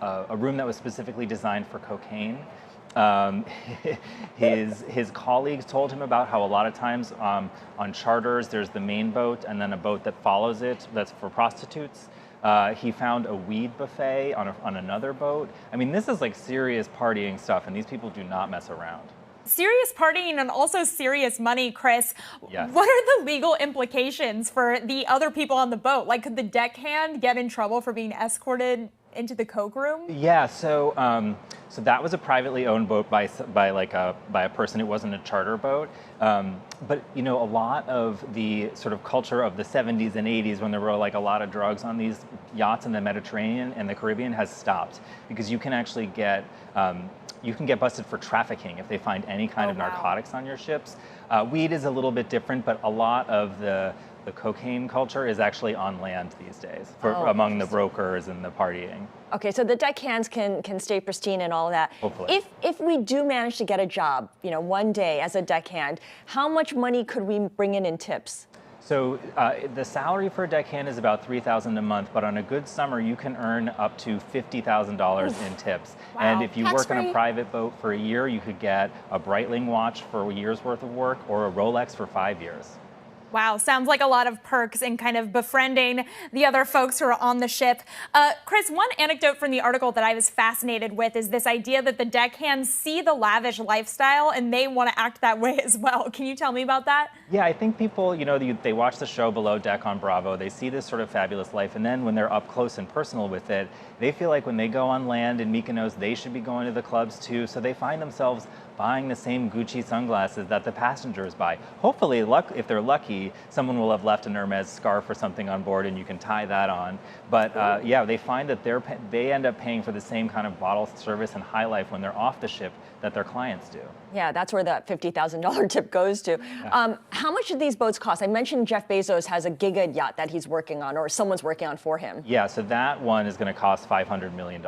a room that was specifically designed for cocaine. Um, his colleagues told him about how a lot of times on charters there's the main boat and then a boat that follows it that's for prostitutes. He found a weed buffet on another boat. I mean, this is like serious partying stuff, and these people do not mess around. Serious partying and also serious money, Chris. Yes. What are the legal implications for the other people on the boat? Like, could the deckhand get in trouble for being escorted into the coke room? Yeah, so that was a privately owned boat by a person. It wasn't a charter boat. But you know, a lot of the sort of culture of the 70s and 80s, when there were like a lot of drugs on these yachts in the Mediterranean and the Caribbean, has stopped, because you can actually get busted for trafficking if they find any kind of narcotics on your ships. Weed is a little bit different, but a lot of the cocaine culture is actually on land these days among the brokers and the partying. Okay, so the deckhands can stay pristine and all of that. Hopefully. If we do manage to get a job, you know, one day as a deckhand, how much money could we bring in tips? So the salary for a deckhand is about $3,000 a month, but on a good summer you can earn up to $50,000 in tips. Wow. And if you work on Tax-free? a private boat for a year, you could get a Breitling watch for a year's worth of work or a Rolex for 5 years. Wow, sounds like a lot of perks in kind of befriending the other folks who are on the ship. Chris, one anecdote from the article that I was fascinated with is this idea that the deckhands see the lavish lifestyle and they want to act that way as well. Can you tell me about that? Yeah, I think people, you know, they watch the show Below Deck on Bravo, they see this sort of fabulous life, and then when they're up close and personal with it, they feel like when they go on land in Mykonos, they should be going to the clubs too, so they find themselves buying the same Gucci sunglasses that the passengers buy. Hopefully, if they're lucky, someone will have left an Hermes scarf or something on board and you can tie that on. But yeah, they find that they end up paying for the same kind of bottle service and high life when they're off the ship that their clients do. Yeah, that's where that $50,000 tip goes to. Yeah. How much do these boats cost? I mentioned Jeff Bezos has a giga yacht that he's working on, or someone's working on for him. Yeah, so that one is going to cost $500 million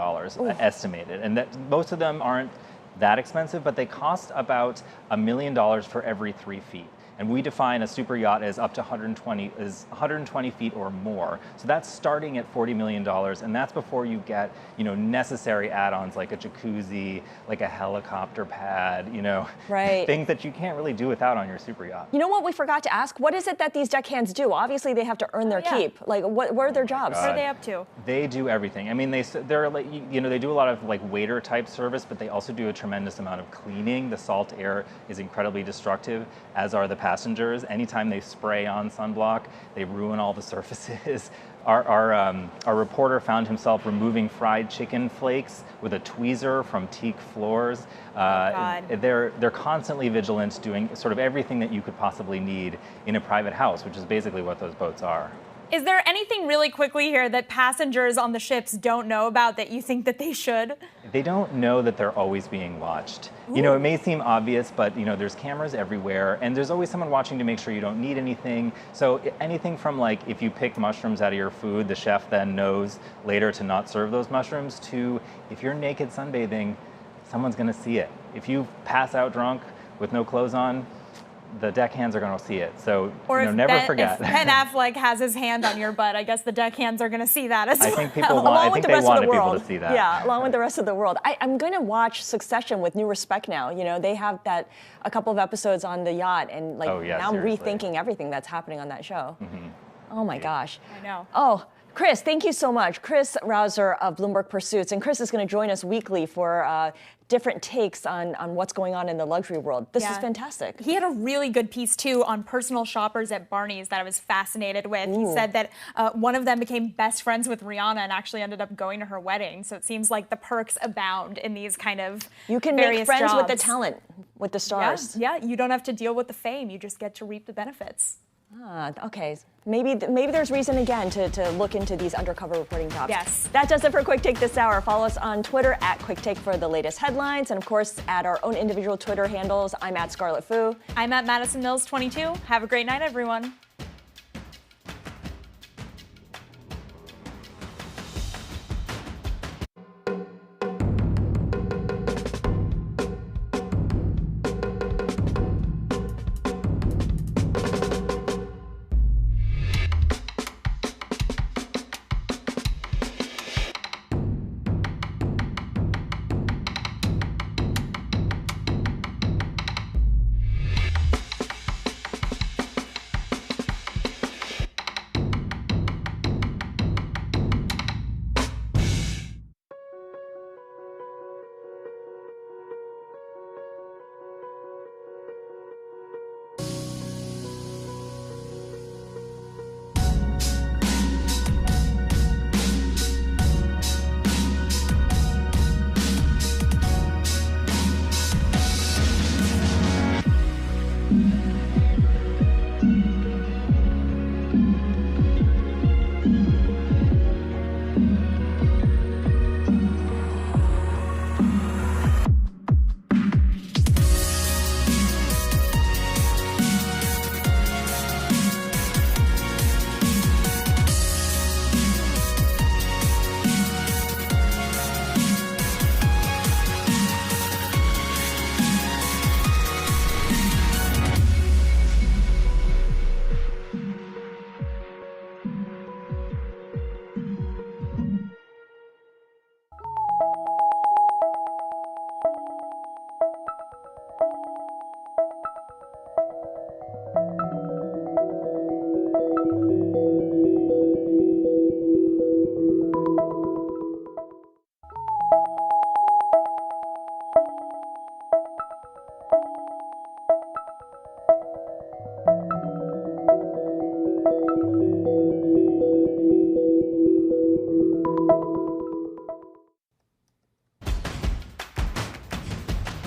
estimated. And that most of them aren't that expensive, but they cost about $1 million for every 3 feet. And we define a super yacht as up to 120 feet or more. So that's starting at $40 million, and that's before you get, you know, necessary add-ons like a jacuzzi, like a helicopter pad, you know, right. Things that you can't really do without on your super yacht. You know what we forgot to ask? What is it that these deckhands do? Obviously, they have to earn their keep. Like, what are their jobs? What are they up to? They do everything. I mean, they're like, you know, they do a lot of like waiter type service, but they also do a tremendous amount of cleaning. The salt air is incredibly destructive, as are the passengers. Anytime they spray on sunblock, they ruin all the surfaces. Our reporter found himself removing fried chicken flakes with a tweezer from teak floors. They're constantly vigilant, doing sort of everything that you could possibly need in a private house, which is basically what those boats are. Is there anything really quickly here that passengers on the ships don't know about that you think that they should? They don't know that they're always being watched. Ooh. You know, it may seem obvious, but you know, there's cameras everywhere, and there's always someone watching to make sure you don't need anything. So anything from like, if you pick mushrooms out of your food, the chef then knows later to not serve those mushrooms, to if you're naked sunbathing, someone's gonna see it. If you pass out drunk with no clothes on, the deckhands are going to see it. So, never forget. If Ben Affleck has his hand on your butt, I guess the deckhands are going to see that as well. I think people wanted people to see that. Yeah, along with the rest of the world. I'm going to watch Succession with new respect now. You know, they have a couple of episodes on the yacht, and like now I'm rethinking everything that's happening on that show. Mm-hmm. Oh my gosh. I know. Oh, Chris, thank you so much. Chris Rouser of Bloomberg Pursuits. And Chris is going to join us weekly for different takes on what's going on in the luxury world. This is fantastic. He had a really good piece, too, on personal shoppers at Barney's that I was fascinated with. Ooh. He said that one of them became best friends with Rihanna and actually ended up going to her wedding. So it seems like the perks abound in these kind of You can make friends with the talent, with the stars. Yeah, you don't have to deal with the fame. You just get to reap the benefits. Okay. Maybe there's reason again to look into these undercover reporting jobs. Yes. That does it for Quick Take this hour. Follow us on Twitter at Quick Take for the latest headlines, and of course at our own individual Twitter handles. I'm at Scarlet Fu. I'm at Madison Mills 22. Have a great night, everyone.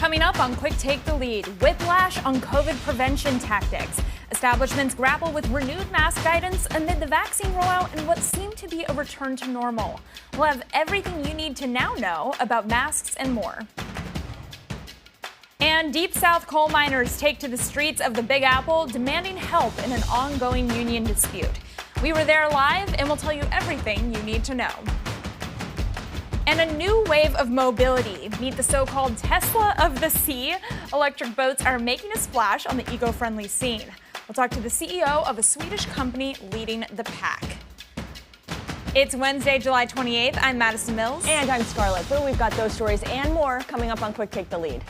Coming up on Quick Take the Lead, whiplash on COVID prevention tactics. Establishments grapple with renewed mask guidance amid the vaccine rollout and what seemed to be a return to normal. We'll have everything you need to now know about masks and more. And Deep South coal miners take to the streets of the Big Apple demanding help in an ongoing union dispute. We were there live and we'll tell you everything you need to know. And a new wave of mobility. Meet the so-called Tesla of the sea. Electric boats are making a splash on the eco-friendly scene. We'll talk to the CEO of a Swedish company leading the pack. It's Wednesday, July 28th. I'm Madison Mills. And I'm Scarlett Boo. We've got those stories and more coming up on Quick Take the Lead.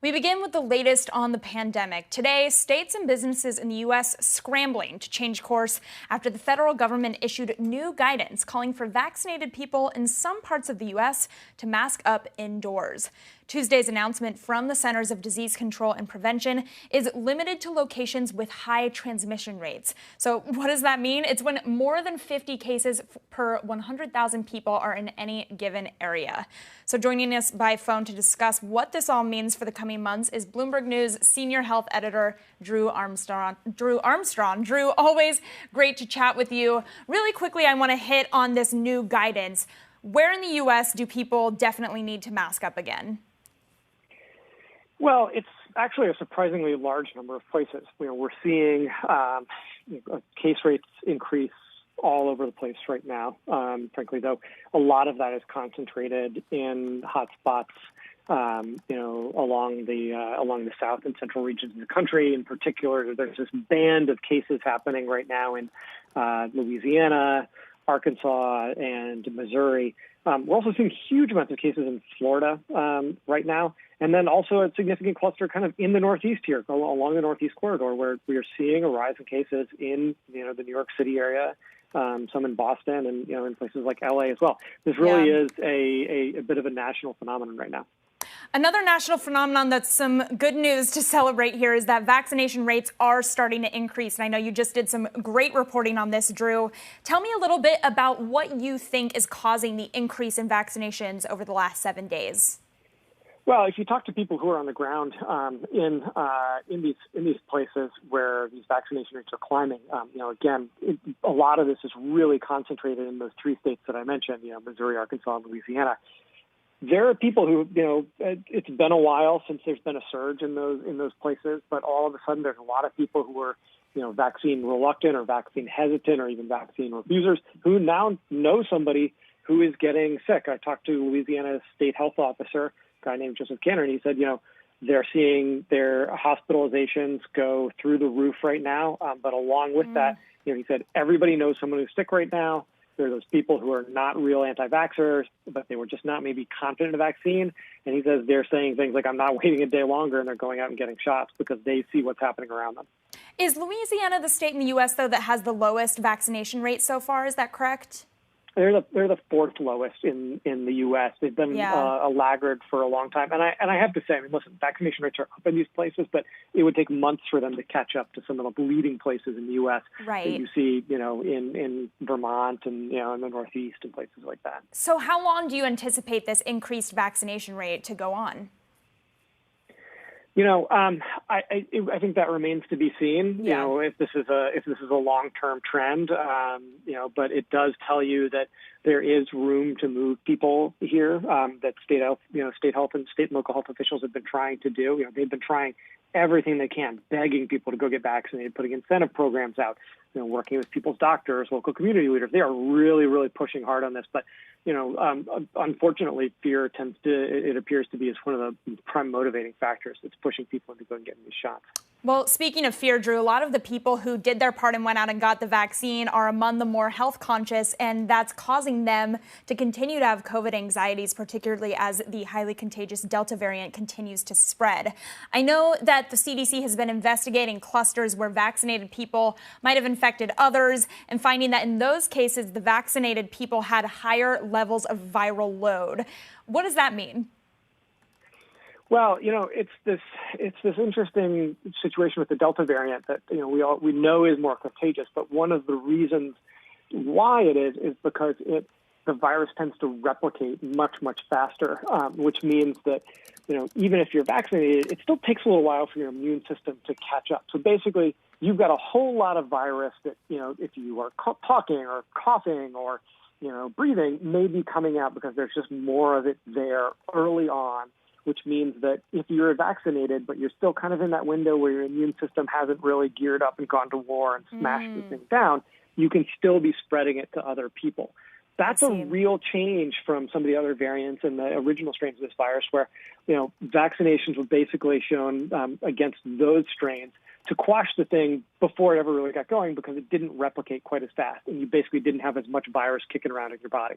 We begin with the latest on the pandemic. Today, states and businesses in the U.S. scrambling to change course after the federal government issued new guidance calling for vaccinated people in some parts of the U.S. to mask up indoors. Tuesday's announcement from the Centers of Disease Control and Prevention is limited to locations with high transmission rates. So what does that mean? It's when more than 50 cases per 100,000 people are in any given area. So joining us by phone to discuss what this all means for the coming months is Bloomberg News senior health editor Drew Armstrong. Drew, always great to chat with you. Really quickly, I want to hit on this new guidance. Where in the U.S. do people definitely need to mask up again? Well, it's actually a surprisingly large number of places. We're seeing case rates increase all over the place right now. Frankly, though, a lot of that is concentrated in hotspots, along the south and central regions of the country. In particular, there's this band of cases happening right now in Louisiana, Arkansas, and Missouri. We're also seeing huge amounts of cases in Florida right now, and then also a significant cluster kind of in the Northeast here, along the Northeast corridor, where we are seeing a rise in cases in the New York City area, some in Boston, and in places like LA as well. This really is a bit of a national phenomenon right now. Another national phenomenon that's some good news to celebrate here is that vaccination rates are starting to increase. And I know you just did some great reporting on this, Drew. Tell me a little bit about what you think is causing the increase in vaccinations over the last 7 days. Well, if you talk to people who are on the ground in these places where these vaccination rates are climbing, a lot of this is really concentrated in those three states that I mentioned, Missouri, Arkansas, and Louisiana. There are people who, it's been a while since there's been a surge in those places, but all of a sudden there's a lot of people who are, vaccine reluctant or vaccine hesitant or even vaccine refusers who now know somebody who is getting sick. I talked to Louisiana's state health officer, a guy named Joseph Canner, and he said, they're seeing their hospitalizations go through the roof right now. But along with that, he said everybody knows someone who's sick right now. There are those people who are not real anti-vaxxers, but they were just not maybe confident in the vaccine. And he says they're saying things like, I'm not waiting a day longer, and they're going out and getting shots because they see what's happening around them. Is Louisiana the state in the U.S., though, that has the lowest vaccination rate so far? Is that correct? They're the fourth lowest in the U.S. They've been a laggard for a long time. And I have to say, listen, vaccination rates are up in these places, but it would take months for them to catch up to some of the leading places in the U.S. that you see, in Vermont and, in the Northeast and places like that. So how long do you anticipate this increased vaccination rate to go on? I think that remains to be seen. If this is a long-term trend. But it does tell you that there is room to move people here. That state health and state and local health officials have been trying to do. They've been trying everything they can, begging people to go get vaccinated, putting incentive programs out, working with people's doctors, local community leaders. They are really, really pushing hard on this. But, unfortunately, fear it appears to be as one of the prime motivating factors that's pushing people into going and getting these shots. Well, speaking of fear, Drew, a lot of the people who did their part and went out and got the vaccine are among the more health conscious, and that's causing them to continue to have COVID anxieties, particularly as the highly contagious Delta variant continues to spread. I know that the CDC has been investigating clusters where vaccinated people might have infected others and finding that in those cases, the vaccinated people had higher levels of viral load. What does that mean? Well, it's this interesting situation with the Delta variant that we know is more contagious, but one of the reasons why it is because the virus tends to replicate much faster, which means that even if you're vaccinated, it still takes a little while for your immune system to catch up. So basically, you've got a whole lot of virus that if you are talking or coughing or breathing, may be coming out because there's just more of it there early on, which means that if you're vaccinated, but you're still kind of in that window where your immune system hasn't really geared up and gone to war and smashed the thing down, you can still be spreading it to other people. That's a real change from some of the other variants and the original strains of this virus where, vaccinations were basically shown against those strains to quash the thing before it ever really got going because it didn't replicate quite as fast. And you basically didn't have as much virus kicking around in your body.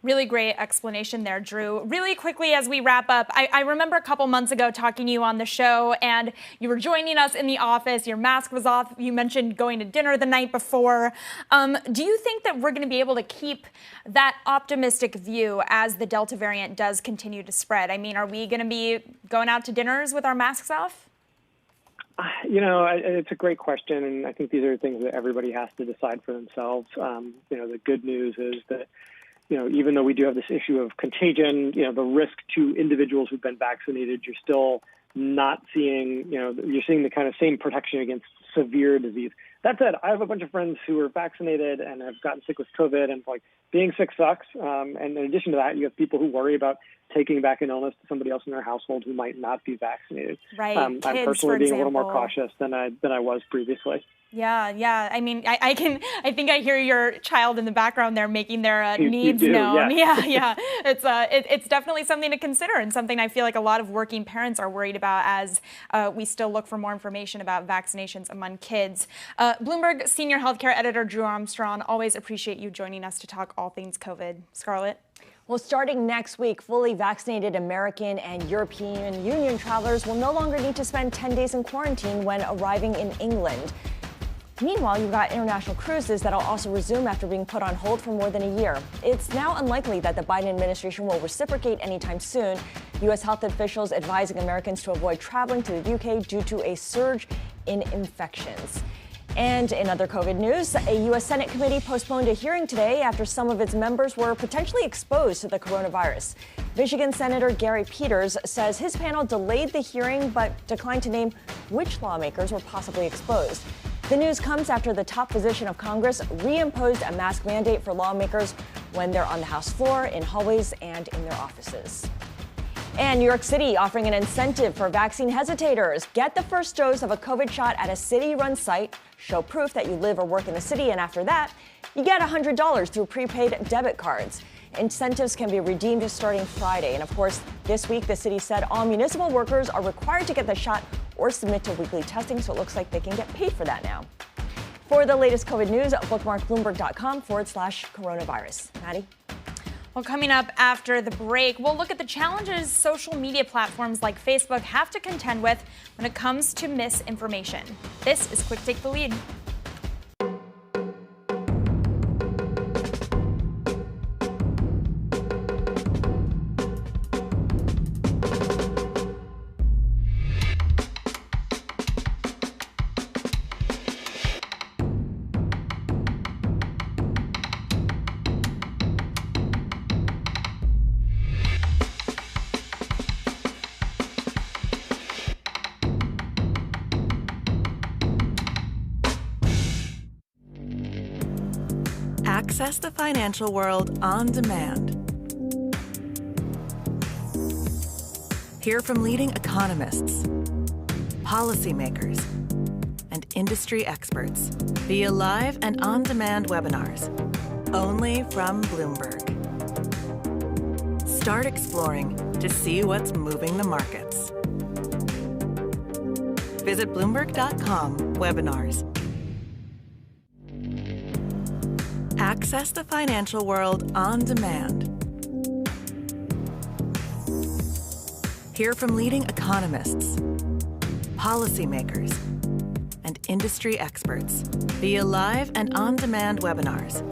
Really great explanation there, Drew. Really quickly as we wrap up, I remember a couple months ago talking to you on the show and you were joining us in the office. Your mask was off. You mentioned going to dinner the night before. Do you think that we're going to be able to keep that optimistic view as the Delta variant does continue to spread? I mean, are we going to be going out to dinners with our masks off? It's a great question, and I think these are things that everybody has to decide for themselves. The good news is that even though we do have this issue of contagion, the risk to individuals who've been vaccinated, you're still not seeing, you're seeing the kind of same protection against severe disease. That said, I have a bunch of friends who are vaccinated and have gotten sick with COVID, and being sick sucks. And in addition to that, you have people who worry about taking back an illness to somebody else in their household who might not be vaccinated. Right. I'm personally being a little more cautious than I was previously. Yeah. I mean, I think I hear your child in the background there making their needs you do, known. Yeah. It's definitely something to consider and something I feel like a lot of working parents are worried about as we still look for more information about vaccinations among kids. Bloomberg senior healthcare editor Drew Armstrong, always appreciate you joining us to talk all things COVID. Scarlett? Well, starting next week, fully vaccinated American and European Union travelers will no longer need to spend 10 days in quarantine when arriving in England. Meanwhile, you've got international cruises that'll also resume after being put on hold for more than a year. It's now unlikely that the Biden administration will reciprocate anytime soon. U.S. health officials advising Americans to avoid traveling to the U.K. due to a surge in infections. And in other COVID news, a U.S. Senate committee postponed a hearing today after some of its members were potentially exposed to the coronavirus. Michigan Senator Gary Peters says his panel delayed the hearing but declined to name which lawmakers were possibly exposed. The news comes after the top physician of Congress reimposed a mask mandate for lawmakers when they're on the House floor, in hallways, and in their offices. And New York City offering an incentive for vaccine hesitators. Get the first dose of a COVID shot at a city-run site, show proof that you live or work in the city, and after that, you get $100 through prepaid debit cards. Incentives can be redeemed starting Friday. And of course, this week, the city said all municipal workers are required to get the shot or submit to weekly testing, so it looks like they can get paid for that now. For the latest COVID news, bookmark bloomberg.com/coronavirus. Maddie? Well, coming up after the break, we'll look at the challenges social media platforms like Facebook have to contend with when it comes to misinformation. This is Quick Take the Lead. Access the financial world on demand. Hear from leading economists, policymakers, and industry experts via live and on-demand webinars, only from Bloomberg. Start exploring to see what's moving the markets. Visit Bloomberg.com/webinars. Access the financial world on demand. Hear from leading economists, policymakers, and industry experts via live and on-demand webinars,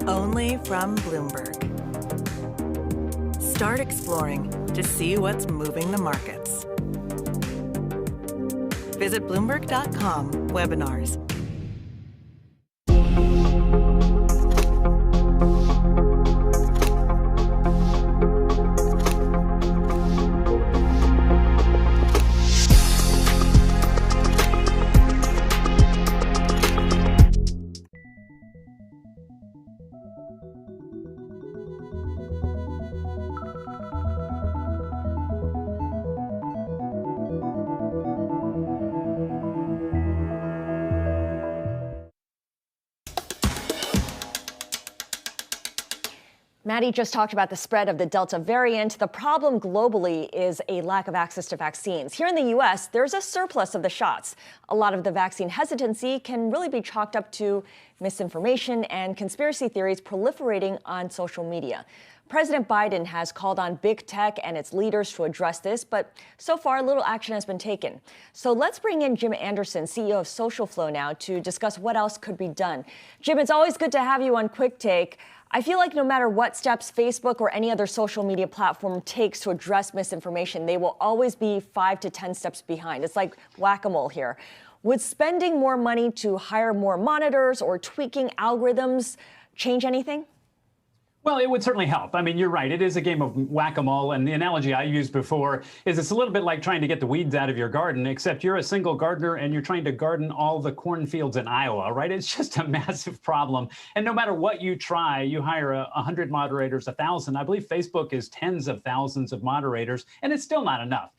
only from Bloomberg. Start exploring to see what's moving the markets. Visit Bloomberg.com/webinars. Maddie just talked about the spread of the Delta variant. The problem globally is a lack of access to vaccines. Here in the U.S., there's a surplus of the shots. A lot of the vaccine hesitancy can really be chalked up to misinformation and conspiracy theories proliferating on social media. President Biden has called on big tech and its leaders to address this, but so far little action has been taken. So let's bring in Jim Anderson, CEO of Social Flow, now to discuss what else could be done. Jim, it's always good to have you on Quick Take. I feel like no matter what steps Facebook or any other social media platform takes to address misinformation, they will always be 5 to 10 steps behind. It's like whack-a-mole here. Would spending more money to hire more monitors or tweaking algorithms change anything? Well, it would certainly help. I mean, you're right. It is a game of whack-a-mole. And the analogy I used before is it's a little bit like trying to get the weeds out of your garden, except you're a single gardener and you're trying to garden all the cornfields in Iowa, right? It's just a massive problem. And no matter what you try, you hire 100 moderators, 1,000. I believe Facebook is tens of thousands of moderators, and it's still not enough.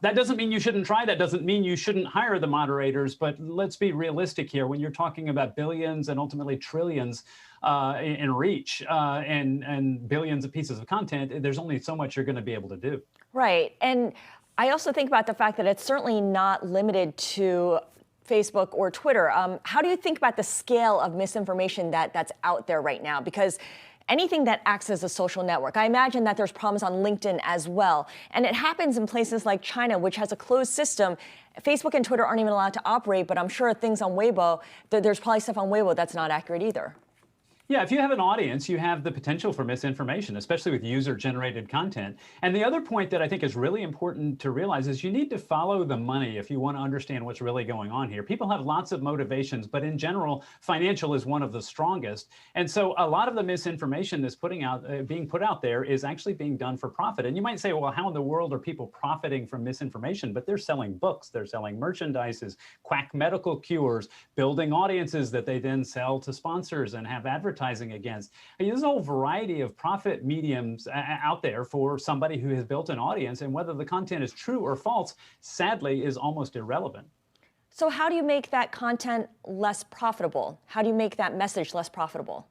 That doesn't mean you shouldn't try. That doesn't mean you shouldn't hire the moderators. But let's be realistic here. When you're talking about billions and ultimately trillions in reach and billions of pieces of content, there's only so much you're going to be able to do. Right. And I also think about the fact that it's certainly not limited to Facebook or Twitter. How do you think about the scale of misinformation that's out there right now? Because anything that acts as a social network, I imagine that there's problems on LinkedIn as well. And it happens in places like China, which has a closed system. Facebook and Twitter aren't even allowed to operate, but I'm sure things on Weibo, there's probably stuff on Weibo that's not accurate either. Yeah, if you have an audience, you have the potential for misinformation, especially with user-generated content. And the other point that I think is really important to realize is you need to follow the money if you want to understand what's really going on here. People have lots of motivations, but in general, financial is one of the strongest. And so a lot of the misinformation that's being put out there is actually being done for profit. And you might say, well, how in the world are people profiting from misinformation? But they're selling books, they're selling merchandises, quack medical cures, building audiences that they then sell to sponsors and have advertising against. I mean, there's a whole variety of profit mediums out there for somebody who has built an audience, and whether the content is true or false, sadly, is almost irrelevant. So how do you make that content less profitable? How do you make that message less profitable?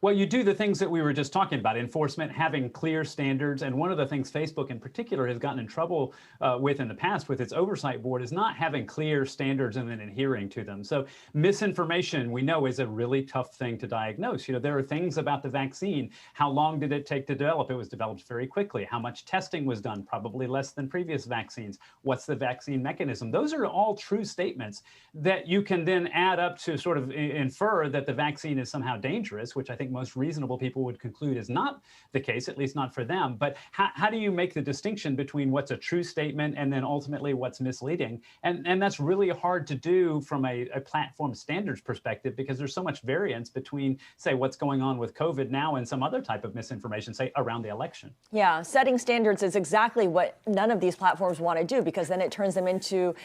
Well, you do the things that we were just talking about, enforcement, having clear standards. And one of the things Facebook in particular has gotten in trouble with in the past with its oversight board is not having clear standards and then adhering to them. So misinformation, we know, is a really tough thing to diagnose. You know, there are things about the vaccine. How long did it take to develop? It was developed very quickly. How much testing was done? Probably less than previous vaccines. What's the vaccine mechanism? Those are all true statements that you can then add up to sort of infer that the vaccine is somehow dangerous, which I think most reasonable people would conclude is not the case, at least not for them. But how do you make the distinction between what's a true statement and then ultimately what's misleading? And that's really hard to do from a platform standards perspective, because there's so much variance between, say, what's going on with COVID now and some other type of misinformation, say, around the election. Yeah, setting standards is exactly what none of these platforms want to do, because then it turns them into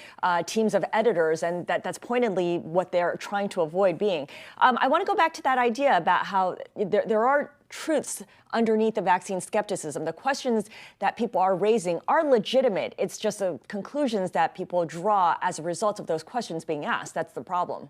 teams of editors, and that's pointedly what they're trying to avoid being. I want to go back to that idea about how there are truths underneath the vaccine skepticism. The questions that people are raising are legitimate. It's just the conclusions that people draw as a result of those questions being asked. That's the problem.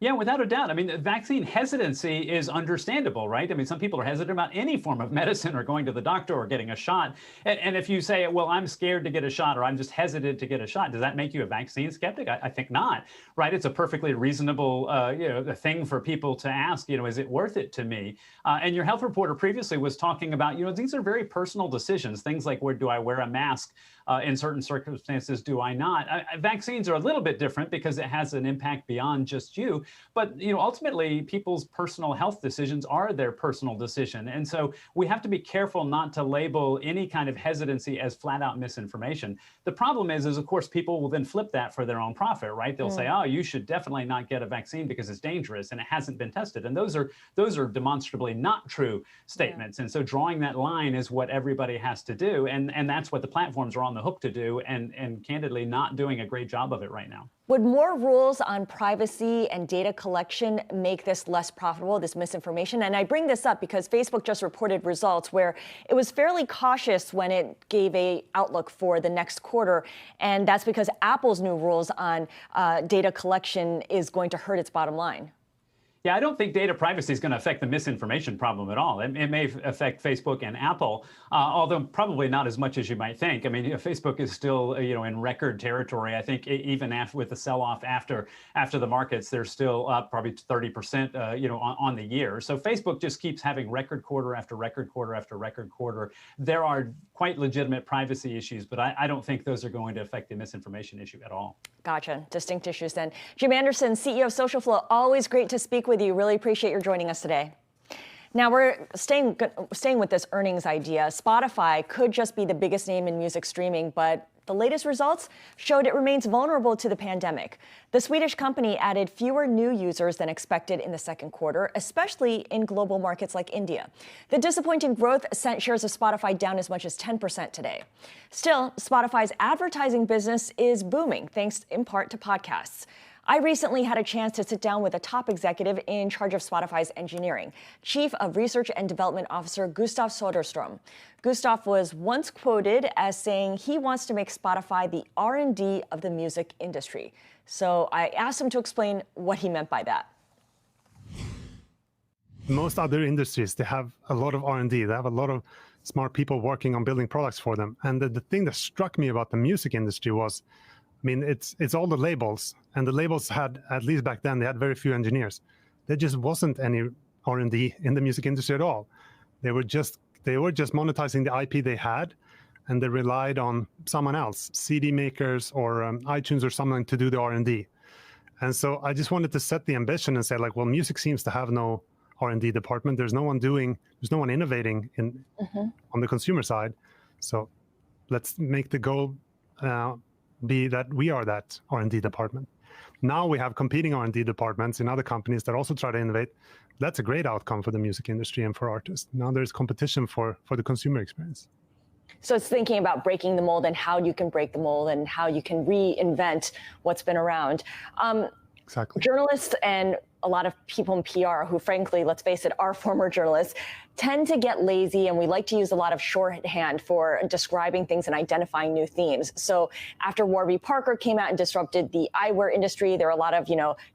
Yeah, without a doubt. I mean, vaccine hesitancy is understandable, right? I mean, some people are hesitant about any form of medicine or going to the doctor or getting a shot. And if you say, well, I'm scared to get a shot or I'm just hesitant to get a shot, does that make you a vaccine skeptic? I think not, right? It's a perfectly reasonable thing for people to ask, is it worth it to me? And your health reporter previously was talking about, these are very personal decisions, things like, where do I wear a mask? In certain circumstances, do I not? Vaccines are a little bit different because it has an impact beyond just you. But ultimately, people's personal health decisions are their personal decision. And so we have to be careful not to label any kind of hesitancy as flat out misinformation. The problem is of course, people will then flip that for their own profit, right? They'll say, oh, you should definitely not get a vaccine because it's dangerous and it hasn't been tested. And those are demonstrably not true statements. And so drawing that line is what everybody has to do. And that's what the platforms are on the hook to do, and candidly not doing a great job of it right now. Would more rules on privacy and data collection make this less profitable, this misinformation? And I bring this up because Facebook just reported results where it was fairly cautious when it gave a outlook for the next quarter. And that's because Apple's new rules on data collection is going to hurt its bottom line. Yeah, I don't think data privacy is going to affect the misinformation problem at all. It may affect Facebook and Apple, although probably not as much as you might think. I mean, Facebook is still, in record territory. I think even with the sell-off after the markets, they're still up probably 30%, on the year. So Facebook just keeps having record quarter after record quarter after record quarter. There are quite legitimate privacy issues, but I don't think those are going to affect the misinformation issue at all. Gotcha. Distinct issues then. Jim Anderson, CEO of Social Flow, always great to speak with you. Really appreciate your joining us today. Now we're staying with this earnings idea. Spotify could just be the biggest name in music streaming, but the latest results showed it remains vulnerable to the pandemic. The Swedish company added fewer new users than expected in the second quarter, especially in global markets like India. The disappointing growth sent shares of Spotify down as much as 10% today. Still, Spotify's advertising business is booming, thanks in part to podcasts. I recently had a chance to sit down with a top executive in charge of Spotify's engineering, Chief of Research and Development Officer Gustav Soderstrom. Gustav was once quoted as saying he wants to make Spotify the R&D of the music industry. So I asked him to explain what he meant by that. Most other industries, they have a lot of R&D. They have a lot of smart people working on building products for them. And the thing that struck me about the music industry was, it's all the labels, and the labels had, at least back then, they had very few engineers. There just wasn't any R&D in the music industry at all. They were just monetizing the IP they had, and they relied on someone else, CD makers or iTunes or something, to do the R&D. And so I just wanted to set the ambition and say, well, music seems to have no R&D department. There's no one innovating on the consumer side. So let's make the goal be that we are that R&D department. Now we have competing R&D departments in other companies that also try to innovate. That's a great outcome for the music industry and for artists. Now there's competition for the consumer experience. So it's thinking about breaking the mold and how you can break the mold and how you can reinvent what's been around. Exactly. Journalists and a lot of people in PR who, frankly, let's face it, are former journalists, tend to get lazy, and we like to use a lot of shorthand for describing things and identifying new themes. So after Warby Parker came out and disrupted the eyewear industry, there are a lot of,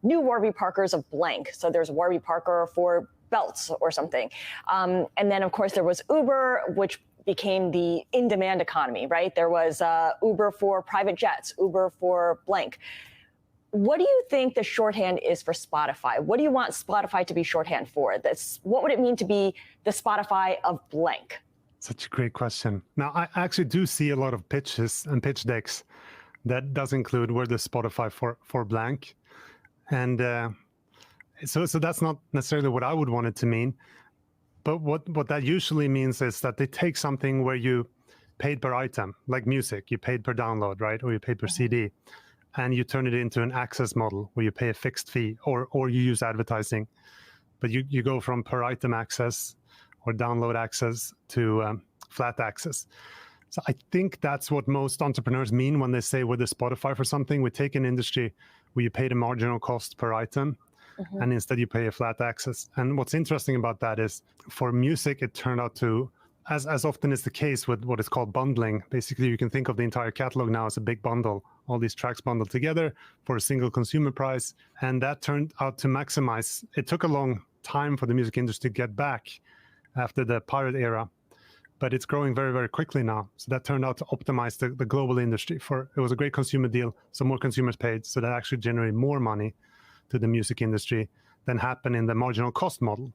new Warby Parkers of blank. So there's Warby Parker for belts or something. And then, of course, there was Uber, which became the in-demand economy, right? There was Uber for private jets, Uber for blank. What do you think the shorthand is for Spotify? What do you want Spotify to be shorthand for? What would it mean to be the Spotify of blank? Such a great question. Now, I actually do see a lot of pitches and pitch decks that does include we're the Spotify for blank. And so that's not necessarily what I would want it to mean. But what that usually means is that they take something where you paid per item, like music, you paid per download, right? Or you paid per CD. And you turn it into an access model where you pay a fixed fee or you use advertising. But you go from per item access or download access to flat access. So I think that's what most entrepreneurs mean when they say we're the Spotify for something. We take an industry where you pay the marginal cost per item, and instead you pay a flat access. And what's interesting about that is for music, it turned out to, as often is the case with what is called bundling, basically you can think of the entire catalog now as a big bundle, all these tracks bundled together for a single consumer price. And that turned out to maximize. It took a long time for the music industry to get back after the pirate era, but it's growing very, very quickly now. So that turned out to optimize the global industry. It was a great consumer deal, so more consumers paid, so that actually generated more money to the music industry than happened in the marginal cost model.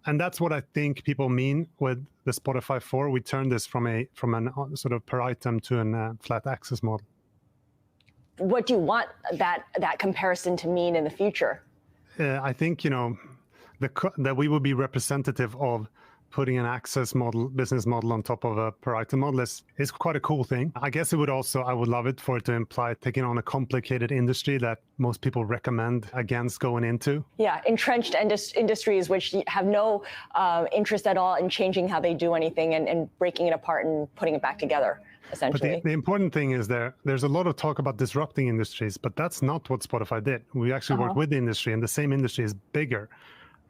And that's what I think people mean with the Spotify for. We turn this from an sort of per item to a flat access model. what do you want that comparison to mean in the future? I think, that we would be representative of putting an access model, business model on top of a per item model is quite a cool thing. I guess I would love it for it to imply taking on a complicated industry that most people recommend against going into. Yeah, entrenched industries which have no interest at all in changing how they do anything and breaking it apart and putting it back together, essentially. But the important thing is there's a lot of talk about disrupting industries, but that's not what Spotify did. We actually work with the industry, and the same industry is bigger.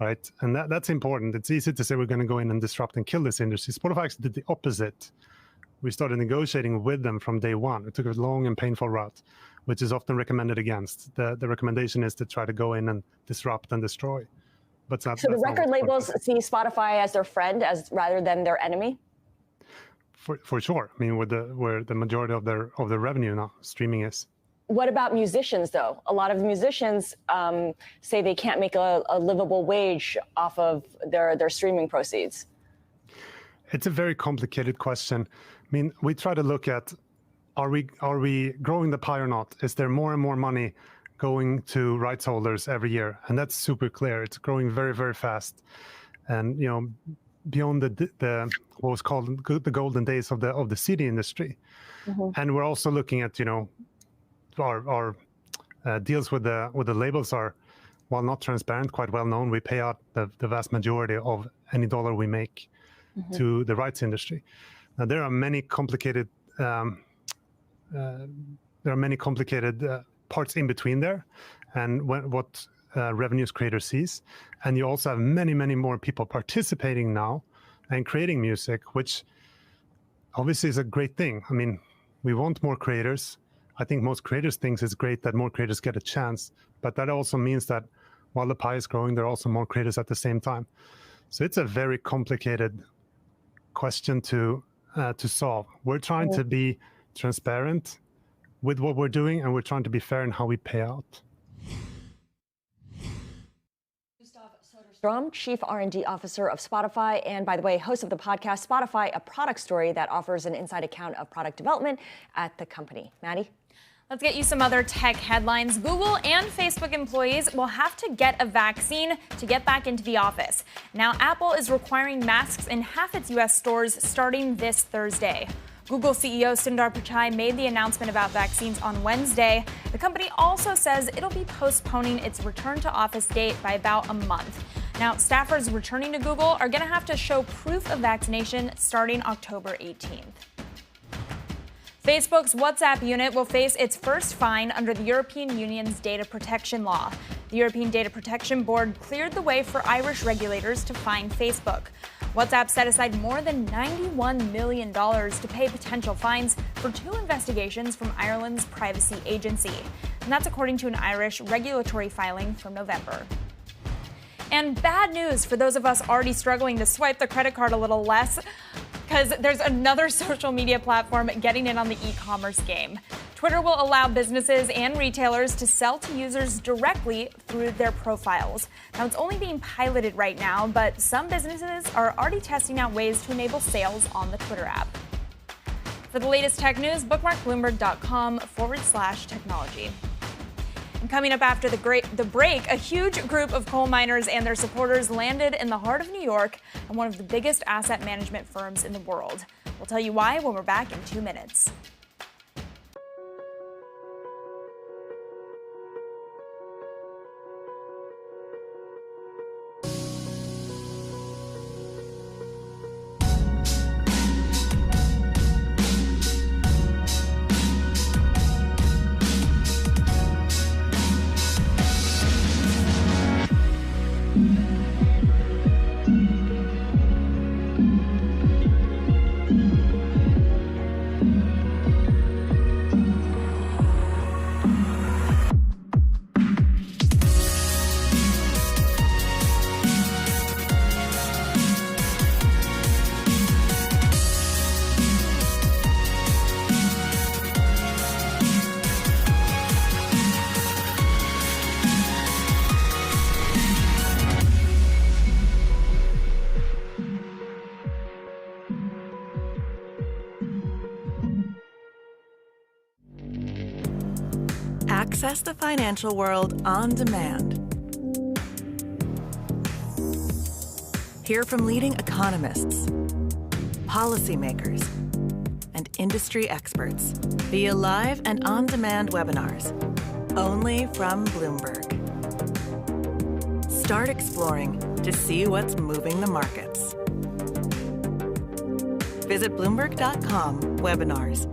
Right, and that's important. It's easy to say we're going to go in and disrupt and kill this industry. Spotify actually did the opposite. We started negotiating with them from day one. It took a long and painful route, which is often recommended against. The recommendation is to try to go in and disrupt and destroy. But so the record labels see Spotify as their friend rather than their enemy? For sure. I mean, where the majority of their revenue now streaming is. What about musicians, though? A lot of musicians say they can't make a livable wage off of their streaming proceeds. It's a very complicated question. I mean, we try to look at, are we growing the pie or not? Is there more and more money going to rights holders every year? And that's super clear. It's growing very, very fast. And, beyond the what was called the golden days of the CD industry. Mm-hmm. And we're also looking at, our deals with the labels are, while not transparent, quite well known. We pay out the vast majority of any dollar we make to the rights industry. Now there are many complicated parts in between there, and what revenues creator sees, and you also have many more people participating now and creating music, which obviously is a great thing. I mean, we want more creators. I think most creators think it's great that more creators get a chance, but that also means that while the pie is growing, there are also more creators at the same time. So it's a very complicated question to solve. We're trying to be transparent with what we're doing, and we're trying to be fair in how we pay out. Chief R&D Officer of Spotify, and by the way, host of the podcast Spotify, a product story that offers an inside account of product development at the company. Maddie? Let's get you some other tech headlines. Google and Facebook employees will have to get a vaccine to get back into the office. Now, Apple is requiring masks in half its U.S. stores starting this Thursday. Google CEO Sundar Pichai made the announcement about vaccines on Wednesday. The company also says it'll be postponing its return to office date by about a month. Now, staffers returning to Google are going to have to show proof of vaccination starting October 18th. Facebook's WhatsApp unit will face its first fine under the European Union's data protection law. The European Data Protection Board cleared the way for Irish regulators to fine Facebook. WhatsApp set aside more than $91 million to pay potential fines for 2 investigations from Ireland's privacy agency. And that's according to an Irish regulatory filing from November. And bad news for those of us already struggling to swipe the credit card a little less, because there's another social media platform getting in on the e-commerce game. Twitter will allow businesses and retailers to sell to users directly through their profiles. Now, it's only being piloted right now, but some businesses are already testing out ways to enable sales on the Twitter app. For the latest tech news, bookmark bloomberg.com/technology. And coming up after the break, a huge group of coal miners and their supporters landed in the heart of New York and one of the biggest asset management firms in the world. We'll tell you why when we're back in 2 minutes. Access the financial world on demand. Hear from leading economists, policymakers, and industry experts via live and on-demand webinars, only from Bloomberg. Start exploring to see what's moving the markets. Visit Bloomberg.com/webinars.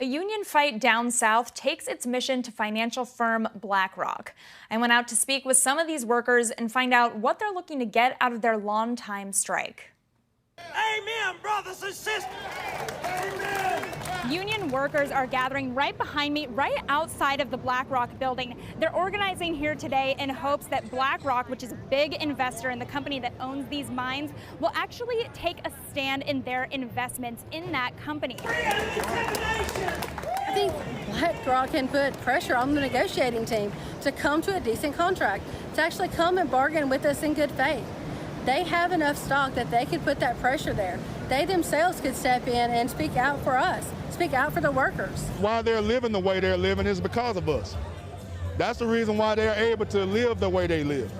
A union fight down south takes its mission to financial firm BlackRock. I went out to speak with some of these workers and find out what they're looking to get out of their long-time strike. Amen, brothers and sisters. Amen. Union workers are gathering right behind me, right outside of the BlackRock building. They're organizing here today in hopes that BlackRock, which is a big investor in the company that owns these mines, will actually take a stand in their investments in that company. I think BlackRock can put pressure on the negotiating team to come to a decent contract, to actually come and bargain with us in good faith. They have enough stock that they could put that pressure there. They themselves could step in and speak out for us, speak out for the workers. Why they're living the way they're living is because of us. That's the reason why they're able to live the way they live.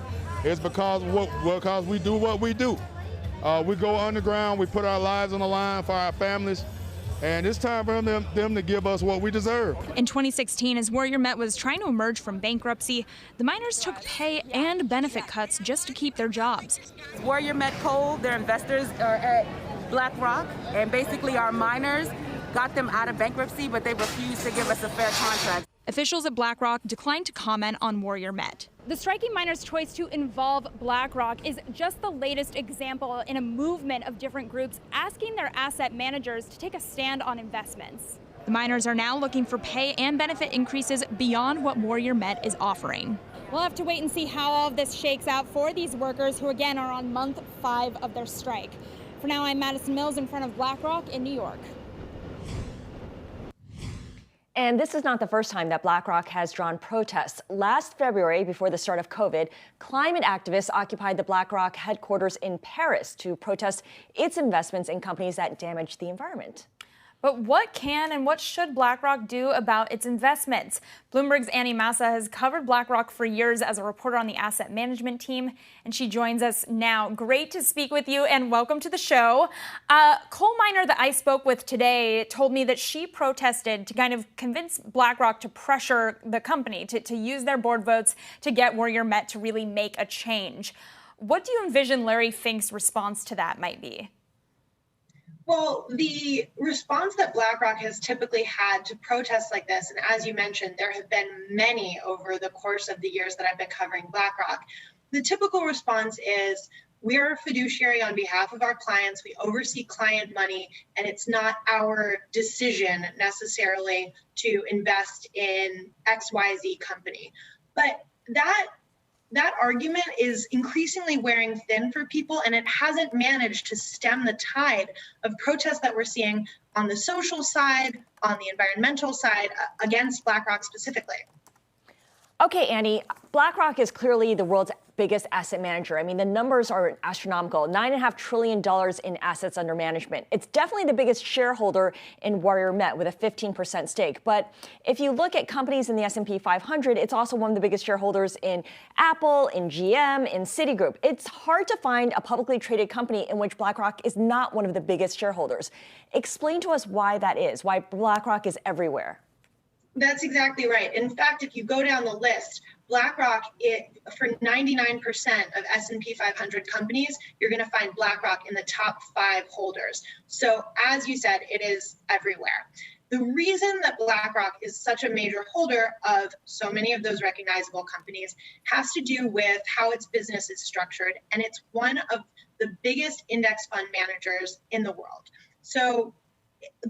It's because we do what we do. We go underground, we put our lives on the line for our families, and it's time for them to give us what we deserve. In 2016, as Warrior Met was trying to emerge from bankruptcy, the miners took pay and benefit cuts just to keep their jobs. Warrior Met Coal, their investors are at BlackRock, and basically our miners got them out of bankruptcy, but they refused to give us a fair contract. Officials at BlackRock declined to comment on Warrior Met. The striking miners' choice to involve BlackRock is just the latest example in a movement of different groups asking their asset managers to take a stand on investments. The miners are now looking for pay and benefit increases beyond what Warrior Met is offering. We'll have to wait and see how all of this shakes out for these workers who, again, are on month 5 of their strike. For now, I'm Madison Mills in front of BlackRock in New York. And this is not the first time that BlackRock has drawn protests. Last February, before the start of COVID, climate activists occupied the BlackRock headquarters in Paris to protest its investments in companies that damage the environment. But what can and what should BlackRock do about its investments? Bloomberg's Annie Massa has covered BlackRock for years as a reporter on the asset management team, and she joins us now. Great to speak with you, and welcome to the show. A coal miner that I spoke with today told me that she protested to kind of convince BlackRock to pressure the company to use their board votes to get Warrior Met to really make a change. What do you envision Larry Fink's response to that might be? Well, the response that BlackRock has typically had to protests like this, and as you mentioned, there have been many over the course of the years that I've been covering BlackRock, the typical response is, we're a fiduciary on behalf of our clients, we oversee client money, and it's not our decision necessarily to invest in XYZ company. But that argument is increasingly wearing thin for people, and it hasn't managed to stem the tide of protests that we're seeing on the social side, on the environmental side, against BlackRock specifically. Okay, Annie, BlackRock is clearly the world's biggest asset manager. I mean, the numbers are astronomical, $9.5 trillion in assets under management. It's definitely the biggest shareholder in Warrior Met with a 15% stake. But if you look at companies in the S&P 500, it's also one of the biggest shareholders in Apple, in GM, in Citigroup. It's hard to find a publicly traded company in which BlackRock is not one of the biggest shareholders. Explain to us why that is, why BlackRock is everywhere. That's exactly right. In fact, if you go down the list, BlackRock, for 99% of S&P 500 companies, you're going to find BlackRock in the top 5 holders. So as you said, it is everywhere. The reason that BlackRock is such a major holder of so many of those recognizable companies has to do with how its business is structured, and it's one of the biggest index fund managers in the world. So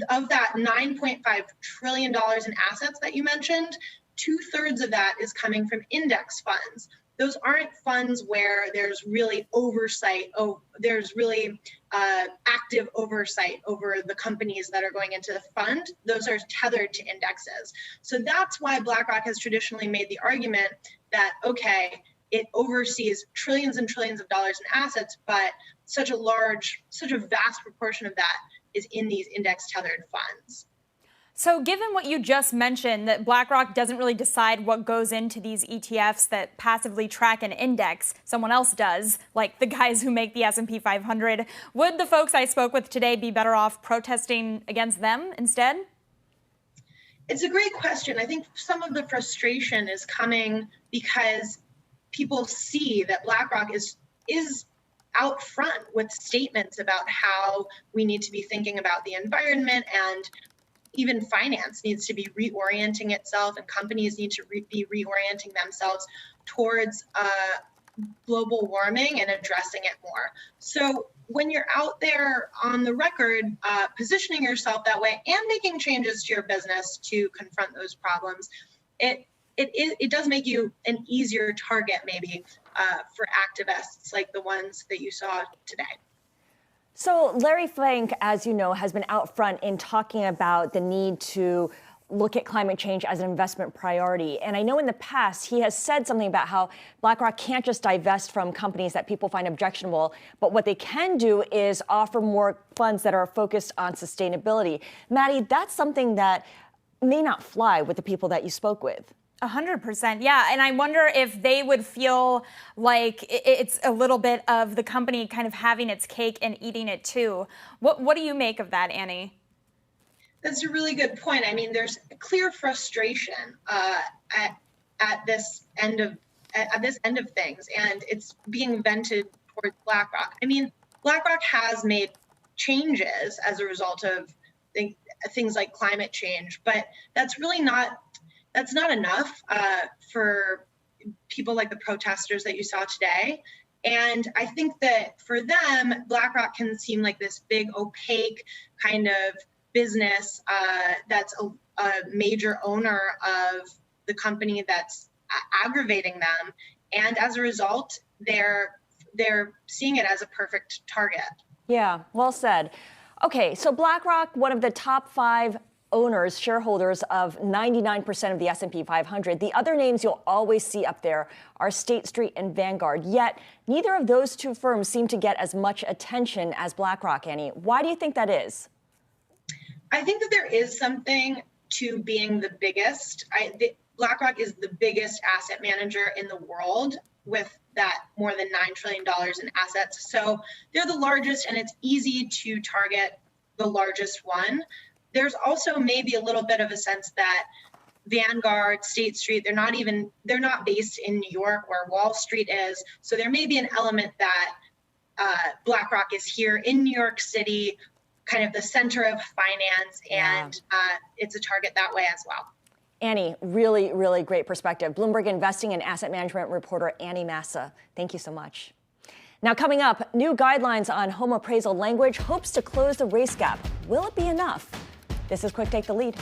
of that $9.5 trillion in assets that you mentioned, 2/3 of that is coming from index funds. Those aren't funds where there's really oversight. There's really active oversight over the companies that are going into the fund. Those are tethered to indexes. So that's why BlackRock has traditionally made the argument that, okay, it oversees trillions and trillions of dollars in assets, but such a vast proportion of that is in these index tethered funds. So given what you just mentioned, that BlackRock doesn't really decide what goes into these ETFs that passively track an index, someone else does, like the guys who make the S&P 500, would the folks I spoke with today be better off protesting against them instead? It's a great question. I think some of the frustration is coming because people see that BlackRock is out front with statements about how we need to be thinking about the environment, and even finance needs to be reorienting itself, and companies need to be reorienting themselves towards global warming and addressing it more. So when you're out there on the record, positioning yourself that way and making changes to your business to confront those problems, it does make you an easier target maybe for activists like the ones that you saw today. So Larry Fink, as you know, has been out front in talking about the need to look at climate change as an investment priority. And I know in the past he has said something about how BlackRock can't just divest from companies that people find objectionable, but what they can do is offer more funds that are focused on sustainability. Maddie, that's something that may not fly with the people that you spoke with. 100%, yeah. And I wonder if they would feel like it's a little bit of the company kind of having its cake and eating it too. What do you make of that, Annie? That's a really good point. I mean, there's a clear frustration at this end of things, and it's being vented towards BlackRock. I mean, BlackRock has made changes as a result of things like climate change, but that's not enough for people like the protesters that you saw today. And I think that for them, BlackRock can seem like this big opaque kind of business that's a major owner of the company that's aggravating them. And as a result, they're seeing it as a perfect target. Yeah, well said. Okay, so BlackRock, one of the top 5 owners, shareholders of 99% of the S&P 500. The other names you'll always see up there are State Street and Vanguard. Yet, neither of those two firms seem to get as much attention as BlackRock, Annie. Why do you think that is? I think that there is something to being the biggest. BlackRock is the biggest asset manager in the world with that more than $9 trillion in assets. So they're the largest, and it's easy to target the largest one. There's also maybe a little bit of a sense that Vanguard, State Street, they're not based in New York where Wall Street is. So there may be an element that BlackRock is here in New York City, kind of the center of finance, and it's a target that way as well. Annie, really, really great perspective. Bloomberg Investing and Asset Management reporter Annie Massa, thank you so much. Now coming up, new guidelines on home appraisal language hopes to close the race gap. Will it be enough? This is Quick Take the Lead.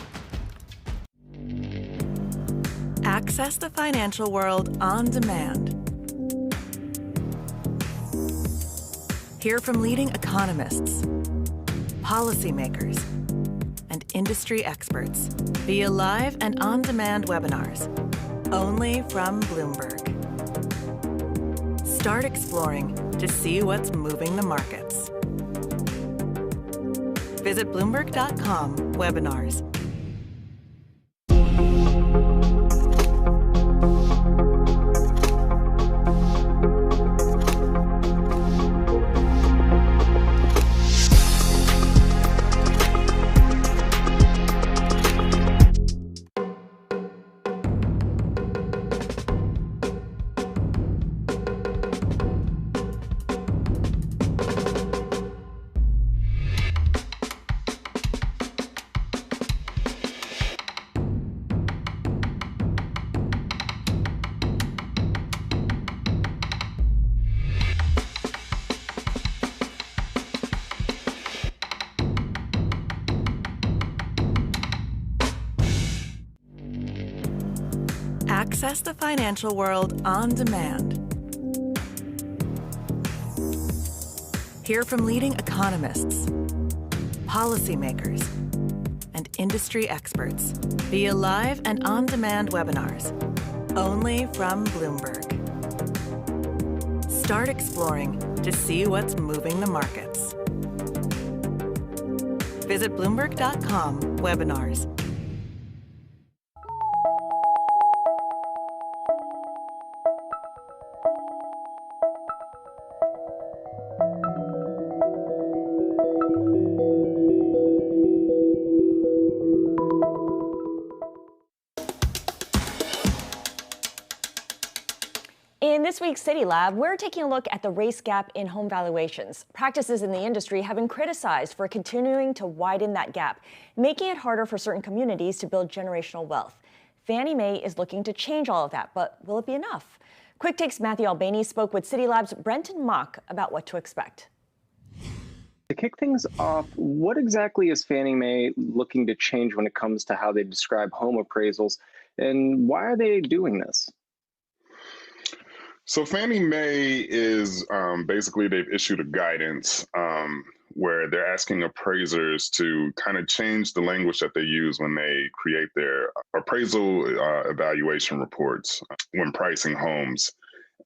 Access the financial world on demand. Hear from leading economists, policymakers, and industry experts via live and on-demand webinars, only from Bloomberg. Start exploring to see what's moving the markets. Visit Bloomberg.com/webinars. Access the financial world on demand. Hear from leading economists, policymakers, and industry experts via live and on-demand webinars, only from Bloomberg. Start exploring to see what's moving the markets. Visit Bloomberg.com/webinars. In this week's City Lab, we're taking a look at the race gap in home valuations. Practices in the industry have been criticized for continuing to widen that gap, making it harder for certain communities to build generational wealth. Fannie Mae is looking to change all of that, but will it be enough? Quick Takes Matthew Albany spoke with City Lab's Brenton Mock about what to expect. To kick things off, what exactly is Fannie Mae looking to change when it comes to how they describe home appraisals, and why are they doing this? So Fannie Mae is basically they've issued a guidance where they're asking appraisers to kind of change the language that they use when they create their appraisal evaluation reports when pricing homes.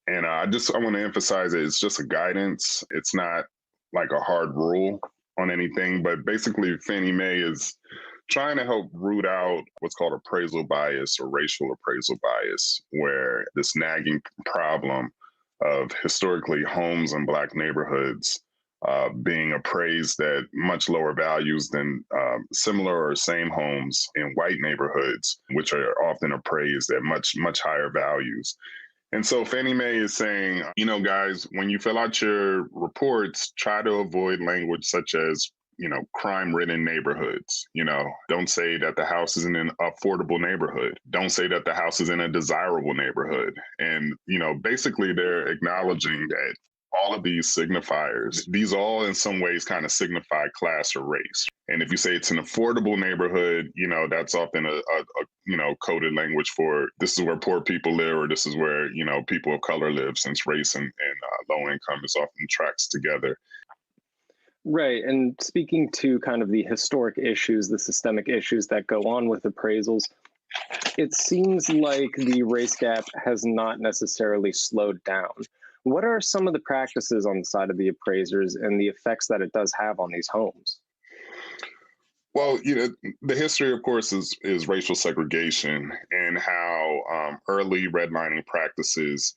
And I want to emphasize that it's just a guidance. It's not like a hard rule on anything, but basically Fannie Mae is trying to help root out what's called appraisal bias or racial appraisal bias, where this nagging problem of historically homes in Black neighborhoods being appraised at much lower values than similar or same homes in white neighborhoods, which are often appraised at much higher values. And so Fannie Mae is saying, guys, when you fill out your reports, try to avoid language such as crime-ridden neighborhoods. Don't say that the house is in an affordable neighborhood. Don't say that the house is in a desirable neighborhood. And, basically they're acknowledging that all of these signifiers, these all in some ways kind of signify class or race. And if you say it's an affordable neighborhood, that's often a coded language for this is where poor people live, or this is where, people of color live, since race and low income is often tracks together. Right. And speaking to kind of the historic issues, the systemic issues that go on with appraisals, it seems like the race gap has not necessarily slowed down. What are some of the practices on the side of the appraisers and the effects that it does have on these homes? Well, the history, of course, is racial segregation, and how early redlining practices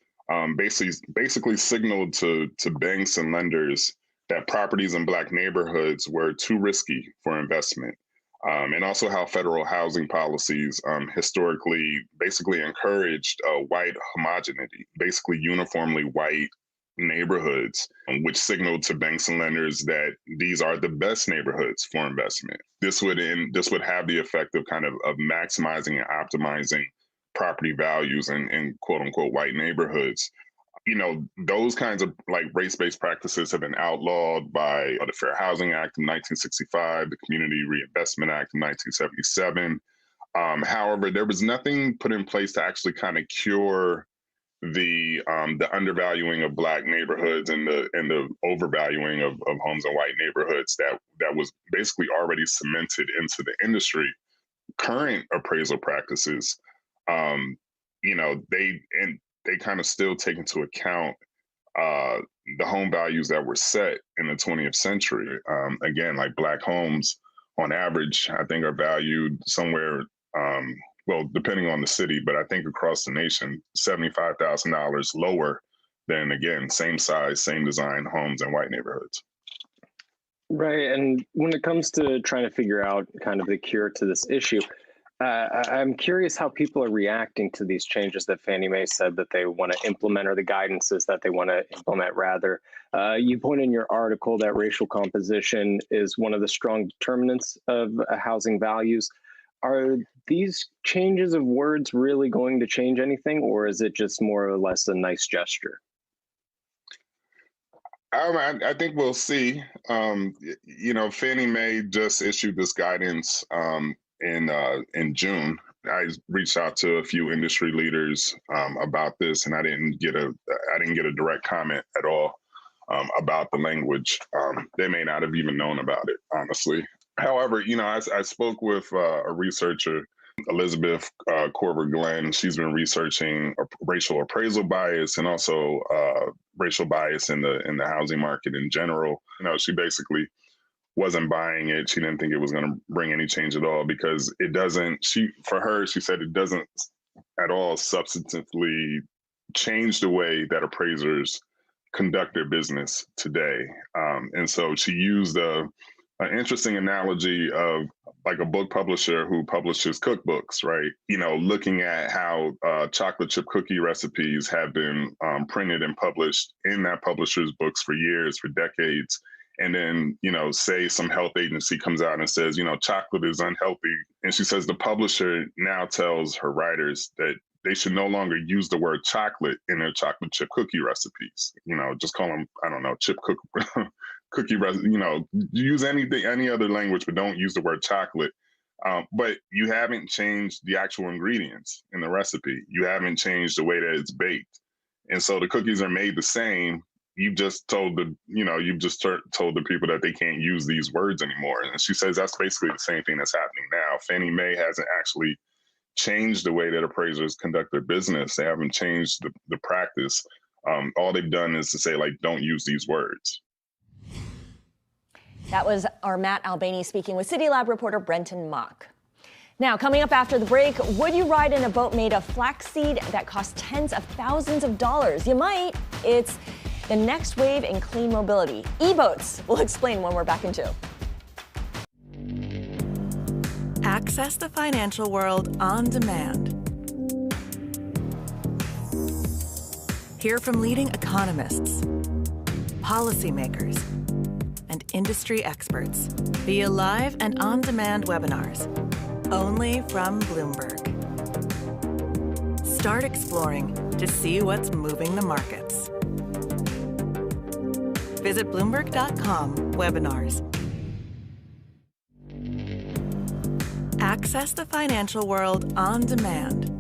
basically signaled to banks and lenders that properties in Black neighborhoods were too risky for investment. And also how federal housing policies historically basically encouraged white homogeneity, basically uniformly white neighborhoods, which signaled to banks and lenders that these are the best neighborhoods for investment. This would have the effect of kind of maximizing and optimizing property values in quote unquote white neighborhoods. Those kinds of like race-based practices have been outlawed by the Fair Housing Act of 1965, the Community Reinvestment Act of 1977. However, there was nothing put in place to actually kind of cure the undervaluing of Black neighborhoods and the overvaluing of homes in white neighborhoods that was basically already cemented into the industry. Current appraisal practices, they kind of still take into account the home values that were set in the 20th century. Again, like Black homes on average, I think are valued somewhere, depending on the city, but I think across the nation, $75,000 lower than, again, same size, same design homes in white neighborhoods. Right. And when it comes to trying to figure out kind of the cure to this issue, I'm curious how people are reacting to these changes that Fannie Mae said that they want to implement, or the guidances that they want to implement, rather. You point in your article that racial composition is one of the strong determinants of housing values. Are these changes of words really going to change anything, or is it just more or less a nice gesture? I think we'll see. Fannie Mae just issued this guidance in June, I reached out to a few industry leaders about this, and I didn't get a direct comment at all about the language. They may not have even known about it, honestly. However, I spoke with a researcher, Elizabeth Corver Glenn. She's been researching racial appraisal bias and also racial bias in the housing market in general. She basically wasn't buying it. She didn't think it was going to bring any change at all because it doesn't. She said it doesn't at all substantively change the way that appraisers conduct their business today. And so she used an interesting analogy of like a book publisher who publishes cookbooks, right? Looking at how chocolate chip cookie recipes have been printed and published in that publisher's books for years, for decades. And then, say some health agency comes out and says, chocolate is unhealthy. And she says the publisher now tells her writers that they should no longer use the word chocolate in their chocolate chip cookie recipes. Just call them, I don't know, chip cookie recipe, use any other language, but don't use the word chocolate. But you haven't changed the actual ingredients in the recipe. You haven't changed the way that it's baked. And so the cookies are made the same. You've just told the people that they can't use these words anymore. And she says that's basically the same thing that's happening now. Fannie Mae hasn't actually changed the way that appraisers conduct their business. They haven't changed the practice. All they've done is to say, like, don't use these words. That was our Matt Albany speaking with City Lab reporter Brenton Mock. Now, coming up after the break, would you ride in a boat made of flaxseed that costs tens of thousands of dollars? You might. It's the next wave in clean mobility. E-boats. We'll explain when we're back in 2. Access the financial world on demand. Hear from leading economists, policymakers, and industry experts via live and on-demand webinars, only from Bloomberg. Start exploring to see what's moving the markets. Visit Bloomberg.com/webinars. Access the financial world on demand.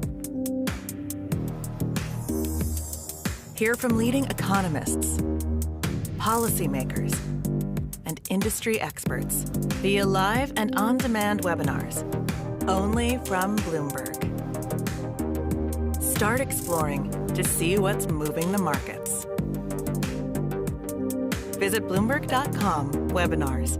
Hear from leading economists, policymakers, and industry experts via live and on-demand webinars, only from Bloomberg. Start exploring to see what's moving the markets. Visit Bloomberg.com/webinars.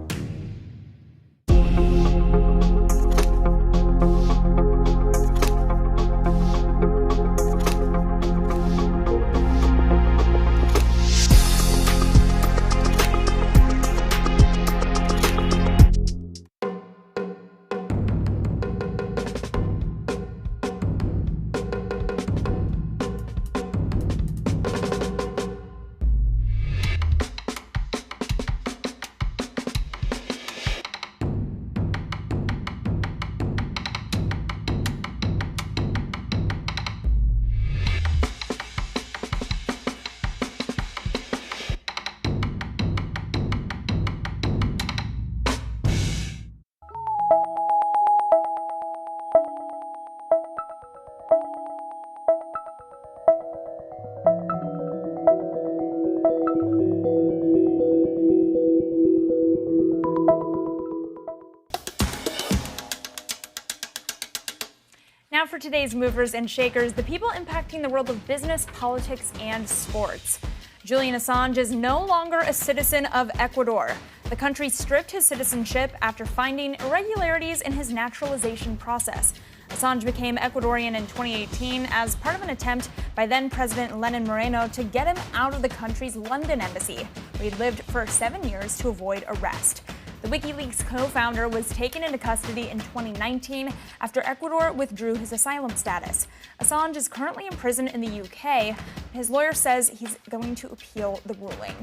Now for today's movers and shakers, the people impacting the world of business, politics, and sports. Julian Assange is no longer a citizen of Ecuador. The country stripped his citizenship after finding irregularities in his naturalization process. Assange became Ecuadorian in 2018 as part of an attempt by then-President Lenin Moreno to get him out of the country's London embassy, where he lived for 7 years to avoid arrest. The WikiLeaks co-founder was taken into custody in 2019 after Ecuador withdrew his asylum status. Assange is currently in prison in the UK. His lawyer says he's going to appeal the ruling.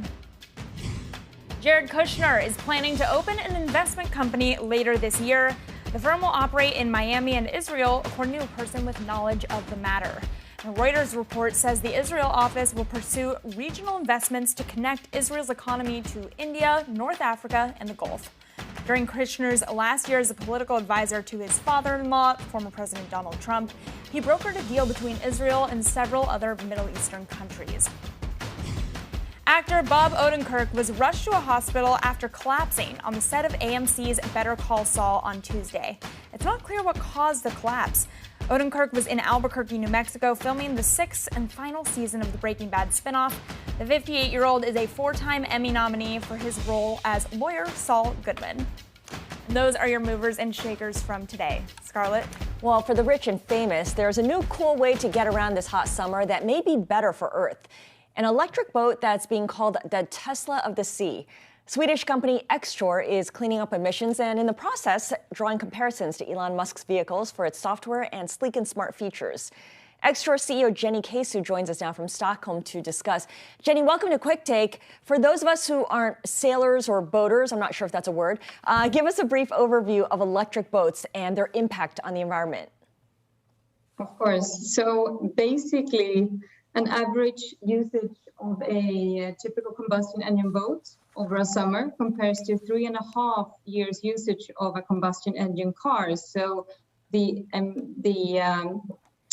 Jared Kushner is planning to open an investment company later this year. The firm will operate in Miami and Israel, according to a person with knowledge of the matter. A Reuters report says the Israel office will pursue regional investments to connect Israel's economy to India, North Africa, and the Gulf. during Kushner's last year as a political advisor to his father-in-law, former President Donald Trump. He brokered a deal between Israel and several other Middle Eastern countries. Actor Bob Odenkirk was rushed to a hospital after collapsing on the set of AMC's Better Call Saul on Tuesday. It's not clear what caused the collapse. Odenkirk was in Albuquerque, New Mexico, filming the 6th and final season of the Breaking Bad spinoff. The 58-year-old is a 4-time Emmy nominee for his role as lawyer Saul Goodman. And those are your movers and shakers from today. Scarlett? Well, for the rich and famous, there's a new cool way to get around this hot summer that may be better for Earth. An electric boat that's being called the Tesla of the Sea. Swedish company Extor is cleaning up emissions and in the process drawing comparisons to Elon Musk's vehicles for its software and sleek and smart features. Extor CEO Jenny Kesu joins us now from Stockholm to discuss. Jenny, welcome to Quick Take. For those of us who aren't sailors or boaters, I'm not sure if that's a word, give us a brief overview of electric boats and their impact on the environment. Of course. So basically, an average usage of a typical combustion engine boat over a summer compares to 3.5 years usage of a combustion engine car. So the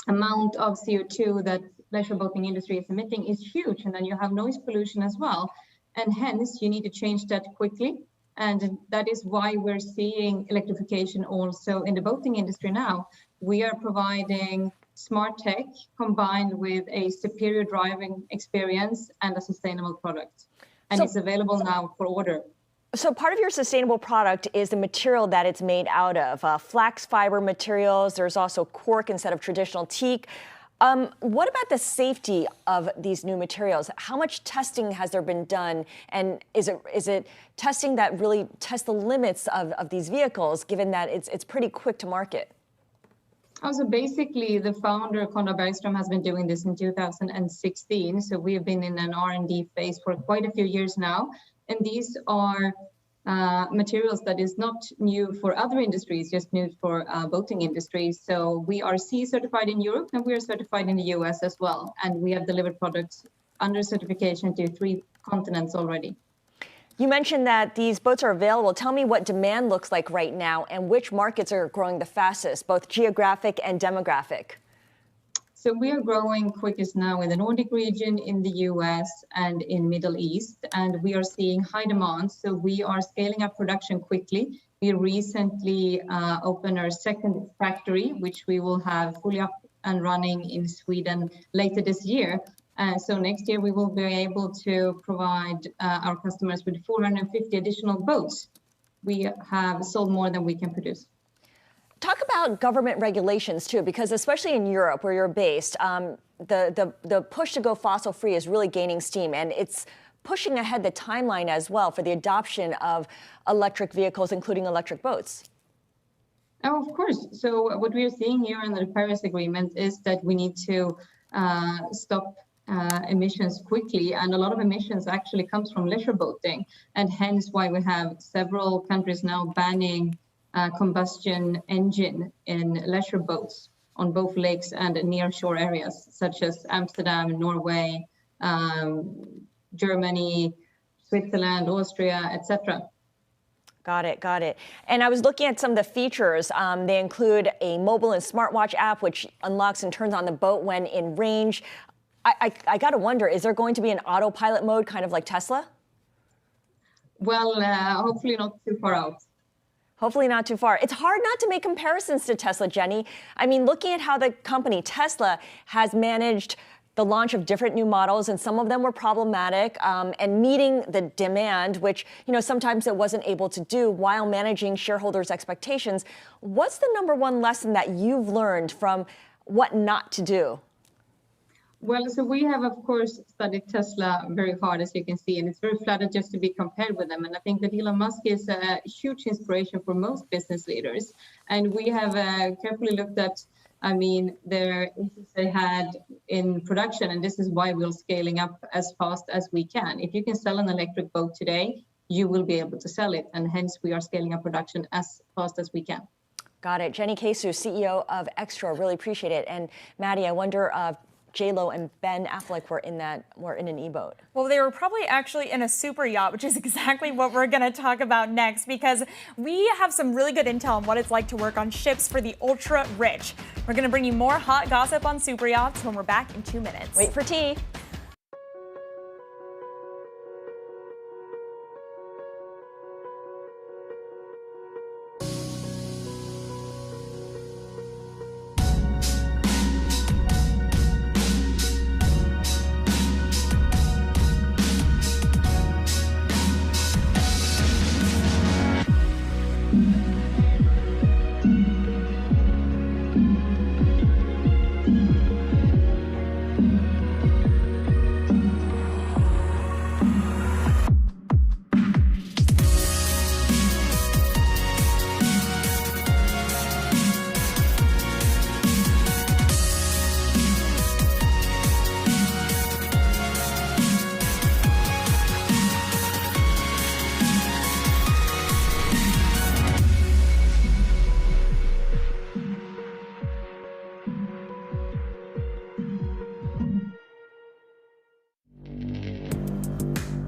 amount of CO2 that leisure boating industry is emitting is huge, and then you have noise pollution as well, and hence you need to change that quickly. And that is why we're seeing electrification also in the boating industry now. We are providing smart tech combined with a superior driving experience and a sustainable product. And it's available now for order. So part of your sustainable product is the material that it's made out of, flax fiber materials. There's also cork instead of traditional teak. What about the safety of these new materials? How much testing has there been done? And is it testing that really tests the limits of these vehicles, given that it's pretty quick to market? Also, basically, the founder, Conrad Bergström, has been doing this in 2016. So we have been in an R&D phase for quite a few years now. And these are materials that is not new for other industries, just new for boating industry. So we are CE certified in Europe and we are certified in the US as well. And we have delivered products under certification to 3 continents already. You mentioned that these boats are available. Tell me what demand looks like right now and which markets are growing the fastest, both geographic and demographic. So we are growing quickest now in the Nordic region, in the US and in Middle East, and we are seeing high demand. So we are scaling up production quickly. We recently opened our second factory, which we will have fully up and running in Sweden later this year. So next year we will be able to provide our customers with 450 additional boats. We have sold more than we can produce. Talk about government regulations too, because especially in Europe where you're based, the push to go fossil free is really gaining steam, and it's pushing ahead the timeline as well for the adoption of electric vehicles, including electric boats. Oh, of course. So what we are seeing here in the Paris Agreement is that we need to stop emissions quickly, and a lot of emissions actually comes from leisure boating, and hence why we have several countries now banning combustion engine in leisure boats on both lakes and near shore areas such as Amsterdam, Norway, Germany, Switzerland, Austria, etc. Got it. And I was looking at some of the features. They include a mobile and smartwatch app which unlocks and turns on the boat when in range. I got to wonder, is there going to be an autopilot mode kind of like Tesla? Well, hopefully not too far out. Hopefully not too far. It's hard not to make comparisons to Tesla, Jenny. I mean, looking at how the company Tesla has managed the launch of different new models, and some of them were problematic, and meeting the demand, which, sometimes it wasn't able to do while managing shareholders' expectations. What's the number one lesson that you've learned from what not to do? Well, so we have, of course, studied Tesla very hard, as you can see, and it's very flattered just to be compared with them. And I think that Elon Musk is a huge inspiration for most business leaders. And we have carefully looked at, their issues they had in production, and this is why we're scaling up as fast as we can. If you can sell an electric boat today, you will be able to sell it, and hence we are scaling up production as fast as we can. Got it. Jenny Kesu, CEO of Extor, really appreciate it. And Maddie, I wonder, J-Lo and Ben Affleck were in an E-boat? Well, they were probably actually in a super yacht, which is exactly what we're going to talk about next, because we have some really good intel on what it's like to work on ships for the ultra rich. We're going to bring you more hot gossip on super yachts when we're back in 2 minutes. Wait for tea.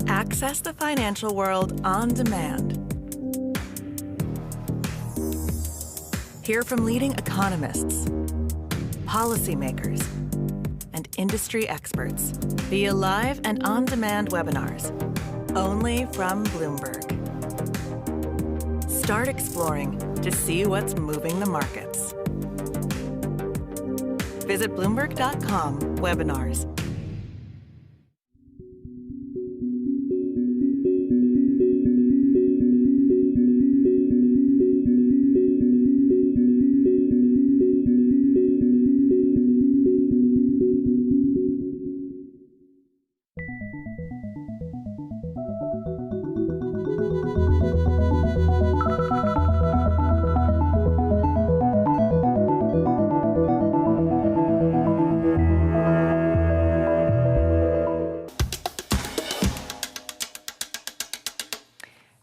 Access the financial world on demand. Hear from leading economists, policymakers, and industry experts via live and on-demand webinars, only from Bloomberg. Start exploring to see what's moving the markets. Visit Bloomberg.com/webinars.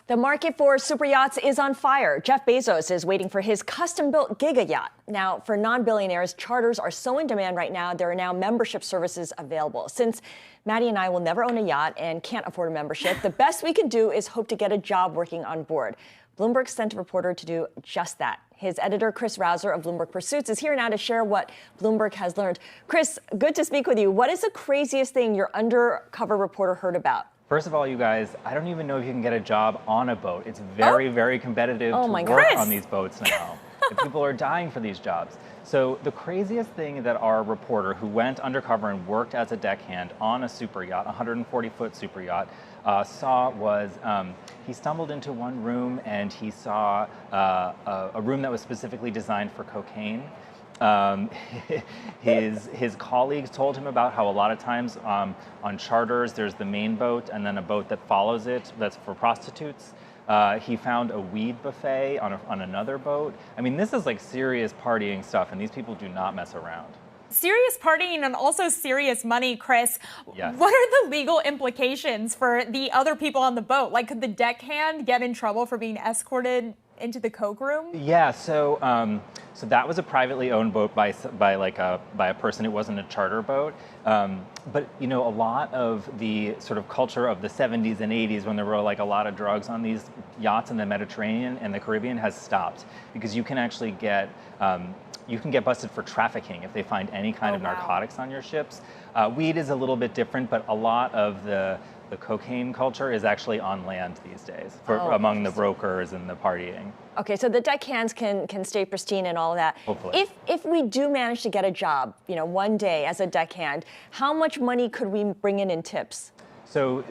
The market for super yachts is on fire. Jeff Bezos is waiting for his custom-built giga yacht. Now, for non-billionaires, charters are so in demand right now, there are now membership services available. Since Maddie and I will never own a yacht and can't afford a membership, the best we can do is hope to get a job working on board. Bloomberg sent a reporter to do just that. His editor, Chris Rouser of Bloomberg Pursuits, is here now to share what Bloomberg has learned. Chris, good to speak with you. What is the craziest thing your undercover reporter heard about? First of all, you guys, I don't even know if you can get a job on a boat. It's very, very competitive to work Chris. on these boats now. And people are dying for these jobs. So the craziest thing that our reporter, who went undercover and worked as a deckhand on a super yacht, a 140-foot super yacht, saw was he stumbled into one room and he saw a room that was specifically designed for cocaine. His colleagues told him about how a lot of times on charters there's the main boat and then a boat that follows it that's for prostitutes. He found a weed buffet on another boat. I mean, this is like serious partying stuff, and these people do not mess around. Serious partying and also serious money, Chris. Yes. What are the legal implications for the other people on the boat? Like, could the deckhand get in trouble for being escorted into the coke room? Yeah, so that was a privately owned boat by a person. It wasn't a charter boat. But you know, a lot of the sort of culture of the 70s and 80s, when there were like a lot of drugs on these yachts in the Mediterranean and the Caribbean, has stopped because you can actually get busted for trafficking if they find any kind of narcotics on your ships. Weed is a little bit different, but a lot of the cocaine culture is actually on land these days among the brokers and the partying. Okay, so the deckhands can stay pristine and all of that. Hopefully. If we do manage to get a job, you know, one day as a deckhand, how much money could we bring in tips? So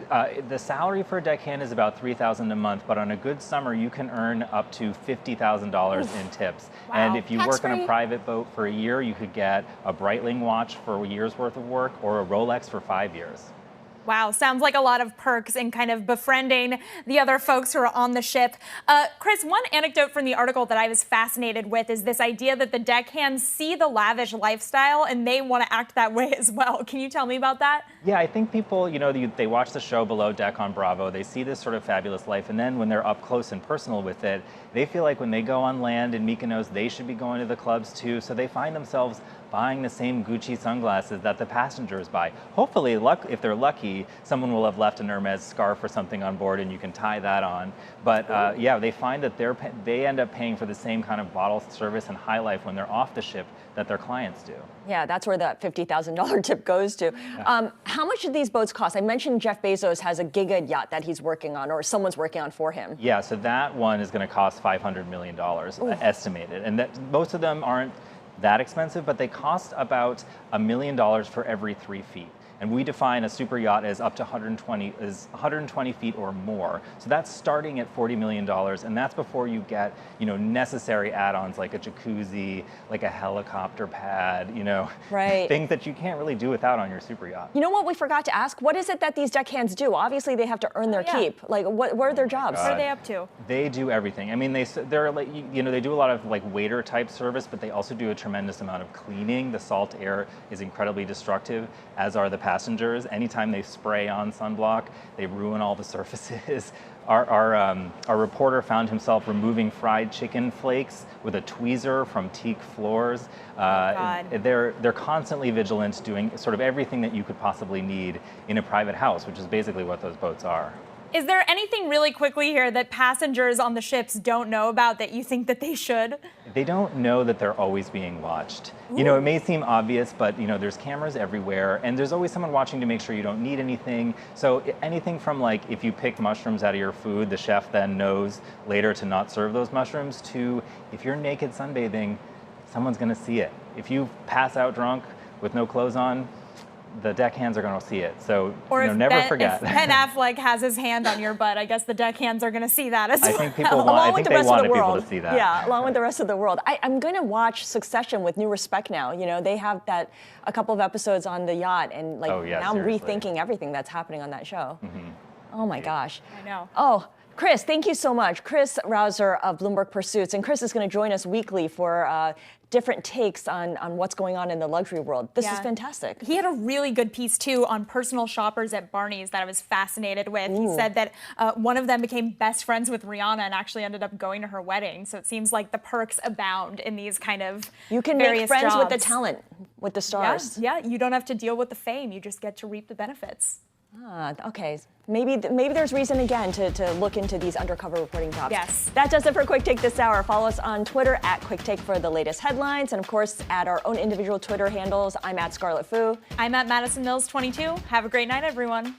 the salary for a deckhand is about $3,000 a month, but on a good summer you can earn up to $50,000 in tips. Wow. And if you work on a private boat for a year, you could get a Breitling watch for a year's worth of work or a Rolex for 5 years. Wow, sounds like a lot of perks in kind of befriending the other folks who are on the ship. Chris, one anecdote from the article that I was fascinated with is this idea that the deckhands see the lavish lifestyle and they want to act that way as well. Can you tell me about that? Yeah, I think people, you know, they watch the show Below Deck on Bravo, they see this sort of fabulous life, and then when they're up close and personal with it, they feel like when they go on land in Mykonos, they should be going to the clubs too, so they find themselves buying the same Gucci sunglasses that the passengers buy. Hopefully, if they're lucky, someone will have left an Hermes scarf or something on board and you can tie that on. But yeah, they find that they end up paying for the same kind of bottle service and high life when they're off the ship that their clients do. Yeah, that's where that $50,000 tip goes to. How much do these boats cost? I mentioned Jeff Bezos has a giga yacht that he's working on, or someone's working on for him. Yeah, so that one is going to cost $500 million estimated. And that most of them aren't that expensive, but they cost about $1 million for every 3 feet. And we define a super yacht as up to 120 feet or more. So that's starting at $40 million, and that's before you get, necessary add-ons like a jacuzzi, like a helicopter pad, right. Things that you can't really do without on your super yacht. You know what we forgot to ask? What is it that these deckhands do? Obviously, they have to earn their keep. Like, what are their jobs? What are they up to? They do everything. I mean, they're like, they do a lot of like waiter type service, but they also do a tremendous amount of cleaning. The salt air is incredibly destructive, as are the passengers. Anytime they spray on sunblock, they ruin all the surfaces. Our reporter found himself removing fried chicken flakes with a tweezer from teak floors. They're constantly vigilant, doing sort of everything that you could possibly need in a private house, which is basically what those boats are. Is there anything really quickly here that passengers on the ships don't know about that you think that they should? They don't know that they're always being watched. It may seem obvious, but there's cameras everywhere, and there's always someone watching to make sure you don't need anything. So anything from like if you pick mushrooms out of your food, the chef then knows later to not serve those mushrooms, to if you're naked sunbathing, someone's gonna see it. If you pass out drunk with no clothes on, the deckhands are going to see it. So never forget. If Ben Affleck has his hand on your butt, I guess the deckhands are going to see that as well. I think people wanted people to see that. Yeah, along with the rest of the world. I'm going to watch Succession with new respect now. They have a couple of episodes on the yacht, and now I'm rethinking everything that's happening on that show. Mm-hmm. Oh my gosh. I know. Oh, Chris, thank you so much. Chris Rouser of Bloomberg Pursuits. And Chris is going to join us weekly for different takes on what's going on in the luxury world. This is fantastic. He had a really good piece, too, on personal shoppers at Barney's that I was fascinated with. He said that one of them became best friends with Rihanna and actually ended up going to her wedding. So it seems like the perks abound in these kind of You can make friends with the talent, with the stars. Yeah, you don't have to deal with the fame. You just get to reap the benefits. Okay. Maybe there's reason again to look into these undercover reporting jobs. Yes. That does it for Quick Take this hour. Follow us on Twitter at Quick Take for the latest headlines, and of course at our own individual Twitter handles. I'm at Scarlet Fu. I'm at Madison Mills 22. Have a great night, everyone.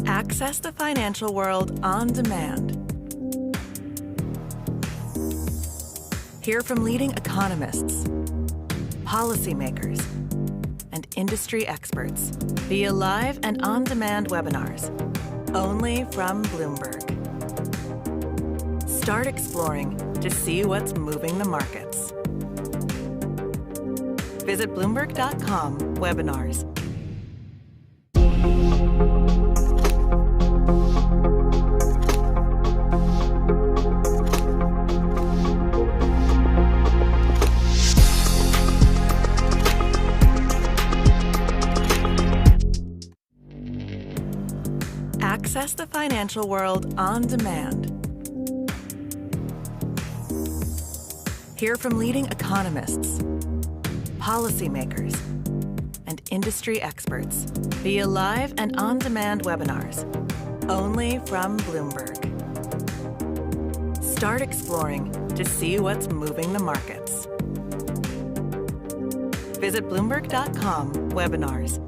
Access the financial world on demand. Hear from leading economists, policymakers, and industry experts via live and on-demand webinars, only from Bloomberg. Start exploring to see what's moving the markets. Visit Bloomberg.com/webinars. Access the financial world on demand. Hear from leading economists, policymakers, and industry experts via live and on-demand webinars, only from Bloomberg. Start exploring to see what's moving the markets. Visit Bloomberg.com/webinars.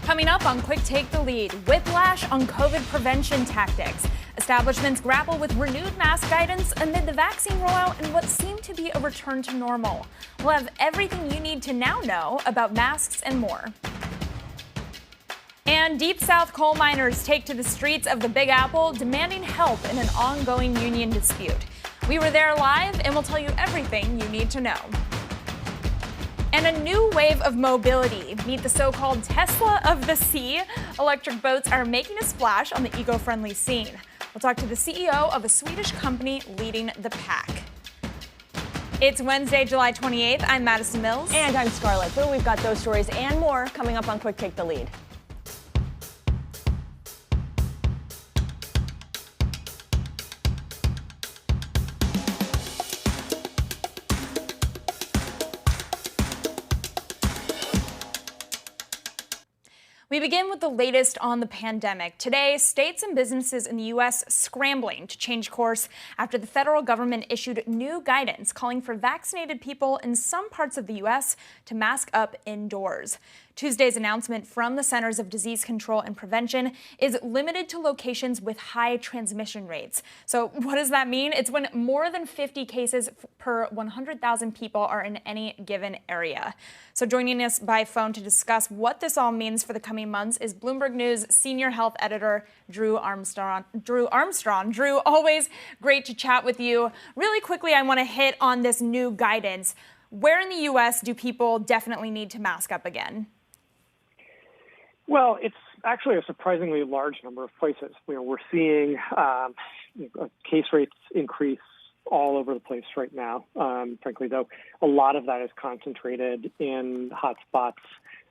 Coming up on Quick Take the Lead, whiplash on COVID prevention tactics. Establishments grapple with renewed mask guidance amid the vaccine rollout and what seemed to be a return to normal. We'll have everything you need to now know about masks and more. And Deep South coal miners take to the streets of the Big Apple demanding help in an ongoing union dispute. We were there live and we'll tell you everything you need to know. And a new wave of mobility. Meet the so-called Tesla of the sea. Electric boats are making a splash on the eco-friendly scene. We'll talk to the CEO of a Swedish company leading the pack. It's Wednesday, July 28th. I'm Madison Mills. And I'm Scarlett Fu. We've got those stories and more coming up on Quick Take the Lead. We begin with the latest on the pandemic. Today, states and businesses in the U.S. scrambling to change course after the federal government issued new guidance calling for vaccinated people in some parts of the U.S. to mask up indoors. Tuesday's announcement from the Centers of Disease Control and Prevention is limited to locations with high transmission rates. So what does that mean? It's when more than 50 cases per 100,000 people are in any given area. So joining us by phone to discuss what this all means for the coming months is Bloomberg News senior health editor Drew Armstrong. Drew, always great to chat with you. Really quickly, I want to hit on this new guidance. Where in the U.S. do people definitely need to mask up again? Well, it's actually a surprisingly large number of places. We're seeing case rates increase all over the place right now. Frankly, though, a lot of that is concentrated in hot spots,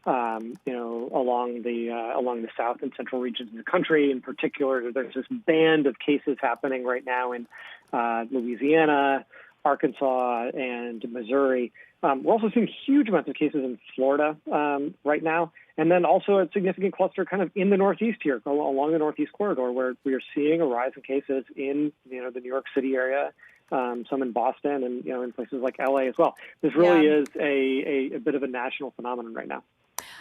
along the south and central regions of the country. In particular, there's this band of cases happening right now in Louisiana, Arkansas, and Missouri. We're also seeing huge amounts of cases in Florida right now, and then also a significant cluster kind of in the Northeast here, along the Northeast corridor, where we are seeing a rise in cases in the New York City area, some in Boston, and in places like LA as well. This really is a bit of a national phenomenon right now.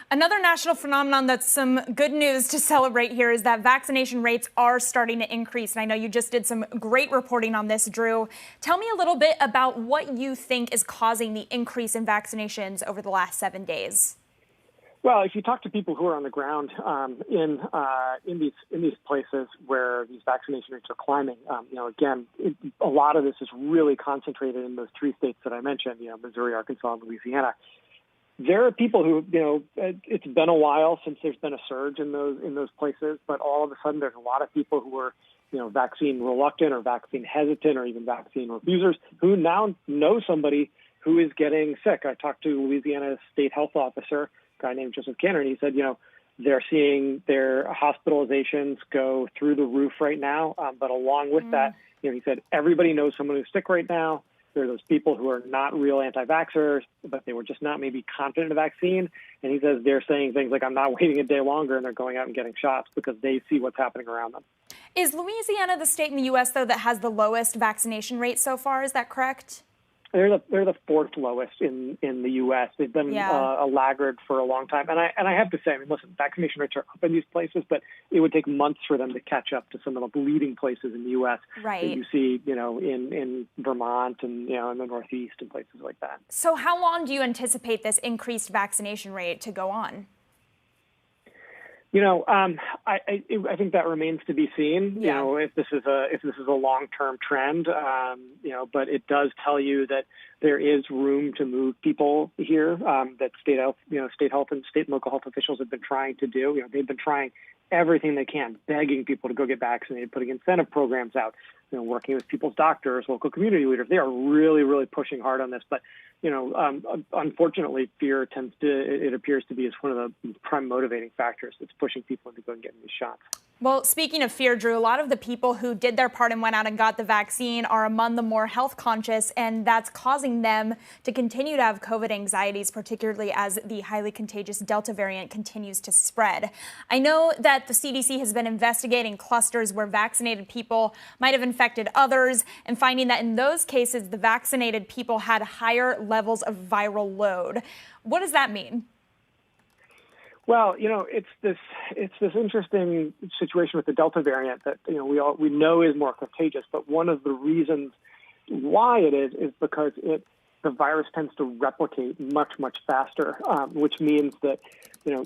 Another national phenomenon that's some good news to celebrate here is that vaccination rates are starting to increase. And I know you just did some great reporting on this, Drew. Tell me a little bit about what you think is causing the increase in vaccinations over the last 7 days. Well, if you talk to people who are on the ground in these places where these vaccination rates are climbing, a lot of this is really concentrated in those three states that I mentioned, Missouri, Arkansas, and Louisiana. There are people who, it's been a while since there's been a surge in those places, but all of a sudden there's a lot of people who are, vaccine reluctant or vaccine hesitant or even vaccine refusers who now know somebody who is getting sick. I talked to Louisiana's state health officer, a guy named Joseph Canner, and he said, they're seeing their hospitalizations go through the roof right now. But along with that, he said everybody knows someone who's sick right now. There are those people who are not real anti-vaxxers, but they were just not maybe confident in the vaccine. And he says they're saying things like, I'm not waiting a day longer, and they're going out and getting shots because they see what's happening around them. Is Louisiana the state in the U.S., though, that has the lowest vaccination rate so far? Is that correct? They're the fourth lowest in the U.S. They've been a laggard for a long time. And I have to say, listen, vaccination rates are up in these places, but it would take months for them to catch up to some of the leading places in the U.S. Right. that you see, in Vermont and, in the Northeast and places like that. So how long do you anticipate this increased vaccination rate to go on? I think that remains to be seen. If this is a long-term trend, but it does tell you that there is room to move people here. That state health and state and local health officials have been trying to do. They've been trying everything they can, begging people to go get vaccinated, putting incentive programs out, working with people's doctors, local community leaders. They are really, really pushing hard on this. But, unfortunately, fear it appears to be one of the prime motivating factors that's pushing people into going and getting these shots. Well, speaking of fear, Drew, a lot of the people who did their part and went out and got the vaccine are among the more health conscious, and that's causing them to continue to have COVID anxieties, particularly as the highly contagious Delta variant continues to spread. I know that the CDC has been investigating clusters where vaccinated people might have infected others and finding that in those cases, the vaccinated people had higher levels of viral load. What does that mean? Well, it's this interesting situation with the Delta variant that we know is more contagious, but one of the reasons why it is because the virus tends to replicate much faster, which means that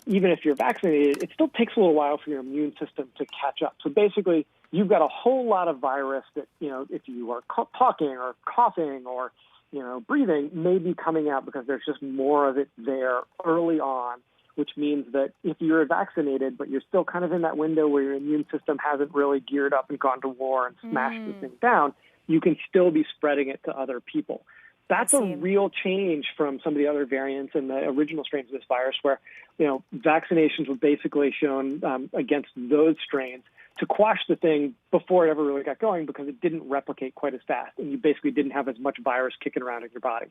even if you're vaccinated, it still takes a little while for your immune system to catch up. So basically, you've got a whole lot of virus that if you are talking or coughing or breathing, may be coming out because there's just more of it there early on. Which means that if you're vaccinated, but you're still kind of in that window where your immune system hasn't really geared up and gone to war and smashed the thing down, you can still be spreading it to other people. That's a real change from some of the other variants and the original strains of this virus where, vaccinations were basically shown against those strains to quash the thing before it ever really got going because it didn't replicate quite as fast and you basically didn't have as much virus kicking around in your body.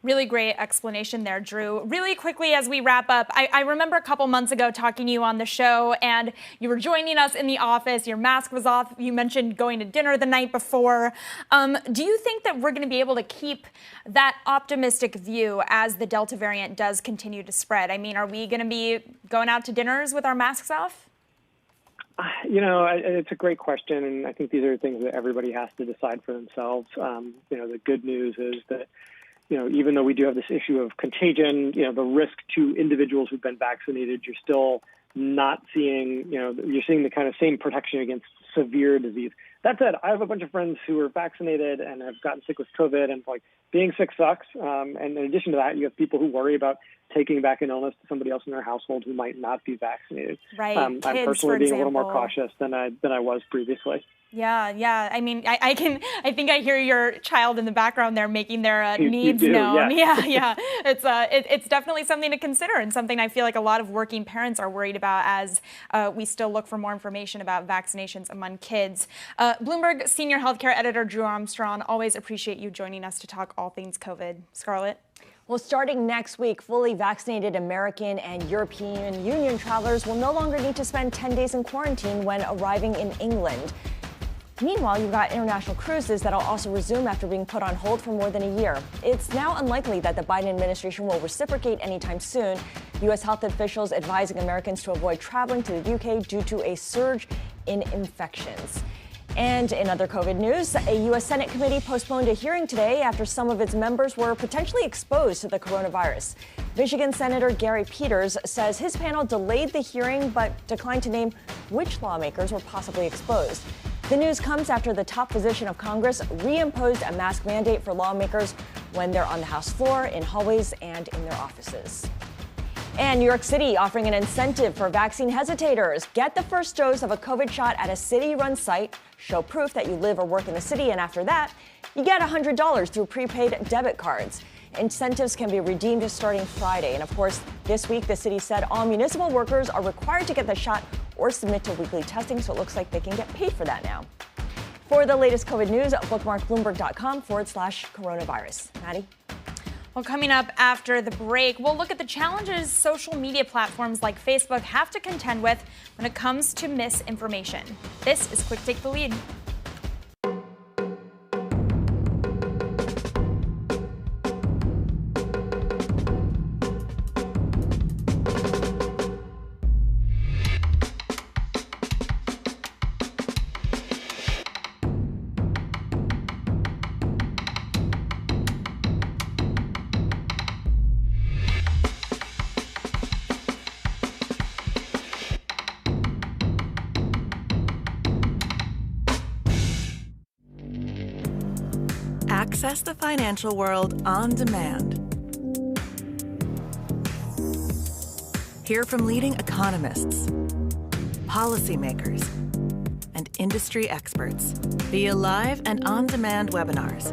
Really great explanation there, Drew. Really quickly as we wrap up, I remember a couple months ago talking to you on the show and you were joining us in the office. Your mask was off. You mentioned going to dinner the night before. Do you think that we're going to be able to keep that optimistic view as the Delta variant does continue to spread? I mean, are we going to be going out to dinners with our masks off? It's a great question, and I think these are things that everybody has to decide for themselves. The good news is that even though we do have this issue of contagion, the risk to individuals who've been vaccinated, you're still not seeing, you're seeing the kind of same protection against severe disease. That said, I have a bunch of friends who are vaccinated and have gotten sick with COVID, and being sick sucks. And in addition to that, you have people who worry about taking back an illness to somebody else in their household who might not be vaccinated. Right. I'm personally being a little more cautious than I was previously. Yeah. I mean, I think I hear your child in the background there making their needs known. Yes. Yeah. It's definitely something to consider and something I feel like a lot of working parents are worried about as we still look for more information about vaccinations among kids. Bloomberg senior healthcare editor Drew Armstrong, always appreciate you joining us to talk all things COVID. Scarlett? Well, starting next week, fully vaccinated American and European Union travelers will no longer need to spend 10 days in quarantine when arriving in England. Meanwhile, you've got international cruises that'll also resume after being put on hold for more than a year. It's now unlikely that the Biden administration will reciprocate anytime soon. U.S. health officials advising Americans to avoid traveling to the UK due to a surge in infections. And in other COVID news, a U.S. Senate committee postponed a hearing today after some of its members were potentially exposed to the coronavirus. Michigan Senator Gary Peters says his panel delayed the hearing but declined to name which lawmakers were possibly exposed. The news comes after the top position of Congress reimposed a mask mandate for lawmakers when they're on the House floor, in hallways, and in their offices. And New York City offering an incentive for vaccine hesitators. Get the first dose of a COVID shot at a city-run site, show proof that you live or work in the city, and after that, you get $100 through prepaid debit cards. Incentives can be redeemed starting Friday. And of course, this week, the city said all municipal workers are required to get the shot or submit to weekly testing, so it looks like they can get paid for that now. For the latest COVID news, bookmark bloomberg.com/coronavirus. Maddie? Well, coming up after the break, we'll look at the challenges social media platforms like Facebook have to contend with when it comes to misinformation. This is Quick Take the Lead. Access the financial world on demand. Hear from leading economists, policymakers, and industry experts via live and on-demand webinars,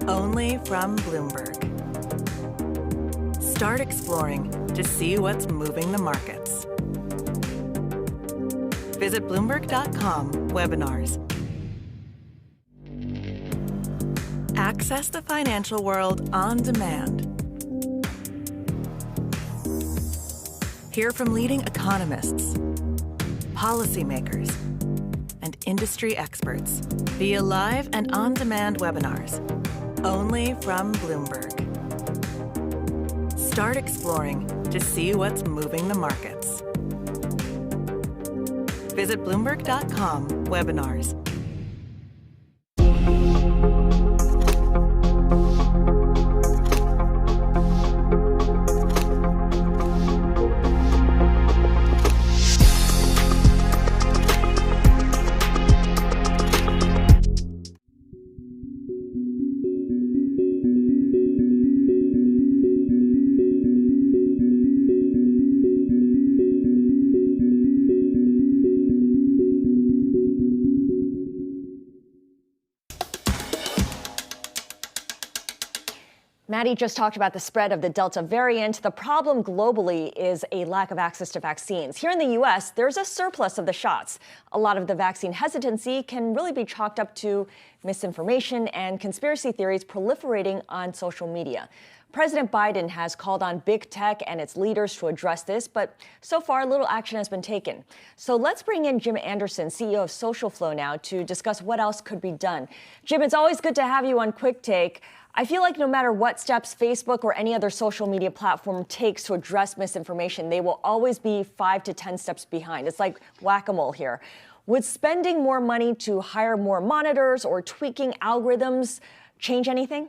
only from Bloomberg. Start exploring to see what's moving the markets. Visit Bloomberg.com/webinars. Access the financial world on demand. Hear from leading economists, policymakers, and industry experts via live and on-demand webinars, only from Bloomberg. Start exploring to see what's moving the markets. Visit Bloomberg.com/webinars. Maddie just talked about the spread of the Delta variant. The problem globally is a lack of access to vaccines. Here in the U.S., there's a surplus of the shots. A lot of the vaccine hesitancy can really be chalked up to misinformation and conspiracy theories proliferating on social media. President Biden has called on big tech and its leaders to address this, but so far little action has been taken. So let's bring in Jim Anderson, CEO of Social Flow now, to discuss what else could be done. Jim, it's always good to have you on Quick Take. I feel like no matter what steps Facebook or any other social media platform takes to address misinformation, they will always be 5 to 10 steps behind. It's like whack-a-mole here. Would spending more money to hire more monitors or tweaking algorithms change anything?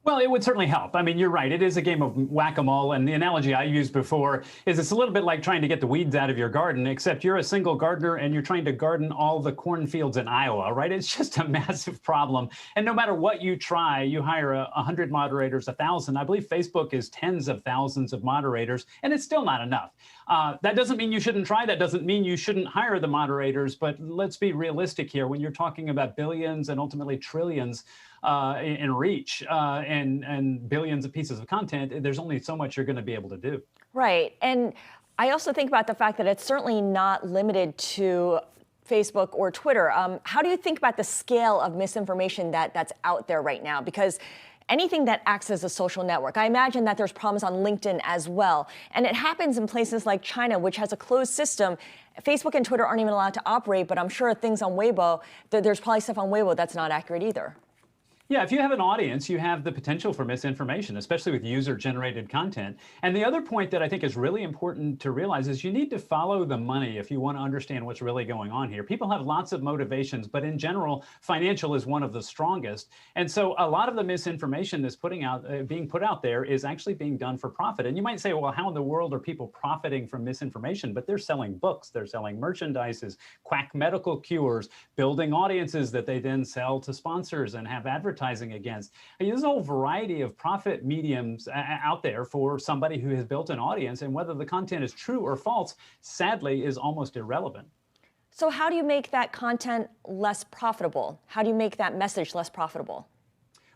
Well, it would certainly help. I mean, you're right. It is a game of whack-a-mole. And the analogy I used before is it's a little bit like trying to get the weeds out of your garden, except you're a single gardener and you're trying to garden all the cornfields in Iowa, right? It's just a massive problem. And no matter what you try, you hire 100 moderators, 1,000. I believe Facebook is tens of thousands of moderators, and it's still not enough. That doesn't mean you shouldn't try. That doesn't mean you shouldn't hire the moderators. But let's be realistic here. When you're talking about billions and ultimately trillions in reach and billions of pieces of content, there's only so much you're going to be able to do. Right. And I also think about the fact that it's certainly not limited to Facebook or Twitter. How do you think about the scale of misinformation that's out there right now? Because anything that acts as a social network, I imagine that there's problems on LinkedIn as well. And it happens in places like China, which has a closed system. Facebook and Twitter aren't even allowed to operate, but I'm sure things on Weibo, there's probably stuff on Weibo that's not accurate either. Yeah, if you have an audience, you have the potential for misinformation, especially with user-generated content. And the other point that I think is really important to realize is you need to follow the money if you want to understand what's really going on here. People have lots of motivations, but in general, financial is one of the strongest. And so a lot of the misinformation that's being put out there is actually being done for profit. And you might say, well, how in the world are people profiting from misinformation? But they're selling books, they're selling merchandises, quack medical cures, building audiences that they then sell to sponsors and have advertising against. There's a whole variety of profit mediums out there for somebody who has built an audience, and whether the content is true or false, sadly, is almost irrelevant. So how do you make that content less profitable? How do you make that message less profitable?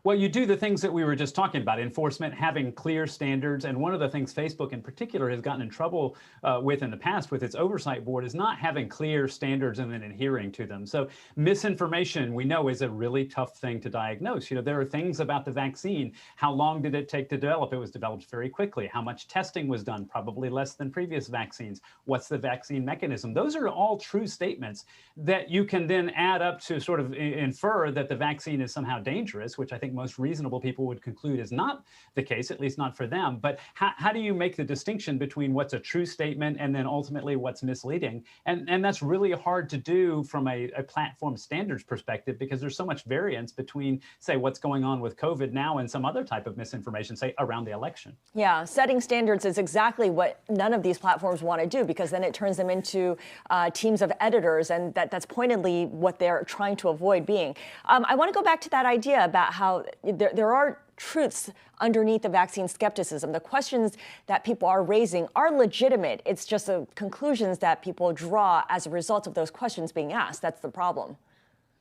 Well, you do the things that we were just talking about, enforcement, having clear standards. And one of the things Facebook in particular has gotten in trouble with in the past with its oversight board is not having clear standards and then adhering to them. So misinformation, we know, is a really tough thing to diagnose. You know, there are things about the vaccine. How long did it take to develop? It was developed very quickly. How much testing was done? Probably less than previous vaccines. What's the vaccine mechanism? Those are all true statements that you can then add up to sort of infer that the vaccine is somehow dangerous, which I think most reasonable people would conclude is not the case, at least not for them. But how do you make the distinction between what's a true statement and then ultimately what's misleading? And that's really hard to do from a platform standards perspective, because there's so much variance between, say, what's going on with COVID now and some other type of misinformation, say, around the election. Yeah, setting standards is exactly what none of these platforms want to do, because then it turns them into teams of editors, and that's pointedly what they're trying to avoid being. I want to go back to that idea about how there are truths underneath the vaccine skepticism. The questions that people are raising are legitimate. It's just the conclusions that people draw as a result of those questions being asked. That's the problem.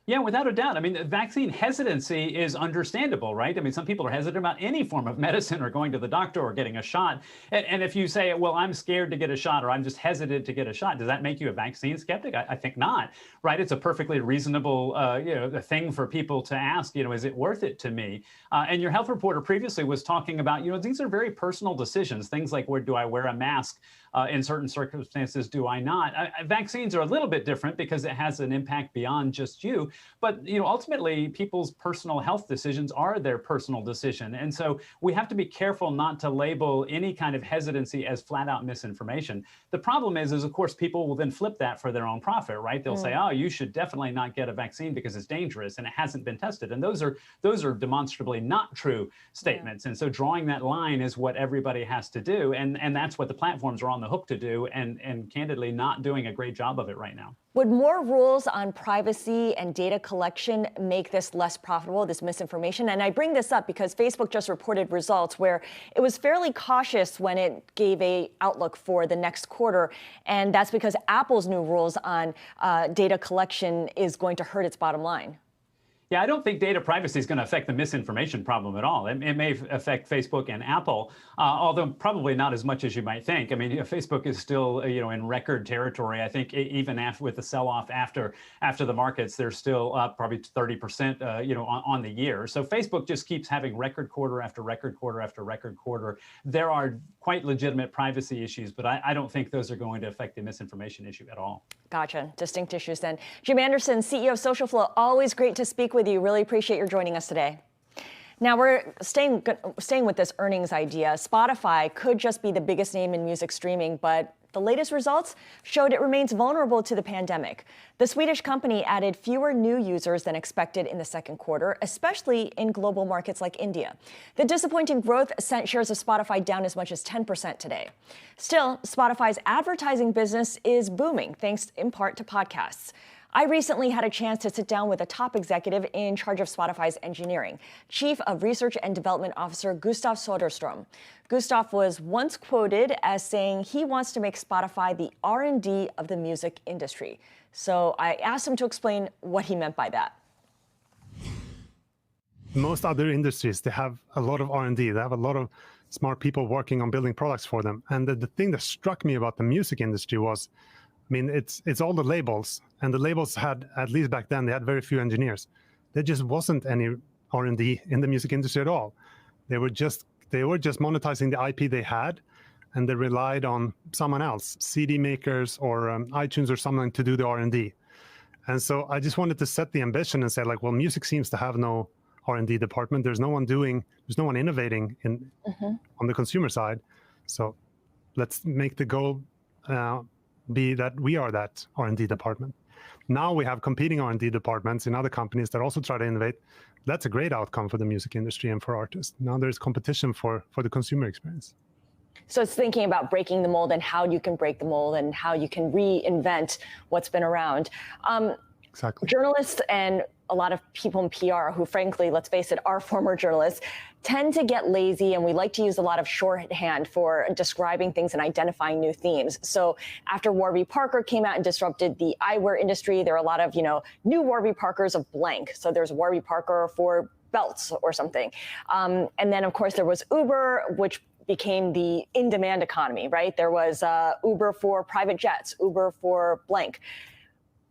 Yeah, without a doubt. I mean, vaccine hesitancy is understandable, right? I mean, some people are hesitant about any form of medicine or going to the doctor or getting a shot. And if you say, well, I'm scared to get a shot or I'm just hesitant to get a shot, does that make you a vaccine skeptic? I think not, right? It's a perfectly reasonable thing for people to ask, is it worth it to me? And your health reporter previously was talking about, these are very personal decisions, things like, where do I wear a mask in certain circumstances do I not? Vaccines are a little bit different because it has an impact beyond just you. But ultimately, people's personal health decisions are their personal decision. And so we have to be careful not to label any kind of hesitancy as flat out misinformation. The problem is of course, people will then flip that for their own profit, right? They'll say, oh, you should definitely not get a vaccine because it's dangerous and it hasn't been tested. And those are demonstrably not true statements. And so drawing that line is what everybody has to do. And that's what the platforms are on the hook to do, and candidly not doing a great job of it right now. Would more rules on privacy and data collection make this less profitable, this misinformation? And I bring this up because Facebook just reported results where it was fairly cautious when it gave a outlook for the next quarter. And that's because Apple's new rules on data collection is going to hurt its bottom line. Yeah, I don't think data privacy is going to affect the misinformation problem at all. It may affect Facebook and Apple, although probably not as much as you might think. I mean, Facebook is still, in record territory. I think even with the sell-off after the markets, they're still up probably 30%, on the year. So Facebook just keeps having record quarter after record quarter after record quarter. There are quite legitimate privacy issues, but I don't think those are going to affect the misinformation issue at all. Gotcha. Distinct issues then. Jim Anderson, CEO of Social Flow, always great to speak with you. Really appreciate your joining us today. Now we're staying with this earnings idea. Spotify could just be the biggest name in music streaming, but the latest results showed it remains vulnerable to the pandemic. The Swedish company added fewer new users than expected in the second quarter, especially in global markets like India. The disappointing growth sent shares of Spotify down as much as 10% today. Still, Spotify's advertising business is booming, thanks in part to podcasts. I recently had a chance to sit down with a top executive in charge of Spotify's engineering, Chief of Research and Development Officer Gustav Soderstrom. Gustav was once quoted as saying he wants to make Spotify the R&D of the music industry. So I asked him to explain what he meant by that. Most other industries, they have a lot of R&D. They have a lot of smart people working on building products for them. And the thing that struck me about the music industry was, it's all the labels, and the labels had, at least back then, they had very few engineers. There just wasn't any R&D in the music industry at all. They were just monetizing the IP they had, and they relied on someone else, CD makers or iTunes or something, to do the R&D. And so I just wanted to set the ambition and say, well, music seems to have no R&D department. There's no one innovating on the consumer side. So let's make the goal be that we are that R&D department. Now we have competing R&D departments in other companies that also try to innovate. That's a great outcome for the music industry and for artists. Now there's competition for the consumer experience. So it's thinking about breaking the mold and how you can break the mold and how you can reinvent what's been around. Exactly. Journalists and a lot of people in PR who, frankly, let's face it, are former journalists, tend to get lazy, and we like to use a lot of shorthand for describing things and identifying new themes. So after Warby Parker came out and disrupted the eyewear industry, there are a lot of, new Warby Parkers of blank. So there's Warby Parker for belts or something. And then, of course, there was Uber, which became the in-demand economy, right? There was Uber for private jets, Uber for blank.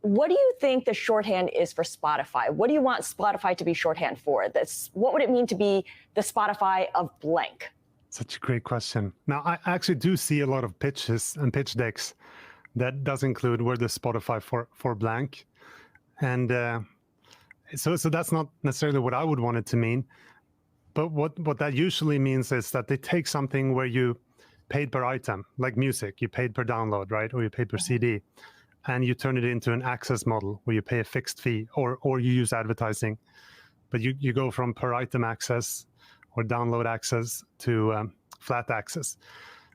What do you think the shorthand is for Spotify? What do you want Spotify to be shorthand for? What would it mean to be the Spotify of blank? Such a great question. Now, I actually do see a lot of pitches and pitch decks that does include we're the Spotify for blank. And so that's not necessarily what I would want it to mean. But what that usually means is that they take something where you paid per item, like music, you paid per download, right? Or you paid per CD. And you turn it into an access model where you pay a fixed fee or you use advertising. But you go from per item access or download access to flat access.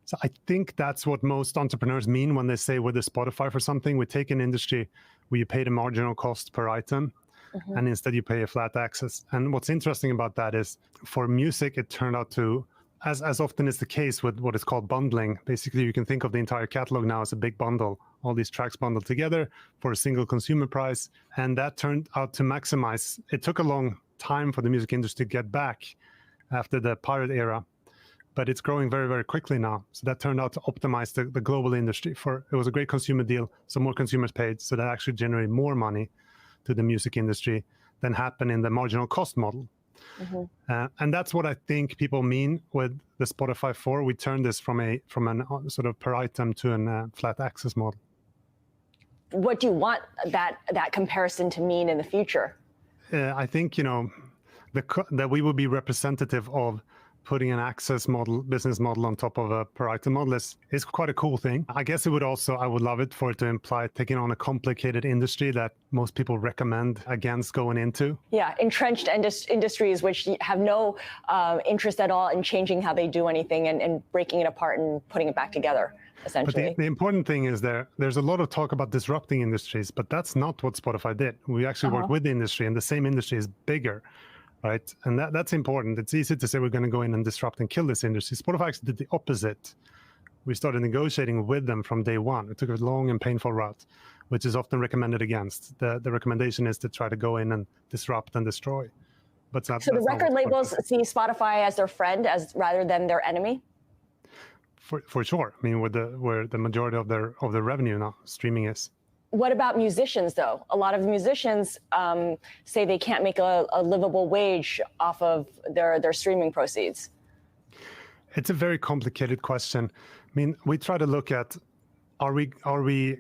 So I think that's what most entrepreneurs mean when they say we're the Spotify for something. We take an industry where you pay the marginal cost per item, and instead you pay a flat access. And what's interesting about that is for music, it turned out to, as often is the case with what is called bundling, basically you can think of the entire catalog now as a big bundle, all these tracks bundled together for a single consumer price. And that turned out to maximize. It took a long time for the music industry to get back after the pirate era, but it's growing very, very quickly now. So that turned out to optimize the global industry. It was a great consumer deal, so more consumers paid, so that actually generated more money to the music industry than happened in the marginal cost model. And that's what I think people mean with the Spotify 4. We turned this from an sort of per item to a flat access model. What do you want that comparison to mean in the future? I think, that we will be representative of putting an access model, business model on top of a per item model is quite a cool thing. I guess I would love it for it to imply taking on a complicated industry that most people recommend against going into. Yeah, entrenched industries which have no interest at all in changing how they do anything and breaking it apart and putting it back together, essentially. But the important thing is there's a lot of talk about disrupting industries, but that's not what Spotify did. We actually work with the industry, and the same industry is bigger. Right, and that's important. It's easy to say we're going to go in and disrupt and kill this industry. Spotify actually did the opposite. We started negotiating with them from day one. It took a long and painful route, which is often recommended against. The recommendation is to try to go in and disrupt and destroy. But so the record labels see Spotify as their friend rather than their enemy? For sure. I mean, where the majority of their revenue now streaming is. What about musicians, though? A lot of musicians say they can't make a livable wage off of their streaming proceeds. It's a very complicated question. I mean, we try to look at, are we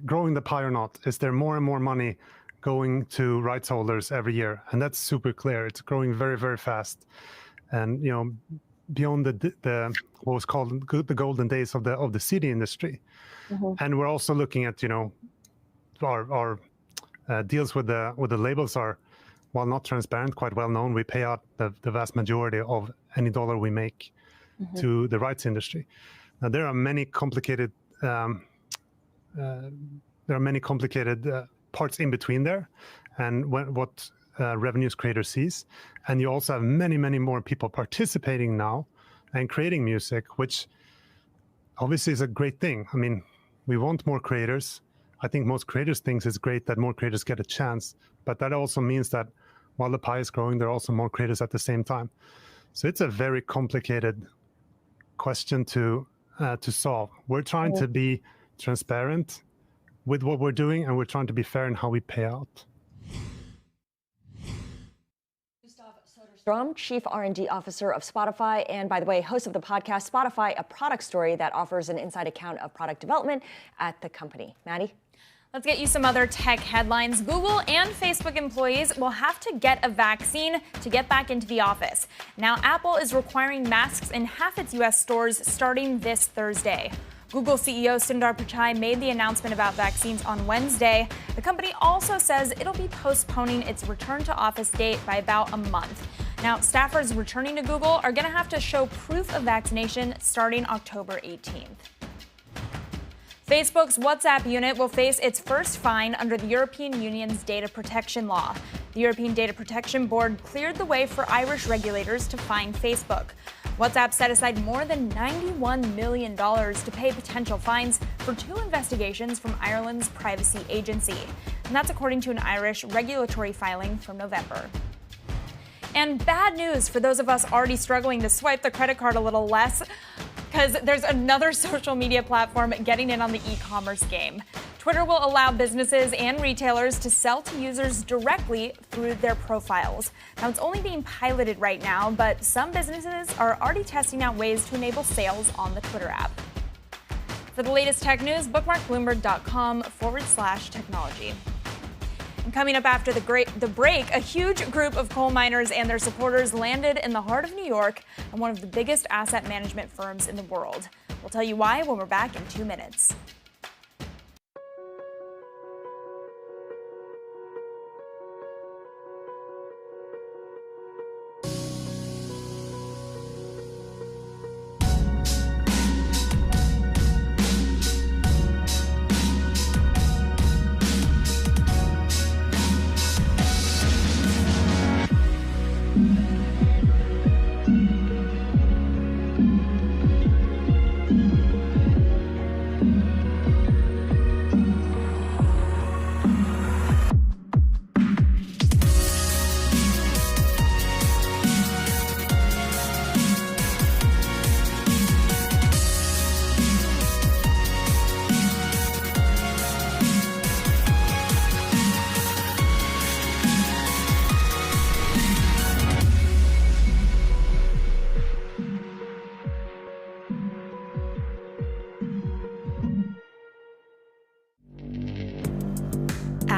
growing the pie or not? Is there more and more money going to rights holders every year? And that's super clear. It's growing very, very fast. And, beyond the what was called the golden days of the CD industry. And we're also looking at, our deals with the labels are, while not transparent, quite well known. We pay out the vast majority of any dollar we make to the rights industry. Now there are many complicated parts in between there, and what revenues creator sees, and you also have many more people participating now and creating music, which obviously is a great thing. I mean, we want more creators. I think most creators think it's great that more creators get a chance, but that also means that while the pie is growing, there are also more creators at the same time. So it's a very complicated question to solve. We're trying to be transparent with what we're doing, and we're trying to be fair in how we pay out. Chief R&D Officer of Spotify, and by the way, host of the podcast Spotify, a product story that offers an inside account of product development at the company. Maddie? Let's get you some other tech headlines. Google and Facebook employees will have to get a vaccine to get back into the office. Now, Apple is requiring masks in half its U.S. stores starting this Thursday. Google CEO Sundar Pichai made the announcement about vaccines on Wednesday. The company also says it'll be postponing its return to office date by about a month. Now, staffers returning to Google are going to have to show proof of vaccination starting October 18th. Facebook's WhatsApp unit will face its first fine under the European Union's data protection law. The European Data Protection Board cleared the way for Irish regulators to fine Facebook. WhatsApp set aside more than $91 million to pay potential fines for 2 investigations from Ireland's privacy agency. And that's according to an Irish regulatory filing from November. And bad news for those of us already struggling to swipe the credit card a little less, because there's another social media platform getting in on the e-commerce game. Twitter will allow businesses and retailers to sell to users directly through their profiles. Now, it's only being piloted right now, but some businesses are already testing out ways to enable sales on the Twitter app. For the latest tech news, bookmark bloomberg.com/technology. And coming up after the break, a huge group of coal miners and their supporters landed in the heart of New York and one of the biggest asset management firms in the world. We'll tell you why when we're back in 2 minutes.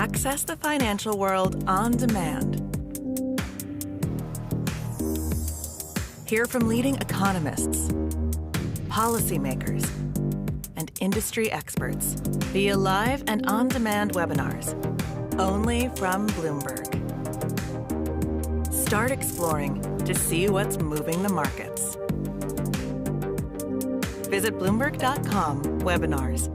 Access the financial world on demand. Hear from leading economists, policymakers, and industry experts via live and on-demand webinars, only from Bloomberg. Start exploring to see what's moving the markets. Visit Bloomberg.com/webinars.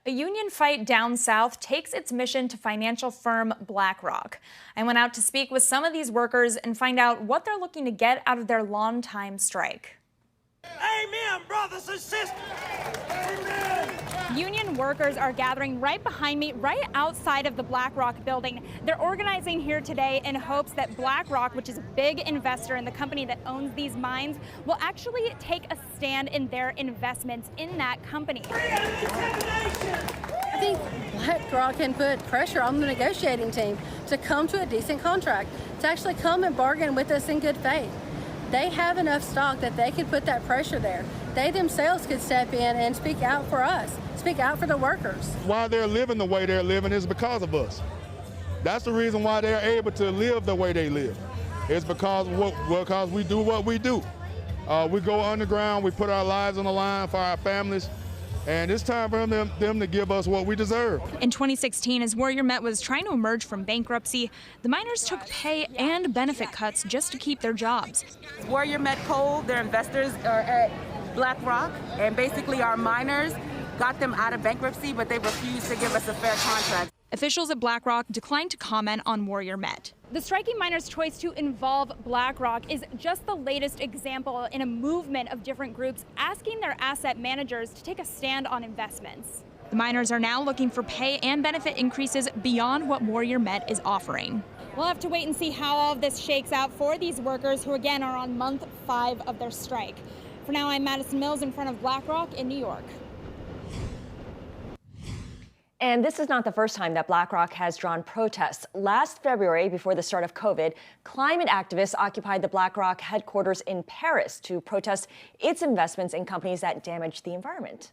A union fight down south takes its mission to financial firm BlackRock. I went out to speak with some of these workers and find out what they're looking to get out of their long-time strike. Amen, brothers and sisters. Amen. Union workers are gathering right behind me, right outside of the BlackRock building. They're organizing here today in hopes that BlackRock, which is a big investor in the company that owns these mines, will actually take a stand in their investments in that company. I think BlackRock can put pressure on the negotiating team to come to a decent contract, to actually come and bargain with us in good faith. They have enough stock that they could put that pressure there. They themselves could step in and speak out for us, speak out for the workers. Why they're living the way they're living is because of us. That's the reason why they're able to live the way they live. It's because we do what we do. We go underground, we put our lives on the line for our families, and it's time for them to give us what we deserve. In 2016, as Warrior Met was trying to emerge from bankruptcy, the miners took pay and benefit cuts just to keep their jobs. Warrior Met told their investors are at BlackRock, and basically our miners got them out of bankruptcy, but they refused to give us a fair contract. Officials at BlackRock declined to comment on Warrior Met. The striking miners' choice to involve BlackRock is just the latest example in a movement of different groups asking their asset managers to take a stand on investments. The miners are now looking for pay and benefit increases beyond what Warrior Met is offering. We'll have to wait and see how all of this shakes out for these workers who, again, are on month 5 of their strike. For now, I'm Madison Mills in front of BlackRock in New York. And this is not the first time that BlackRock has drawn protests. Last February, before the start of COVID, climate activists occupied the BlackRock headquarters in Paris to protest its investments in companies that damage the environment.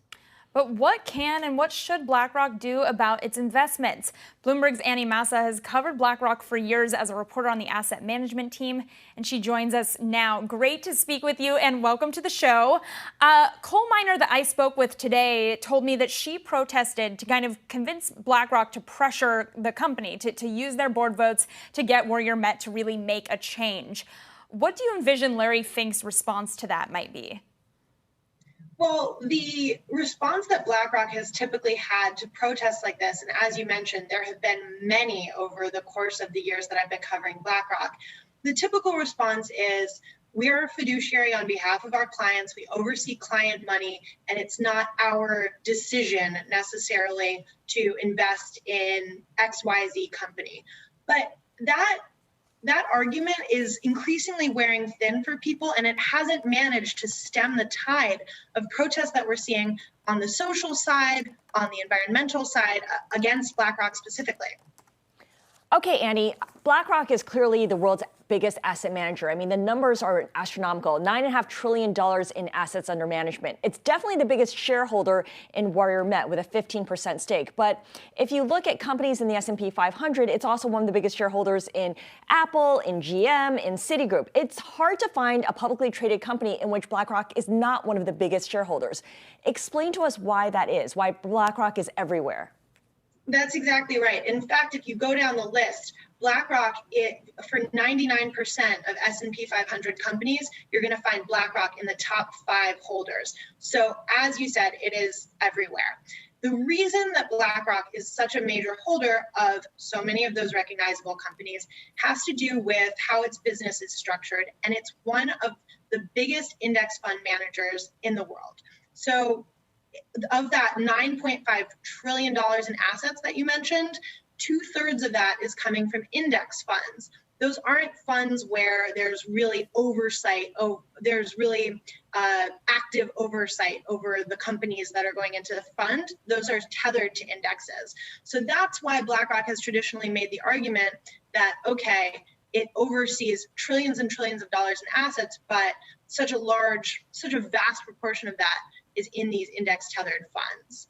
But what can and what should BlackRock do about its investments? Bloomberg's Annie Massa has covered BlackRock for years as a reporter on the asset management team, and she joins us now. Great to speak with you, and welcome to the show. A coal miner that I spoke with today told me that she protested to kind of convince BlackRock to pressure the company to use their board votes to get Warrior Met to really make a change. What do you envision Larry Fink's response to that might be? Well, the response that BlackRock has typically had to protests like this, and as you mentioned, there have been many over the course of the years that I've been covering BlackRock. The typical response is, we're a fiduciary on behalf of our clients, we oversee client money, and it's not our decision necessarily to invest in XYZ company. But that argument is increasingly wearing thin for people, and it hasn't managed to stem the tide of protests that we're seeing on the social side, on the environmental side, against BlackRock specifically. Okay, Annie, BlackRock is clearly the world's biggest asset manager. I mean, the numbers are astronomical, $9.5 trillion in assets under management. It's definitely the biggest shareholder in Warrior Met with a 15% stake. But if you look at companies in the S&P 500, it's also one of the biggest shareholders in Apple, in GM, in Citigroup. It's hard to find a publicly traded company in which BlackRock is not one of the biggest shareholders. Explain to us why that is, why BlackRock is everywhere. That's exactly right. In fact, if you go down the list, BlackRock, for 99% of S&P 500 companies, you're going to find BlackRock in the top 5 holders. So as you said, it is everywhere. The reason that BlackRock is such a major holder of so many of those recognizable companies has to do with how its business is structured, and it's one of the biggest index fund managers in the world. So of that $9.5 trillion in assets that you mentioned, 2/3 of that is coming from index funds. Those aren't funds where there's really oversight. There's really active oversight over the companies that are going into the fund. Those are tethered to indexes. So that's why BlackRock has traditionally made the argument that, okay, it oversees trillions and trillions of dollars in assets, but such a vast proportion of that is in these index tethered funds.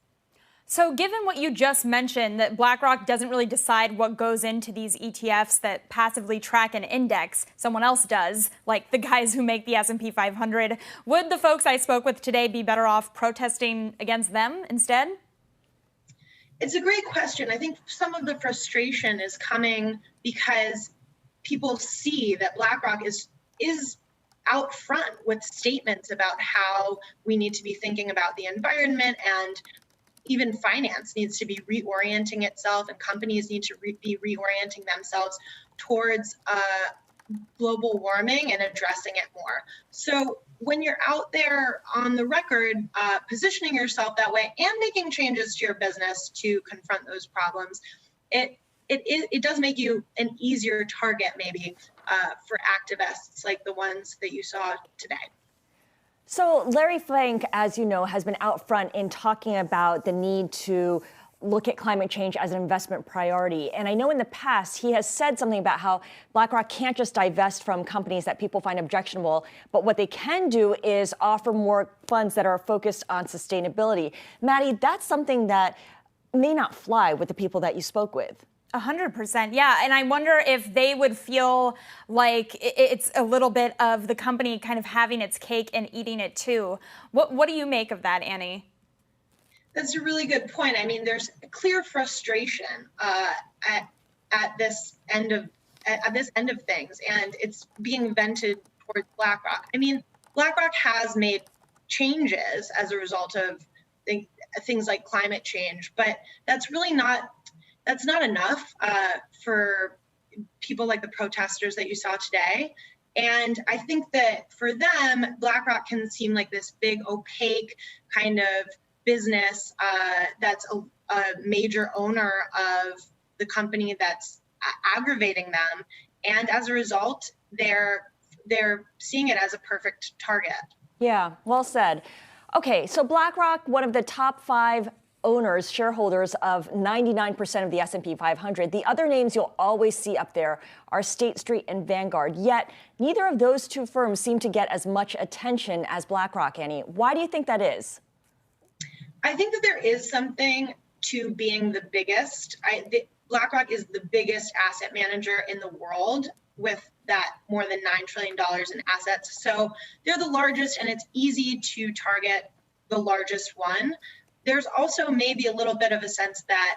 So given what you just mentioned, that BlackRock doesn't really decide what goes into these ETFs that passively track an index, someone else does, like the guys who make the S&P 500, would the folks I spoke with today be better off protesting against them instead? It's a great question. I think some of the frustration is coming because people see that BlackRock is out front with statements about how we need to be thinking about the environment, and even finance needs to be reorienting itself, and companies need to be reorienting themselves towards global warming and addressing it more. So when you're out there on the record, positioning yourself that way and making changes to your business to confront those problems, it does make you an easier target maybe for activists like the ones that you saw today. So Larry Fink, as you know, has been out front in talking about the need to look at climate change as an investment priority. And I know in the past he has said something about how BlackRock can't just divest from companies that people find objectionable, but what they can do is offer more funds that are focused on sustainability. Maddie, that's something that may not fly with the people that you spoke with. 100%, yeah. And I wonder if they would feel like it's a little bit of the company kind of having its cake and eating it too. What do you make of that, Annie? That's a really good point. I mean, there's a clear frustration at this end of things, and it's being vented towards BlackRock. I mean, BlackRock has made changes as a result of things like climate change, but that's not enough for people like the protesters that you saw today. And I think that for them, BlackRock can seem like this big opaque kind of business that's a major owner of the company that's aggravating them. And as a result, they're seeing it as a perfect target. Yeah, well said. Okay, so BlackRock, one of the top 5 owners, shareholders of 99% of the S&P 500. The other names you'll always see up there are State Street and Vanguard. Yet, neither of those two firms seem to get as much attention as BlackRock, Annie. Why do you think that is? I think that there is something to being the biggest. BlackRock is the biggest asset manager in the world with that more than $9 trillion in assets. So they're the largest, and it's easy to target the largest one. There's also maybe a little bit of a sense that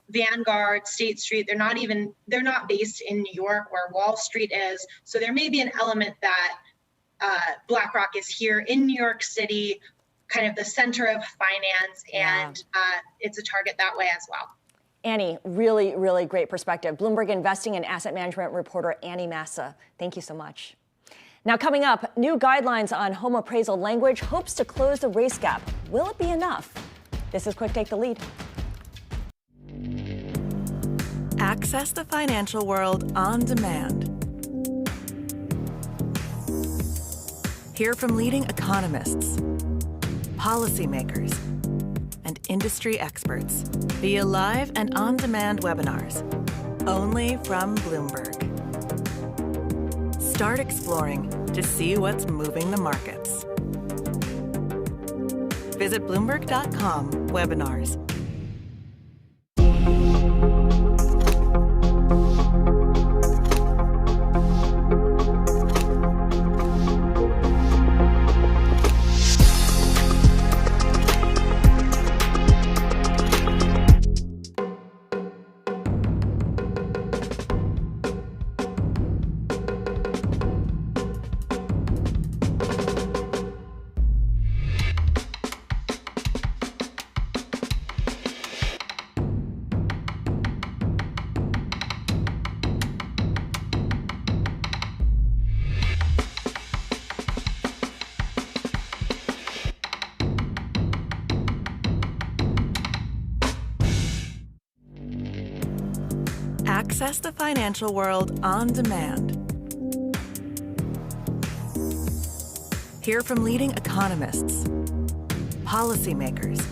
Vanguard, State Street, they're not based in New York where Wall Street is. So there may be an element that BlackRock is here in New York City, kind of the center of finance, and it's a target that way as well. Annie, really, really great perspective. Bloomberg Investing and Asset Management reporter Annie Massa, thank you so much. Now coming up, new guidelines on home appraisal language hopes to close the race gap. Will it be enough? This is Quick Take the Lead. Access the financial world on demand. Hear from leading economists, policymakers, and industry experts via live and on-demand webinars, only from Bloomberg. Start exploring to see what's moving the markets. Visit Bloomberg.com/webinars. Access the financial world on demand. Hear from leading economists, policymakers,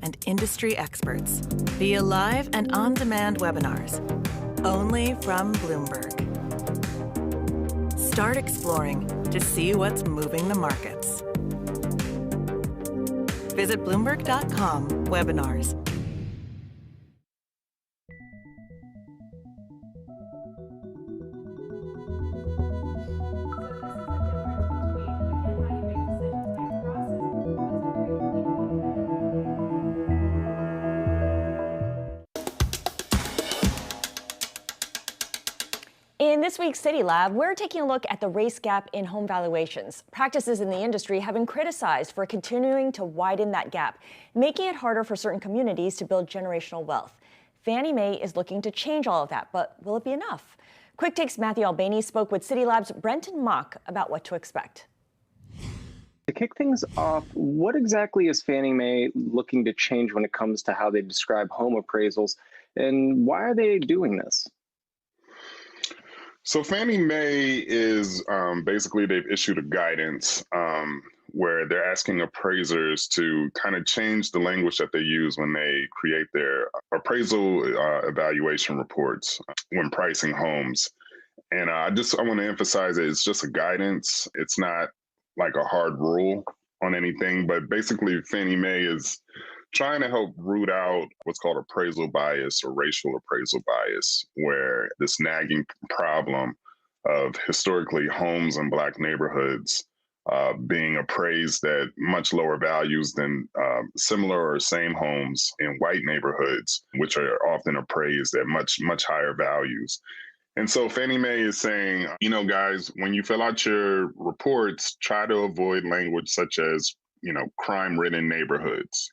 and industry experts via live and on-demand webinars, only from Bloomberg. Start exploring to see what's moving the markets. Visit Bloomberg.com/webinars. In this week's City Lab, we're taking a look at the race gap in home valuations. Practices in the industry have been criticized for continuing to widen that gap, making it harder for certain communities to build generational wealth. Fannie Mae is looking to change all of that, but will it be enough? Quick Takes Matthew Albany spoke with City Lab's Brenton Mock about what to expect. To kick things off, what exactly is Fannie Mae looking to change when it comes to how they describe home appraisals, and why are they doing this? So Fannie Mae is basically, they've issued a guidance where they're asking appraisers to kind of change the language that they use when they create their appraisal evaluation reports when pricing homes. And I want to emphasize that it's just a guidance. It's not like a hard rule on anything, but basically Fannie Mae is trying to help root out what's called appraisal bias or racial appraisal bias, where this nagging problem of historically homes in Black neighborhoods being appraised at much lower values than similar or same homes in white neighborhoods, which are often appraised at much higher values. And so Fannie Mae is saying, guys, when you fill out your reports, try to avoid language such as crime-ridden neighborhoods.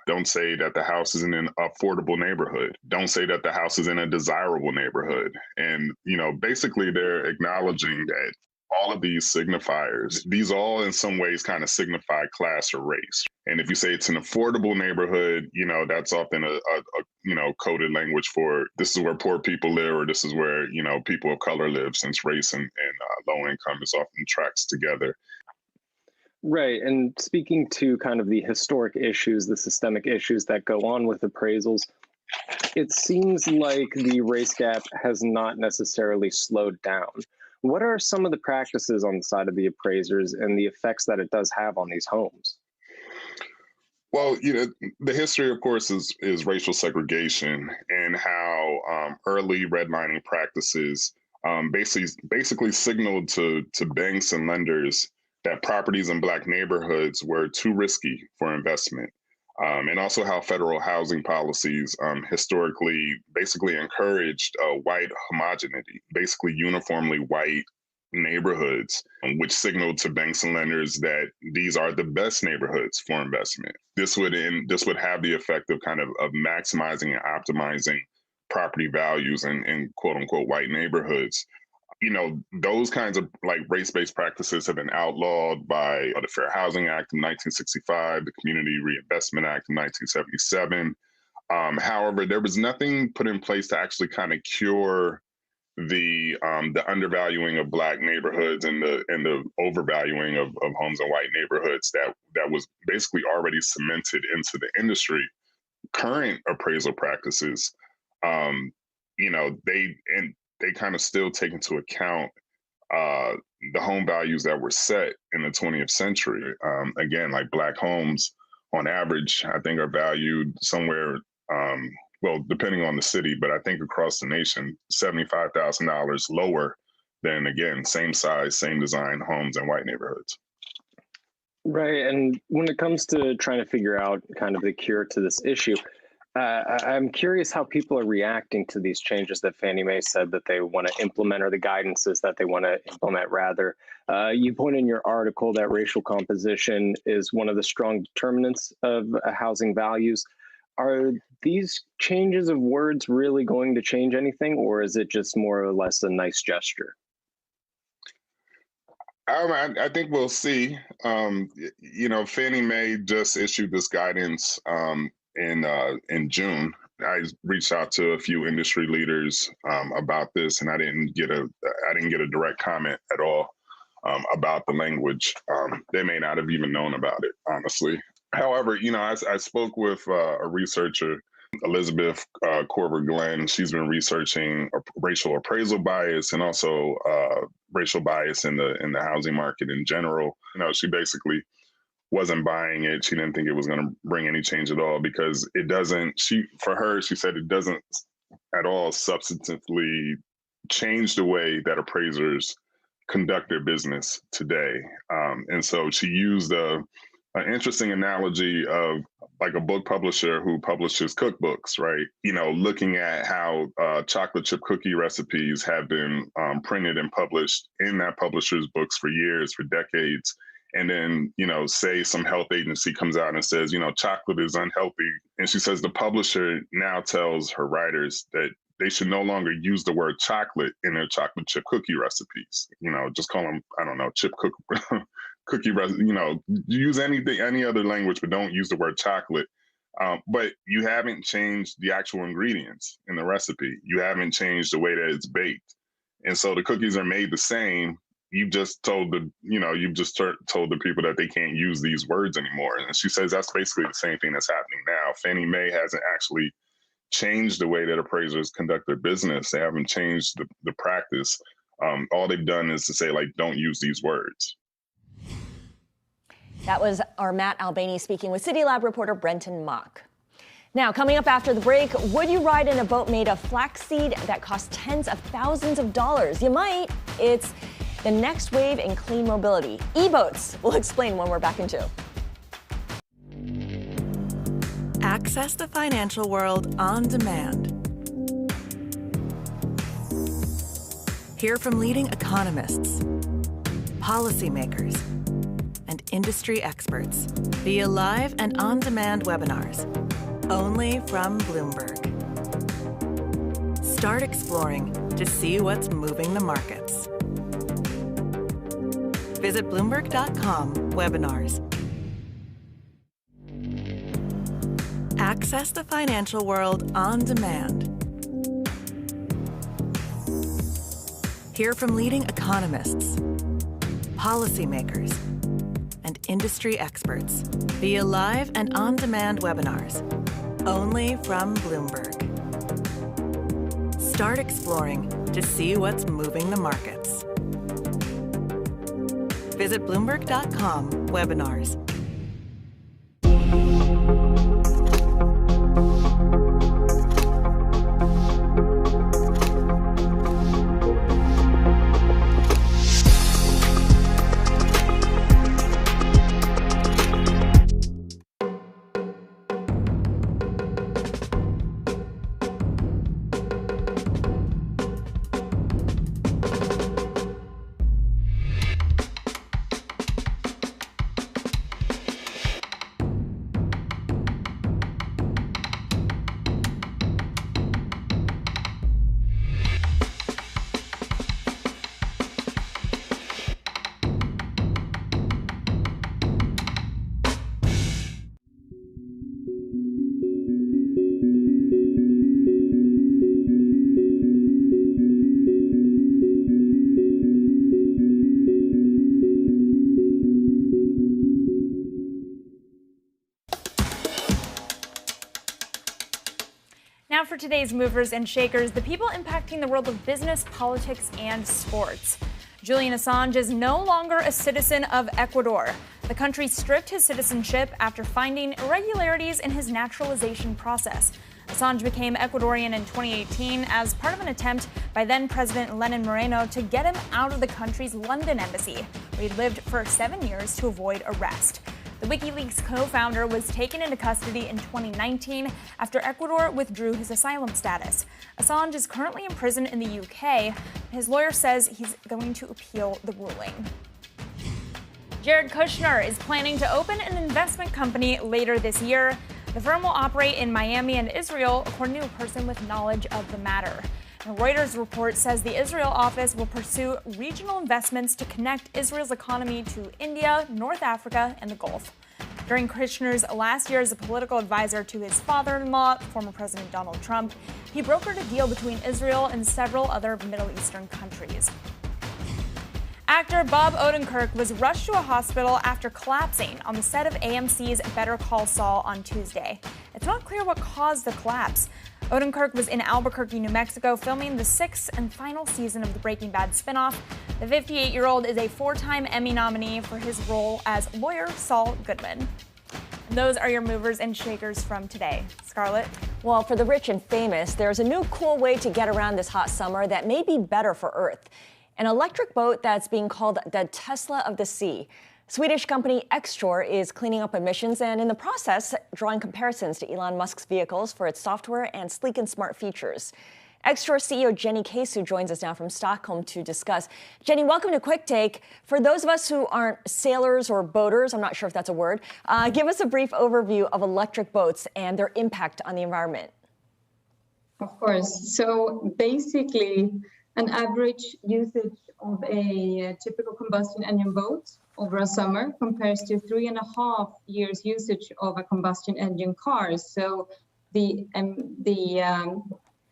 Don't say that the house is in an affordable neighborhood. Don't say that the house is in a desirable neighborhood. And, basically they're acknowledging that all of these signifiers, these all in some ways kind of signify class or race. And if you say it's an affordable neighborhood, that's often a coded language for this is where poor people live, or this is where, people of color live, since race and low income is often tracks together. Right. And speaking to kind of the historic issues, the systemic issues that go on with appraisals, it seems like the race gap has not necessarily slowed down. What are some of the practices on the side of the appraisers and the effects that it does have on these homes? Well, the history, of course, is racial segregation, and how early redlining practices basically signaled to banks and lenders that properties in Black neighborhoods were too risky for investment. And also how federal housing policies historically basically encouraged white homogeneity, basically uniformly white neighborhoods, which signaled to banks and lenders that these are the best neighborhoods for investment. This would have the effect of kind of maximizing and optimizing property values in quote unquote white neighborhoods. Those kinds of like race-based practices have been outlawed by the Fair Housing Act of 1965, the Community Reinvestment Act of 1977. However, there was nothing put in place to actually kind of cure the undervaluing of Black neighborhoods and the overvaluing of homes in white neighborhoods that was basically already cemented into the industry. Current appraisal practices, they kind of still take into account the home values that were set in the 20th century. Again, like Black homes on average, I think are valued somewhere, well, depending on the city, but I think across the nation, $75,000 lower than, again, same size, same design homes in white neighborhoods. Right. And when it comes to trying to figure out kind of the cure to this issue, I'm curious how people are reacting to these changes that Fannie Mae said that they want to implement, or the guidances that they want to implement, rather. You point in your article that racial composition is one of the strong determinants of housing values. Are these changes of words really going to change anything, or is it just more or less a nice gesture? I think we'll see. Fannie Mae just issued this guidance in June, I reached out to a few industry leaders about this, and I didn't get a direct comment at all about the language. They may not have even known about it, honestly. However, I spoke with a researcher, Elizabeth Corver-Glenn. She's been researching racial appraisal bias and also racial bias in the housing market in general. She basically wasn't buying it. She didn't think it was going to bring any change at all because it doesn't. She said it doesn't at all substantively change the way that appraisers conduct their business today. And so she used an interesting analogy of like a book publisher who publishes cookbooks, right? Looking at how chocolate chip cookie recipes have been printed and published in that publisher's books for years, for decades. And then, say some health agency comes out and says, chocolate is unhealthy. And she says the publisher now tells her writers that they should no longer use the word chocolate in their chocolate chip cookie recipes. Just call them, I don't know, chip cookie recipe, use any other language, but don't use the word chocolate. But you haven't changed the actual ingredients in the recipe. You haven't changed the way that it's baked. And so the cookies are made the same. You've just told the people that they can't use these words anymore. And she says that's basically the same thing that's happening now. Fannie Mae hasn't actually changed the way that appraisers conduct their business. They haven't changed the practice. All they've done is to say, like, don't use these words. That was our Matt Albany speaking with City Lab reporter Brenton Mock. Now, coming up after the break, would you ride in a boat made of flaxseed that costs tens of thousands of dollars? You might. It's the next wave in clean mobility. E-boats. We'll explain when we're back in 2. Access the financial world on demand. Hear from leading economists, policymakers, and industry experts via live and on-demand webinars, only from Bloomberg. Start exploring to see what's moving the markets. Visit Bloomberg.com/webinars. Access the financial world on demand. Hear from leading economists, policymakers, and industry experts via live and on-demand webinars, only from Bloomberg. Start exploring to see what's moving the markets. Visit Bloomberg.com/webinars. Now for today's movers and shakers, the people impacting the world of business, politics, and sports. Julian Assange is no longer a citizen of Ecuador. The country stripped his citizenship after finding irregularities in his naturalization process. Assange became Ecuadorian in 2018 as part of an attempt by then-President Lenin Moreno to get him out of the country's London embassy, where he lived for 7 years to avoid arrest. The WikiLeaks co-founder was taken into custody in 2019 after Ecuador withdrew his asylum status. Assange is currently in prison in the UK. His lawyer says he's going to appeal the ruling. Jared Kushner is planning to open an investment company later this year. The firm will operate in Miami and Israel, according to a person with knowledge of the matter. A Reuters report says the Israel office will pursue regional investments to connect Israel's economy to India, North Africa, and the Gulf. during Kushner's last year as a political advisor to his father-in-law, former President Donald Trump. He brokered a deal between Israel and several other Middle Eastern countries. Actor Bob Odenkirk was rushed to a hospital after collapsing on the set of AMC's Better Call Saul on Tuesday. It's not clear what caused the collapse. Odenkirk was in Albuquerque, New Mexico, filming the 6th and final season of the Breaking Bad spinoff. The 58-year-old is a 4-time Emmy nominee for his role as lawyer Saul Goodman. And those are your movers and shakers from today. Scarlett? Well, for the rich and famous, there's a new cool way to get around this hot summer that may be better for Earth. An electric boat that's being called the Tesla of the sea. Swedish company Extor is cleaning up emissions and in the process drawing comparisons to Elon Musk's vehicles for its software and sleek and smart features. Extor CEO Jenny Kesu joins us now from Stockholm to discuss. Jenny, welcome to Quick Take. For those of us who aren't sailors or boaters, I'm not sure if that's a word, give us a brief overview of electric boats and their impact on the environment. Of course. So basically, an average usage of a typical combustion engine boat over a summer compares to 3.5 years usage of a combustion engine car. So the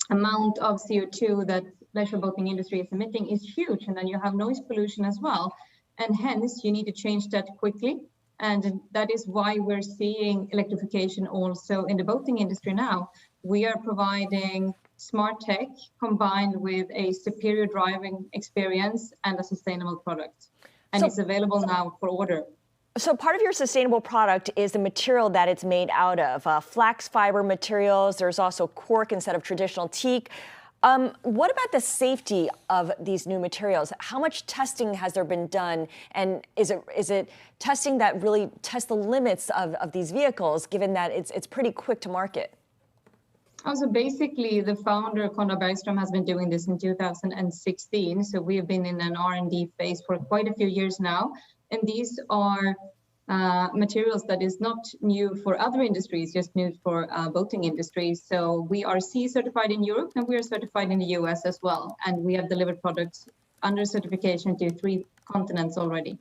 amount of CO2 that leisure boating industry is emitting is huge, and then you have noise pollution as well, and hence you need to change that quickly. And that is why we're seeing electrification also in the boating industry now. We are providing smart tech combined with a superior driving experience and a sustainable product. And it's available now for order. So part of your sustainable product is the material that it's made out of, flax fiber materials. There's also cork instead of traditional teak. What about the safety of these new materials? How much testing has there been done? And is it testing that really tests the limits of these vehicles, given that it's pretty quick to market? So basically, the founder, Conrad Bergström, has been doing this in 2016. So we have been in an R&D phase for quite a few years now. And these are materials that is not new for other industries, just new for boating industry. So we are CE certified in Europe and we are certified in the US as well. And we have delivered products under certification to 3 continents already.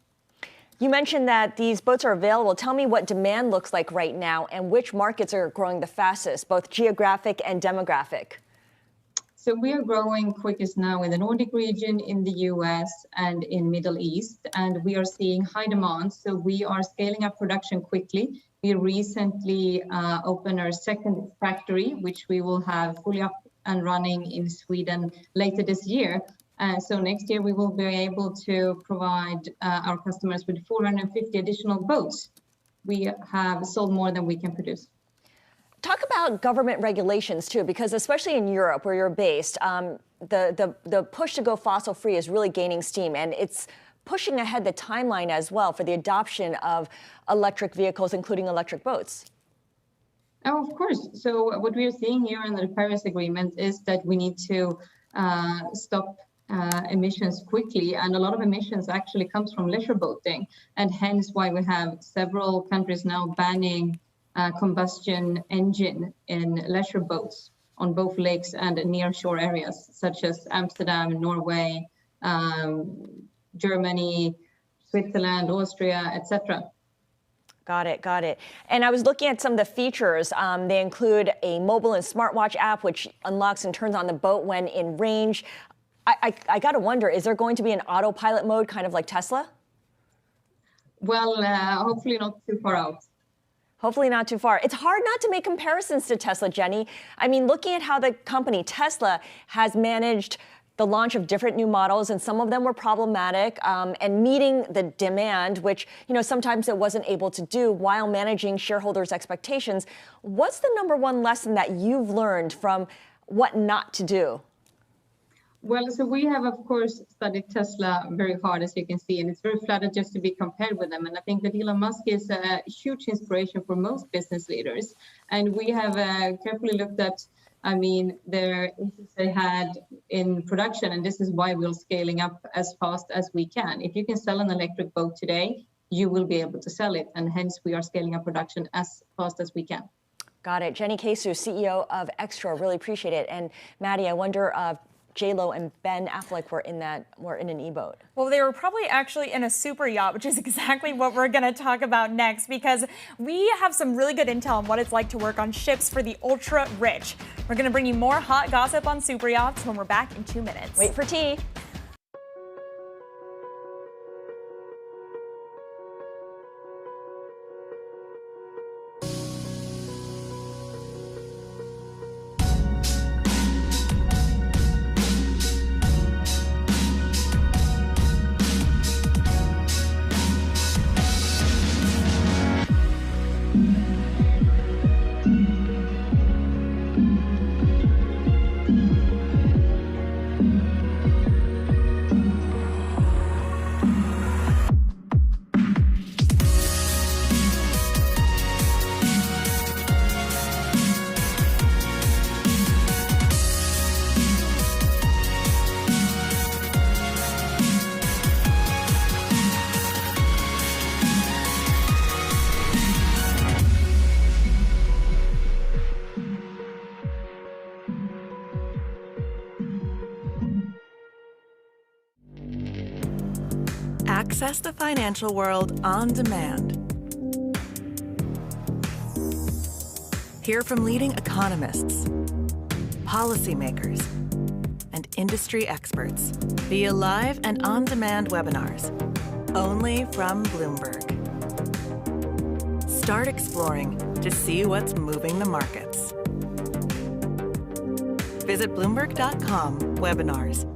You mentioned that these boats are available. Tell me what demand looks like right now and which markets are growing the fastest, both geographic and demographic. So we are growing quickest now in the Nordic region, in the US and in Middle East, and we are seeing high demand. So we are scaling up production quickly. We recently opened our second factory, which we will have fully up and running in Sweden later this year. So next year we will be able to provide our customers with 450 additional boats. We have sold more than we can produce. Talk about government regulations too, because especially in Europe where you're based, the push to go fossil free is really gaining steam, and it's pushing ahead the timeline as well for the adoption of electric vehicles, including electric boats. Oh, of course. So what we are seeing here in the Paris Agreement is that we need to stop emissions quickly, and a lot of emissions actually comes from leisure boating, and hence why we have several countries now banning combustion engine in leisure boats on both lakes and near shore areas such as Amsterdam, Norway, Germany, Switzerland, Austria, etc. Got it. And I was looking at some of the features. They include a mobile and smartwatch app which unlocks and turns on the boat when in range. I got to wonder, is there going to be an autopilot mode kind of like Tesla? Well, hopefully not too far out. Hopefully not too far. It's hard not to make comparisons to Tesla, Jenny. I mean, looking at how the company Tesla has managed the launch of different new models, and some of them were problematic, and meeting the demand, which sometimes it wasn't able to do while managing shareholders' expectations. What's the number one lesson that you've learned from what not to do? Well, so we have, of course, studied Tesla very hard, as you can see, and it's very flattered just to be compared with them. And I think that Elon Musk is a huge inspiration for most business leaders. And we have carefully looked at, their issues they had in production, and this is why we're scaling up as fast as we can. If you can sell an electric boat today, you will be able to sell it, and hence we are scaling up production as fast as we can. Got it. Jenny Kesu, CEO of Extor, really appreciate it. And Maddie, I wonder, J-Lo and Ben Affleck were in an E-boat? Well, they were probably actually in a super yacht, which is exactly what we're going to talk about next, because we have some really good intel on what it's like to work on ships for the ultra rich. We're going to bring you more hot gossip on super yachts when we're back in 2 minutes. Wait for tea. Access the financial world on demand. Hear from leading economists, policymakers, and industry experts via live and on-demand webinars, only from Bloomberg. Start exploring to see what's moving the markets. Visit Bloomberg.com/webinars.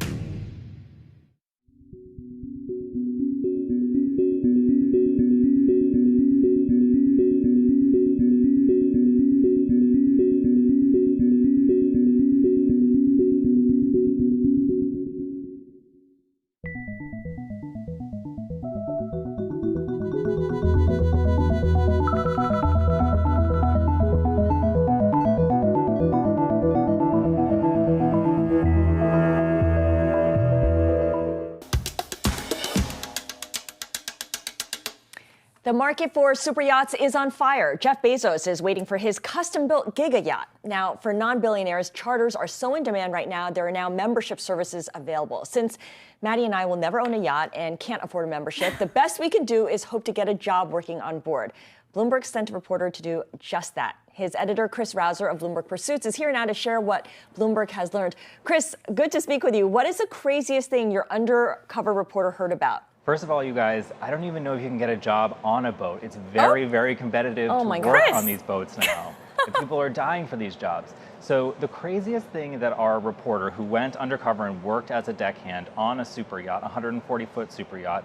The market for super yachts is on fire. Jeff Bezos is waiting for his custom-built giga yacht. Now, for non-billionaires, charters are so in demand right now, there are now membership services available. Since Maddie and I will never own a yacht and can't afford a membership, the best we can do is hope to get a job working on board. Bloomberg sent a reporter to do just that. His editor, Chris Rouser of Bloomberg Pursuits, is here now to share what Bloomberg has learned. Chris, good to speak with you. What is the craziest thing your undercover reporter heard about? First of all, you guys, I don't even know if you can get a job on a boat. It's very competitive to work on these boats now. And people are dying for these jobs. So the craziest thing that our reporter, who went undercover and worked as a deckhand on a super yacht, a 140-foot super yacht,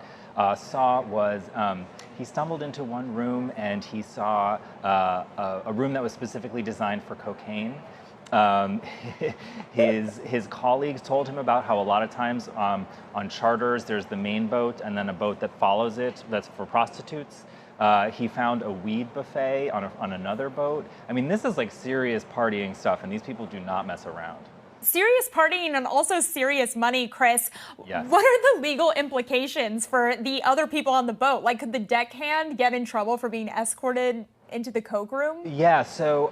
saw was he stumbled into one room and he saw a room that was specifically designed for cocaine. His colleagues told him about how a lot of times on charters there's the main boat and then a boat that follows it that's for prostitutes. He found a weed buffet on another boat. I mean, this is like serious partying stuff, and these people do not mess around. Serious partying and also serious money, Chris. Yes. What are the legal implications for the other people on the boat? Like, could the deckhand get in trouble for being escorted into the coke room? Yeah, so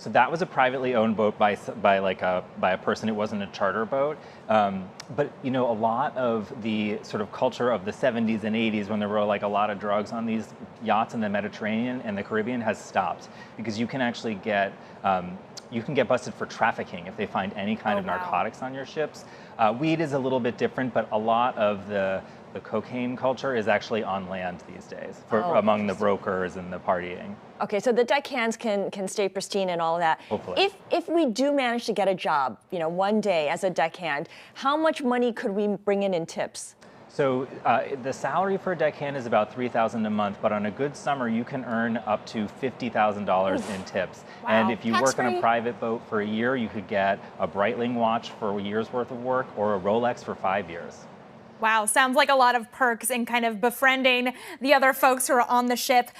that was a privately owned boat by a person. It wasn't a charter boat. But you know, a lot of the sort of culture of the 70s and 80s, when there were like a lot of drugs on these yachts in the Mediterranean and the Caribbean, has stopped, because you can actually get busted for trafficking if they find any kind of narcotics on your ships. Weed is a little bit different, but a lot of the cocaine culture is actually on land these days among the brokers and the partying. Okay, so the deckhands can stay pristine and all of that. Hopefully. If we do manage to get a job, you know, one day as a deckhand, how much money could we bring in tips? So the salary for a deckhand is about $3,000 a month, but on a good summer you can earn up to $50,000 in tips. Wow. And if you work on a private boat for a year, you could get a Breitling watch for a year's worth of work or a Rolex for 5 years. Wow, sounds like a lot of perks in kind of befriending the other folks who are on the ship.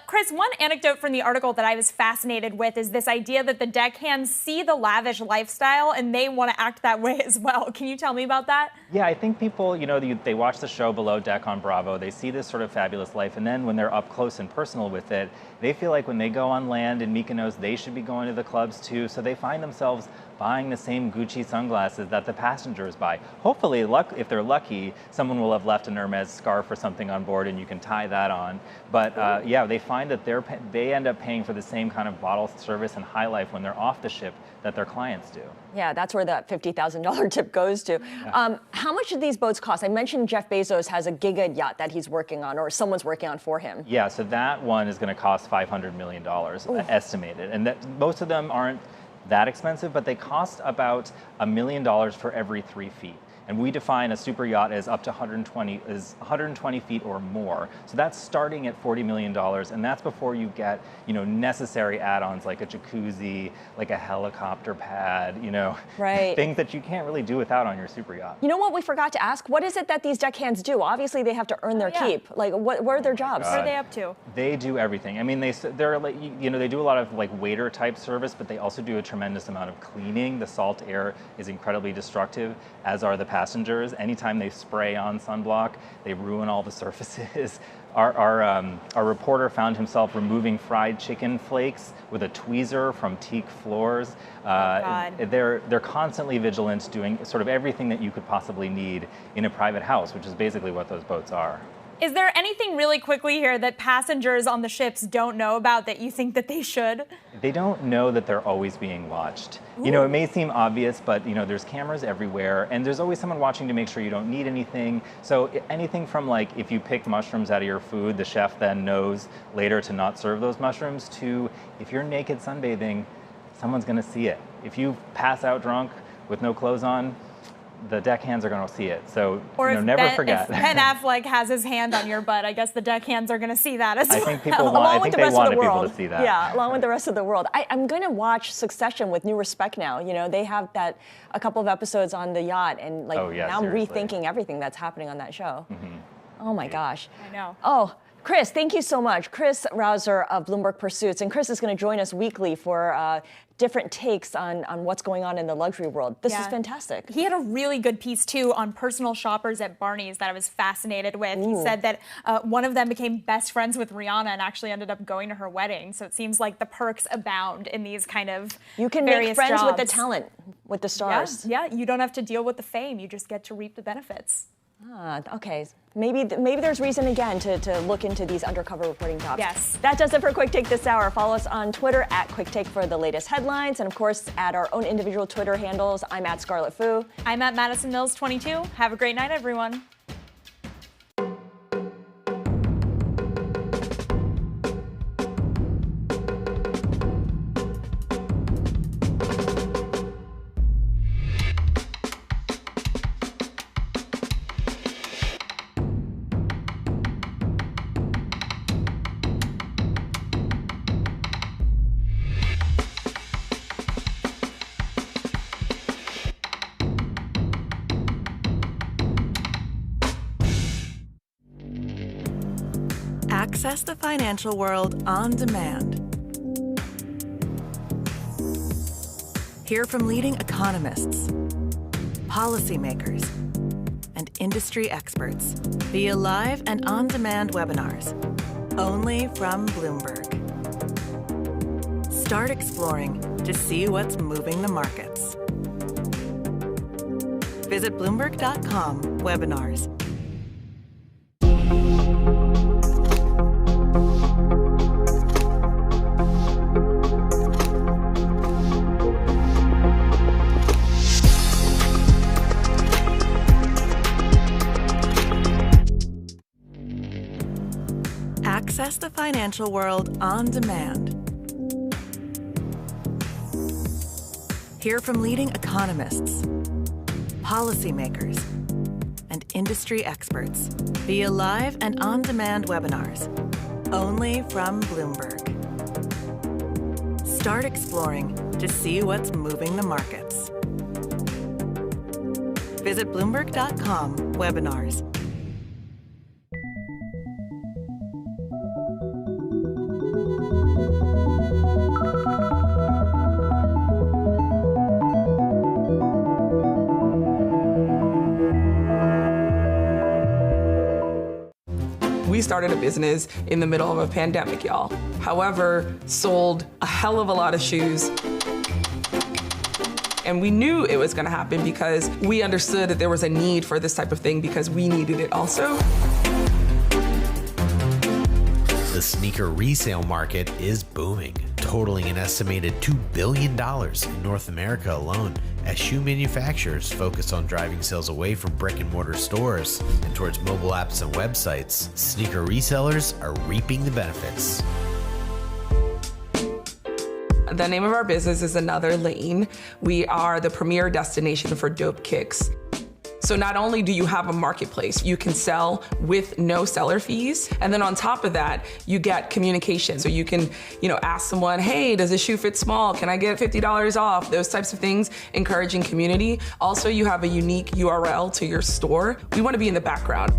Chris, one anecdote from the article that I was fascinated with is this idea that the deckhands see the lavish lifestyle and they want to act that way as well. Can you tell me about that? Yeah, I think people, you know, they watch the show Below Deck on Bravo, they see this sort of fabulous life, and then when they're up close and personal with it, They feel like when they go on land in Mykonos, they should be going to the clubs too. So they find themselves buying the same Gucci sunglasses that the passengers buy. Hopefully, if they're lucky, someone will have left an Hermes scarf or something on board and you can tie that on. But yeah, they find that they end up paying for the same kind of bottle service and high life when they're off the ship that their clients do. Yeah, that's where that $50,000 tip goes to. Yeah. How much do these boats cost? I mentioned Jeff Bezos has a giga yacht that he's working on, or someone's working on for him. Yeah, so that one is going to cost $500 million estimated. And that most of them aren't that expensive, but they cost about $1 million for every 3 feet. And we define a super yacht as up to 120 feet or more. So that's starting at $40 million, and that's before you get, necessary add-ons like a jacuzzi, like a helicopter pad, right. Things that you can't really do without on your super yacht. You know what we forgot to ask? What is it that these deckhands do? Obviously, they have to earn their keep. Like, what are their jobs? What are they up to? They do everything. I mean, they're like, they do a lot of like waiter type service, but they also do a tremendous amount of cleaning. The salt air is incredibly destructive, as are the passengers. Anytime they spray on sunblock, they ruin all the surfaces. Our reporter found himself removing fried chicken flakes with a tweezer from teak floors. They're constantly vigilant, doing sort of everything that you could possibly need in a private house, which is basically what those boats are. Is there anything really quickly here that passengers on the ships don't know about that you think that they should? They don't know that they're always being watched. It may seem obvious, but there's cameras everywhere, and there's always someone watching to make sure you don't need anything. So anything from like if you pick mushrooms out of your food, the chef then knows later to not serve those mushrooms, to if you're naked sunbathing, someone's gonna see it. If you pass out drunk with no clothes on, the deckhands are going to see it. So never forget. If Ben Affleck has his hand on your butt, I guess the deckhands are going to see that as well. I think they wanted people to see that. Yeah, along with the rest of the world. I'm going to watch Succession with new respect now. They have a couple of episodes on the yacht, and now I'm rethinking everything that's happening on that show. Mm-hmm. Oh my gosh. I know. Oh, Chris, thank you so much. Chris Rouser of Bloomberg Pursuits. And Chris is going to join us weekly for different takes on what's going on in the luxury world. This is fantastic. He had a really good piece, too, on personal shoppers at Barney's that I was fascinated with. He said that one of them became best friends with Rihanna and actually ended up going to her wedding. So it seems like the perks abound in these kind of You can make friends with the talent, with the stars. Yeah, you don't have to deal with the fame. You just get to reap the benefits. Okay. Maybe there's reason again to look into these undercover reporting jobs. Yes. That does it for Quick Take this hour. Follow us on Twitter at Quick Take for the latest headlines, and of course at our own individual Twitter handles. I'm at Scarlet Fu. I'm at Madison Mills 22. Have a great night, everyone. Access the financial world on demand. Hear from leading economists, policymakers, and industry experts via live and on-demand webinars, only from Bloomberg. Start exploring to see what's moving the markets. Visit Bloomberg.com/webinars. Access the financial world on demand. Hear from leading economists, policymakers, and industry experts via live and on-demand webinars, only from Bloomberg. Start exploring to see what's moving the markets. Visit Bloomberg.com/webinars. We started a business in the middle of a pandemic, y'all. However, sold a hell of a lot of shoes. And we knew it was gonna happen because we understood that there was a need for this type of thing because we needed it also. The sneaker resale market is booming, totaling an estimated $2 billion in North America alone, as shoe manufacturers focus on driving sales away from brick and mortar stores and towards mobile apps and websites. Sneaker resellers are reaping the benefits. The name of our business is Another Lane. We are the premier destination for dope kicks. So not only do you have a marketplace, you can sell with no seller fees. And then on top of that, you get communication. So you can, ask someone, hey, does this shoe fit small? Can I get $50 off? Those types of things, encouraging community. Also, you have a unique URL to your store. We want to be in the background.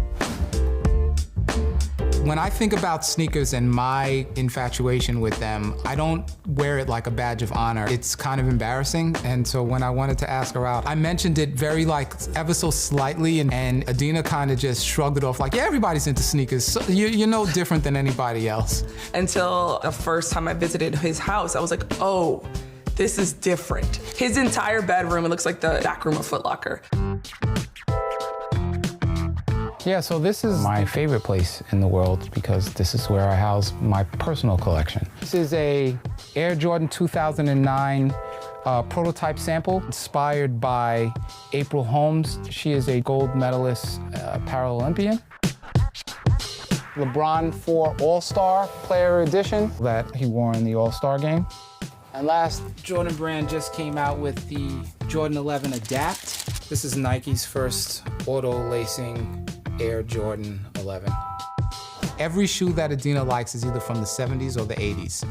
When I think about sneakers and my infatuation with them, I don't wear it like a badge of honor. It's kind of embarrassing. And so when I wanted to ask her out, I mentioned it very ever so slightly, and Adina kind of just shrugged it off like, yeah, everybody's into sneakers. So you're no different than anybody else. Until the first time I visited his house, I was like, oh, this is different. His entire bedroom, it looks like the back room of Foot Locker. Yeah, so this is my favorite place in the world because this is where I house my personal collection. This is a Air Jordan 2009 prototype sample inspired by April Holmes. She is a gold medalist Paralympian. LeBron 4 All-Star Player Edition that he wore in the All-Star game. And last, Jordan Brand just came out with the Jordan 11 Adapt. This is Nike's first auto-lacing Air Jordan 11. Every shoe that Adina likes is either from the 70s or the 80s.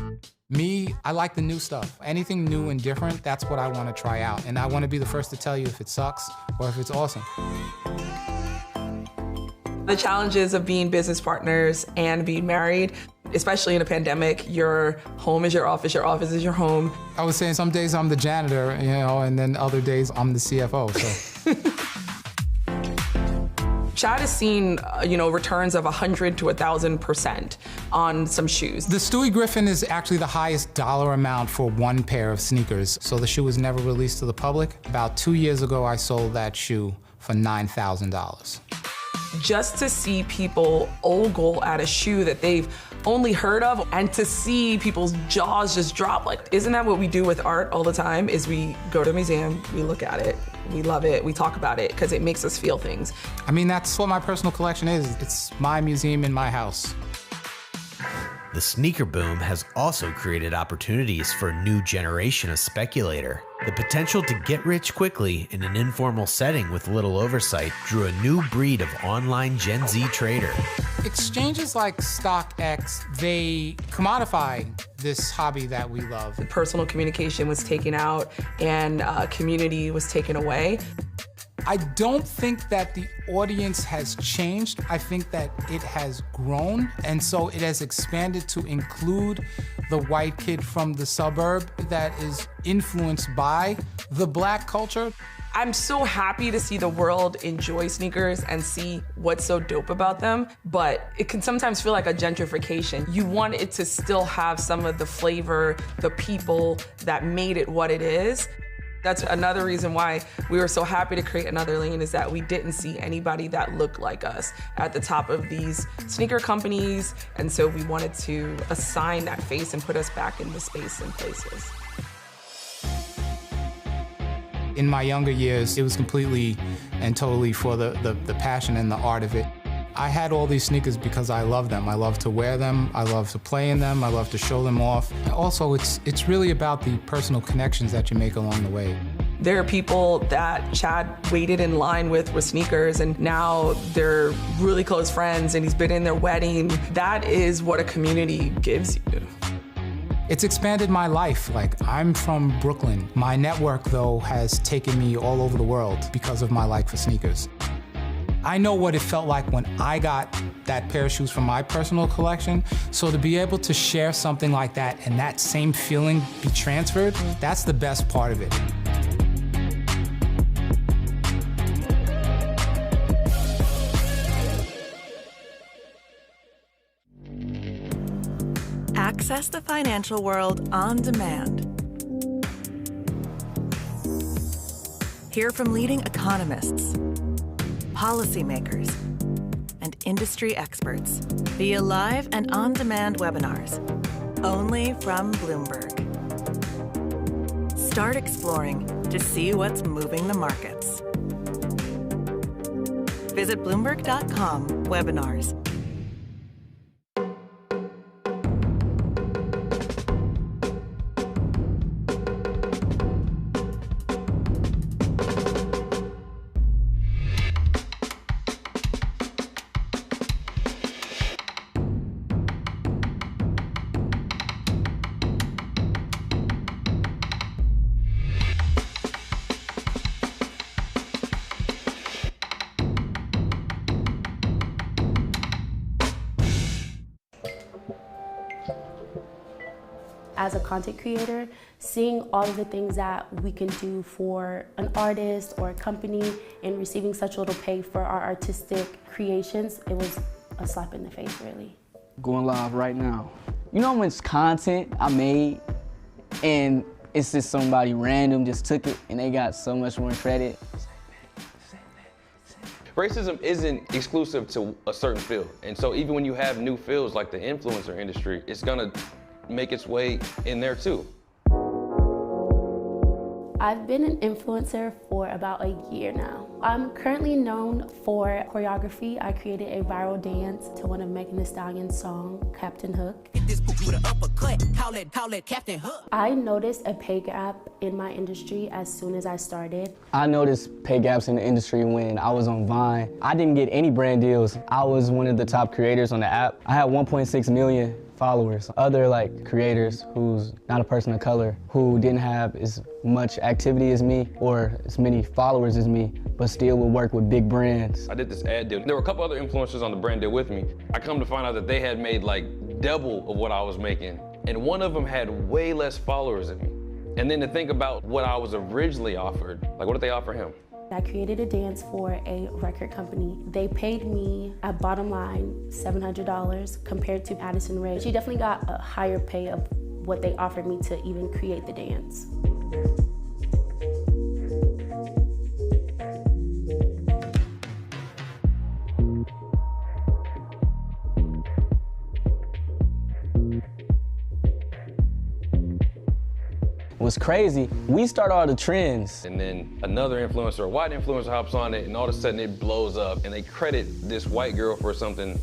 Me, I like the new stuff. Anything new and different, that's what I want to try out. And I want to be the first to tell you if it sucks or if it's awesome. The challenges of being business partners and being married, especially in a pandemic, your home is your office is your home. I was saying some days I'm the janitor, and then other days I'm the CFO, so. Chad has seen, returns of 100 to 1,000% on some shoes. The Stewie Griffin is actually the highest dollar amount for one pair of sneakers. So the shoe was never released to the public. About 2 years ago, I sold that shoe for $9,000. Just to see people ogle at a shoe that they've only heard of, and to see people's jaws just drop. Like, isn't that what we do with art all the time? Is we go to a museum, we look at it, we love it, we talk about it, because it makes us feel things. I mean, that's what my personal collection is. It's my museum in my house. The sneaker boom has also created opportunities for a new generation of speculator. The potential to get rich quickly in an informal setting with little oversight drew a new breed of online Gen Z trader. Exchanges like StockX, they commodify this hobby that we love. The personal communication was taken out and community was taken away. I don't think that the audience has changed. I think that it has grown, and so it has expanded to include the white kid from the suburb that is influenced by the Black culture. I'm so happy to see the world enjoy sneakers and see what's so dope about them, but it can sometimes feel like a gentrification. You want it to still have some of the flavor, the people that made it what it is. That's another reason why we were so happy to create Another Lane, is that we didn't see anybody that looked like us at the top of these sneaker companies. And so we wanted to assign that face and put us back in the space and places. In my younger years, it was completely and totally for the passion and the art of it. I had all these sneakers because I love them. I love to wear them. I love to play in them. I love to show them off. Also, it's really about the personal connections that you make along the way. There are people that Chad waited in line with sneakers, and now they're really close friends, and he's been in their wedding. That is what a community gives you. It's expanded my life. Like, I'm from Brooklyn. My network, though, has taken me all over the world because of my like for sneakers. I know what it felt like when I got that pair of shoes from my personal collection. So to be able to share something like that and that same feeling be transferred, that's the best part of it. Access the financial world on demand. Hear from leading economists, policymakers, and industry experts via live and on-demand webinars, only from Bloomberg. Start exploring to see what's moving the markets. Visit Bloomberg.com/webinars. As a content creator, seeing all of the things that we can do for an artist or a company and receiving such little pay for our artistic creations, it was a slap in the face, really. Going live right now. You know how much content I made and it's just somebody random just took it and they got so much more credit? Racism isn't exclusive to a certain field. And so even when you have new fields like the influencer industry, it's gonna make its way in there too. I've been an influencer for about a year now. I'm currently known for choreography. I created a viral dance to one of Megan Thee Stallion's song, Captain Hook. I noticed a pay gap in my industry as soon as I started. I noticed pay gaps in the industry when I was on Vine. I didn't get any brand deals. I was one of the top creators on the app. I had 1.6 million followers. Other creators who's not a person of color, who didn't have as much activity as me or as many followers as me, but still would work with big brands. I did this ad deal. There were a couple other influencers on the brand deal with me. I come to find out that they had made double of what I was making, and one of them had way less followers than me. And then to think about what I was originally offered, what did they offer him? I created a dance for a record company. They paid me, at bottom line, $700 compared to Addison Rae. She definitely got a higher pay of what they offered me to even create the dance. What's crazy, we start all the trends. And then another influencer, a white influencer hops on it, and all of a sudden it blows up, and they credit this white girl for something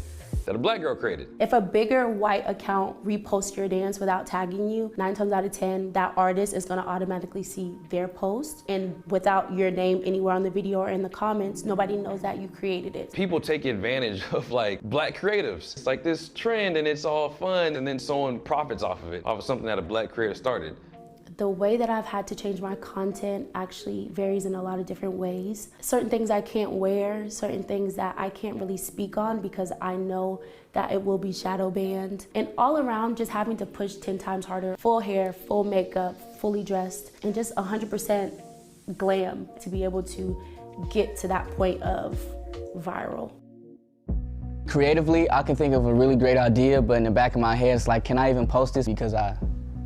that a black girl created. If a bigger white account reposts your dance without tagging you, 9 times out of 10, that artist is gonna automatically see their post, and without your name anywhere on the video or in the comments, nobody knows that you created it. People take advantage of black creatives. It's this trend and it's all fun, and then someone profits off of something that a black creator started. The way that I've had to change my content actually varies in a lot of different ways. Certain things I can't wear, certain things that I can't really speak on because I know that it will be shadow banned. And all around, just having to push 10 times harder. Full hair, full makeup, fully dressed, and just 100% glam to be able to get to that point of viral. Creatively, I can think of a really great idea, but in the back of my head, it's can I even post this because I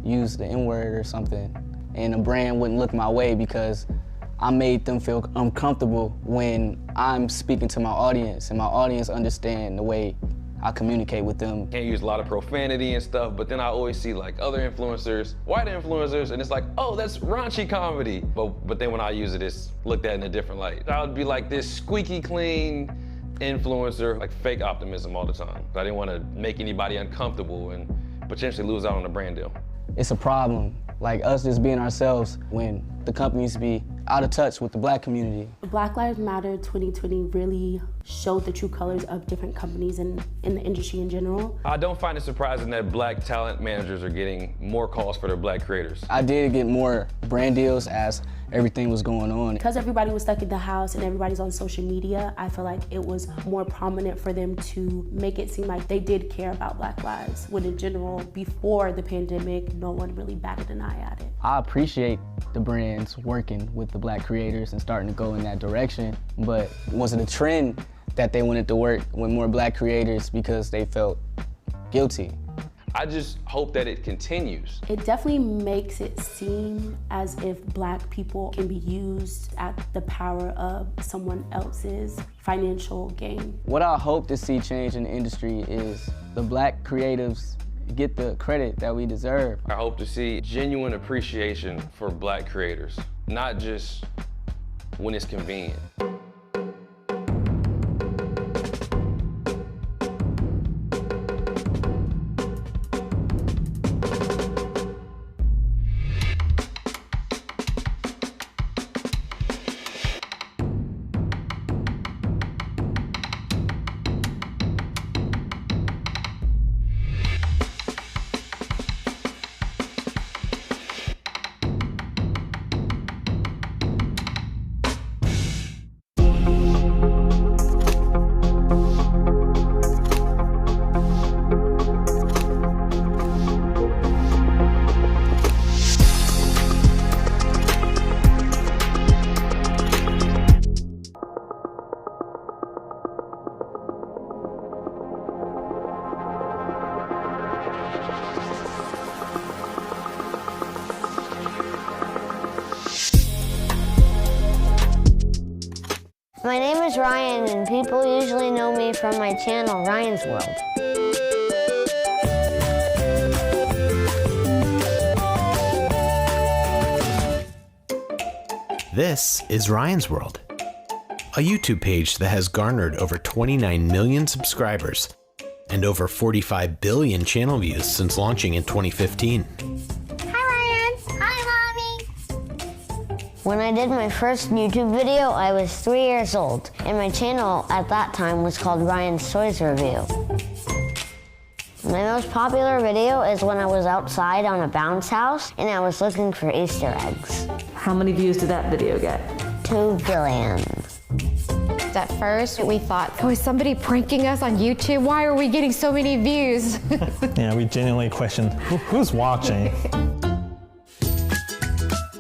use the N-word or something, and a brand wouldn't look my way because I made them feel uncomfortable when I'm speaking to my audience, and my audience understand the way I communicate with them. Can't use a lot of profanity and stuff, but then I always see other influencers, white influencers, and it's oh, that's raunchy comedy. But then when I use it, it's looked at in a different light. I would be this squeaky clean influencer, fake optimism all the time. I didn't want to make anybody uncomfortable and potentially lose out on a brand deal. It's a problem, us just being ourselves when the companies be out of touch with the black community. Black Lives Matter 2020 really showed the true colors of different companies in the industry in general. I don't find it surprising that black talent managers are getting more calls for their black creators. I did get more brand deals as everything was going on. Because everybody was stuck in the house and everybody's on social media, I feel like it was more prominent for them to make it seem like they did care about Black lives, when in general, before the pandemic, no one really batted an eye at it. I appreciate the brands working with the black creators and starting to go in that direction, but was it a trend that they wanted to work with more black creators because they felt guilty? I just hope that it continues. It definitely makes it seem as if Black people can be used at the power of someone else's financial gain. What I hope to see change in the industry is the Black creatives get the credit that we deserve. I hope to see genuine appreciation for Black creators, not just when it's convenient. My name is Ryan, and people usually know me from my channel, Ryan's World. This is Ryan's World, a YouTube page that has garnered over 29 million subscribers and over 45 billion channel views since launching in 2015. When I did my first YouTube video, I was 3 years old, and my channel at that time was called Ryan's Toys Review. My most popular video is when I was outside on a bounce house, and I was looking for Easter eggs. How many views did that video get? 2 billion. At first, we thought, oh, is somebody pranking us on YouTube? Why are we getting so many views? Yeah, we genuinely questioned, who's watching?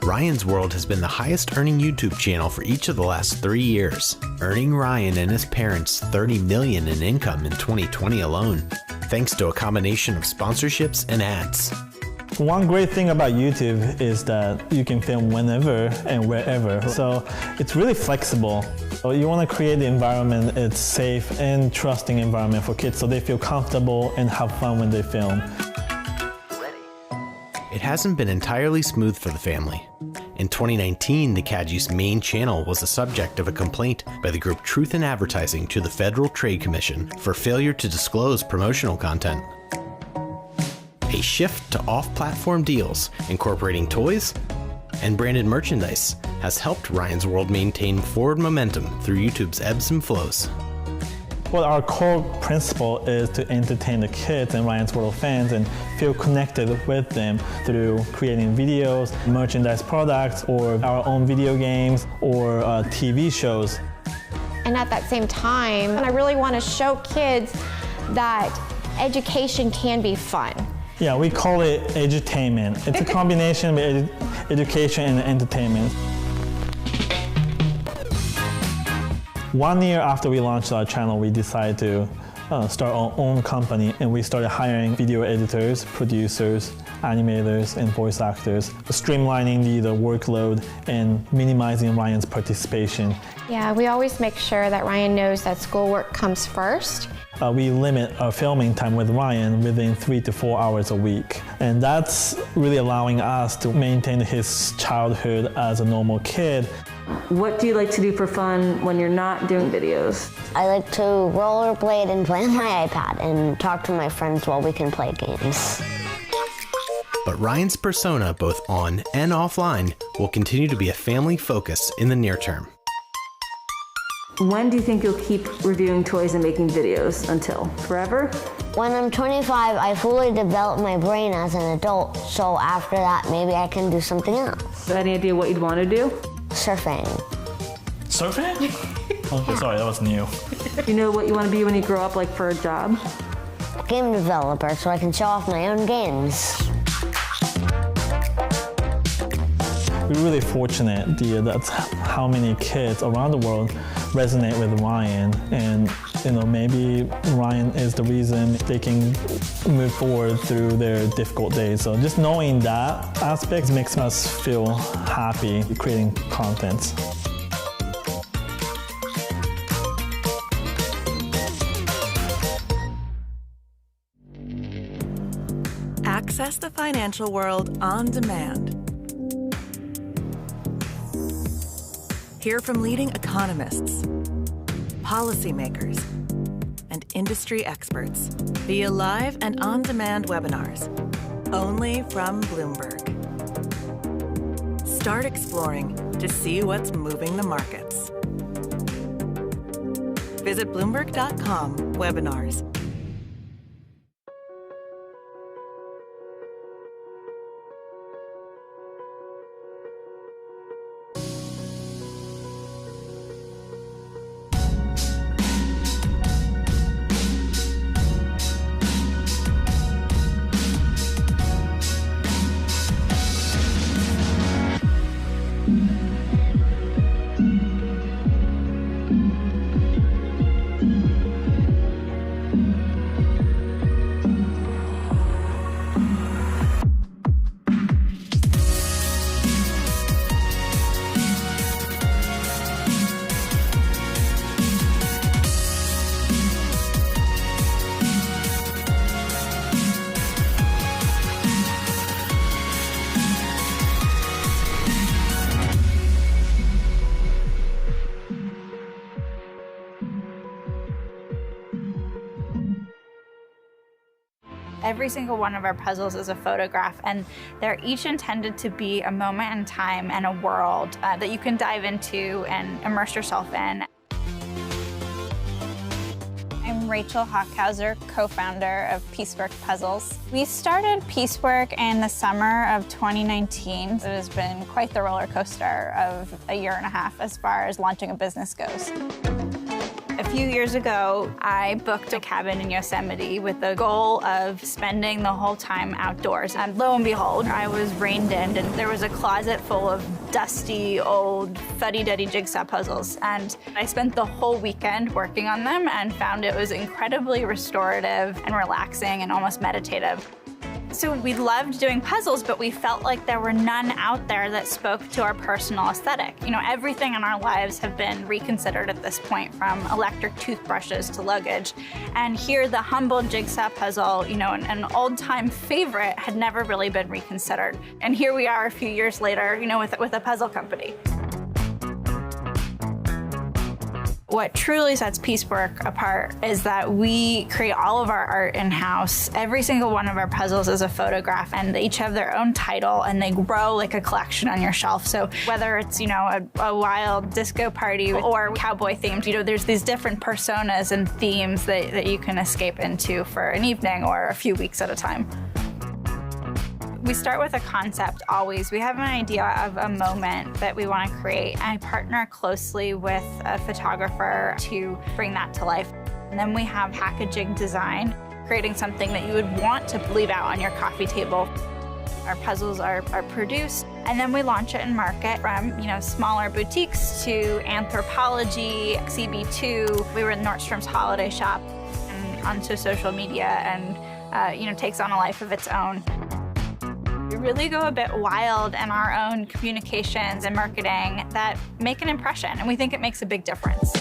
Ryan's World has been the highest earning YouTube channel for each of the last 3 years, earning Ryan and his parents $30 million in income in 2020 alone, thanks to a combination of sponsorships and ads. One great thing about YouTube is that you can film whenever and wherever, so it's really flexible. So you want to create the environment, it's safe and trusting environment for kids so they feel comfortable and have fun when they film. It hasn't been entirely smooth for the family. In 2019, Nakaji's main channel was the subject of a complaint by the group Truth in Advertising to the Federal Trade Commission for failure to disclose promotional content. A shift to off-platform deals incorporating toys and branded merchandise has helped Ryan's World maintain forward momentum through YouTube's ebbs and flows. Well, our core principle is to entertain the kids and Ryan's World fans and feel connected with them through creating videos, merchandise products, or our own video games or TV shows. And at that same time, I really want to show kids that education can be fun. Yeah, we call it edutainment. It's a combination of education and entertainment. 1 year after we launched our channel, we decided to start our own company, and we started hiring video editors, producers, animators, and voice actors, streamlining the workload and minimizing Ryan's participation. Yeah, we always make sure that Ryan knows that schoolwork comes first. We limit our filming time with Ryan within 3 to 4 hours a week. And that's really allowing us to maintain his childhood as a normal kid. What do you like to do for fun when you're not doing videos? I like to rollerblade and play on my iPad and talk to my friends while we can play games. But Ryan's persona, both on and offline, will continue to be a family focus in the near term. When do you think you'll keep reviewing toys and making videos? Until forever? When I'm 25, I fully develop my brain as an adult, so after that, maybe I can do something else. Any idea what you'd want to do? Surfing. Surfing? Okay, sorry, that was new. You know what you want to be when you grow up, like for a job? Game developer, so I can show off my own games. We're really fortunate, that's how many kids around the world resonate with Ryan, and Maybe Ryan is the reason they can move forward through their difficult days. So just knowing that aspect makes us feel happy creating content. Access the financial world on demand. Hear from leading economists, policymakers, and industry experts via live and on-demand webinars, only from Bloomberg. Start exploring to see what's moving the markets. Visit Bloomberg.com/webinars. Every single one of our puzzles is a photograph, and they're each intended to be a moment in time and a world that you can dive into and immerse yourself in. I'm Rachel Hockhauser, co-founder of Piecework Puzzles. We started Piecework in the summer of 2019. It has been quite the roller coaster of a year and a half as far as launching a business goes. A few years ago, I booked a cabin in Yosemite with the goal of spending the whole time outdoors. And lo and behold, I was reined in, and there was a closet full of dusty, old, fuddy-duddy jigsaw puzzles. And I spent the whole weekend working on them and found it was incredibly restorative and relaxing and almost meditative. So we loved doing puzzles, but we felt like there were none out there that spoke to our personal aesthetic. Everything in our lives have been reconsidered at this point, from electric toothbrushes to luggage. And here, the humble jigsaw puzzle, an old-time favorite, had never really been reconsidered. And here we are a few years later, with a puzzle company. What truly sets Piecework apart is that we create all of our art in-house. Every single one of our puzzles is a photograph, and they each have their own title, and they grow like a collection on your shelf. So whether it's, a wild disco party or cowboy themed, there's these different personas and themes that you can escape into for an evening or a few weeks at a time. We start with a concept always. We have an idea of a moment that we want to create. I partner closely with a photographer to bring that to life. And then we have packaging design, creating something that you would want to leave out on your coffee table. Our puzzles are produced, and then we launch it in market, from smaller boutiques to Anthropology, CB2. We were in Nordstrom's holiday shop, and onto social media, and takes on a life of its own. We really go a bit wild in our own communications and marketing that make an impression, and we think it makes a big difference.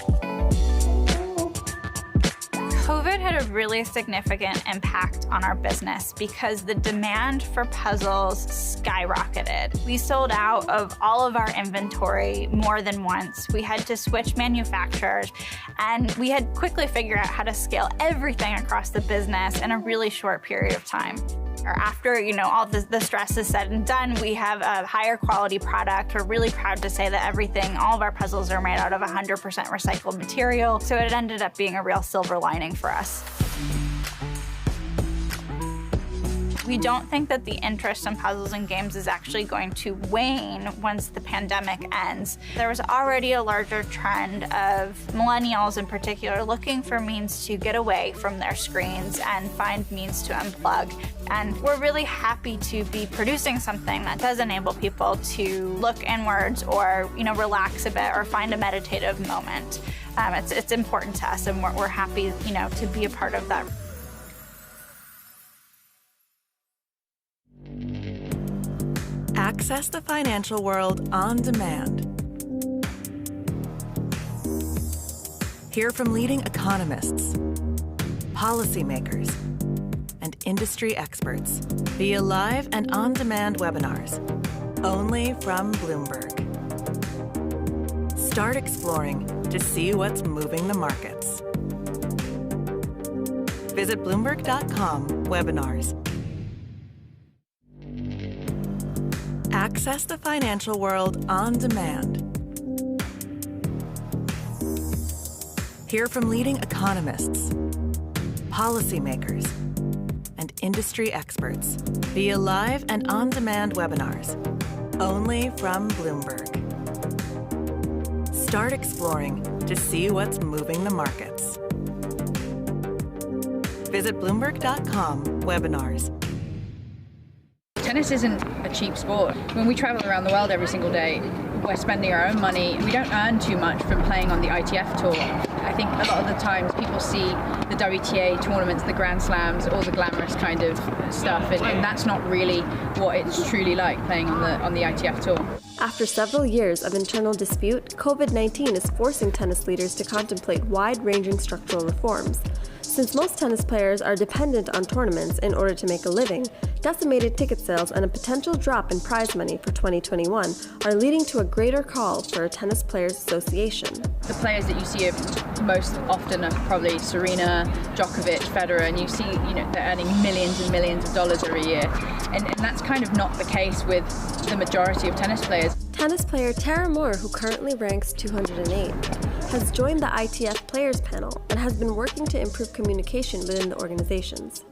COVID had a really significant impact on our business because the demand for puzzles skyrocketed. We sold out of all of our inventory more than once. We had to switch manufacturers, and we had quickly figured out how to scale everything across the business in a really short period of time. After all the stress is said and done, we have a higher quality product. We're really proud to say that all of our puzzles are made out of 100% recycled material. So it ended up being a real silver lining for us. We don't think that the interest in puzzles and games is actually going to wane once the pandemic ends. There was already a larger trend of millennials in particular looking for means to get away from their screens and find means to unplug. And we're really happy to be producing something that does enable people to look inwards or, relax a bit or find a meditative moment. It's important to us, and we're happy, to be a part of that. Access the financial world on demand. Hear from leading economists, policymakers, and industry experts via live and on-demand webinars, only from Bloomberg. Start exploring to see what's moving the markets. Visit Bloomberg.com/webinars. Access the financial world on demand. Hear from leading economists, policymakers, and industry experts via live and on-demand webinars, only from Bloomberg. Start exploring to see what's moving the markets. Visit Bloomberg.com/webinars. Tennis isn't a cheap sport. When we travel around the world every single day, we're spending our own money. We don't earn too much from playing on the ITF tour. I think a lot of the times people see the WTA tournaments, the Grand Slams, all the glamorous kind of stuff, and that's not really what it's truly like playing on the ITF tour. After several years of internal dispute, COVID-19 is forcing tennis leaders to contemplate wide-ranging structural reforms. Since most tennis players are dependent on tournaments in order to make a living, decimated ticket sales and a potential drop in prize money for 2021 are leading to a greater call for a tennis players association. The players that you see most often are probably Serena, Djokovic, Federer, and you see, they're earning millions and millions of dollars every year. And that's kind of not the case with the majority of tennis players. Tennis player Tara Moore, who currently ranks 208, has joined the ITF Players Panel and has been working to improve communication within the organizations.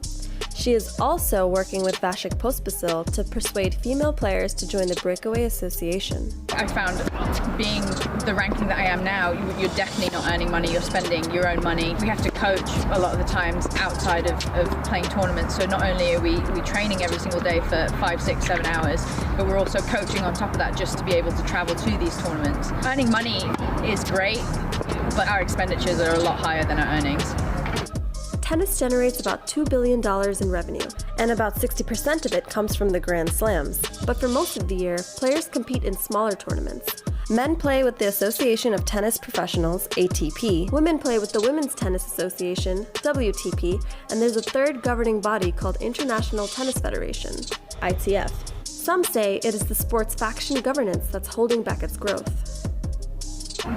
She is also working with Vasek Pospisil to persuade female players to join the Breakaway Association. I found being the ranking that I am now, you're definitely not earning money, you're spending your own money. We have to coach a lot of the times outside of playing tournaments, so not only are we training every single day for 5, 6, 7 hours, but we're also coaching on top of that just to be able to travel to these tournaments. Earning money is great, but our expenditures are a lot higher than our earnings. Tennis generates about $2 billion in revenue, and about 60% of it comes from the Grand Slams. But for most of the year, players compete in smaller tournaments. Men play with the Association of Tennis Professionals, ATP, women play with the Women's Tennis Association, WTP, and there's a third governing body called International Tennis Federation, ITF. Some say it is the sport's faction governance that's holding back its growth.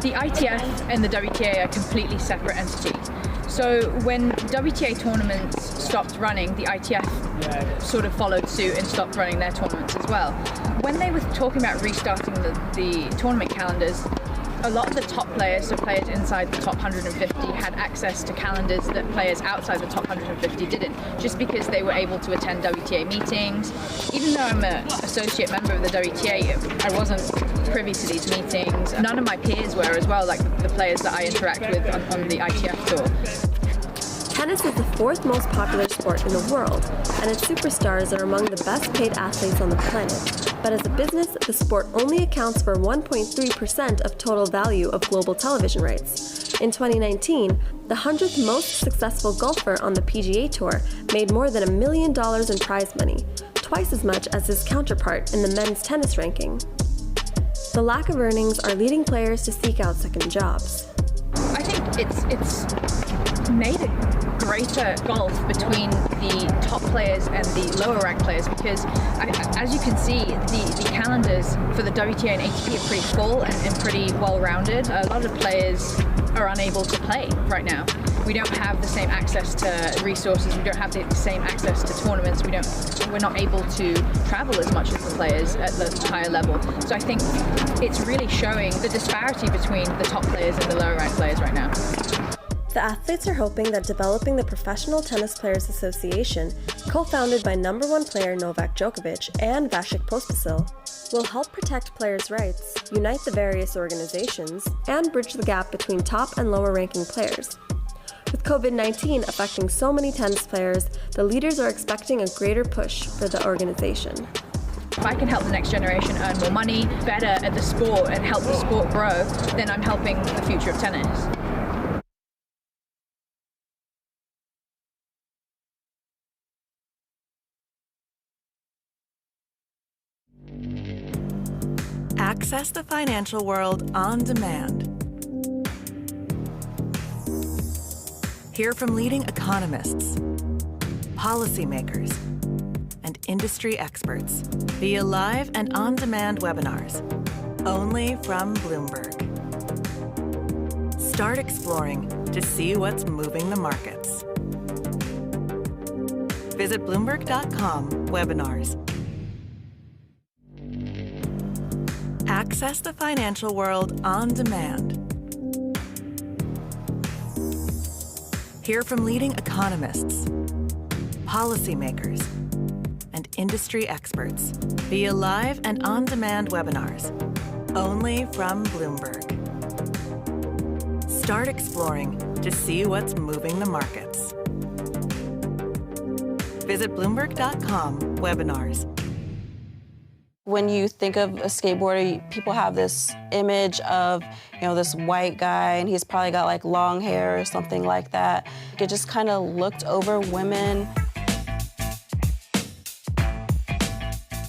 The ITF and the WTA are completely separate entities. So when WTA tournaments stopped running, the ITF sort of followed suit and stopped running their tournaments as well. When they were talking about restarting the tournament calendars, a lot of the top players, so players inside the top 150, had access to calendars that players outside the top 150 didn't, just because they were able to attend WTA meetings. Even though I'm an associate member of the WTA, I wasn't privy to these meetings. None of my peers were as well, like the players that I interact with on the ITF tour. Tennis is the fourth most popular sport in the world, and its superstars are among the best paid athletes on the planet. But as a business, the sport only accounts for 1.3% of total value of global television rights. In 2019, the 100th most successful golfer on the PGA Tour made more than $1 million in prize money, twice as much as his counterpart in the men's tennis ranking. The lack of earnings are leading players to seek out second jobs. I think it's made a greater gulf between the top players and the lower ranked players because, as you can see, the calendars for the WTA and ATP are pretty full and pretty well-rounded. A lot of players are unable to play right now. We don't have the same access to resources. We don't have the same access to tournaments. We're not able to travel as much as the players at the higher level. So I think it's really showing the disparity between the top players and the lower ranked players right now. The athletes are hoping that developing the Professional Tennis Players Association, co-founded by #1 player Novak Djokovic and Vasek Pospisil, will help protect players' rights, unite the various organizations, and bridge the gap between top and lower-ranking players. With COVID-19 affecting so many tennis players, the leaders are expecting a greater push for the organization. If I can help the next generation earn more money, better at the sport, and help the sport grow, then I'm helping the future of tennis. Access the financial world on demand. Hear from leading economists, policymakers, and industry experts via live and on-demand webinars, only from Bloomberg. Start exploring to see what's moving the markets. Visit Bloomberg.com/webinars. Access the financial world on demand. Hear from leading economists, policymakers, and industry experts via live and on-demand webinars, only from Bloomberg. Start exploring to see what's moving the markets. Visit Bloomberg.com/webinars. When you think of a skateboarder, people have this image of, this white guy, and he's probably got like long hair or something like that. It just kind of looked over women.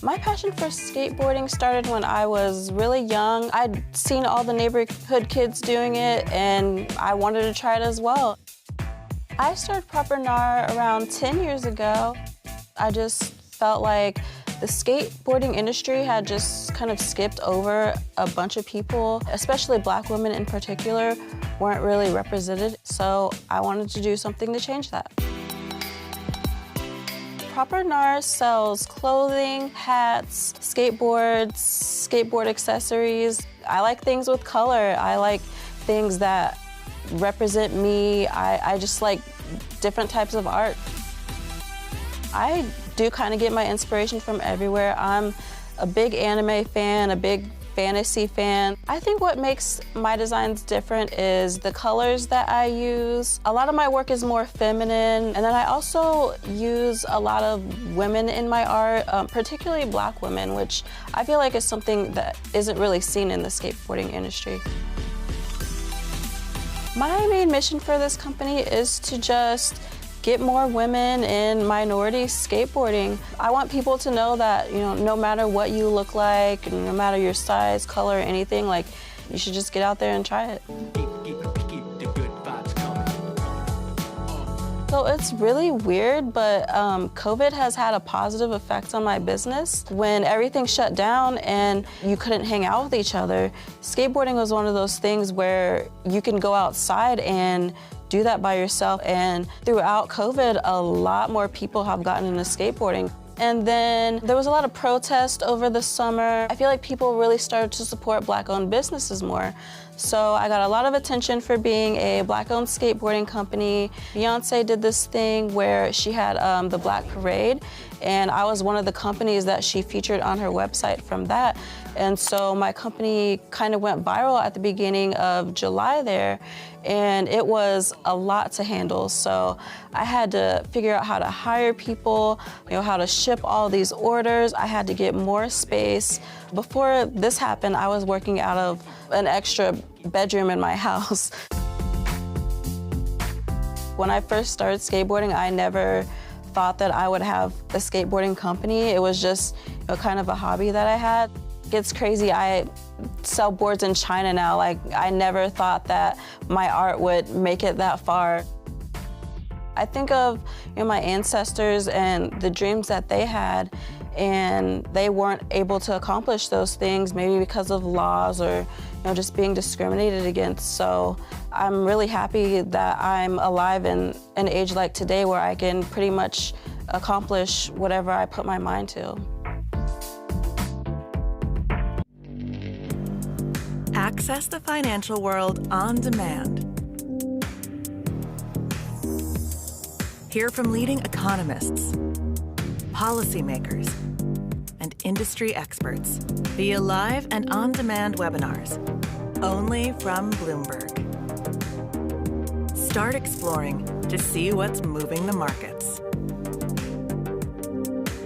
My passion for skateboarding started when I was really young. I'd seen all the neighborhood kids doing it, and I wanted to try it as well. I started Proper Gnar around 10 years ago. I just felt like the skateboarding industry had just kind of skipped over a bunch of people, especially Black women in particular, weren't really represented. So I wanted to do something to change that. Proper Gnar sells clothing, hats, skateboards, skateboard accessories. I like things with color. I like things that represent me. I just like different types of art. I do kind of get my inspiration from everywhere. I'm a big anime fan, a big fantasy fan. I think what makes my designs different is the colors that I use. A lot of my work is more feminine, and then I also use a lot of women in my art, particularly Black women, which I feel like is something that isn't really seen in the skateboarding industry. My main mission for this company is to just get more women and minorities skateboarding. I want people to know that, no matter what you look like, and no matter your size, color, anything, like, you should just get out there and try it. So it's really weird, but COVID has had a positive effect on my business. When everything shut down and you couldn't hang out with each other, skateboarding was one of those things where you can go outside and do that by yourself. And throughout COVID, a lot more people have gotten into skateboarding. And then there was a lot of protest over the summer. I feel like people really started to support Black-owned businesses more. So I got a lot of attention for being a Black-owned skateboarding company. Beyonce did this thing where she had the Black Parade, and I was one of the companies that she featured on her website from that. And so my company kind of went viral at the beginning of July there, and it was a lot to handle. So I had to figure out how to hire people, how to ship all these orders. I had to get more space. Before this happened, I was working out of an extra bedroom in my house. When I first started skateboarding, I never thought that I would have a skateboarding company. It was just kind of a hobby that I had. It's crazy, I sell boards in China now. Like, I never thought that my art would make it that far. I think of my ancestors and the dreams that they had, and they weren't able to accomplish those things, maybe because of laws or just being discriminated against. So I'm really happy that I'm alive in an age like today where I can pretty much accomplish whatever I put my mind to. Access the financial world on demand. Hear from leading economists, policymakers, and industry experts via live and on-demand webinars, only from Bloomberg. Start exploring to see what's moving the markets.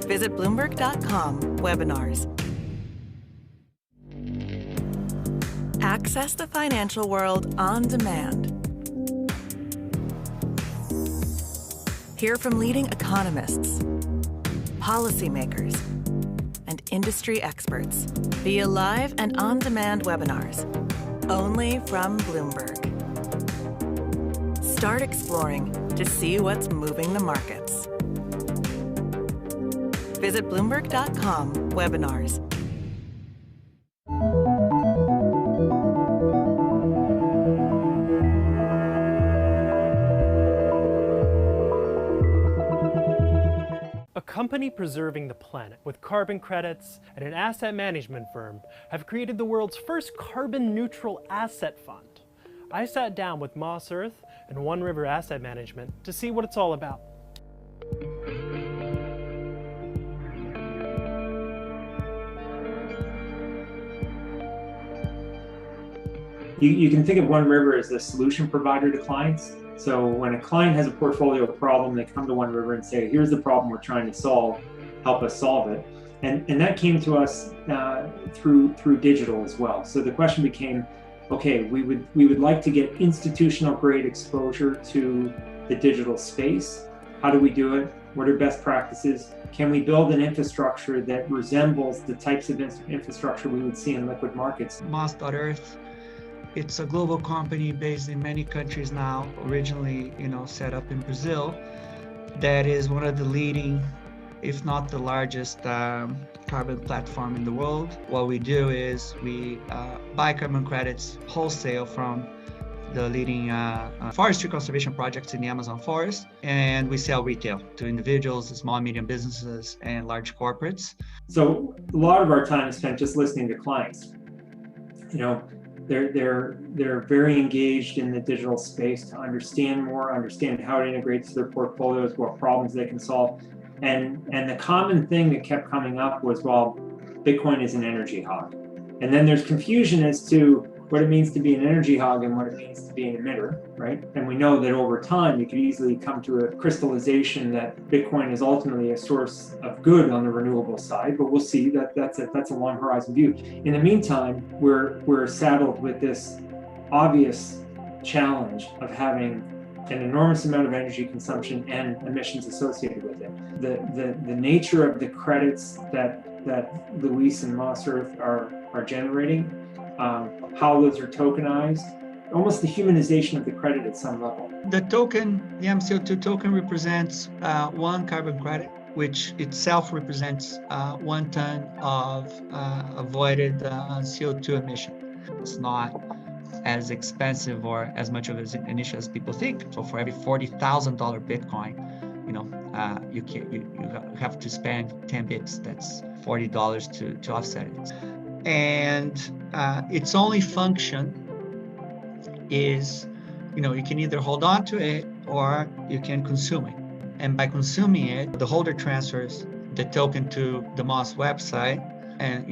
Visit Bloomberg.com/webinars. Access the financial world on demand. Hear from leading economists, policymakers, and industry experts via live and on-demand webinars, only from Bloomberg. Start exploring to see what's moving the markets. Visit Bloomberg.com/webinars. A company preserving the planet with carbon credits and an asset management firm have created the world's first carbon-neutral asset fund. I sat down with Moss Earth and One River Asset Management to see what it's all about. You can think of One River as the solution provider to clients. So when a client has a portfolio problem, they come to One River and say, here's the problem we're trying to solve, help us solve it. And that came to us through digital as well. So the question became, okay, we would like to get institutional grade exposure to the digital space. How do we do it? What are best practices? Can we build an infrastructure that resembles the types of infrastructure we would see in liquid markets? Moss.Earth. It's a global company based in many countries now, originally, set up in Brazil, that is one of the leading, if not the largest, carbon platform in the world. What we do is we buy carbon credits wholesale from the leading forestry conservation projects in the Amazon forest, and we sell retail to individuals, small and medium businesses, and large corporates. So a lot of our time is spent just listening to clients. They're very engaged in the digital space to understand how it integrates to their portfolios, what problems they can solve. And the common thing that kept coming up was, well, Bitcoin is an energy hog. And then there's confusion as to what it means to be an energy hog and what it means to be an emitter, right? And we know that over time, you could easily come to a crystallization that Bitcoin is ultimately a source of good on the renewable side, but we'll see that's a long horizon view. In the meantime, we're saddled with this obvious challenge of having an enormous amount of energy consumption and emissions associated with it. The nature of the credits that Luis and Moss Earth are generating, how those are tokenized, almost the humanization of the credit at some level. The token, the MCO2 token, represents one carbon credit, which itself represents 1 ton of avoided CO2 emission. It's not as expensive or as much of an issue as people think. So for every $40,000 Bitcoin, you have to spend 10 bits. That's $40 to offset it. And its only function is, you can either hold on to it or you can consume it. And by consuming it, the holder transfers the token to the Moss website, and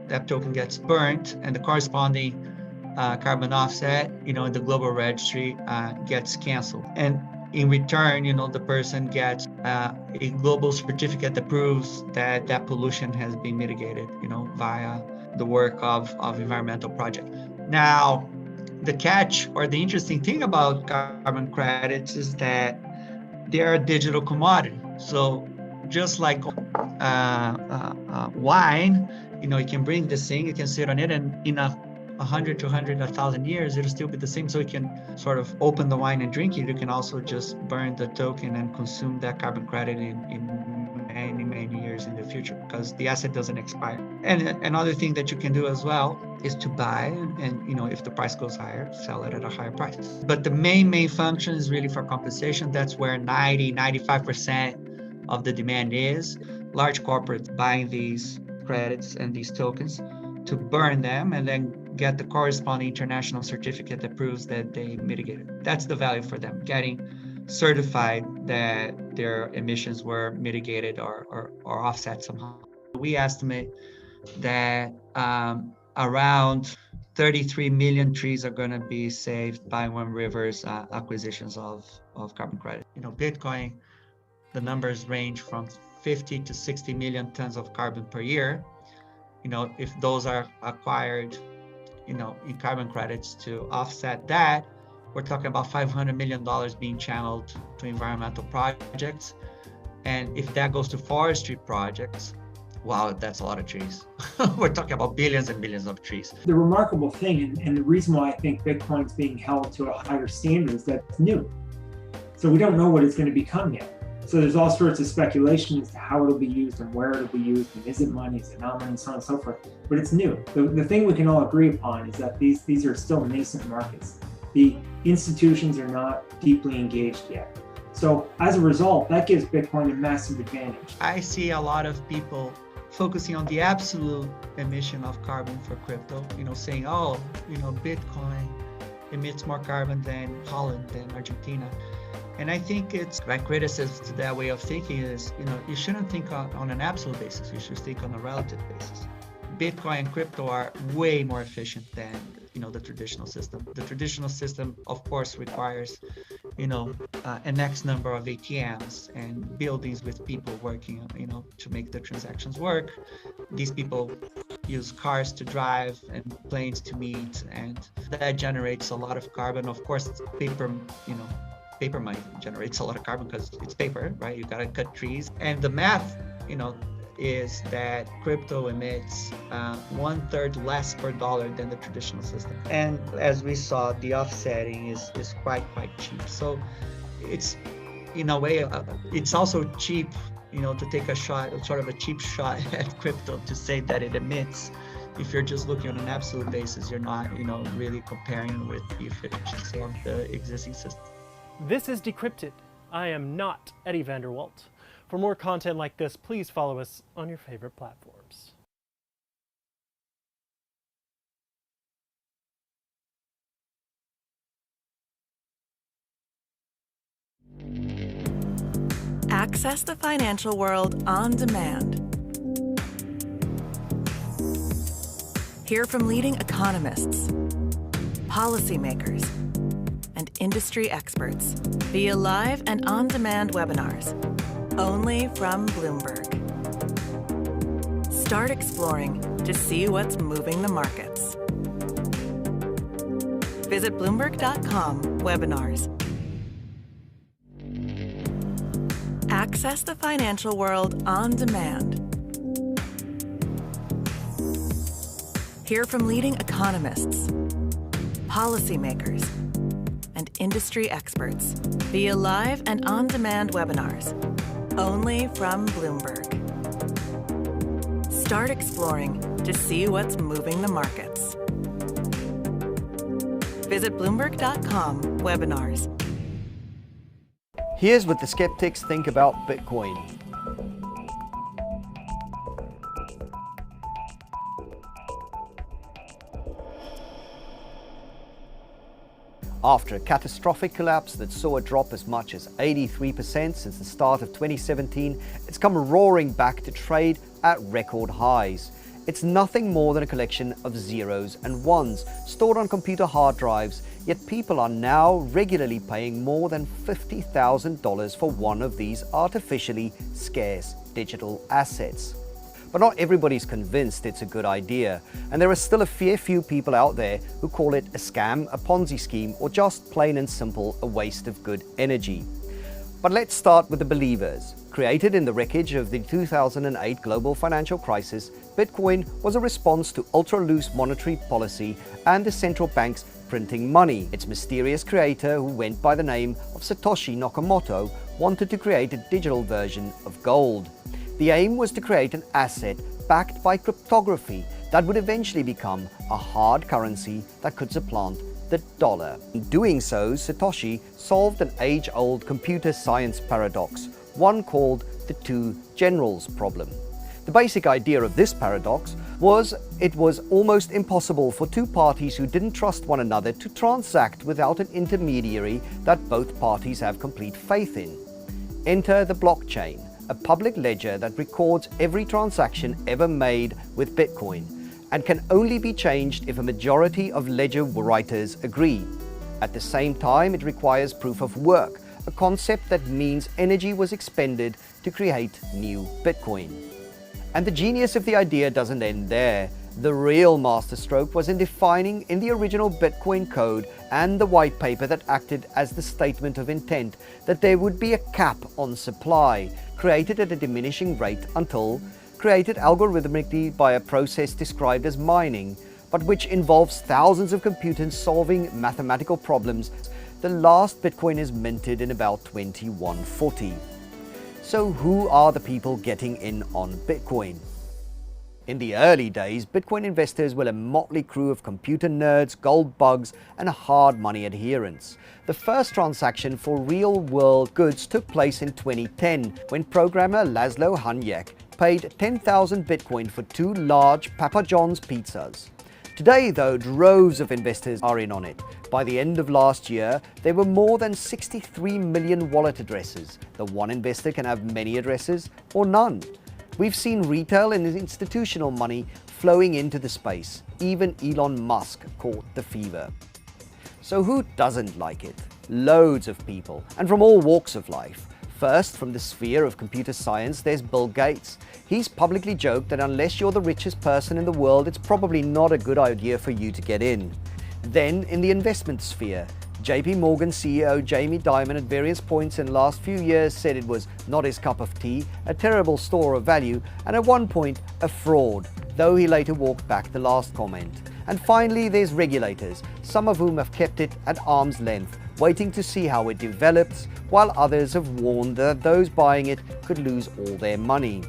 that token gets burnt, and the corresponding carbon offset, in the global registry gets canceled. And in return, the person gets a global certificate that proves that that pollution has been mitigated, via the work of environmental project. Now, the catch or the interesting thing about carbon credits is that they're a digital commodity. So just like wine, you can bring this thing, you can sit on it, and in 100 to 1,000 years, it'll still be the same. So you can sort of open the wine and drink it. You can also just burn the token and consume that carbon credit in many years in the future, because the asset doesn't expire. And another thing that you can do as well is to buy, and if the price goes higher, sell it at a higher price. But the main function is really for compensation. That's where 95% of the demand is. Large corporates buying these credits and these tokens to burn them and then get the corresponding international certificate that proves that they mitigated. That's the value for them, getting certified that their emissions were mitigated or offset somehow. We estimate that around 33 million trees are going to be saved by One River's acquisitions of carbon credit. Bitcoin, the numbers range from 50 to 60 million tons of carbon per year. If those are acquired, in carbon credits to offset that, we're talking about $500 million being channeled to environmental projects. And if that goes to forestry projects, wow, that's a lot of trees. We're talking about billions and billions of trees. The remarkable thing, and the reason why I think Bitcoin's being held to a higher standard, is that it's new. So we don't know what it's going to become yet. So there's all sorts of speculation as to how it'll be used and where it'll be used, and is it money, is it not money, and so on and so forth. But it's new. The thing we can all agree upon is that these are still nascent markets. The institutions are not deeply engaged yet. So as a result, that gives Bitcoin a massive advantage. I see a lot of people focusing on the absolute emission of carbon for crypto, saying, oh, Bitcoin emits more carbon than Holland, than Argentina. And I think it's my criticism to that way of thinking is, you shouldn't think on an absolute basis. You should think on a relative basis. Bitcoin and crypto are way more efficient than, the traditional system. The traditional system, of course, requires, an X number of ATMs and buildings with people working, to make the transactions work. These people use cars to drive and planes to meet, and that generates a lot of carbon. Of course, paper money generates a lot of carbon because it's paper, right? You gotta cut trees. And the math, is that crypto emits 1/3 less per dollar than the traditional system. And as we saw, the offsetting is quite cheap. So it's, in a way, it's also cheap, to take a shot, sort of a cheap shot at crypto to say that it emits. If you're just looking on an absolute basis, you're not, really comparing with the efficiency of the existing system. This is Decrypted. I am not Eddie Vanderwalt. For more content like this, please follow us on your favorite platforms. Access the financial world on demand. Hear from leading economists, policymakers, and industry experts via live and on-demand webinars, only from Bloomberg. Start exploring to see what's moving the markets. Visit Bloomberg.com/webinars. Access the financial world on demand. Hear from leading economists, policymakers, and industry experts via live and on-demand webinars, only from Bloomberg. Start exploring to see what's moving the markets. Visit Bloomberg.com/webinars. Here's what the skeptics think about Bitcoin. After a catastrophic collapse that saw a drop as much as 83% since the start of 2017, it's come roaring back to trade at record highs. It's nothing more than a collection of zeros and ones stored on computer hard drives, yet people are now regularly paying more than $50,000 for one of these artificially scarce digital assets. But not everybody's convinced it's a good idea, and there are still a fair few people out there who call it a scam, a Ponzi scheme, or just plain and simple a waste of good energy. But let's start with the believers. Created in the wreckage of the 2008 global financial crisis, Bitcoin was a response to ultra-loose monetary policy and the central banks printing money. Its mysterious creator, who went by the name of Satoshi Nakamoto, wanted to create a digital version of gold. The aim was to create an asset backed by cryptography that would eventually become a hard currency that could supplant the dollar. In doing so, Satoshi solved an age-old computer science paradox, one called the two generals problem. The basic idea of this paradox was it was almost impossible for two parties who didn't trust one another to transact without an intermediary that both parties have complete faith in. Enter the blockchain, a public ledger that records every transaction ever made with Bitcoin and can only be changed if a majority of ledger writers agree. At the same time, it requires proof of work, a concept that means energy was expended to create new Bitcoin. And the genius of the idea doesn't end there. The real masterstroke was in defining in the original Bitcoin code and the white paper that acted as the statement of intent that there would be a cap on supply, created at a diminishing rate until created algorithmically by a process described as mining, but which involves thousands of computers solving mathematical problems. The last Bitcoin is minted in about 2140. So who are the people getting in on Bitcoin? In the early days, Bitcoin investors were a motley crew of computer nerds, gold bugs, and hard money adherents. The first transaction for real-world goods took place in 2010 when programmer Laszlo Hanyek paid 10,000 Bitcoin for 2 large Papa John's pizzas. Today, though, droves of investors are in on it. By the end of last year, there were more than 63 million wallet addresses. The one investor can have many addresses or none. We've seen retail and institutional money flowing into the space. Even Elon Musk caught the fever. So who doesn't like it? Loads of people, and from all walks of life. First, from the sphere of computer science, there's Bill Gates. He's publicly joked that unless you're the richest person in the world, it's probably not a good idea for you to get in. Then, in the investment sphere, JP Morgan CEO Jamie Dimon at various points in the last few years said it was not his cup of tea, a terrible store of value, and at one point, a fraud, though he later walked back the last comment. And finally, there's regulators, some of whom have kept it at arm's length, waiting to see how it develops, while others have warned that those buying it could lose all their money.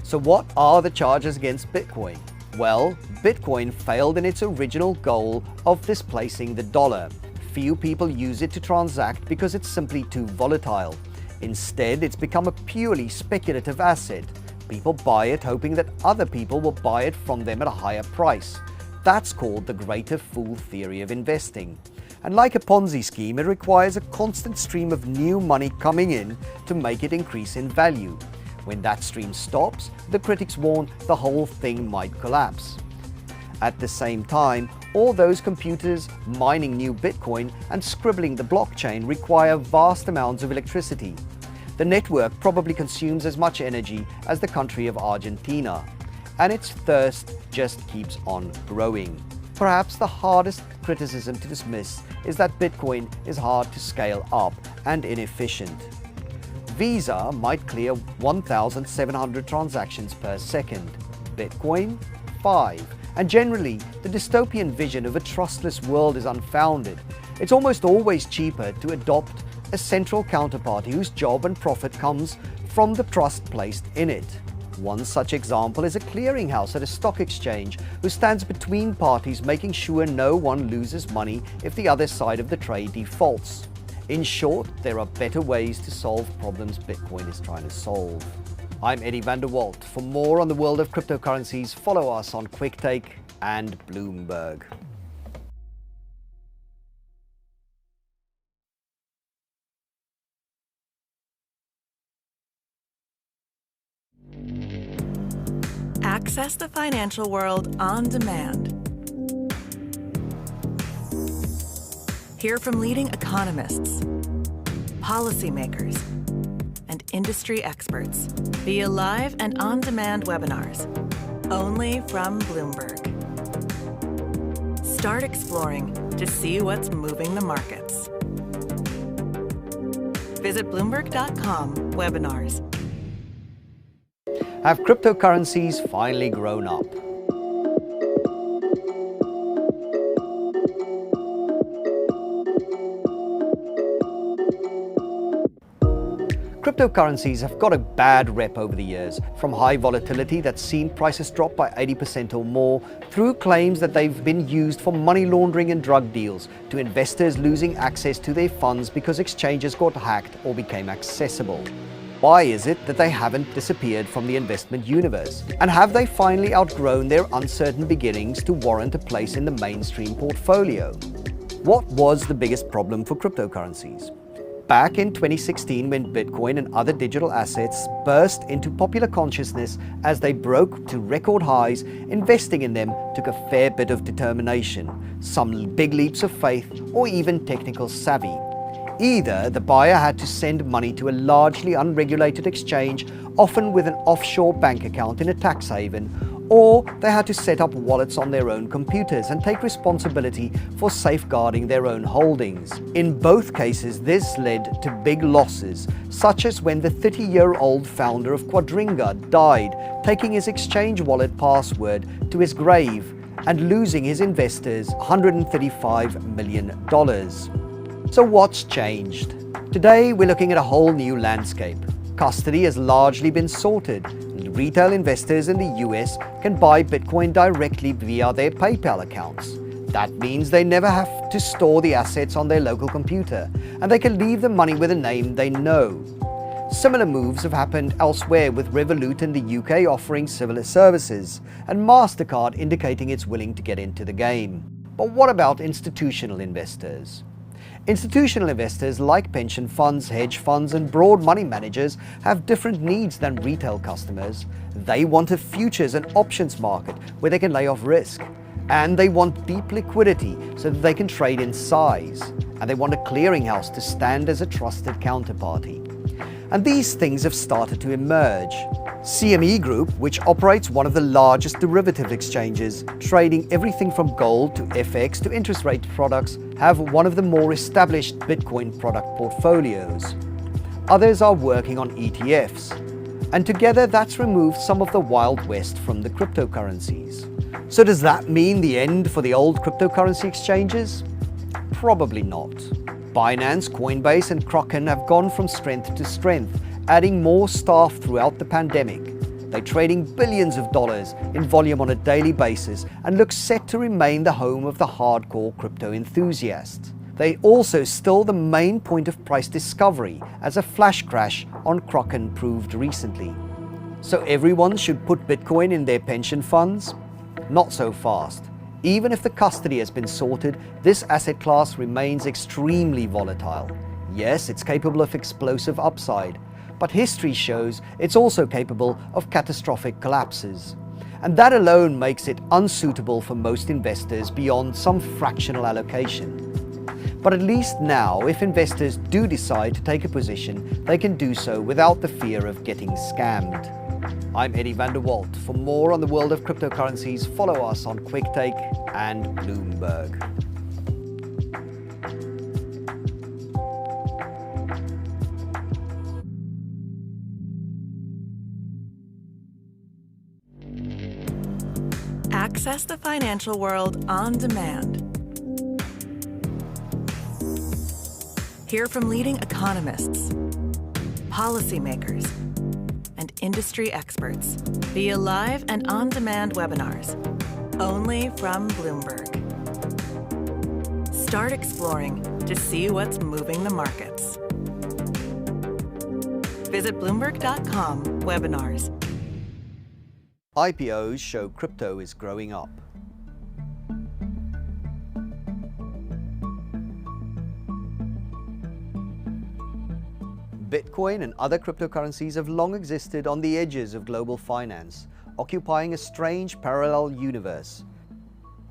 So what are the charges against Bitcoin? Well, Bitcoin failed in its original goal of displacing the dollar. Few people use it to transact because it's simply too volatile. Instead, it's become a purely speculative asset. People buy it hoping that other people will buy it from them at a higher price. That's called the greater fool theory of investing. And like a Ponzi scheme, it requires a constant stream of new money coming in to make it increase in value. When that stream stops, the critics warn the whole thing might collapse. At the same time, all those computers mining new Bitcoin and scribbling the blockchain require vast amounts of electricity. The network probably consumes as much energy as the country of Argentina, and its thirst just keeps on growing. Perhaps the hardest criticism to dismiss is that Bitcoin is hard to scale up and inefficient. Visa might clear 1,700 transactions per second, Bitcoin 5. And generally, the dystopian vision of a trustless world is unfounded. It's almost always cheaper to adopt a central counterparty whose job and profit comes from the trust placed in it. One such example is a clearinghouse at a stock exchange who stands between parties, making sure no one loses money if the other side of the trade defaults. In short, there are better ways to solve problems Bitcoin is trying to solve. I'm Eddie van der Walt. For more on the world of cryptocurrencies, follow us on QuickTake and Bloomberg. Access the financial world on demand. Hear from leading economists, policymakers, and industry experts via live and on-demand webinars, only from Bloomberg. Start exploring to see what's moving the markets. Visit Bloomberg.com/webinars. Have cryptocurrencies finally grown up? Cryptocurrencies have got a bad rep over the years, from high volatility that's seen prices drop by 80% or more, through claims that they've been used for money laundering and drug deals, to investors losing access to their funds because exchanges got hacked or became accessible. Why is it that they haven't disappeared from the investment universe? And have they finally outgrown their uncertain beginnings to warrant a place in the mainstream portfolio? What was the biggest problem for cryptocurrencies? Back in 2016, when Bitcoin and other digital assets burst into popular consciousness as they broke to record highs, investing in them took a fair bit of determination, some big leaps of faith, or even technical savvy. Either the buyer had to send money to a largely unregulated exchange, often with an offshore bank account in a tax haven, or they had to set up wallets on their own computers and take responsibility for safeguarding their own holdings. In both cases, this led to big losses, such as when the 30-year-old founder of Quadringa died, taking his exchange wallet password to his grave and losing his investors $135 million. So what's changed? Today, we're looking at a whole new landscape. Custody has largely been sorted, and retail investors in the US can buy Bitcoin directly via their PayPal accounts. That means they never have to store the assets on their local computer, and they can leave the money with a name they know. Similar moves have happened elsewhere, with Revolut in the UK offering similar services, and MasterCard indicating it's willing to get into the game. But what about institutional investors? Institutional investors like pension funds, hedge funds, and broad money managers have different needs than retail customers. They want a futures and options market where they can lay off risk. And they want deep liquidity so that they can trade in size. And they want a clearinghouse to stand as a trusted counterparty. And these things have started to emerge. CME Group, which operates one of the largest derivative exchanges, trading everything from gold to FX to interest rate products, have one of the more established Bitcoin product portfolios. Others are working on ETFs. And together that's removed some of the Wild West from the cryptocurrencies. So does that mean the end for the old cryptocurrency exchanges? Probably not. Binance, Coinbase, and Kraken have gone from strength to strength, adding more staff throughout the pandemic. They're trading billions of dollars in volume on a daily basis and look set to remain the home of the hardcore crypto enthusiast. They also still the main point of price discovery, as a flash crash on Kraken proved recently. So everyone should put Bitcoin in their pension funds? Not so fast. Even if the custody has been sorted, this asset class remains extremely volatile. Yes, it's capable of explosive upside, but history shows it's also capable of catastrophic collapses. And that alone makes it unsuitable for most investors beyond some fractional allocation. But at least now, if investors do decide to take a position, they can do so without the fear of getting scammed. I'm Eddie van der Walt. For more on the world of cryptocurrencies, follow us on QuickTake and Bloomberg. Access the financial world on demand. Hear from leading economists, policymakers, and industry experts via live and on-demand webinars, only from Bloomberg. Start exploring to see what's moving the markets. Visit Bloomberg.com/webinars. IPOs show crypto is growing up. Bitcoin and other cryptocurrencies have long existed on the edges of global finance, occupying a strange parallel universe.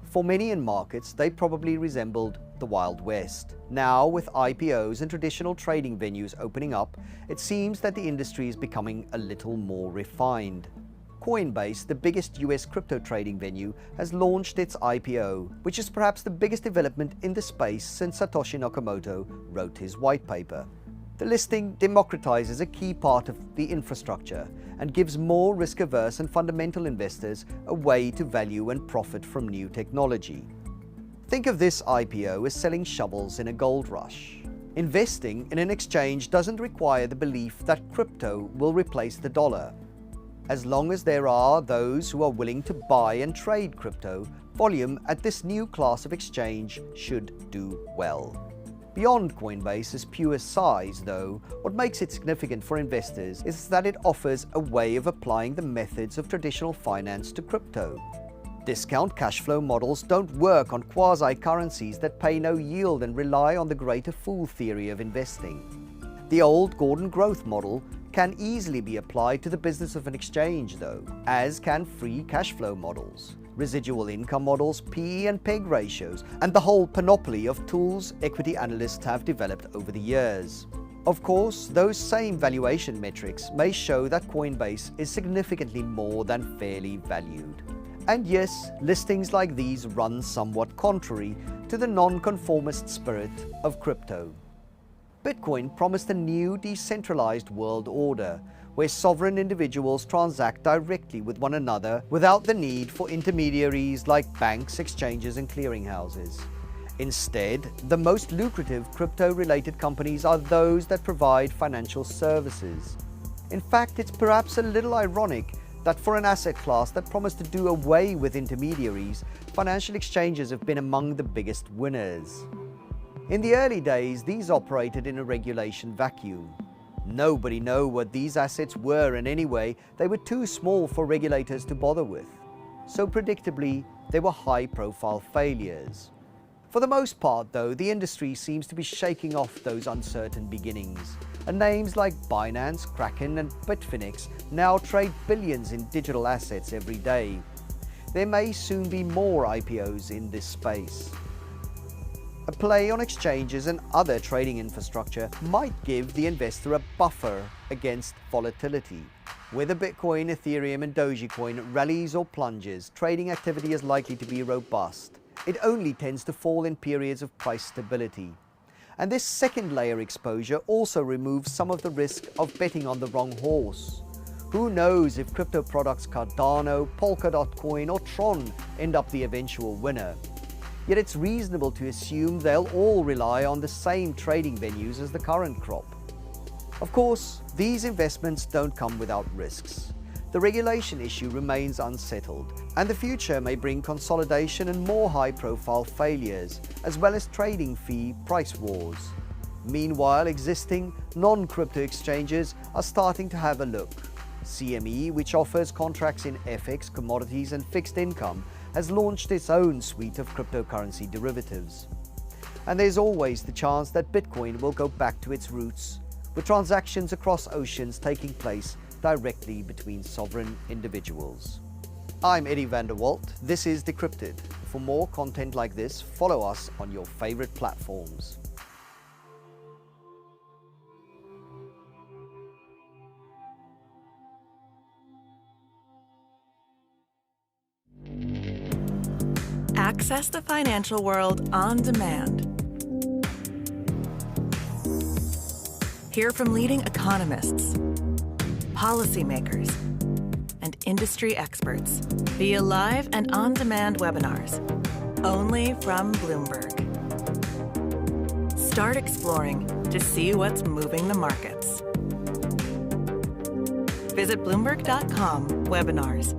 For many in markets, they probably resembled the Wild West. Now, with IPOs and traditional trading venues opening up, it seems that the industry is becoming a little more refined. Coinbase, the biggest US crypto trading venue, has launched its IPO, which is perhaps the biggest development in the space since Satoshi Nakamoto wrote his white paper. The listing democratizes a key part of the infrastructure and gives more risk-averse and fundamental investors a way to value and profit from new technology. Think of this IPO as selling shovels in a gold rush. Investing in an exchange doesn't require the belief that crypto will replace the dollar. As long as there are those who are willing to buy and trade crypto, volume at this new class of exchange should do well. Beyond Coinbase's pure size, though, what makes it significant for investors is that it offers a way of applying the methods of traditional finance to crypto. Discount cash flow models don't work on quasi-currencies that pay no yield and rely on the greater fool theory of investing. The old Gordon growth model can easily be applied to the business of an exchange, though, as can free cash flow models, residual income models, PE and PEG ratios, and the whole panoply of tools equity analysts have developed over the years. Of course, those same valuation metrics may show that Coinbase is significantly more than fairly valued. And yes, listings like these run somewhat contrary to the non-conformist spirit of crypto. Bitcoin promised a new decentralized world order where sovereign individuals transact directly with one another without the need for intermediaries like banks, exchanges, and clearinghouses. Instead, the most lucrative crypto-related companies are those that provide financial services. In fact, it's perhaps a little ironic that for an asset class that promised to do away with intermediaries, financial exchanges have been among the biggest winners. In the early days, these operated in a regulation vacuum. Nobody knew what these assets were, and anyway, they were too small for regulators to bother with. So predictably, they were high-profile failures. For the most part, though, the industry seems to be shaking off those uncertain beginnings, and names like Binance, Kraken, and Bitfinex now trade billions in digital assets every day. There may soon be more IPOs in this space. A play on exchanges and other trading infrastructure might give the investor a buffer against volatility. Whether Bitcoin, Ethereum, and Dogecoin rallies or plunges, trading activity is likely to be robust. It only tends to fall in periods of price stability. And this second layer exposure also removes some of the risk of betting on the wrong horse. Who knows if crypto products Cardano, Polkadot Coin, or Tron end up the eventual winner? Yet it's reasonable to assume they'll all rely on the same trading venues as the current crop. Of course, these investments don't come without risks. The regulation issue remains unsettled, and the future may bring consolidation and more high-profile failures, as well as trading fee price wars. Meanwhile, existing non-crypto exchanges are starting to have a look. CME, which offers contracts in FX, commodities, and fixed income, has launched its own suite of cryptocurrency derivatives. And there's always the chance that Bitcoin will go back to its roots, with transactions across oceans taking place directly between sovereign individuals. I'm Eddie van der Walt. This is Decrypted. For more content like this, follow us on your favorite platforms. Access the financial world on demand. Hear from leading economists, policymakers, and industry experts via live and on-demand webinars, only from Bloomberg. Start exploring to see what's moving the markets. Visit Bloomberg.com/webinars.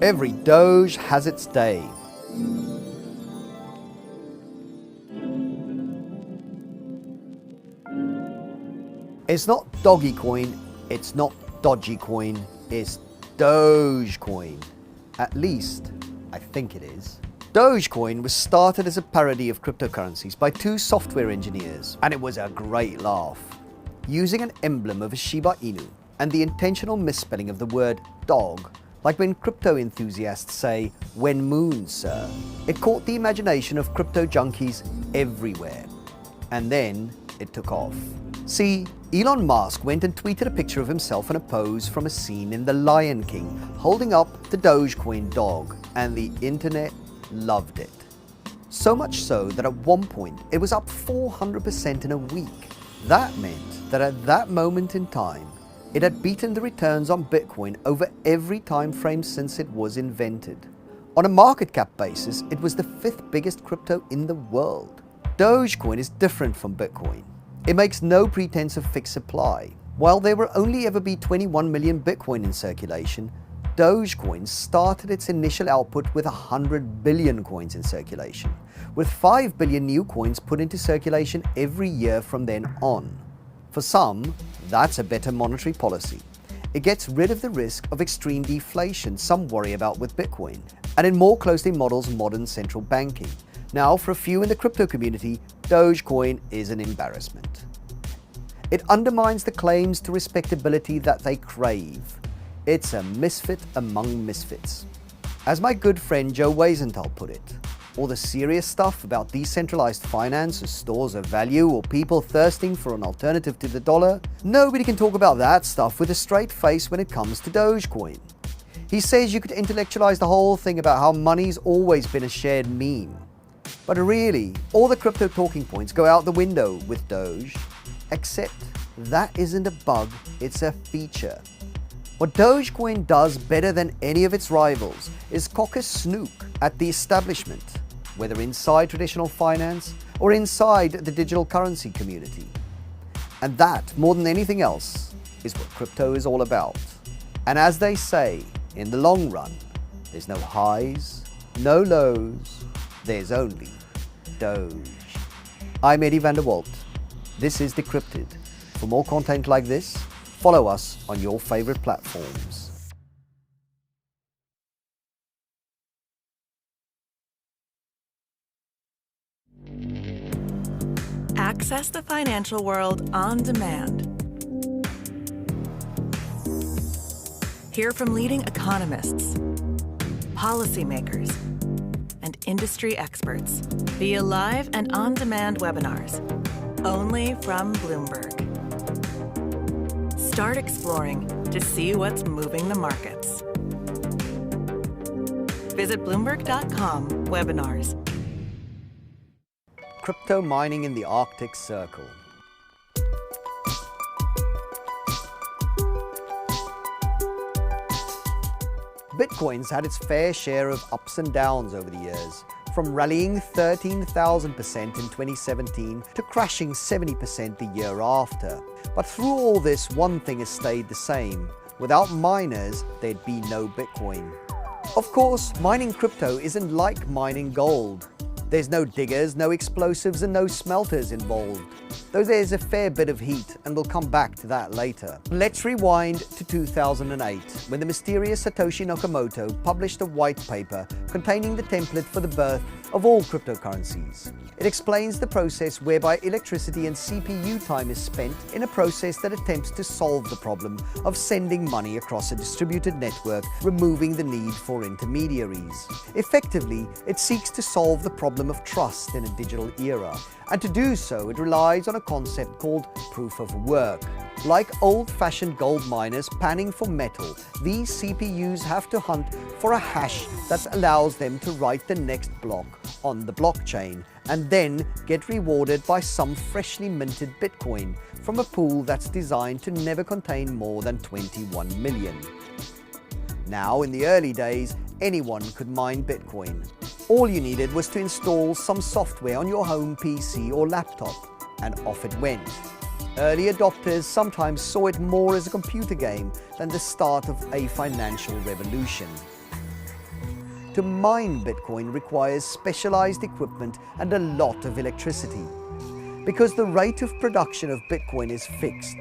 Every Doge has its day. It's not Doggy Coin, it's not Dodgy Coin, it's Dogecoin. At least, I think it is. Dogecoin was started as a parody of cryptocurrencies by two software engineers, and it was a great laugh. Using an emblem of a Shiba Inu and the intentional misspelling of the word dog, like when crypto enthusiasts say, "when moon, sir." It caught the imagination of crypto junkies everywhere. And then it took off. See, Elon Musk went and tweeted a picture of himself in a pose from a scene in The Lion King, holding up the Dogecoin dog, and the internet loved it. So much so that at one point it was up 400% in a week. That meant that at that moment in time, it had beaten the returns on Bitcoin over every time frame since it was invented. On a market cap basis, it was the 5th biggest crypto in the world. Dogecoin is different from Bitcoin. It makes no pretense of fixed supply. While there will only ever be 21 million Bitcoin in circulation, Dogecoin started its initial output with 100 billion coins in circulation, with 5 billion new coins put into circulation every year from then on. For some, that's a better monetary policy. It gets rid of the risk of extreme deflation some worry about with Bitcoin, and it more closely models modern central banking. Now, for a few in the crypto community, Dogecoin is an embarrassment. It undermines the claims to respectability that they crave. It's a misfit among misfits. As my good friend Joe Weisenthal put it, All the serious stuff about decentralized finance or stores of value or people thirsting for an alternative to the dollar, nobody can talk about that stuff with a straight face when it comes to Dogecoin. He says you could intellectualize the whole thing about how money's always been a shared meme. But really, all the crypto talking points go out the window with Doge, except that isn't a bug, it's a feature. What Dogecoin does better than any of its rivals is cock a snook at the establishment, whether inside traditional finance or inside the digital currency community. And that, more than anything else, is what crypto is all about. And as they say, in the long run, there's no highs, no lows, there's only Doge. I'm Eddie van der Walt. This is Decrypted. For more content like this, follow us on your favorite platforms. Access the financial world on demand. Hear from leading economists, policymakers, and industry experts via live and on-demand webinars, only from Bloomberg. Start exploring to see what's moving the markets. Visit Bloomberg.com/webinars. Crypto mining in the Arctic Circle. Bitcoin's had its fair share of ups and downs over the years, from rallying 13,000% in 2017 to crashing 70% the year after. But through all this, one thing has stayed the same. Without miners, there'd be no Bitcoin. Of course, mining crypto isn't like mining gold. There's no diggers, no explosives, and no smelters involved, though there's a fair bit of heat, and we'll come back to that later. Let's rewind to 2008, when the mysterious Satoshi Nakamoto published a white paper containing the template for the birth of all cryptocurrencies. It explains the process whereby electricity and CPU time is spent in a process that attempts to solve the problem of sending money across a distributed network, removing the need for intermediaries. Effectively, it seeks to solve the problem of trust in a digital era, and to do so, it relies on a concept called proof of work. Like old-fashioned gold miners panning for metal, these CPUs have to hunt for a hash that allows them to write the next block on the blockchain, and then get rewarded by some freshly minted Bitcoin from a pool that's designed to never contain more than 21 million. Now, in the early days, anyone could mine Bitcoin. All you needed was to install some software on your home PC or laptop, and off it went. Early adopters sometimes saw it more as a computer game than the start of a financial revolution. To mine Bitcoin requires specialized equipment and a lot of electricity. Because the rate of production of Bitcoin is fixed,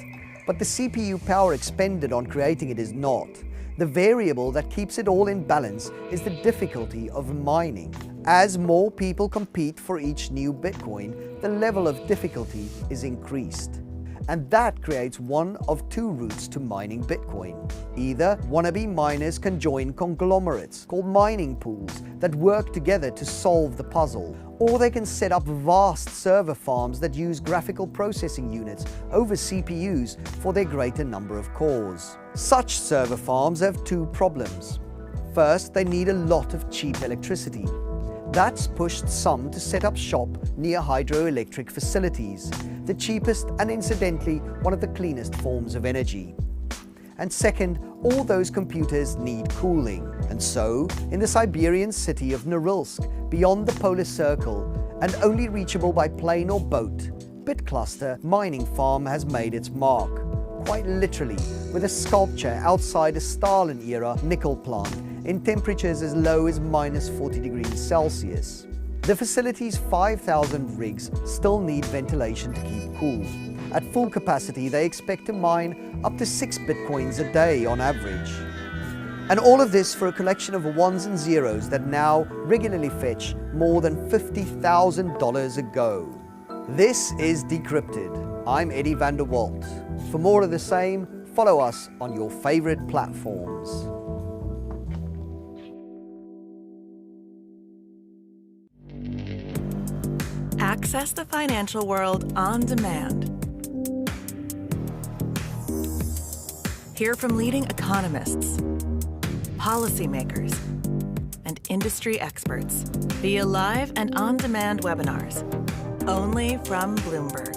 but the CPU power expended on creating it is not. The variable that keeps it all in balance is the difficulty of mining. As more people compete for each new Bitcoin, the level of difficulty is increased. And that creates one of two routes to mining Bitcoin. Either wannabe miners can join conglomerates called mining pools that work together to solve the puzzle, or they can set up vast server farms that use graphical processing units over CPUs for their greater number of cores. Such server farms have two problems. First, they need a lot of cheap electricity. That's pushed some to set up shop near hydroelectric facilities, the cheapest and incidentally one of the cleanest forms of energy. And second, all those computers need cooling. And so, in the Siberian city of Norilsk, beyond the polar circle, and only reachable by plane or boat, BitCluster Mining Farm has made its mark. Quite literally, with a sculpture outside a Stalin-era nickel plant in temperatures as low as minus 40 degrees Celsius. The facility's 5,000 rigs still need ventilation to keep cool. At full capacity, they expect to mine up to 6 Bitcoins a day on average. And all of this for a collection of ones and zeros that now regularly fetch more than $50,000 a go. This is Decrypted. I'm Eddie van der Walt. For more of the same, follow us on your favorite platforms. Access the financial world on demand. Hear from leading economists, policymakers, and industry experts via live and on-demand webinars, only from Bloomberg.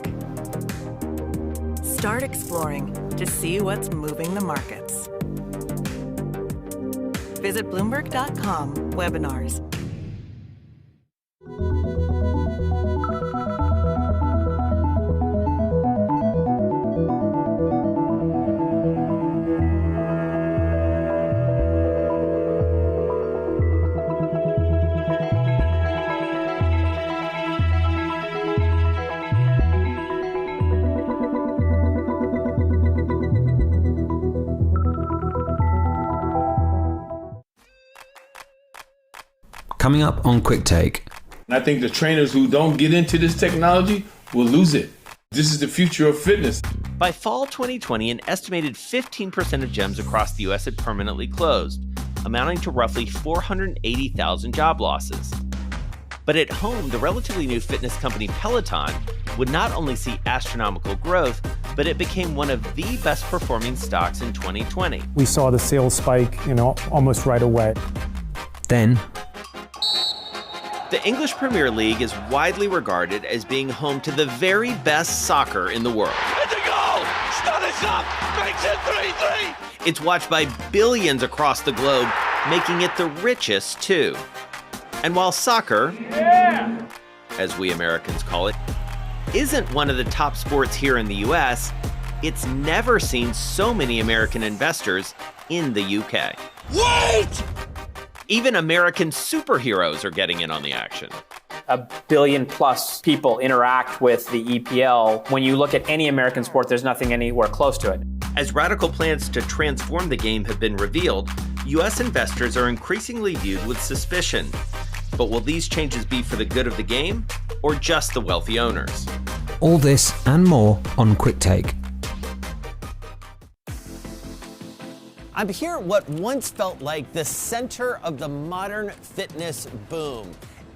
Start exploring to see what's moving the markets. Visit Bloomberg.com/webinars. Coming up on Quick Take. And I think the trainers who don't get into this technology will lose it. This is the future of fitness. By fall 2020, an estimated 15% of gyms across the U.S. had permanently closed, amounting to roughly 480,000 job losses. But at home, the relatively new fitness company Peloton would not only see astronomical growth, but it became one of the best performing stocks in 2020. We saw the sales spike, almost right away. Then, the English Premier League is widely regarded as being home to the very best soccer in the world. It's a goal! Stunners up! Makes it 3-3! It's watched by billions across the globe, making it the richest too. And while soccer, as we Americans call it, isn't one of the top sports here in the US, it's never seen so many American investors in the UK. Wait! Even American superheroes are getting in on the action. 1 billion plus people interact with the EPL. When you look at any American sport, there's nothing anywhere close to it. As radical plans to transform the game have been revealed, U.S. investors are increasingly viewed with suspicion. But will these changes be for the good of the game or just the wealthy owners? all this and more on Quick Take. I'm here at what once felt like the center of the modern fitness boom.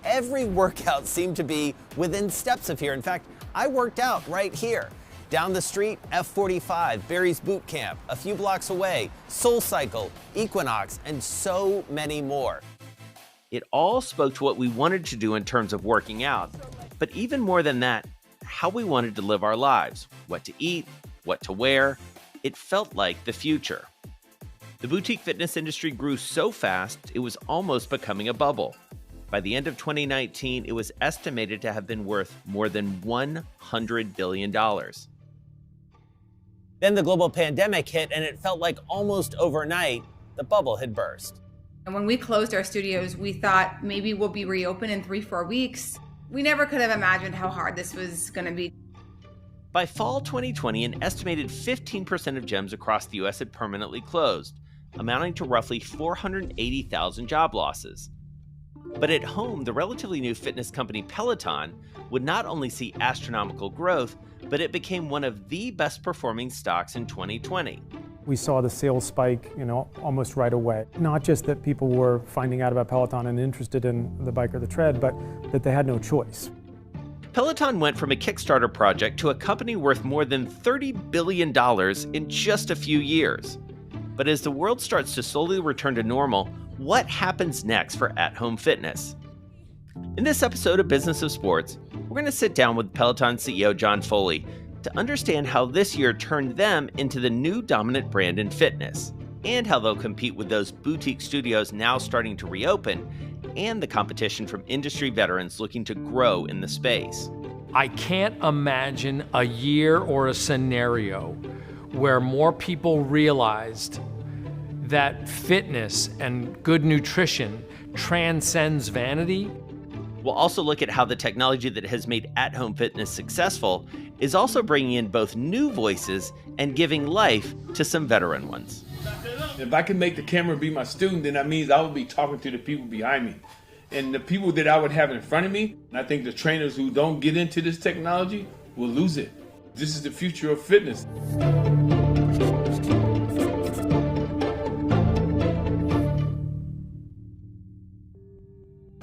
Every workout seemed to be within steps of here. In fact, I worked out right here. Down the street, F45, Barry's Boot Camp, a few blocks away, Soul Cycle, Equinox, and so many more. It all spoke to what we wanted to do in terms of working out, but even more than that, how we wanted to live our lives, what to eat, what to wear. It felt like the future. The boutique fitness industry grew so fast, it was almost becoming a bubble. By the end of 2019, it was estimated to have been worth more than $100 billion. Then the global pandemic hit, and it felt like almost overnight, the bubble had burst. And when we closed our studios, we thought maybe we'll be reopened in 3-4 weeks. We never could have imagined how hard this was going to be. By fall 2020, an estimated 15% of gyms across the U.S. had permanently closed, amounting to roughly 480,000 job losses. But at home, the relatively new fitness company Peloton would not only see astronomical growth, but it became one of the best performing stocks in 2020. We saw the sales spike, almost right away. Not just that people were finding out about Peloton and interested in the bike or the tread, but that they had no choice. Peloton went from a Kickstarter project to a company worth more than $30 billion in just a few years. But as the world starts to slowly return to normal, what happens next for at-home fitness? In this episode of Business of Sports, we're going to sit down with Peloton CEO John Foley to understand how this year turned them into the new dominant brand in fitness, and how they'll compete with those boutique studios now starting to reopen, and the competition from industry veterans looking to grow in the space. I can't imagine a year or a scenario where more people realized that fitness and good nutrition transcends vanity. We'll also look at how the technology that has made at-home fitness successful is also bringing in both new voices and giving life to some veteran ones. If I can make the camera be my student, then that means I would be talking to the people behind me. And the people that I would have in front of me, and I think the trainers who don't get into this technology will lose it. This is the future of fitness.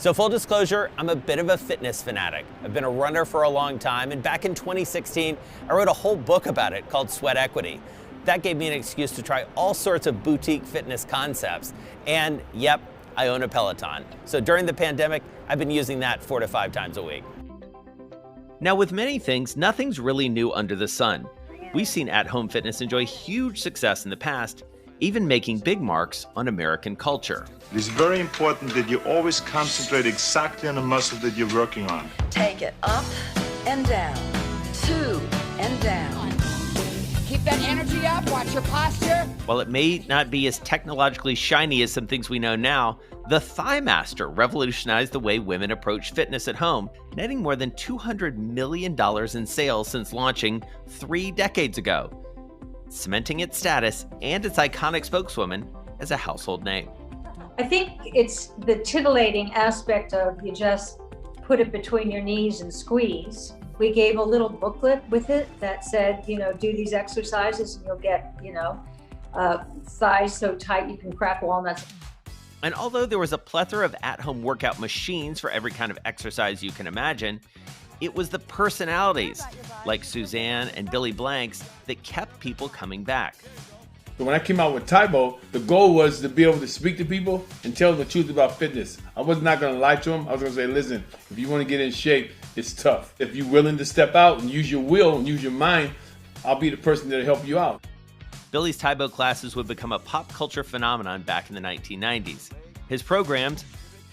So full disclosure, I'm a bit of a fitness fanatic. I've been a runner for a long time, and back in 2016, I wrote a whole book about it called Sweat Equity. That gave me an excuse to try all sorts of boutique fitness concepts. And yep, I own a Peloton. So during the pandemic, I've been using that 4 to 5 times a week. Now, with many things, nothing's really new under the sun. We've seen at-home fitness enjoy huge success in the past, even making big marks on American culture. It is very important that you always concentrate exactly on the muscle that you're working on. Take it up and down, 2 and down. Keep that energy up, watch your posture. While it may not be as technologically shiny as some things we know now, the Thigh Master revolutionized the way women approach fitness at home, netting more than $200 million in sales since launching 3 decades ago, cementing its status and its iconic spokeswoman as a household name. I think it's the titillating aspect of you just put it between your knees and squeeze. We gave a little booklet with it that said, do these exercises and you'll get, thighs so tight you can crack walnuts. And although there was a plethora of at-home workout machines for every kind of exercise you can imagine, it was the personalities, like Suzanne and Billy Blanks, that kept people coming back. So when I came out with Tybo, the goal was to be able to speak to people and tell them the truth about fitness. I was not going to lie to them. I was going to say, listen, if you want to get in shape, it's tough. If you're willing to step out and use your will and use your mind, I'll be the person that'll help you out. Billy's Tybo classes would become a pop culture phenomenon back in the 1990s. His programs,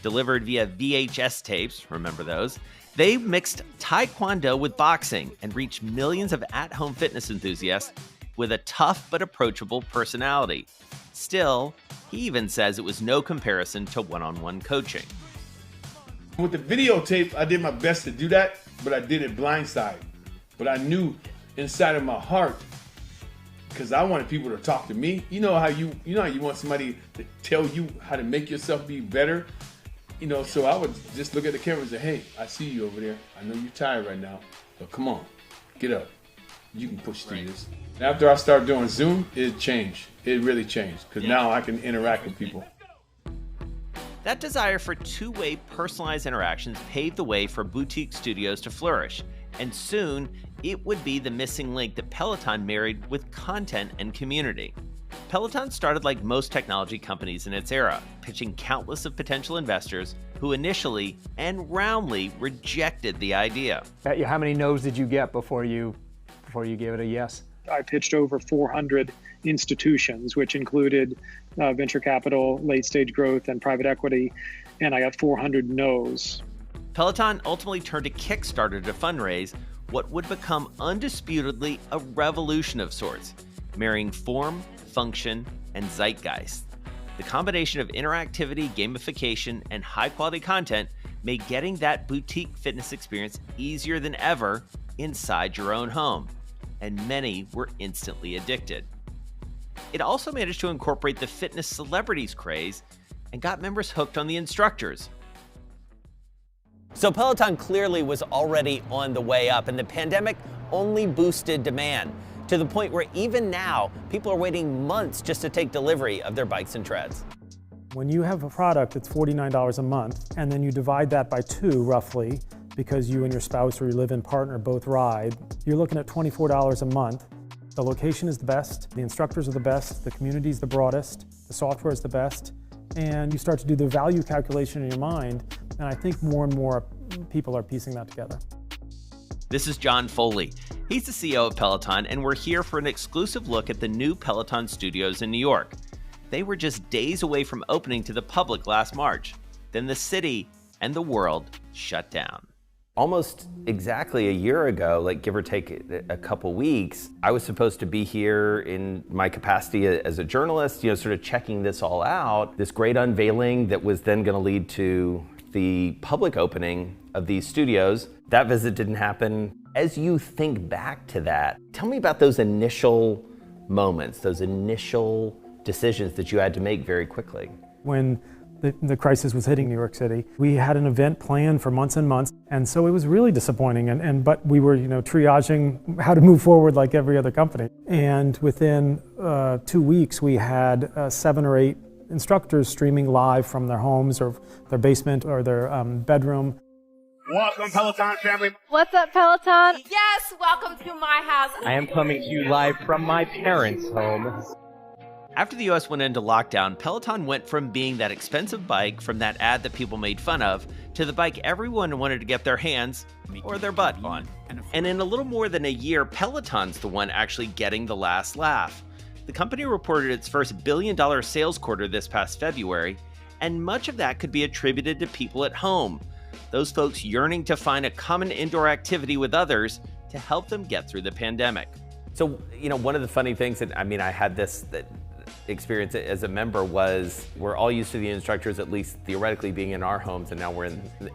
delivered via VHS tapes, remember those, they mixed Taekwondo with boxing and reached millions of at-home fitness enthusiasts with a tough but approachable personality. Still, he even says it was no comparison to one-on-one coaching. With the videotape, I did my best to do that, but I did it blindside. But I knew inside of my heart, because I wanted people to talk to me. You know how you want somebody to tell you how to make yourself be better? So I would just look at the camera and say, hey, I see you over there. I know you're tired right now, but come on, get up. You can push through this. After I started doing Zoom, it changed. It really changed, because now I can interact with people. That desire for two-way personalized interactions paved the way for boutique studios to flourish, and soon it would be the missing link that Peloton married with content and community. Peloton started like most technology companies in its era, pitching countless of potential investors who initially and roundly rejected the idea. How many no's did you get before you gave it a yes? I pitched over 400 institutions, which included venture capital, late stage growth, and private equity, and I got 400 no's. Peloton ultimately turned to Kickstarter to fundraise what would become undisputedly a revolution of sorts, marrying form, function, and zeitgeist. The combination of interactivity, gamification, and high-quality content made getting that boutique fitness experience easier than ever inside your own home, and many were instantly addicted. It also managed to incorporate the fitness celebrities craze and got members hooked on the instructors. So Peloton clearly was already on the way up, and the pandemic only boosted demand, to the point where even now, people are waiting months just to take delivery of their bikes and treads. When you have a product that's $49 a month, and then you divide that by 2 roughly, because you and your spouse or your live-in partner both ride, you're looking at $24 a month. The location is the best, the instructors are the best, the community is the broadest, the software is the best, and you start to do the value calculation in your mind, and I think more and more people are piecing that together. This is John Foley. He's the CEO of Peloton, and we're here for an exclusive look at the new Peloton studios in New York. They were just days away from opening to the public last March. Then the city and the world shut down. Almost exactly a year ago, like give or take a couple weeks, I was supposed to be here in my capacity as a journalist, sort of checking this all out, this great unveiling that was then going to lead to the public opening of these studios. That visit didn't happen. As you think back to that, tell me about those initial moments, those initial decisions that you had to make very quickly. When the crisis was hitting New York City, we had an event planned for months and months, and so it was really disappointing. But we were, triaging how to move forward like every other company. And within 2 weeks, we had 7 or 8 instructors streaming live from their homes or their basement or their bedroom. Welcome, Peloton family. What's up, Peloton? Yes, welcome to my house. I am coming to you live from my parents' home. After the US went into lockdown, Peloton went from being that expensive bike from that ad that people made fun of to the bike everyone wanted to get their hands or their butt on. And in a little more than a year, Peloton's the one actually getting the last laugh. The company reported its first billion-dollar sales quarter this past February, and much of that could be attributed to people at home, those folks yearning to find a common indoor activity with others to help them get through the pandemic. So, one of the funny things that, I had this experience as a member was we're all used to the instructors at least theoretically being in our homes, and now we're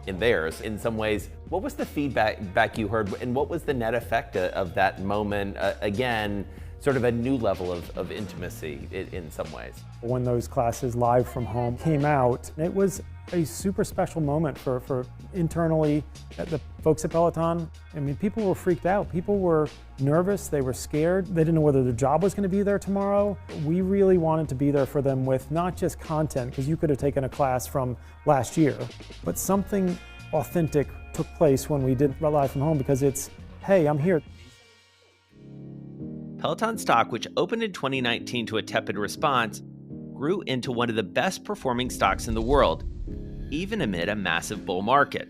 in theirs. In some ways, what was the feedback you heard, and what was the net effect of that moment? Again, sort of a new level of intimacy in some ways. When those classes live from home came out, it was a super special moment for internally the folks at Peloton. People were freaked out. People were nervous. They were scared. They didn't know whether their job was going to be there tomorrow. We really wanted to be there for them with not just content, because you could have taken a class from last year, but something authentic took place when we did live from home, because it's, hey, I'm here. Peloton stock, which opened in 2019 to a tepid response, grew into one of the best performing stocks in the world, even amid a massive bull market.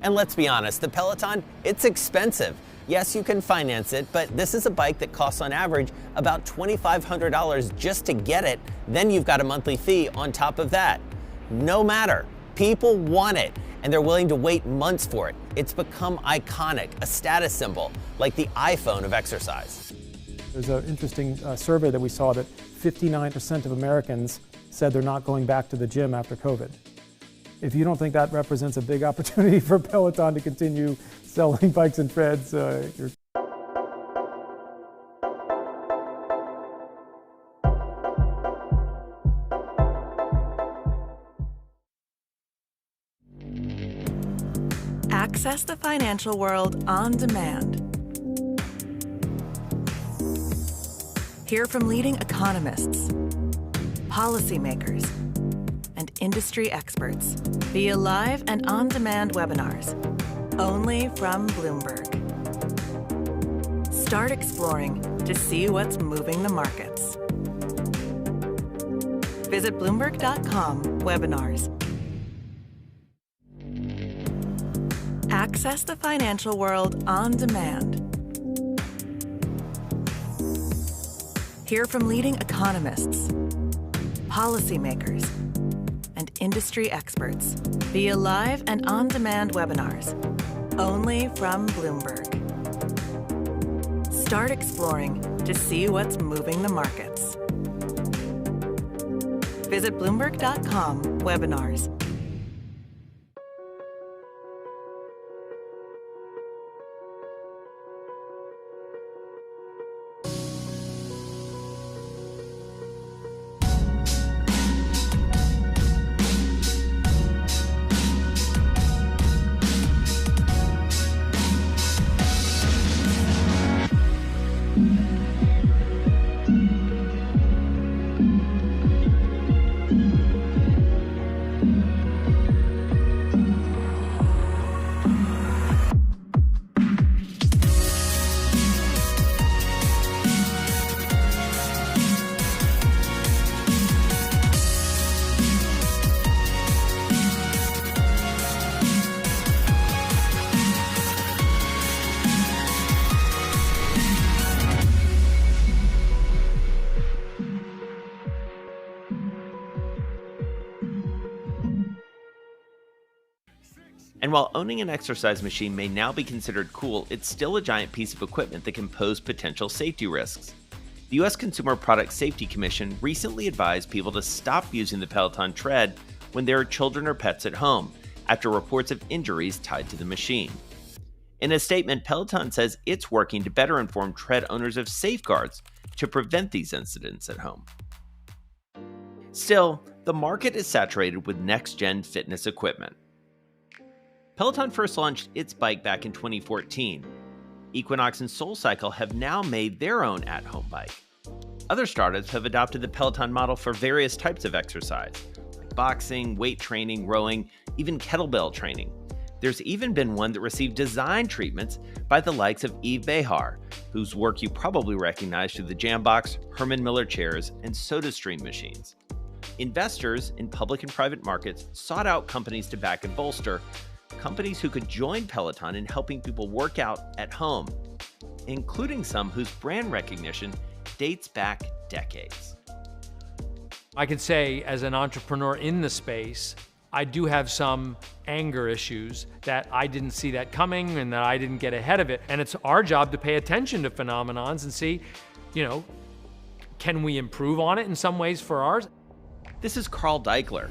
And let's be honest, the Peloton, it's expensive. Yes, you can finance it, but this is a bike that costs on average about $2,500 just to get it. Then you've got a monthly fee on top of that. No matter, people want it, and they're willing to wait months for it. It's become iconic, a status symbol, like the iPhone of exercise. There's an interesting survey that we saw that 59% of Americans said they're not going back to the gym after COVID. If you don't think that represents a big opportunity for Peloton to continue selling bikes and treads, you're... Access the financial world on demand. Hear from leading economists, policymakers, and industry experts via live and on-demand webinars, only from Bloomberg. Start exploring to see what's moving the markets. Visit Bloomberg.com/webinars. Access the financial world on demand. Hear from leading economists, policymakers, and industry experts via live and on-demand webinars, only from Bloomberg. Start exploring to see what's moving the markets. Visit Bloomberg.com/webinars. And while owning an exercise machine may now be considered cool, it's still a giant piece of equipment that can pose potential safety risks. The U.S. Consumer Product Safety Commission recently advised people to stop using the Peloton tread when there are children or pets at home, after reports of injuries tied to the machine. In a statement, Peloton says it's working to better inform tread owners of safeguards to prevent these incidents at home. Still, the market is saturated with next-gen fitness equipment. Peloton first launched its bike back in 2014. Equinox and SoulCycle have now made their own at-home bike. Other startups have adopted the Peloton model for various types of exercise, like boxing, weight training, rowing, even kettlebell training. There's even been one that received design treatments by the likes of Yves Behar, whose work you probably recognize through the Jambox, Herman Miller chairs, and SodaStream machines. Investors in public and private markets sought out companies to back and bolster, companies who could join Peloton in helping people work out at home, including some whose brand recognition dates back decades. I can say, as an entrepreneur in the space, I do have some anger issues that I didn't see that coming and that I didn't get ahead of it. And it's our job to pay attention to phenomenons and see, can we improve on it in some ways for ours? This is Carl Deichler.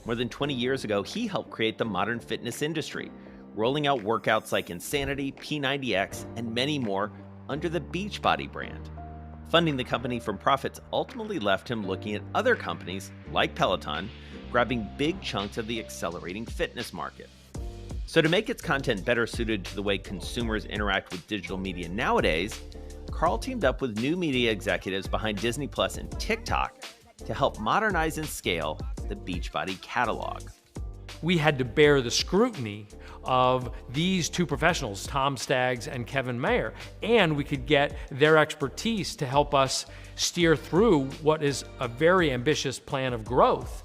More than 20 years ago, he helped create the modern fitness industry, rolling out workouts like Insanity, P90X, and many more under the Beachbody brand. Funding the company from profits ultimately left him looking at other companies, like Peloton, grabbing big chunks of the accelerating fitness market. So to make its content better suited to the way consumers interact with digital media nowadays, Carl teamed up with new media executives behind Disney Plus and TikTok to help modernize and scale the Beachbody catalog. We had to bear the scrutiny of these two professionals, Tom Staggs and Kevin Mayer, and we could get their expertise to help us steer through what is a very ambitious plan of growth.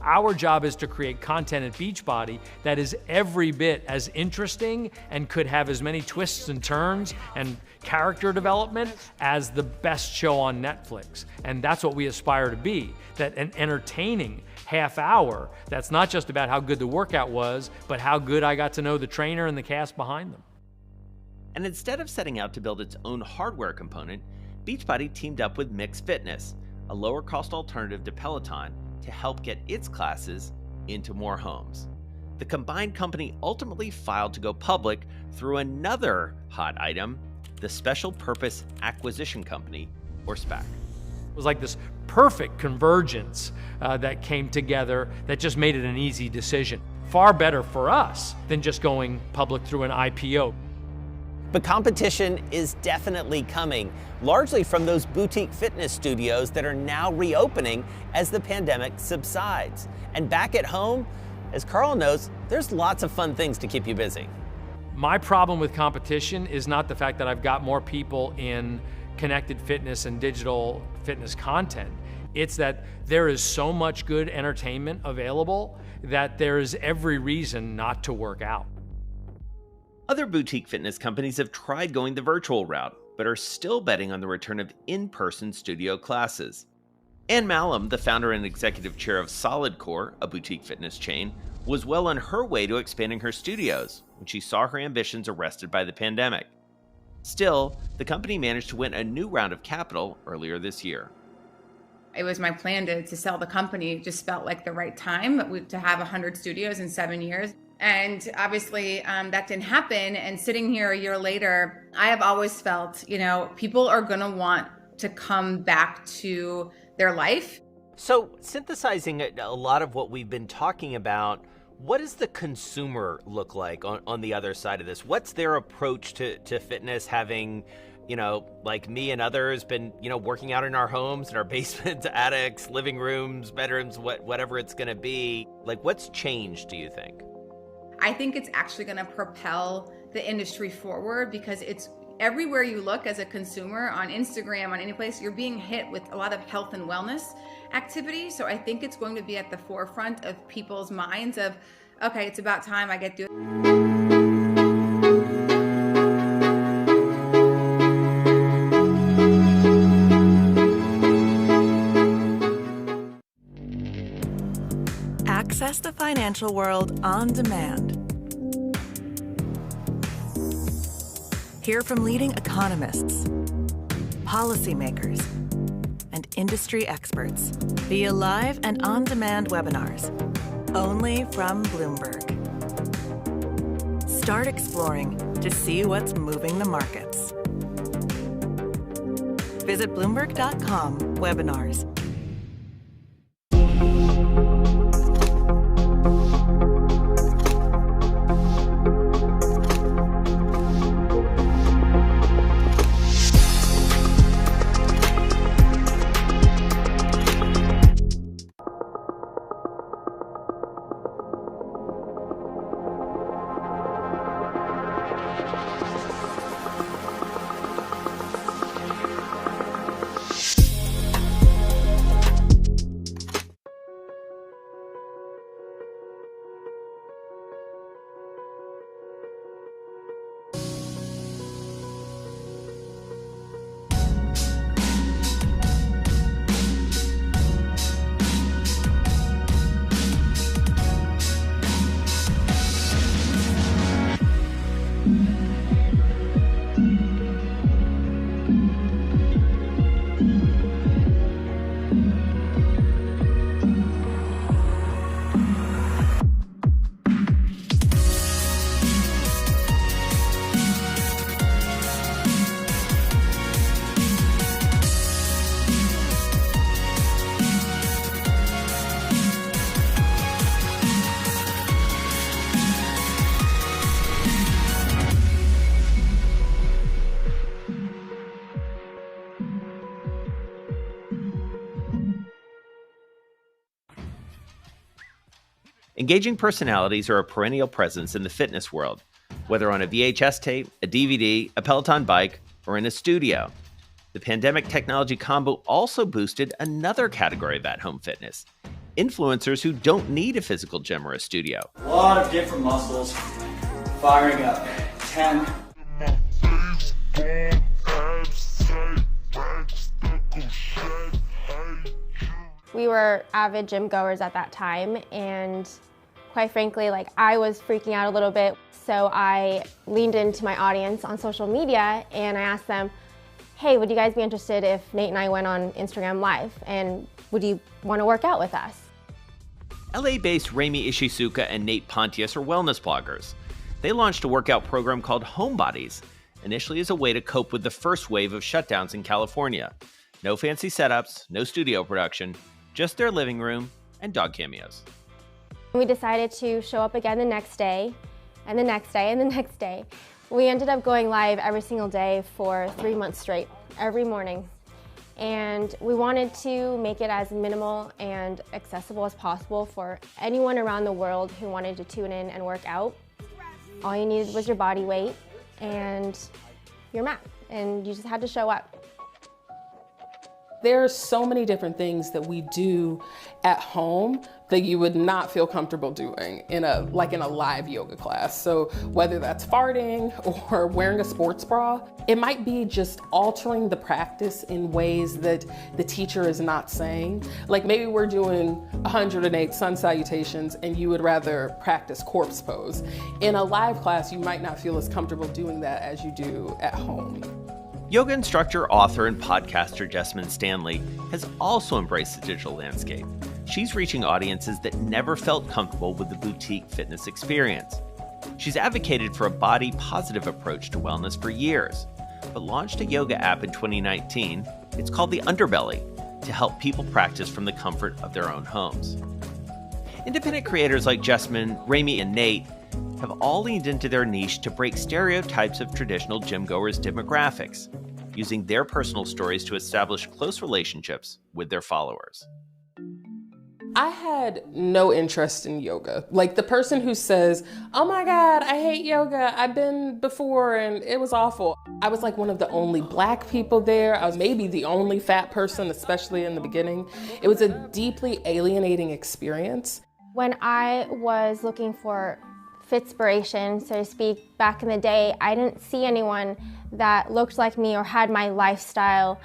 Our job is to create content at Beachbody that is every bit as interesting and could have as many twists and turns and character development as the best show on Netflix. And that's what we aspire to be, that an entertaining half hour that's not just about how good the workout was, but how good I got to know the trainer and the cast behind them. And instead of setting out to build its own hardware component, Beachbody teamed up with Mix Fitness, a lower-cost alternative to Peloton, to help get its classes into more homes. The combined company ultimately filed to go public through another hot item, the Special Purpose Acquisition Company, or SPAC. It was like this perfect convergence that came together that just made it an easy decision. Far better for us than just going public through an IPO. But competition is definitely coming, largely from those boutique fitness studios that are now reopening as the pandemic subsides. And back at home, as Carl knows, there's lots of fun things to keep you busy. My problem with competition is not the fact that I've got more people in connected fitness and digital fitness content. It's that there is so much good entertainment available that there is every reason not to work out. Other boutique fitness companies have tried going the virtual route, but are still betting on the return of in-person studio classes. Ann Malum, the founder and executive chair of Solidcore, a boutique fitness chain, was well on her way to expanding her studios when she saw her ambitions arrested by the pandemic. Still, the company managed to win a new round of capital earlier this year. It was my plan to sell the company. It just felt like the right time to have 100 studios in 7 years. And obviously that didn't happen. And sitting here a year later, I have always felt, people are going to want to come back to their life. So synthesizing a lot of what we've been talking about, what does the consumer look like on the other side of this? What's their approach to fitness, having, like me and others been, working out in our homes, in our basements, attics, living rooms, bedrooms, whatever it's going to be? Like, what's changed, do you think? I think it's actually going to propel the industry forward because it's everywhere you look as a consumer, on Instagram, on any place, you're being hit with a lot of health and wellness activity. So I think it's going to be at the forefront of people's minds of, okay, it's about time I get to Access the financial world on demand. Hear from leading economists, policymakers, and industry experts via live and on-demand webinars, only from Bloomberg. Start exploring to see what's moving the markets. Visit Bloomberg.com/webinars. Engaging personalities are a perennial presence in the fitness world, whether on a VHS tape, a DVD, a Peloton bike, or in a studio. The pandemic technology combo also boosted another category of at-home fitness: influencers who don't need a physical gym or a studio. A lot of different muscles firing up. 10. We were avid gym goers at that time, and quite frankly, I was freaking out a little bit. So I leaned into my audience on social media and I asked them, hey, would you guys be interested if Nate and I went on Instagram Live, and would you want to work out with us? LA-based Rami Ishizuka and Nate Pontius are wellness bloggers. They launched a workout program called Homebodies, initially as a way to cope with the first wave of shutdowns in California. No fancy setups, no studio production, just their living room and dog cameos. We decided to show up again the next day, and the next day, and the next day. We ended up going live every single day for 3 months straight, every morning. And we wanted to make it as minimal and accessible as possible for anyone around the world who wanted to tune in and work out. All you needed was your body weight and your mat, and you just had to show up. There are so many different things that we do at home that you would not feel comfortable doing in a live yoga class. So whether that's farting or wearing a sports bra, it might be just altering the practice in ways that the teacher is not saying. Like maybe we're doing 108 sun salutations and you would rather practice corpse pose. In a live class, you might not feel as comfortable doing that as you do at home. Yoga instructor, author, and podcaster Jessamine Stanley has also embraced the digital landscape. She's reaching audiences that never felt comfortable with the boutique fitness experience. She's advocated for a body-positive approach to wellness for years, but launched a yoga app in 2019. It's called The Underbelly, to help people practice from the comfort of their own homes. Independent creators like Jessamine, Rami, and Nate have all leaned into their niche to break stereotypes of traditional gym-goers' demographics, using their personal stories to establish close relationships with their followers. I had no interest in yoga. Like the person who says, oh my God, I hate yoga. I've been before and it was awful. I was like one of the only Black people there. I was maybe the only fat person, especially in the beginning. It was a deeply alienating experience. When I was looking for fitspiration, so to speak, back in the day, I didn't see anyone that looked like me or had my lifestyle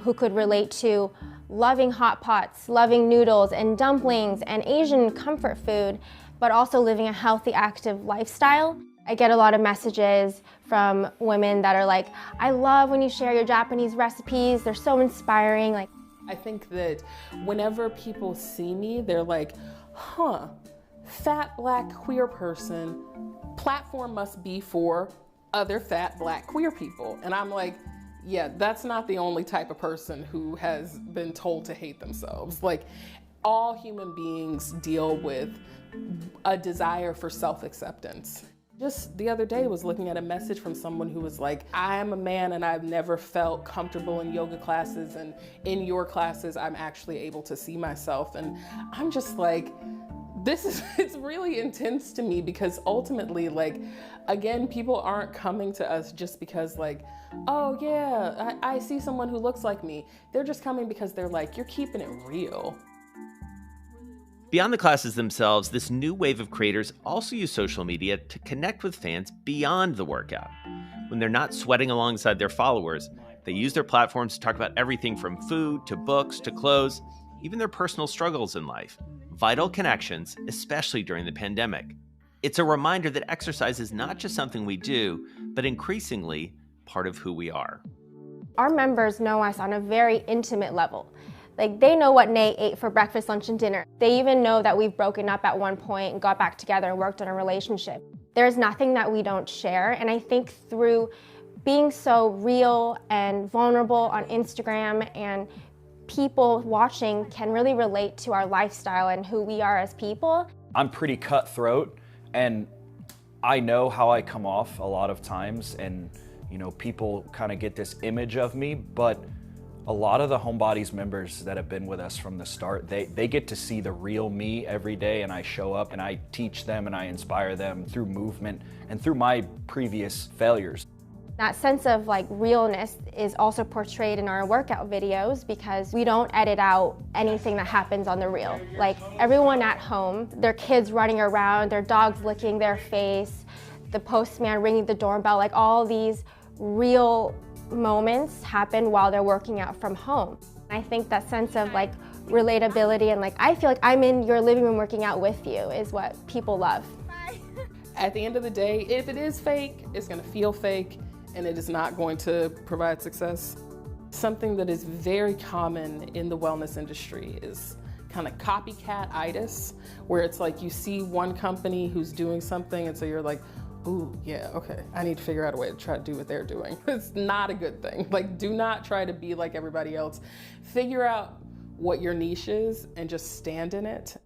who could relate to loving hot pots, loving noodles and dumplings and Asian comfort food, but also living a healthy, active lifestyle. I get a lot of messages from women that are like, I love when you share your Japanese recipes, they're so inspiring. I think that whenever people see me, they're like, huh, fat Black queer person, platform must be for other fat Black queer people. And I'm like, yeah, that's not the only type of person who has been told to hate themselves. Like, all human beings deal with a desire for self-acceptance. Just the other day was looking at a message from someone who was like, I am a man and I've never felt comfortable in yoga classes, and in your classes, I'm actually able to see myself. And I'm just like, it's really intense to me, because ultimately, again, people aren't coming to us just because oh yeah, I see someone who looks like me. They're just coming because they're like, you're keeping it real. Beyond the classes themselves, this new wave of creators also use social media to connect with fans beyond the workout. When they're not sweating alongside their followers, they use their platforms to talk about everything from food to books to clothes, even their personal struggles in life. Vital connections, especially during the pandemic. It's a reminder that exercise is not just something we do, but increasingly part of who we are. Our members know us on a very intimate level. They know what Nate ate for breakfast, lunch, and dinner. They even know that we've broken up at one point and got back together and worked on a relationship. There's nothing that we don't share, and I think through being so real and vulnerable on Instagram, and people watching can really relate to our lifestyle and who we are as people. I'm pretty cutthroat, and I know how I come off a lot of times, and people kind of get this image of me, but A lot of the Homebodies members that have been with us from the start, they get to see the real me every day, and I show up and I teach them and I inspire them through movement and through my previous failures. That sense of like realness is also portrayed in our workout videos because we don't edit out anything that happens on the reel. Like everyone at home, their kids running around, their dogs licking their face, the postman ringing the doorbell, like all these real moments happen while they're working out from home. I think that sense of like relatability and like I feel like I'm in your living room working out with you is what people love. At the end of the day, if it is fake, it's gonna feel fake and it is not going to provide success. Something that is very common in the wellness industry is kind of copycat-itis, where it's like you see one company who's doing something and so you're like, ooh, yeah, okay, I need to figure out a way to try to do what they're doing. It's not a good thing. Like, do not try to be like everybody else. Figure out what your niche is and just stand in it.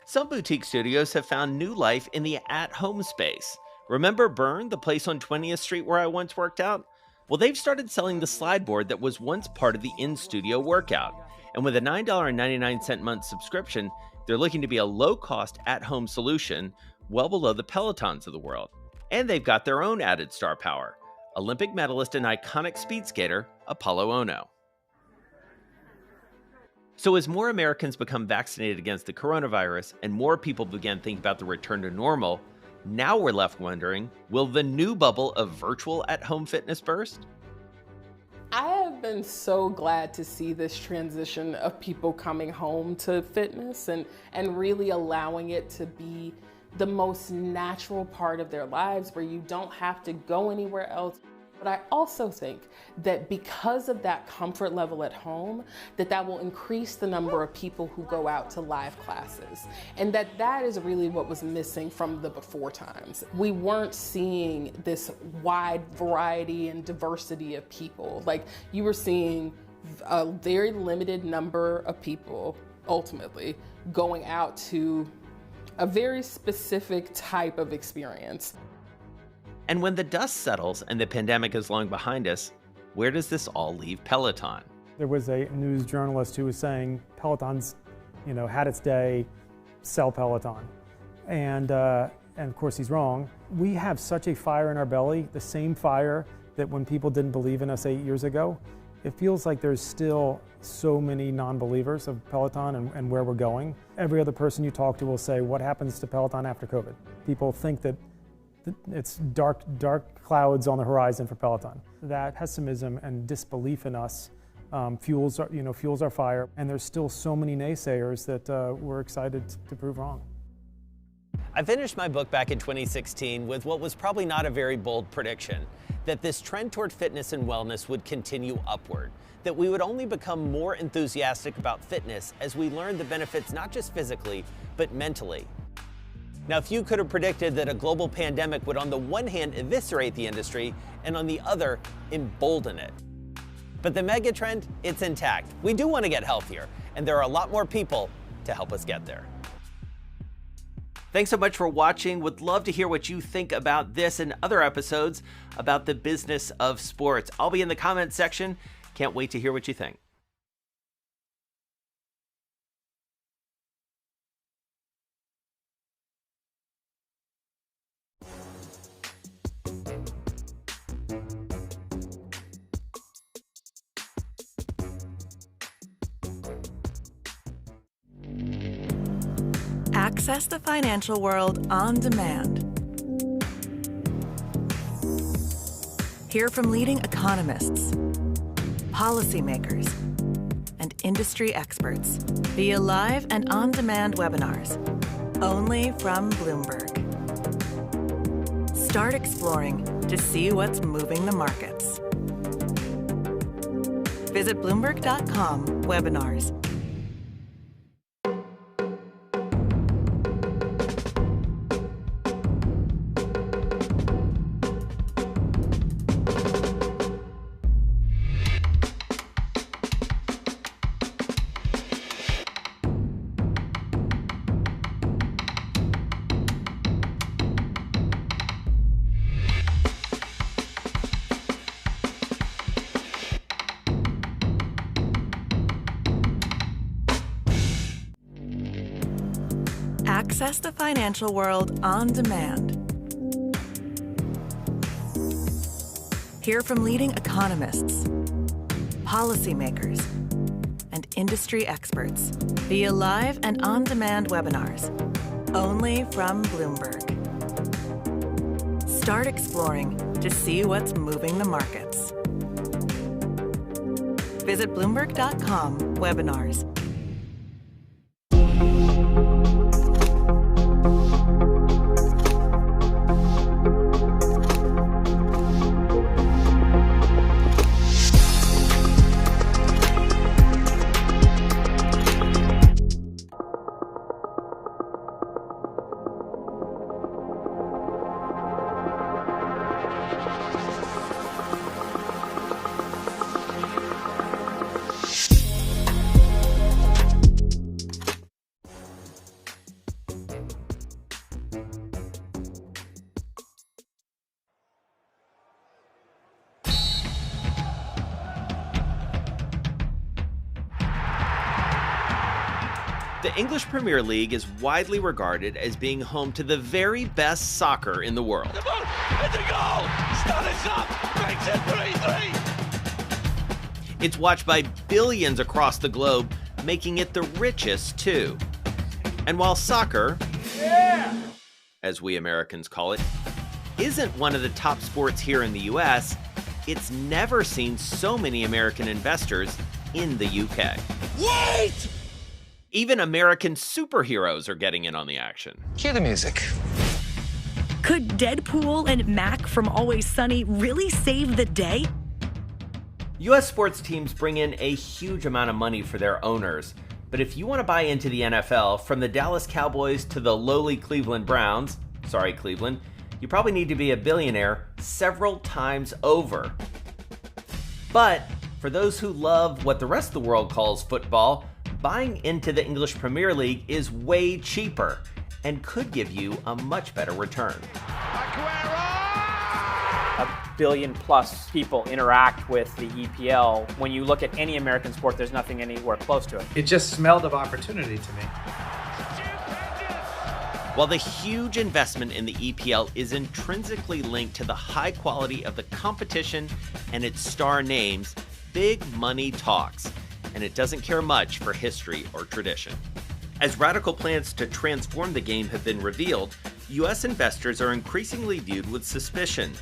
Some boutique studios have found new life in the at-home space. Remember Burn, the place on 20th Street where I once worked out? Well, they've started selling the slide board that was once part of the in-studio workout. And with a $9.99 month subscription, they're looking to be a low-cost at-home solution well below the Pelotons of the world. And they've got their own added star power, Olympic medalist and iconic speed skater, Apollo Ono. So as more Americans become vaccinated against the coronavirus and more people begin thinking about the return to normal, now we're left wondering, will the new bubble of virtual at-home fitness burst? I have been so glad to see this transition of people coming home to fitness and really allowing it to be the most natural part of their lives where you don't have to go anywhere else. But I also think that because of that comfort level at home, that will increase the number of people who go out to live classes. And that is really what was missing from the before times. We weren't seeing this wide variety and diversity of people. Like you were seeing a very limited number of people ultimately going out to a very specific type of experience. And when the dust settles and the pandemic is long behind us, where does this all leave Peloton? There was a news journalist who was saying Peloton's, had its day, sell Peloton. And of course he's wrong. We have such a fire in our belly, the same fire that when people didn't believe in us 8 years ago. It feels like there's still so many non-believers of Peloton and where we're going. Every other person you talk to will say, what happens to Peloton after COVID? People think that it's dark clouds on the horizon for Peloton. That pessimism and disbelief in us fuels our fire, and there's still so many naysayers that we're excited to prove wrong. I finished my book back in 2016 with what was probably not a very bold prediction, that this trend toward fitness and wellness would continue upward, that we would only become more enthusiastic about fitness as we learned the benefits not just physically, but mentally. Now, if you could have predicted that a global pandemic would on the one hand eviscerate the industry and on the other embolden it. But the mega trend, it's intact. We do want to get healthier, and there are a lot more people to help us get there. Thanks so much for watching. Would love to hear what you think about this and other episodes about the business of sports. I'll be in the comments section. Can't wait to hear what you think. Access the financial world on demand. Hear from leading economists, policymakers, and industry experts via live and on-demand webinars, only from Bloomberg. Start exploring to see what's moving the markets. Visit Bloomberg.com/webinars. Access the financial world on demand. Hear from leading economists, policymakers, and industry experts via live and on-demand webinars, only from Bloomberg. Start exploring to see what's moving the markets. Visit Bloomberg.com/webinars. The English Premier League is widely regarded as being home to the very best soccer in the world. The ball, it's a goal! Stannis up, makes it 3-3! It's watched by billions across the globe, making it the richest too. And while soccer, as we Americans call it, isn't one of the top sports here in the US, it's never seen so many American investors in the UK. Wait! Even American superheroes are getting in on the action. Cue the music. Could Deadpool and Mac from Always Sunny really save the day? US sports teams bring in a huge amount of money for their owners. But if you want to buy into the NFL, from the Dallas Cowboys to the lowly Cleveland Browns, sorry Cleveland, you probably need to be a billionaire several times over. But for those who love what the rest of the world calls football, buying into the English Premier League is way cheaper and could give you a much better return. A billion plus people interact with the EPL. When you look at any American sport, there's nothing anywhere close to it. It just smelled of opportunity to me. While the huge investment in the EPL is intrinsically linked to the high quality of the competition and its star names, big money talks, and it doesn't care much for history or tradition. As radical plans to transform the game have been revealed, US investors are increasingly viewed with suspicion.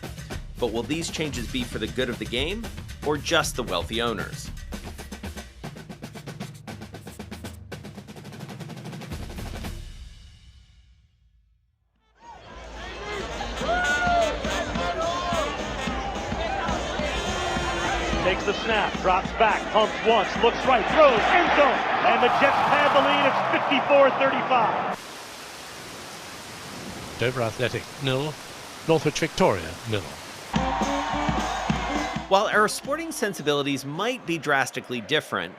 But will these changes be for the good of the game, or just the wealthy owners? Takes the snap, drops back, pumps once, looks right, throws, end zone, and the Jets pad the lead. It's 54-35. Dover Athletic, 0. Northwich Victoria, 0. While our sporting sensibilities might be drastically different,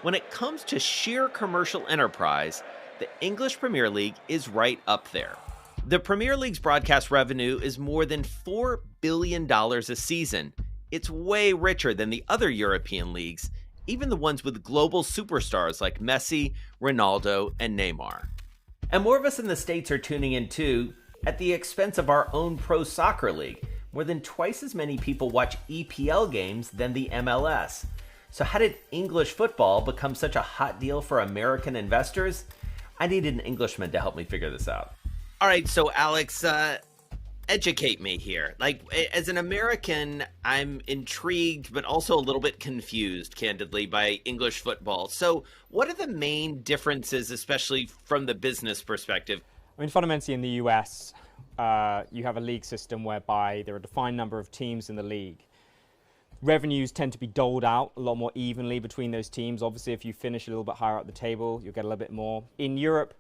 when it comes to sheer commercial enterprise, the English Premier League is right up there. The Premier League's broadcast revenue is more than $4 billion a season. It's way richer than the other European leagues, even the ones with global superstars like Messi, Ronaldo, and Neymar. And more of us in the States are tuning in too, at the expense of our own pro soccer league. More than twice as many people watch EPL games than the MLS. So how did English football become such a hot deal for American investors? I needed an Englishman to help me figure this out. All right, so Alex, educate me here. Like, as an American, I'm intrigued, but also a little bit confused, candidly, by English football. So what are the main differences, especially from the business perspective? I mean, fundamentally in the US, you have a league system whereby there are a defined number of teams in the league. Revenues tend to be doled out a lot more evenly between those teams. Obviously, if you finish a little bit higher up the table, you'll get a little bit more. In Europe,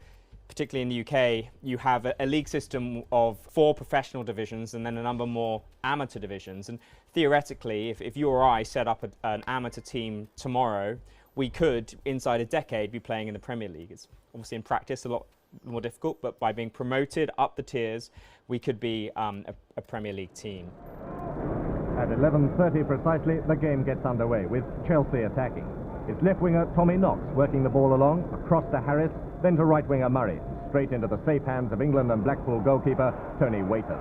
particularly in the UK, you have a league system of 4 professional divisions and then a number more amateur divisions. And theoretically, if you or I set up an amateur team tomorrow, we could, inside a decade, be playing in the Premier League. It's obviously in practice a lot more difficult, but by being promoted up the tiers, we could be a Premier League team. At 11:30 precisely, the game gets underway with Chelsea attacking. It's left winger Tommy Knox working the ball along, across to Harris, then to right winger Murray. straight into the safe hands of England and Blackpool goalkeeper Tony Waiters.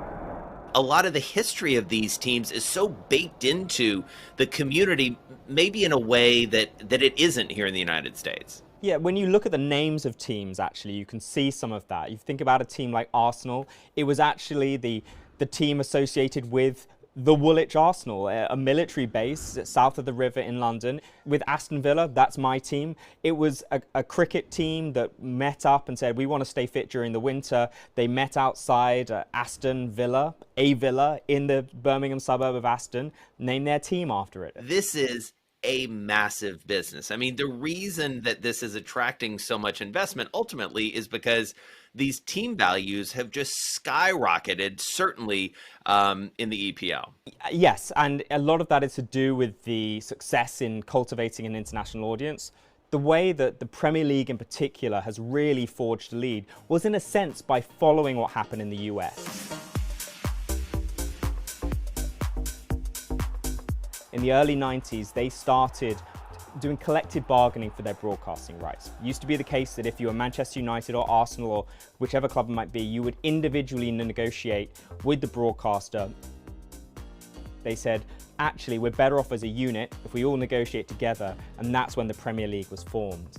A lot of the history of these teams is so baked into the community, maybe in a way that it isn't here in the United States. Yeah, when you look at the names of teams, actually, you can see some of that. You think about a team like Arsenal, it was actually the team associated with the Woolwich Arsenal, a military base south of the river in London. With Aston Villa, that's my team. It was a cricket team that met up and said, we want to stay fit during the winter. They met outside Aston Villa, a villa in the Birmingham suburb of Aston, named their team after it. This is a massive business. I mean, the reason that this is attracting so much investment ultimately is because these team values have just skyrocketed, certainly in the EPL. Yes, and a lot of that is to do with the success in cultivating an international audience. The way that the Premier League in particular has really forged a lead was in a sense by following what happened in the US. In the early 90s, they started doing collective bargaining for their broadcasting rights. It used to be the case that if you were Manchester United or Arsenal or whichever club it might be, you would individually negotiate with the broadcaster. They said, actually, we're better off as a unit if we all negotiate together, and that's when the Premier League was formed.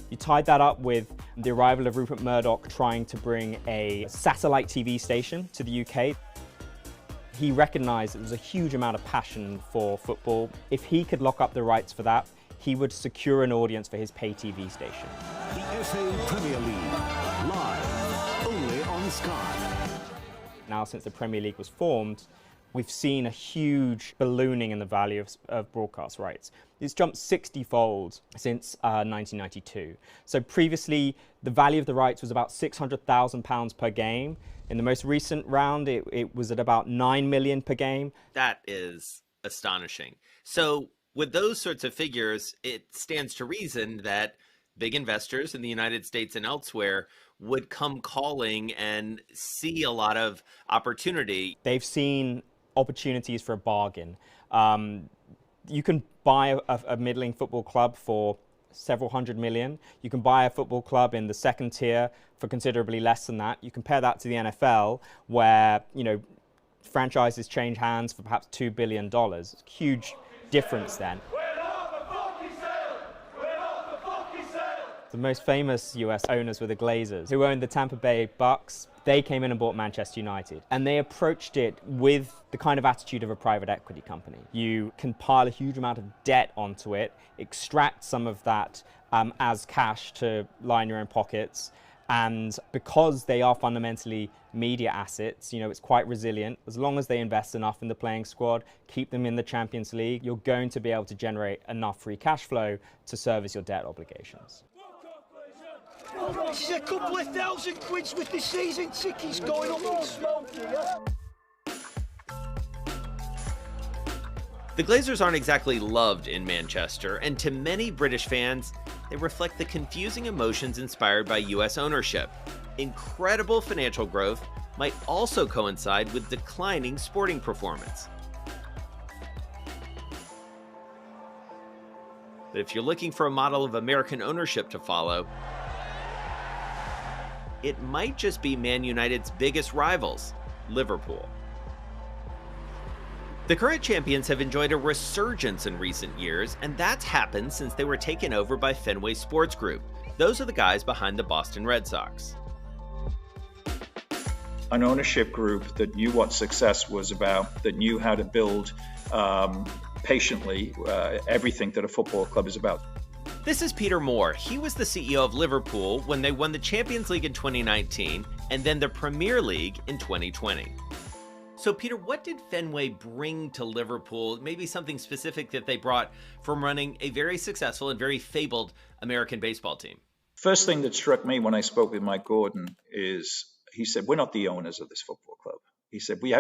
You tied that up with the arrival of Rupert Murdoch trying to bring a satellite TV station to the UK. He recognised there was a huge amount of passion for football. If he could lock up the rights for that, he would secure an audience for his pay TV station. The FA Premier League, live, only on Sky. Now, since the Premier League was formed, we've seen a huge ballooning in the value of broadcast rights. It's jumped 60-fold since 1992. So previously, the value of the rights was about £600,000 per game. In the most recent round, it was at about $9 million per game. That is astonishing. So with those sorts of figures, it stands to reason that big investors in the United States and elsewhere would come calling and see a lot of opportunity. They've seen opportunities for a bargain. You can buy a middling football club for several hundred million. You can buy a football club in the second tier for considerably less than that. You compare that to the NFL, where, you know, franchises change hands for perhaps $2 billion. It's a huge difference then. The most famous US owners were the Glazers, who owned the Tampa Bay Bucks. They came in and bought Manchester United, and they approached it with the kind of attitude of a private equity company. You can pile a huge amount of debt onto it, extract some of that as cash to line your own pockets, and because they are fundamentally media assets, you know, it's quite resilient. As long as they invest enough in the playing squad, keep them in the Champions League, you're going to be able to generate enough free cash flow to service your debt obligations. This is a couple of £1,000 with the season tickets going up in smoke here. The Glazers aren't exactly loved in Manchester, and to many British fans, they reflect the confusing emotions inspired by US ownership. Incredible financial growth might also coincide with declining sporting performance. But if you're looking for a model of American ownership to follow, it might just be Man United's biggest rivals, Liverpool. The current champions have enjoyed a resurgence in recent years, and that's happened since they were taken over by Fenway Sports Group. Those are the guys behind the Boston Red Sox. An ownership group that knew what success was about, that knew how to build patiently everything that a football club is about. This is Peter Moore. He was the CEO of Liverpool when they won the Champions League in 2019 and then the Premier League in 2020. So Peter, what did Fenway bring to Liverpool? Maybe something specific that they brought from running a very successful and very fabled American baseball team. First thing that struck me when I spoke with Mike Gordon is he said, we're not the owners of this football club. He said, we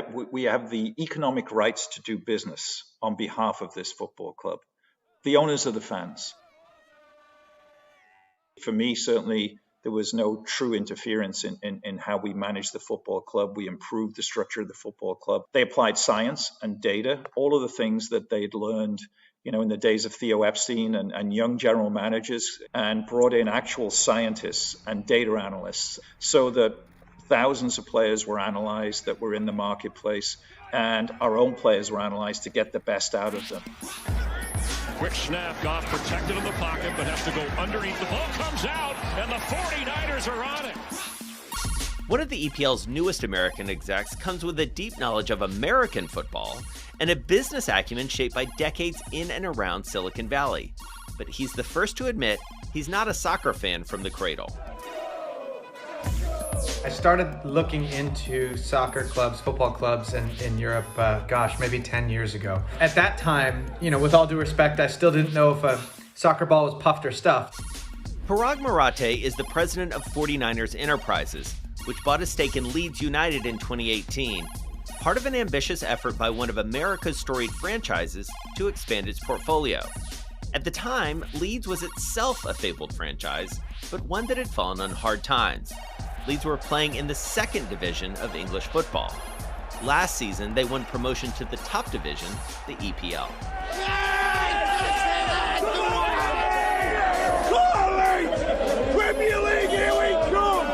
have the economic rights to do business on behalf of this football club. The owners are the fans. For me, certainly, there was no true interference in how we managed the football club. We improved the structure of the football club. They applied science and data, all of the things that they'd learned in the days of Theo Epstein and young general managers, and brought in actual scientists and data analysts so that thousands of players were analyzed that were in the marketplace, and our own players were analyzed to get the best out of them. Quick snap, Goff protected in the pocket, but has to go underneath. The ball comes out, and the 49ers are on it. One of the EPL's newest American execs comes with a deep knowledge of American football and a business acumen shaped by decades in and around Silicon Valley. But he's the first to admit he's not a soccer fan from the cradle. I started looking into soccer clubs, football clubs in Europe, maybe 10 years ago. At that time, with all due respect, I still didn't know if a soccer ball was puffed or stuffed. Parag Marathe is the president of 49ers Enterprises, which bought a stake in Leeds United in 2018, part of an ambitious effort by one of America's storied franchises to expand its portfolio. At the time, Leeds was itself a fabled franchise, but one that had fallen on hard times. Leeds were playing in the second division of English football. Last season, they won promotion to the top division, the EPL. Premier League, here we come!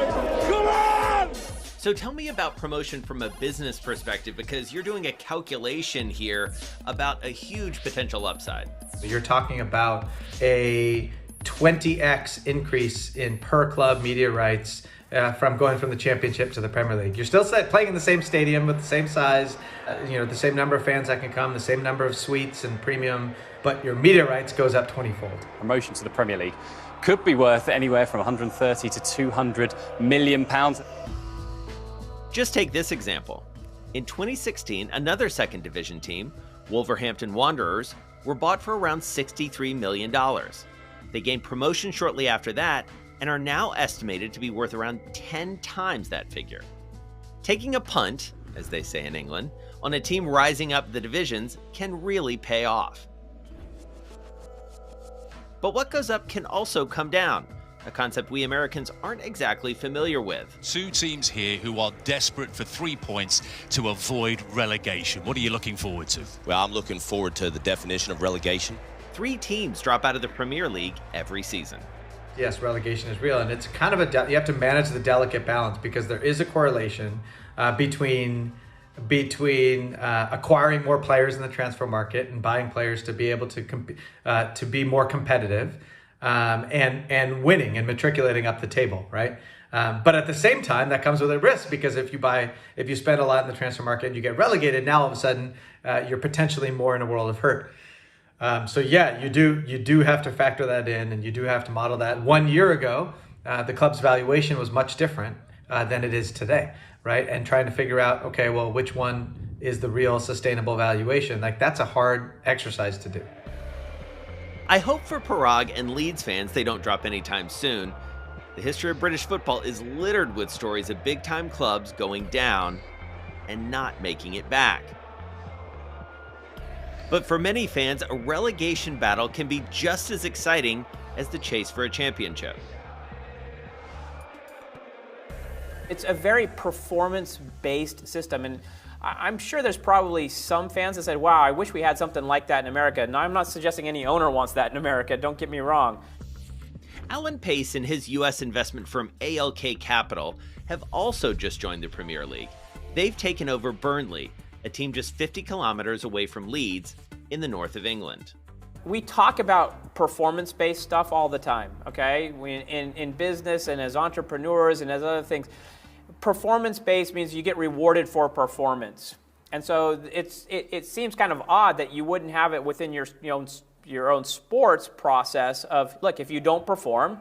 Come on! So tell me about promotion from a business perspective, because you're doing a calculation here about a huge potential upside. You're talking about a 20x increase in per club media rights from going from the Championship to the Premier League. You're still playing in the same stadium with the same size, the same number of fans that can come, the same number of suites and premium, but your media rights goes up 20-fold. Promotion to the Premier League could be worth anywhere from 130 to 200 million pounds. Just take this example. In 2016, another second division team, Wolverhampton Wanderers, were bought for around $63 million. They gained promotion shortly after that and are now estimated to be worth around 10 times that figure. Taking a punt, as they say in England, on a team rising up the divisions can really pay off. But what goes up can also come down, a concept we Americans aren't exactly familiar with. Two teams here who are desperate for 3 points to avoid relegation. What are you looking forward to? Well, I'm looking forward to the definition of relegation. 3 teams drop out of the Premier League every season. Yes, relegation is real, and it's kind of you have to manage the delicate balance, because there is a correlation between acquiring more players in the transfer market and buying players to be able to be more competitive, and winning and matriculating up the table, right? But at the same time, that comes with a risk, because if you spend a lot in the transfer market and you get relegated, now all of a sudden you're potentially more in a world of hurt. So yeah, you do have to factor that in, and you do have to model that. 1 year ago, the club's valuation was much different than it is today, right? And trying to figure out, okay, well, which one is the real sustainable valuation? That's a hard exercise to do. I hope for Parag and Leeds fans they don't drop anytime soon. The history of British football is littered with stories of big-time clubs going down and not making it back. But for many fans, a relegation battle can be just as exciting as the chase for a championship. It's a very performance-based system, and I'm sure there's probably some fans that said, wow, I wish we had something like that in America. Now, I'm not suggesting any owner wants that in America, don't get me wrong. Alan Pace and his U.S. investment firm ALK Capital have also just joined the Premier League. They've taken over Burnley, a team just 50 kilometers away from Leeds in the north of England. We talk about performance-based stuff all the time, okay? In business and as entrepreneurs and as other things, performance-based means you get rewarded for performance. And so it seems kind of odd that you wouldn't have it within your own sports process of, look, if you don't perform,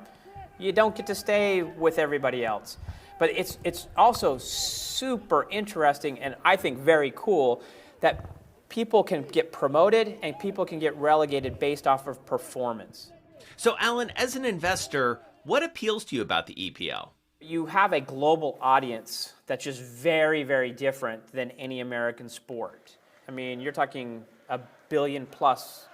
you don't get to stay with everybody else. But it's also super interesting and I think very cool that people can get promoted and people can get relegated based off of performance. So Alan, as an investor, what appeals to you about the EPL? You have a global audience that's just very, very different than any American sport. I mean, you're talking 1 billion plus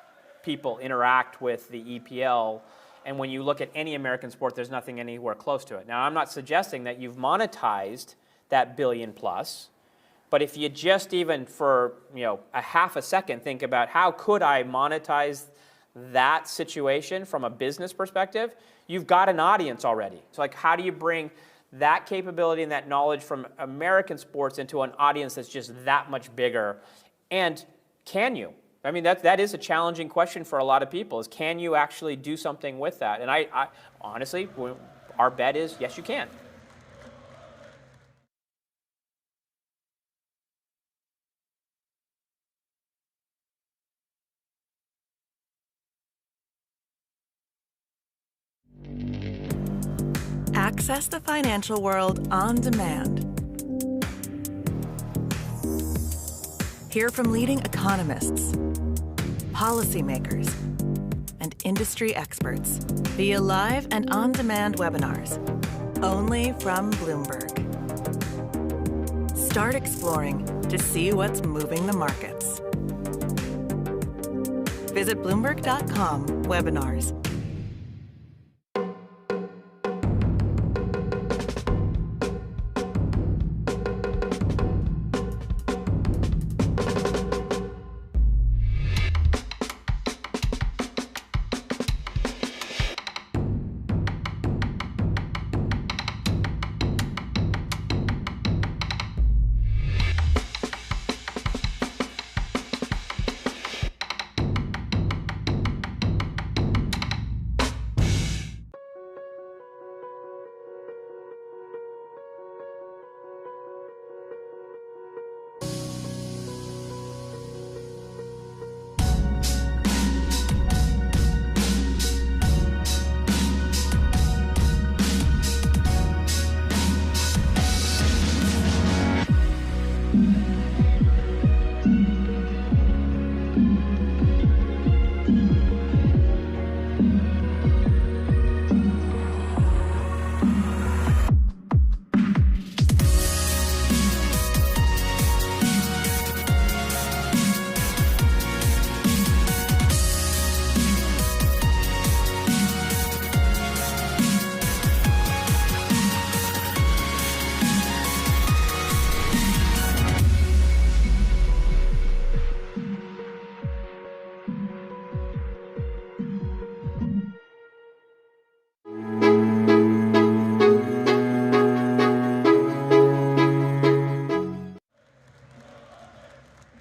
people interact with the EPL. And when you look at any American sport, there's nothing anywhere close to it. Now, I'm not suggesting that you've monetized that 1 billion plus, But if you just even for a half a second think about how could I monetize that situation from a business perspective, you've got an audience already. So like, how do you bring that capability and that knowledge from American sports into an audience that's just that much bigger? And can you? I mean, that is a challenging question for a lot of people, is can you actually do something with that? And I honestly, our bet is yes, you can. Access the financial world on demand. Hear from leading economists, policymakers, and industry experts via live and on-demand webinars, only from Bloomberg. Start exploring to see what's moving the markets. Visit Bloomberg.com/webinars.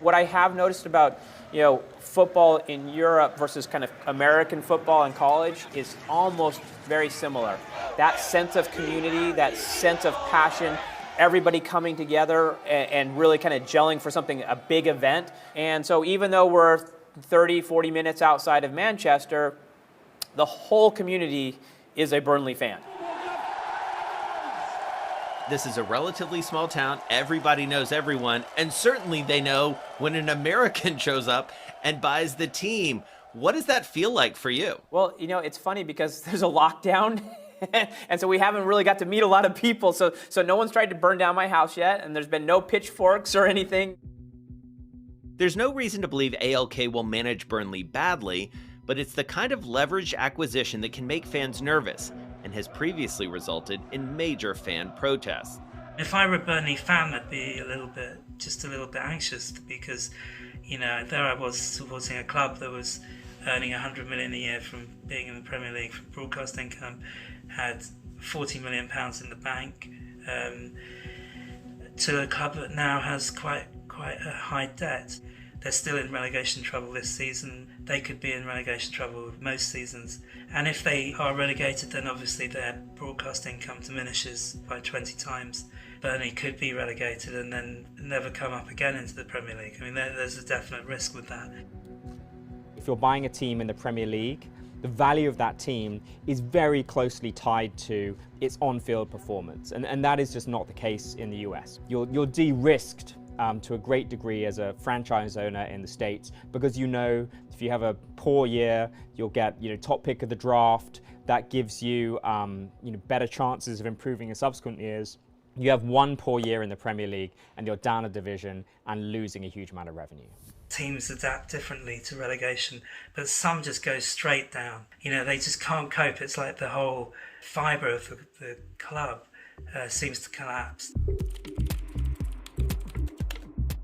What I have noticed about football in Europe versus kind of American football in college is almost very similar. That sense of community, that sense of passion, everybody coming together and really kind of gelling for something, a big event. And so even though we're 30, 40 minutes outside of Manchester, the whole community is a Burnley fan. This is a relatively small town. Everybody knows everyone, and certainly they know when an American shows up and buys the team. What does that feel like for you? Well, it's funny because there's a lockdown, and so we haven't really got to meet a lot of people. So no one's tried to burn down my house yet, and there's been no pitchforks or anything. There's no reason to believe ALK will manage Burnley badly, but it's the kind of leveraged acquisition that can make fans nervous, and has previously resulted in major fan protests. If I were a Burnley fan, I'd be just a little bit anxious because, there I was supporting a club that was earning 100 million a year from being in the Premier League from broadcast income, had 40 million pounds in the bank, to a club that now has quite a high debt. They're still in relegation trouble this season. They could be in relegation trouble most seasons. And if they are relegated, then obviously their broadcast income diminishes by 20 times. Burnley could be relegated and then never come up again into the Premier League. I mean, there's a definite risk with that. If you're buying a team in the Premier League, the value of that team is very closely tied to its on-field performance. And that is just not the case in the US. You're de-risked to a great degree as a franchise owner in the States, because if you have a poor year, you'll get top pick of the draft. That gives you better chances of improving in subsequent years. You have one poor year in the Premier League and you're down a division and losing a huge amount of revenue. Teams adapt differently to relegation, but some just go straight down. They just can't cope. It's like the whole fibre of the club seems to collapse.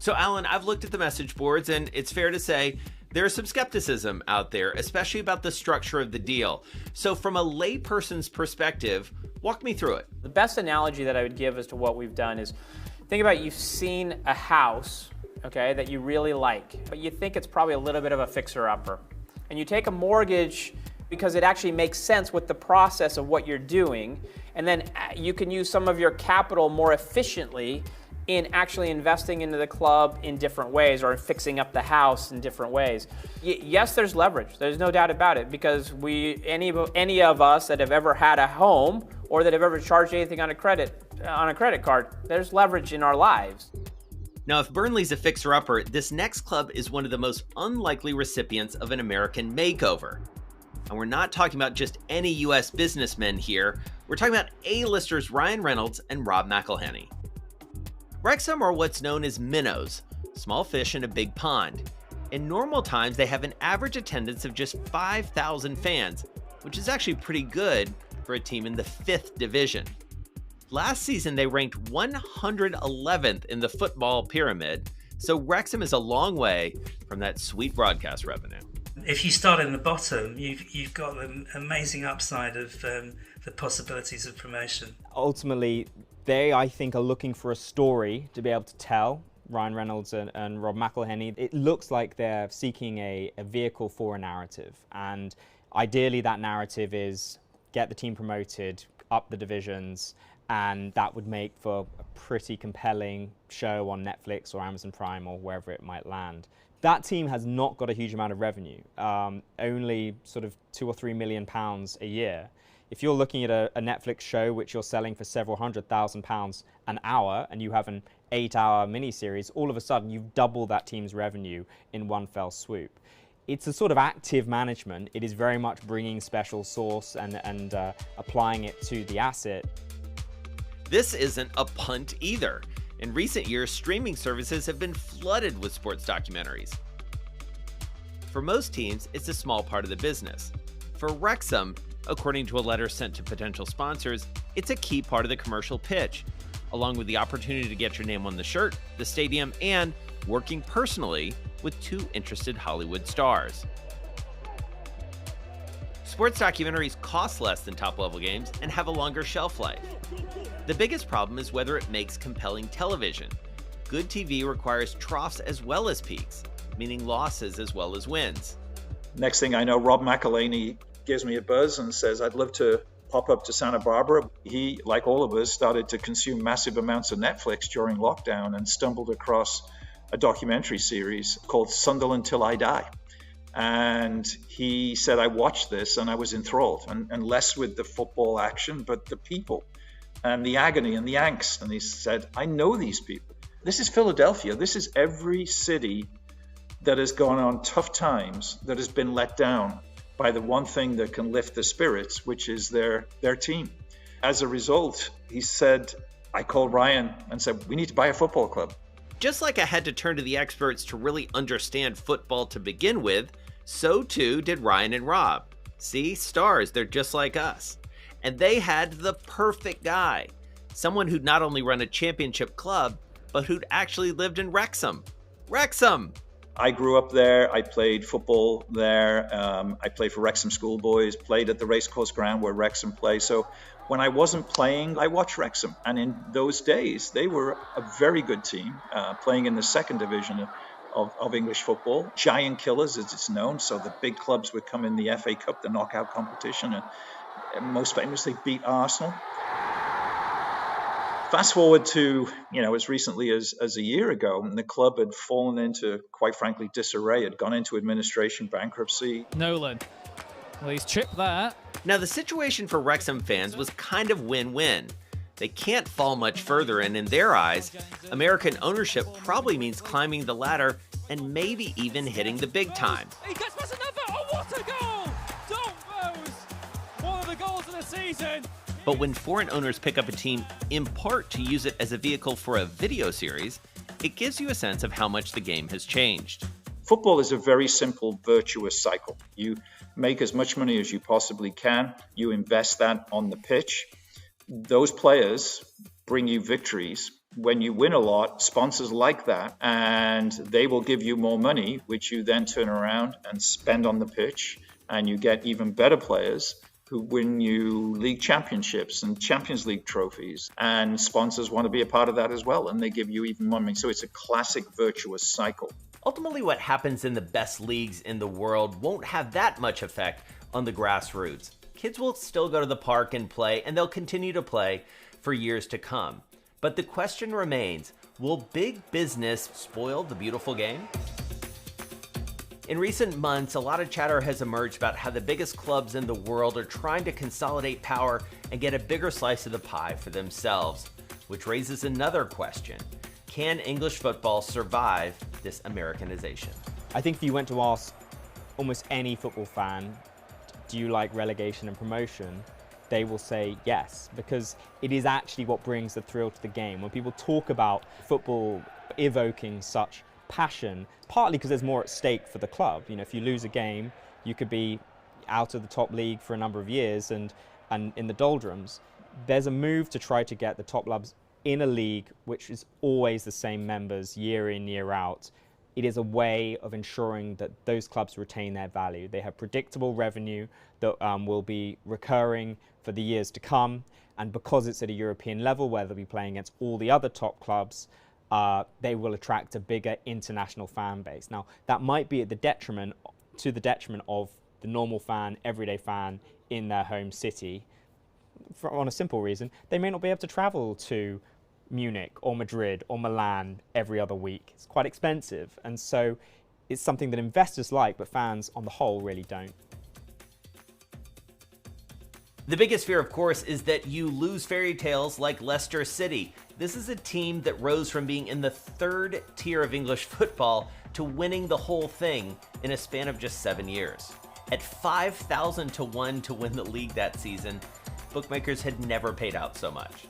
So, Alan, I've looked at the message boards, and it's fair to say there's some skepticism out there, especially about the structure of the deal. So from a layperson's perspective, walk me through it. The best analogy that I would give as to what we've done is, think about you've seen a house, okay, that you really like, but you think it's probably a little bit of a fixer-upper. And you take a mortgage because it actually makes sense with the process of what you're doing, and then you can use some of your capital more efficiently in actually investing into the club in different ways, or fixing up the house in different ways. Yes, there's leverage. There's no doubt about it, because any of us that have ever had a home or that have ever charged anything on a credit card, there's leverage in our lives. Now, if Burnley's a fixer-upper, this next club is one of the most unlikely recipients of an American makeover. And we're not talking about just any U.S. businessmen here. We're talking about A-listers Ryan Reynolds and Rob McElhenney. Wrexham are what's known as minnows, small fish in a big pond. In normal times, they have an average attendance of just 5,000 fans, which is actually pretty good for a team in the 5th division. Last season, they ranked 111th in the football pyramid, so Wrexham is a long way from that sweet broadcast revenue. If you start in the bottom, you've got an amazing upside of the possibilities of promotion. Ultimately, they, I think, are looking for a story to be able to tell, Ryan Reynolds and Rob McElhenney. It looks like they're seeking a vehicle for a narrative. And ideally, that narrative is get the team promoted, up the divisions, and that would make for a pretty compelling show on Netflix or Amazon Prime or wherever it might land. That team has not got a huge amount of revenue, only sort of £2 or £3 million a year. If you're looking at a Netflix show which you're selling for several £100,000 an hour, and you have an 8-hour miniseries, all of a sudden you've doubled that team's revenue in one fell swoop. It's a sort of active management. It is very much bringing special sauce and applying it to the asset. This isn't a punt either. In recent years, streaming services have been flooded with sports documentaries. For most teams, it's a small part of the business. For Wrexham, according to a letter sent to potential sponsors, it's a key part of the commercial pitch, along with the opportunity to get your name on the shirt, the stadium, and working personally with 2 interested Hollywood stars. Sports documentaries cost less than top-level games and have a longer shelf life. The biggest problem is whether it makes compelling television. Good TV requires troughs as well as peaks, meaning losses as well as wins. Next thing I know, Rob McElhenney gives me a buzz and says, I'd love to pop up to Santa Barbara. He, like all of us, started to consume massive amounts of Netflix during lockdown and stumbled across a documentary series called Sunderland Till I Die. And he said, I watched this and I was enthralled, and less with the football action, but the people and the agony and the angst. And he said, I know these people. This is Philadelphia. This is every city that has gone on tough times, that has been let down by the one thing that can lift the spirits, which is their team. As a result, he said, I called Ryan and said, we need to buy a football club. Just like I had to turn to the experts to really understand football to begin with, so too did Ryan and Rob. See, stars, they're just like us. And they had the perfect guy. Someone who'd not only run a championship club, but who'd actually lived in Wrexham. Wrexham! I grew up there. I played football there. I played for Wrexham Schoolboys, played at the racecourse ground where Wrexham plays. So when I wasn't playing, I watched Wrexham. And in those days, they were a very good team, playing in the 2nd division of English football. Giant killers, as it's known. So the big clubs would come in the FA Cup, the knockout competition, and most famously beat Arsenal. Fast forward to, as recently as a year ago, and the club had fallen into, quite frankly, disarray, had gone into administration, bankruptcy. Nolan. Well, he's chipped that. Now, the situation for Wrexham fans was kind of win-win. They can't fall much further, and in their eyes, American ownership probably means climbing the ladder and maybe even hitting the big time. He gets past another. Oh, what a goal! Don't Bose! One of the goals of the season. But when foreign owners pick up a team in part to use it as a vehicle for a video series, it gives you a sense of how much the game has changed. Football is a very simple, virtuous cycle. You make as much money as you possibly can. You invest that on the pitch. Those players bring you victories. when you win a lot, sponsors like that, and they will give you more money, which you then turn around and spend on the pitch, and you get even better players who win you league championships and Champions League trophies, and sponsors want to be a part of that as well, and they give you even more money. So it's a classic virtuous cycle. Ultimately, what happens in the best leagues in the world won't have that much effect on the grassroots. Kids will still go to the park and play, and they'll continue to play for years to come. But the question remains, will big business spoil the beautiful game? In recent months, a lot of chatter has emerged about how the biggest clubs in the world are trying to consolidate power and get a bigger slice of the pie for themselves, which raises another question. Can English football survive this Americanization? I think if you went to ask almost any football fan, do you like relegation and promotion? They will say yes, because it is actually what brings the thrill to the game. When people talk about football evoking such passion, partly because there's more at stake for the club. You know, if you lose a game, you could be out of the top league for a number of years and in the doldrums. There's a move to try to get the top clubs in a league which is always the same members year in, year out. It is a way of ensuring that those clubs retain their value. They have predictable revenue that will be recurring for the years to come. And because it's at a European level where they'll be playing against all the other top clubs, they will attract a bigger international fan base. Now, that might be at the detriment of the normal fan, everyday fan in their home city. On a simple reason, they may not be able to travel to Munich or Madrid or Milan every other week. It's quite expensive, and so it's something that investors like, but fans on the whole really don't. The biggest fear, of course, is that you lose fairy tales like Leicester City. This is a team that rose from being in the third tier of English football to winning the whole thing in a span of just 7 years. At 5,000 to 1 to win the league that season, bookmakers had never paid out so much.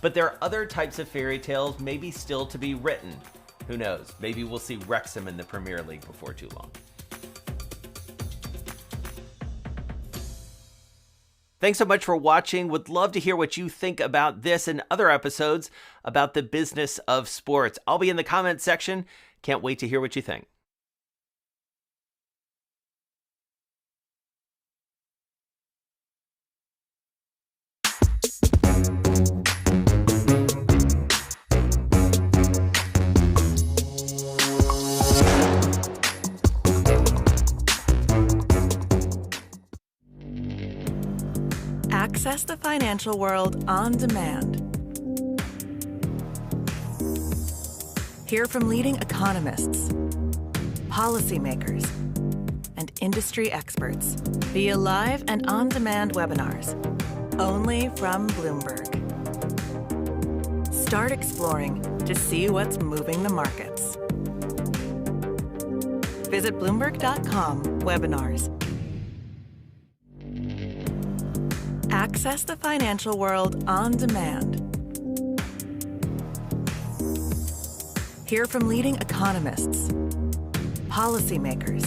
But there are other types of fairy tales maybe still to be written. Who knows? Maybe we'll see Wrexham in the Premier League before too long. Thanks so much for watching. Would love to hear what you think about this and other episodes about the business of sports. I'll be in the comments section. Can't wait to hear what you think. Access the financial world on demand. Hear from leading economists, policymakers, and industry experts via live and on-demand webinars, only from Bloomberg. Start exploring to see what's moving the markets. Visit Bloomberg.com/webinars. Access the financial world on demand. Hear from leading economists, policymakers,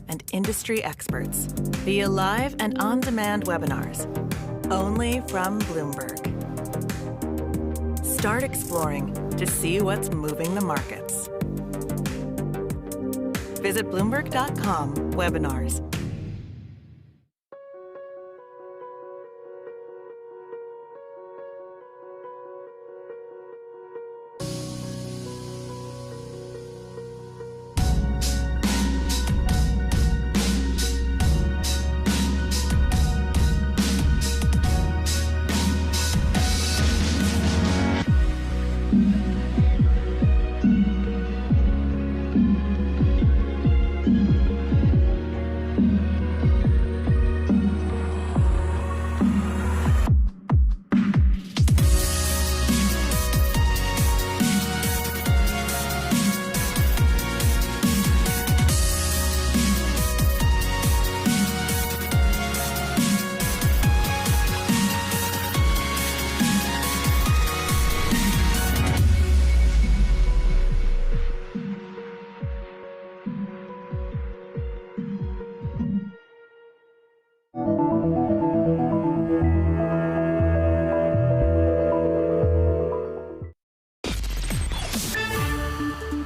and industry experts via live and on-demand webinars, only from Bloomberg. Start exploring to see what's moving the markets. Visit Bloomberg.com/webinars.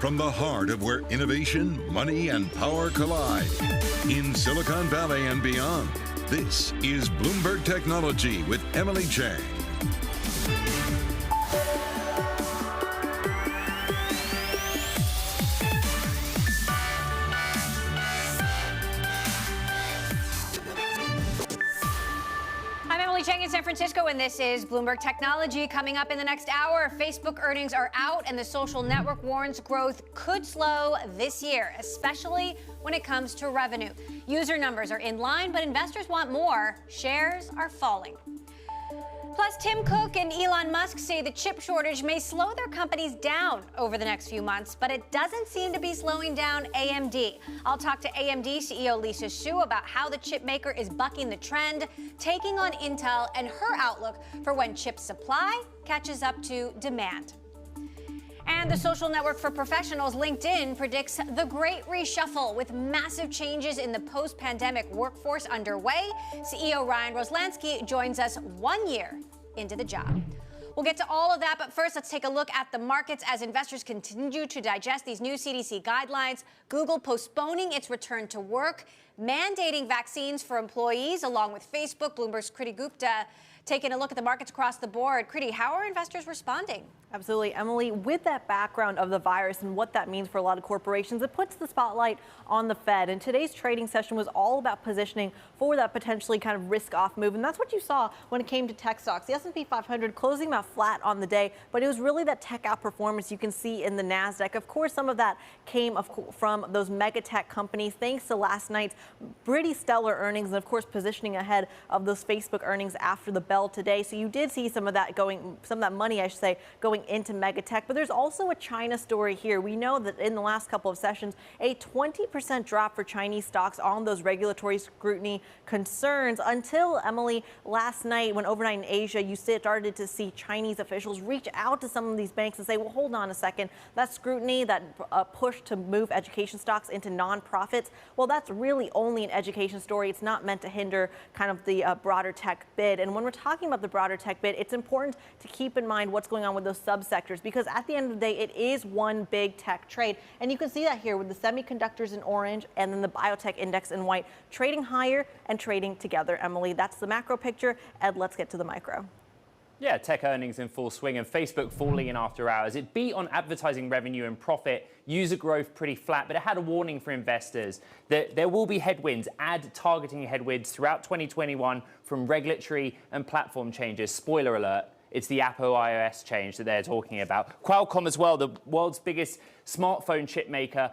from the heart of where innovation, money, and power collide. In Silicon Valley and beyond, this is Bloomberg Technology with Emily Chang. In San Francisco, and this is Bloomberg Technology. Coming up in the next hour, Facebook earnings are out, and the social network warns growth could slow this year, especially when it comes to revenue. User numbers are in line, but investors want more. Shares are falling. Plus, Tim Cook and Elon Musk say the chip shortage may slow their companies down over the next few months, but it doesn't seem to be slowing down AMD. I'll talk to AMD CEO Lisa Su about how the chip maker is bucking the trend, taking on Intel, and her outlook for when chip supply catches up to demand. And the social network for professionals, LinkedIn, predicts the great reshuffle with massive changes in the post-pandemic workforce underway. CEO Ryan Roslansky joins us 1 year into the job. We'll get to all of that, but first let's take a look at the markets as investors continue to digest these new CDC guidelines. Google postponing its return to work, mandating vaccines for employees, along with Facebook. Bloomberg's Kriti Gupta taking a look at the markets across the board. Kriti, how are investors responding? Absolutely, Emily. With that background of the virus and what that means for a lot of corporations, it puts the spotlight on the Fed. And today's trading session was all about positioning for that potentially kind of risk-off move. And that's what you saw when it came to tech stocks. The S&P 500 closing about flat on the day, but it was really that tech outperformance you can see in the NASDAQ. Of course, some of that came from those mega tech companies, thanks to last night's pretty stellar earnings and, of course, positioning ahead of those Facebook earnings after the bell today. So you did see some of that money, I should say, going into mega tech. But there's also a China story here. We know that in the last couple of sessions, a 20% drop for Chinese stocks on those regulatory scrutiny concerns until, Emily, last night when overnight in Asia, you started to see Chinese officials reach out to some of these banks and say, well, hold on a second. That scrutiny, that push to move education stocks into nonprofits, well, that's really only an education story. It's not meant to hinder kind of the broader tech bid. And when we're talking about the broader tech bid, it's important to keep in mind what's going on with those subsectors, because at the end of the day, it is one big tech trade. And you can see that here with the semiconductors in orange and then the biotech index in white, trading higher and trading together. Emily, that's the macro picture. Ed, let's get to the micro. Yeah, tech earnings in full swing and Facebook falling in after hours. It beat on advertising revenue and profit, user growth pretty flat, but it had a warning for investors that there will be headwinds, ad targeting headwinds throughout 2021 from regulatory and platform changes. Spoiler alert, it's the Apple iOS change that they're talking about. Qualcomm as well, the world's biggest smartphone chip maker.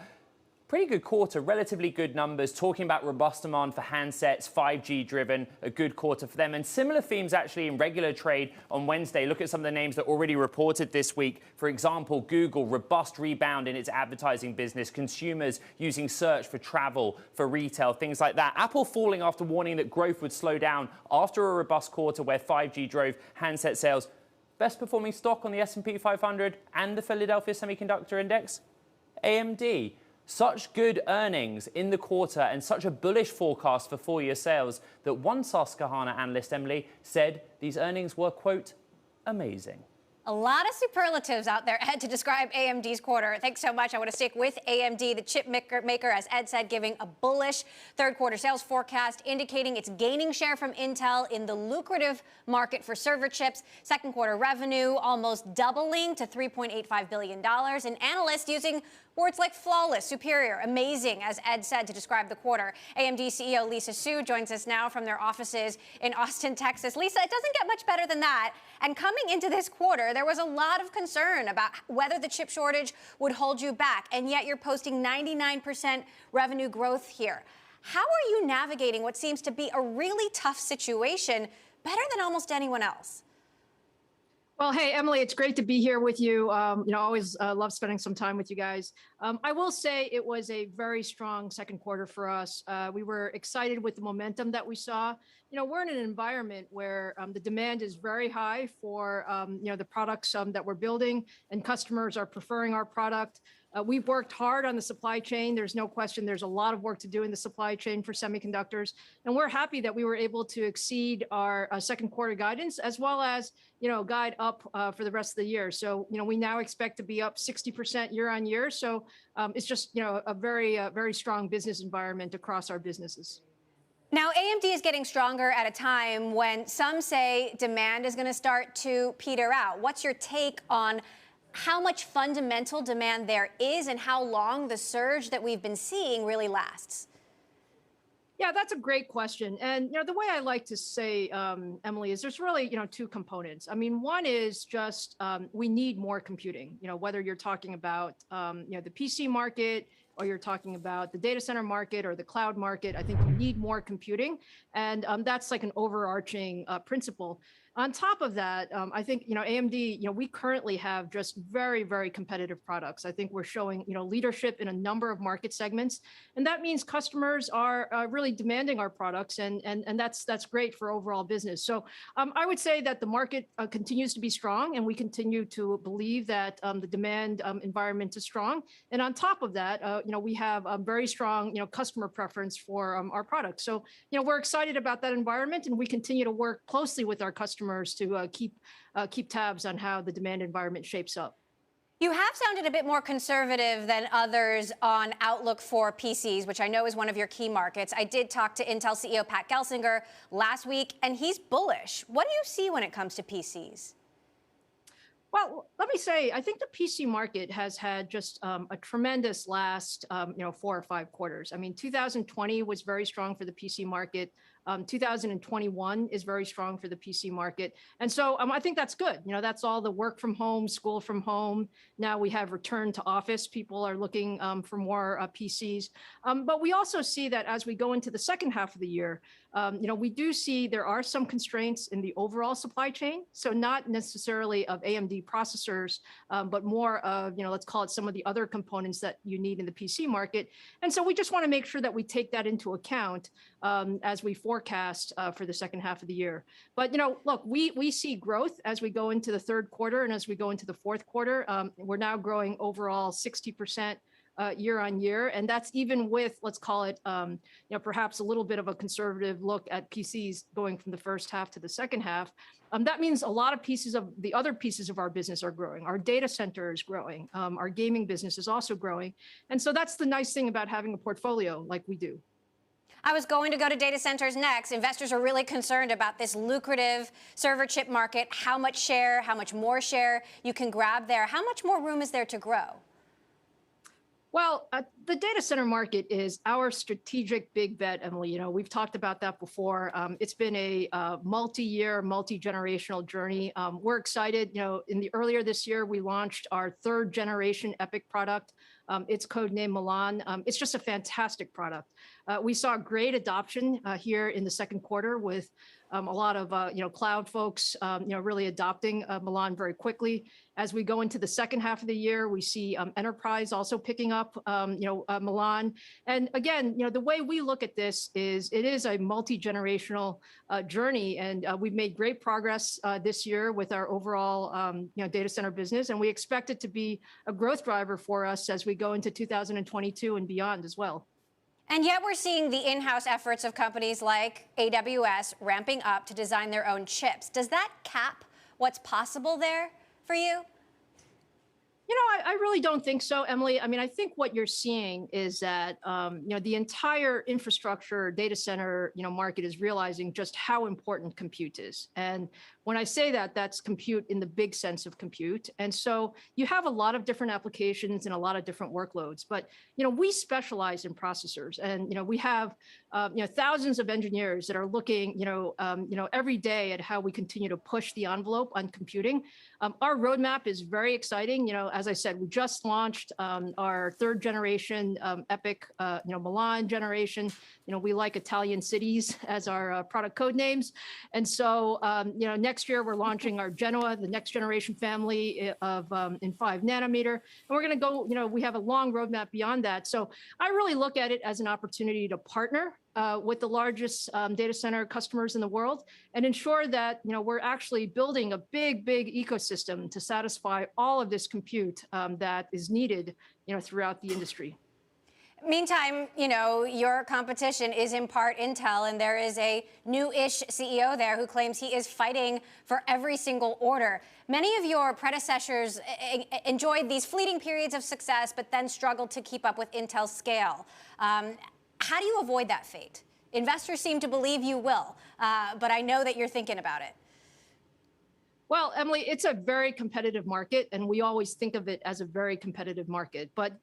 Pretty good quarter, relatively good numbers, talking about robust demand for handsets, 5G driven, a good quarter for them. And similar themes actually in regular trade on Wednesday. Look at some of the names that already reported this week. For example, Google, robust rebound in its advertising business, consumers using search for travel, for retail, things like that. Apple falling after warning that growth would slow down after a robust quarter where 5G drove handset sales. Best performing stock on the S&P 500 and the Philadelphia Semiconductor Index, AMD. Such good earnings in the quarter and such a bullish forecast for full-year sales that one Susquehanna analyst, Emily, said these earnings were, quote, amazing. A lot of superlatives out there, Ed, to describe AMD's quarter. Thanks so much. I want to stick with AMD, the chip maker, as Ed said, giving a bullish third quarter sales forecast, indicating it's gaining share from Intel in the lucrative market for server chips. Second quarter revenue almost doubling to $3.85 billion. And analysts using words like flawless, superior, amazing, as Ed said, to describe the quarter. AMD CEO Lisa Su joins us now from their offices in Austin, Texas. Lisa, it doesn't get much better than that. And coming into this quarter, there was a lot of concern about whether the chip shortage would hold you back. And yet you're posting 99% revenue growth here. How are you navigating what seems to be a really tough situation better than almost anyone else? Well, hey, Emily, it's great to be here with you. Always love spending some time with you guys. I will say it was a very strong second quarter for us. We were excited with the momentum that we saw. We're in an environment where the demand is very high for, the products that we're building, and customers are preferring our product. We've worked hard on the supply chain. There's no question there's a lot of work to do in the supply chain for semiconductors. And we're happy that we were able to exceed our second quarter guidance, as well as, guide up for the rest of the year. So, we now expect to be up 60% year on year. So it's just, a very strong business environment across our businesses. Now, AMD is getting stronger at a time when some say demand is going to start to peter out. What's your take on how much fundamental demand there is and how long the surge that we've been seeing really lasts? Yeah, that's a great question. And, the way I like to say, Emily, is there's really, two components. I mean, one is just we need more computing, whether you're talking about, the PC market, or you're talking about the data center market or the cloud market. I think you need more computing. And that's like an overarching principle. On top of that, I think, AMD, we currently have just very, very competitive products. I think we're showing, leadership in a number of market segments. And that means customers are really demanding our products. And that's great for overall business. So I would say that the market continues to be strong, and we continue to believe that the demand environment is strong. And on top of that, we have a very strong, customer preference for our products. So, we're excited about that environment, and we continue to work closely with our customers to keep tabs on how the demand environment shapes up. You have sounded a bit more conservative than others on outlook for PCs, which I know is one of your key markets. I did talk to Intel CEO Pat Gelsinger last week, and he's bullish. What do you see when it comes to PCs? Well, let me say, I think the PC market has had just a tremendous last, 4 or 5 quarters. I mean, 2020 was very strong for the PC market. 2021 is very strong for the PC market. And so I think that's good. That's all the work from home, school from home. Now we have return to office. People are looking for more PCs. But we also see that as we go into the second half of the year, we do see there are some constraints in the overall supply chain. So not necessarily of AMD processors, but more of, let's call it some of the other components that you need in the PC market. And so we just want to make sure that we take that into account as we forecast for the second half of the year. But, look, we see growth as we go into the third quarter and as we go into the fourth quarter. We're now growing overall 60% year on year. And that's even with, let's call it, perhaps a little bit of a conservative look at PCs going from the first half to the second half. That means a lot of pieces of the other pieces of our business are growing. Our data center is growing. Our gaming business is also growing. And so that's the nice thing about having a portfolio like we do. I was going to go to data centers next. Investors are really concerned about this lucrative server chip market, how much more share you can grab there. How much more room is there to grow? Well, the data center market is our strategic big bet, Emily. We've talked about that before. It's been a multi-year, multi-generational journey. We're excited. Earlier this year, we launched our 3rd generation EPYC product. It's codenamed Milan. It's just a fantastic product. We saw great adoption here in the second quarter with a lot of cloud folks really adopting Milan very quickly. As we go into the second half of the year, we see enterprise also picking up Milan. And again, the way we look at this is it is a multi-generational journey, and we've made great progress this year with our overall data center business, and we expect it to be a growth driver for us as we go into 2022 and beyond as well. And yet we're seeing the in-house efforts of companies like AWS ramping up to design their own chips. Does that cap what's possible there for you? I really don't think so, Emily. I mean, I think what you're seeing is that, the entire infrastructure data center, market is realizing just how important compute is. And when I say that, that's compute in the big sense of compute. And so you have a lot of different applications and a lot of different workloads. But, we specialize in processors, and, we have, thousands of engineers that are looking, every day at how we continue to push the envelope on computing. Our roadmap is very exciting. As I said, we just launched our 3rd generation EPYC, Milan generation. We like Italian cities as our product code names. And so, next year we're launching our Genoa, the next generation family of in 5 nanometer. And we're going to go, we have a long roadmap beyond that. So I really look at it as an opportunity to partner with the largest data center customers in the world and ensure that we're actually building a big ecosystem to satisfy all of this compute that is needed throughout the industry. Meantime, your competition is in part Intel, and there is a new-ish CEO there who claims he is fighting for every single order. Many of your predecessors enjoyed these fleeting periods of success, but then struggled to keep up with Intel's scale. How do you avoid that fate? Investors seem to believe you will, but I know that you're thinking about it. Well, Emily, it's a very competitive market, and we always think of it as a very competitive market. But,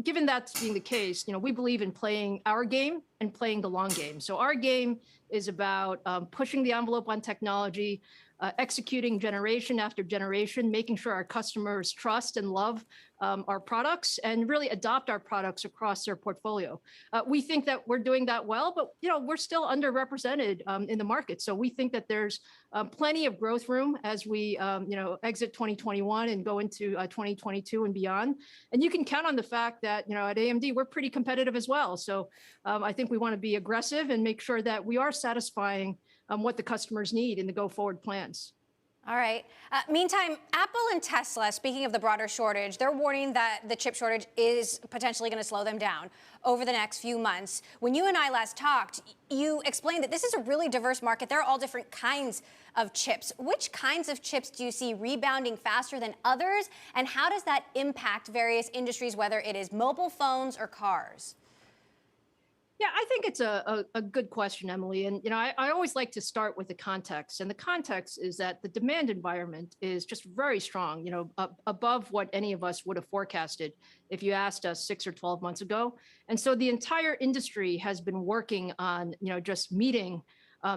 given that being the case, we believe in playing our game and playing the long game. So our game is about pushing the envelope on technology, executing generation after generation, making sure our customers trust and love our products and really adopt our products across their portfolio. We think that we're doing that well, but we're still underrepresented in the market. So we think that there's plenty of growth room as we exit 2021 and go into 2022 and beyond. And you can count on the fact that at AMD we're pretty competitive as well. So I think we want to be aggressive and make sure that we are satisfying what the customers need in the go-forward plans. All right. Meantime, Apple and Tesla, speaking of the broader shortage, they're warning that the chip shortage is potentially going to slow them down over the next few months. When you and I last talked, you explained that this is a really diverse market. There are all different kinds of chips. Which kinds of chips do you see rebounding faster than others? And how does that impact various industries, whether it is mobile phones or cars? Yeah, I think it's a good question, Emily. And, I always like to start with the context. And the context is that the demand environment is just very strong, above what any of us would have forecasted if you asked us 6 or 12 months ago. And so the entire industry has been working on, just meeting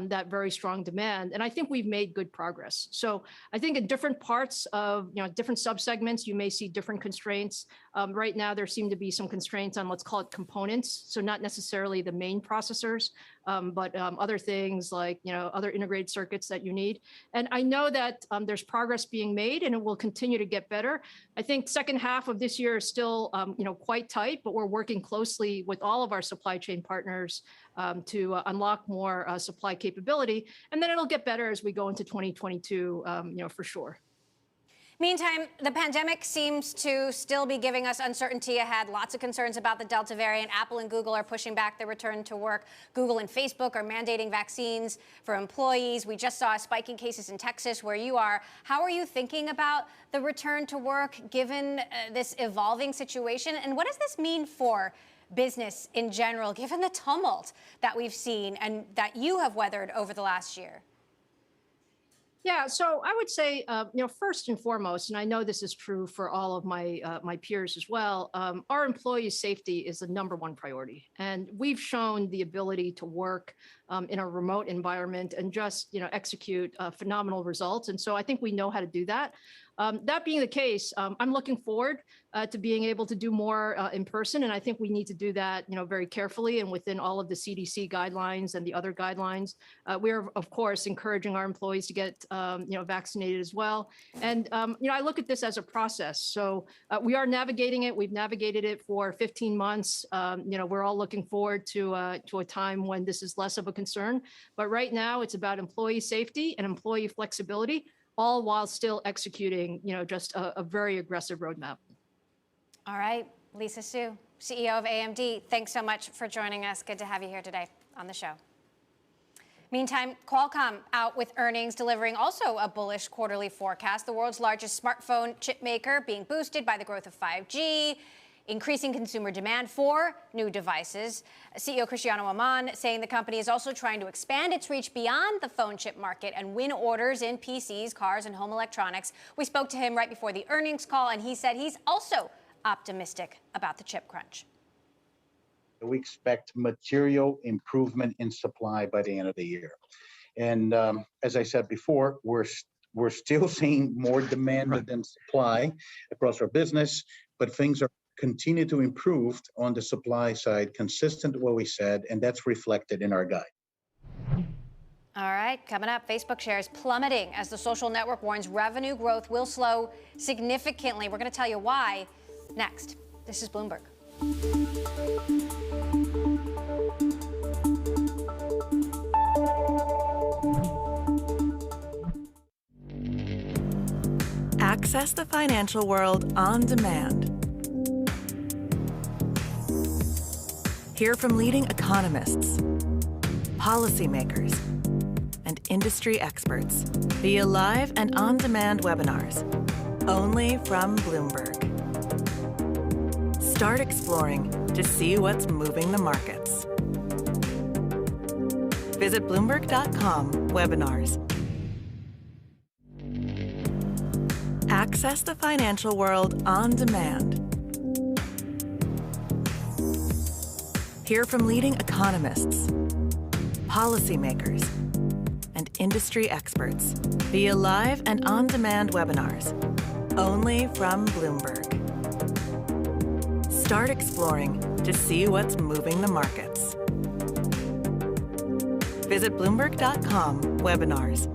that very strong demand. And I think we've made good progress. So I think in different parts of, different subsegments, you may see different constraints. Right now, there seem to be some constraints on, let's call it components. So not necessarily the main processors, but other things like, other integrated circuits that you need. And I know that there's progress being made and it will continue to get better. I think second half of this year is still, quite tight, but we're working closely with all of our supply chain partners to unlock more supply capability. And then it'll get better as we go into 2022, for sure. Meantime, the pandemic seems to still be giving us uncertainty ahead. Lots of concerns about the Delta variant. Apple and Google are pushing back their return to work. Google and Facebook are mandating vaccines for employees. We just saw a spike in cases in Texas where you are. How are you thinking about the return to work given this evolving situation? And what does this mean for business in general, given the tumult that we've seen and that you have weathered over the last year? Yeah, so I would say, first and foremost, and I know this is true for all of my peers as well, our employees' safety is the #1 priority. And we've shown the ability to work in a remote environment and just, execute phenomenal results. And so I think we know how to do that. That being the case, I'm looking forward to being able to do more in person. And I think we need to do that, very carefully and within all of the CDC guidelines and the other guidelines. We're, of course, encouraging our employees to get, vaccinated as well. And, I look at this as a process. So we are navigating it. We've navigated it for 15 months. We're all looking forward to a time when this is less of a concern. But right now, it's about employee safety and employee flexibility, all while still executing, just a very aggressive roadmap. All right, Lisa Su, CEO of AMD, thanks so much for joining us. Good to have you here today on the show. Meantime, Qualcomm out with earnings, delivering also a bullish quarterly forecast. The world's largest smartphone chip maker being boosted by the growth of 5G, increasing consumer demand for new devices. CEO Cristiano Amon saying the company is also trying to expand its reach beyond the phone chip market and win orders in PCs, cars, and home electronics. We spoke to him right before the earnings call, and he said he's also optimistic about the chip crunch. We expect material improvement in supply by the end of the year. And as I said before, we're still seeing more demand than supply across our business, but things are continue to improve on the supply side, consistent with what we said, and that's reflected in our guide. All right, coming up, Facebook shares plummeting as the social network warns revenue growth will slow significantly. We're going to tell you why next. This is Bloomberg. Access the financial world on demand. Hear from leading economists, policymakers, and industry experts via live and on-demand webinars, only from Bloomberg. Start exploring to see what's moving the markets. Visit Bloomberg.com/webinars. Access the financial world on demand. Hear from leading economists, policymakers, and industry experts via live and on-demand webinars, only from Bloomberg. Start exploring to see what's moving the markets. Visit Bloomberg.com/webinars.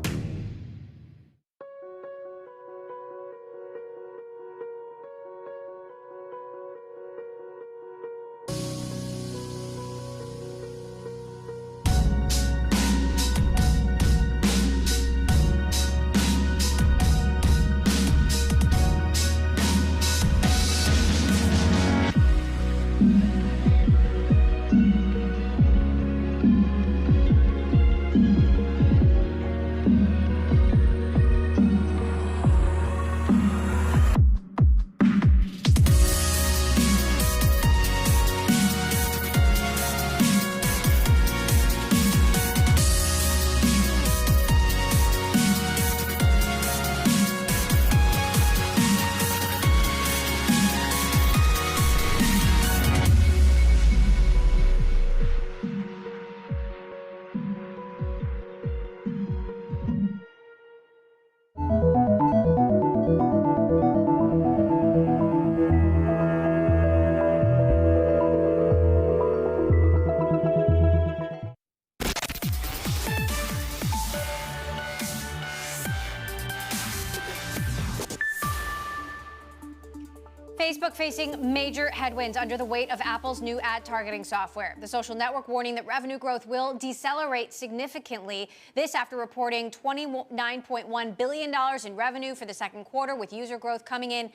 Facebook facing major headwinds under the weight of Apple's new ad targeting software. The social network warning that revenue growth will decelerate significantly. This after reporting $29.1 billion in revenue for the second quarter, with user growth coming in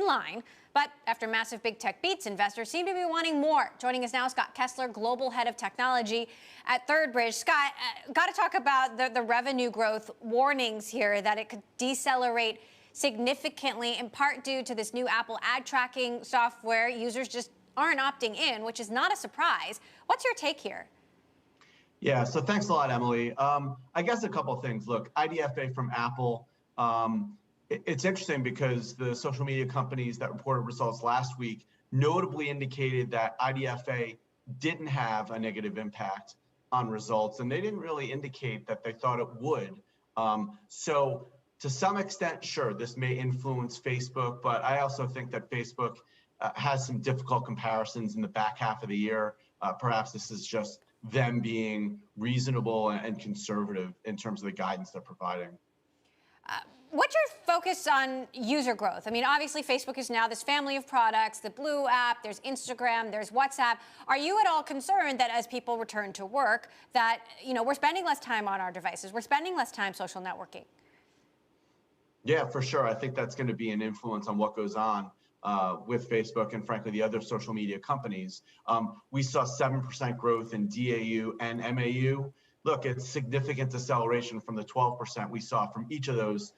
line. But after massive big tech beats, investors seem to be wanting more. Joining us now, Scott Kessler, Global Head of Technology at Third Bridge. Scott, got to talk about the revenue growth warnings here, that it could decelerate significantly, in part due to this new Apple ad tracking software. Users just aren't opting in, which is not a surprise. What's your take here? Yeah, so thanks a lot, Emily. I guess a couple of things. Look, IDFA from Apple, it's interesting because the social media companies that reported results last week notably indicated that IDFA didn't have a negative impact on results, and they didn't really indicate that they thought it would. So to some extent, sure, this may influence Facebook, but I also think that Facebook has some difficult comparisons in the back half of the year. Perhaps this is just them being reasonable and conservative in terms of the guidance they're providing. What's your focus on user growth? I mean, obviously, Facebook is now this family of products, the Blue app, there's Instagram, there's WhatsApp. Are you at all concerned that as people return to work, that, you know, we're spending less time on our devices, we're spending less time social networking? Yeah, for sure. I think that's going to be an influence on what goes on with Facebook and, frankly, the other social media companies. We saw 7% growth in DAU and MAU. Look, it's significant deceleration from the 12% we saw from each of those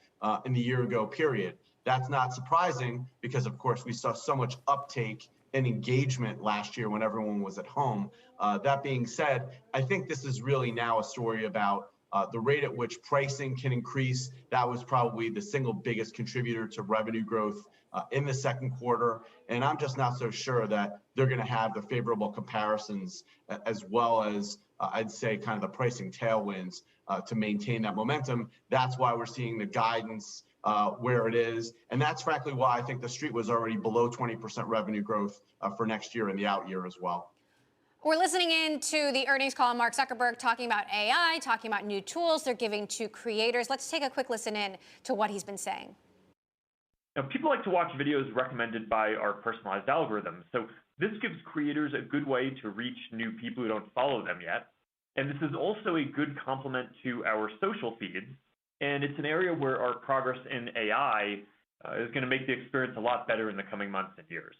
in the year-ago period. That's not surprising because, of course, we saw so much uptake and engagement last year when everyone was at home. That being said, I think this is really now a story about the rate at which pricing can increase. That was probably the single biggest contributor to revenue growth in the second quarter. And I'm just not so sure that they're going to have the favorable comparisons as well as I'd say kind of the pricing tailwinds to maintain that momentum. That's why we're seeing the guidance where it is. And that's frankly why I think the street was already below 20% revenue growth for next year and the out year as well. We're listening in to the earnings call. Mark Zuckerberg talking about AI, talking about new tools they're giving to creators. Let's take a quick listen in to what he's been saying. Now, people like to watch videos recommended by our personalized algorithms. So this gives creators a good way to reach new people who don't follow them yet. And this is also a good complement to our social feeds. And it's an area where our progress in AI is going to make the experience a lot better in the coming months and years.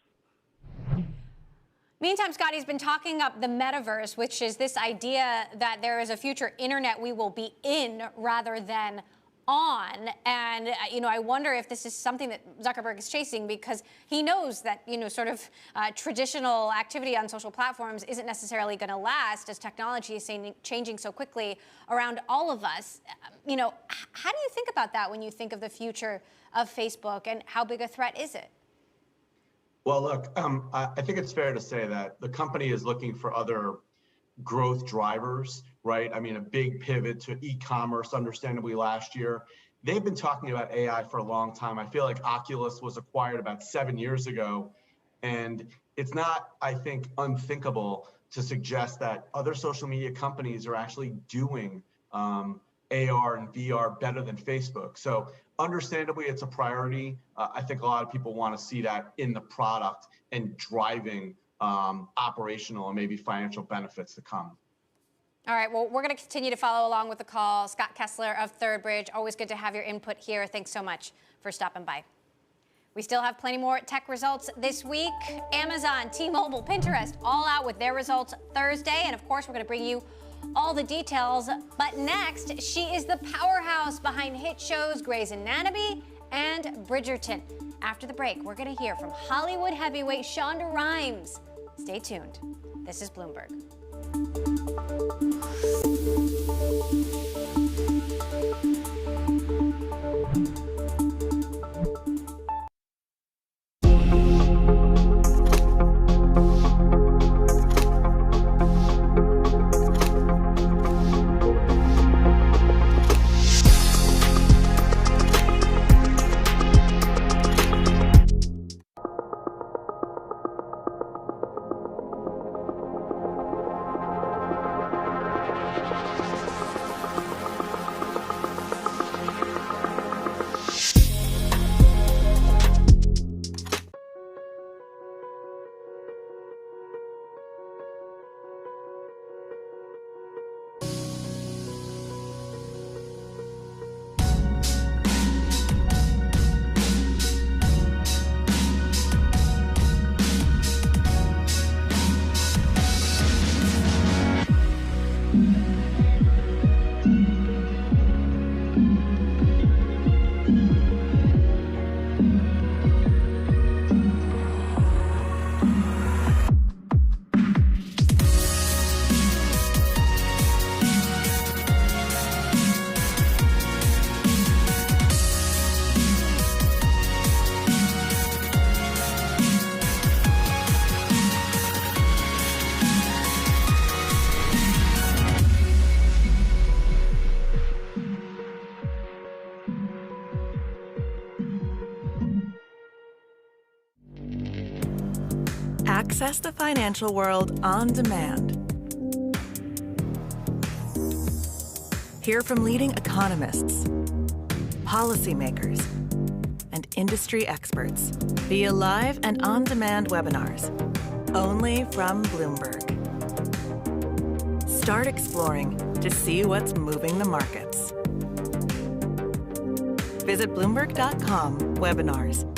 Meantime, Scotty's been talking up the metaverse, which is this idea that there is a future internet we will be in rather than on. And, I wonder if this is something that Zuckerberg is chasing, because he knows that, sort of traditional activity on social platforms isn't necessarily going to last as technology is changing so quickly around all of us. How do you think about that when you think of the future of Facebook, and how big a threat is it? Well, look, I think it's fair to say that the company is looking for other growth drivers, right? I mean, a big pivot to e-commerce, understandably, last year. They've been talking about AI for a long time. I feel like Oculus was acquired about 7 years ago, and it's not, I think, unthinkable to suggest that other social media companies are actually doing AR and VR better than Facebook. So understandably, it's a priority. I think a lot of people want to see that in the product and driving operational and maybe financial benefits to come. All right, well, we're going to continue to follow along with the call. Scott Kessler of Third Bridge, always good to have your input here. Thanks so much for stopping by. We still have plenty more tech results this week. Amazon, T-Mobile, Pinterest, all out with their results Thursday. And of course, we're going to bring you all the details. But next, she is the powerhouse behind hit shows Grey's Anatomy and Bridgerton. After the break, we're going to hear from Hollywood heavyweight Shonda Rhimes. Stay tuned. This is Bloomberg. Access the financial world on demand. Hear from leading economists, policymakers, and industry experts via live and on-demand webinars, only from Bloomberg. Start exploring to see what's moving the markets. Visit Bloomberg.com/webinars.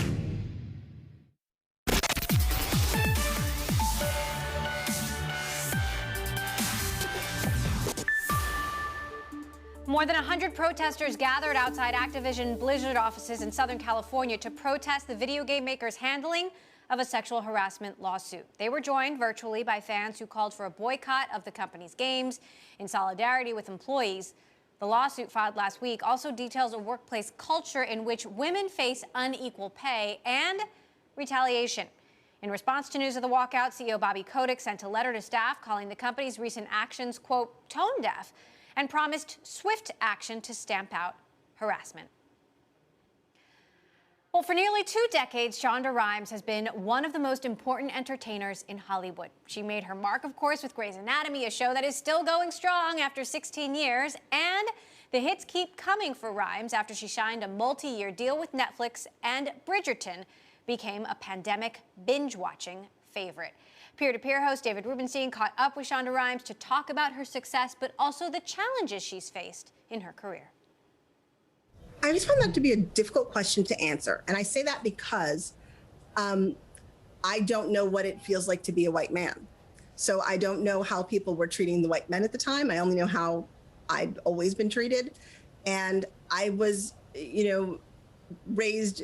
More than 100 protesters gathered outside Activision Blizzard offices in Southern California to protest the video game maker's handling of a sexual harassment lawsuit. They were joined virtually by fans who called for a boycott of the company's games in solidarity with employees. The lawsuit filed last week also details a workplace culture in which women face unequal pay and retaliation. In response to news of the walkout, CEO Bobby Kotick sent a letter to staff calling the company's recent actions, quote, tone deaf, and promised swift action to stamp out harassment. Well, for nearly 2 decades, Shonda Rhimes has been one of the most important entertainers in Hollywood. She made her mark, of course, with Grey's Anatomy, a show that is still going strong after 16 years. And the hits keep coming for Rhimes after she signed a multi-year deal with Netflix, and Bridgerton became a pandemic binge-watching favorite. Peer-to-Peer host David Rubenstein caught up with Shonda Rhimes to talk about her success, but also the challenges she's faced in her career. I just found that to be a difficult question to answer. And I say that because I don't know what it feels like to be a white man. So I don't know how people were treating the white men at the time. I only know how I'd always been treated. And I was, raised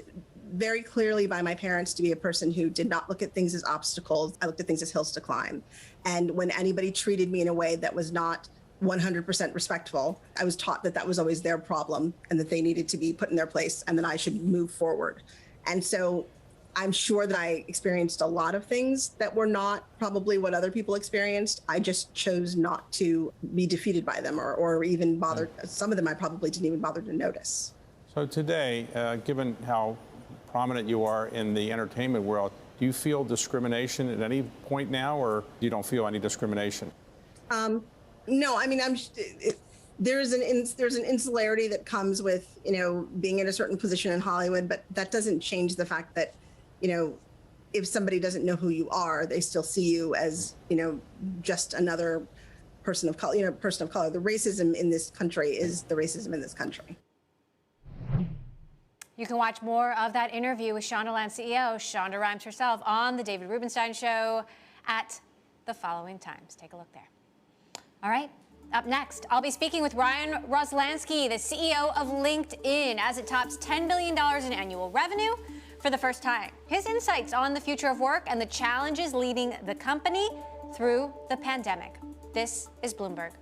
very clearly by my parents to be a person who did not look at things as obstacles. I looked at things as hills to climb. And when anybody treated me in a way that was not 100% respectful, I was taught that that was always their problem and that they needed to be put in their place and that I should move forward. And so I'm sure that I experienced a lot of things that were not probably what other people experienced. I just chose not to be defeated by them or even bother. Some of them I probably didn't even bother to notice. So today, given how prominent you are in the entertainment world, do you feel discrimination at any point now, or you don't feel any discrimination? No, I mean, there's an insularity that comes with, being in a certain position in Hollywood, but that doesn't change the fact that, if somebody doesn't know who you are, they still see you as, just another person of color, person of color. The racism in this country is the racism in this country. You can watch more of that interview with Shondaland CEO Shonda Rhimes herself on The David Rubenstein Show at the following times. Take a look there. All right, up next, I'll be speaking with Ryan Roslansky, the CEO of LinkedIn, as it tops $10 billion in annual revenue for the first time. His insights on the future of work and the challenges leading the company through the pandemic. This is Bloomberg.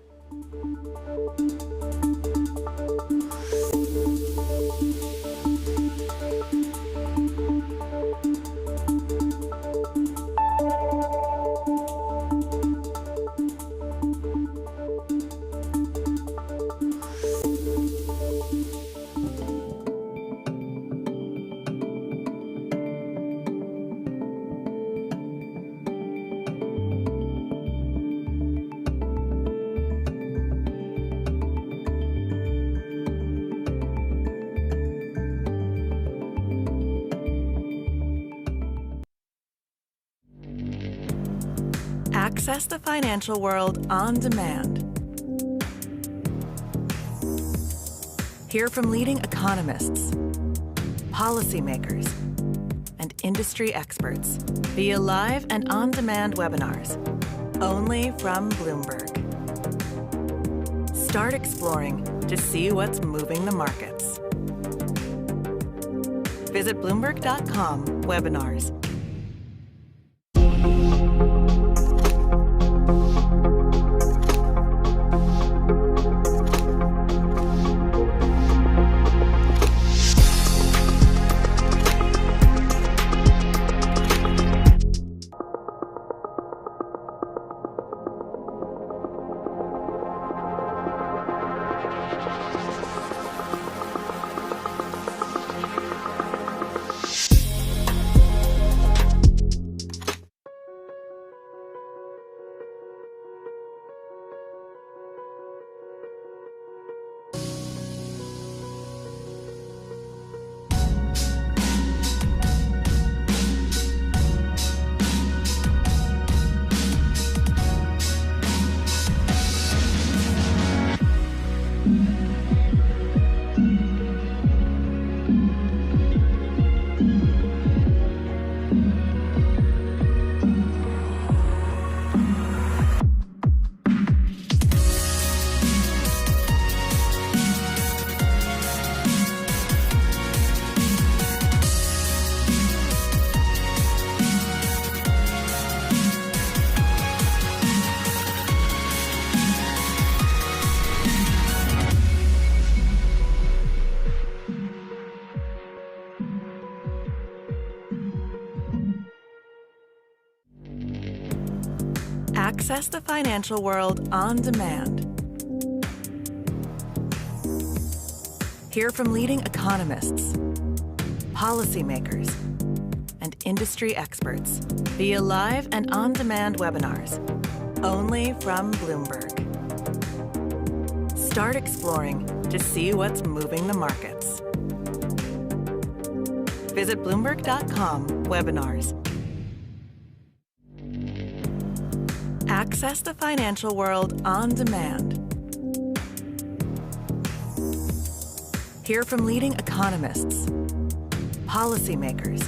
Access the financial world on demand. Hear from leading economists, policymakers, and industry experts via live and on-demand webinars, only from Bloomberg. Start exploring to see what's moving the markets. Visit Bloomberg.com/webinars. Access the financial world on demand. Hear from leading economists, policymakers, and industry experts via live and on-demand webinars, only from Bloomberg. Start exploring to see what's moving the markets. Visit Bloomberg.com/webinars. Access the financial world on demand. Hear from leading economists, policymakers,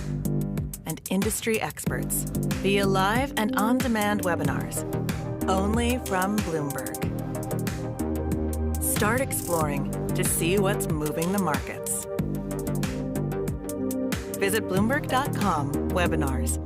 and industry experts via live and on-demand webinars, only from Bloomberg. Start exploring to see what's moving the markets. Visit Bloomberg.com/webinars.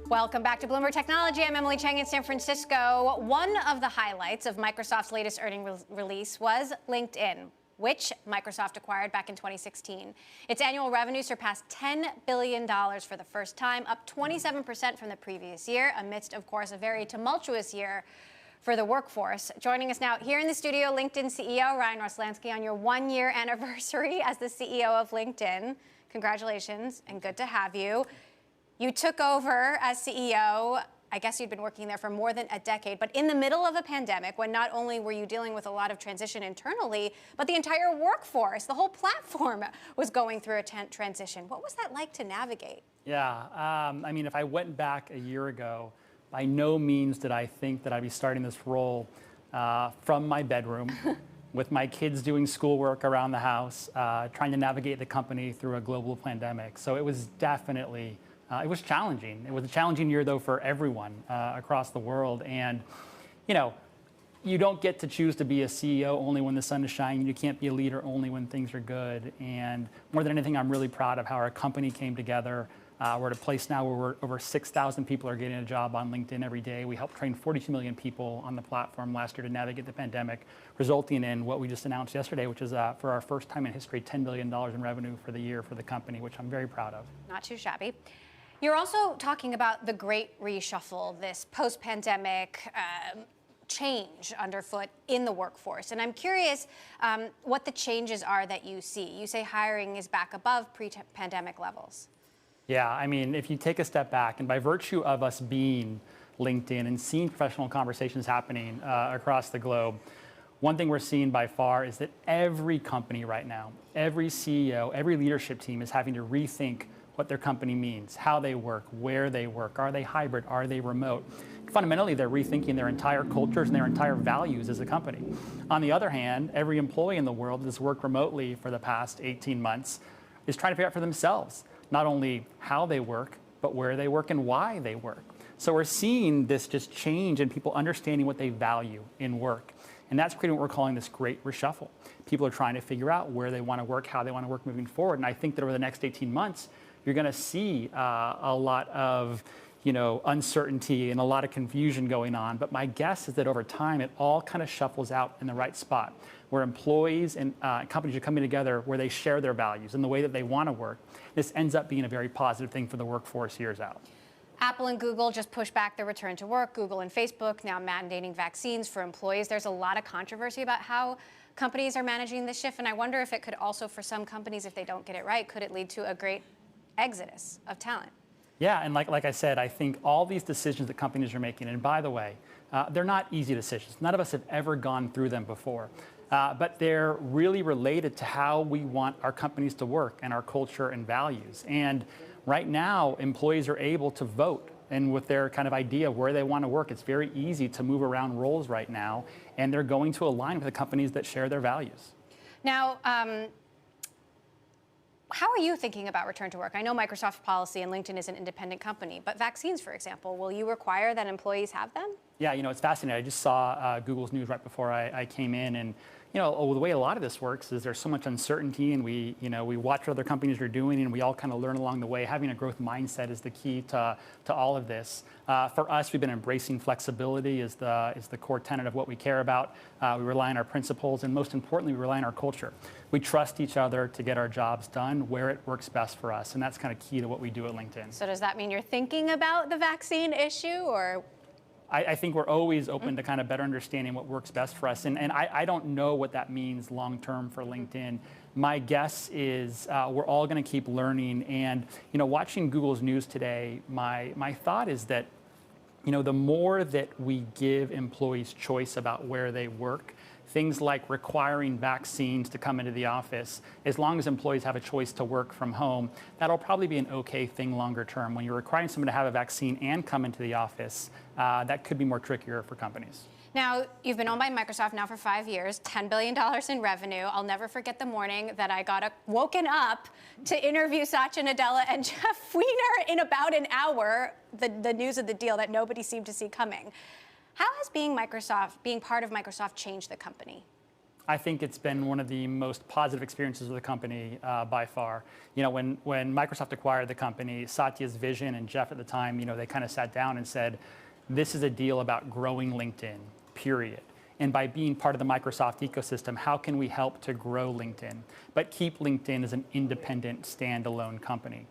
Welcome back to Bloomberg Technology. I'm Emily Chang in San Francisco. One of the highlights of Microsoft's latest earnings release was LinkedIn, which Microsoft acquired back in 2016. Its annual revenue surpassed $10 billion for the first time, up 27% from the previous year, amidst, of course, a very tumultuous year for the workforce. Joining us now here in the studio, LinkedIn CEO Ryan Roslansky on your one-year anniversary as the CEO of LinkedIn. Congratulations, and good to have you. You took over as CEO. I guess you'd been working there for more than a decade, but in the middle of a pandemic, when not only were you dealing with a lot of transition internally, but the entire workforce, the whole platform was going through a transition. What was that like to navigate? Yeah, I mean, if I went back a year ago, by no means did I think that I'd be starting this role from my bedroom with my kids doing schoolwork around the house, trying to navigate the company through a global pandemic. So it was definitely it was challenging. It was a challenging year, though, for everyone across the world. And, you know, you don't get to choose to be a CEO only when the sun is shining. You can't be a leader only when things are good. And more than anything, I'm really proud of how our company came together. We're at a place now where we're over 6,000 people are getting a job on LinkedIn every day. We helped train 42 million people on the platform last year to navigate the pandemic, resulting in what we just announced yesterday, which is, for our first time in history, $10 billion in revenue for the year for the company, which I'm very proud of. Not too shabby. You're also talking about the great reshuffle, this post-pandemic change underfoot in the workforce. And I'm curious what the changes are that you see. You say hiring is back above pre-pandemic levels. Yeah, I mean, if you take a step back, and by virtue of us being LinkedIn and seeing professional conversations happening across the globe, one thing we're seeing by far is that every company right now, every CEO, every leadership team is having to rethink what their company means, how they work, where they work, are they hybrid, are they remote? Fundamentally, they're rethinking their entire cultures and their entire values as a company. On the other hand, every employee in the world that has worked remotely for the past 18 months is trying to figure out for themselves, not only how they work, but where they work and why they work. So we're seeing this just change in people understanding what they value in work. And that's creating what we're calling this great reshuffle. People are trying to figure out where they want to work, how they want to work moving forward. And I think that over the next 18 months, you're going to see a lot of, uncertainty and a lot of confusion going on. But my guess is that over time, it all kind of shuffles out in the right spot, where employees and companies are coming together where they share their values and the way that they want to work. This ends up being a very positive thing for the workforce years out. Apple and Google just pushed back their return to work. Google and Facebook now mandating vaccines for employees. There's a lot of controversy about how companies are managing this shift. And I wonder if it could also, for some companies, if they don't get it right, could it lead to a great exodus of talent? Yeah, and like I said, I think all these decisions that companies are making, and by the way, they're not easy decisions. None of us have ever gone through them before. But they're really related to how we want our companies to work and our culture and values. And right now, employees are able to vote. And with their kind of idea of where they want to work, it's very easy to move around roles right now. And they're going to align with the companies that share their values. Now, how are you thinking about return to work? I know Microsoft policy and LinkedIn is an independent company, but vaccines, for example, will you require that employees have them? Yeah, it's fascinating. I just saw Google's news right before I came in, and the way a lot of this works is there's so much uncertainty, and we watch what other companies are doing, and we all kind of learn along the way. Having a growth mindset is the key to all of this. For us, we've been embracing flexibility is the core tenet of what we care about. We rely on our principles, and most importantly, we rely on our culture. We trust each other to get our jobs done where it works best for us, and that's kind of key to what we do at LinkedIn. So does that mean you're thinking about the vaccine issue, or? I think we're always open to kind of better understanding what works best for us. And I don't know what that means long term for LinkedIn. My guess is we're all going to keep learning. And watching Google's news today, my thought is that the more that we give employees choice about where they work, things like requiring vaccines to come into the office. As long as employees have a choice to work from home, that'll probably be an okay thing longer term. When you're requiring someone to have a vaccine and come into the office, that could be more trickier for companies. Now, you've been owned by Microsoft now for 5 years, $10 billion in revenue. I'll never forget the morning that I got woken up to interview Satya Nadella and Jeff Weiner in about an hour, the news of the deal that nobody seemed to see coming. How has being part of Microsoft changed the company? I think it's been one of the most positive experiences of the company by far. You know, when Microsoft acquired the company, Satya's vision and Jeff at the time, you know, they kind of sat down and said, this is a deal about growing LinkedIn, period. And by being part of the Microsoft ecosystem, how can we help to grow LinkedIn, but keep LinkedIn as an independent, standalone company?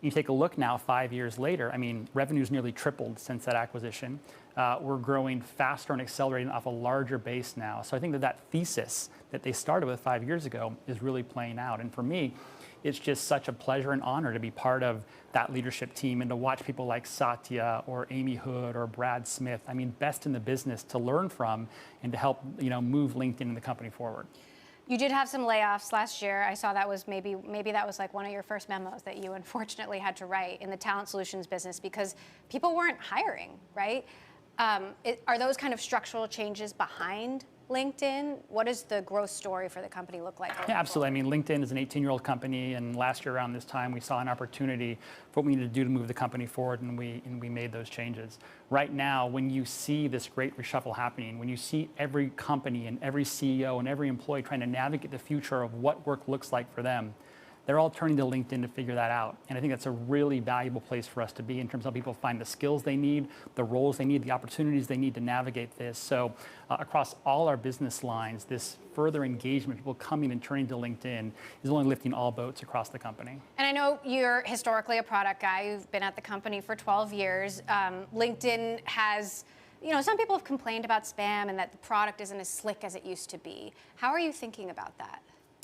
You take a look now, 5 years later, I mean, revenue's nearly tripled since that acquisition. We're growing faster and accelerating off a larger base now. So I think that thesis that they started with 5 years ago is really playing out. And for me, it's just such a pleasure and honor to be part of that leadership team and to watch people like Satya or Amy Hood or Brad Smith, I mean, best in the business to learn from and to help, you know, move LinkedIn and the company forward. You did have some layoffs last year. I saw that was maybe that was like one of your first memos that you unfortunately had to write in the talent solutions business because people weren't hiring, right? Are those kind of structural changes behind LinkedIn? What does the growth story for the company look like? Yeah, absolutely. I mean, LinkedIn is an 18-year-old company, and last year around this time, we saw an opportunity for what we needed to do to move the company forward, and we made those changes. Right now, when you see this great reshuffle happening, when you see every company and every CEO and every employee trying to navigate the future of what work looks like for them, they're all turning to LinkedIn to figure that out. And I think that's a really valuable place for us to be in terms of how people find the skills they need, the roles they need, the opportunities they need to navigate this. So across all our business lines, this further engagement, people coming and turning to LinkedIn is only lifting all boats across the company. And I know you're historically a product guy. You've been at the company for 12 years. LinkedIn has, you know, some people have complained about spam and that the product isn't as slick as it used to be. How are you thinking about that?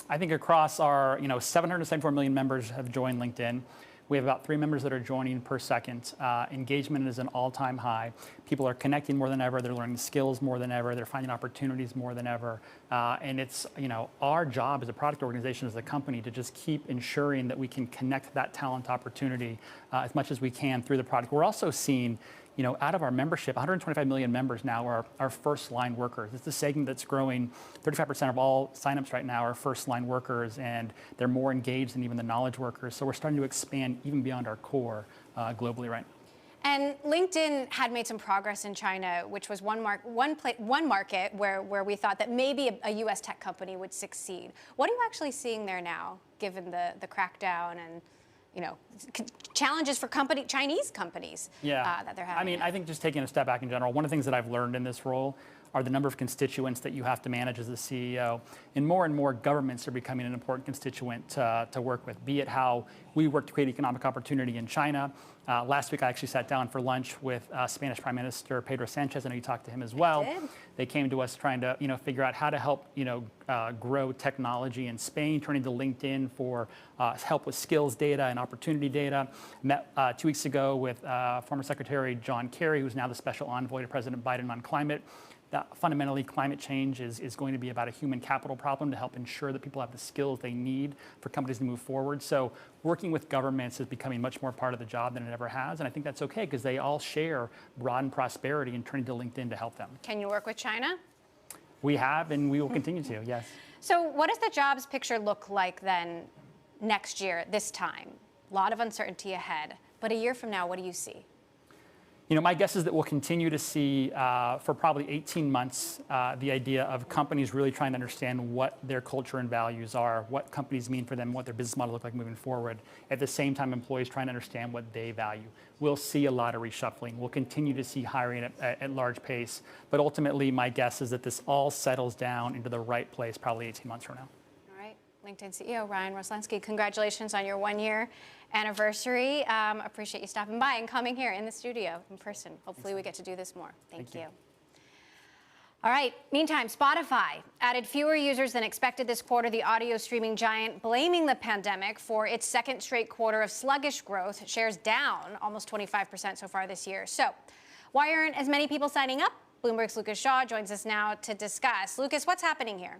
I think across our, 774 million members have joined LinkedIn. We have about 3 members that are joining per second. Engagement is an all-time high. People are connecting more than ever. They're learning skills more than ever. They're finding opportunities more than ever. And it's, our job as a product organization, as a company, to just keep ensuring that we can connect that talent opportunity as much as we can through the product. We're also seeing, out of our membership, 125 million members now are first-line workers. It's a segment that's growing. 35% of all signups right now are first-line workers, and they're more engaged than even the knowledge workers. So we're starting to expand even beyond our core globally right now. And LinkedIn had made some progress in China, which was one market where we thought that maybe a U.S. tech company would succeed. What are you actually seeing there now, given the crackdown and challenges for Chinese companies that they're having? I mean, I think just taking a step back in general, one of the things that I've learned in this role are the number of constituents that you have to manage as a CEO. And more governments are becoming an important constituent to work with, be it how we work to create economic opportunity in China. Last week, I actually sat down for lunch with Spanish Prime Minister Pedro Sanchez. I know you talked to him as well. They came to us trying to, figure out how to help, grow technology in Spain, turning to LinkedIn for help with skills data and opportunity data. Met 2 weeks ago with former Secretary John Kerry, who's now the Special Envoy to President Biden on climate. That fundamentally, climate change is going to be about a human capital problem to help ensure that people have the skills they need for companies to move forward. So working with governments is becoming much more part of the job than it ever has. And I think that's okay because they all share broad prosperity and turning to LinkedIn to help them. Can you work with China? We have, and we will continue to, yes. So what does the jobs picture look like then next year, this time? A lot of uncertainty ahead. But a year from now, what do you see? My guess is that we'll continue to see for probably 18 months the idea of companies really trying to understand what their culture and values are, what companies mean for them, what their business model look like moving forward. At the same time, employees trying to understand what they value. We'll see a lot of reshuffling. We'll continue to see hiring at large pace. But ultimately, my guess is that this all settles down into the right place probably 18 months from now. All right. LinkedIn CEO Ryan Roslansky, congratulations on your 1-year anniversary. Appreciate you stopping by and coming here in the studio in person. Hopefully we get to do this more. Thank you. All right. Meantime, Spotify added fewer users than expected this quarter. The audio streaming giant blaming the pandemic for its second straight quarter of sluggish growth. Shares down almost 25% so far this year. So why aren't as many people signing up? Bloomberg's Lucas Shaw joins us now to discuss. Lucas, what's happening here?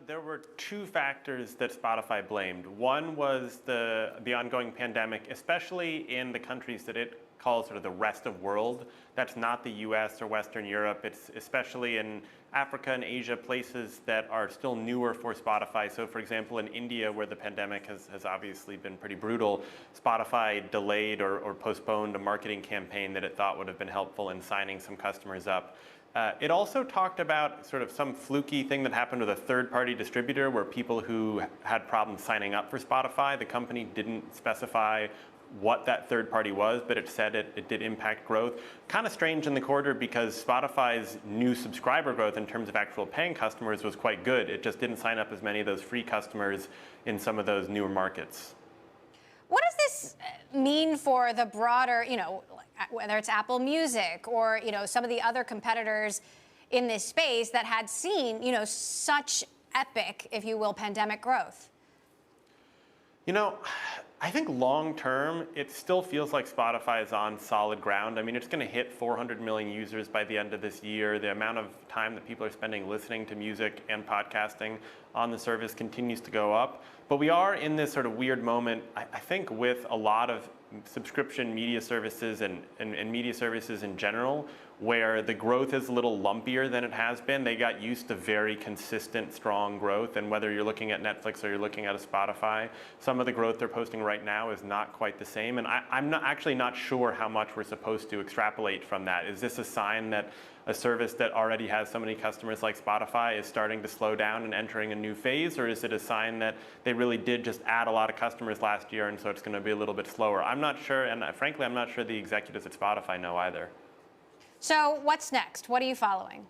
There were two factors that Spotify blamed. One was the ongoing pandemic, especially in the countries that it calls sort of the rest of world. That's not the US or Western Europe. It's especially in Africa and Asia, places that are still newer for Spotify. So for example, in India, where the pandemic has obviously been pretty brutal, Spotify delayed or postponed a marketing campaign that it thought would have been helpful in signing some customers up. It also talked about sort of some fluky thing that happened with a third-party distributor where people who had problems signing up for Spotify, the company didn't specify what that third party was, but it said it did impact growth. Kind of strange in the quarter because Spotify's new subscriber growth in terms of actual paying customers was quite good. It just didn't sign up as many of those free customers in some of those newer markets. What does this mean for the broader, whether it's Apple Music or, some of the other competitors in this space that had seen, such epic, if you will, pandemic growth? I think long term, it still feels like Spotify is on solid ground. I mean, it's going to hit 400 million users by the end of this year. The amount of time that people are spending listening to music and podcasting on the service continues to go up. But we are in this sort of weird moment, I think, with a lot of subscription media services and media services in general, where the growth is a little lumpier than it has been. They got used to very consistent, strong growth. And whether you're looking at Netflix or you're looking at a Spotify, some of the growth they're posting right now is not quite the same. And I'm actually not sure how much we're supposed to extrapolate from that. Is this a sign that a service that already has so many customers like Spotify is starting to slow down and entering a new phase? Or is it a sign that they really did just add a lot of customers last year and so it's going to be a little bit slower? I'm not sure, and frankly, I'm not sure the executives at Spotify know either. So what's next? What are you following?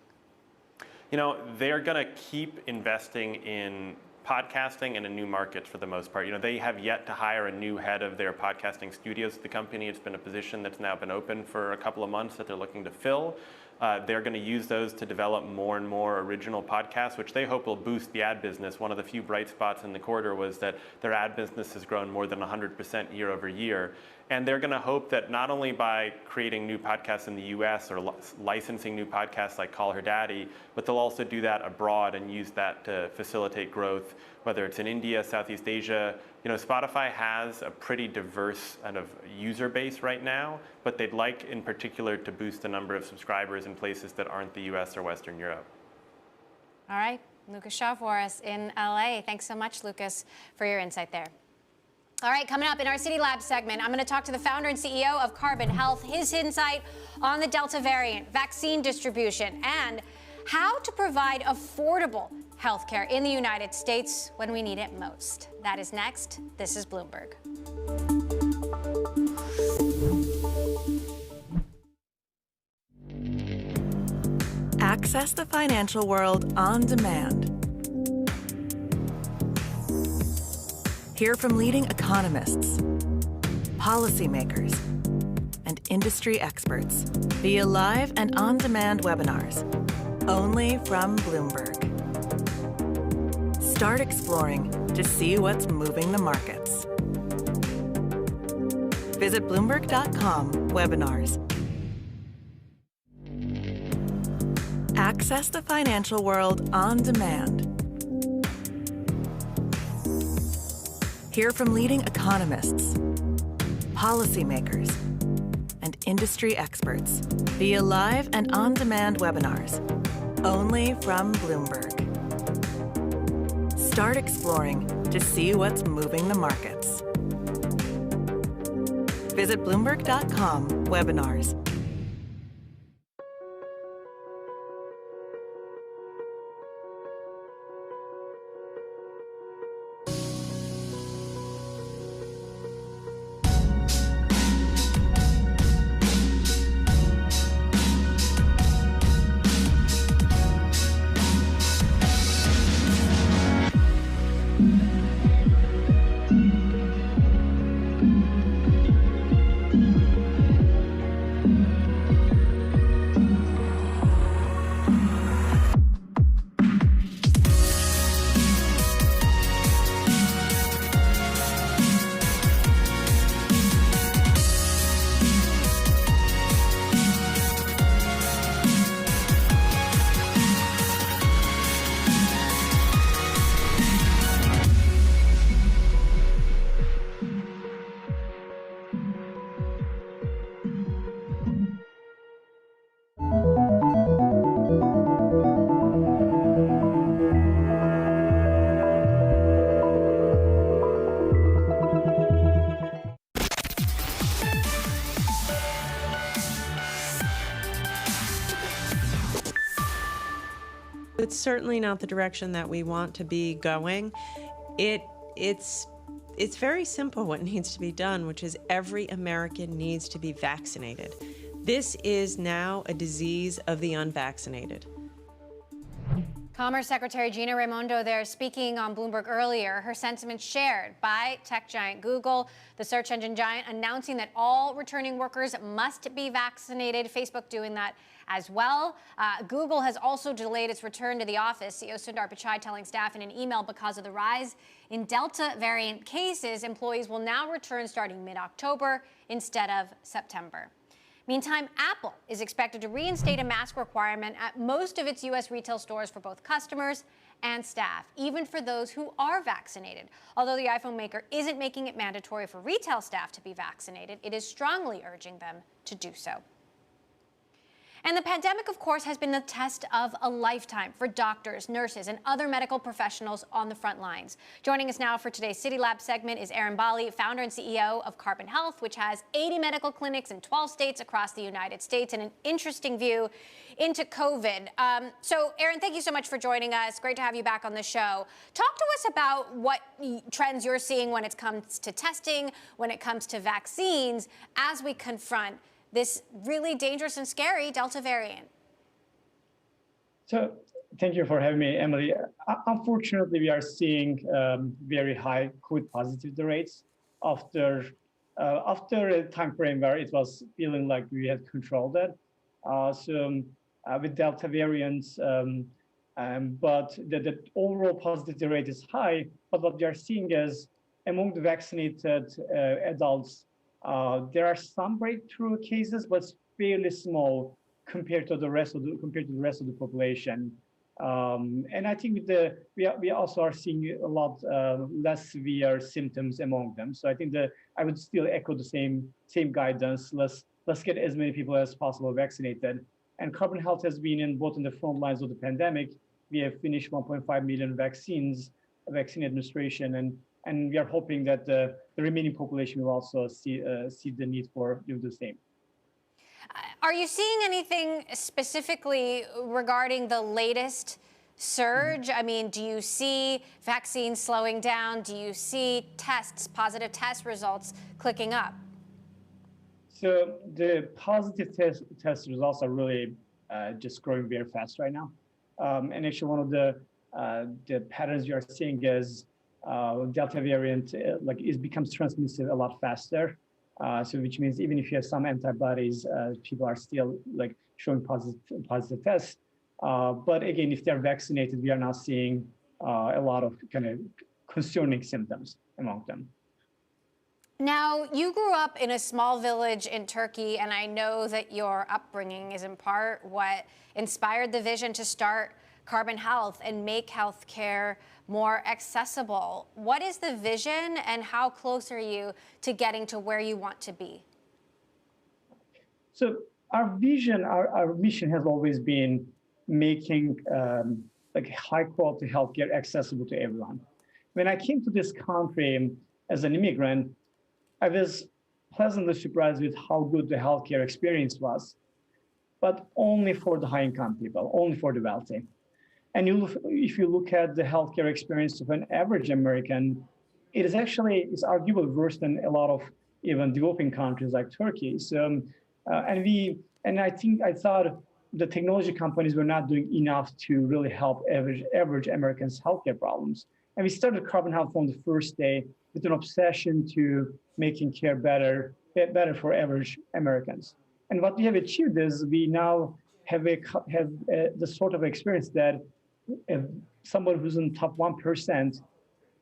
They're going to keep investing in podcasting and in new markets for the most part. They have yet to hire a new head of their podcasting studios at the company. It's been a position that's now been open for a couple of months that they're looking to fill. They're going to use those to develop more and more original podcasts, which they hope will boost the ad business. One of the few bright spots in the quarter was that their ad business has grown more than 100% year over year. And they're going to hope that not only by creating new podcasts in the US or licensing new podcasts like Call Her Daddy, but they'll also do that abroad and use that to facilitate growth, whether it's in India, Southeast Asia. Spotify has a pretty diverse kind of user base right now, but they'd like in particular to boost the number of subscribers in places that aren't the US or Western Europe. All right, Lucas Shaw for us in LA. Thanks so much, Lucas, for your insight there. All right, coming up in our City Lab segment, I'm going to talk to the founder and CEO of Carbon Health, his insight on the Delta variant, vaccine distribution, and how to provide affordable healthcare in the United States when we need it most. That is next. This is Bloomberg. Access the financial world on demand. Hear from leading economists, policymakers, and industry experts via live and on-demand webinars, only from Bloomberg. Start exploring to see what's moving the markets. Visit Bloomberg.com/webinars. Access the financial world on demand. Hear from leading economists, policymakers, and industry experts via live and on-demand webinars, only from Bloomberg. Start exploring to see what's moving the markets. Visit Bloomberg.com/webinars. It's certainly not the direction that we want to be going. It's very simple what needs to be done, which is every American needs to be vaccinated. This is now a disease of the unvaccinated. Commerce Secretary Gina Raimondo there speaking on Bloomberg earlier. Her sentiments shared by tech giant Google, the search engine giant announcing that all returning workers must be vaccinated. Facebook doing that as well. Google has also delayed its return to the office. CEO Sundar Pichai telling staff in an email because of the rise in Delta variant cases, employees will now return starting mid-October instead of September. Meantime, Apple is expected to reinstate a mask requirement at most of its U.S. retail stores for both customers and staff, even for those who are vaccinated. Although the iPhone maker isn't making it mandatory for retail staff to be vaccinated, it is strongly urging them to do so. And the pandemic, of course, has been the test of a lifetime for doctors, nurses, and other medical professionals on the front lines. Joining us now for today's City Lab segment is Erin Bali, founder and CEO of Carbon Health, which has 80 medical clinics in 12 states across the United States, and an interesting view into COVID. So, Erin, thank you so much for joining us. Great to have you back on the show. Talk to us about what trends you're seeing when it comes to testing, when it comes to vaccines, as we confront this really dangerous and scary Delta variant. So thank you for having me, Emily. Unfortunately, we are seeing very high COVID positivity rates after a time frame where it was feeling like we had controlled that. With Delta variants, but the overall positivity rate is high. But what we are seeing is among the vaccinated adults, there are some breakthrough cases, but it's fairly small compared to the rest of the population. And I think we also are seeing a lot less severe symptoms among them. So I think that I would still echo the same guidance. Let's get as many people as possible vaccinated. And Carbon Health has been in both in the front lines of the pandemic. We have finished 1.5 million vaccine administration, and we are hoping that the remaining population will also see the need for doing the same. Are you seeing anything specifically regarding the latest surge? I mean, do you see vaccines slowing down? Do you see positive test results clicking up? So the positive test results are really just growing very fast right now. And actually, one of the patterns you are seeing is Delta variant becomes transmissive a lot faster. So which means even if you have some antibodies, people are still showing positive tests. But again, if they're vaccinated, we are now seeing a lot of kind of concerning symptoms among them. Now, you grew up in a small village in Turkey, and I know that your upbringing is in part what inspired the vision to start Carbon Health and make healthcare more accessible. What is the vision, and how close are you to getting to where you want to be? So our vision, our mission has always been making high quality healthcare accessible to everyone. When I came to this country as an immigrant, I was pleasantly surprised with how good the healthcare experience was, but only for the high-income people, only for the wealthy. And if you look at the healthcare experience of an average American, it's arguably worse than a lot of even developing countries like Turkey. So, I thought the technology companies were not doing enough to really help average Americans' healthcare problems. And we started Carbon Health from the first day with an obsession to making care better for average Americans. And what we have achieved is we now have the sort of experience that somebody who's in the top 1%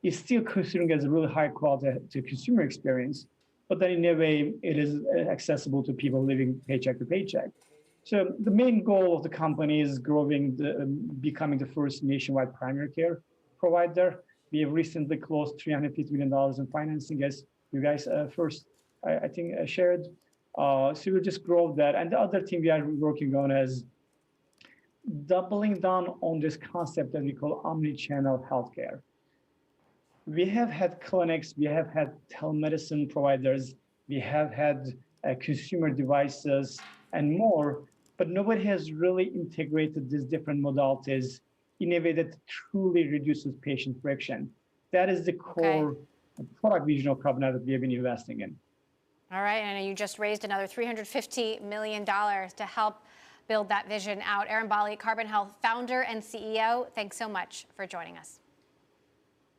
is still considering as a really high quality to consumer experience, but then in a way it is accessible to people living paycheck to paycheck. So the main goal of the company is becoming the first nationwide primary care provider. We have recently closed $350 million in financing, as you guys first, I think, shared. So we'll just grow that. And the other thing we are working on is doubling down on this concept that we call omni-channel healthcare. We have had clinics, we have had telemedicine providers, we have had consumer devices and more, but nobody has really integrated these different modalities in a way that truly reduces patient friction. That is the core product vision of Carbon that we have been investing in. All right, and you just raised another $350 million to help build that vision out. Aaron Bali, Carbon Health founder and CEO, thanks so much for joining us.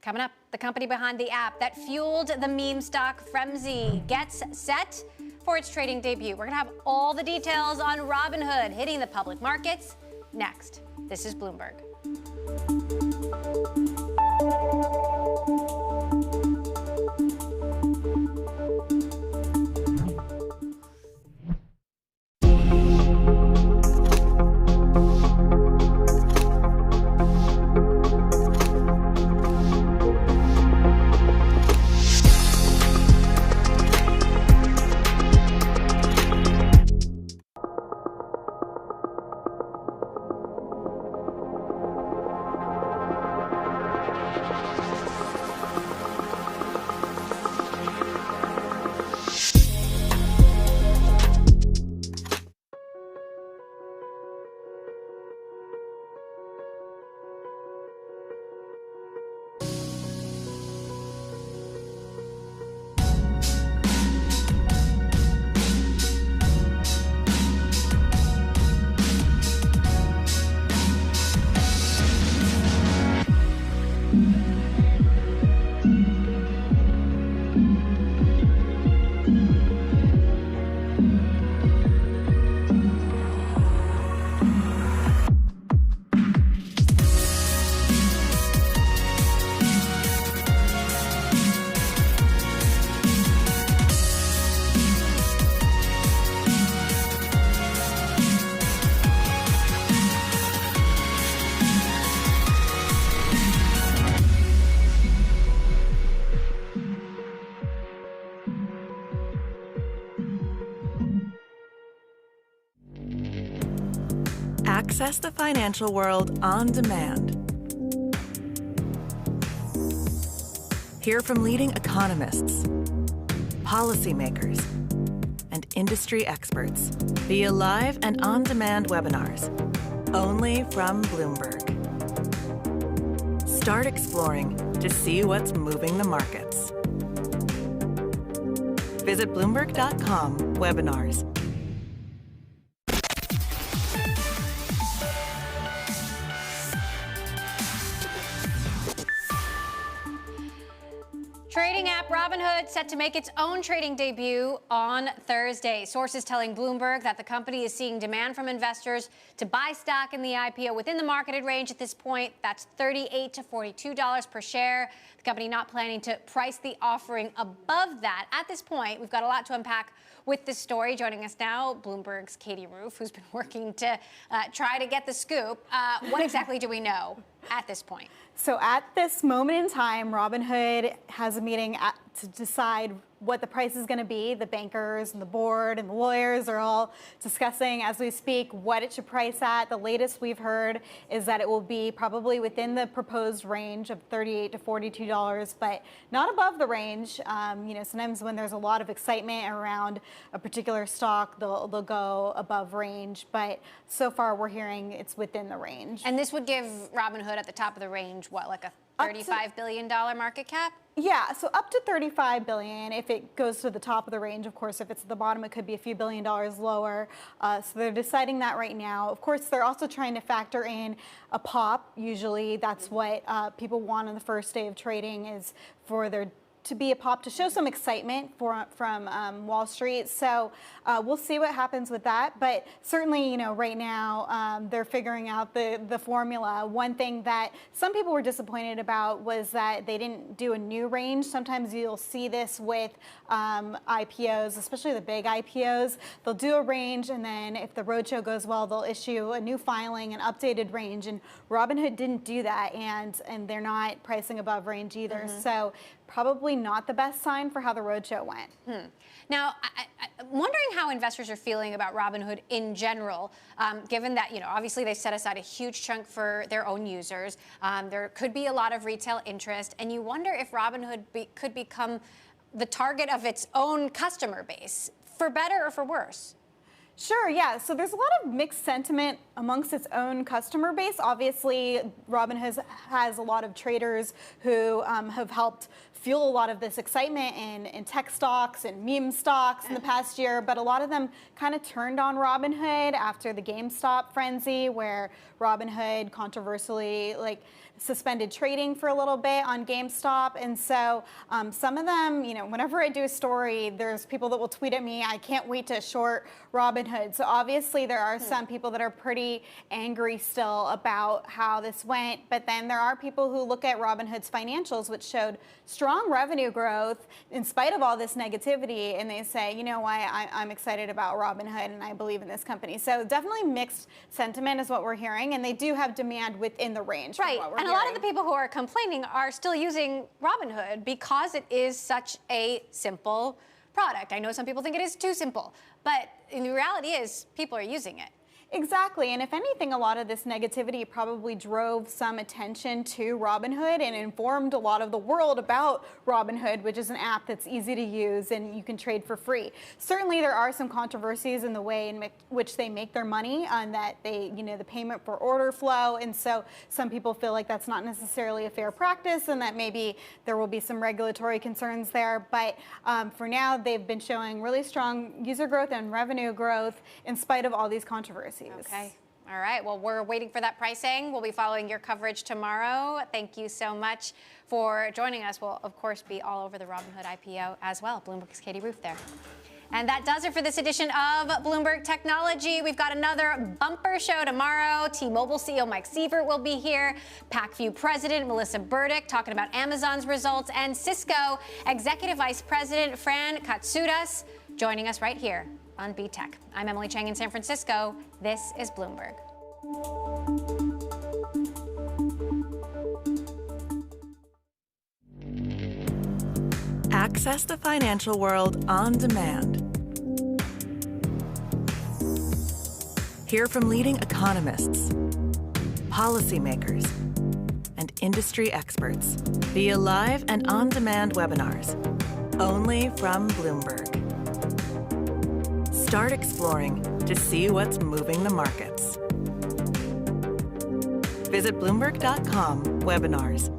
Coming up, the company behind the app that fueled the meme stock Fremzy gets set for its trading debut. We're going to have all the details on Robinhood hitting the public markets next. This is Bloomberg. Access the financial world on demand. Hear from leading economists, policymakers, and industry experts via live and on-demand webinars, only from Bloomberg. Start exploring to see what's moving the markets. Visit Bloomberg.com/webinars. Trading app Robinhood set to make its own trading debut on Thursday. Sources telling Bloomberg that the company is seeing demand from investors to buy stock in the IPO within the marketed range at this point. That's $38 to $42 per share. The company not planning to price the offering above that. At this point, we've got a lot to unpack with this story. Joining us now, Bloomberg's Katie Roof, who's been working to try to get the scoop. What exactly do we know at this point? So at this moment in time, Robinhood has a meeting to decide what the price is going to be. The bankers and the board and the lawyers are all discussing as we speak what it should price at. The latest we've heard is that it will be probably within the proposed range of $38 to $42, but not above the range. Sometimes when there's a lot of excitement around a particular stock, they'll go above range. But so far, we're hearing it's within the range. And this would give Robinhood at the top of the range, what, like a $35 billion market cap? Yeah, so up to $35 billion if it goes to the top of the range. Of course, if it's at the bottom, it could be a few $1 billion lower. So they're deciding that right now. Of course, they're also trying to factor in a pop. Usually that's what people want on the first day of trading, is for there to be a pop to show some excitement from Wall Street. So we'll see what happens with that. But certainly, right now they're figuring out the formula. One thing that some people were disappointed about was that they didn't do a new range. Sometimes you'll see this with IPOs, especially the big IPOs. They'll do a range, and then if the roadshow goes well, they'll issue a new filing, an updated range. And Robinhood didn't do that, and they're not pricing above range either. Mm-hmm. So probably not the best sign for how the roadshow went. Now, I'm wondering how investors are feeling about Robinhood in general, given that, obviously they set aside a huge chunk for their own users. There could be a lot of retail interest, and you wonder if Robinhood could become the target of its own customer base, for better or for worse. Sure, yeah. So there's a lot of mixed sentiment amongst its own customer base. Obviously, Robinhood has a lot of traders who have helped fuel a lot of this excitement in tech stocks and meme stocks in the past year, but a lot of them kind of turned on Robinhood after the GameStop frenzy, where Robinhood controversially suspended trading for a little bit on GameStop. And so some of them, whenever I do a story, there's people that will tweet at me, I can't wait to short Robinhood. So obviously there are some people that are pretty angry still about how this went, but then there are people who look at Robinhood's financials, which showed strong revenue growth in spite of all this negativity, and they say, you know what, I'm excited about Robinhood and I believe in this company. So definitely mixed sentiment is what we're hearing, and they do have demand within the range. Right, and a lot of the people who are complaining are still using Robinhood because it is such a simple product. I know some people think it is too simple, but the reality is people are using it. Exactly, and if anything, a lot of this negativity probably drove some attention to Robinhood and informed a lot of the world about Robinhood, which is an app that's easy to use and you can trade for free. Certainly there are some controversies in the way in which they make their money, on that they, the payment for order flow, and so some people feel like that's not necessarily a fair practice and that maybe there will be some regulatory concerns there, but for now they've been showing really strong user growth and revenue growth in spite of all these controversies. Okay. All right. Well, we're waiting for that pricing. We'll be following your coverage tomorrow. Thank you so much for joining us. We'll, of course, be all over the Robinhood IPO as well. Bloomberg's Katie Roof there. And that does it for this edition of Bloomberg Technology. We've got another bumper show tomorrow. T-Mobile CEO Mike Sievert will be here. PacView President Melissa Burdick talking about Amazon's results. And Cisco Executive Vice President Fran Katsoudas joining us right here on B-Tech. I'm Emily Chang in San Francisco. This is Bloomberg. Access the financial world on demand. Hear from leading economists, policymakers, and industry experts via live and on-demand webinars, only from Bloomberg. Start exploring to see what's moving the markets. Visit Bloomberg.com/webinars.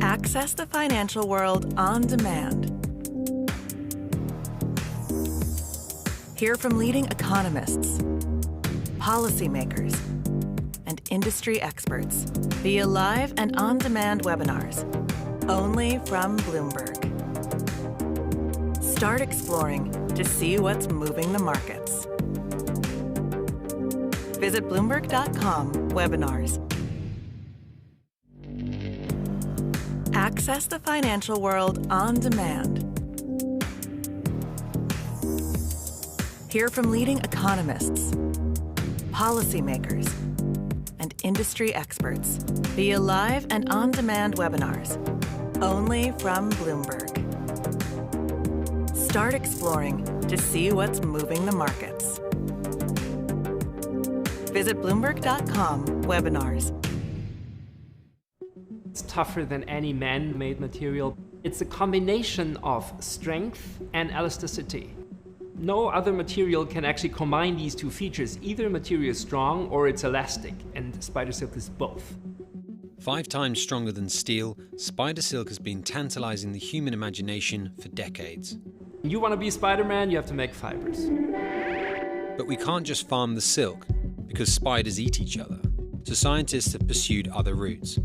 Access the financial world on demand. Hear from leading economists, policymakers, and industry experts via live and on-demand webinars, only from Bloomberg. Start exploring to see what's moving the markets. Visit Bloomberg.com/webinars. Access the financial world on demand. Hear from leading economists, policymakers, and industry experts via live and on-demand webinars, only from Bloomberg. Start exploring to see what's moving the markets. Visit Bloomberg.com/webinars. It's tougher than any man-made material. It's a combination of strength and elasticity. No other material can actually combine these two features. Either material is strong or it's elastic, and spider silk is both. 5 times stronger than steel, spider silk has been tantalizing the human imagination for decades. You want to be Spider-Man, you have to make fibers. But we can't just farm the silk, because spiders eat each other. So scientists have pursued other routes.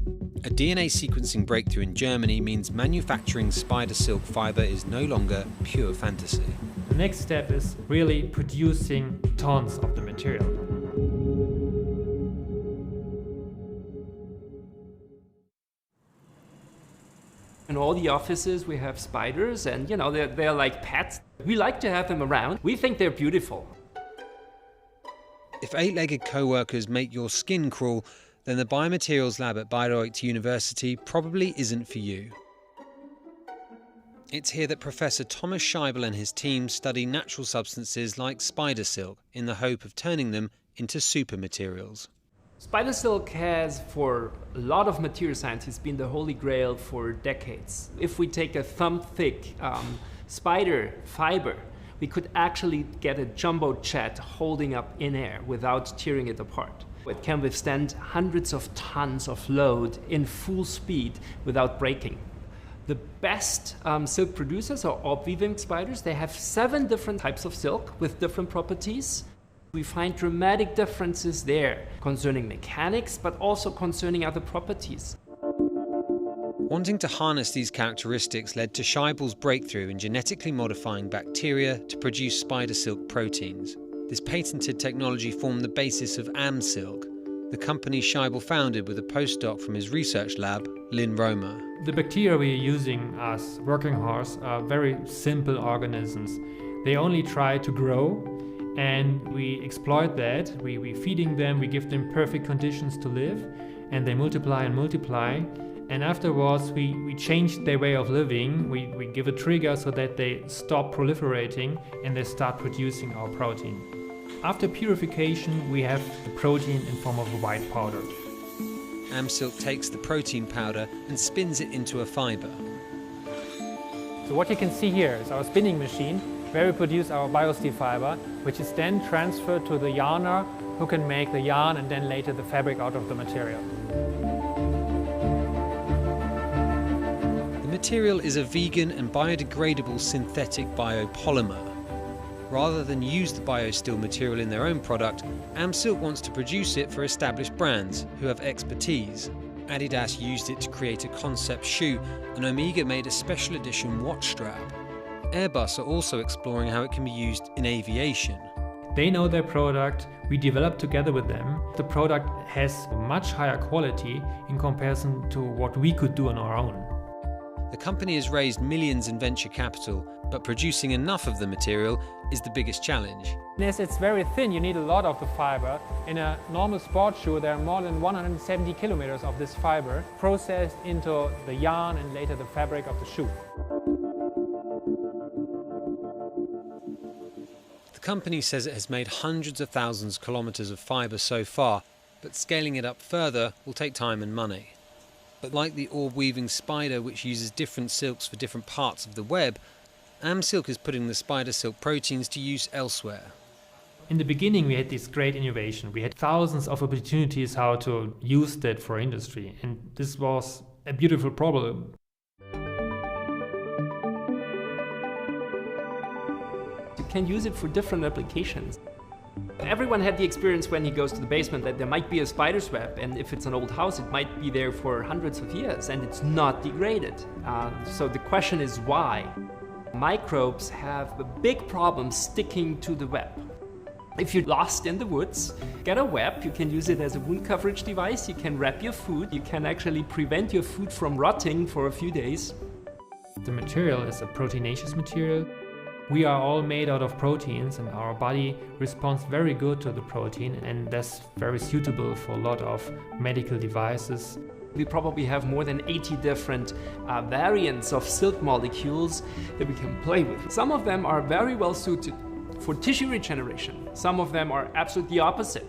A DNA sequencing breakthrough in Germany means manufacturing spider silk fiber is no longer pure fantasy. The next step is really producing tons of the material. In all the offices we have spiders, and they're like pets. We like to have them around. We think they're beautiful. If 8-legged co-workers make your skin crawl, then the biomaterials lab at Bayreuth University probably isn't for you. It's here that Professor Thomas Scheibel and his team study natural substances like spider silk in the hope of turning them into super materials. Spider silk has, for a lot of material scientists, been the holy grail for decades. If we take a thumb-thick spider fiber, we could actually get a jumbo jet holding up in air without tearing it apart. It can withstand hundreds of tons of load in full speed without breaking. The best silk producers are orb-weaving spiders. They have 7 different types of silk with different properties. We find dramatic differences there concerning mechanics, but also concerning other properties. Wanting to harness these characteristics led to Scheibel's breakthrough in genetically modifying bacteria to produce spider silk proteins. This patented technology formed the basis of AmSilk, the company Scheibel founded with a postdoc from his research lab, Lynn Romer. The bacteria we are using as working horse are very simple organisms. They only try to grow, and we exploit that. We feeding them, we give them perfect conditions to live, and they multiply and multiply. And afterwards, we change their way of living. We give a trigger so that they stop proliferating and they start producing our protein. After purification, we have the protein in form of a white powder. AmSilk takes the protein powder and spins it into a fiber. So what you can see here is our spinning machine, where we produce our biosteel fiber, which is then transferred to the yarner, who can make the yarn and then later the fabric out of the material. The material is a vegan and biodegradable synthetic biopolymer. Rather than use the biosteel material in their own product, AmSilk wants to produce it for established brands who have expertise. Adidas used it to create a concept shoe, and Omega made a special edition watch strap. Airbus are also exploring how it can be used in aviation. They know their product, we developed together with them. The product has a much higher quality in comparison to what we could do on our own. The company has raised millions in venture capital, but producing enough of the material is the biggest challenge. Yes, it's very thin, you need a lot of the fiber. In a normal sports shoe, there are more than 170 kilometers of this fiber processed into the yarn and later the fabric of the shoe. The company says it has made hundreds of thousands of kilometers of fiber so far, but scaling it up further will take time and money. But like the orb-weaving spider, which uses different silks for different parts of the web, AmSilk is putting the spider silk proteins to use elsewhere. In the beginning, we had this great innovation. We had thousands of opportunities how to use that for industry, and this was a beautiful problem. You can use it for different applications. Everyone had the experience when he goes to the basement that there might be a spider's web, and if it's an old house, it might be there for hundreds of years, and it's not degraded. So the question is why? Microbes have a big problem sticking to the web. If you're lost in the woods, get a web. You can use it as a wound coverage device. You can wrap your food. You can actually prevent your food from rotting for a few days. The material is a proteinaceous material. We are all made out of proteins, and our body responds very good to the protein, and that's very suitable for a lot of medical devices. We probably have more than 80 different variants of silk molecules that we can play with. Some of them are very well suited for tissue regeneration. Some of them are absolutely the opposite.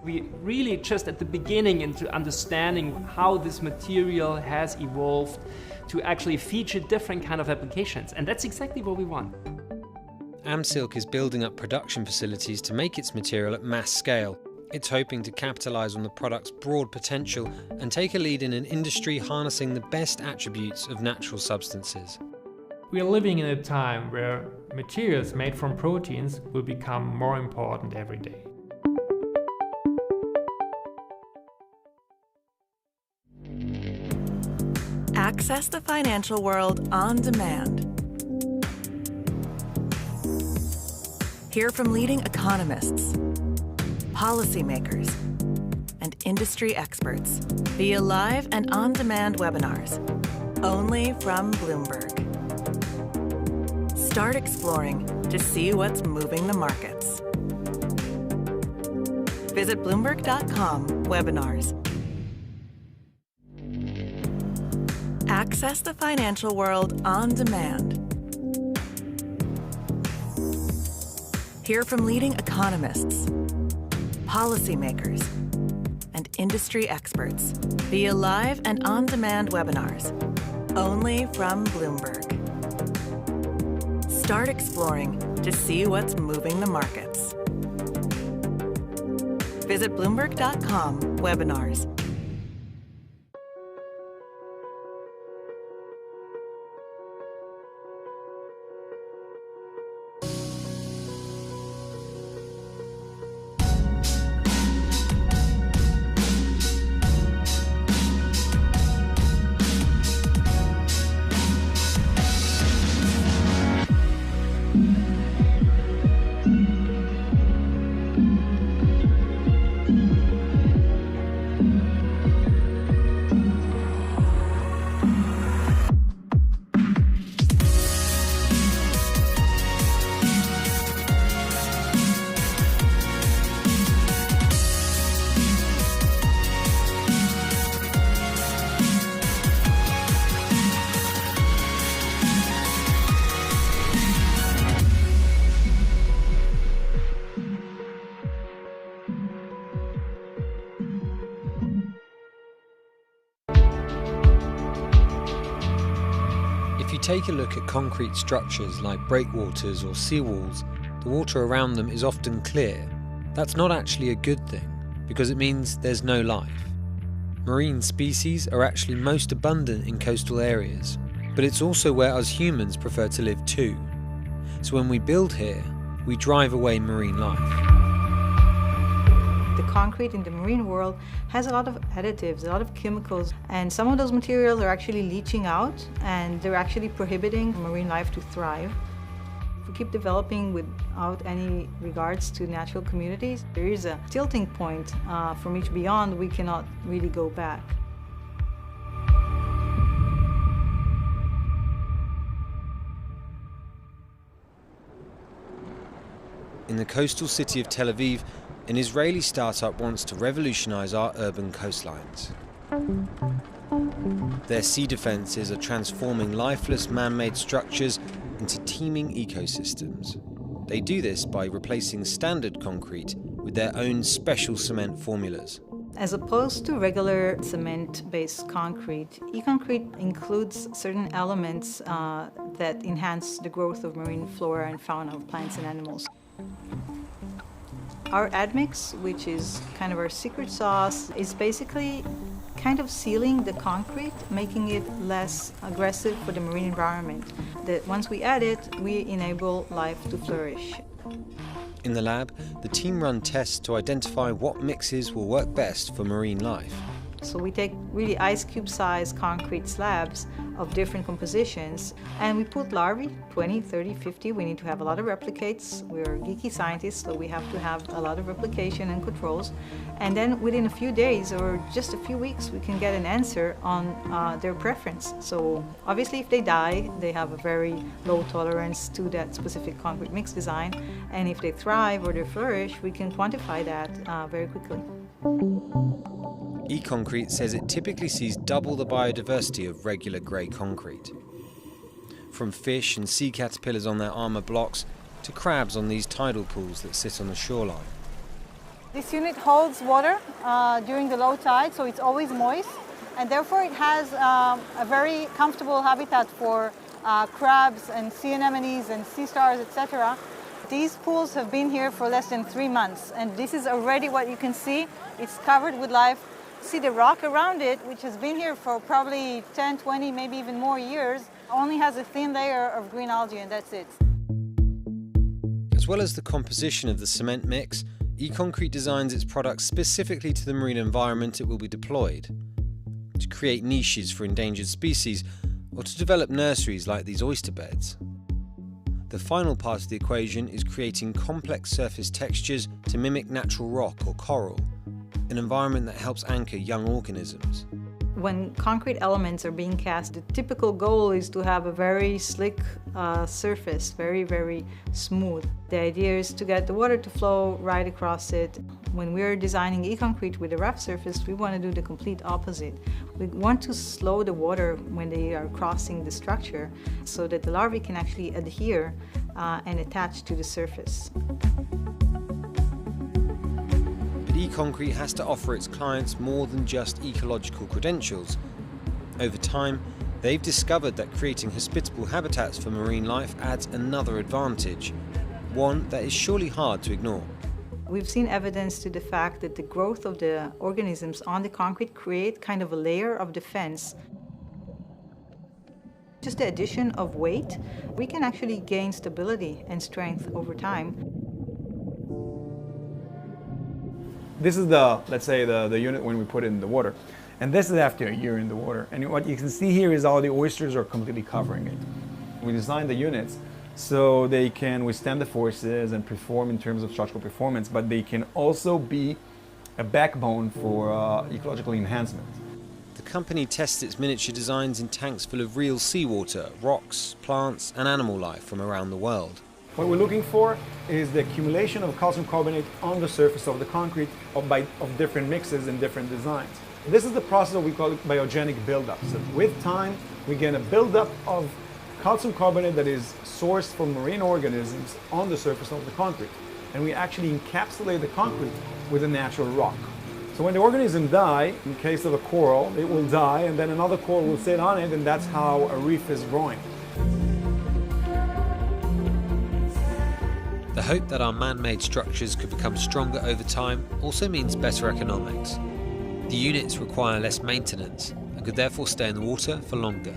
We really just at the beginning into understanding how this material has evolved to actually feature different kind of applications. And that's exactly what we want. AmSilk is building up production facilities to make its material at mass scale. It's hoping to capitalise on the product's broad potential and take a lead in an industry harnessing the best attributes of natural substances. We are living in a time where materials made from proteins will become more important every day. Access the financial world on demand. Hear from leading economists, policymakers, and industry experts via live and on-demand webinars, only from Bloomberg. Start exploring to see what's moving the markets. Visit Bloomberg.com/webinars. Access the financial world on demand. Hear from leading economists, policymakers, and industry experts via live and on-demand webinars, only from Bloomberg. Start exploring to see what's moving the markets. Visit Bloomberg.com/webinars. If you take a look at concrete structures like breakwaters or seawalls, the water around them is often clear. That's not actually a good thing, because it means there's no life. Marine species are actually most abundant in coastal areas, but it's also where us humans prefer to live too. So when we build here, we drive away marine life. The concrete in the marine world has a lot of additives, a lot of chemicals, and some of those materials are actually leaching out, and they're actually prohibiting marine life to thrive. If we keep developing without any regards to natural communities, there is a tilting point from which beyond we cannot really go back. In the coastal city of Tel Aviv, an Israeli startup wants to revolutionize our urban coastlines. Their sea defenses are transforming lifeless man-made structures into teeming ecosystems. They do this by replacing standard concrete with their own special cement formulas. As opposed to regular cement-based concrete, e-concrete includes certain elements that enhance the growth of marine flora and fauna of plants and animals. Our admix, which is kind of our secret sauce, is basically kind of sealing the concrete, making it less aggressive for the marine environment. That once we add it, we enable life to flourish. In the lab, the team run tests to identify what mixes will work best for marine life. So we take really ice cube-sized concrete slabs, of different compositions. And we put larvae, 20, 30, 50. We need to have a lot of replicates. We're geeky scientists, so we have to have a lot of replication and controls. And then within a few days or just a few weeks, we can get an answer on their preference. So obviously if they die, they have a very low tolerance to that specific concrete mix design. And if they thrive or they flourish, we can quantify that very quickly. E-Concrete says it typically sees double the biodiversity of regular grey concrete. From fish and sea caterpillars on their armour blocks to crabs on these tidal pools that sit on the shoreline. This unit holds water during the low tide, so it's always moist, and therefore it has a very comfortable habitat for crabs and sea anemones and sea stars, etc. These pools have been here for less than 3 months, and this is already what you can see. It's covered with life. See the rock around it, which has been here for probably 10, 20, maybe even more years, only has a thin layer of green algae, and that's it. As well as the composition of the cement mix, E-Concrete designs its products specifically to the marine environment it will be deployed, to create niches for endangered species, or to develop nurseries like these oyster beds. The final part of the equation is creating complex surface textures to mimic natural rock or coral, an environment that helps anchor young organisms. When concrete elements are being cast, the typical goal is to have a very slick surface, very, very smooth. The idea is to get the water to flow right across it. When we're designing E-Concrete with a rough surface, we want to do the complete opposite. We want to slow the water when they are crossing the structure so that the larvae can actually adhere and attach to the surface. E-Concrete has to offer its clients more than just ecological credentials. Over time, they've discovered that creating hospitable habitats for marine life adds another advantage, one that is surely hard to ignore. We've seen evidence to the fact that the growth of the organisms on the concrete create kind of a layer of defense. Just the addition of weight, we can actually gain stability and strength over time. This is the, let's say, the unit when we put it in the water. And this is after a year in the water. And what you can see here is all the oysters are completely covering it. We designed the units so they can withstand the forces and perform in terms of structural performance, but they can also be a backbone for ecological enhancement. The company tests its miniature designs in tanks full of real seawater, rocks, plants and animal life from around the world. What we're looking for is the accumulation of calcium carbonate on the surface of the concrete of different mixes and different designs. This is the process that we call biogenic buildup. So with time, we get a buildup of calcium carbonate that is sourced from marine organisms on the surface of the concrete. And we actually encapsulate the concrete with a natural rock. So when the organism die, in case of a coral, it will die and then another coral will sit on it, and that's how a reef is growing. The hope that our man-made structures could become stronger over time also means better economics. The units require less maintenance and could therefore stay in the water for longer.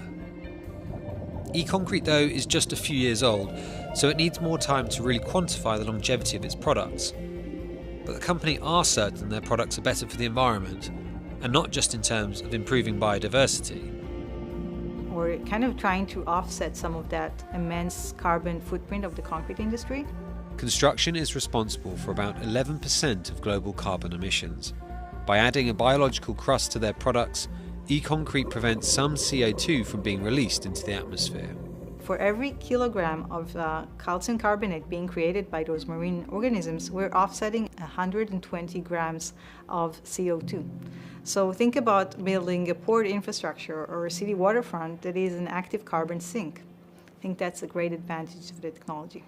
E-Concrete, though, is just a few years old, so it needs more time to really quantify the longevity of its products. But the company are certain their products are better for the environment, and not just in terms of improving biodiversity. We're kind of trying to offset some of that immense carbon footprint of the concrete industry. Construction is responsible for about 11% of global carbon emissions. By adding a biological crust to their products, E-Concrete prevents some CO2 from being released into the atmosphere. For every kilogram of calcium carbonate being created by those marine organisms, we're offsetting 120 grams of CO2. So think about building a port infrastructure or a city waterfront that is an active carbon sink. I think that's a great advantage of the technology.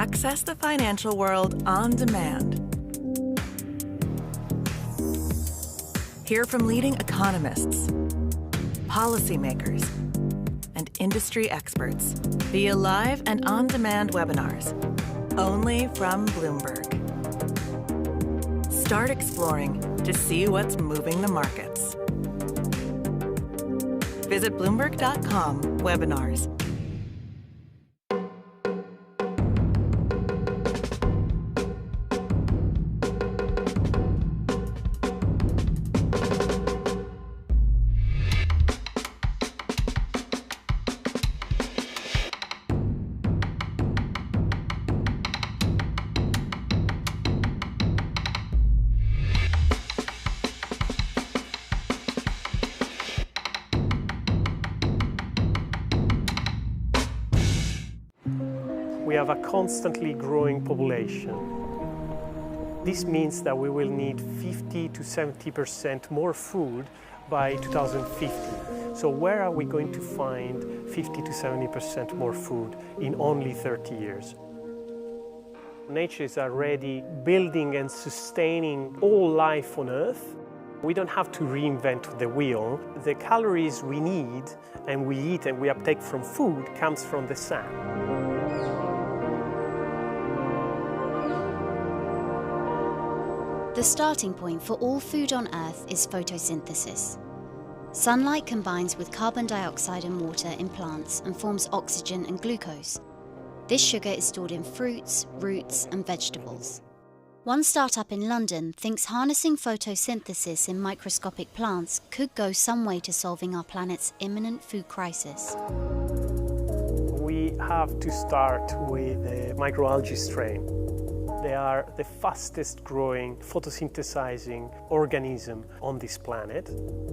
Access the financial world on demand. Hear from leading economists, policymakers, and industry experts via live and on-demand webinars, only from Bloomberg. Start exploring to see what's moving the markets. Visit Bloomberg.com/webinars. We have a constantly growing population. This means that we will need 50 to 70% more food by 2050. So where are we going to find 50 to 70% more food in only 30 years? Nature is already building and sustaining all life on Earth. We don't have to reinvent the wheel. The calories we need and we eat and we uptake from food comes from the sun. The starting point for all food on Earth is photosynthesis. Sunlight combines with carbon dioxide and water in plants and forms oxygen and glucose. This sugar is stored in fruits, roots, and vegetables. One startup in London thinks harnessing photosynthesis in microscopic plants could go some way to solving our planet's imminent food crisis. We have to start with the microalgae strain. They are the fastest growing photosynthesizing organism on this planet.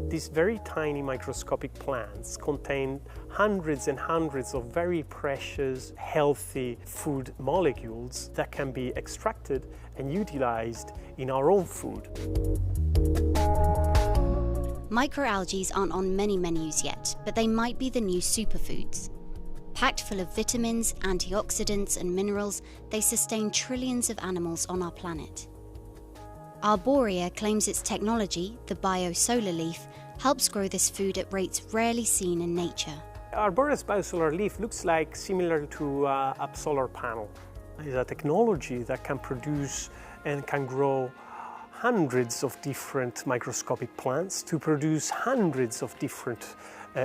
These very tiny microscopic plants contain hundreds and hundreds of very precious, healthy food molecules that can be extracted and utilized in our own food. Microalgae aren't on many menus yet, but they might be the new superfoods. Packed full of vitamins, antioxidants, and minerals, they sustain trillions of animals on our planet. Arborea claims its technology, the biosolar leaf, helps grow this food at rates rarely seen in nature. Arborea's biosolar leaf looks like similar to a solar panel. It's a technology that can produce and can grow hundreds of different microscopic plants to produce hundreds of different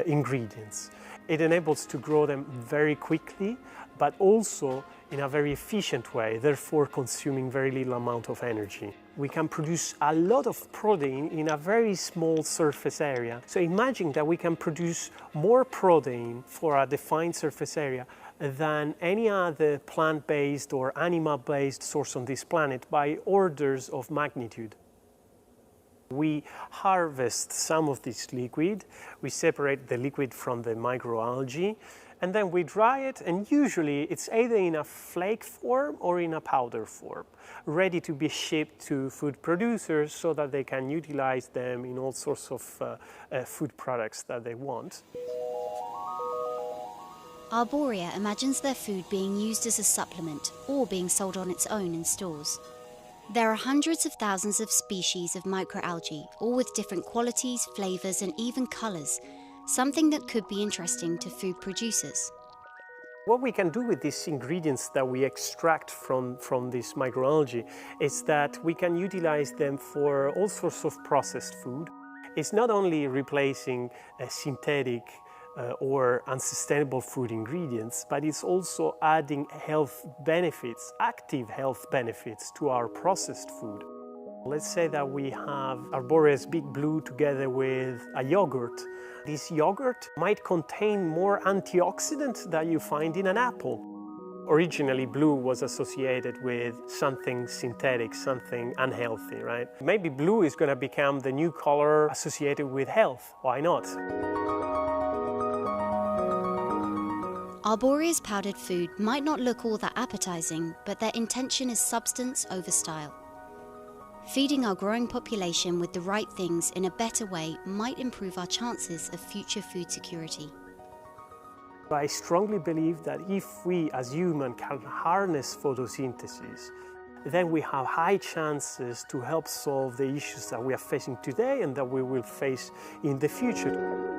ingredients. It enables to grow them very quickly, but also in a very efficient way, therefore consuming very little amount of energy. We can produce a lot of protein in a very small surface area. So imagine that we can produce more protein for a defined surface area than any other plant-based or animal-based source on this planet by orders of magnitude. We harvest some of this liquid, we separate the liquid from the microalgae, and then we dry it, and usually it's either in a flake form or in a powder form, ready to be shipped to food producers so that they can utilize them in all sorts of food products that they want. Arborea imagines their food being used as a supplement or being sold on its own in stores. There are hundreds of thousands of species of microalgae, all with different qualities, flavors, and even colors, something that could be interesting to food producers. What we can do with these ingredients that we extract from this microalgae is that we can utilize them for all sorts of processed food. It's not only replacing synthetic or unsustainable food ingredients, but it's also adding health benefits, active health benefits to our processed food. Let's say that we have Arborea's Big Blue together with a yogurt. This yogurt might contain more antioxidants that you find in an apple. Originally, blue was associated with something synthetic, something unhealthy, right? Maybe blue is going to become the new color associated with health. Why not? Arborea's powdered food might not look all that appetizing, but their intention is substance over style. Feeding our growing population with the right things in a better way might improve our chances of future food security. I strongly believe that if we as humans can harness photosynthesis, then we have high chances to help solve the issues that we are facing today and that we will face in the future.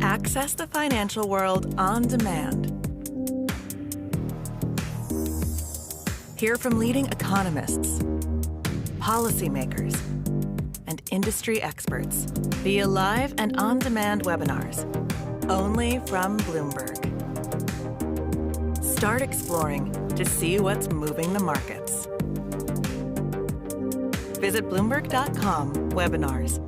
Access the financial world on demand. Hear from leading economists, policymakers, and industry experts via live and on-demand webinars, only from Bloomberg. Start exploring to see what's moving the markets. Visit Bloomberg.com/webinars.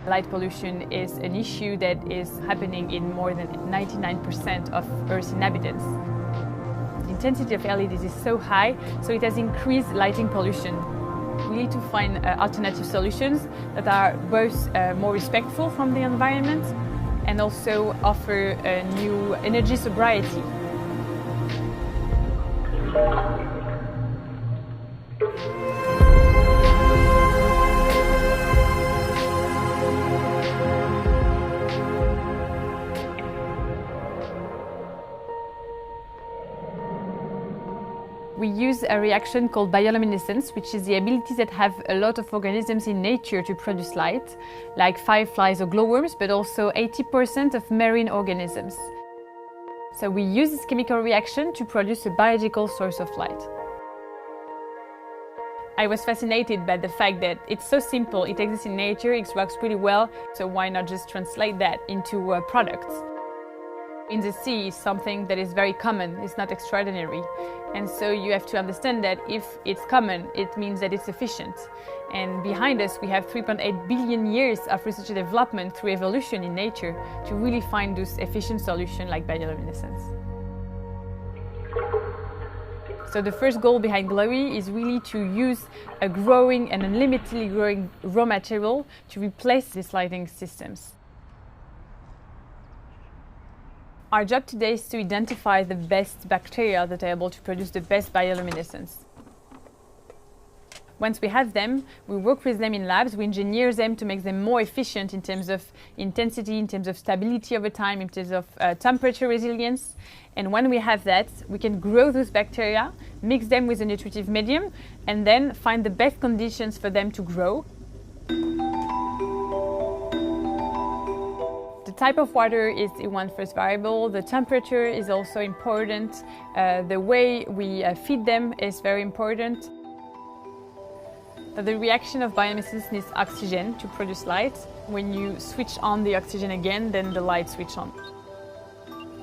Light pollution is an issue that is happening in more than 99% of Earth's inhabitants. The intensity of LEDs is so high, so it has increased lighting pollution. We need to find alternative solutions that are both more respectful from the environment and also offer a new energy sobriety. We use a reaction called bioluminescence, which is the ability that have a lot of organisms in nature to produce light, like fireflies or glowworms, but also 80% of marine organisms. So we use this chemical reaction to produce a biological source of light. I was fascinated by the fact that it's so simple, it exists in nature, it works pretty well, so why not just translate that into products? In the sea is something that is very common, it's not extraordinary. And so you have to understand that if it's common, it means that it's efficient. And behind us, we have 3.8 billion years of research and development through evolution in nature to really find those efficient solutions like bioluminescence. So the first goal behind Glowy is really to use a growing and unlimitedly growing raw material to replace these lighting systems. Our job today is to identify the best bacteria that are able to produce the best bioluminescence. Once we have them, we work with them in labs, we engineer them to make them more efficient in terms of intensity, in terms of stability over time, in terms of temperature resilience. And when we have that, we can grow those bacteria, mix them with a nutritive medium, and then find the best conditions for them to grow. The type of water is one first variable. The temperature is also important. The way we feed them is very important. The reaction of bioluminescence needs oxygen to produce light. When you switch on the oxygen again, then the light switches on.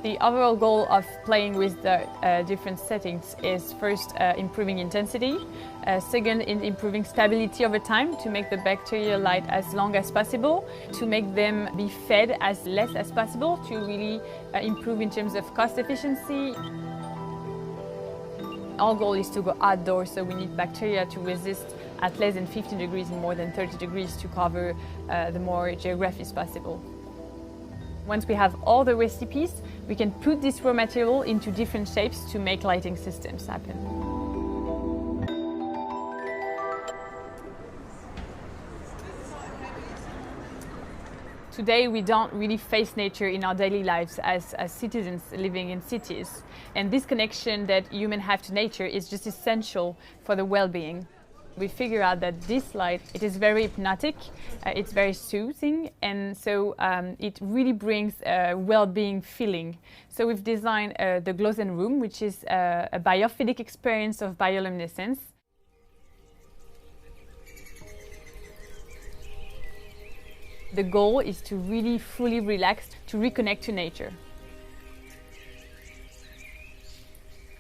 The overall goal of playing with the different settings is first improving intensity, second in improving stability over time to make the bacteria light as long as possible, to make them be fed as less as possible to really improve in terms of cost efficiency. Our goal is to go outdoors, so we need bacteria to resist at less than 15 degrees and more than 30 degrees to cover the more geographies possible. Once we have all the recipes, we can put this raw material into different shapes to make lighting systems happen. Today, we don't really face nature in our daily lives as citizens living in cities. And this connection that humans have to nature is just essential for the well-being. We figure out that this light, it is very hypnotic, it's very soothing, and so it really brings a well-being feeling. So we've designed the Glow-Zen Room, which is a biophilic experience of bioluminescence. The goal is to really fully relax, to reconnect to nature.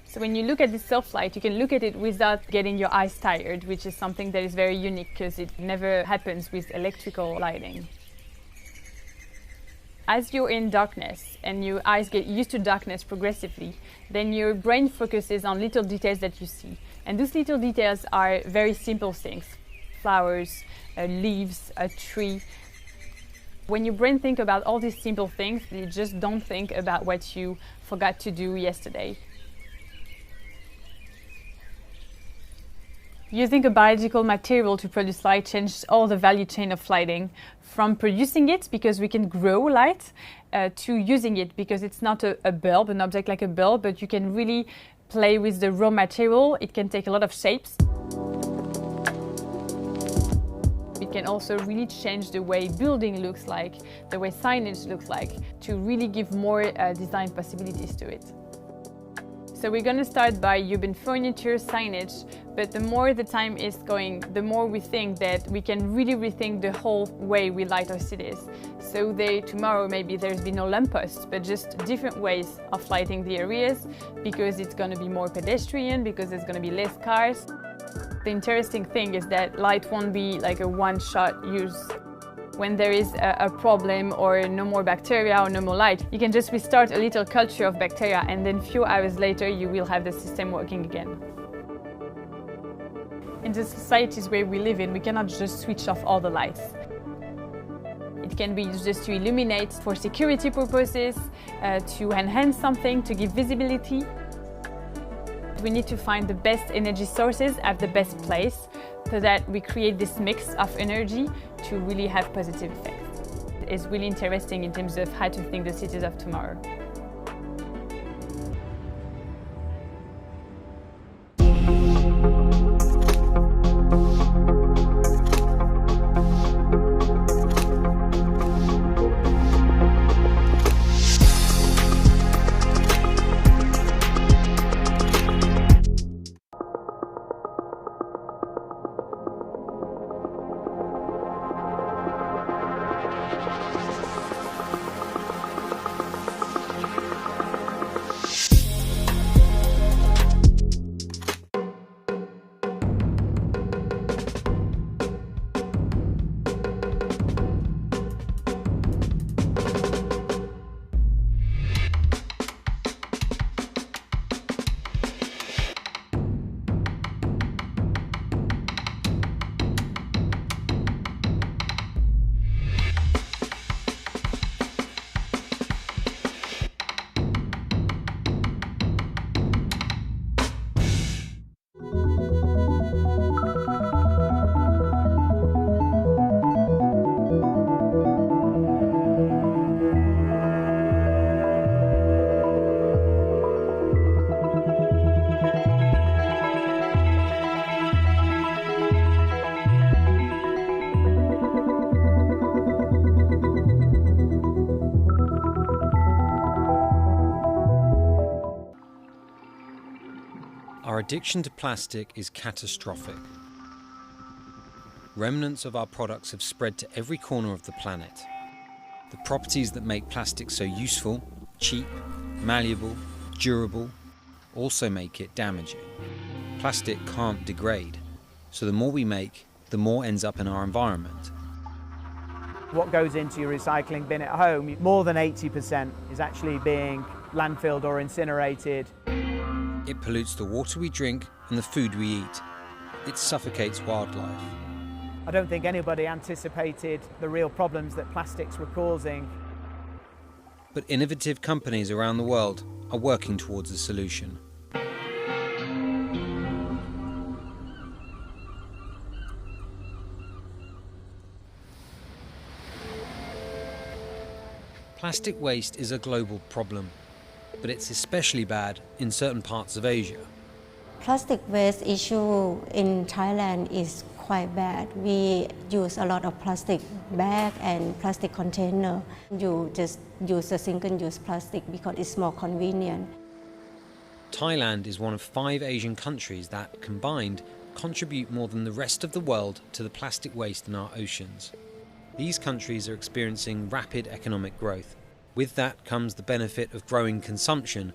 So when you look at this self-light, you can look at it without getting your eyes tired, which is something that is very unique because it never happens with electrical lighting. As you're in darkness and your eyes get used to darkness progressively, then your brain focuses on little details that you see. And those little details are very simple things. Flowers, leaves, a tree. When your brain thinks about all these simple things, you just don't think about what you forgot to do yesterday. Using a biological material to produce light changes all the value chain of lighting, from producing it because we can grow light, to using it because it's not a bulb, an object like a bulb, but you can really play with the raw material. It can take a lot of shapes. It can also really change the way building looks like, the way signage looks like, to really give more design possibilities to it. So we're going to start by urban furniture, signage, but the more the time is going, the more we think that we can really rethink the whole way we light our cities. So tomorrow maybe there's be no lampposts, but just different ways of lighting the areas, because it's going to be more pedestrian, because there's going to be less cars. The interesting thing is that light won't be like a one-shot use. When there is a problem or no more bacteria or no more light, you can just restart a little culture of bacteria, and then a few hours later you will have the system working again. In the societies where we live in, we cannot just switch off all the lights. It can be used just to illuminate for security purposes, to enhance something, to give visibility. We need to find the best energy sources at the best place, so that we create this mix of energy to really have positive effects. It's really interesting in terms of how to think the cities of tomorrow. Our addiction to plastic is catastrophic. remnants of our products have spread to every corner of the planet. The properties that make plastic so useful, cheap, malleable, durable, also make it damaging. Plastic can't degrade, so the more we make, the more ends up in our environment. What goes into your recycling bin at home, more than 80% is actually being landfilled or incinerated. It pollutes the water we drink and the food we eat. It suffocates wildlife. I don't think anybody anticipated the real problems that plastics were causing. But innovative companies around the world are working towards a solution. Plastic waste is a global problem, but it's especially bad in certain parts of Asia. Plastic waste issue in Thailand is quite bad. We use a lot of plastic bag and plastic container. You just use a single-use plastic because it's more convenient. Thailand is one of 5 Asian countries that, combined, contribute more than the rest of the world to the plastic waste in our oceans. These countries are experiencing rapid economic growth. With that comes the benefit of growing consumption,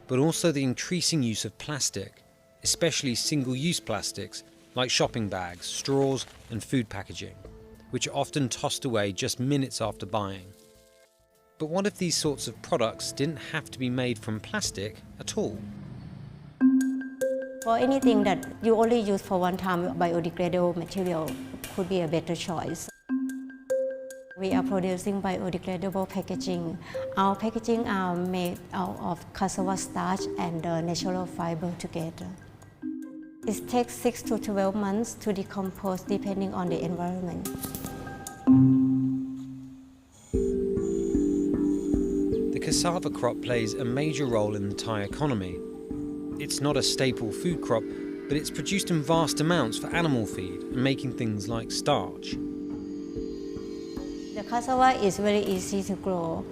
but also the increasing use of plastic, especially single-use plastics like shopping bags, straws and food packaging, which are often tossed away just minutes after buying. But what if these sorts of products didn't have to be made from plastic at all? For anything that you only use for one time, biodegradable material could be a better choice. We are producing biodegradable packaging. Our packaging are made out of cassava starch and natural fiber together. It takes 6 to 12 months to decompose depending on the environment. The cassava crop plays a major role in the Thai economy. It's not a staple food crop, but it's produced in vast amounts for animal feed and making things like starch. The cassava is very easy to grow.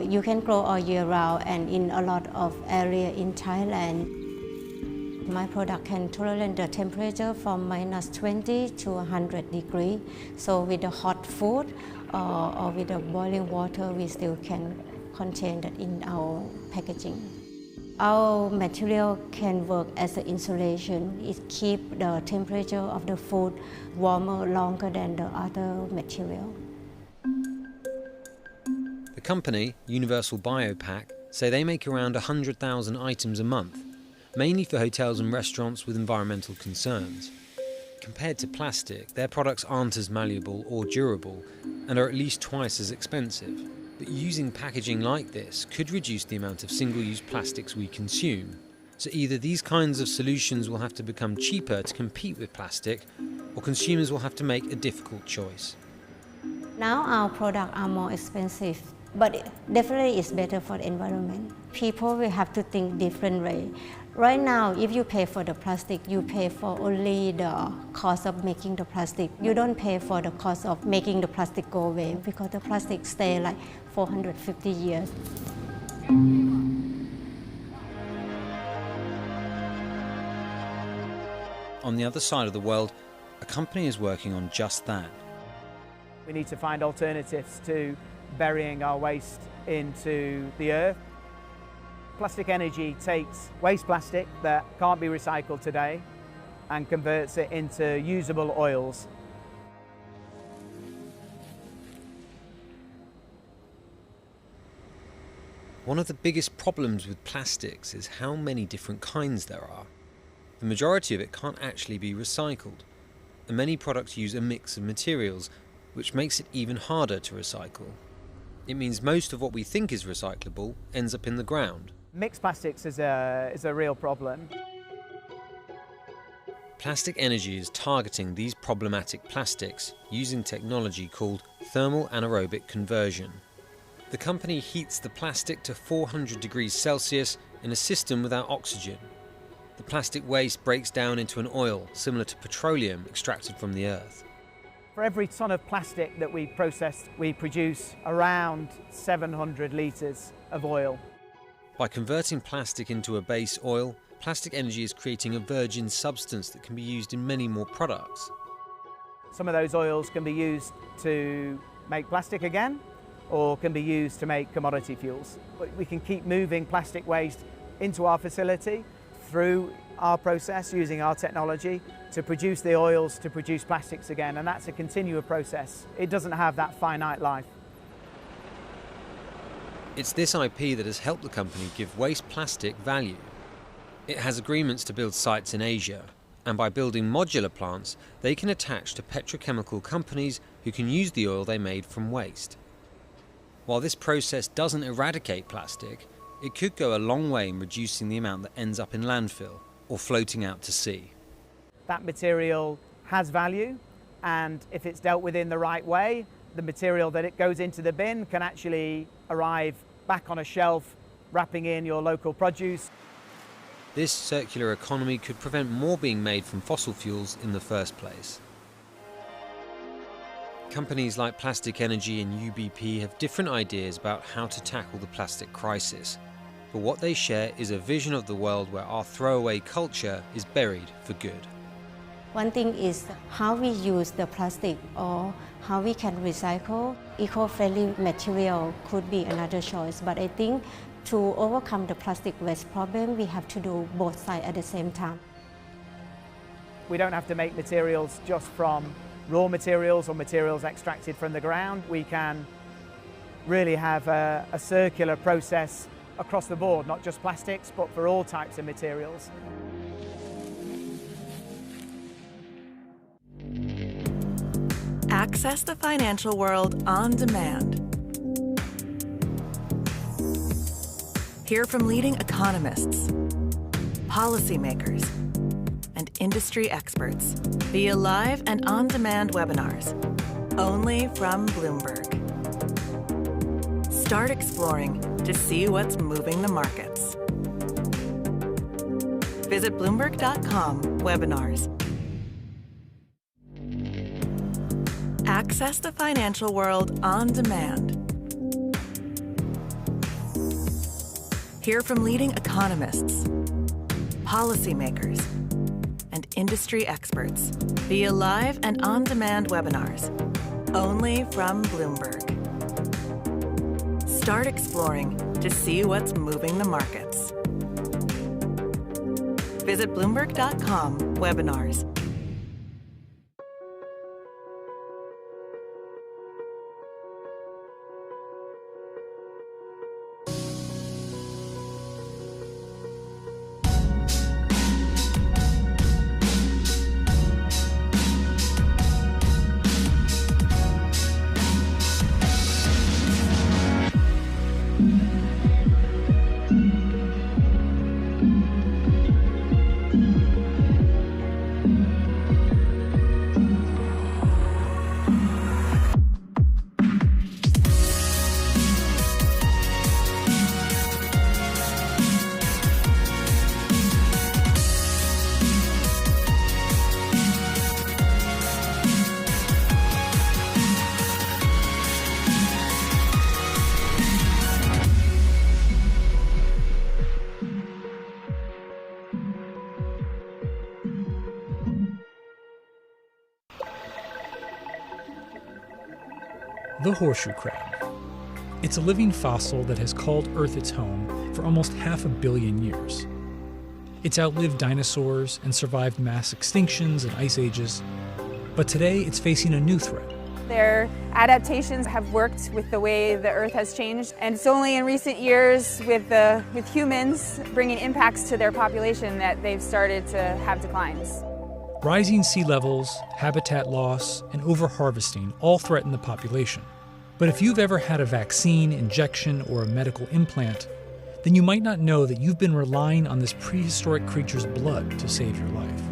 You can grow all year round and in a lot of area in Thailand. My product can tolerate the temperature from -20 to 100 degrees. So with the hot food or with the boiling water, we still can contain that in our packaging. Our material can work as an insulation. It keeps the temperature of the food warmer longer than the other material. The company, Universal Biopack, say they make around 100,000 items a month, mainly for hotels and restaurants with environmental concerns. Compared to plastic, their products aren't as malleable or durable and are at least twice as expensive. But using packaging like this could reduce the amount of single-use plastics we consume. So either these kinds of solutions will have to become cheaper to compete with plastic, or consumers will have to make a difficult choice. Now our products are more expensive, but definitely it's better for the environment. People will have to think different way. Right now, if you pay for the plastic, you pay for only the cost of making the plastic. You don't pay for the cost of making the plastic go away because the plastic stay like 450 years. On the other side of the world, a company is working on just that. We need to find alternatives to burying our waste into the earth. Plastic Energy takes waste plastic that can't be recycled today and converts it into usable oils. One of the biggest problems with plastics is how many different kinds there are. The majority of it can't actually be recycled, and many products use a mix of materials, which makes it even harder to recycle. It means most of what we think is recyclable ends up in the ground. Mixed plastics is a real problem. Plastic Energy is targeting these problematic plastics using technology called thermal anaerobic conversion. The company heats the plastic to 400 degrees Celsius in a system without oxygen. The plastic waste breaks down into an oil similar to petroleum extracted from the earth. For every ton of plastic that we process, we produce around 700 litres of oil. By converting plastic into a base oil, Plastic Energy is creating a virgin substance that can be used in many more products. Some of those oils can be used to make plastic again, or can be used to make commodity fuels. But we can keep moving plastic waste into our facility through our process using our technology to produce the oils to produce plastics again, and that's a continual process. It doesn't have that finite life. It's this IP that has helped the company give waste plastic value. It has agreements to build sites in Asia, and by building modular plants, they can attach to petrochemical companies who can use the oil they made from waste. While this process doesn't eradicate plastic, it could go a long way in reducing the amount that ends up in landfill or floating out to sea. That material has value, and if it's dealt with in the right way, the material that it goes into the bin can actually arrive back on a shelf, wrapping in your local produce. This circular economy could prevent more being made from fossil fuels in the first place. Companies like Plastic Energy and UBP have different ideas about how to tackle the plastic crisis, but what they share is a vision of the world where our throwaway culture is buried for good. One thing is how we use the plastic or how we can recycle. Eco-friendly material could be another choice, but I think to overcome the plastic waste problem, we have to do both sides at the same time. We don't have to make materials just from raw materials or materials extracted from the ground. We can really have a circular process across the board, not just plastics, but for all types of materials. Access the financial world on demand. Hear from leading economists, policymakers, and industry experts via live and on-demand webinars, only from Bloomberg. Start exploring to see what's moving the markets. Visit Bloomberg.com/webinars. Access the financial world on demand. Hear from leading economists, policymakers, and industry experts via live and on-demand webinars, only from Bloomberg. Start exploring to see what's moving the markets. Visit Bloomberg.com/webinars. The horseshoe crab. It's a living fossil that has called Earth its home for almost 500 million years. It's outlived dinosaurs and survived mass extinctions and ice ages, but today it's facing a new threat. Their adaptations have worked with the way the Earth has changed, and it's only in recent years with humans bringing impacts to their population that they've started to have declines. Rising sea levels, habitat loss, and overharvesting all threaten the population. But if you've ever had a vaccine, injection, or a medical implant, then you might not know that you've been relying on this prehistoric creature's blood to save your life.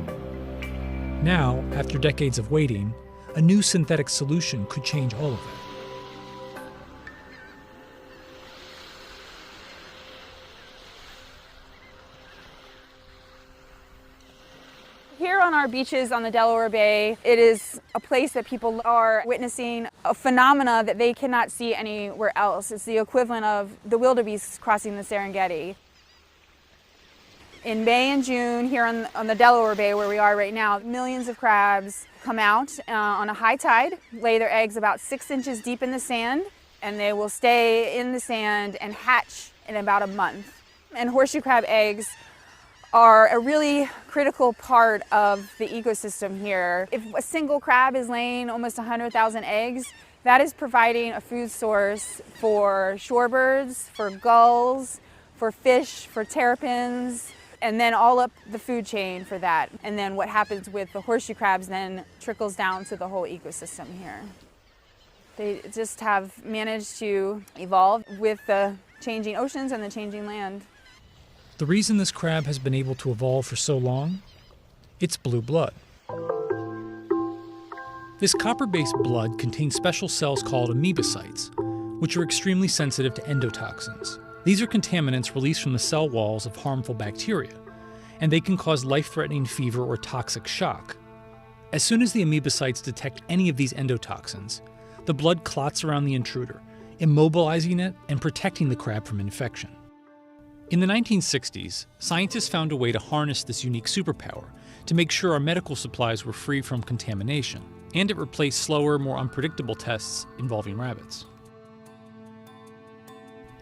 Now, after decades of waiting, a new synthetic solution could change all of that. Here on our beaches on the Delaware Bay, it is a place that people are witnessing a phenomena that they cannot see anywhere else. It's the equivalent of the wildebeest crossing the Serengeti. In May and June, here on the Delaware Bay where we are right now, millions of crabs come out on a high tide, lay their eggs about 6 inches deep in the sand, and they will stay in the sand and hatch in about a month. And horseshoe crab eggs are a really critical part of the ecosystem here. If a single crab is laying almost 100,000 eggs, that is providing a food source for shorebirds, for gulls, for fish, for terrapins, and then all up the food chain for that. And then what happens with the horseshoe crabs then trickles down to the whole ecosystem here. They just have managed to evolve with the changing oceans and the changing land. The reason this crab has been able to evolve for so long? It's blue blood. This copper-based blood contains special cells called amoebocytes, which are extremely sensitive to endotoxins. These are contaminants released from the cell walls of harmful bacteria, and they can cause life-threatening fever or toxic shock. As soon as the amoebocytes detect any of these endotoxins, the blood clots around the intruder, immobilizing it and protecting the crab from infection. In the 1960s, scientists found a way to harness this unique superpower to make sure our medical supplies were free from contamination, and it replaced slower, more unpredictable tests involving rabbits.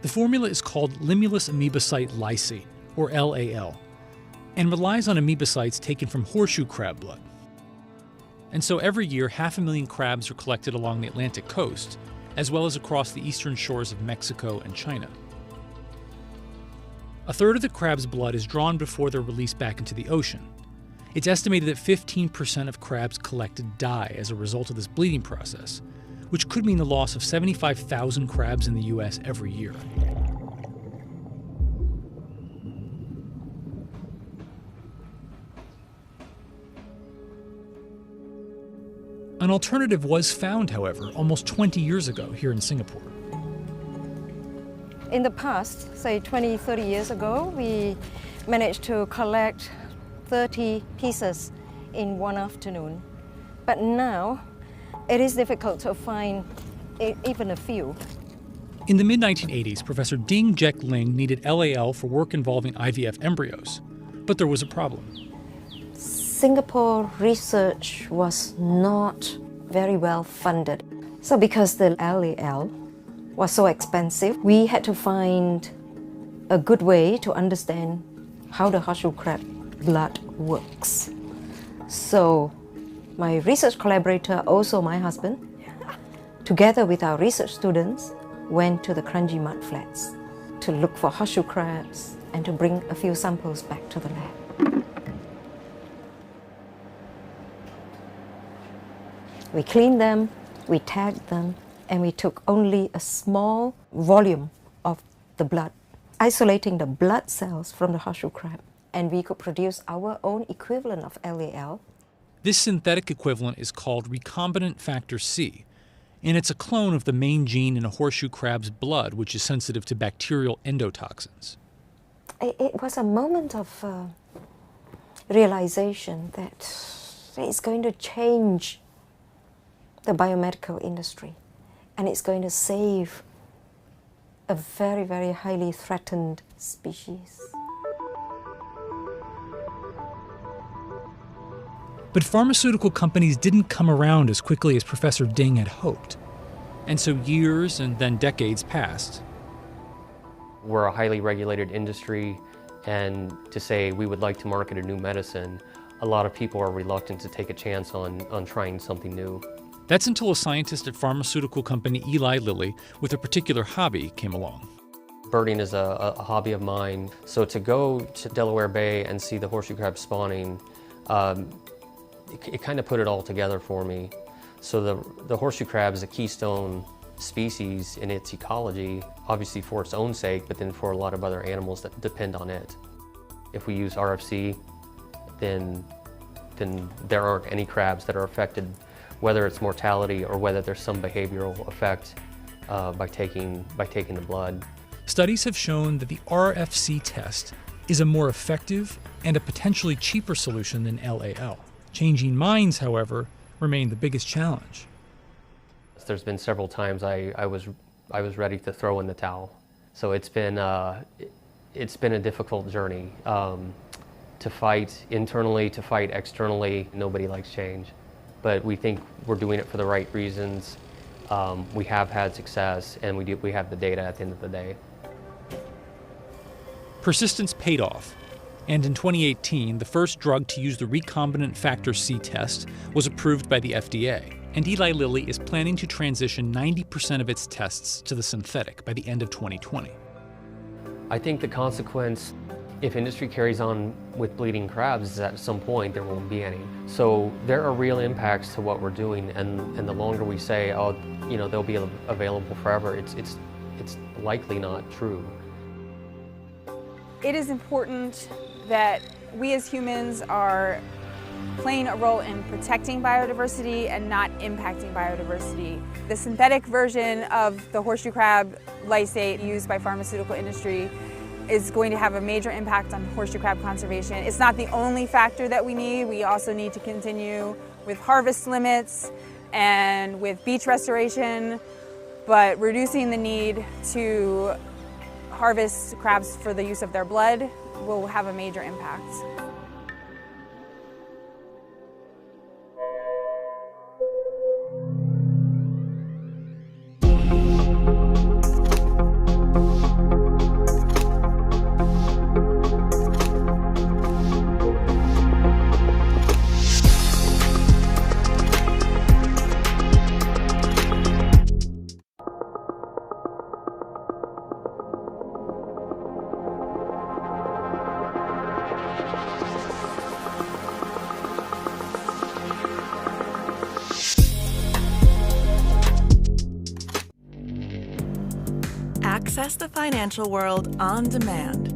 The formula is called limulus amoebocyte lysate, or LAL, and relies on amoebocytes taken from horseshoe crab blood. And so every year, 500,000 crabs are collected along the Atlantic coast, as well as across the eastern shores of Mexico and China. A third of the crab's blood is drawn before they're released back into the ocean. It's estimated that 15% of crabs collected die as a result of this bleeding process, which could mean the loss of 75,000 crabs in the US every year. An alternative was found, however, almost 20 years ago here in Singapore. In the past, say 20, 30 years ago, we managed to collect 30 pieces in one afternoon. But now, it is difficult to find even a few. In the mid-1980s, Professor Ding Jack Ling needed LAL for work involving IVF embryos, but there was a problem. Singapore research was not very well funded. So because the LAL was so expensive, we had to find a good way to understand how the horseshoe crab blood works. So my research collaborator, also my husband, together with our research students, went to the Kranji mud flats to look for horseshoe crabs and to bring a few samples back to the lab. We cleaned them, we tagged them, and we took only a small volume of the blood, isolating the blood cells from the horseshoe crab, and we could produce our own equivalent of LAL. This synthetic equivalent is called recombinant factor C, and it's a clone of the main gene in a horseshoe crab's blood, which is sensitive to bacterial endotoxins. It was a moment of realization that it's going to change the biomedical industry, and it's going to save a very, very highly threatened species. But pharmaceutical companies didn't come around as quickly as Professor Ding had hoped, and so years and then decades passed. We're a highly regulated industry, and to say we would like to market a new medicine, a lot of people are reluctant to take a chance on trying something new. That's until a scientist at pharmaceutical company Eli Lilly with a particular hobby came along. Birding is a hobby of mine, so to go to Delaware Bay and see the horseshoe crab spawning, it kind of put it all together for me. So the horseshoe crab is a keystone species in its ecology, obviously for its own sake, but then for a lot of other animals that depend on it. If we use RFC, then there aren't any crabs that are affected, whether it's mortality or whether there's some behavioral effect by taking the blood. Studies have shown that the RFC test is a more effective and a potentially cheaper solution than LAL. Changing minds, however, remain the biggest challenge. There's been several times I was ready to throw in the towel. So it's been a difficult journey. to fight internally, to fight externally. Nobody likes change, but we think we're doing it for the right reasons. We have had success, and we have the data at the end of the day. Persistence paid off, and in 2018, the first drug to use the recombinant factor C test was approved by the FDA, and Eli Lilly is planning to transition 90% of its tests to the synthetic by the end of 2020. I think the consequence, if industry carries on with bleeding crabs, is that at some point there won't be any. So there are real impacts to what we're doing, and the longer we say, oh, you know, they'll be available forever, it's likely not true. It is important that we as humans are playing a role in protecting biodiversity and not impacting biodiversity. The synthetic version of the horseshoe crab lysate used by pharmaceutical industry is going to have a major impact on horseshoe crab conservation. It's not the only factor that we need. We also need to continue with harvest limits and with beach restoration, but reducing the need to harvest crabs for the use of their blood will have a major impact. Access the financial world on demand.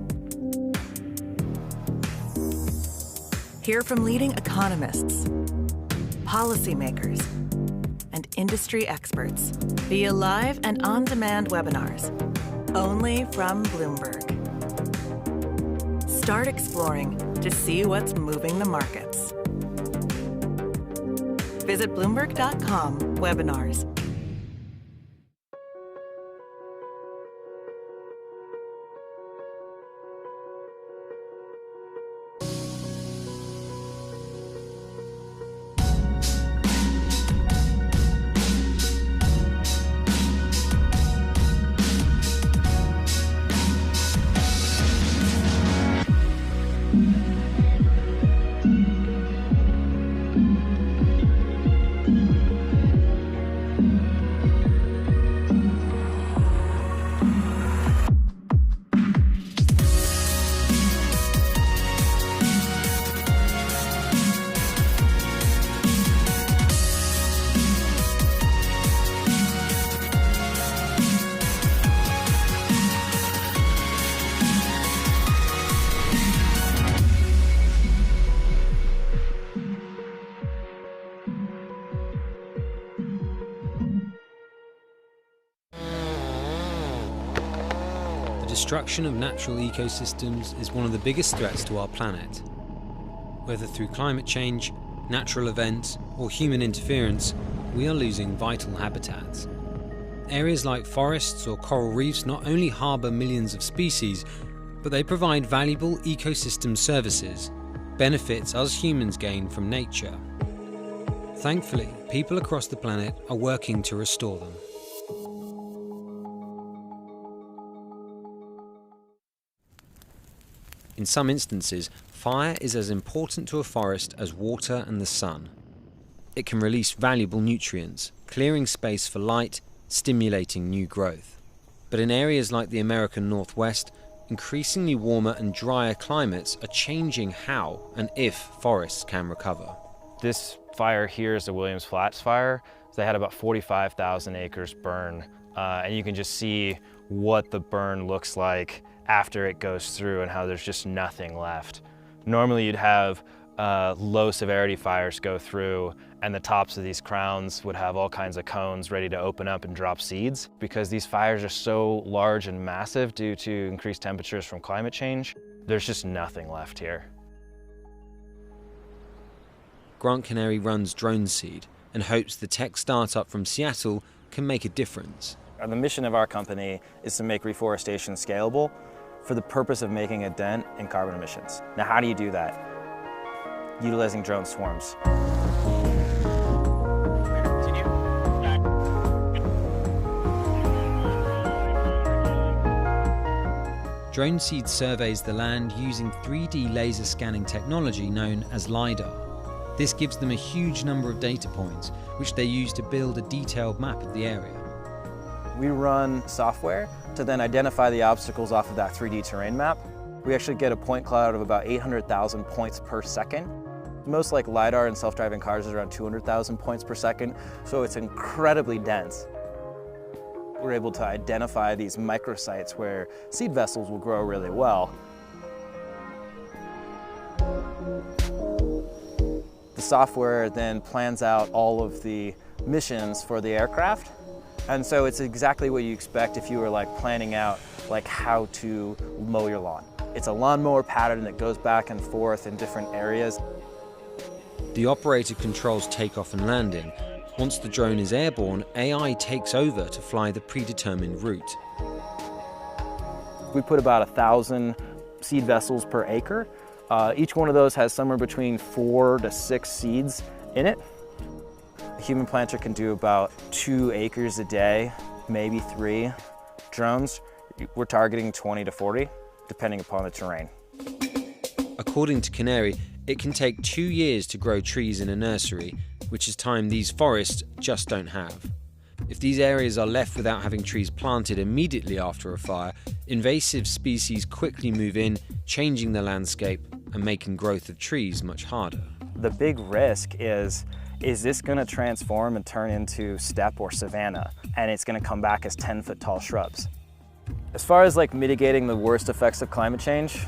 Hear from leading economists, policymakers, and industry experts via live and on-demand webinars, only from Bloomberg. Start exploring to see what's moving the markets. Visit Bloomberg.com/webinars. The destruction of natural ecosystems is one of the biggest threats to our planet. Whether through climate change, natural events, or human interference, we are losing vital habitats. Areas like forests or coral reefs not only harbour millions of species, but they provide valuable ecosystem services, benefits us humans gain from nature. Thankfully, people across the planet are working to restore them. In some instances, fire is as important to a forest as water and the sun. It can release valuable nutrients, clearing space for light, stimulating new growth. But in areas like the American Northwest, increasingly warmer and drier climates are changing how and if forests can recover. This fire here is the Williams Flats fire. They had about 45,000 acres burn, and you can just see what the burn looks like after it goes through and how there's just nothing left. Normally you'd have low severity fires go through and the tops of these crowns would have all kinds of cones ready to open up and drop seeds. Because these fires are so large and massive due to increased temperatures from climate change, there's just nothing left here. Grant Canary runs Drone Seed and hopes the tech startup from Seattle can make a difference. The mission of our company is to make reforestation scalable. for the purpose of making a dent in carbon emissions. Now, how do you do that? Utilizing drone swarms. Drone Seed surveys the land using 3D laser scanning technology known as LiDAR. This gives them a huge number of data points, which they use to build a detailed map of the area. We run software to then identify the obstacles off of that 3D terrain map. We actually get a point cloud of about 800,000 points per second. Most like LiDAR and self-driving cars is around 200,000 points per second, so it's incredibly dense. We're able to identify these microsites where seed vessels will grow really well. The software then plans out all of the missions for the aircraft. And so it's exactly what you expect if you were like planning out like how to mow your lawn. It's a lawnmower pattern that goes back and forth in different areas. The operator controls takeoff and landing. Once the drone is airborne, AI takes over to fly the predetermined route. We put about 1,000 seed vessels per acre. Each one of those has somewhere between 4 to 6 seeds in it. A human planter can do about 2 acres a day, maybe 3. Drones, we're targeting 20 to 40, depending upon the terrain. According to Canary, it can take 2 years to grow trees in a nursery, which is time these forests just don't have. If these areas are left without having trees planted immediately after a fire, invasive species quickly move in, changing the landscape and making growth of trees much harder. The big risk is this going to transform and turn into steppe or savanna, and it's going to come back as 10-foot tall shrubs? As far as like mitigating the worst effects of climate change,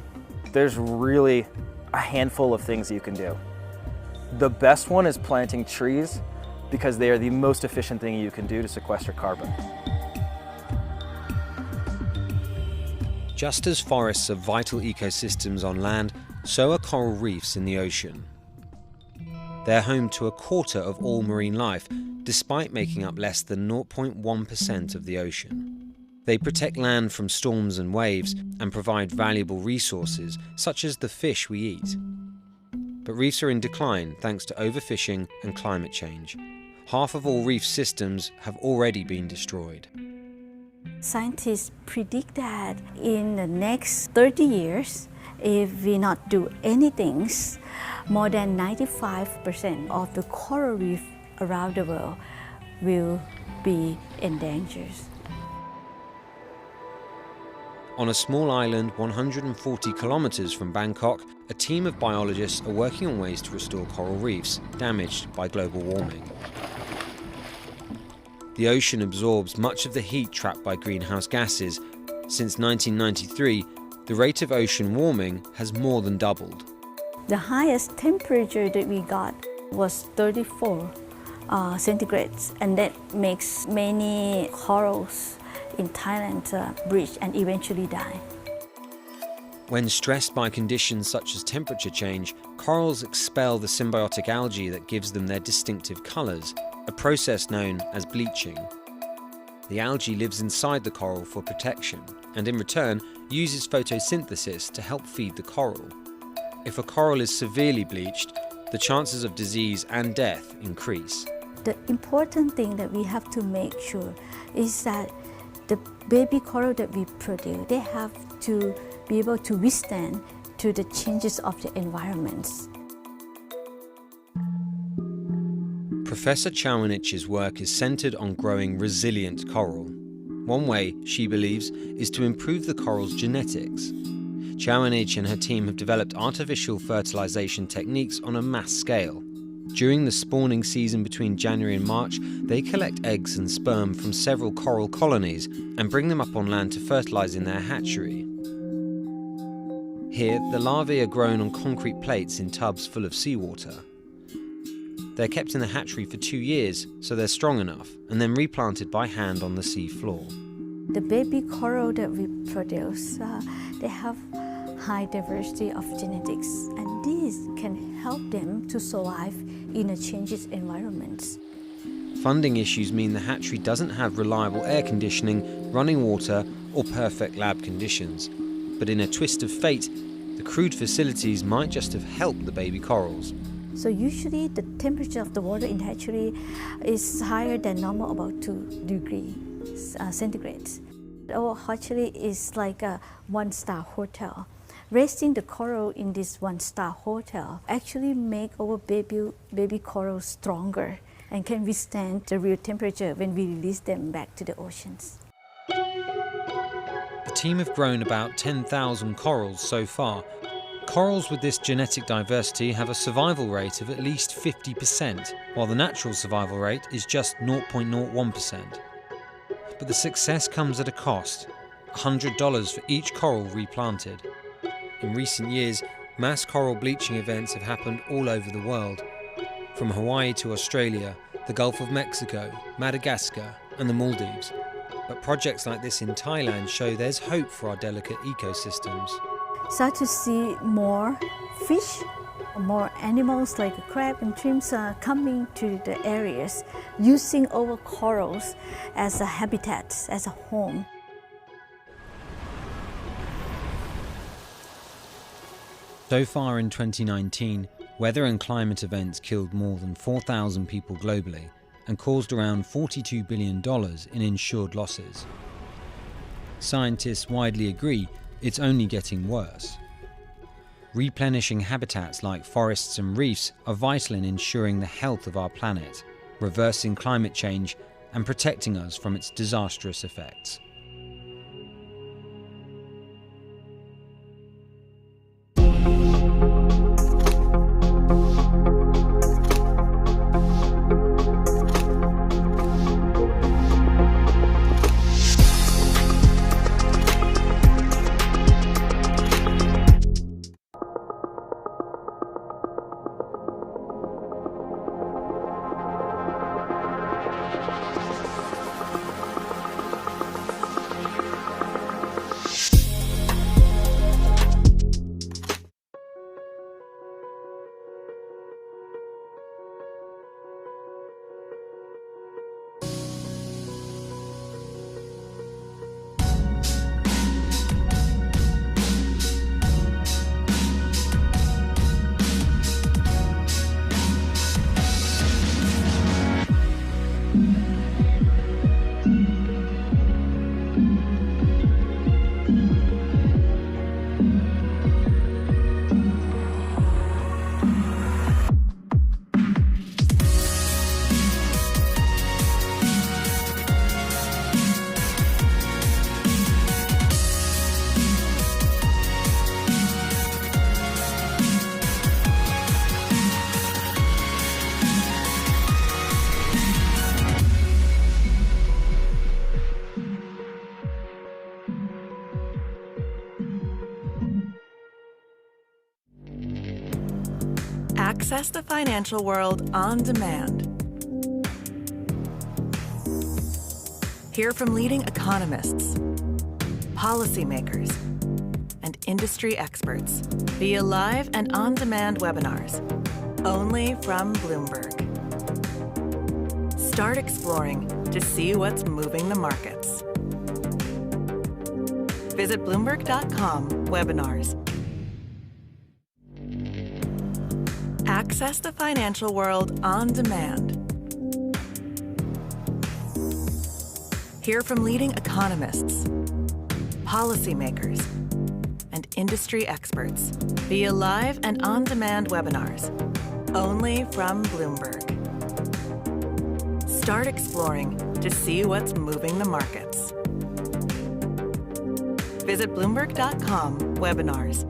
there's really a handful of things you can do. The best one is planting trees because they are the most efficient thing you can do to sequester carbon. Just as forests are vital ecosystems on land, so are coral reefs in the ocean. They're home to a quarter of all marine life, despite making up less than 0.1% of the ocean. They protect land from storms and waves and provide valuable resources, such as the fish we eat. But reefs are in decline thanks to overfishing and climate change. Half of all reef systems have already been destroyed. Scientists predict that in the next 30 years, if we not do anything, more than 95% of the coral reef around the world will be endangered. On a small island 140 kilometers from Bangkok, a team of biologists are working on ways to restore coral reefs damaged by global warming. The ocean absorbs much of the heat trapped by greenhouse gases. Since 1993, the rate of ocean warming has more than doubled. The highest temperature that we got was 34 centigrades, and that makes many corals in Thailand bleach and eventually die. When stressed by conditions such as temperature change, corals expel the symbiotic algae that gives them their distinctive colours, a process known as bleaching. The algae lives inside the coral for protection, and in return uses photosynthesis to help feed the coral. If a coral is severely bleached, the chances of disease and death increase. The important thing that we have to make sure is that the baby coral that we produce, they have to be able to withstand to the changes of the environments. Professor Chowenich's work is centered on growing resilient coral. One way, she believes, is to improve the coral's genetics. Chowenich and her team have developed artificial fertilization techniques on a mass scale. During the spawning season between January and March, they collect eggs and sperm from several coral colonies and bring them up on land to fertilize in their hatchery. Here, the larvae are grown on concrete plates in tubs full of seawater. They're kept in the hatchery for 2 years, so they're strong enough, and then replanted by hand on the sea floor. The baby coral that we produce, they have high diversity of genetics, and this can help them to survive in a changing environment. Funding issues mean the hatchery doesn't have reliable air conditioning, running water, or perfect lab conditions. But in a twist of fate, the crude facilities might just have helped the baby corals. So usually the temperature of the water in the hatchery is higher than normal, about 2 degrees centigrade. Our hatchery is like a one-star hotel. Raising the coral in this one-star hotel actually make our baby corals stronger and can withstand the real temperature when we release them back to the oceans. The team have grown about 10,000 corals so far. Corals with this genetic diversity have a survival rate of at least 50%, while the natural survival rate is just 0.01%. But the success comes at a cost, $100 for each coral replanted. In recent years, mass coral bleaching events have happened all over the world, from Hawaii to Australia, the Gulf of Mexico, Madagascar, and the Maldives. But projects like this in Thailand show there's hope for our delicate ecosystems. Start to see more fish, more animals like crab and shrimps are coming to the areas, using our corals as a habitat, as a home. So far in 2019, weather and climate events killed more than 4,000 people globally and caused around $42 billion in insured losses. Scientists widely agree it's only getting worse. Replenishing habitats like forests and reefs are vital in ensuring the health of our planet, reversing climate change and protecting us from its disastrous effects. Access the financial world on demand. Hear from leading economists, policymakers, and industry experts via live and on-demand webinars, only from Bloomberg. Start exploring to see what's moving the markets. Visit Bloomberg.com/webinars. Access the financial world on demand. Hear from leading economists, policymakers, and industry experts via live and on-demand webinars, only from Bloomberg. Start exploring to see what's moving the markets. Visit Bloomberg.com/webinars.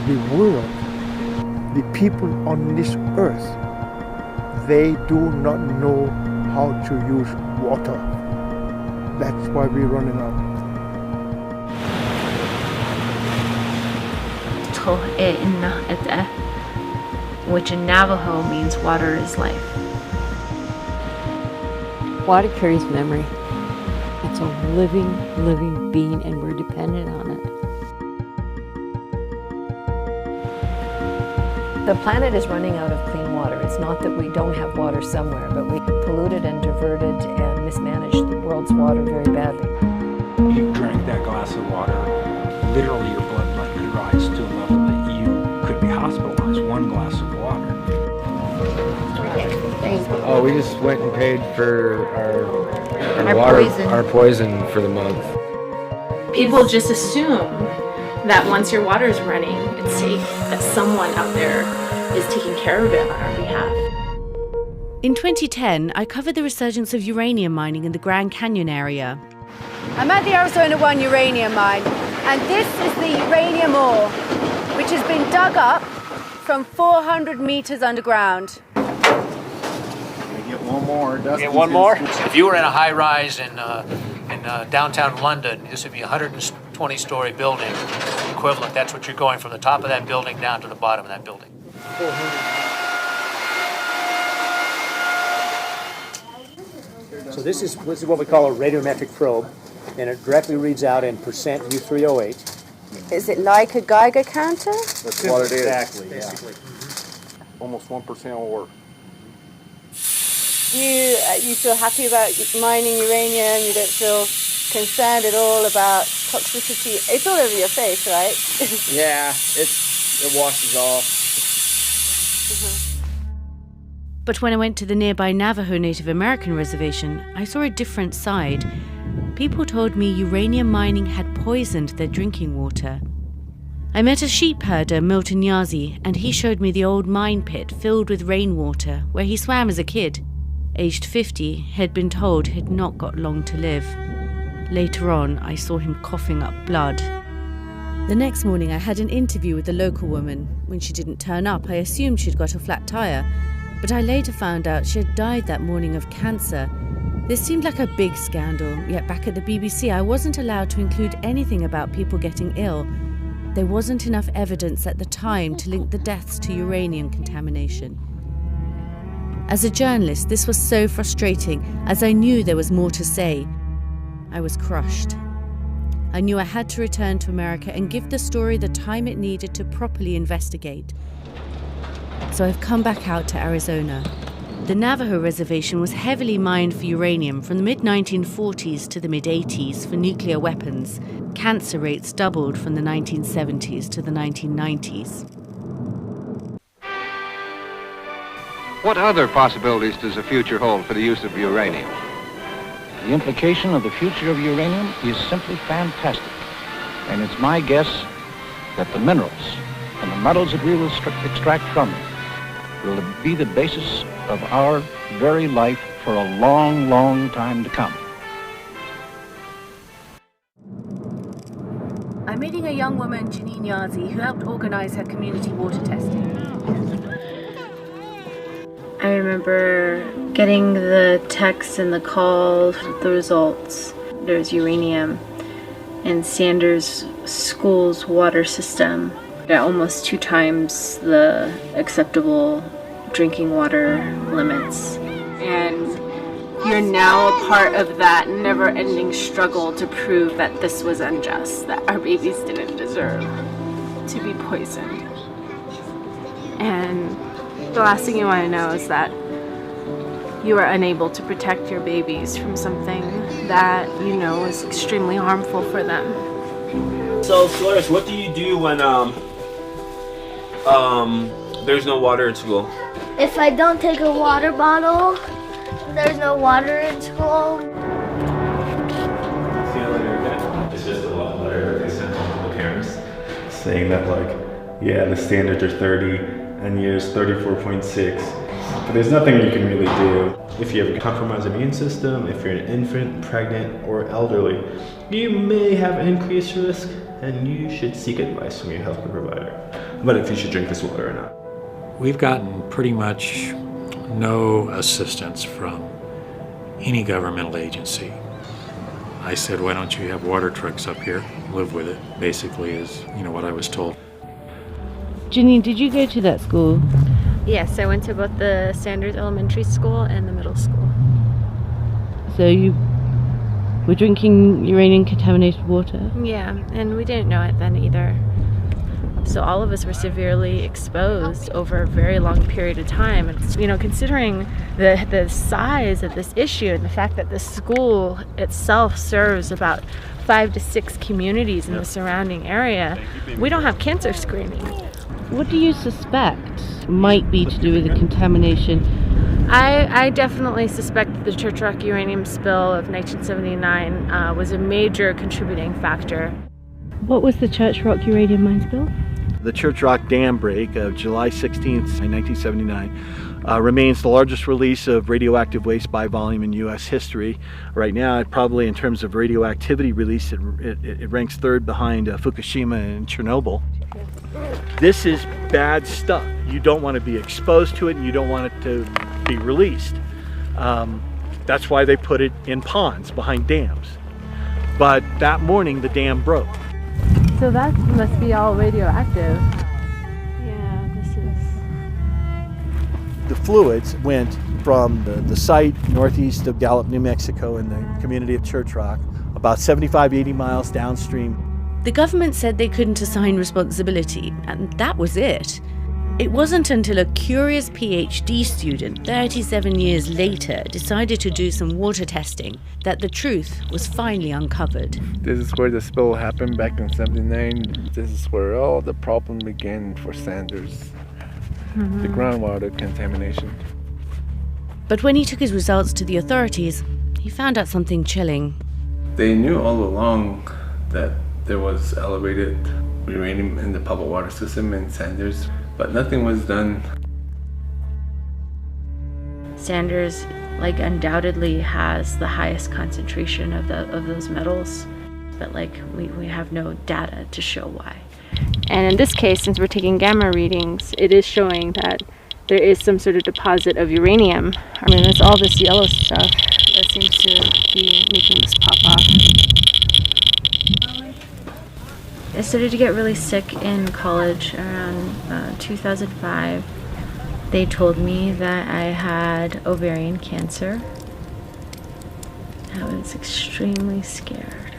the world, the people on this earth, they do not know how to use water. That's why we're running out. Which in Navajo means water is life. Water carries memory. It's a living being, and we're dependent on it. The planet is running out of clean water. It's not that we don't have water somewhere, but we polluted and diverted and mismanaged the world's water very badly. You drank that glass of water, literally your blood could rise to a level that you could be hospitalized. One glass of water. Oh, we just went and paid for our water, our poison for the month. People just assume that once your water is running, it's safe, that someone out there is taking care of it on our behalf. In 2010, I covered the resurgence of uranium mining in the Grand Canyon area. I'm at the Arizona 1 uranium mine, and this is the uranium ore, which has been dug up from 400 meters underground. Get one more. Get one more? If you were in a high-rise in downtown London, this would be a 120-story building equivalent. That's what you're going from the top of that building down to the bottom of that building. So this is what we call a radiometric probe, and it directly reads out in percent U308. Is it like a Geiger counter? That's what it is. Exactly, basically. Almost 1% ore. You feel happy about mining uranium? You don't feel concerned at all about toxicity? It's all over your face, right? Yeah, it washes off. But when I went to the nearby Navajo Native American reservation, I saw a different side. People told me uranium mining had poisoned their drinking water. I met a sheep herder, Milton Yazi, and he showed me the old mine pit filled with rainwater where he swam as a kid. Aged 50, he'd been told he'd not got long to live. Later on, I saw him coughing up blood. The next morning, I had an interview with the local woman. When she didn't turn up, I assumed she'd got a flat tire, but I later found out she had died that morning of cancer. This seemed like a big scandal, yet back at the BBC, I wasn't allowed to include anything about people getting ill. There wasn't enough evidence at the time to link the deaths to uranium contamination. As a journalist, this was so frustrating, as I knew there was more to say. I was crushed. I knew I had to return to America and give the story the time it needed to properly investigate. So I've come back out to Arizona. The Navajo reservation was heavily mined for uranium from the mid-1940s to the mid-80s for nuclear weapons. Cancer rates doubled from the 1970s to the 1990s. What other possibilities does the future hold for the use of uranium? The implication of the future of uranium is simply fantastic. And it's my guess that the minerals and the metals that we will extract from them will be the basis of our very life for a long, long time to come. I'm meeting a young woman, Janine Yazi, who helped organize her community water testing. I remember getting the texts and the calls, the results. There's uranium in Sanders School's water system at almost 2 times the acceptable drinking water limits. And you're now a part of that never-ending struggle to prove that this was unjust, that our babies didn't deserve to be poisoned. And the last thing you want to know is that you are unable to protect your babies from something that you know is extremely harmful for them. So, Flourish, what do you do when there's no water at school? If I don't take a water bottle, there's no water in school. See you later again. It's just a letter that they sent home to the parents saying that, like, yeah, the standards are 30 and years 34.6. But there's nothing you can really do. If you have a compromised immune system, if you're an infant, pregnant, or elderly, you may have increased risk and you should seek advice from your healthcare provider. about if you should drink this water or not. We've gotten pretty much no assistance from any governmental agency. I said, why don't you have water trucks up here, live with it, basically is, what I was told. Janine, did you go to that school? Yes, I went to both the Sanders Elementary School and the middle school. So you were drinking uranium-contaminated water? Yeah, and we didn't know it then either. So all of us were severely exposed over a very long period of time. And, considering the size of this issue and the fact that the school itself serves about 5 to 6 communities in the surrounding area, we don't have cancer screening. What do you suspect might be to do with the contamination? I definitely suspect that the Church Rock uranium spill of 1979 was a major contributing factor. What was the Church Rock uranium mine spill? The Church Rock dam break of July 16th, 1979 remains the largest release of radioactive waste by volume in U.S. history. Right now, probably in terms of radioactivity release, it ranks third behind Fukushima and Chernobyl. This is bad stuff. You don't want to be exposed to it and you don't want it to be released. That's why they put it in ponds behind dams. But that morning, the dam broke. So that must be all radioactive. Yeah, this is... The fluids went from the site northeast of Gallup, New Mexico in the community of Church Rock, about 75, 80 miles downstream. The government said they couldn't assign responsibility, and that was it. It wasn't until a curious PhD student 37 years later decided to do some water testing that the truth was finally uncovered. This is where the spill happened back in '79. This is where all the problem began for Sanders, the groundwater contamination. But when he took his results to the authorities, he found out something chilling. They knew all along that there was elevated uranium in the public water system in Sanders, but nothing was done. Sanders, undoubtedly has the highest concentration of those metals, but we have no data to show why. And in this case, since we're taking gamma readings, it is showing that there is some sort of deposit of uranium. I mean, it's all this yellow stuff that seems to be making this pop off. I started to get really sick in college around 2005. They told me that I had ovarian cancer. I was extremely scared.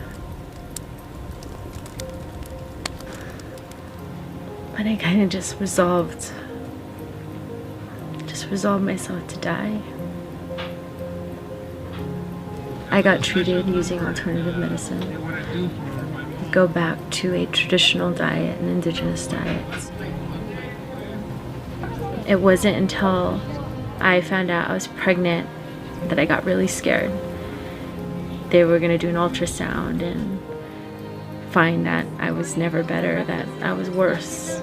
But I kind of just resolved myself to die. I got treated using alternative medicine. Go back to a traditional diet and indigenous diets. It wasn't until I found out I was pregnant that I got really scared. They were going to do an ultrasound and find that I was never better, that I was worse.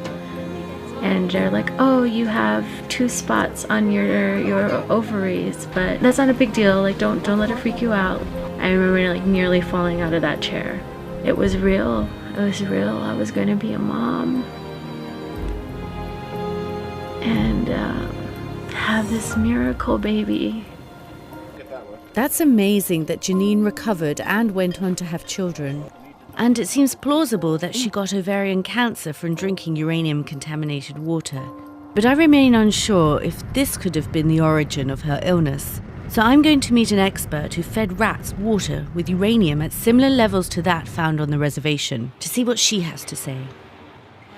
And they're like, oh, you have 2 spots on your ovaries, but that's not a big deal. Don't let it freak you out. I remember nearly falling out of that chair. It was real. It was real. I was going to be a mom. And have this miracle baby. That's amazing that Janine recovered and went on to have children. And it seems plausible that she got ovarian cancer from drinking uranium-contaminated water. But I remain unsure if this could have been the origin of her illness. So I'm going to meet an expert who fed rats water with uranium at similar levels to that found on the reservation to see what she has to say.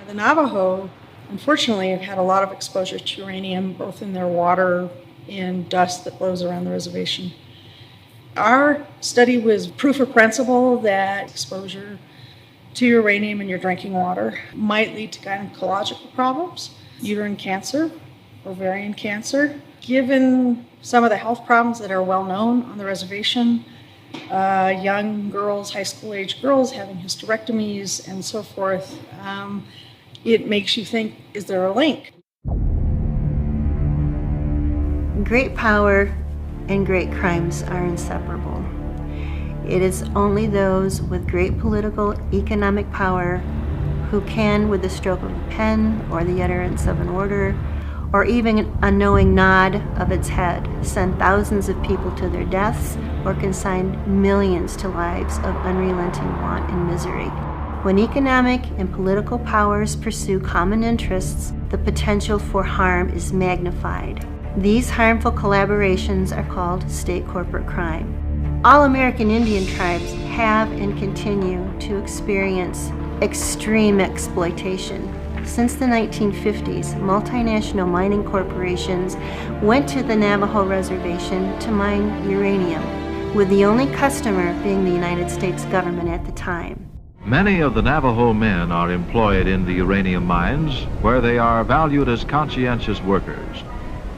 The Navajo, unfortunately, have had a lot of exposure to uranium, both in their water and dust that blows around the reservation. Our study was proof of principle that exposure to uranium in your drinking water might lead to gynecological problems, uterine cancer, ovarian cancer. Given some of the health problems that are well known on the reservation, young girls, high school age girls having hysterectomies and so forth, it makes you think, is there a link? Great power and great crimes are inseparable. It is only those with great political, economic power who can, with the stroke of a pen or the utterance of an order, or even a knowing nod of its head, send thousands of people to their deaths or consign millions to lives of unrelenting want and misery. When economic and political powers pursue common interests, the potential for harm is magnified. These harmful collaborations are called state-corporate crime. All American Indian tribes have and continue to experience extreme exploitation. Since the 1950s, multinational mining corporations went to the Navajo reservation to mine uranium, with the only customer being the United States government at the time. Many of the Navajo men are employed in the uranium mines, where they are valued as conscientious workers.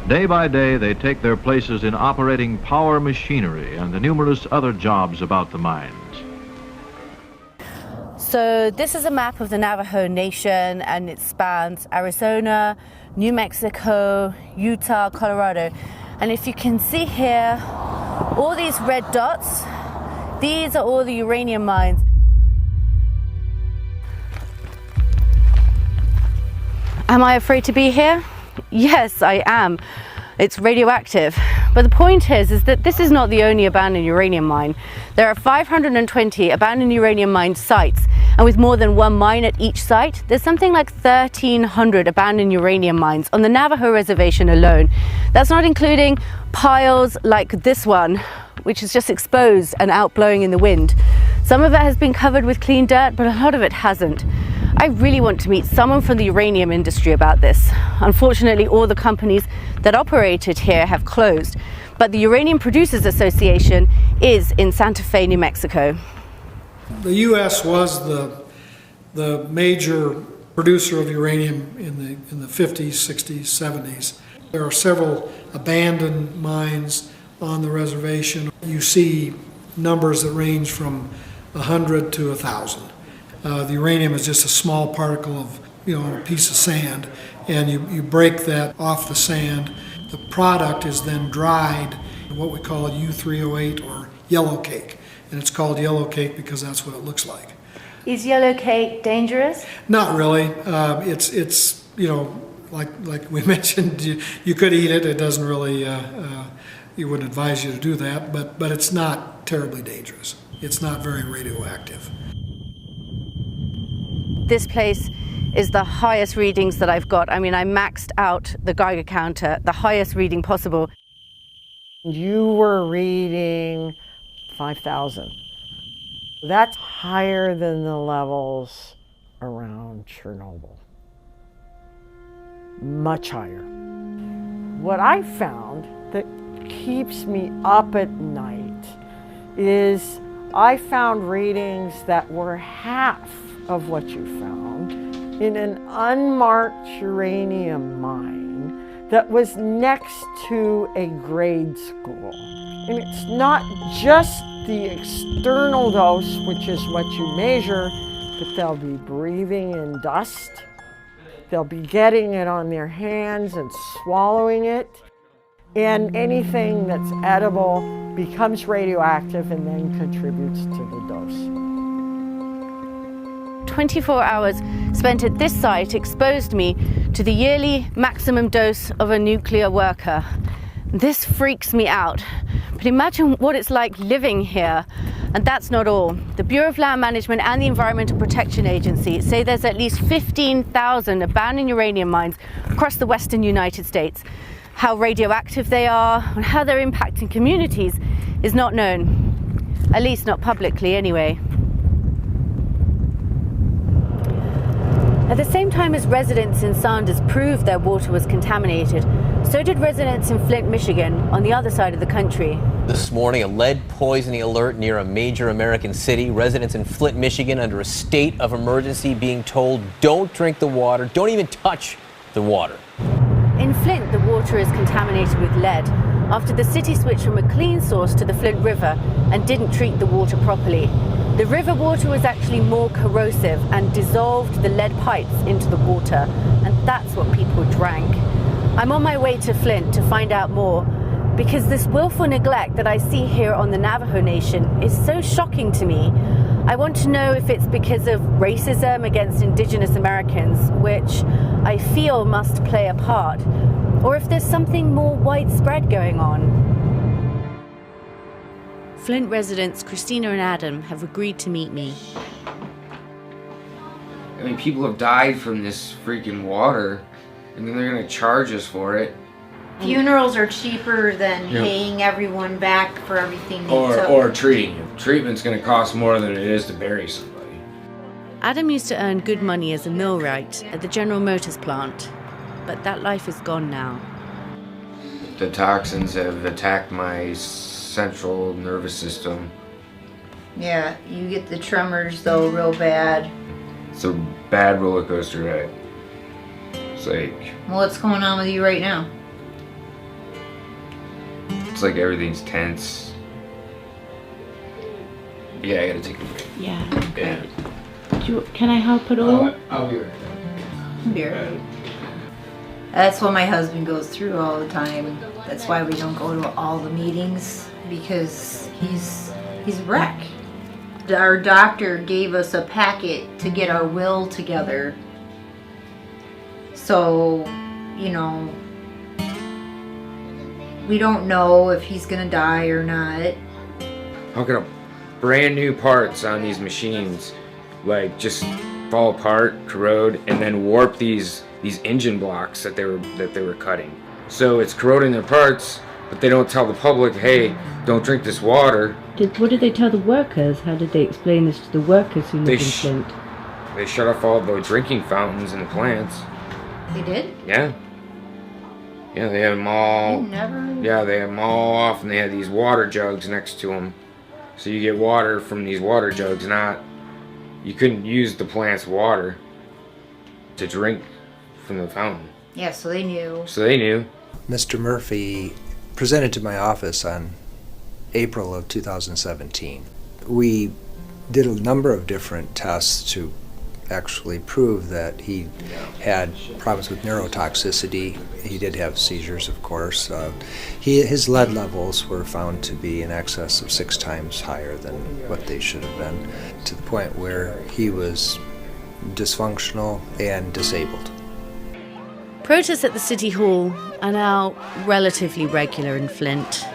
Day by day, they take their places in operating power machinery and the numerous other jobs about the mines. So this is a map of the Navajo Nation, and it spans Arizona, New Mexico, Utah, Colorado. And if you can see here, all these red dots, these are all the uranium mines. Am I afraid to be here? Yes, I am. It's radioactive. But the point is that this is not the only abandoned uranium mine. There are 520 abandoned uranium mine sites, and with more than one mine at each site, there's something like 1,300 abandoned uranium mines on the Navajo reservation alone. That's not including piles like this one, which is just exposed and out blowing in the wind. Some of it has been covered with clean dirt, but a lot of it hasn't. I really want to meet someone from the uranium industry about this. Unfortunately, all the companies that operated here have closed, but the Uranium Producers Association is in Santa Fe, New Mexico. The U.S. was the major producer of uranium in the 50s, 60s, 70s. There are several abandoned mines on the reservation. You see numbers that range from 100 to 1,000. The uranium is just a small particle of, a piece of sand, and you break that off the sand. The product is then dried, what we call U3O8 or yellow cake, and it's called yellow cake because that's what it looks like. Is yellow cake dangerous? Not really. It's like we mentioned, you could eat it. It doesn't really. You wouldn't advise you to do that, but it's not terribly dangerous. It's not very radioactive. This place is the highest readings that I've got. I mean, I maxed out the Geiger counter, the highest reading possible. You were reading 5,000. That's higher than the levels around Chernobyl. Much higher. What I found that keeps me up at night is I found readings that were half of what you found in an unmarked uranium mine that was next to a grade school. And it's not just the external dose, which is what you measure, but they'll be breathing in dust. They'll be getting it on their hands and swallowing it. And anything that's edible becomes radioactive and then contributes to the dose. 24 hours spent at this site exposed me to the yearly maximum dose of a nuclear worker. This freaks me out. But imagine what it's like living here. And that's not all. The Bureau of Land Management and the Environmental Protection Agency say there's at least 15,000 abandoned uranium mines across the western United States. How radioactive they are and how they're impacting communities is not known, at least not publicly anyway. At the same time as residents in Sanders proved their water was contaminated, so did residents in Flint, Michigan, on the other side of the country. This morning, a lead poisoning alert near a major American city. Residents in Flint, Michigan, under a state of emergency, being told don't drink the water, don't even touch the water. In Flint, the water is contaminated with lead after the city switched from a clean source to the Flint River and didn't treat the water properly. The river water was actually more corrosive and dissolved the lead pipes into the water, and that's what people drank. I'm on my way to Flint to find out more, because this willful neglect that I see here on the Navajo Nation is so shocking to me. I want to know if it's because of racism against Indigenous Americans, which I feel must play a part, or if there's something more widespread going on. Flint residents Christina and Adam have agreed to meet me. I mean, people have died from this freaking water, and then they're gonna charge us for it. Funerals are cheaper than paying everyone back for everything they took. Or treating you. Treatment's gonna cost more than it is to bury somebody. Adam used to earn good money as a millwright at the General Motors plant, but that life is gone now. The toxins have attacked my central nervous system. Yeah, you get the tremors though real bad. It's a bad roller coaster ride. It's like... What's going on with you right now? It's like everything's tense. Yeah, I gotta take a break. Yeah. Yeah. Can I help at all? I'll be right back. Be right back. That's what my husband goes through all the time. That's why we don't go to all the meetings, because he's a wreck. Our doctor gave us a packet to get our will together. So, you know, we don't know if he's gonna die or not. How can brand new parts on these machines like just fall apart, corrode, and then warp these engine blocks that they were cutting? So it's corroding their parts, but they don't tell the public, hey, don't drink this water. What did they tell the workers? How did they explain this to the workers who live in Flint? They shut off all the drinking fountains in the plants. They did? Yeah. Yeah, they had them all. Yeah, they had them all off, and they had these water jugs next to them. So you get water from these water jugs, you couldn't use the plant's water to drink from the fountain. Yeah, so they knew. So they knew. Mr. Murphy presented to my office on April of 2017. We did a number of different tests to actually prove that he had problems with neurotoxicity. He did have seizures, of course. His lead levels were found to be in excess of 6 times higher than what they should have been, to the point where he was dysfunctional and disabled. Protests at the City Hall are now relatively regular in Flint.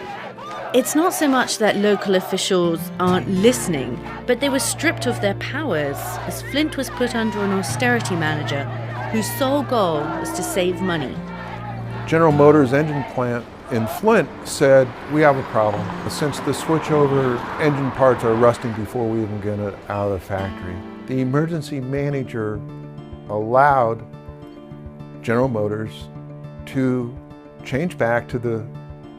It's not so much that local officials aren't listening, but they were stripped of their powers as Flint was put under an austerity manager whose sole goal was to save money. General Motors engine plant in Flint said, we have a problem. Since the switchover engine parts are rusting before we even get it out of the factory, the emergency manager allowed General Motors to change back to the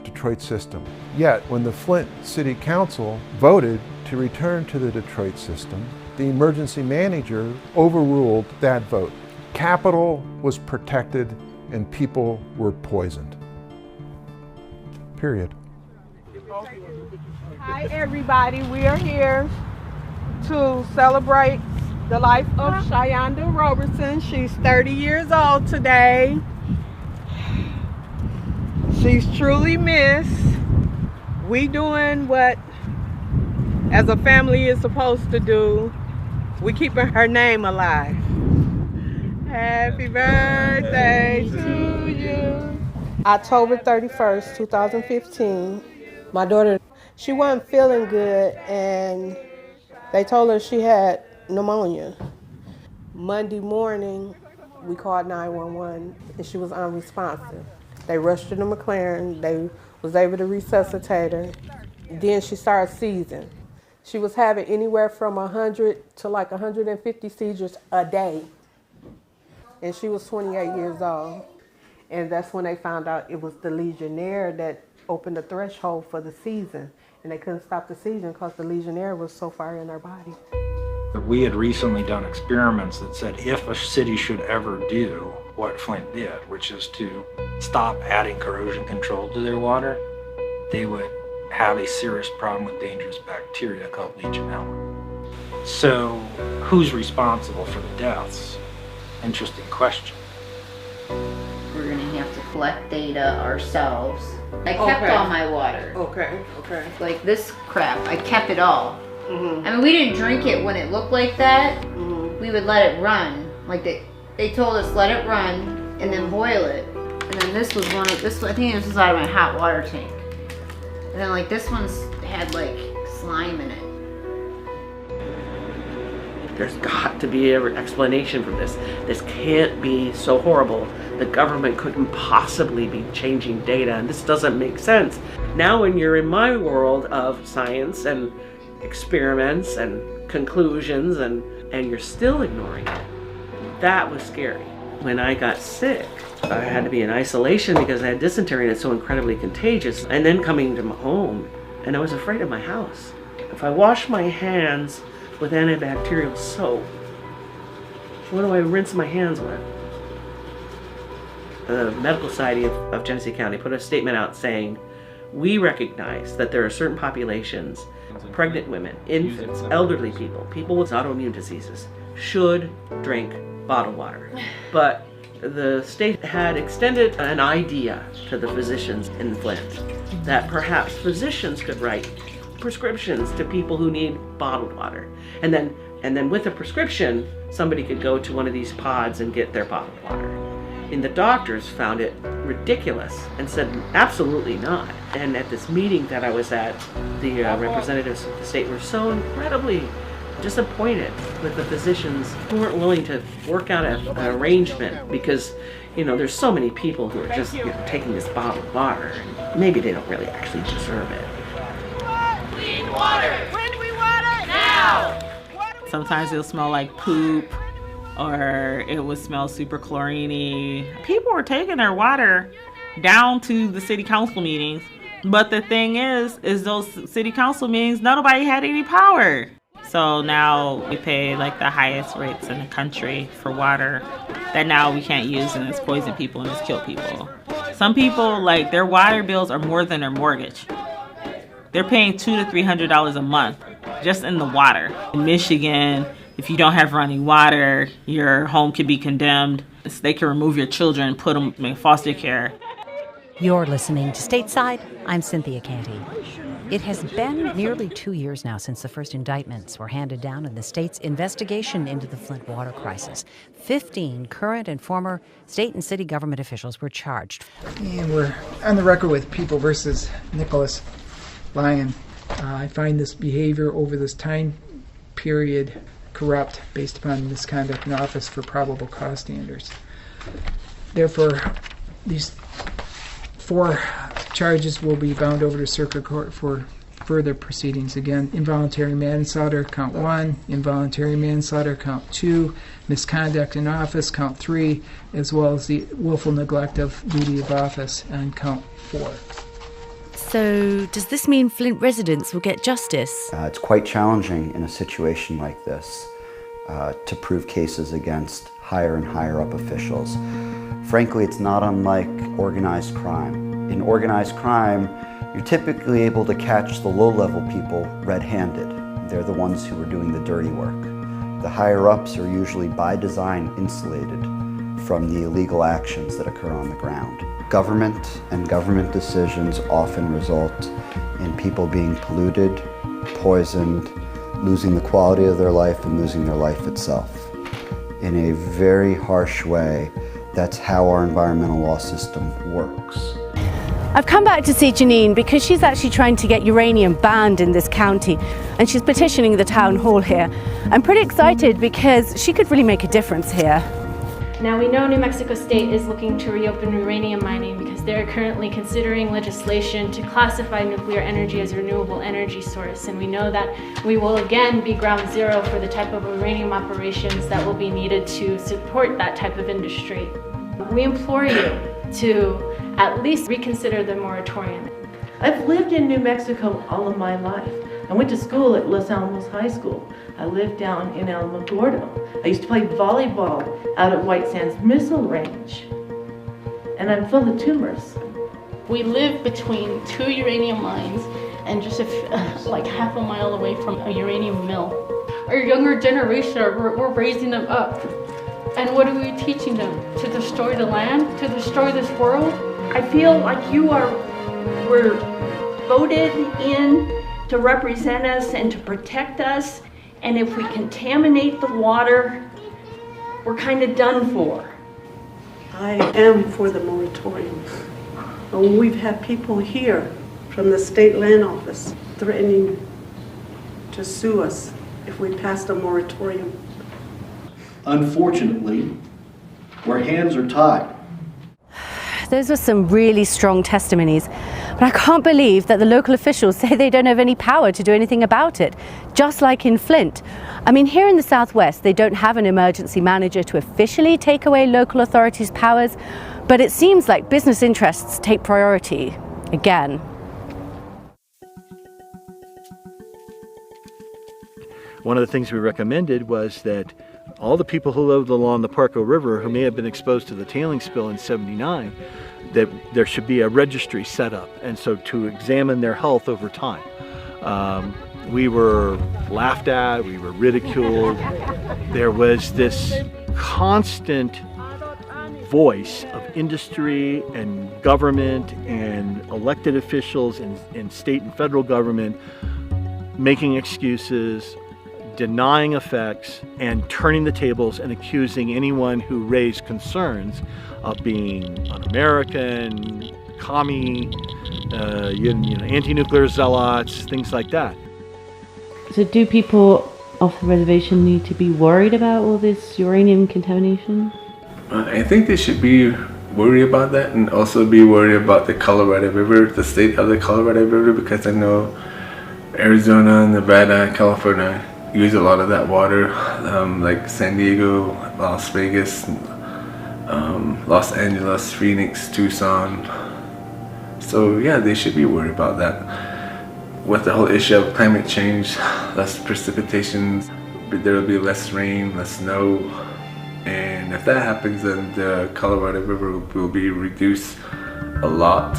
Detroit system. Yet, when the Flint City Council voted to return to the Detroit system, the emergency manager overruled that vote. Capital was protected and people were poisoned. Period. Hi everybody, we are here to celebrate the life of Shayonda Robertson. She's 30 years old today. She's truly missed. We doing what as a family is supposed to do. We keeping her name alive. Happy birthday to you. October 31st, 2015, my daughter, she wasn't feeling good and they told her she had pneumonia. Monday morning, we called 911 and she was unresponsive. They rushed her to McLaren. They was able to resuscitate her. Then she started seizing. She was having anywhere from 100 to like 150 seizures a day. And she was 28 years old. And that's when they found out it was the Legionnaire that opened the threshold for the seizing. And they couldn't stop the seizing because the Legionnaire was so far in her body. We had recently done experiments that said if a city should ever do what Flint did, which is to stop adding corrosion control to their water, they would have a serious problem with dangerous bacteria called Legionella. So who's responsible for the deaths? Interesting question. We're gonna have to collect data ourselves. I kept all my water. Okay. Like this crap, I kept it all. I mean, we didn't drink it when it looked like that. We would let it run. Like they told us let it run and then boil it. And then this was I think this was out of my hot water tank. And then like this one's had like slime in it. There's got to be an explanation for this. This can't be so horrible. The government couldn't possibly be changing data, and this doesn't make sense. Now when you're in my world of science and experiments and conclusions and you're still ignoring it, that was scary. When I got sick, I had to be in isolation because I had dysentery and it's so incredibly contagious. And then coming to my home, and I was afraid of my house. If I wash my hands with antibacterial soap, what do I rinse my hands with? The Medical Society of Genesee County put a statement out saying, we recognize that there are certain populations, pregnant women, infants, elderly people with autoimmune diseases, should drink bottled water. But the state had extended an idea to the physicians in Flint that perhaps physicians could write prescriptions to people who need bottled water. And then with a prescription, somebody could go to one of these pods and get their bottled water. And the doctors found it ridiculous and said, absolutely not. And at this meeting that I was at, the representatives of the state were so incredibly disappointed with the physicians who weren't willing to work out an arrangement because, there's so many people who are just taking this bottled water and maybe they don't really actually deserve it. Clean water! When do we want it? Now! Sometimes it'll smell like poop, or it would smell super chlorine-y. People were taking their water down to the city council meetings, but the thing is those city council meetings, nobody had any power. So now we pay like the highest rates in the country for water that now we can't use, and it's poison people and it's kill people. Some people, like, their water bills are more than their mortgage. They're paying $200 to $300 a month just in the water. In Michigan, if you don't have running water, your home could be condemned. They can remove your children and put them in foster care. You're listening to Stateside. I'm Cynthia Canty. It has been nearly 2 years now since the first indictments were handed down in the state's investigation into the Flint water crisis. 15 current and former state and city government officials were charged. And we're on the record with People versus Nicholas Lyon. I find this behavior over this time period corrupt based upon misconduct in office for probable cause standards. Therefore, these 4 charges will be bound over to circuit court for further proceedings. Again, involuntary manslaughter, count 1, involuntary manslaughter, count 2, misconduct in office, count 3, as well as the willful neglect of duty of office on count 4. So, does this mean Flint residents will get justice? It's quite challenging in a situation like this to prove cases against higher and higher up officials. Frankly, it's not unlike organized crime. In organized crime, you're typically able to catch the low-level people red-handed. They're the ones who are doing the dirty work. The higher-ups are usually by design insulated from the illegal actions that occur on the ground. Government and government decisions often result in people being polluted, poisoned, losing the quality of their life and losing their life itself. In a very harsh way, that's how our environmental law system works. I've come back to see Janine because she's actually trying to get uranium banned in this county, and she's petitioning the town hall here. I'm pretty excited because she could really make a difference here. Now we know New Mexico State is looking to reopen uranium mining because they're currently considering legislation to classify nuclear energy as a renewable energy source, and we know that we will again be ground zero for the type of uranium operations that will be needed to support that type of industry. We implore you to at least reconsider the moratorium. I've lived in New Mexico all of my life. I went to school at Los Alamos High School. I lived down in Alamogordo. I used to play volleyball out at White Sands Missile Range. And I'm full of tumors. We live between 2 uranium mines and just like half a mile away from a uranium mill. Our younger generation, we're raising them up. And what are we teaching them? To destroy the land? To destroy this world? I feel like we're voted in to represent us and to protect us. And if we contaminate the water, we're kind of done for. I am for the moratorium. We've had people here from the state land office threatening to sue us if we passed a moratorium. Unfortunately, our hands are tied. Those are some really strong testimonies, but I can't believe that the local officials say they don't have any power to do anything about it, just like in Flint. I mean, here in the Southwest, they don't have an emergency manager to officially take away local authorities' powers, but it seems like business interests take priority again. One of the things we recommended was that all the people who lived along the Parco River who may have been exposed to the tailing spill in '79, that there should be a registry set up, and so to examine their health over time. We were laughed at, we were ridiculed. There was this constant voice of industry and government and elected officials and state and federal government making excuses, denying effects, and turning the tables and accusing anyone who raised concerns of being un-American, commie, anti-nuclear zealots, things like that. So do people off the reservation need to be worried about all this uranium contamination? I think they should be worried about that, and also be worried about the Colorado River, the state of the Colorado River, because I know Arizona, Nevada, California use a lot of that water, like San Diego, Las Vegas, Los Angeles, Phoenix, Tucson. So yeah, they should be worried about that. With the whole issue of climate change, less precipitation, there will be less rain, less snow, and if that happens, then the Colorado River will be reduced a lot.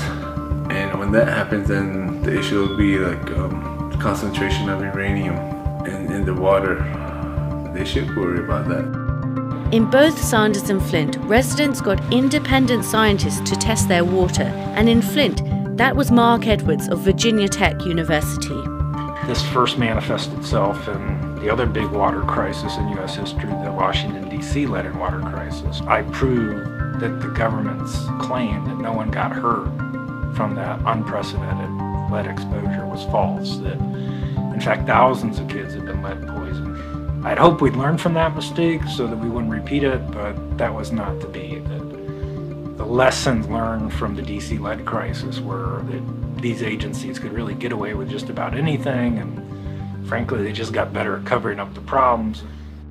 And when that happens, then the issue will be like the concentration of uranium in the water. They should worry about that. In both Sanders and Flint, residents got independent scientists to test their water, and in Flint, that was Mark Edwards of Virginia Tech University. This first manifested itself in the other big water crisis in U.S. history, the Washington, D.C. lead and water crisis. I proved that the government's claim that no one got hurt from that unprecedented lead exposure was false, that in fact thousands of kids had been lead poisoned. I'd hoped we'd learn from that mistake so that we wouldn't repeat it, but that was not to be. The lessons learned from the DC lead crisis were that these agencies could really get away with just about anything, and frankly they just got better at covering up the problems.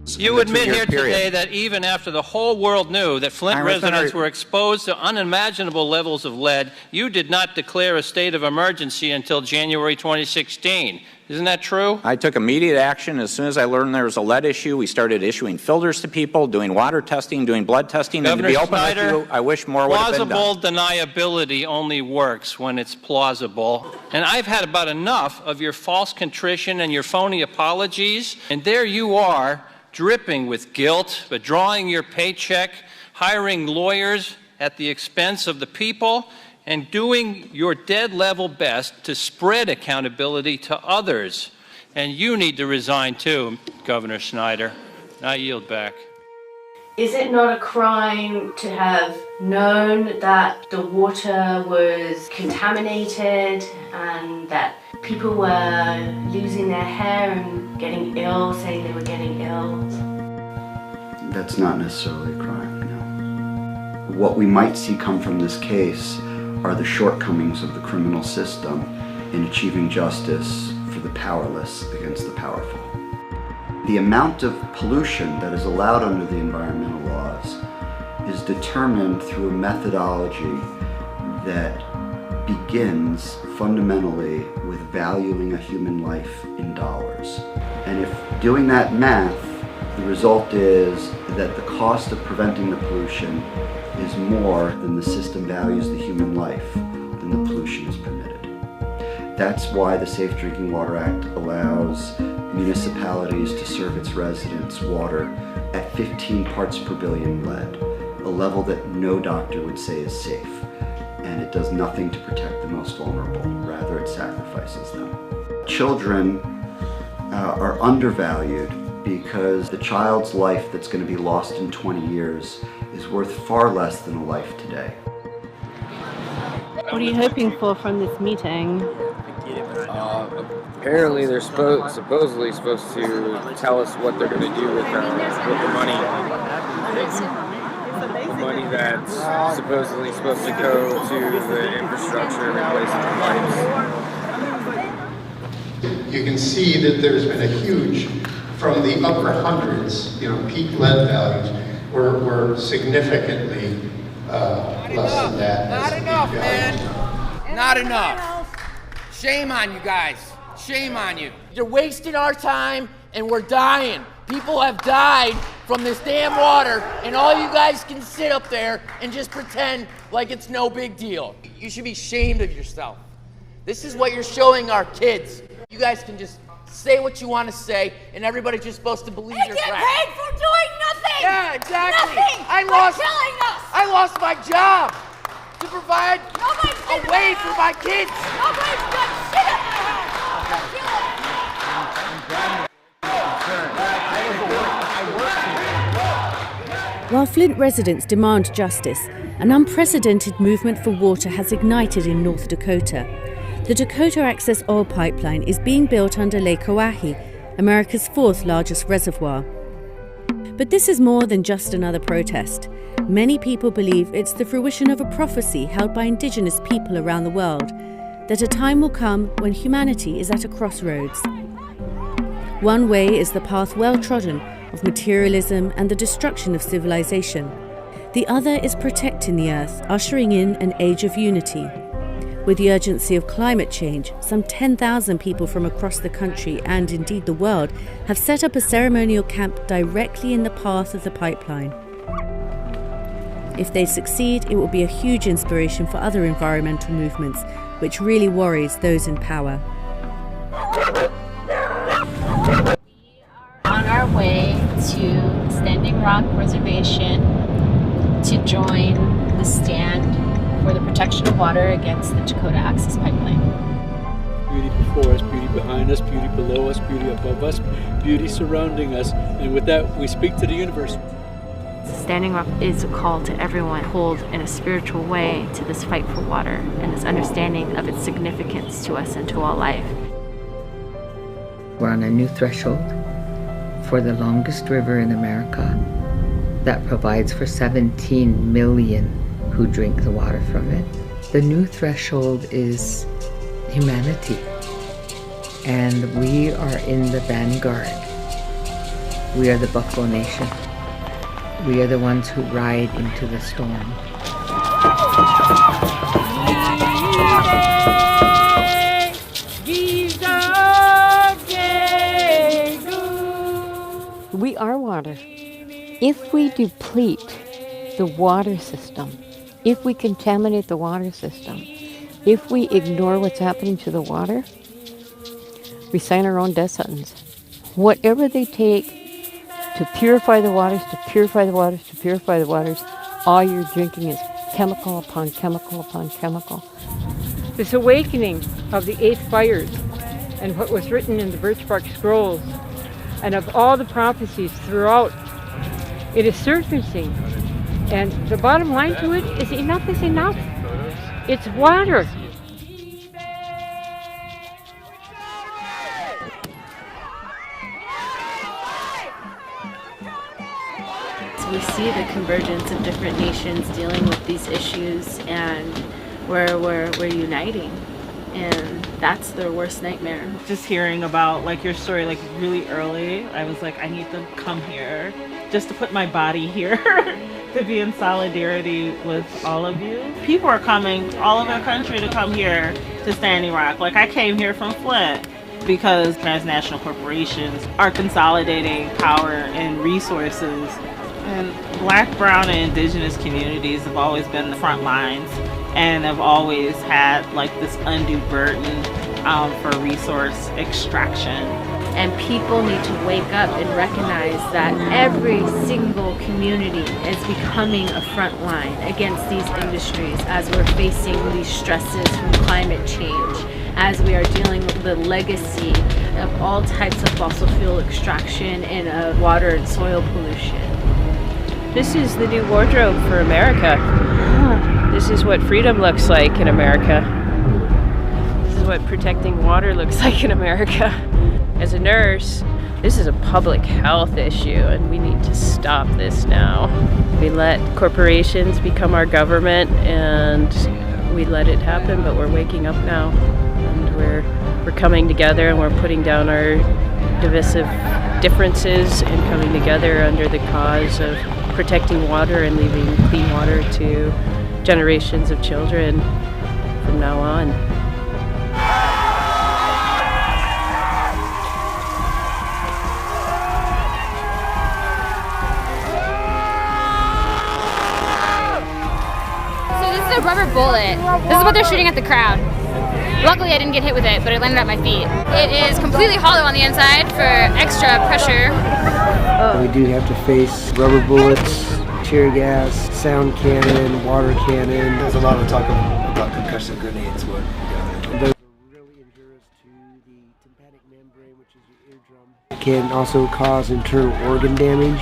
You admit here today that even after the whole world knew that Flint residents were exposed to unimaginable levels of lead, you did not declare a state of emergency until January 2016. Isn't that true? I took immediate action. As soon as I learned there was a lead issue, we started issuing filters to people, doing water testing, doing blood testing. Governor and to be open Snyder, with you, I wish more would have been done. Plausible deniability only works when it's plausible. And I've had about enough of your false contrition and your phony apologies. And there you are, dripping with guilt, withdrawing your paycheck, hiring lawyers at the expense of the people, and doing your dead level best to spread accountability to others. And you need to resign too, Governor Snyder. I yield back. Is it not a crime to have known that the water was contaminated and that people were losing their hair and getting ill, saying they were getting ill? That's not necessarily a crime, no. What we might see come from this case are the shortcomings of the criminal system in achieving justice for the powerless against the powerful. The amount of pollution that is allowed under the environmental laws is determined through a methodology that begins fundamentally with valuing a human life in dollars. And if doing that math, the result is that the cost of preventing the pollution is more than the system values the human life, then the pollution is permitted. That's why the Safe Drinking Water Act allows municipalities to serve its residents water at 15 parts per billion lead, a level that no doctor would say is safe. And it does nothing to protect the most vulnerable, rather it sacrifices them. children are undervalued because the child's life that's going to be lost in 20 years is worth far less than a life today. What are you hoping for from this meeting? Apparently they're supposedly supposed to tell us what they're going to do with the money. The money that's supposedly supposed to go to the infrastructure and replacing the pipes. You can see that there's been a huge, from the upper hundreds, peak lead values were significantly less than that. Not enough, man. Not enough. Shame on you guys. Shame on you. You're wasting our time and we're dying. People have died from this damn water and all you guys can sit up there and just pretend like it's no big deal. You should be ashamed of yourself. This is what you're showing our kids. You guys can just say what you want to say and everybody's just supposed to believe your crap. They get paid for doing nothing! Yeah, exactly. Nothing! I lost my job to provide a way for my kids. Nobody's got shit up While Flint residents demand justice, an unprecedented movement for water has ignited in North Dakota. The Dakota Access Oil Pipeline is being built under Lake Oahe, America's fourth largest reservoir. But this is more than just another protest. Many people believe it's the fruition of a prophecy held by indigenous people around the world, that a time will come when humanity is at a crossroads. One way is the path well trodden of materialism and the destruction of civilization. The other is protecting the earth, ushering in an age of unity. With the urgency of climate change, some 10,000 people from across the country and indeed the world have set up a ceremonial camp directly in the path of the pipeline. If they succeed, it will be a huge inspiration for other environmental movements, which really worries those in power. On our way to Standing Rock Reservation to join the stand for the protection of water against the Dakota Access Pipeline. Beauty before us, beauty behind us, beauty below us, beauty above us, beauty surrounding us, and with that we speak to the universe. Standing Rock is a call to everyone pulled in a spiritual way to this fight for water and this understanding of its significance to us and to all life. We're on a new threshold for the longest river in America that provides for 17 million who drink the water from it. The new threshold is humanity, and we are in the vanguard. We are the Buffalo Nation. We are the ones who ride into the storm. We are water. If we deplete the water system, if we contaminate the water system, if we ignore what's happening to the water, we sign our own death sentence. Whatever they take to purify the waters, to purify the waters, to purify the waters, all you're drinking is chemical upon chemical upon chemical. This awakening of the 8 fires and what was written in the birch bark scrolls and of all the prophecies throughout, it is surfacing. And the bottom line to it is enough is enough. It's water. We see the convergence of different nations dealing with these issues, and we're uniting, and that's their worst nightmare. Just hearing about your story really early, I was like, I need to come here just to put my body here to be in solidarity with all of you. People are coming all over the country to come here to Standing Rock. I came here from Flint because transnational corporations are consolidating power and resources. And Black, Brown, and Indigenous communities have always been the front lines and have always had this undue burden for resource extraction. And people need to wake up and recognize that every single community is becoming a front line against these industries as we're facing these stresses from climate change as we are dealing with the legacy of all types of fossil fuel extraction and of water and soil pollution. This is the new wardrobe for America. This is what freedom looks like in America. This is what protecting water looks like in America. As a nurse, this is a public health issue and we need to stop this now. We let corporations become our government and we let it happen, but we're waking up now and we're coming together and we're putting down our divisive differences and coming together under the cause of protecting water and leaving clean water to generations of children from now on. So this is a rubber bullet. This is what they're shooting at the crowd. Luckily I didn't get hit with it, but it landed at my feet. It is completely hollow on the inside for extra pressure. We do have to face rubber bullets, tear gas, sound cannon, water cannon. There's a lot of talk about concussion grenades. Those are really injurious to the tympanic membrane, which is your eardrum. It can also cause internal organ damage.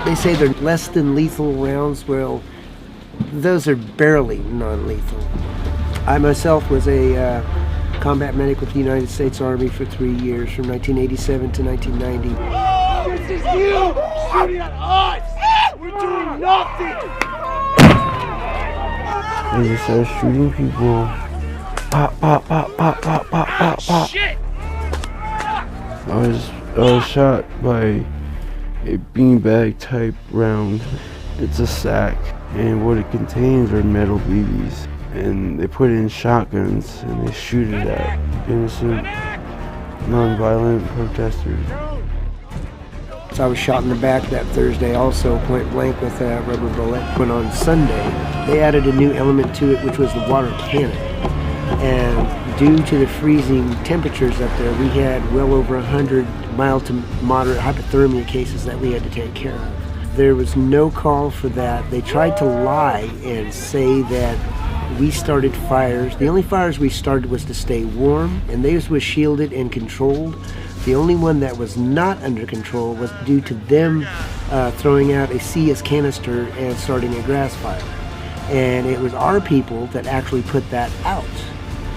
They say they're less than lethal rounds. Well, those are barely non-lethal. I myself was a combat medic with the United States Army for 3 years, from 1987 to 1990. This is you shooting at us! We're doing nothing! They just started shooting people. Pop, pop, pop, pop, pop, pop, pop, pop. Shit! I was shot by a beanbag type round. It's a sack, and what it contains are metal BBs. And they put it in shotguns and they shoot it at innocent, non-violent protesters. So I was shot in the back that Thursday also, point blank, with a rubber bullet. When on Sunday, they added a new element to it, which was the water cannon. And due to the freezing temperatures up there, we had well over 100 mild to moderate hypothermia cases that we had to take care of. There was no call for that. They tried to lie and say that we started fires. The only fires we started was to stay warm, and theirs was shielded and controlled. The only one that was not under control was due to them throwing out a CS canister and starting a grass fire. And it was our people that actually put that out.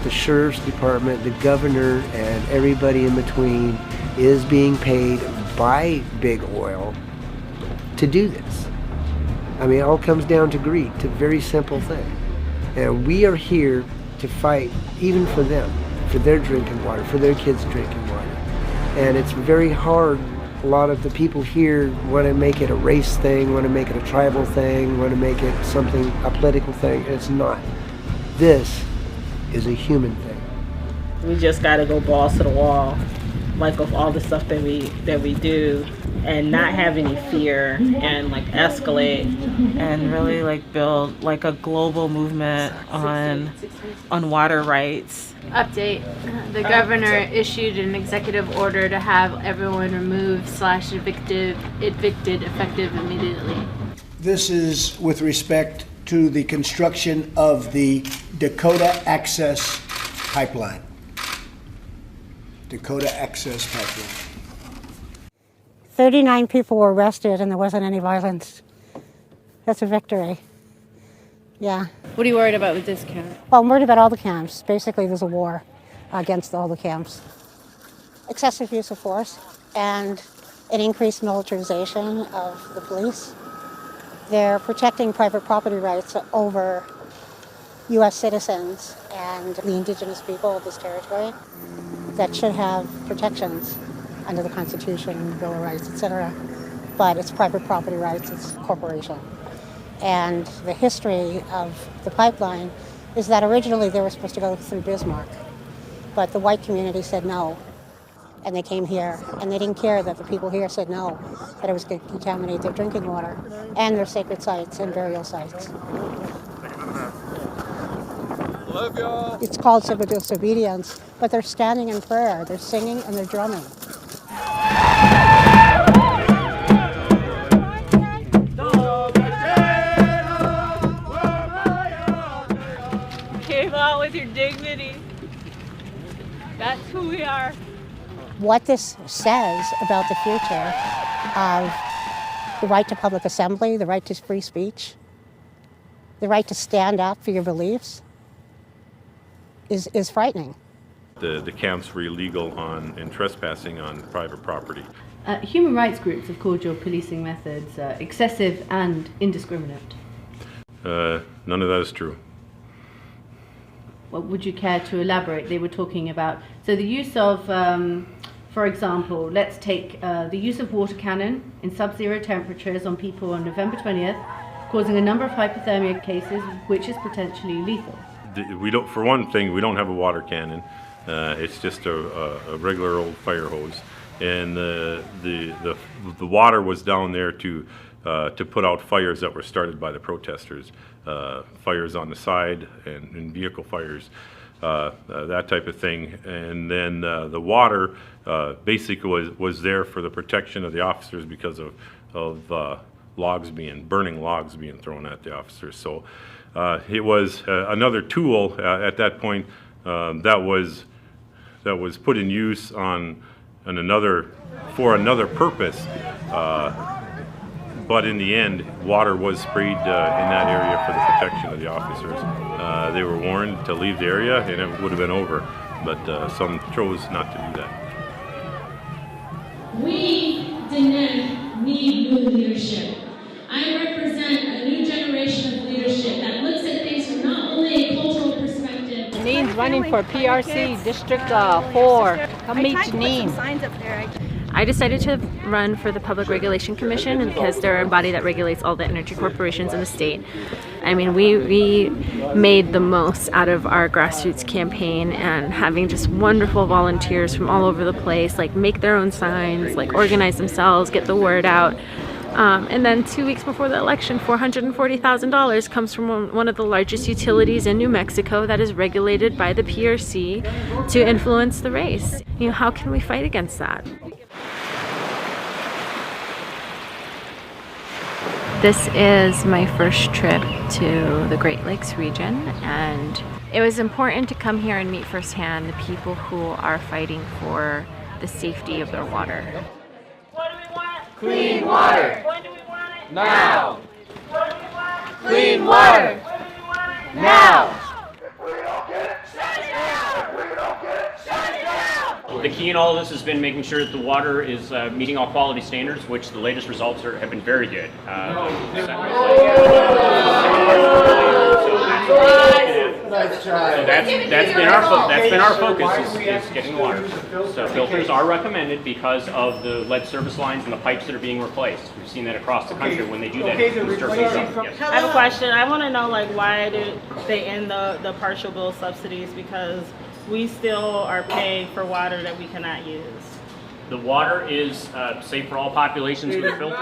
The sheriff's department, the governor, and everybody in between is being paid by Big Oil to do this. I mean, it all comes down to greed. It's a very simple thing. And we are here to fight even for them, for their drinking water, for their kids' drinking water. And it's very hard. A lot of the people here want to make it a race thing, want to make it a tribal thing, want to make it something, a political thing. It's not. This is a human thing. We just got to go balls to the wall, like with all the stuff that we do, and not have any fear, and like escalate and really like build like a global movement on water rights. Update. The governor issued an executive order to have everyone removed / evicted effective immediately. This is with respect to the construction of the Dakota Access Pipeline. Dakota Access Pipeline. 39 people were arrested and there wasn't any violence. That's a victory. Yeah. What are you worried about with this camp? Well, I'm worried about all the camps. Basically, there's a war against all the camps. Excessive use of force and an increased militarization of the police. They're protecting private property rights over U.S. citizens and the indigenous people of this territory that should have protections under the Constitution, the Bill of Rights, etc. But it's private property rights, it's corporation. And the history of the pipeline is that originally they were supposed to go through Bismarck, but the white community said no, and they came here, and they didn't care that the people here said no, that it was going to contaminate their drinking water and their sacred sites and burial sites. Love y'all. It's called civil disobedience, but they're standing in prayer, they're singing and they're drumming. Came out with your dignity. That's who we are. What this says about the future of the right to public assembly, the right to free speech, the right to stand up for your beliefs is frightening. The camps were illegal and trespassing on private property. Human rights groups have called your policing methods excessive and indiscriminate. None of that is true. What would you care to elaborate? They were talking about, so the use of, for example, let's take the use of water cannon in sub-zero temperatures on people on November 20th, causing a number of hypothermia cases, which is potentially lethal. We don't, for one thing, we don't have a water cannon. It's just a regular old fire hose, and the water was down there to put out fires that were started by the protesters, fires on the side and vehicle fires, that type of thing. And then the water basically was there for the protection of the officers because of burning logs being thrown at the officers. So it was another tool at that point that was put in use for another purpose. But in the end, water was sprayed in that area for the protection of the officers. They were warned to leave the area and it would have been over, but some chose not to do that. We didn't need new leadership. I represent a new generation of leadership that looks at things from not only a cultural perspective. Janine's running for PRC District 4. Come meet Janine. I decided to run for the Public Regulation Commission because they're a body that regulates all the energy corporations in the state. I mean, we made the most out of our grassroots campaign and having just wonderful volunteers from all over the place, like make their own signs, like organize themselves, get the word out. And then 2 weeks before the election, $440,000 comes from one of the largest utilities in New Mexico that is regulated by the PRC to influence the race. You know, how can we fight against that? This is my first trip to the Great Lakes region, and it was important to come here and meet firsthand the people who are fighting for the safety of their water. What do we want? Clean water. When do we want it? Now. What do we want? Clean water. When do we want it? Now. The key in all of this has been making sure that the water is meeting all quality standards, which the latest results have been very good. That's been our focus is getting the water. So filters are recommended because of the lead service lines and the pipes that are being replaced. We've seen that across the country when they do that. Yes. I have a question. I want to know, like, why did they end the partial bill subsidies? Because we still are paying for water that we cannot use. The water is safe for all populations with filters.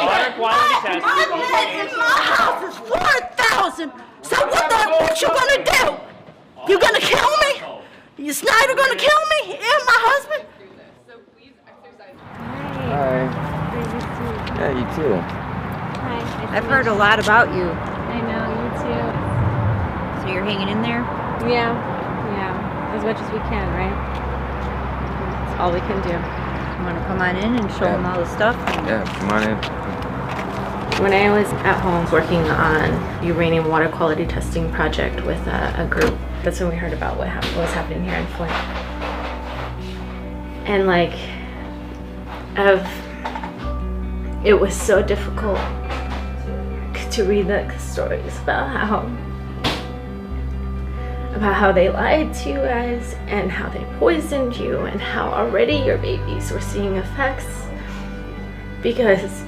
Water quality test. My house is 4,000. So what the bitch you gonna do? You gonna kill me? You Snyder gonna kill me and my husband? Hi. Yeah, you too. Hi. I've heard a lot about you. I know, you too. So you're hanging in there? Yeah, as much as we can, right? That's all we can do. You want to come on in and show them all the stuff? Yeah, come on in. When I was at home working on uranium water quality testing project with a group, that's when we heard about what was happening here in Flint. And it was so difficult to read the stories about how they lied to you guys and how they poisoned you and how already your babies were seeing effects, because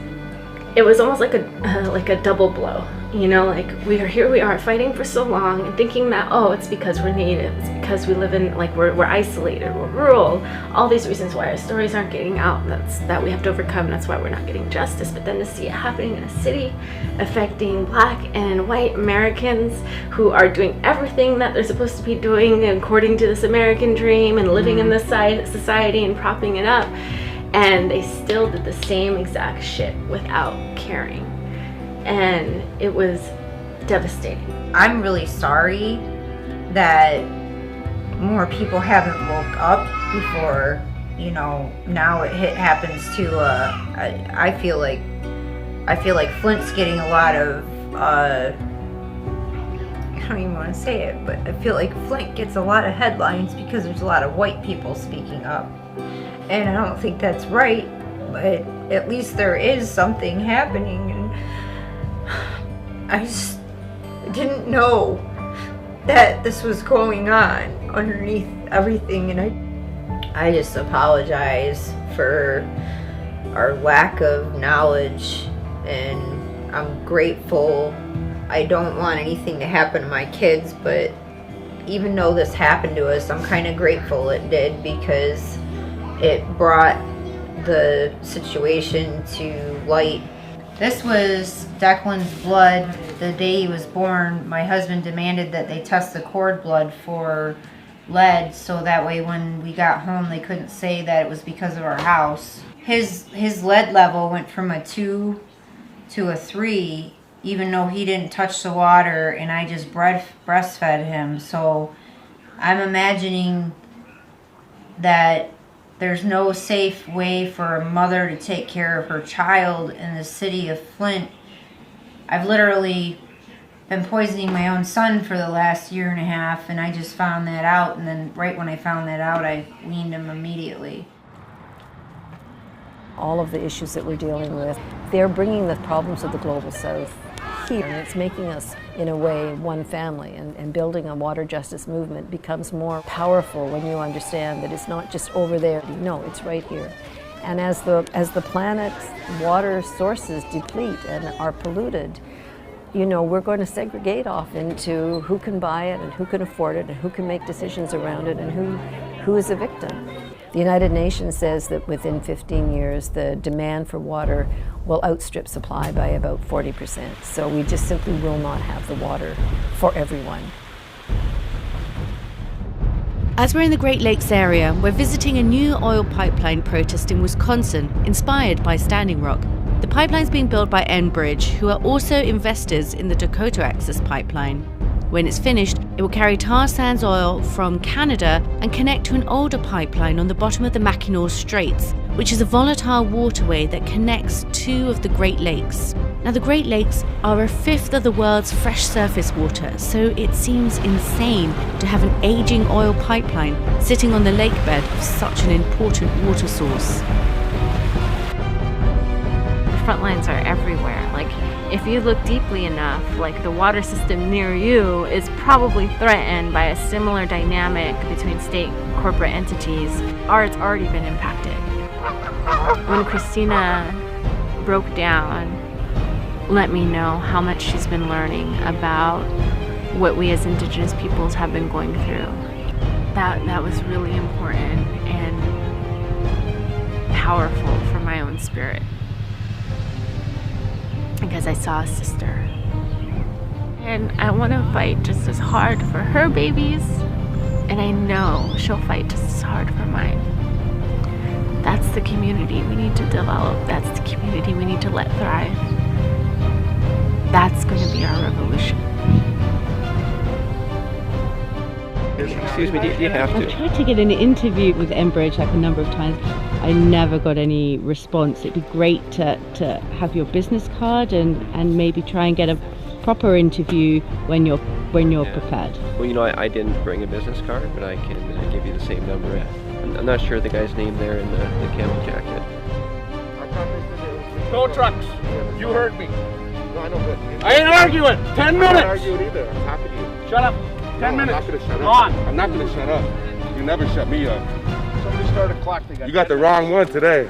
it was almost like a double blow, you know, like we are fighting for so long and thinking that, oh, it's because we're native, it's because we live in, like, we're isolated, we're rural, all these reasons why our stories aren't getting out, that we have to overcome, that's why we're not getting justice. But then to see it happening in a city affecting Black and white Americans who are doing everything that they're supposed to be doing according to this American dream and living in this society and propping it up, and they still did the same exact shit without caring. And it was devastating. I'm really sorry that more people haven't woke up before, you know, now it happens to, I feel like Flint's getting a lot of, I don't even want to say it, but I feel like Flint gets a lot of headlines because there's a lot of white people speaking up. And I don't think that's right, but at least there is something happening, and I just didn't know that this was going on underneath everything, and I just apologize for our lack of knowledge, and I'm grateful. I don't want anything to happen to my kids, but even though this happened to us, I'm kind of grateful it did, because it brought the situation to light. This was Declan's blood. The day he was born, my husband demanded that they test the cord blood for lead, so that way when we got home they couldn't say that it was because of our house. His lead level went from a 2 to a 3, even though he didn't touch the water, and I just breastfed him. So I'm imagining that there's no safe way for a mother to take care of her child in the city of Flint. I've literally been poisoning my own son for the last 1.5 years, and I just found that out, and then right when I found that out, I weaned him immediately. All of the issues that we're dealing with, they're bringing the problems of the global south here, and it's making us, in a way, one family, and building a water justice movement becomes more powerful when you understand that it's not just over there. No, it's right here. And as the planet's water sources deplete and are polluted, you know, we're going to segregate off into who can buy it and who can afford it and who can make decisions around it and who is a victim. The United Nations says that within 15 years, the demand for water will outstrip supply by about 40%. So we just simply will not have the water for everyone. As we're in the Great Lakes area, we're visiting a new oil pipeline project in Wisconsin, inspired by Standing Rock. The pipeline's being built by Enbridge, who are also investors in the Dakota Access Pipeline. When it's finished, it will carry tar sands oil from Canada and connect to an older pipeline on the bottom of the Mackinac Straits, which is a volatile waterway that connects two of the Great Lakes. Now, the Great Lakes are 1/5 of the world's fresh surface water, so it seems insane to have an aging oil pipeline sitting on the lakebed of such an important water source. The front lines are everywhere. Like, if you look deeply enough, like the water system near you is probably threatened by a similar dynamic between state and corporate entities, or it's already been impacted. When Christina broke down, let me know how much she's been learning about what we as Indigenous peoples have been going through. That was really important and powerful for my own spirit, because I saw a sister. And I want to fight just as hard for her babies, and I know she'll fight just as hard for mine. That's the community we need to develop. That's the community we need to let thrive. That's going to be our revolution. Excuse me, do you have to? I tried to get an interview with Enbridge like a number of times. I never got any response. It'd be great to have your business card and maybe try and get a proper interview when you're prepared. Well, you know, I didn't bring a business card, but I can give you the same number. I'm not sure the guy's name there in the camel jacket. Tow trucks. You heard me. No, I know, but I ain't arguing. 10 minutes. I'm not arguing either. I'm talking to you. Shut up. 10 minutes. I'm not gonna shut Go up. on. I'm not gonna shut up. You never shut me up. Somebody start a clock. You got the wrong one today.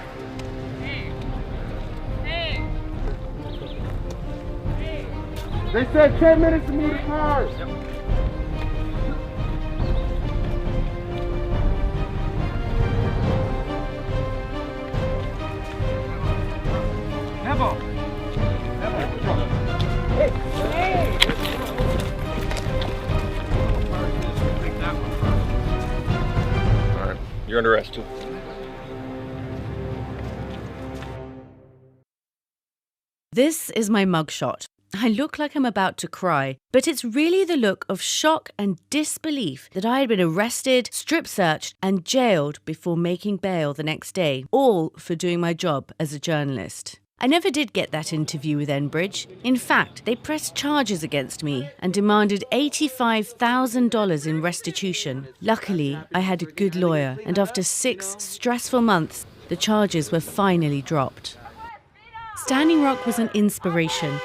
They said 10 minutes to move the cars. Neville. Hey. All right, you're under arrest. This is my mugshot. I look like I'm about to cry, but it's really the look of shock and disbelief that I had been arrested, strip-searched and jailed before making bail the next day, all for doing my job as a journalist. I never did get that interview with Enbridge. In fact, they pressed charges against me and demanded $85,000 in restitution. Luckily, I had a good lawyer, and after 6 stressful months, the charges were finally dropped. Standing Rock was an inspiration,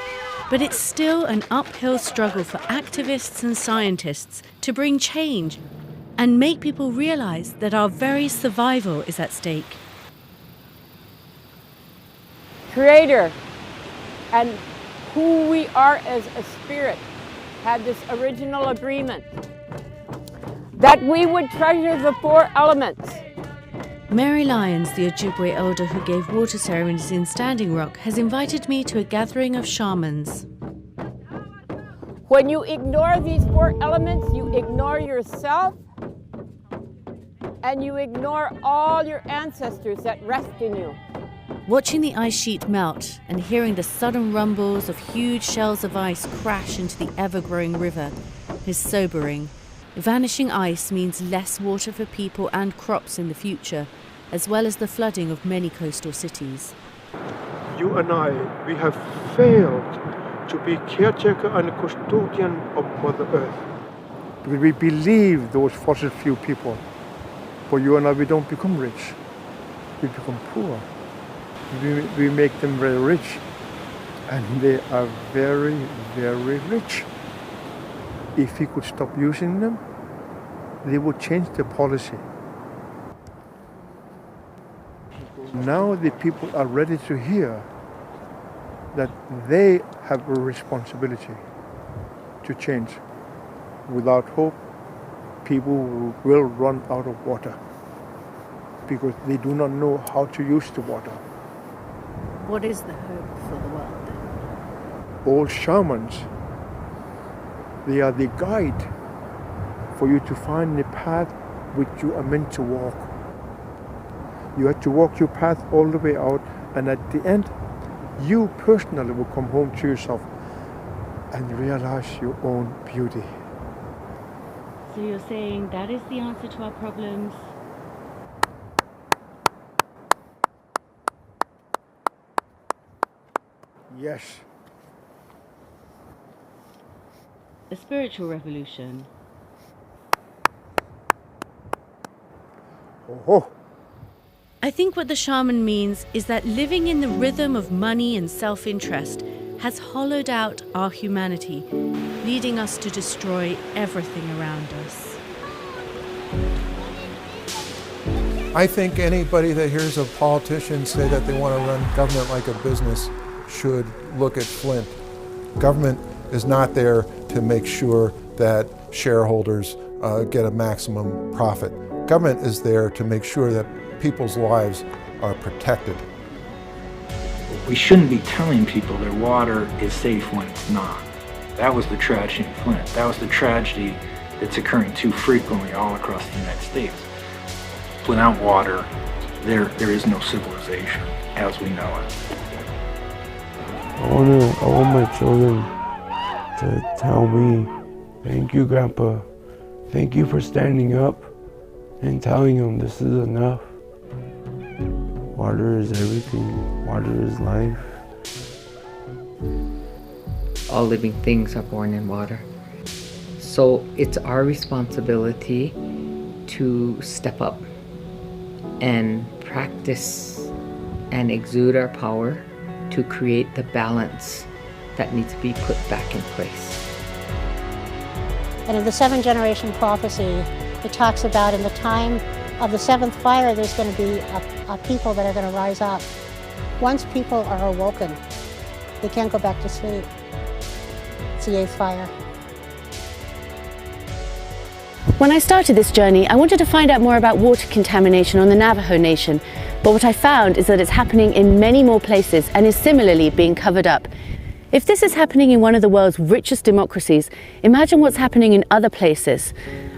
but it's still an uphill struggle for activists and scientists to bring change and make people realize that our very survival is at stake. Creator and who we are as a spirit had this original agreement that we would treasure the 4 elements. Mary Lyons, the Ojibwe elder who gave water ceremonies in Standing Rock, has invited me to a gathering of shamans. When you ignore these 4 elements, you ignore yourself and you ignore all your ancestors that rest in you. Watching the ice sheet melt and hearing the sudden rumbles of huge shells of ice crash into the ever-growing river is sobering. Vanishing ice means less water for people and crops in the future, as well as the flooding of many coastal cities. You and I, we have failed to be caretaker and custodian of Mother Earth. Because we believe those fossil fuel people. For you and I, we don't become rich. We become poor. We make them very rich. And they are very, very rich. If we could stop using them, they would change the policy. Now the people are ready to hear that they have a responsibility to change. Without hope, people will run out of water because they do not know how to use the water. What is the hope for the world then? All shamans, they are the guide for you to find the path which you are meant to walk. You have to walk your path all the way out, and at the end, you personally will come home to yourself and realize your own beauty. So you're saying that is the answer to our problems? Yes. A spiritual revolution. Oh. I think what the shaman means is that living in the rhythm of money and self-interest has hollowed out our humanity, leading us to destroy everything around us. I think anybody that hears a politician say that they want to run government like a business should look at Flint. Government is not there to make sure that shareholders get a maximum profit. Government is there to make sure that people's lives are protected. We shouldn't be telling people their water is safe when it's not. That was the tragedy in Flint. That was the tragedy that's occurring too frequently all across the United States. Without water, there is no civilization as we know it. I want my children to tell me, thank you, Grandpa. Thank you for standing up and telling them this is enough. Water is everything. Water is life. All living things are born in water. So it's our responsibility to step up and practice and exude our power to create the balance that needs to be put back in place. And in the 7th-generation prophecy, it talks about in the time of the 7th fire, there's going to be a people that are going to rise up. Once people are awoken, they can't go back to sleep. It's the 8th fire. When I started this journey, I wanted to find out more about water contamination on the Navajo Nation, but what I found is that it's happening in many more places and is similarly being covered up. If this is happening in one of the world's richest democracies, imagine what's happening in other places.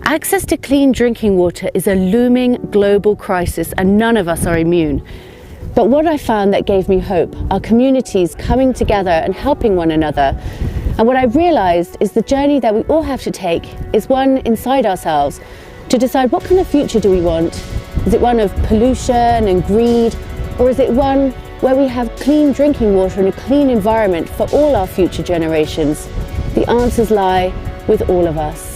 Access to clean drinking water is a looming global crisis, and none of us are immune. But what I found that gave me hope are communities coming together and helping one another. And what I realized is the journey that we all have to take is one inside ourselves to decide what kind of future do we want. Is it one of pollution and greed, or is it one where we have clean drinking water and a clean environment for all our future generations? The answers lie with all of us.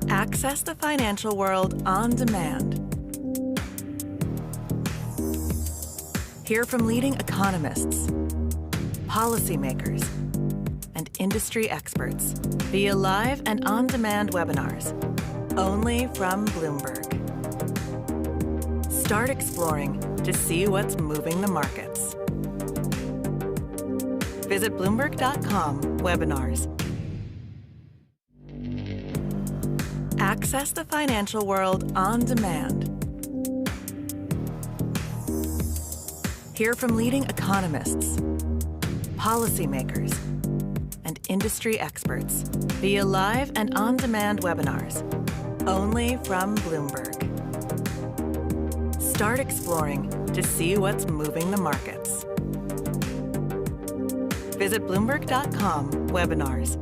Access the financial world on demand. Hear from leading economists, policymakers, and industry experts via live and on-demand webinars, only from Bloomberg. Start exploring to see what's moving the markets. Visit Bloomberg.com/webinars. Access the financial world on demand. Hear from leading economists, policymakers, and industry experts via live and on-demand webinars, only from Bloomberg. Start exploring to see what's moving the markets. Visit Bloomberg.com/webinars.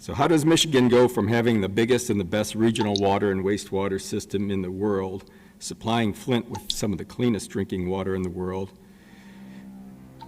So how does Michigan go from having the biggest and the best regional water and wastewater system in the world, supplying Flint with some of the cleanest drinking water in the world,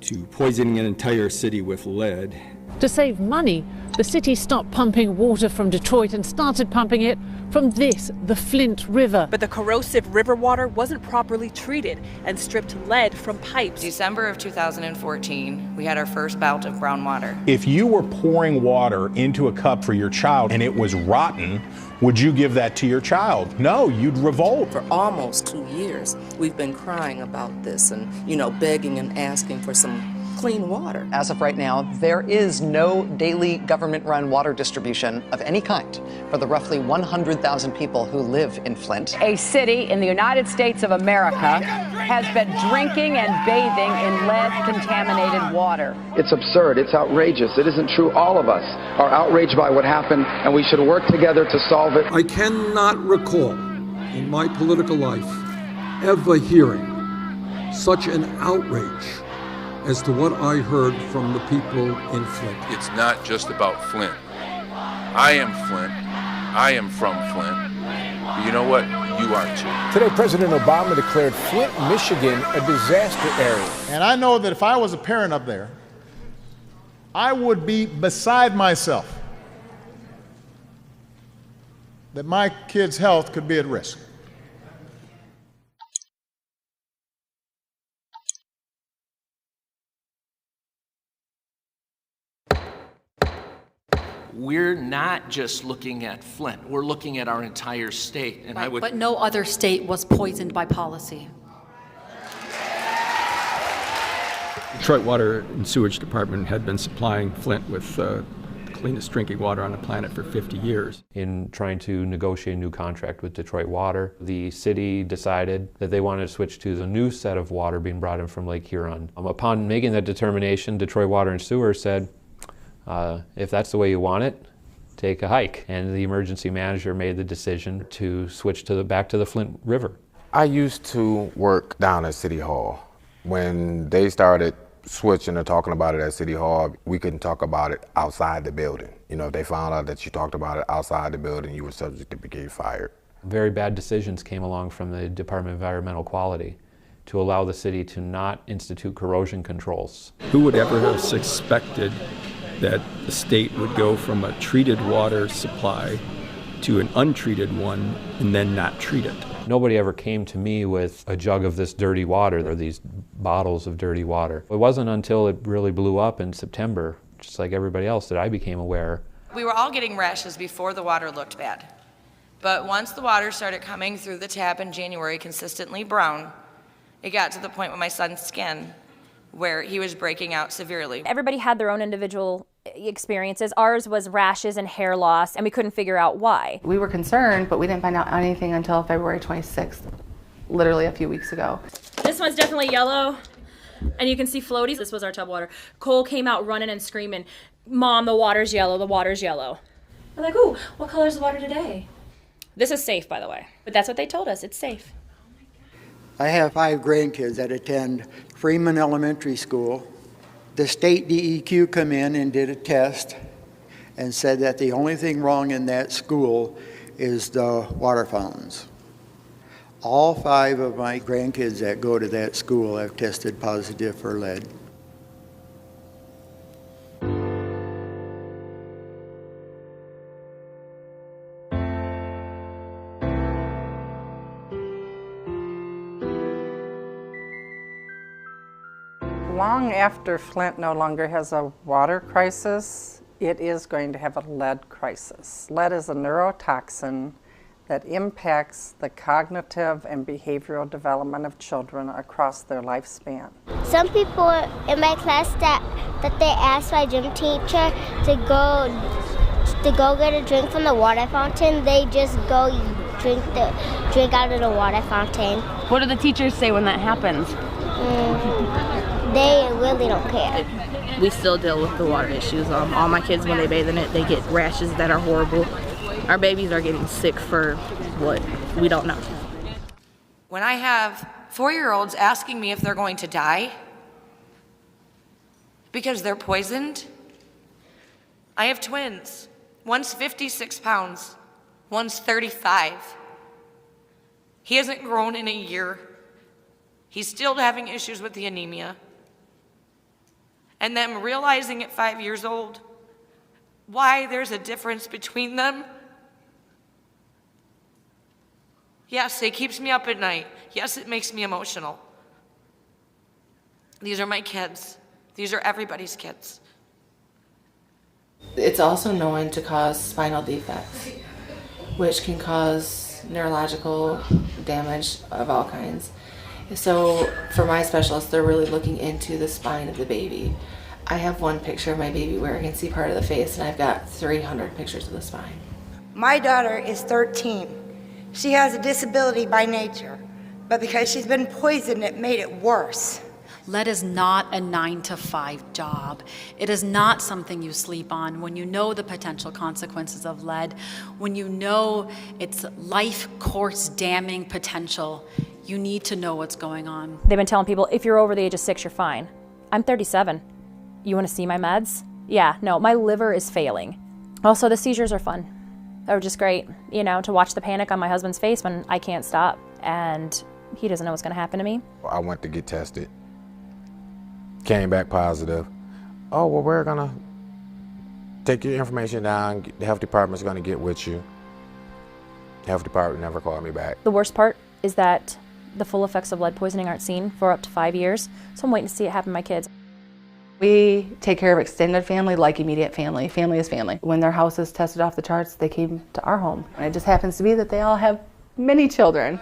to poisoning an entire city with lead? To save money, the city stopped pumping water from Detroit and started pumping it from the Flint River. But the corrosive river water wasn't properly treated and stripped lead from pipes. December of 2014, we had our first bout of brown water. If you were pouring water into a cup for your child and it was rotten, would you give that to your child? No, you'd revolt. For almost 2 years, we've been crying about this and, begging and asking for some clean water. As of right now, there is no daily government-run water distribution of any kind for the roughly 100,000 people who live in Flint. A city in the United States of America has been drinking and bathing in lead-contaminated water. It's absurd. It's outrageous. It isn't true. All of us are outraged by what happened, and we should work together to solve it. I cannot recall in my political life ever hearing such an outrage as to what I heard from the people in Flint. It's not just about Flint. I am Flint. I am from Flint. But you know what? You are too. Today, President Obama declared Flint, Michigan, a disaster area. And I know that if I was a parent up there, I would be beside myself that my kid's health could be at risk. We're not just looking at Flint, we're looking at our entire state. And right, but no other state was poisoned by policy. Detroit Water and Sewage Department had been supplying Flint with the cleanest drinking water on the planet for 50 years. In trying to negotiate a new contract with Detroit Water, the city decided that they wanted to switch to the new set of water being brought in from Lake Huron. Upon making that determination, Detroit Water and Sewer said, if that's the way you want it, take a hike. And the emergency manager made the decision to switch back to the Flint River. I used to work down at City Hall. When they started switching and talking about it at City Hall, we couldn't talk about it outside the building. If they found out that you talked about it outside the building, you were subject to being fired. Very bad decisions came along from the Department of Environmental Quality to allow the city to not institute corrosion controls. Who would ever have suspected that the state would go from a treated water supply to an untreated one and then not treat it? Nobody ever came to me with a jug of this dirty water or these bottles of dirty water. It wasn't until it really blew up in September, just like everybody else, that I became aware. We were all getting rashes before the water looked bad. But once the water started coming through the tap in January consistently brown, it got to the point with my son's skin where he was breaking out severely. Everybody had their own individual experiences. Ours was rashes and hair loss, and we couldn't figure out why. We were concerned, but we didn't find out anything until February 26th, literally a few weeks ago. This one's definitely yellow, and you can see floaties. This was our tub water. Cole came out running and screaming, "Mom, the water's yellow, the water's yellow." I'm like, "Ooh, what color's the water today?" This is safe, by the way. But that's what they told us, it's safe. I have 5 grandkids that attend Freeman Elementary School. The state DEQ come in and did a test and said that the only thing wrong in that school is the water fountains. All 5 of my grandkids that go to that school have tested positive for lead. Long after Flint no longer has a water crisis, it is going to have a lead crisis. Lead is a neurotoxin that impacts the cognitive and behavioral development of children across their lifespan. Some people in my class that they asked my gym teacher to go get a drink from the water fountain, they just go drink out of the water fountain. What do the teachers say when that happens? They really don't care. We still deal with the water issues. All my kids, when they bathe in it, they get rashes that are horrible. Our babies are getting sick for what? We don't know. When I have 4-year-olds asking me if they're going to die because they're poisoned, I have twins One's 56 pounds, one's 35. He hasn't grown in a year. He's still having issues with the anemia. And them realizing at 5 years old why there's a difference between them. Yes, it keeps me up at night. Yes, it makes me emotional. These are my kids. These are everybody's kids. It's also known to cause spinal defects, which can cause neurological damage of all kinds. So for my specialists, they're really looking into the spine of the baby. I have one picture of my baby where I can see part of the face, and I've got 300 pictures of the spine. My daughter is 13. She has a disability by nature, but because she's been poisoned, it made it worse. Lead is not a 9-to-5 job. It is not something you sleep on. When you know the potential consequences of lead, when you know its life course damning potential, you need to know what's going on. They've been telling people, if you're over the age of 6, you're fine. I'm 37. You want to see my meds? Yeah, no, my liver is failing. Also, the seizures are fun. They're just great, you know, to watch the panic on my husband's face when I can't stop and he doesn't know what's going to happen to me. I went to get tested. Came back positive. Oh, well, we're going to take your information down. The health department's going to get with you. The health department never called me back. The worst part is that the full effects of lead poisoning aren't seen for up to 5 years, so I'm waiting to see it happen to my kids. We take care of extended family like immediate family. Family is family. When their house is tested off the charts, they came to our home. And it just happens to be that they all have many children.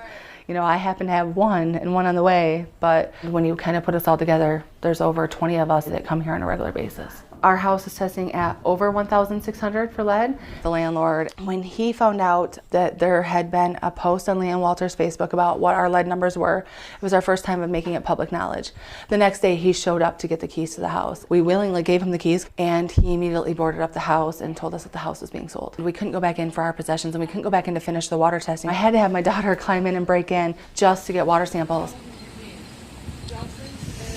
You know, I happen to have one and one on the way, but when you kind of put us all together, there's over 20 of us that come here on a regular basis. Our house is testing at over 1,600 for lead. The landlord, when he found out that there had been a post on Leanne Walters' Facebook about what our lead numbers were, it was our first time of making it public knowledge. The next day he showed up to get the keys to the house. We willingly gave him the keys, and he immediately boarded up the house and told us that the house was being sold. We couldn't go back in for our possessions, and we couldn't go back in to finish the water testing. I had to have my daughter climb in and break in just to get water samples.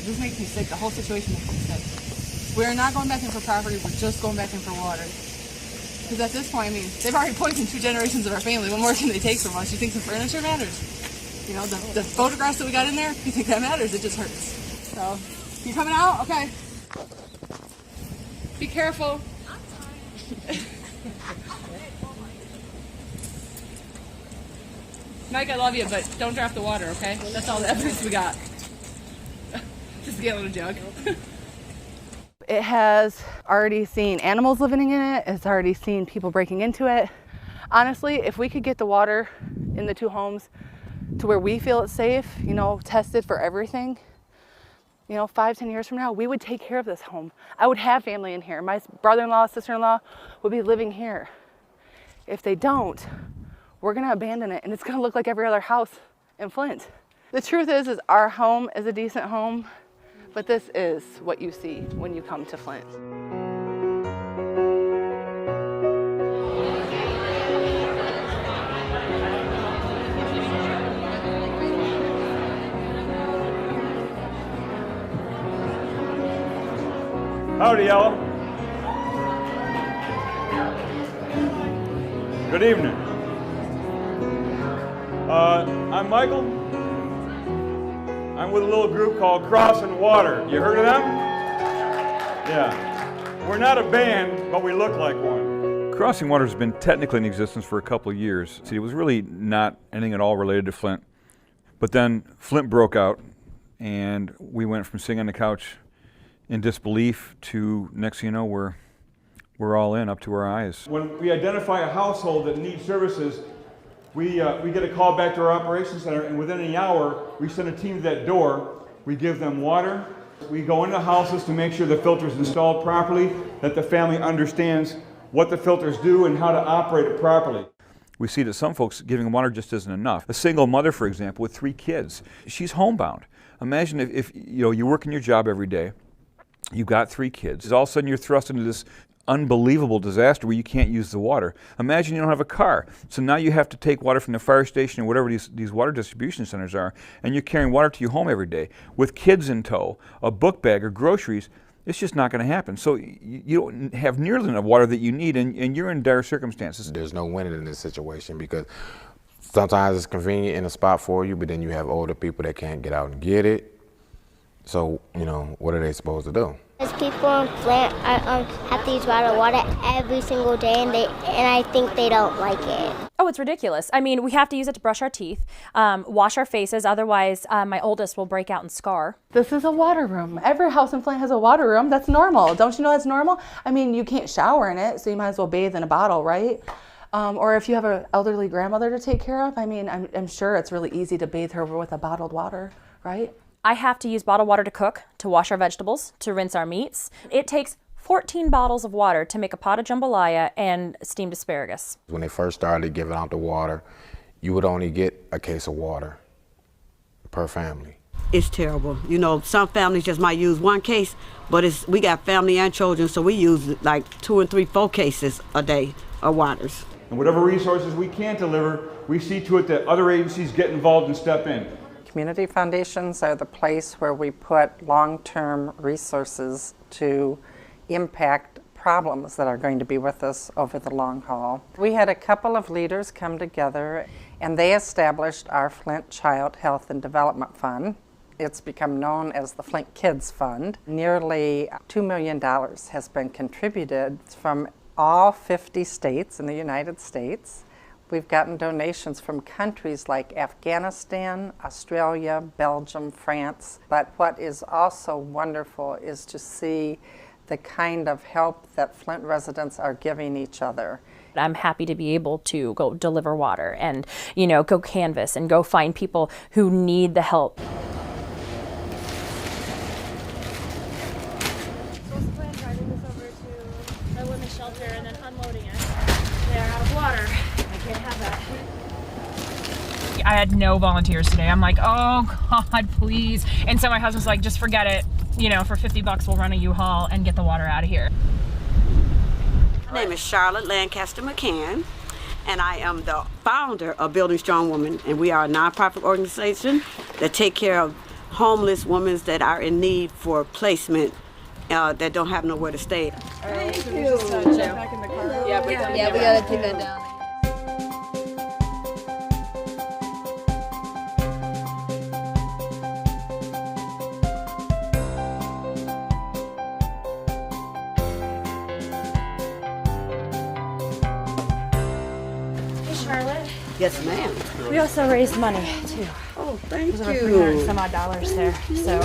This makes me sick. The whole situation makes me sick. We're not going back in for property, we're just going back in for water. Because at this point, I mean, they've already poisoned 2 generations of our family. What more can they take from us? You think the furniture matters? You know, the photographs that we got in there, you think that matters? It just hurts. So, you coming out? Okay. Be careful. Mike, I love you, but don't drop the water, okay? That's all the evidence we got. Just get a little jug. It has already seen animals living in it. It's already seen people breaking into it. Honestly, if we could get the water in the 2 homes to where we feel it's safe, you know, tested for everything, you know, 5-10 years from now, we would take care of this home. I would have family in here. My brother-in-law, sister-in-law would be living here. If they don't, we're gonna abandon it, and it's gonna look like every other house in Flint. The truth is our home is a decent home, but this is what you see when you come to Flint. Howdy, Yellow. Good evening. I'm Michael. I'm with a little group called Crossing Water. You heard of them? Yeah. We're not a band, but we look like one. Crossing Water has been technically in existence for a couple of years. See, it was really not anything at all related to Flint. But then Flint broke out, and we went from sitting on the couch in disbelief to, next thing you know, we're all in, up to our eyes. When we identify a household that needs services, we get a call back to our operations center, and within an hour, we send a team to that door. We give them water. We go into houses to make sure the filter's installed properly, that the family understands what the filters do and how to operate it properly. We see that some folks giving water just isn't enough. A single mother, for example, with 3 kids, she's homebound. Imagine if you work in your job every day, you've got 3 kids, all of a sudden you're thrust into this unbelievable disaster where you can't use the water. Imagine you don't have a car, so now you have to take water from the fire station or whatever these water distribution centers are, and you're carrying water to your home every day with kids in tow, a book bag or groceries. It's just not going to happen. So you don't have nearly enough water that you need, and you're in dire circumstances. There's no winning in this situation because sometimes it's convenient in a spot for you, but then you have older people that can't get out and get it. So, you know, what are they supposed to do? Because people in Flint have to use bottled water every single day, and I think they don't like it. Oh, it's ridiculous. I mean, we have to use it to brush our teeth, wash our faces, otherwise my oldest will break out and scar. This is a water room. Every house in Flint has a water room. That's normal. Don't you know that's normal? I mean, you can't shower in it, so you might as well bathe in a bottle, right? Or if you have an elderly grandmother to take care of, I mean, I'm sure it's really easy to bathe her with a bottled water, right? I have to use bottled water to cook, to wash our vegetables, to rinse our meats. It takes 14 bottles of water to make a pot of jambalaya and steamed asparagus. When they first started giving out the water, you would only get a case of water per family. It's terrible. You know, some families just might use one case, but we got family and children, so we use like 2 and 3, 4 cases a day of waters. And whatever resources we can't deliver, we see to it that other agencies get involved and step in. Community foundations are the place where we put long-term resources to impact problems that are going to be with us over the long haul. We had a couple of leaders come together and they established our Flint Child Health and Development Fund. It's become known as the Flint Kids Fund. Nearly $2 million has been contributed from all 50 states in the United States. We've gotten donations from countries like Afghanistan, Australia, Belgium, France. But what is also wonderful is to see the kind of help that Flint residents are giving each other. I'm happy to be able to go deliver water and, you know, go canvass and go find people who need the help. Shelter and then unloading it. They're out of water. I can't have that. I had no volunteers today. I'm like, oh God, please. And so my husband's like, just forget it. You know, for $50 we'll run a U-Haul and get the water out of here. My name is Charlotte Lancaster McCann, and I am the founder of Building Strong Women, and we are a nonprofit organization that take care of homeless women that are in need for placement that don't have nowhere to stay. Thank you. Back in the car. Yeah, we gotta take that down. Hey, Charlotte. Yes, ma'am. We also raised money too. Oh, thank you. There's over $300 some odd there. So,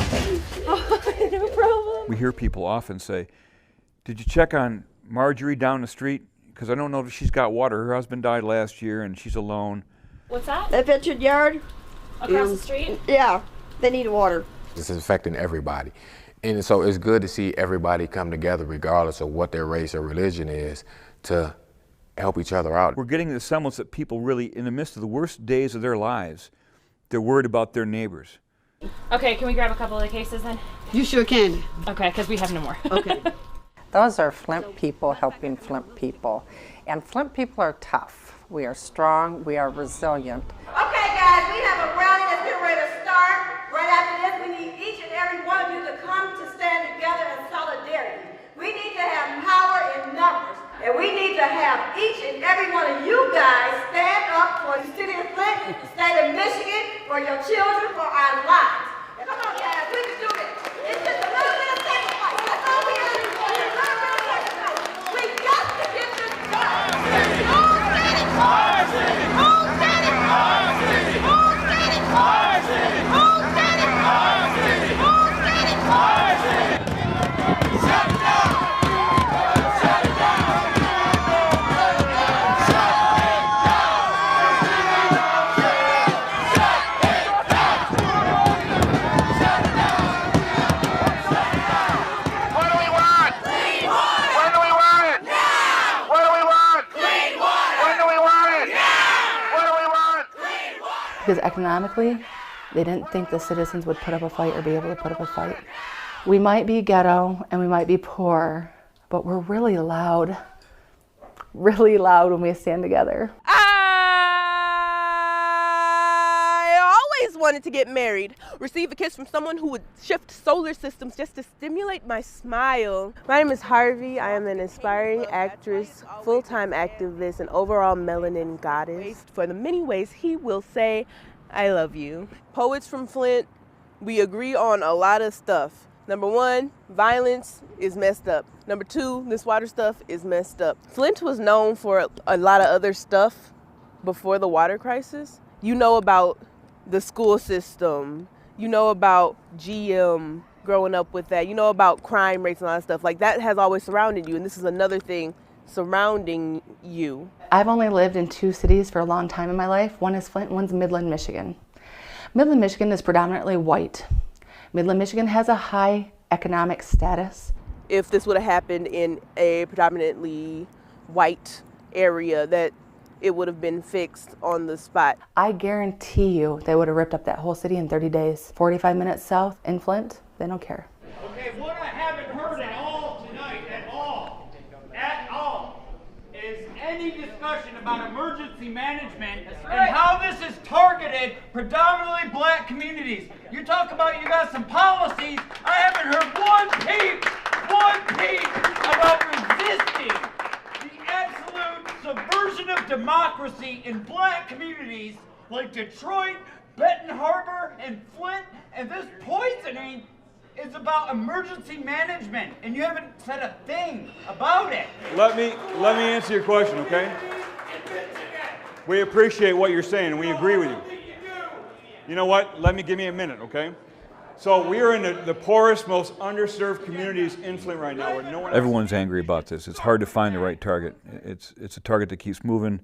oh, no problem. We hear people often say, did you check on Marjorie down the street? Because I don't know if she's got water. Her husband died last year and she's alone. What's that? That Ventured Yard? Across the street? Yeah, they need water. This is affecting everybody. And so it's good to see everybody come together regardless of what their race or religion is to help each other out. We're getting the semblance that people really, in the midst of the worst days of their lives, they're worried about their neighbors. Okay, can we grab a couple of the cases then? You sure can. Okay, because we have no more. Okay. Those are Flint people helping Flint people. And Flint people are tough. We are strong, we are resilient. Okay guys, we have a rally that's getting ready to start. Right after this, we need each and every one of you to come to stand together in solidarity. We need to have power in numbers. And we need to have each and every one of you guys stand up for the city of Flint, state of Michigan, for your children, for our lives. Come on guys, we can do this. It's just a little bit of sacrifice. That's all we have to do. A little bit of sacrifice. We got to get this done. Our city! Our city! Our city! Our city! Our city! Our city! Our city! Our city! Our city! Shut it down! Shut it down! Because economically, they didn't think the citizens would put up a fight or be able to put up a fight. We might be ghetto and we might be poor, but we're really loud when we stand together. I always wanted to get married, receive a kiss from someone who would shift solar systems just to stimulate my smile. My name is Harvey. I am an aspiring actress, full-time activist, and overall melanin goddess. For the many ways he will say, I love you. Poets from Flint, we agree on a lot of stuff. Number 1, violence is messed up. Number 2, this water stuff is messed up. Flint was known for a lot of other stuff before the water crisis. You know about the school system. You know about GM, growing up with that. You know about crime rates and all that stuff. Like, that has always surrounded you, and this is another thing surrounding you. I've only lived in 2 cities for a long time in my life. One is Flint, one's Midland, Michigan. Midland, Michigan is predominantly white. Midland, Michigan has a high economic status. If this would have happened in a predominantly white area, that it would have been fixed on the spot. I guarantee you they would have ripped up that whole city in 30 days. 45 minutes south in Flint, they don't care. Okay, what I haven't heard at all tonight, at all, is any discussion about emergency management and how this is targeted predominantly black communities. You talk about you got some policies. I haven't heard one peep about resisting the absolute subversion of democracy in black communities like Detroit, Benton Harbor, and Flint. And this poisoning is about emergency management, and you haven't said a thing about it. Let me answer your question, okay? We appreciate what you're saying, and we agree with you. You know what? Give me a minute, okay? So we are in the poorest, most underserved communities in Flint right now, where no one. Everyone's angry about this. It's hard to find the right target. It's a target that keeps moving.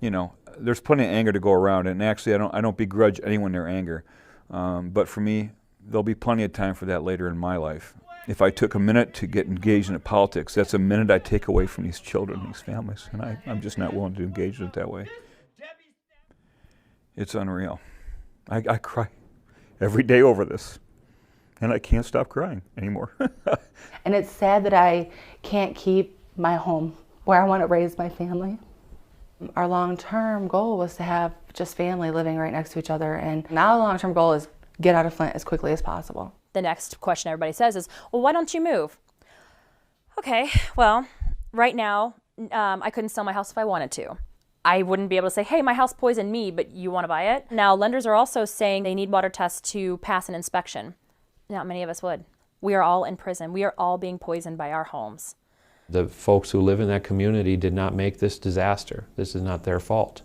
You know, there's plenty of anger to go around, and actually, I don't begrudge anyone their anger. But for me, there'll be plenty of time for that later in my life. If I took a minute to get engaged in politics, that's a minute I take away from these children, these families, and I'm just not willing to engage in it that way. It's unreal. I cry every day over this, and I can't stop crying anymore. And it's sad that I can't keep my home where I want to raise my family. Our long-term goal was to have just family living right next to each other, and now the long-term goal is get out of Flint as quickly as possible. The next question everybody says is, well, why don't you move? Okay, well, right now, I couldn't sell my house if I wanted to. I wouldn't be able to say, hey, my house poisoned me, but you want to buy it? Now, lenders are also saying they need water tests to pass an inspection. Not many of us would. We are all in prison. We are all being poisoned by our homes. The folks who live in that community did not make this disaster. This is not their fault.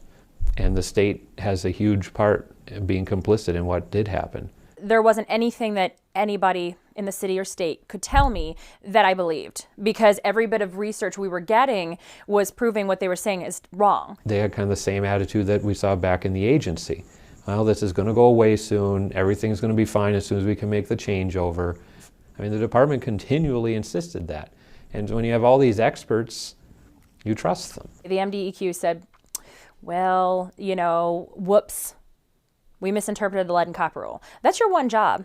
And the state has a huge part in being complicit in what did happen. There wasn't anything that anybody in the city or state could tell me that I believed, because every bit of research we were getting was proving what they were saying is wrong. They had kind of the same attitude that we saw back in the agency. Well, this is going to go away soon. Everything's going to be fine as soon as we can make the changeover. I mean, the department continually insisted that. And when you have all these experts, you trust them. The MDEQ said, well, you know, whoops, we misinterpreted the lead and copper rule. That's your one job.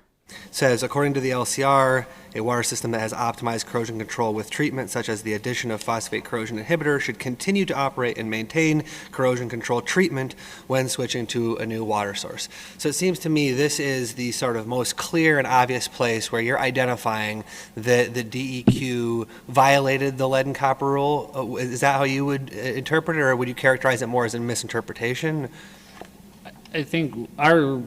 Says, according to the LCR, a water system that has optimized corrosion control with treatment such as the addition of phosphate corrosion inhibitor should continue to operate and maintain corrosion control treatment when switching to a new water source. So it seems to me this is the sort of most clear and obvious place where you're identifying that the DEQ violated the lead and copper rule. Is that how you would interpret it, or would you characterize it more as a misinterpretation? I think our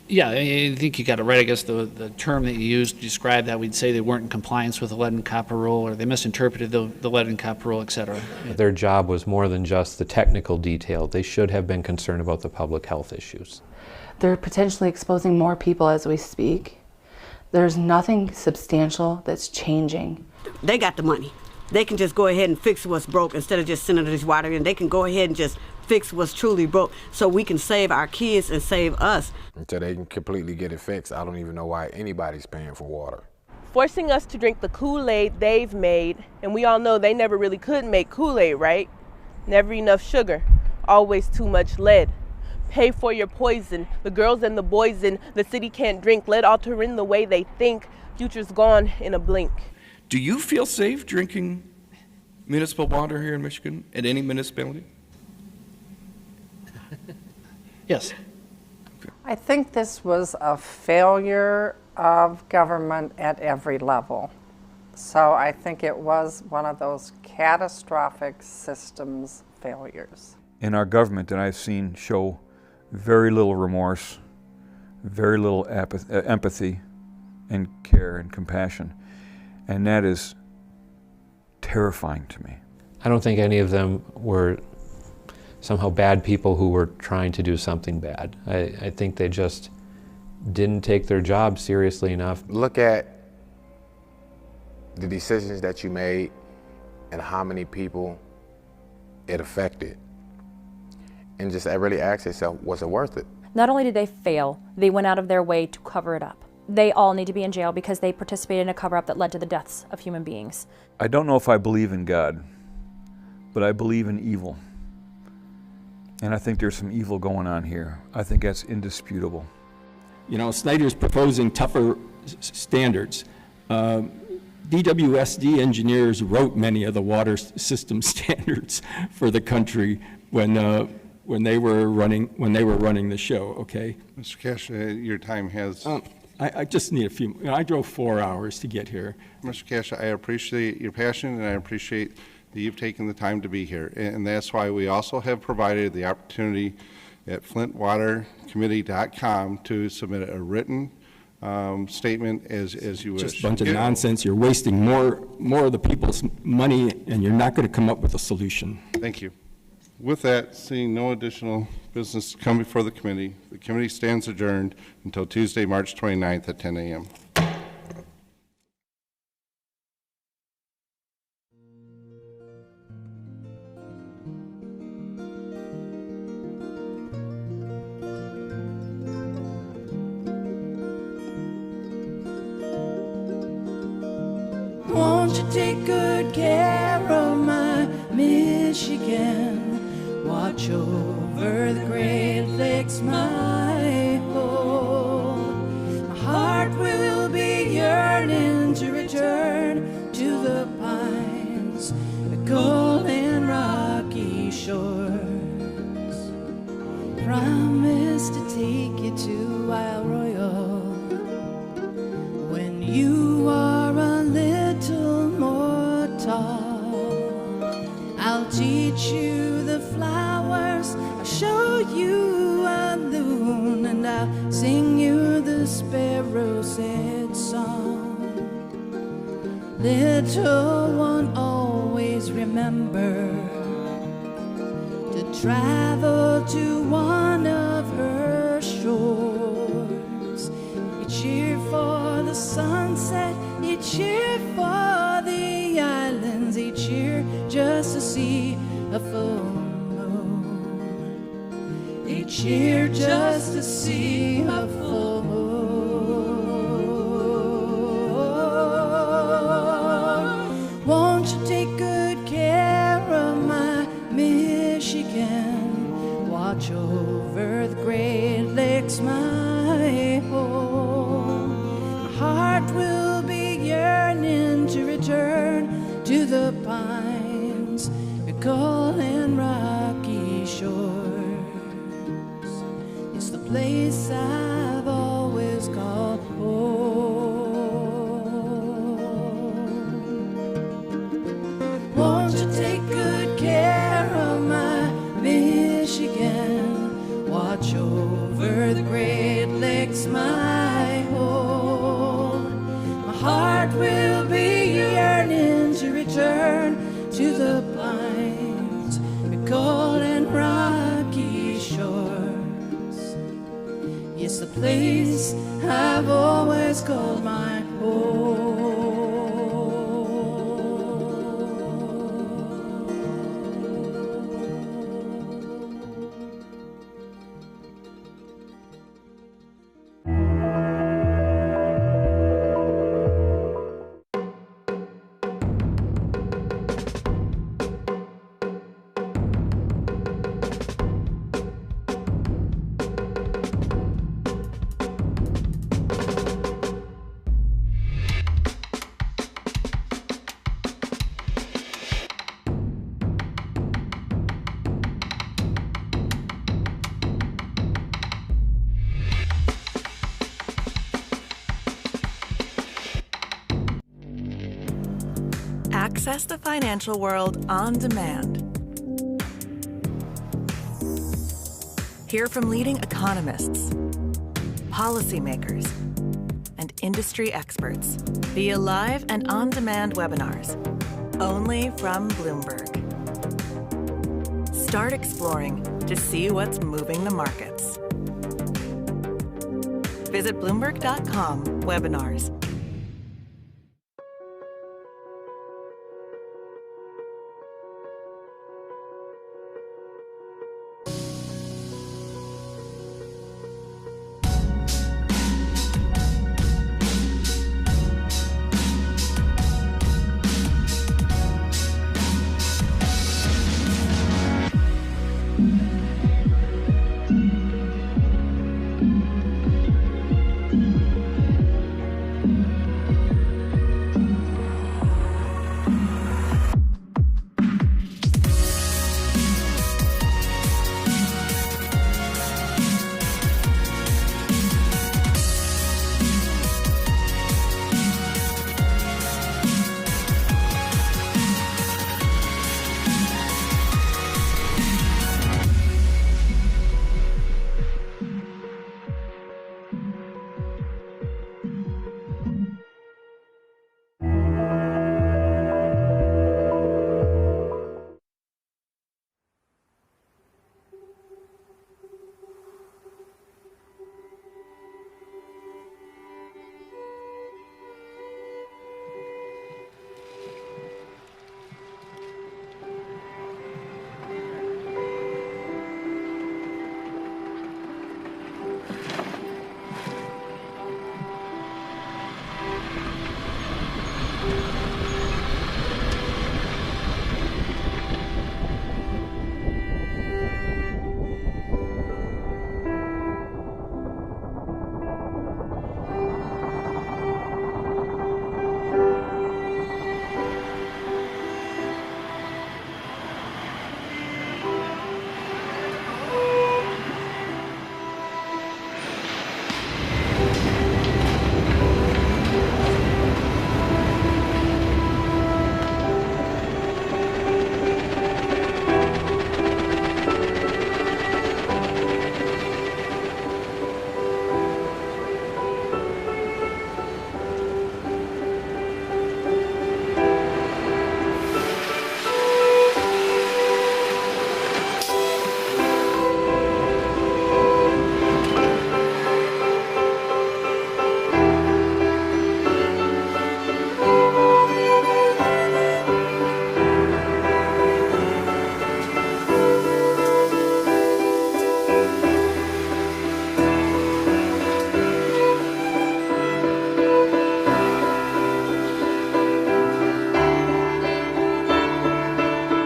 yeah, I think you got it right. I guess the term that you used to describe that, we'd say they weren't in compliance with the lead and copper rule, or they misinterpreted the lead and copper rule, et cetera. Their job was more than just the technical detail. They should have been concerned about the public health issues. They're potentially exposing more people as we speak. There's nothing substantial that's changing. They got the money. They can just go ahead and fix what's broke instead of just sending this water in. They can go ahead and just fix what's truly broke so we can save our kids and save us. Until they can completely get it fixed, I don't even know why anybody's paying for water. Forcing us to drink the Kool-Aid they've made, and we all know they never really could make Kool-Aid, right? Never enough sugar, always too much lead. Pay for your poison. The girls and the boys in the city can't drink. Lead altering the way they think. Future's gone in a blink. Do you feel safe drinking municipal water here in Michigan at any municipality? Yes. I think this was a failure of government at every level. So I think it was one of those catastrophic systems failures. In our government that I've seen show very little remorse, very little empathy and care and compassion. And that is terrifying to me. I don't think any of them were somehow bad people who were trying to do something bad. I think they just didn't take their job seriously enough. Look at the decisions that you made and how many people it affected. And just really ask yourself, was it worth it? Not only did they fail, they went out of their way to cover it up. They all need to be in jail because they participated in a cover-up that led to the deaths of human beings. I don't know if I believe in God, but I believe in evil. And I think there's some evil going on here. I think that's indisputable. You know, Snyder's proposing tougher standards. DWSD engineers wrote many of the water system standards for the country when they were running the show. Okay. Mr. Cash, your time has. I just need a few. You know, I drove 4 hours to get here. Mr. Cash, I appreciate your passion, and I appreciate that you've taken the time to be here. And that's why we also have provided the opportunity at flintwatercommittee.com to submit a written statement as you wish. Just a bunch of nonsense. You're wasting more of the people's money, and you're not going to come up with a solution. Thank you. With that, seeing no additional business to come before the committee stands adjourned until Tuesday, March 29th at 10 a.m. Won't you take good care of my Michigan? Watch over the Great Lakes, my home. My heart will be yearning to return to the pines, the cold and rocky shores. Promise to take you to Isle Royal when you are a little more tall. I'll teach you the flowers, I'll show you a loon, and I'll sing you the sparrow's sad song. Little one, always remember to travel to one of her shores. You cheer for the sunset, you cheer for the islands, you cheer just to see a full moon. They cheer just to see a full moon. Won't you take good care of my Michigan? Watch over the Great Lakes, my home. My heart will be yearning to return to the pines, the cold and rocky shores. It's the place I've always called home. Won't you take good care of my Michigan? Watch over the Great Lakes, my home. My heart will be yearning to return to the pines, the cold and rocky shores. It's the place I've always called my home. Access the financial world on demand. Hear from leading economists, policymakers, and industry experts via live and on-demand webinars, only from Bloomberg. Start exploring to see what's moving the markets. Visit Bloomberg.com/webinars.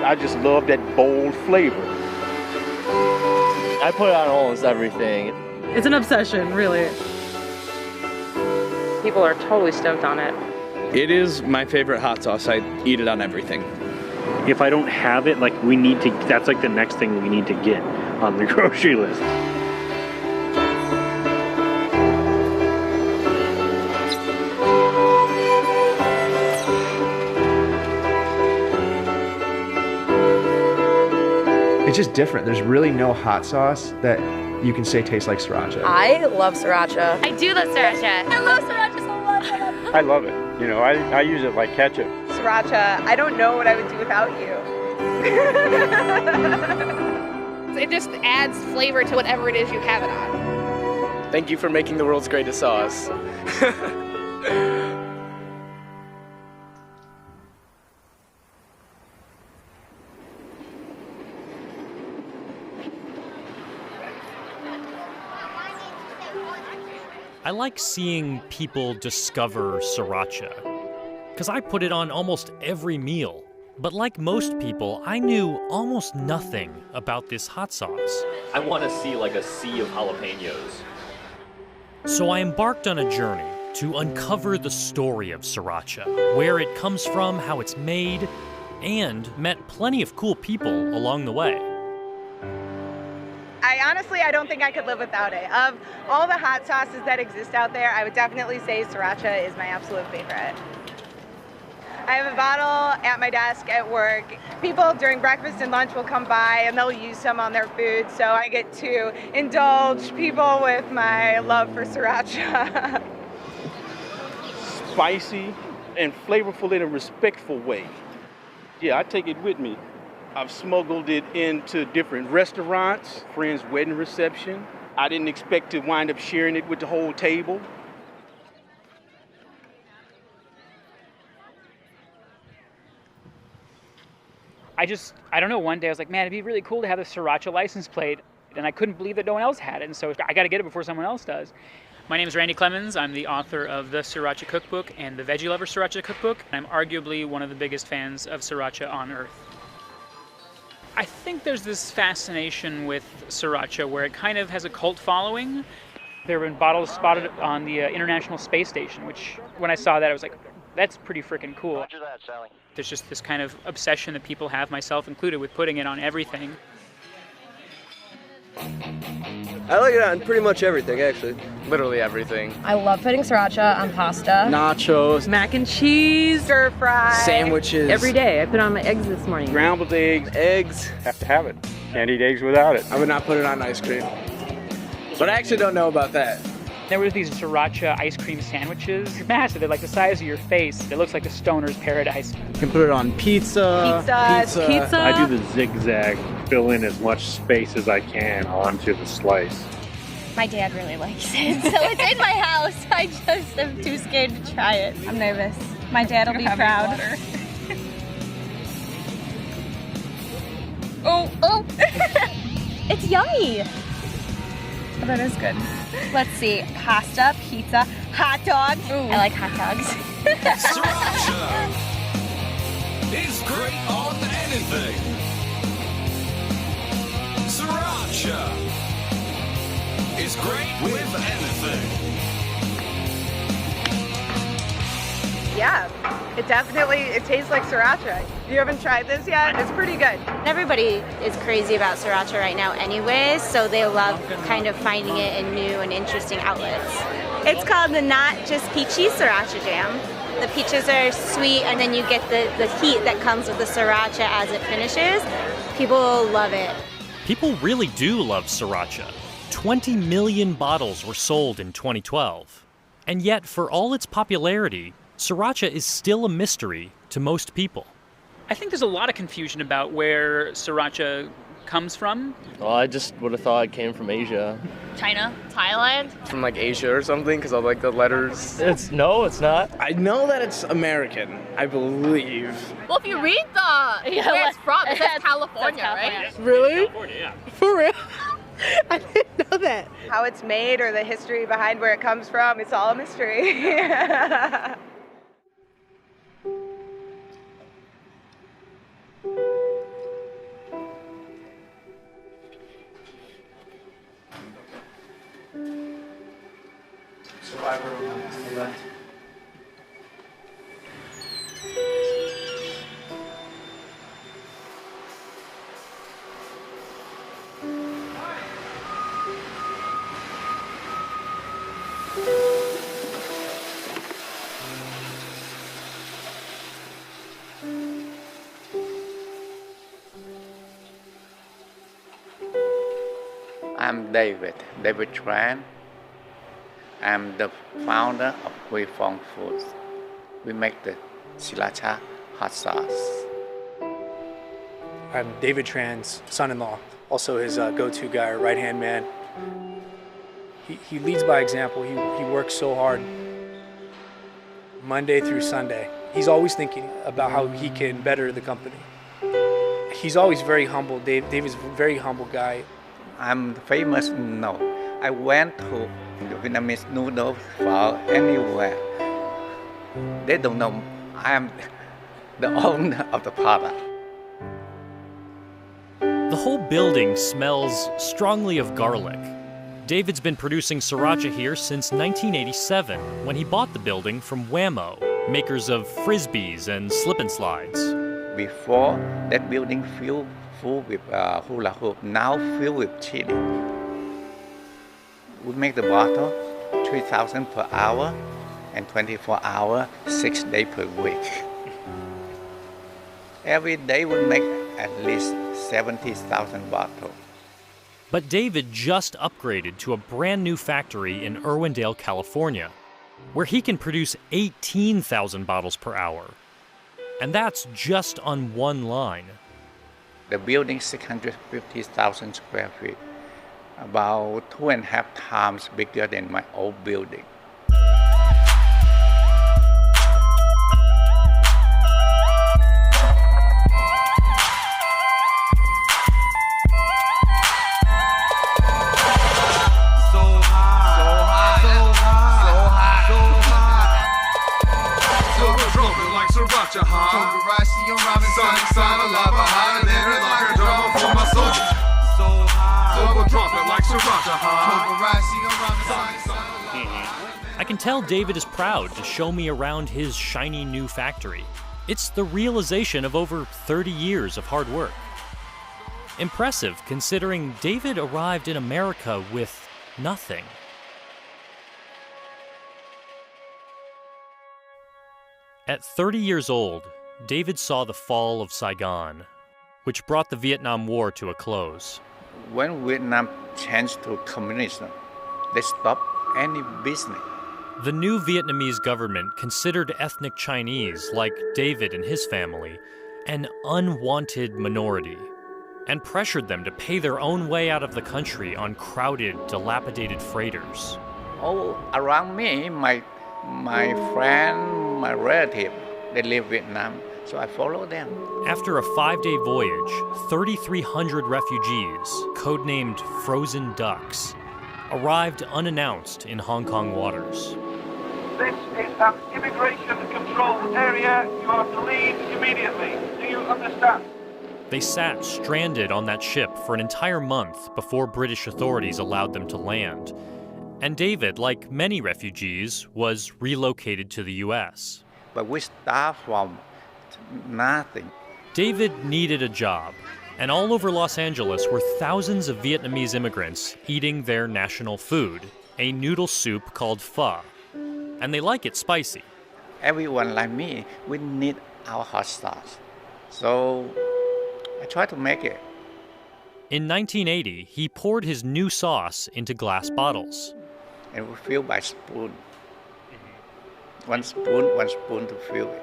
I just love that bold flavor. I put it on almost everything. It's an obsession, really. People are totally stoked on it. It is my favorite hot sauce. I eat it on everything. If I don't have it, like we need to, that's like the next thing we need to get on the grocery list. It's just different. There's really no hot sauce that you can say tastes like sriracha. I love sriracha. I do love sriracha. I love sriracha so much. I love it. You know, I use it like ketchup. Sriracha, I don't know what I would do without you. It just adds flavor to whatever it is you have it on. Thank you for making the world's greatest sauce. I like seeing people discover sriracha, because I put it on almost every meal. But like most people, I knew almost nothing about this hot sauce. I want to see like a sea of jalapenos. So I embarked on a journey to uncover the story of sriracha, where it comes from, how it's made, and met plenty of cool people along the way. I don't think I could live without it. Of all the hot sauces that exist out there, I would definitely say sriracha is my absolute favorite. I have a bottle at my desk at work. People during breakfast and lunch will come by and they'll use some on their food, so I get to indulge people with my love for sriracha. Spicy and flavorful in a respectful way. Yeah, I take it with me. I've smuggled it into different restaurants, friends' wedding reception. I didn't expect to wind up sharing it with the whole table. I don't know, one day I was like, man, it'd be really cool to have the sriracha license plate, and I couldn't believe that no one else had it, and so I gotta get it before someone else does. My name is Randy Clemens. I'm the author of the Sriracha Cookbook and the Veggie Lover Sriracha Cookbook. I'm arguably one of the biggest fans of sriracha on earth. I think there's this fascination with sriracha where it kind of has a cult following. There have been bottles spotted on the International Space Station, which when I saw that I was like, that's pretty freaking cool. Roger that, Sally. There's just this kind of obsession that people have, myself included, with putting it on everything. I like it on pretty much everything, actually. Literally everything. I love putting sriracha on pasta. Nachos. Mac and cheese. Stir fry. Sandwiches. Every day. I put it on my eggs this morning. Scrambled eggs. Eggs. Have to have it. Can't eat eggs without it. I would not put it on ice cream. But I actually don't know about that. There was these sriracha ice cream sandwiches. They're massive. They're like the size of your face. It looks like a stoner's paradise. You can put it on pizza. Pizza. I do the zigzag, fill in as much space as I can onto the slice. My dad really likes it, so it's in my house. I just am too scared to try it. I'm nervous. My dad will be proud. Oh. It's yummy. Oh, that is good. Let's see. Pasta, pizza, hot dog. Ooh. I like hot dogs. Sriracha is great on anything. Sriracha is great with anything. Yeah, it tastes like sriracha. You haven't tried this yet? It's pretty good. Everybody is crazy about sriracha right now anyways, so they love kind of finding it in new and interesting outlets. It's called the Not Just Peachy Sriracha Jam. The peaches are sweet, and then you get the heat that comes with the sriracha as it finishes. People love it. People really do love sriracha. 20 million bottles were sold in 2012. And yet, for all its popularity, sriracha is still a mystery to most people. I think there's a lot of confusion about where sriracha comes from. Well, I just would have thought it came from Asia. China? Thailand? From like Asia or something, because I like the letters. It's not. I know that it's American, I believe. Well, if you read where it's from, it says California, right? Really? California, yeah. For real? I didn't know that. How it's made or the history behind where it comes from, it's all a mystery. I'm David Tran. I'm the founder of We Fong Foods. We make the sriracha hot sauce. I'm David Tran's son-in-law, also his go-to guy, or right-hand man. He leads by example. He works so hard, Monday through Sunday. He's always thinking about how he can better the company. He's always very humble. David's a very humble guy. I'm famous? No. I went to the Vietnamese noodle for anywhere. They don't know I am the owner of the product. The whole building smells strongly of garlic. David's been producing sriracha here since 1987, when he bought the building from Whammo, makers of frisbees and slip and slides. Before, that building filled full with hula hoop, now filled with chili. We make the bottle 3,000 per hour and 24 hours, 6 days per week. Every day we make at least 70,000 bottles. But David just upgraded to a brand new factory in Irwindale, California, where he can produce 18,000 bottles per hour. And that's just on one line. The building 650,000 square feet, about 2.5 times bigger than my old building. I can tell David is proud to show me around his shiny new factory. It's the realization of over 30 years of hard work. Impressive considering David arrived in America with nothing. At 30 years old, David saw the fall of Saigon, which brought the Vietnam War to a close. When Vietnam changed to communism, they stopped any business. The new Vietnamese government considered ethnic Chinese, like David and his family, an unwanted minority, and pressured them to pay their own way out of the country on crowded, dilapidated freighters. All around me, my friend, my relative, they live in Vietnam, so I follow them. After a 5-day voyage, 3,300 refugees, codenamed Frozen Ducks, arrived unannounced in Hong Kong waters. This is an immigration control area. You are to leave immediately. Do you understand? They sat stranded on that ship for an entire month before British authorities allowed them to land. And David, like many refugees, was relocated to the U.S. But we start from nothing. David needed a job, and all over Los Angeles were thousands of Vietnamese immigrants eating their national food, a noodle soup called pho. And they like it spicy. Everyone like me, we need our hot sauce. So I try to make it. In 1980, he poured his new sauce into glass bottles. And we fill by spoon. One spoon to fill it.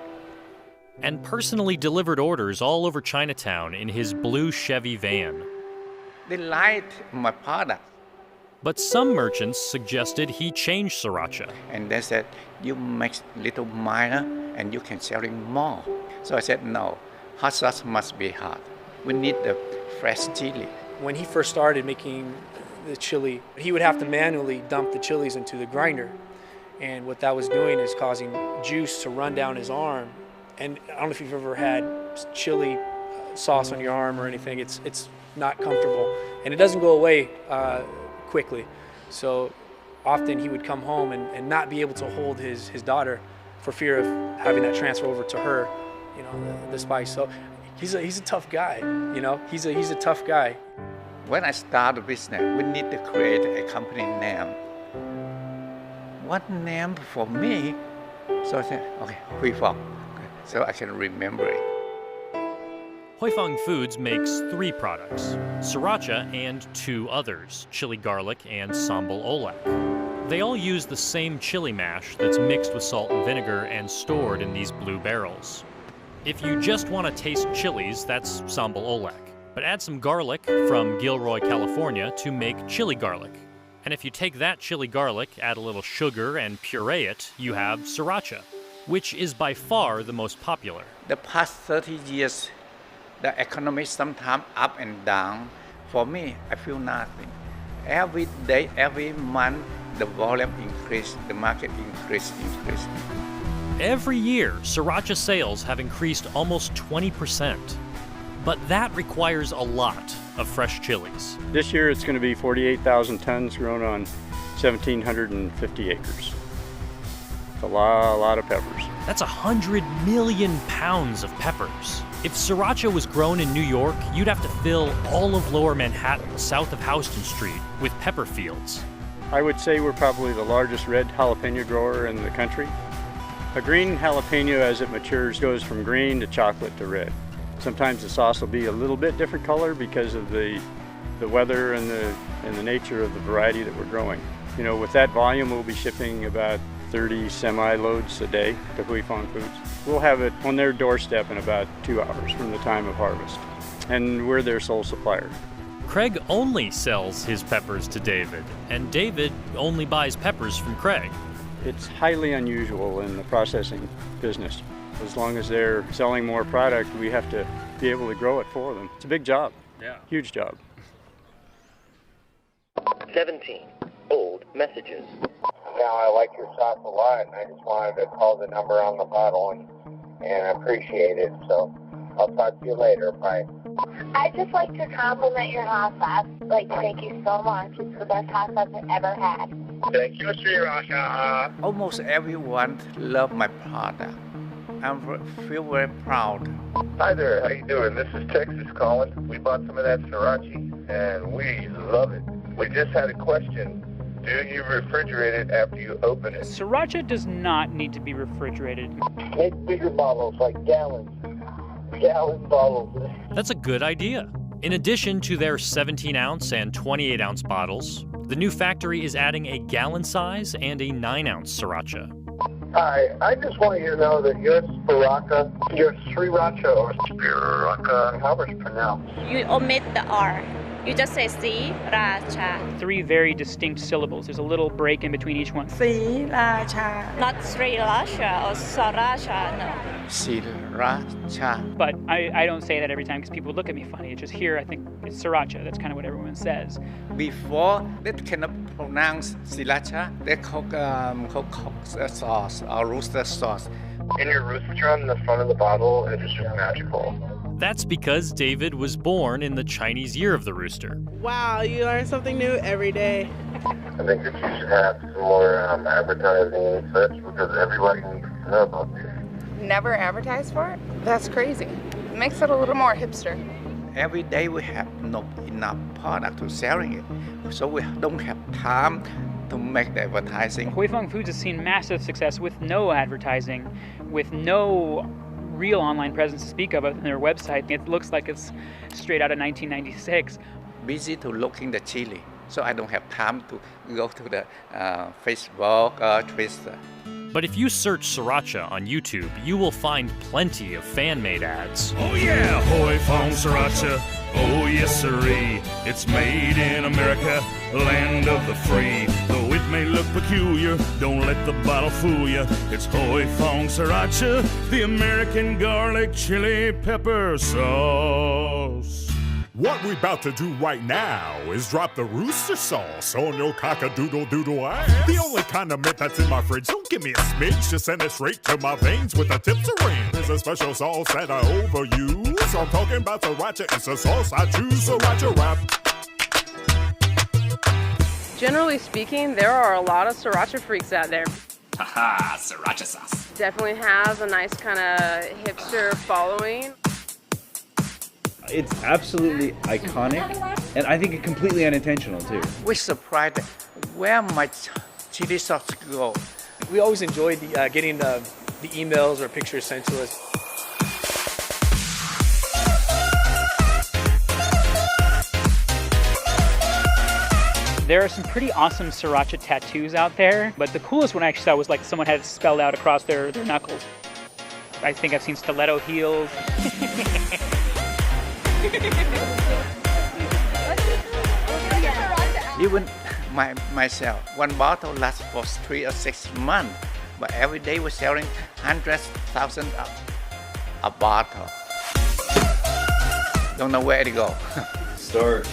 And personally delivered orders all over Chinatown in his blue Chevy van. They liked my product. But some merchants suggested he change sriracha. And they said, you make little minor and you can sell it more. So I said, no, hot sauce must be hot. We need the fresh chili. When he first started making the chili, he would have to manually dump the chilies into the grinder. And what that was doing is causing juice to run down his arm. And I don't know if you've ever had chili sauce on your arm or anything. It's not comfortable. And it doesn't go away quickly. So often he would come home and not be able to hold his daughter for fear of having that transfer over to her, you know, the spice. So he's a tough guy, you know. He's a tough guy. When I start a business, we need to create a company name. What name for me? So I said, okay, Huy Fong. So I can remember it. Huy Fong Foods makes 3 products, sriracha and 2 others, chili garlic and sambal olak. They all use the same chili mash that's mixed with salt and vinegar and stored in these blue barrels. If you just want to taste chilies, that's sambal olak. But add some garlic from Gilroy, California to make chili garlic. And if you take that chili garlic, add a little sugar and puree it, you have sriracha, which is by far the most popular. The past 30 years, the economy sometimes up and down. For me, I feel nothing. Every day, every month, the volume increased, the market increased. Every year, sriracha sales have increased almost 20%. But that requires a lot of fresh chilies. This year it's going to be 48,000 tons grown on 1,750 acres. It's a lot of peppers. That's 100 million pounds of peppers. If sriracha was grown in New York, you'd have to fill all of Lower Manhattan, south of Houston Street, with pepper fields. I would say we're probably the largest red jalapeno grower in the country. A green jalapeno, as it matures, goes from green to chocolate to red. Sometimes the sauce will be a little bit different color because of the weather and the nature of the variety that we're growing. You know, with that volume, we'll be shipping about 30 semi-loads a day to Hui Fong Foods. We'll have it on their doorstep in about 2 hours from the time of harvest, and we're their sole supplier. Craig only sells his peppers to David, and David only buys peppers from Craig. It's highly unusual in the processing business. As long as they're selling more product, we have to be able to grow it for them. It's a big job. Yeah. Huge job. 17. Old messages. Now, I like your sauce a lot, and I just wanted to call the number on the bottle and appreciate it. So I'll talk to you later. Bye. I'd just like to compliment your hot sauce. Thank you so much. It's the best hot sauce I've ever had. Thank you, Sriracha. Almost everyone love my product. I feel very proud. Hi there, how you doing? This is Texas calling. We bought some of that sriracha, and we love it. We just had a question. Do you refrigerate it after you open it? Sriracha does not need to be refrigerated. Make bigger bottles, like gallon bottles. That's a good idea. In addition to their 17-ounce and 28-ounce bottles, the new factory is adding a gallon size and a 9-ounce sriracha. Hi, I just want you to know that your sriracha or spiracha, however it's pronounced. You omit the R. You just say Sriracha. 3 very distinct syllables. There's a little break in between each one. Sriracha. Not Sriracha or Sriracha, no. Sriracha. But I don't say that every time because people look at me funny. It's just here, I think it's Sriracha. That's kind of what everyone says. Before, they cannot pronounce sriracha. They cook sauce or rooster sauce. In your rooster on the front of the bottle, it is just magical. That's because David was born in the Chinese year of the rooster. Wow, you learn something new every day. I think that you should have some more advertising and such because everybody needs to know about this. Never advertise for it? That's crazy. It makes it a little more hipster. Every day we have not enough product to selling it, so we don't have time to make the advertising. Hui Fong Foods has seen massive success with no advertising, with no real online presence to speak of other than their website. It looks like it's straight out of 1996. Busy to looking the chili, so I don't have time to go to the Facebook or Twitter. But if you search Sriracha on YouTube, you will find plenty of fan-made ads. Oh yeah, Hui Fong Sriracha. Oh yes sirree. It's made in America, land of the free. Though it may look peculiar, don't let the bottle fool you. It's Hui Fong Sriracha, the American garlic chili pepper sauce. What we about to do right now is drop the rooster sauce on your cock-a-doodle-doodle ass. The only condiment that's in my fridge, don't give me a smidge, just send it straight to my veins with a tip syringe. There's a special sauce that I overuse. I'm talking about sriracha, it's a sauce I choose, sriracha wrap. Generally speaking, there are a lot of sriracha freaks out there. Haha, sriracha sauce. Definitely has a nice kind of hipster following. It's absolutely iconic, and I think completely unintentional too. We're surprised where my chili sauce go. We always enjoyed getting the emails or pictures sent to us. There are some pretty awesome sriracha tattoos out there, but the coolest one I actually saw was like someone had it spelled out across their knuckles. I think I've seen stiletto heels. Even myself, one bottle lasts for 3 or 6 months, but every day we're selling 100,000 a bottle. Don't know where to go. Storage.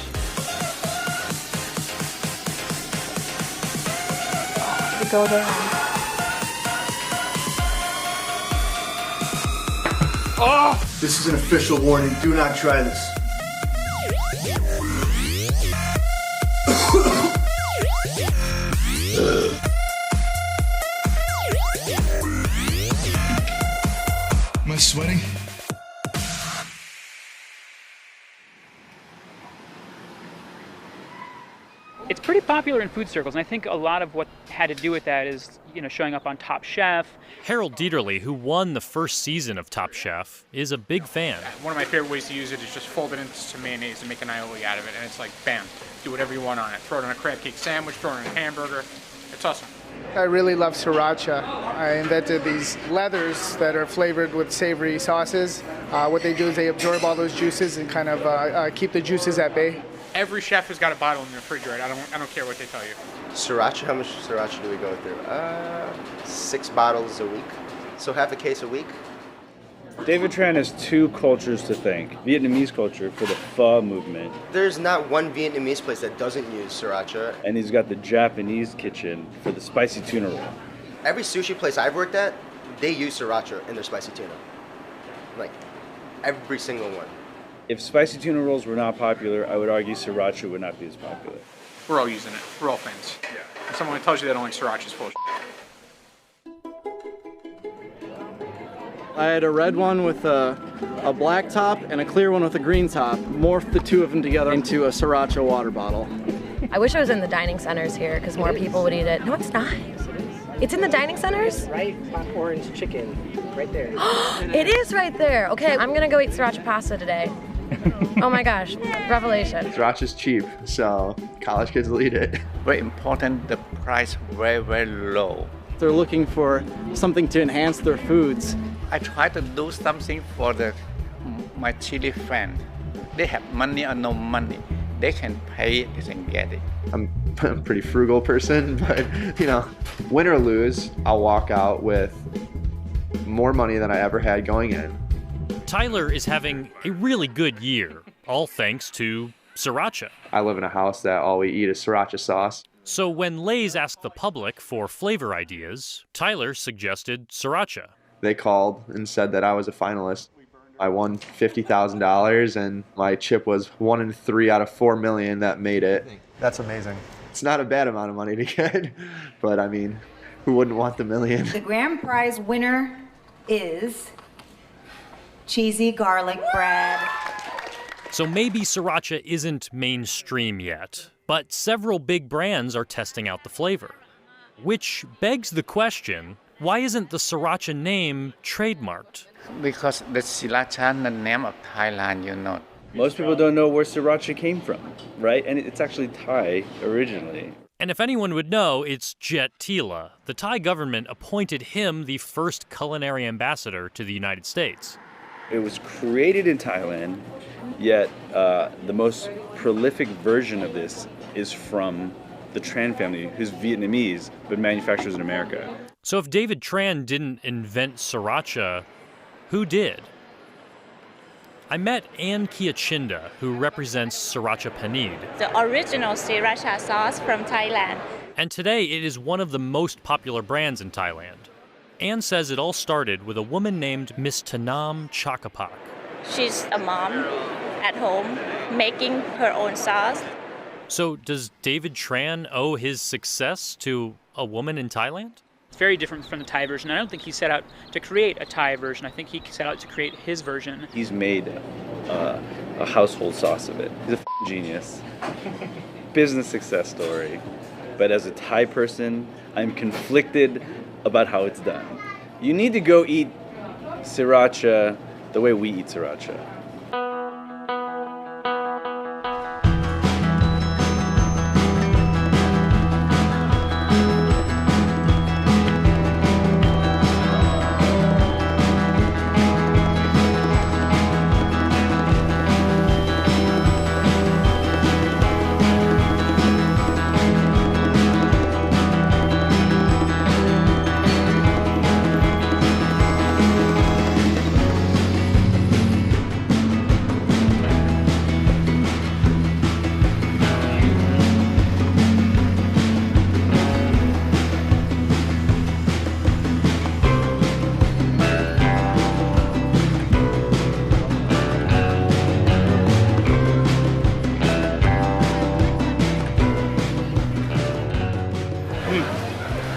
Go there. Oh! This is an official warning. Do not try this. Am I sweating? It's pretty popular in food circles, and I think a lot of what had to do with that is, showing up on Top Chef. Harold Dieterle, who won the first season of Top Chef, is a big fan. One of my favorite ways to use it is just fold it into some mayonnaise and make an aioli out of it, and it's like, bam, do whatever you want on it. Throw it on a crab cake sandwich, throw it on a hamburger. It's awesome. I really love sriracha. I invented these leathers that are flavored with savory sauces. What they do is they absorb all those juices and kind of keep the juices at bay. Every chef has got a bottle in the refrigerator. I don't care what they tell you. Sriracha, how much sriracha do we go through? 6 bottles a week, so half a case a week. David Tran has 2 cultures to thank. Vietnamese culture for the pho movement. There's not one Vietnamese place that doesn't use sriracha. And he's got the Japanese kitchen for the spicy tuna roll. Every sushi place I've worked at, they use sriracha in their spicy tuna. Like, every single one. If spicy tuna rolls were not popular, I would argue sriracha would not be as popular. We're all using it. We're all fans. Yeah. If someone tells you they don't like sriracha is full of shit. I had a red one with a black top and a clear one with a green top. Morphed the 2 of them together into a sriracha water bottle. I wish I was in the dining centers here because more people would eat it. No, it's not. It's in the dining centers? Right, hot orange chicken, right there. It is right there. Okay, I'm gonna go eat sriracha pasta today. Oh my gosh, revelation. Sriracha's cheap, so college kids will eat it. Very important, the price very, very low. They're looking for something to enhance their foods. I try to do something for my chili friend. They have money or no money. They can pay it, they can get it. I'm a pretty frugal person, but win or lose, I'll walk out with more money than I ever had going in. Tyler is having a really good year, all thanks to sriracha. I live in a house that all we eat is sriracha sauce. So when Lay's asked the public for flavor ideas, Tyler suggested sriracha. They called and said that I was a finalist. I won $50,000 and my chip was 1 in 3 out of 4 million that made it. That's amazing. It's not a bad amount of money to get, but I mean, who wouldn't want the million? The grand prize winner is cheesy garlic bread. So maybe sriracha isn't mainstream yet, but several big brands are testing out the flavor. Which begs the question, why isn't the sriracha name trademarked? Because the sriracha, the name of Thailand, Most people don't know where sriracha came from, right? And it's actually Thai originally. And if anyone would know, it's Jet Tila. The Thai government appointed him the first culinary ambassador to the United States. It was created in Thailand, yet the most prolific version of this is from the Tran family, who's Vietnamese, but manufactures in America. So if David Tran didn't invent sriracha, who did? I met Ann Kiachinda, who represents Sriracha Panid. The original sriracha sauce from Thailand. And today it is one of the most popular brands in Thailand. Ann says it all started with a woman named Miss Tanam Chakapak. She's a mom at home making her own sauce. So does David Tran owe his success to a woman in Thailand? It's very different from the Thai version. I don't think he set out to create a Thai version. I think he set out to create his version. He's made a household sauce of it. He's a genius. Business success story. But as a Thai person, I'm conflicted about how it's done. You need to go eat sriracha the way we eat sriracha.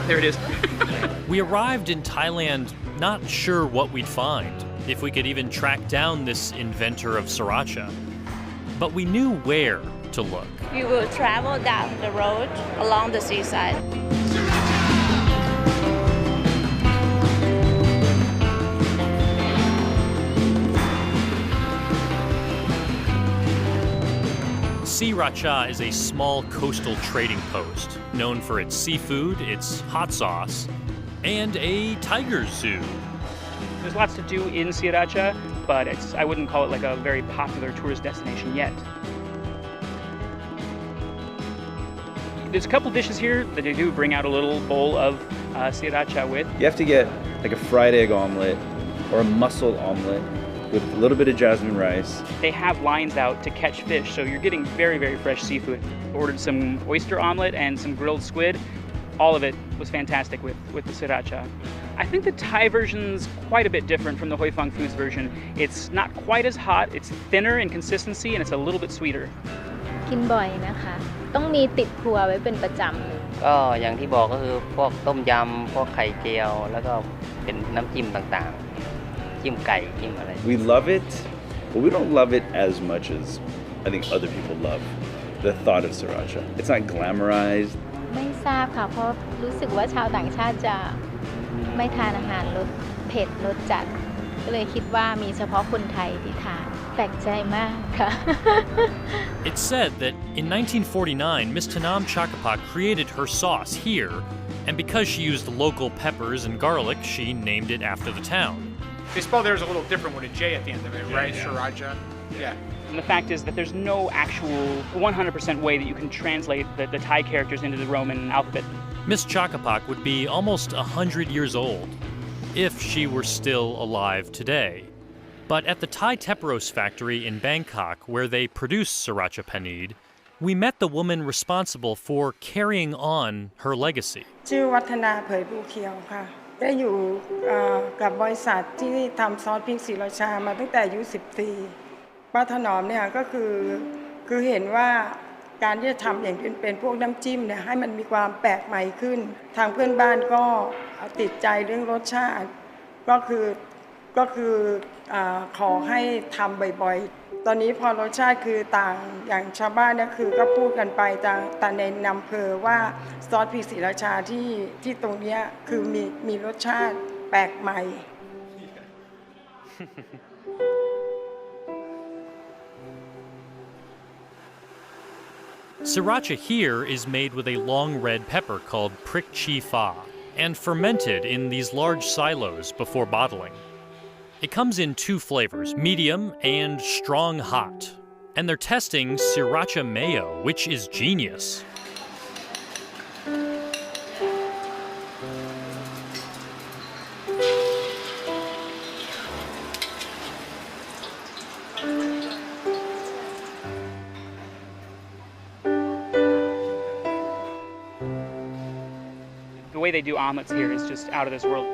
There it is. We arrived in Thailand not sure what we'd find, if we could even track down this inventor of sriracha. But we knew where to look. You will travel down the road along the seaside. Sriracha is a small coastal trading post known for its seafood, its hot sauce, and a tiger zoo. There's lots to do in Sriracha, but I wouldn't call it like a very popular tourist destination yet. There's a couple dishes here that they do bring out a little bowl of Sriracha with. You have to get like a fried egg omelet or a mussel omelet with a little bit of jasmine rice. They have lines out to catch fish, so you're getting very, very fresh seafood. Ordered some oyster omelet and some grilled squid. All of it was fantastic with the Sriracha. I think the Thai version's quite a bit different from the Hoi Fong Foods version. It's not quite as hot, it's thinner in consistency, and it's a little bit sweeter. กินบ่อยนะคะต้องมีติดครัวไว้เป็นประจำก็อย่างที่บอกก็คือพวกต้มยำพวกไข่เจียวแล้วก็เป็นน้ำจิ้มต่างๆจิ้มไก่จิ้มอะไร We love it, but we don't love it as much as I think other people love the thought of Sriracha. It's not glamorized. ไม่ทราบค่ะเพราะรู้สึกว่าชาวต่างชาติจะไม่ทานอาหารรสเผ็ดรสจัดก็เลยคิดว่ามีเฉพาะคนไทยที่ทานแปลกใจมากค่ะ It's said that in 1949, Miss Tanam Chakapak created her sauce here, and because she used local peppers and garlic, she named it after the town. They spell theirs a little different with a J at the end of it, right? Yeah. Sriracha. Yeah. And the fact is that there's no actual 100% way that you can translate the Thai characters into the Roman alphabet. Miss Chakapak would be almost 100 years old, if she were still alive today. But at the Thai Teparos factory in Bangkok, where they produce Sriracha Paneed, we met the woman responsible for carrying on her legacy. ชื่อวัฒนาเผยภูเขียวค่ะได้อยู่กับบริษัทที่ทำซอสพริกศรีราชามาตั้งแต่อายุ10 ปีป้าถนอมเนี่ยก็คือเห็นว่าการที่จะทำอย่างเป็นพวกน้ำจิ้มเนี่ยให้มันมีความแปลกใหม่ขึ้นทางเพื่อนบ้านก็ติดใจเรื่องรสชาติก็คือขอให้ทำบ่อยๆตอนนี้พอรสชาติคือต่างอย่างชาวบ้านเนี่ยคือก็พูดกันไปแต่ในอำเภอว่าซอสพริกศรีราชาที่ตรงเนี้ยคือมีรสชาติแปลกใหม่ Sriracha here is made with a long red pepper called prick chi fa and fermented in these large silos before bottling. It comes in two flavors, medium and strong hot. And they're testing Sriracha mayo, which is genius. The way they do omelets here is just out of this world.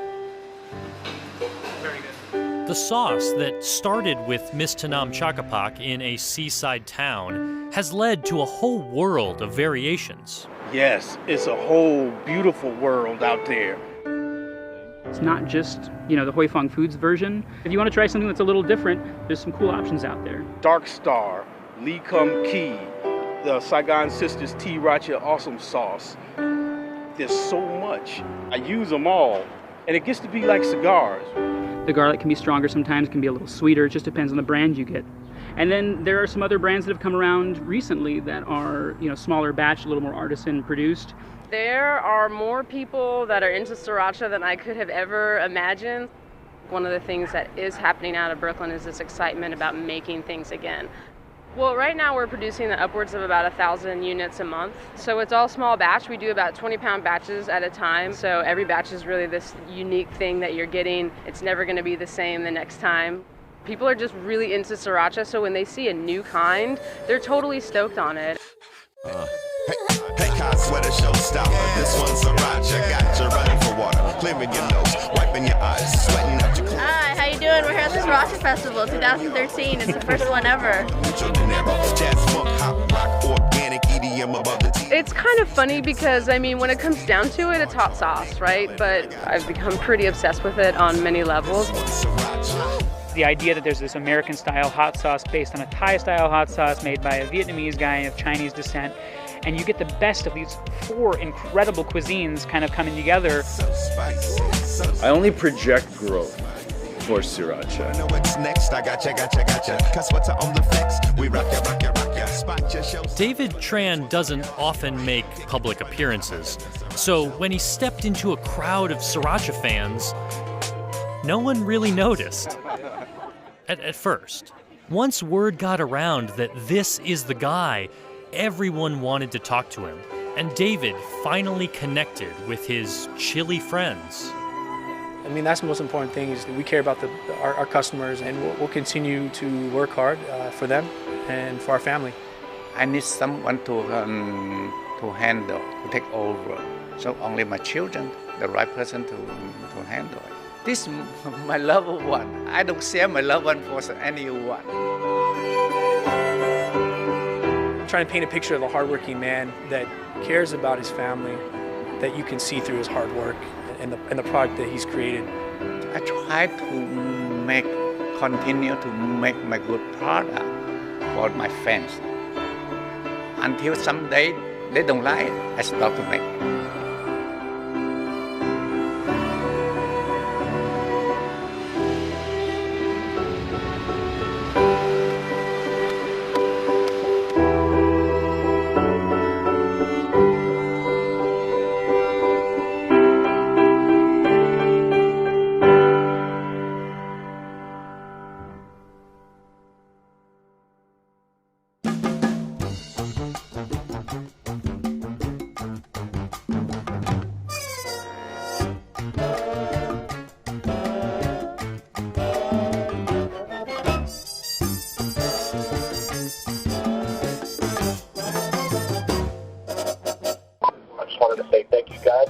Very good. The sauce that started with Miss Tanam Chakapak in a seaside town has led to a whole world of variations. Yes, it's a whole beautiful world out there. It's not just, the Hoi Fong Foods version. If you want to try something that's a little different, there's some cool options out there. Dark Star, Lee Kum Kee, the Saigon Sisters Tea Racha Awesome Sauce. There's so much. I use them all, and it gets to be like cigars. The garlic can be stronger sometimes, can be a little sweeter. It just depends on the brand you get. And then there are some other brands that have come around recently that are, smaller batch, a little more artisan produced. There are more people that are into Sriracha than I could have ever imagined. One of the things that is happening out of Brooklyn is this excitement about making things again. Well, right now we're producing upwards of about 1,000 units a month. So it's all small batch. We do about 20-pound batches at a time. So every batch is really this unique thing that you're getting. It's never going to be the same the next time. People are just really into Sriracha, so when they see a new kind, they're totally stoked on it. Hey, sweater showstopper. This one's Sriracha. Got you running for water, clearing your nose, wiping your eyes, sweating out your clothes. Hi, how you doing? We're here at the Sriracha Festival 2013. It's the first one ever. It's kind of funny because, when it comes down to it, it's hot sauce, right? But I've become pretty obsessed with it on many levels. the idea that there's this American-style hot sauce based on a Thai-style hot sauce made by a Vietnamese guy of Chinese descent. And you get the best of these 4 incredible cuisines kind of coming together. I only project growth for sriracha. David Tran doesn't often make public appearances, so when he stepped into a crowd of sriracha fans, no one really noticed. At first. Once word got around that this is the guy, everyone wanted to talk to him, and David finally connected with his chili friends. I mean, that's the most important thing, is that we care about our customers, and we'll continue to work hard for them and for our family. I need someone to handle, to take over. So only my children, the right person to handle it. This is my loved one. I don't share my loved one for anyone. I'm trying to paint a picture of a hardworking man that cares about his family, that you can see through his hard work and the product that he's created. I try to continue to make my good product for my fans. Until someday they don't like it, I stop to make it.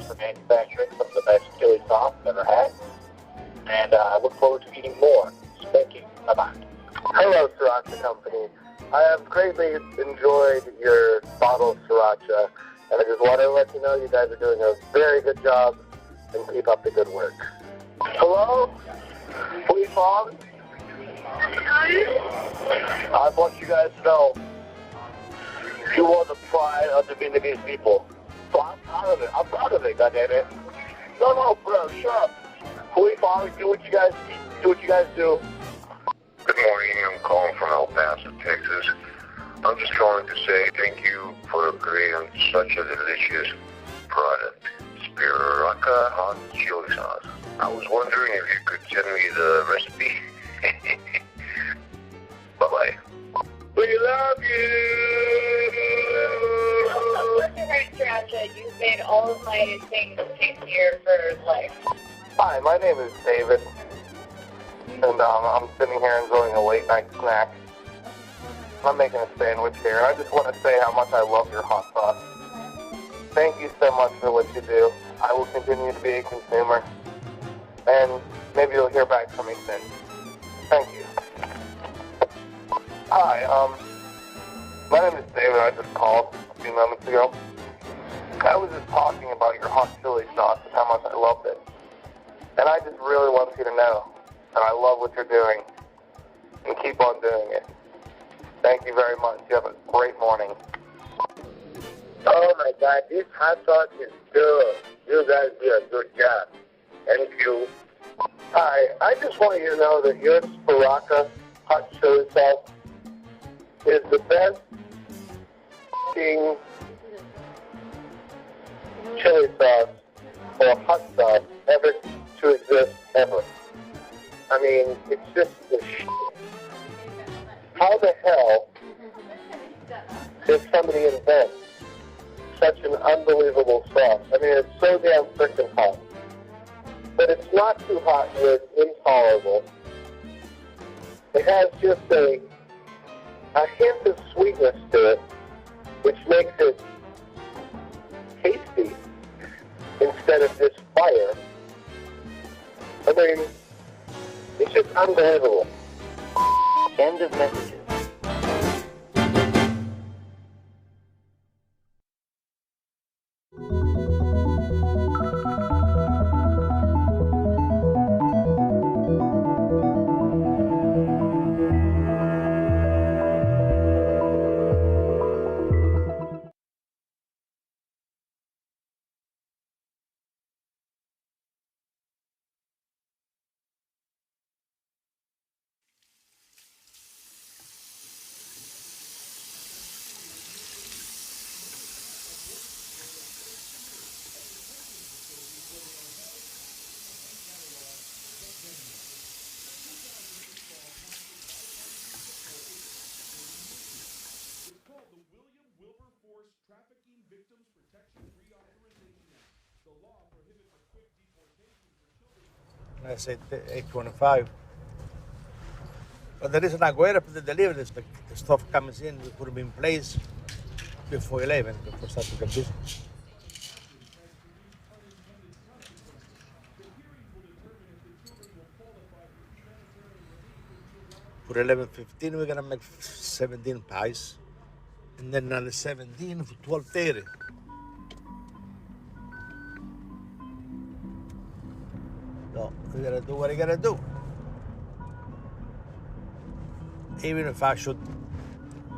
For manufacturing some of the best chili sauce I've ever had. And I look forward to eating more. Thank you. Bye-bye. Hello, Sriracha Company. I have greatly enjoyed your bottled Sriracha, and I just want to let you know you guys are doing a very good job, and keep up the good work. Hello? Police Fog? I want you guys to know you are the pride of the Vietnamese people. So I'm proud of it. I'm proud of it, goddammit. No, bro, shut up. Police Fog, do what you guys do. Good morning. I'm calling from El Paso, Texas. I'm just calling to say thank you for creating such a delicious product. Sriracha hot chili sauce. I was wondering if you could send me the recipe. Bye-bye. We love you! Listen, Sriracha, you've made all of my things tastier for life. Hi, my name is David, and I'm sitting here enjoying a late night snack. I'm making a sandwich here, and I just want to say how much I love your hot sauce. Thank you so much for what you do. I will continue to be a consumer, and maybe you'll hear back from me soon. Thank you. Hi, my name is David. I just called a few moments ago. I was just talking about your hot chili sauce and how much I loved it. And I just really want you to know that I love what you're doing, and keep on doing it. Thank you very much. You have a great morning. Oh my God, this hot sauce is good. You guys do a good job. Thank you. Hi, I just want you to know that your Sriracha hot chili sauce is the best chili sauce or hot sauce ever to exist ever. I mean, it's just the shit. How the hell did somebody invent such an unbelievable sauce? I mean, it's so damn freaking hot. But it's not too hot where it's intolerable. It has just a hint of sweetness to it, which makes it tasty instead of just fire. I mean, it's just unbelievable. End of messages. I said 825. But the reason I go ahead after the delivery is the stuff comes in, we put them in place before 11, before starting the business. For 11:15, we're gonna make 17 pies, and then another 17 for 12:30. So we gotta do what I gotta do. Even if I should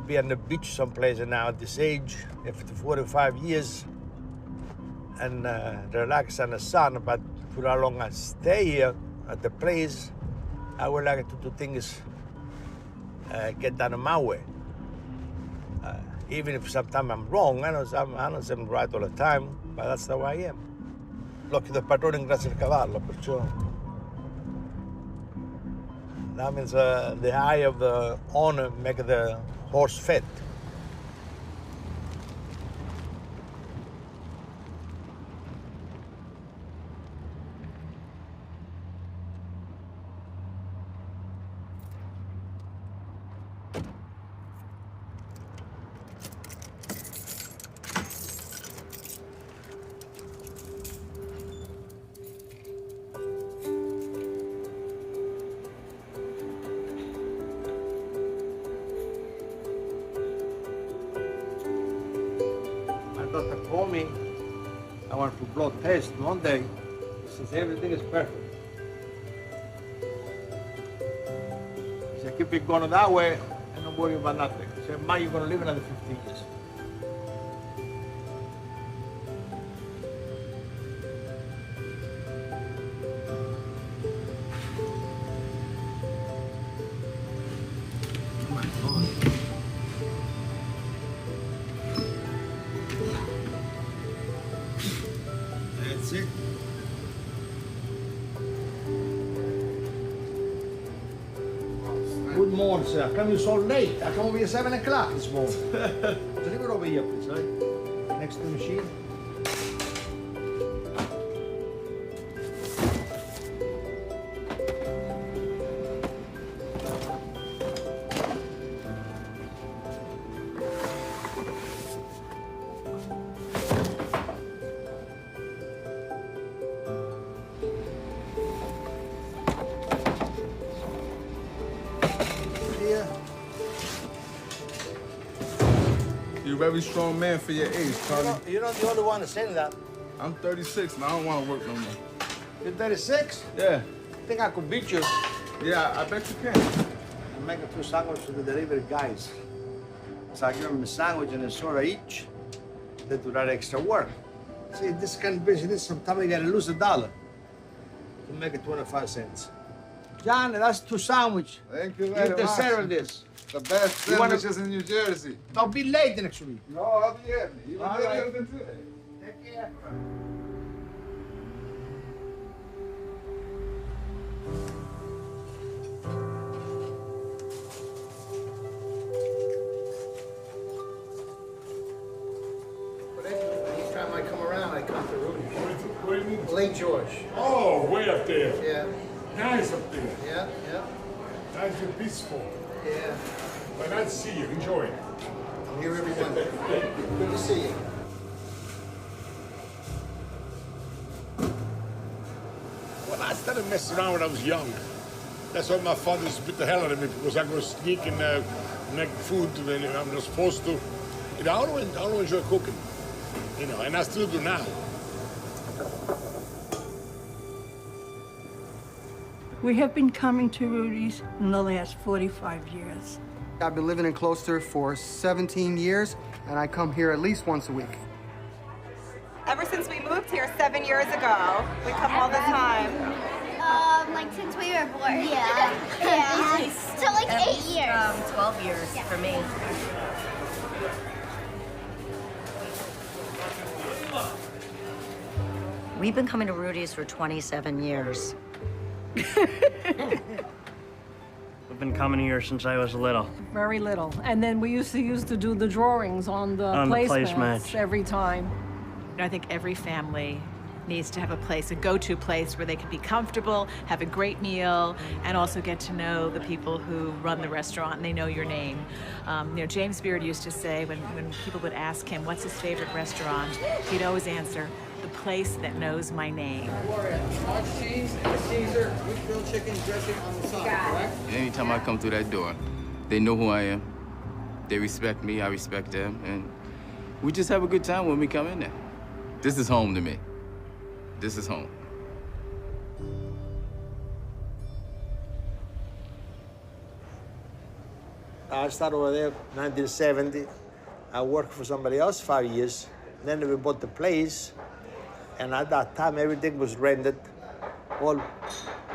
be on the beach someplace now at this age, after 45 years, and relax in the sun, but for how long I stay here at the place, I would like to do things get done in my way. Even if sometimes I'm wrong, I know I'm right all the time, but that's the way I am. L'occhio del padrone ingrazia il cavallo, perciò. That means the eye of the owner make the horse fat. Doctor told me I went for blood test one day. He says everything is perfect. He said keep it going that way and don't worry about nothing. He said, man, you're gonna live another 15 years. That's it. Good morning, sir. How come you so late? I come over here 7 o'clock this morning. Leave it over here, please, right? Next to the machine. You're a very strong man for your age, Charlie. You're not the only one saying that. I'm 36 and I don't want to work no more. You're 36? Yeah. I think I could beat you. Yeah, I bet you can. I'm making 2 sandwiches for the delivery guys. So I give them a sandwich and a soda each. They do that extra work. See, this kind of business, sometimes you gotta lose $1 to make it 25 cents. Johnny, that's 2 sandwiches. Thank you very You much. deserve this. The best sandwiches in New Jersey. Don't be late next week. No, I'll be here. You All will right. be here today. Take care. Each time I come around, I come to Rudy. What do you mean? Lake George. Oh, way up there. Yeah. Nice up there. Yeah, yeah. Nice and peaceful. Yeah. But nice to see you. Enjoy it. I'm here every Monday. Good to see you. Well, I started messing around when I was young. That's why my father used to beat the hell out of me, because I go sneak and make food when I'm not supposed to. You know, I don't enjoy cooking, you know, and I still do now. We have been coming to Rudy's in the last 45 years. I've been living in Closter for 17 years, and I come here at least once a week. Ever since we moved here 7 years ago, we come all the time. Like since we were born. Yeah. Yeah. So like At 8 least, years. 12 years for me. We've been coming to Rudy's for 27 years. I've been coming here since I was little. Very little. And then we used to do the drawings on the On the placemats placemats. every time. I think every family needs to have a place, a go-to place where they can be comfortable, have a great meal, and also get to know the people who run the restaurant and they know your name. James Beard used to say when people would ask him what's his favorite restaurant, he'd always answer, the place that knows my name. Large cheese and Caesar with grilled chicken dressing on the side, correct? Anytime I come through that door, they know who I am. They respect me, I respect them, and we just have a good time when we come in there. This is home to me. This is home. I started over there in 1970. I worked for somebody else 5 years. Then we bought the place, and at that time everything was rented, all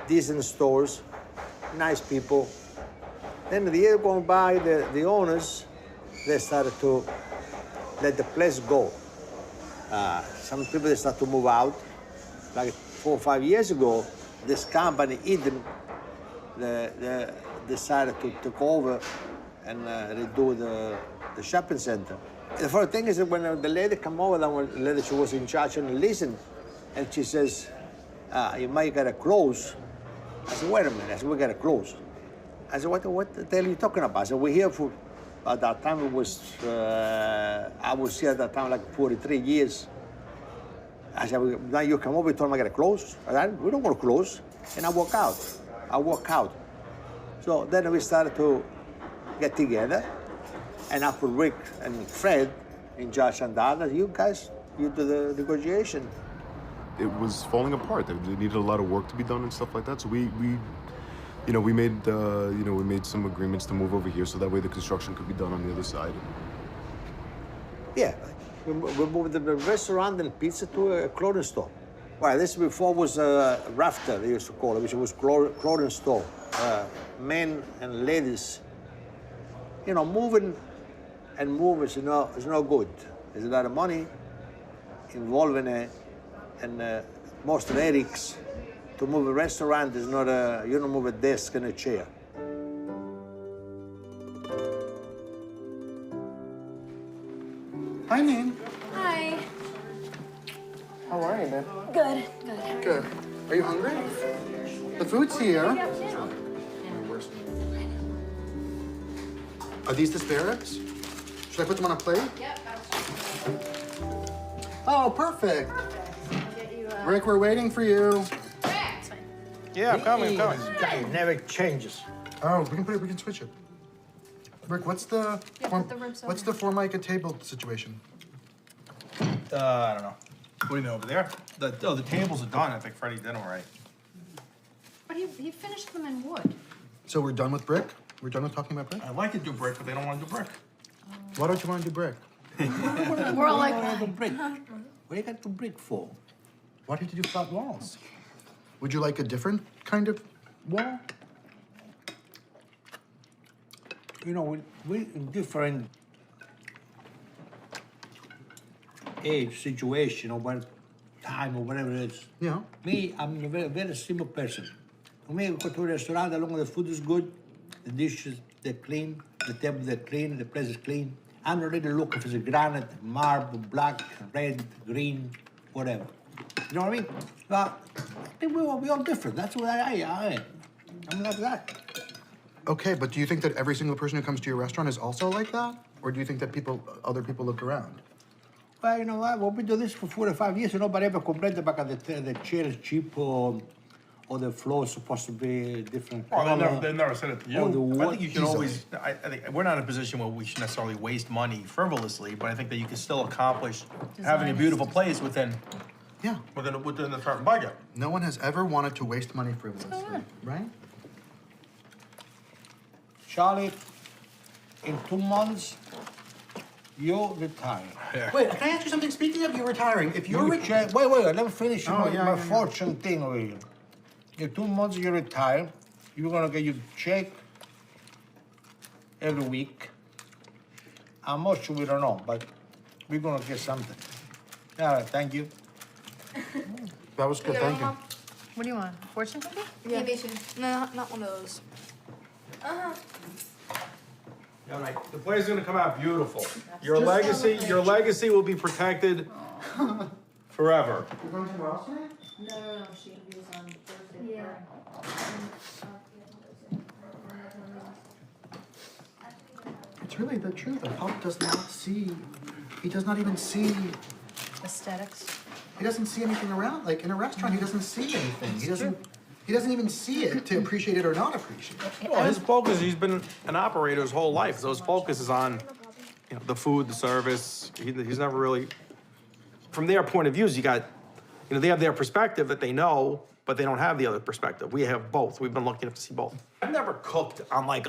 decent stores, nice people. Then the year going by, the owners, they started to let the place go. Some people, they start to move out. Like 4 or 5 years ago, this company, Eden, decided to take over and redo the shopping center. The first thing is that when the lady come over, the lady, she was in charge and listened, and she says, you might gotta close. I said, wait a minute. I said, we gotta close. I said, what the hell are you talking about? I said, we're here for, at that time it was, I was here at that time like 43 years. I said, now you come over, you told me I gotta close. I said, we don't want to close. And I walk out. So then we started to get together, and I put Rick and Fred in charge and that. You guys, you do the negotiation. It was falling apart. There needed a lot of work to be done and stuff like that. So we made some agreements to move over here so that way the construction could be done on the other side. Yeah, we moved the restaurant and pizza to a clothing store. Well, this before was a rafter, they used to call it, which was clothing store. Men and ladies, moving and moving is no good. There's a lot of money involved in it, and most headaches. To move a restaurant is not you don't move a desk and a chair. Hi, Nan. Hi. How are you, babe? Good. Good. Are you hungry? The food's here. Are these the spare ribs? Should I put them on a plate? Yep. Oh, perfect. Rick, we're waiting for you. Yeah, I'm coming. This guy never changes. Oh, we can switch it. Rick, what's the put the Formica table situation? I don't know. What do you mean over there? The tables are done. I think Freddie did them right. But he finished them in wood. So we're done with brick? We're done with talking about brick? I'd like to do brick, but they don't want to do brick. Why don't you want to do brick? We're all like that. Brick. What do you got to brick for? Why did you do flat walls? Would you like a different kind of wall? We're in different age, situation, or what time, or whatever it is. Yeah. Me, I'm a very, very simple person. For me, I go to a restaurant, as long as the food is good, the dishes, they're clean, the table, they're clean, the place is clean. I'm not really looking if it's a granite, marble, black, red, green, whatever. You know what I mean? But I think we're all different. That's what I am. I'm like that. Okay, but do you think that every single person who comes to your restaurant is also like that? Or do you think that other people look around? Well, you know what? Well, we do this for 4 or 5 years. Nobody ever complained about the chair is cheap or the floor is supposed to be different color. They never said it to you. Or the I wood. think you can always. I think we're not in a position where we should necessarily waste money frivolously, but I think that you can still accomplish having a beautiful place within the certain budget. No one has ever wanted to waste money frivolously, right? Charlie, in 2 months, you retire. Wait, can I ask you something? Speaking of you retiring, if you're Wait, let me finish my fortune thing over here. In 2 months, you retire. You're gonna get your check every week. How much we don't know, but we're gonna get something. All right, thank you. That was good, thank you. What do you want? Fortune cookie? Yeah, me too. No, not one of those. All right, the place is going to come out beautiful. Your legacy will be protected forever. You're going somewhere else tonight? No, she interviews on Thursday. Yeah. It's really the truth. The pub does not see, he does not even see, Aesthetics. he doesn't see anything around. Like in a restaurant, he doesn't see anything. He doesn't even see it to appreciate it or not appreciate it. Well, his focus, he's been an operator his whole life, so his focus is on, you know, the food, the service. He's never really, from their point of views, you got, you know, they have their perspective that they know, but they don't have the other perspective. We have both. We've been lucky enough to see both. I've never cooked on like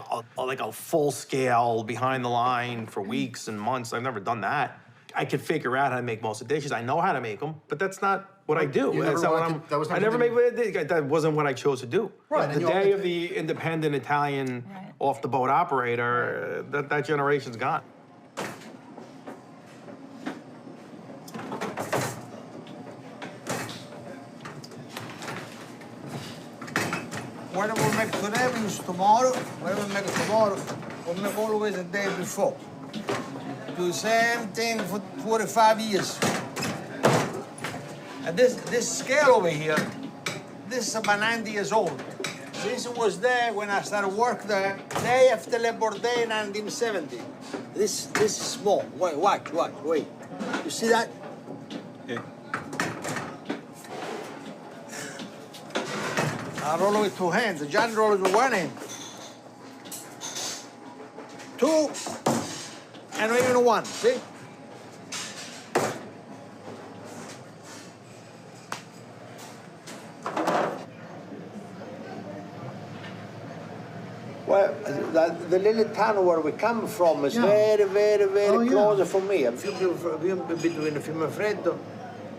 a full scale behind the line for weeks and months. I've never done that. I could figure out how to make most of the dishes. I know how to make them, but that's not what I do. That's not what I never make. That wasn't what I chose to do. Right. The day of the independent Italian off the boat operator, that generation's gone. Whatever we make today, we use tomorrow. Whatever we make tomorrow, we make always the day before. Do the same thing for 45 years. And this scale over here, this is about 90 years old. This was there when I started work there, day after Labor Day, 1970. This is small. Wait, wait. You see that? Yeah. I roll it with two hands. John rolls with one hand. Two, and not even one, see? Well, the little town where we come from is very, very, very close for me. I'm between Fiumefreddo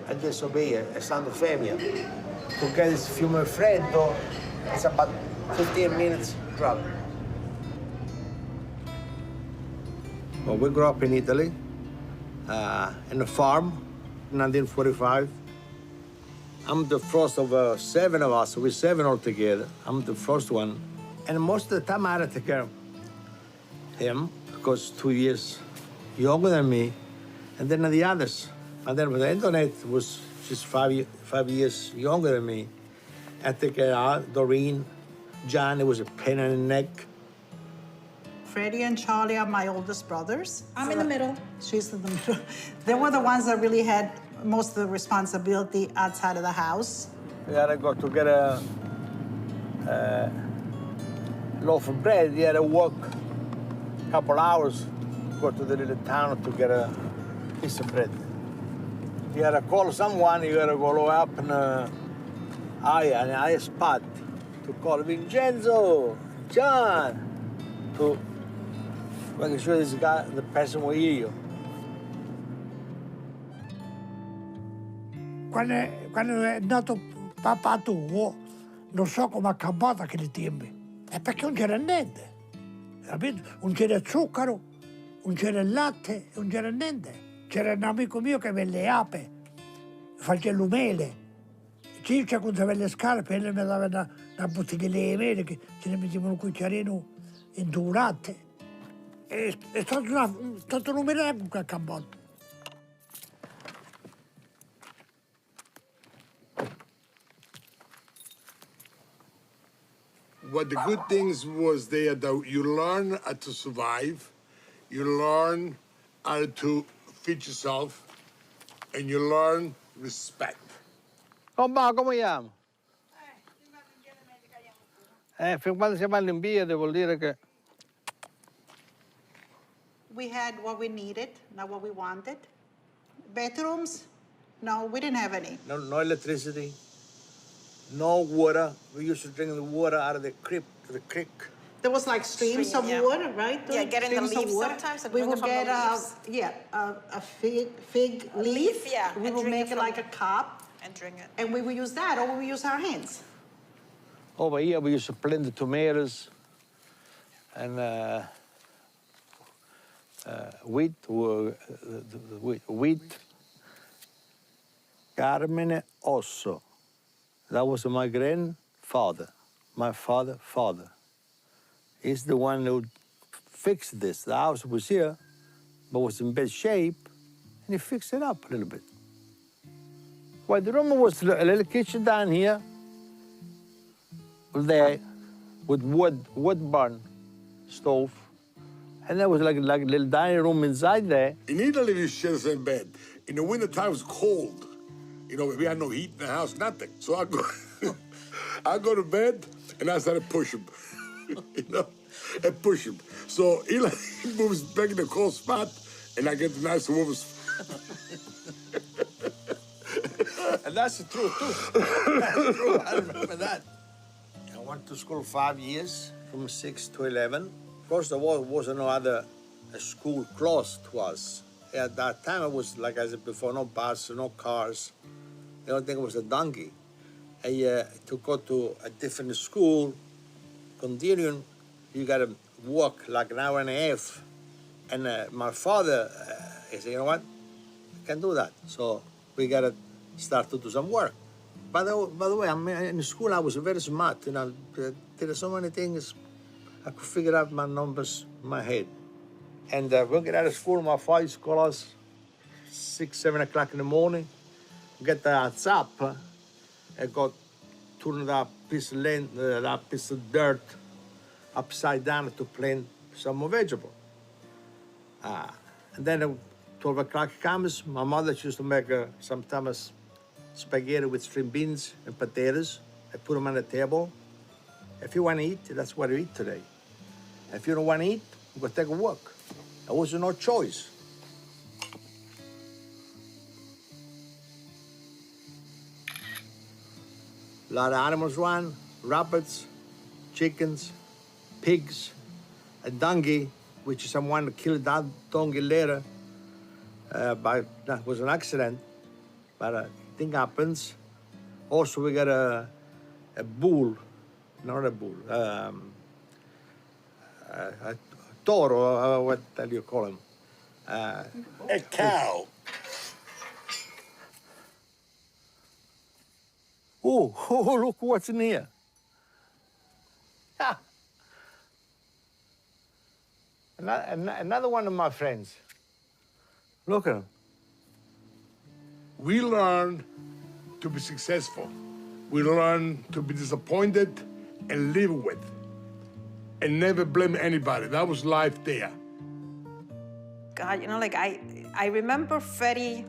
and adesso Beia, Santo Femia. To get this Fiumefreddo, it's about 15 minutes drive. Well, we grew up in Italy, in a farm, in 1945. I'm the first of 7 of us. We're 7 altogether. I'm the first one. And most of the time I had to take care of him, because 2 years younger than me, and then the others. And then with Antoinette was just 5 years younger than me. I take care of Doreen, John, it was a pain in the neck. Freddie and Charlie are my oldest brothers. I'm in the middle. She's in the middle. They were the ones that really had most of the responsibility outside of the house. We had to go to get a loaf of bread. You had to walk a couple hours, go to the little town to get a piece of bread. You had to call someone, you had to go up in an high spot to call Vincenzo, John, to make sure this guy, the person will hear you. Quando è nato papà tuo, non so come ha cambiato aquei tempi. È perché non c'era niente, capito? Non c'era zucchero, non c'era latte, non c'era niente. C'era un amico mio che aveva le ape, faceva le mele. Ciccia quando aveva le scarpe, lui mi dava una bottiglia di mele che ce ne mettevano un cucchiarino in due latte. È stato un miracolo che ha cambiato. What the good things was there that you learn how to survive, you learn how to feed yourself, and you learn respect. Come chiamo? Fin quando si vanno in via, vuol dire che... We had what we needed, not what we wanted. Bedrooms? No, we didn't have any. No electricity, no water. We used to drink the water out of the creek. There was like streams of water, right? Yeah, getting the Streams of leaves water. sometimes and we drink would it from the get leaves. a fig leaf. Yeah, We and would drink make it it from like a cup, and drink it. and we would use that, or we would use our hands. Over here, we used to plant the tomatoes and wheat. Carmine Osso. That was my grandfather, my father. He's the one who fixed this. The house was here, but was in bad shape, and he fixed it up a little bit. Well, the room was a little kitchen down here, there, with wood burn stove. And there was like a little dining room inside there. In Italy, we share the same bed. In the wintertime, it was cold. You know, we had no heat in the house, nothing. So I go to bed, and I started pushing him, you know, and push him. So he moves back in the cold spot, and I get the nice warm spot. And that's the truth, too. That's the truth. I remember that. I went to school 5 years, from 6 to 11. First of all, there was no other school close to us. At that time, it was, like I said before, no bus, no cars. The only thing was a donkey. To go to a different school, continuing, you got to walk like an hour and a half. And my father, he said, you know what? I can't do that. So we got to start to do some work. By the way, I mean, in school, I was very smart. You know, there are so many things I could figure out my numbers in my head. And we'll get out of school, my father used to call us 6, 7 o'clock in the morning, get the hats up, and go turn that piece of land, that piece of dirt upside down to plant some more vegetable. And then at 12 o'clock comes, my mother used to make sometimes spaghetti with string beans and potatoes. I put them on the table. If you want to eat, that's what you eat today. If you don't want to eat, go take a walk. There was no choice. A lot of animals run, rabbits, chickens, pigs, a donkey, which someone killed that donkey later. That was an accident, but thing happens. Also, we got a bull, not a bull, a toro, what do you call him? A cow. Oh, look what's in here. Ah. Another one of my friends. Look at him. We learn to be successful. We learn to be disappointed and live with. And never blame anybody. That was life there. God, you know, like I remember Freddie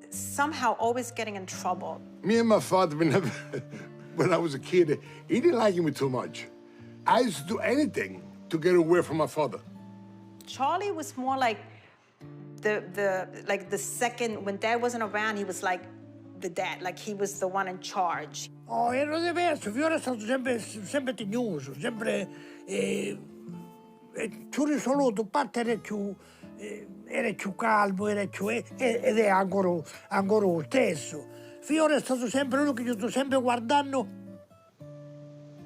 somehow always getting in trouble. Me and my father, when I was a kid, he didn't like me too much. I used to do anything to get away from my father. Charlie was more like the second, when Dad wasn't around, he was like the dad, like he was the one in charge. Oh, ero diverso. Fiore è stato sempre tignoso, sempre più risoluto. Parte era più calmo, ed è ancora lo stesso. Fiore è stato sempre uno che io sto sempre guardando.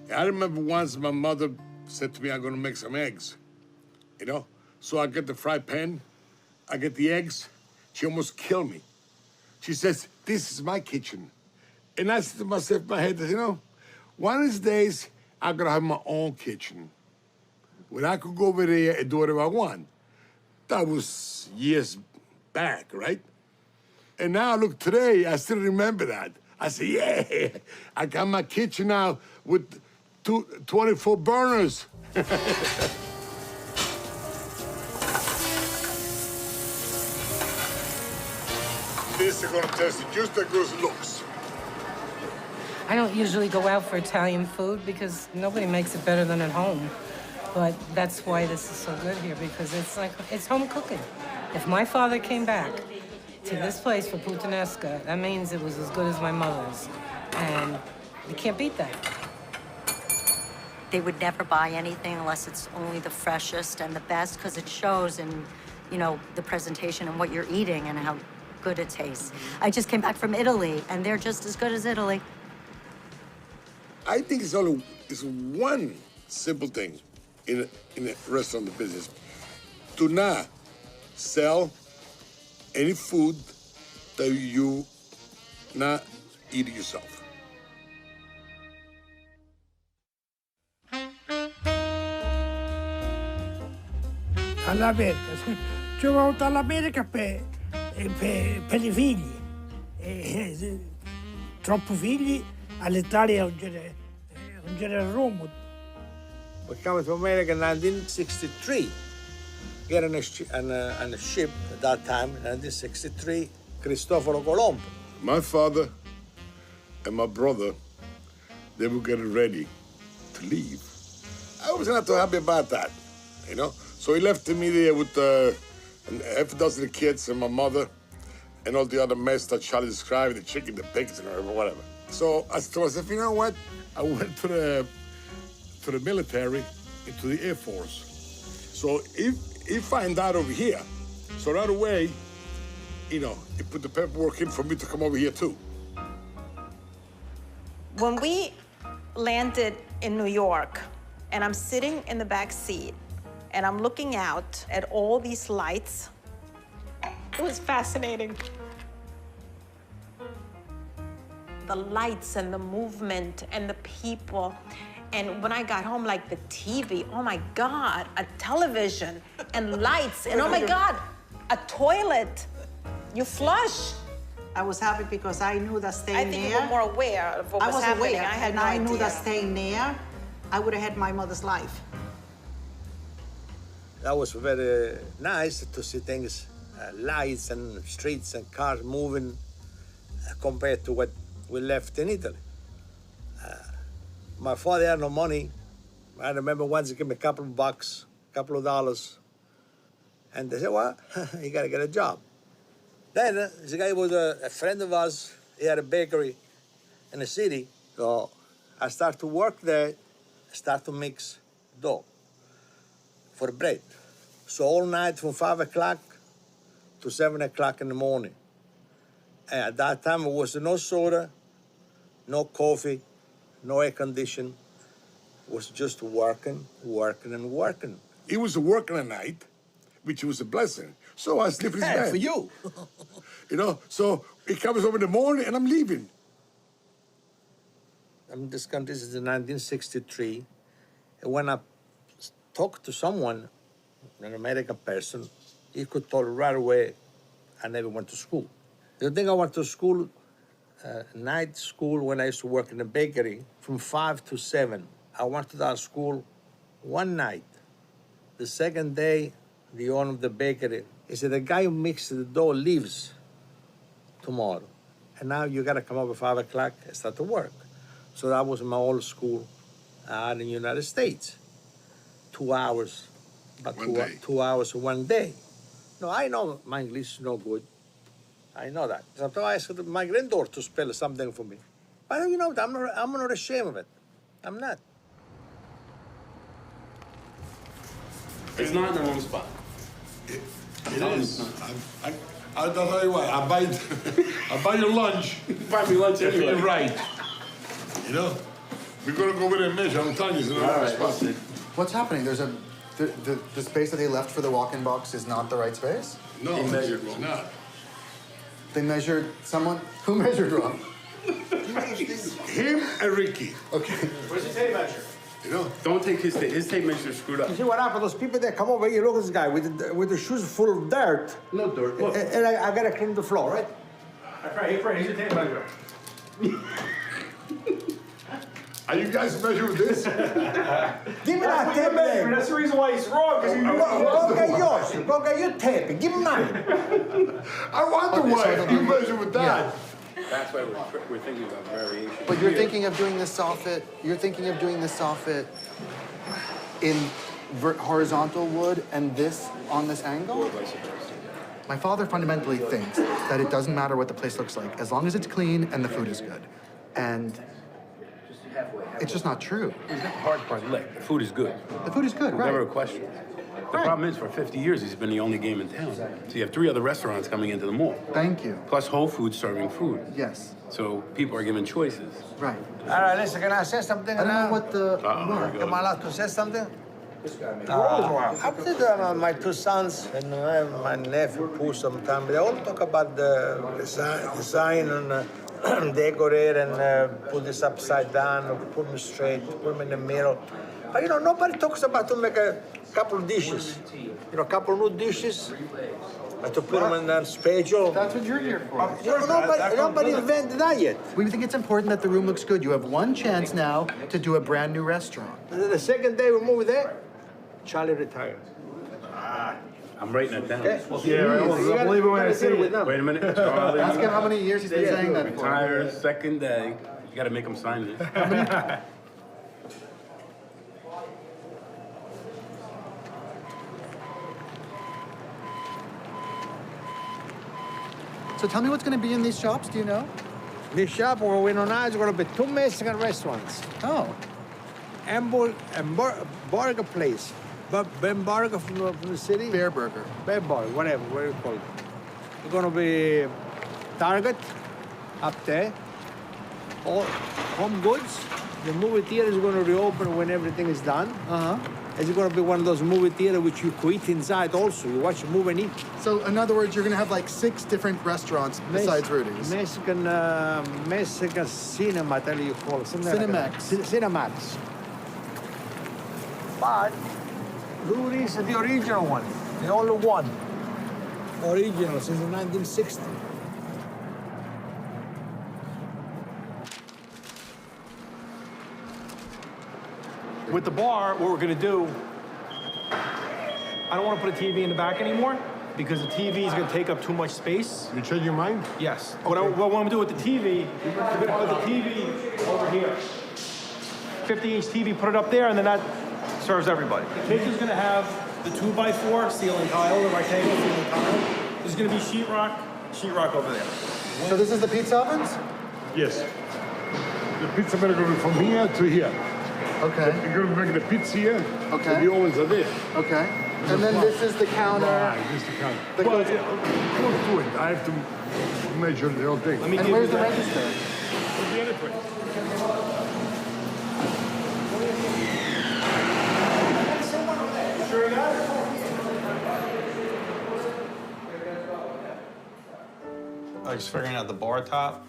I remember once my mother said to me, I'm gonna make some eggs, you know? So I get the fry pan, I get the eggs. She almost killed me. She says, this is my kitchen. And I said to myself in my head, you know, one of these days, I'm gonna have my own kitchen. When I could go over there and do whatever I want. That was years back, right? And now, look, today, I still remember that. I say, yeah, I got my kitchen now with 24 burners. This is gonna test it just like those looks. I don't usually go out for Italian food because nobody makes it better than at home. But that's why this is so good here, because it's home cooking. If my father came back to this place for puttanesca, that means it was as good as my mother's. And you can't beat that. They would never buy anything unless it's only the freshest and the best, because it shows in, you know, the presentation and what you're eating and how good it tastes. I just came back from Italy, and they're just as good as Italy. I think it's one simple thing in a restaurant business. Do not sell any food that you not eat yourself. All'America, ci ho avuto all'America per i figli. troppo figli, all'Italia non c'era il Roma. We came to America in 1963. Get on a ship at that time, 1963, Cristoforo Colombo. My father and my brother, they were getting ready to leave. I was not too happy about that, you know? So he left me there with half a dozen kids and my mother and all the other mess that Charlie described, the chicken, the pigs, and whatever. So I told myself, you know what? I went to the military, into the Air Force. So if I find out over here, so right away, you know, he put the paperwork in for me to come over here too. When we landed in New York, and I'm sitting in the back seat, and I'm looking out at all these lights, it was fascinating. The lights and the movement and the people. And when I got home, like the TV, oh my God, a television and lights, and oh my God, a toilet. You flush. I was happy because I knew that staying there. I think you were more aware of what was happening. I had no idea. I knew that staying there, I would have had my mother's life. That was very nice to see things, lights and streets and cars moving compared to what we left in Italy. My father had no money. I remember once he gave me a couple of bucks, a couple of dollars. And they said, well, you gotta get a job. Then this guy was a friend of ours. He had a bakery in the city. So I started to work there, start to mix dough for bread. So all night from 5 o'clock to 7 o'clock in the morning. And at that time, it was no soda, no coffee, no air conditioning. It was just working, working, and working. He was working at night, which was a blessing. So I sleep in his bed. For you. You know, so he comes over in the morning and I'm leaving. I'm in this country since 1963. And when I talked to someone, an American person, he could tell right away I never went to school. The thing I went to school, night school, when I used to work in a bakery, from 5 to 7. I went to that school one night. The second day, the owner of the bakery, he said, the guy who mixed the dough leaves tomorrow. And now you gotta come up at 5 o'clock and start to work. So that was my old school in the United States. 2 hours, about 2 hours one day. No, I know my English is no good. I know that. Sometimes I ask my granddaughter to spell something for me. But you know, I'm not ashamed of it. I'm not. It's not in the wrong spot. It is. I'll tell you what, I buy your lunch. Buy me lunch anyway. You're right. You know? We're gonna go over there and measure. I'm telling you, it's in the wrong spot. What's happening? There's the space that they left for the walk-in box is not the right space? No, they measured it's wrong. not. They measured someone who measured wrong. Him and Ricky. Okay. Where's the tape measure? You know? Don't take his tape. His tape measure screwed up. You see what happened? Those people that come over here, look at this guy with the shoes full of dirt. No dirt. Look. And I gotta clean the floor, right? Hey, here's your tape measure. Are you guys measuring with this? Give me that tape measure. That's the reason why he's wrong, because Go get yours. Go get your tape. Give me mine. I wonder why you measure with that. That's why we're thinking about variation. But you're thinking of doing this soffit. You're thinking of doing this soffit in horizontal wood and this on this angle. My father fundamentally thinks that it doesn't matter what the place looks like as long as it's clean and the food is good, and it's just not true. He's got the hard part licked. The food is good. The food is good, right? Never a question. The problem is, for 50 years, he's been the only game in town. So you have 3 other restaurants coming into the mall. Thank you. Plus Whole Foods serving food. Yes. So people are given choices. Right. All right, listen, can I say something? I don't know what the... Am I allowed to say something? I think my 2 sons and my nephew, Pooh, sometimes, they all talk about the design and decorate and put this upside down, or put them straight, put them in the middle. But, you know, nobody talks about to make a couple of dishes. You know, a couple of new dishes. to put them in that schedule. That's what you're here for. Nobody invented that yet. We think it's important that the room looks good. You have one chance now to do a brand new restaurant. The second day we move there, Charlie retires. I'm writing it down. Okay? I believe it when I see it. Wait a minute. Charlie. Ask him how many years he's been saying that for. Retire, second day. You gotta make him sign this. So tell me what's going to be in these shops, do you know? This shop where we know now is going to be 2 Mexican restaurants. Oh. And burger place. Ben Burger from the city? Bear Burger. Bear Burger, whatever you call it. It's going to be Target up there. All Home Goods. The movie theater is going to reopen when everything is done. It's going to be one of those movie theaters which you could eat inside also. You watch a movie and eat. So in other words, you're going to have like 6 different restaurants besides Rudy's. Mexican cinema, I tell you call it. Cinemax. Cinemax. But Rudy's is the original one. The only one. Original since 1960. With the bar, what we're gonna do, I don't wanna put a TV in the back anymore because the TV is gonna take up too much space. You change your mind? Yes. What I'm gonna do with the TV, we're gonna put the TV over here. 50-inch TV, put it up there, and then that serves everybody. The kitchen's gonna have the 2x4 ceiling tile, the rectangle ceiling tile. There's gonna be sheetrock over there. So this is the pizza ovens? Yes. The pizza better go from here to here. Okay. You're going to make the pizza here. Okay. The ovens are there. Okay. And then this is the counter. Right, this is the counter. Well, close to it. I have to measure the whole thing. And where's the register? Where's the other place? Sure you got it? I'm just figuring out the bar top.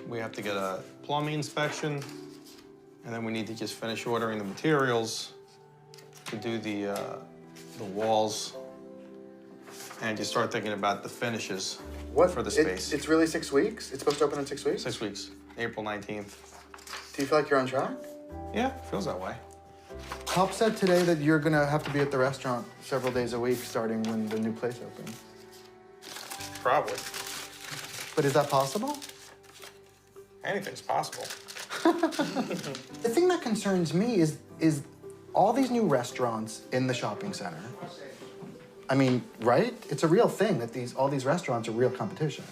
We have to get a plumbing inspection, and then we need to just finish ordering the materials to do the walls, and just start thinking about the finishes for the space. It's really 6 weeks? It's supposed to open in 6 weeks? 6 weeks, April 19th. Do you feel like you're on track? Yeah, feels that way. Pop said today that you're gonna have to be at the restaurant several days a week starting when the new place opens. Probably. But is that possible? Anything's possible. The thing that concerns me is all these new restaurants in the shopping center. I mean, right? It's a real thing that all these restaurants are real competition.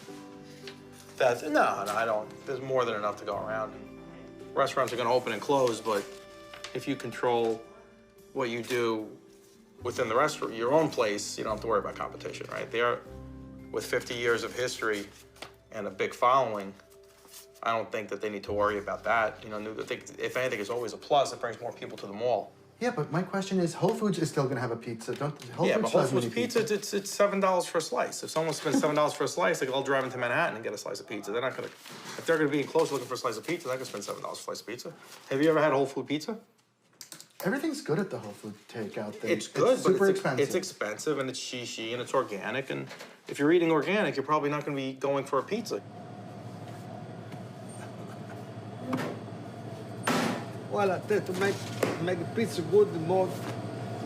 No, I don't. There's more than enough to go around. Restaurants are going to open and close, but if you control what you do within the restaurant, your own place, you don't have to worry about competition, right? With 50 years of history and a big following, I don't think that they need to worry about that. You know, I think if anything, it's always a plus. It brings more people to the mall. Yeah, but my question is, Whole Foods is still gonna have a pizza, don't Whole Foods pizza, it's $7 for a slice. If someone spends $7 for a slice, they can all drive into Manhattan and get a slice of pizza. They're not gonna, if they're gonna be close looking for a slice of pizza, they're gonna spend $7 for a slice of pizza. Have you ever had Whole Food pizza? Everything's good at the Whole Food takeout thing. It's good, it's super expensive. It's expensive and it's shishi and it's organic. And if you're eating organic, you're probably not gonna be going for a pizza. Well, I think to make pizza good, the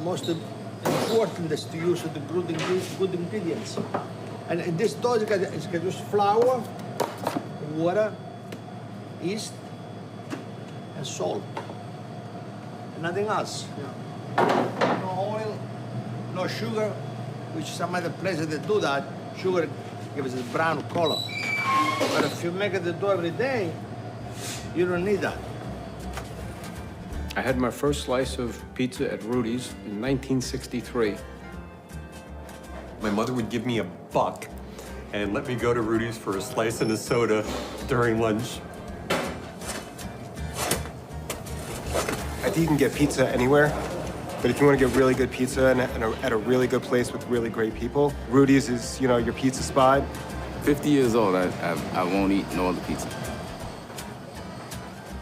most important is to use the good ingredients. And in this dough, you can use flour, water, yeast, and salt. And nothing else. Yeah. No oil, no sugar, which some other places that do that, sugar gives it a brown color. But if you make the dough every day, you don't need that. I had my first slice of pizza at Rudy's in 1963. My mother would give me $1 and let me go to Rudy's for a slice and a soda during lunch. I think you can get pizza anywhere, but if you want to get really good pizza and at a really good place with really great people, Rudy's is, you know, your pizza spot. 50 years old, I won't eat no other pizza.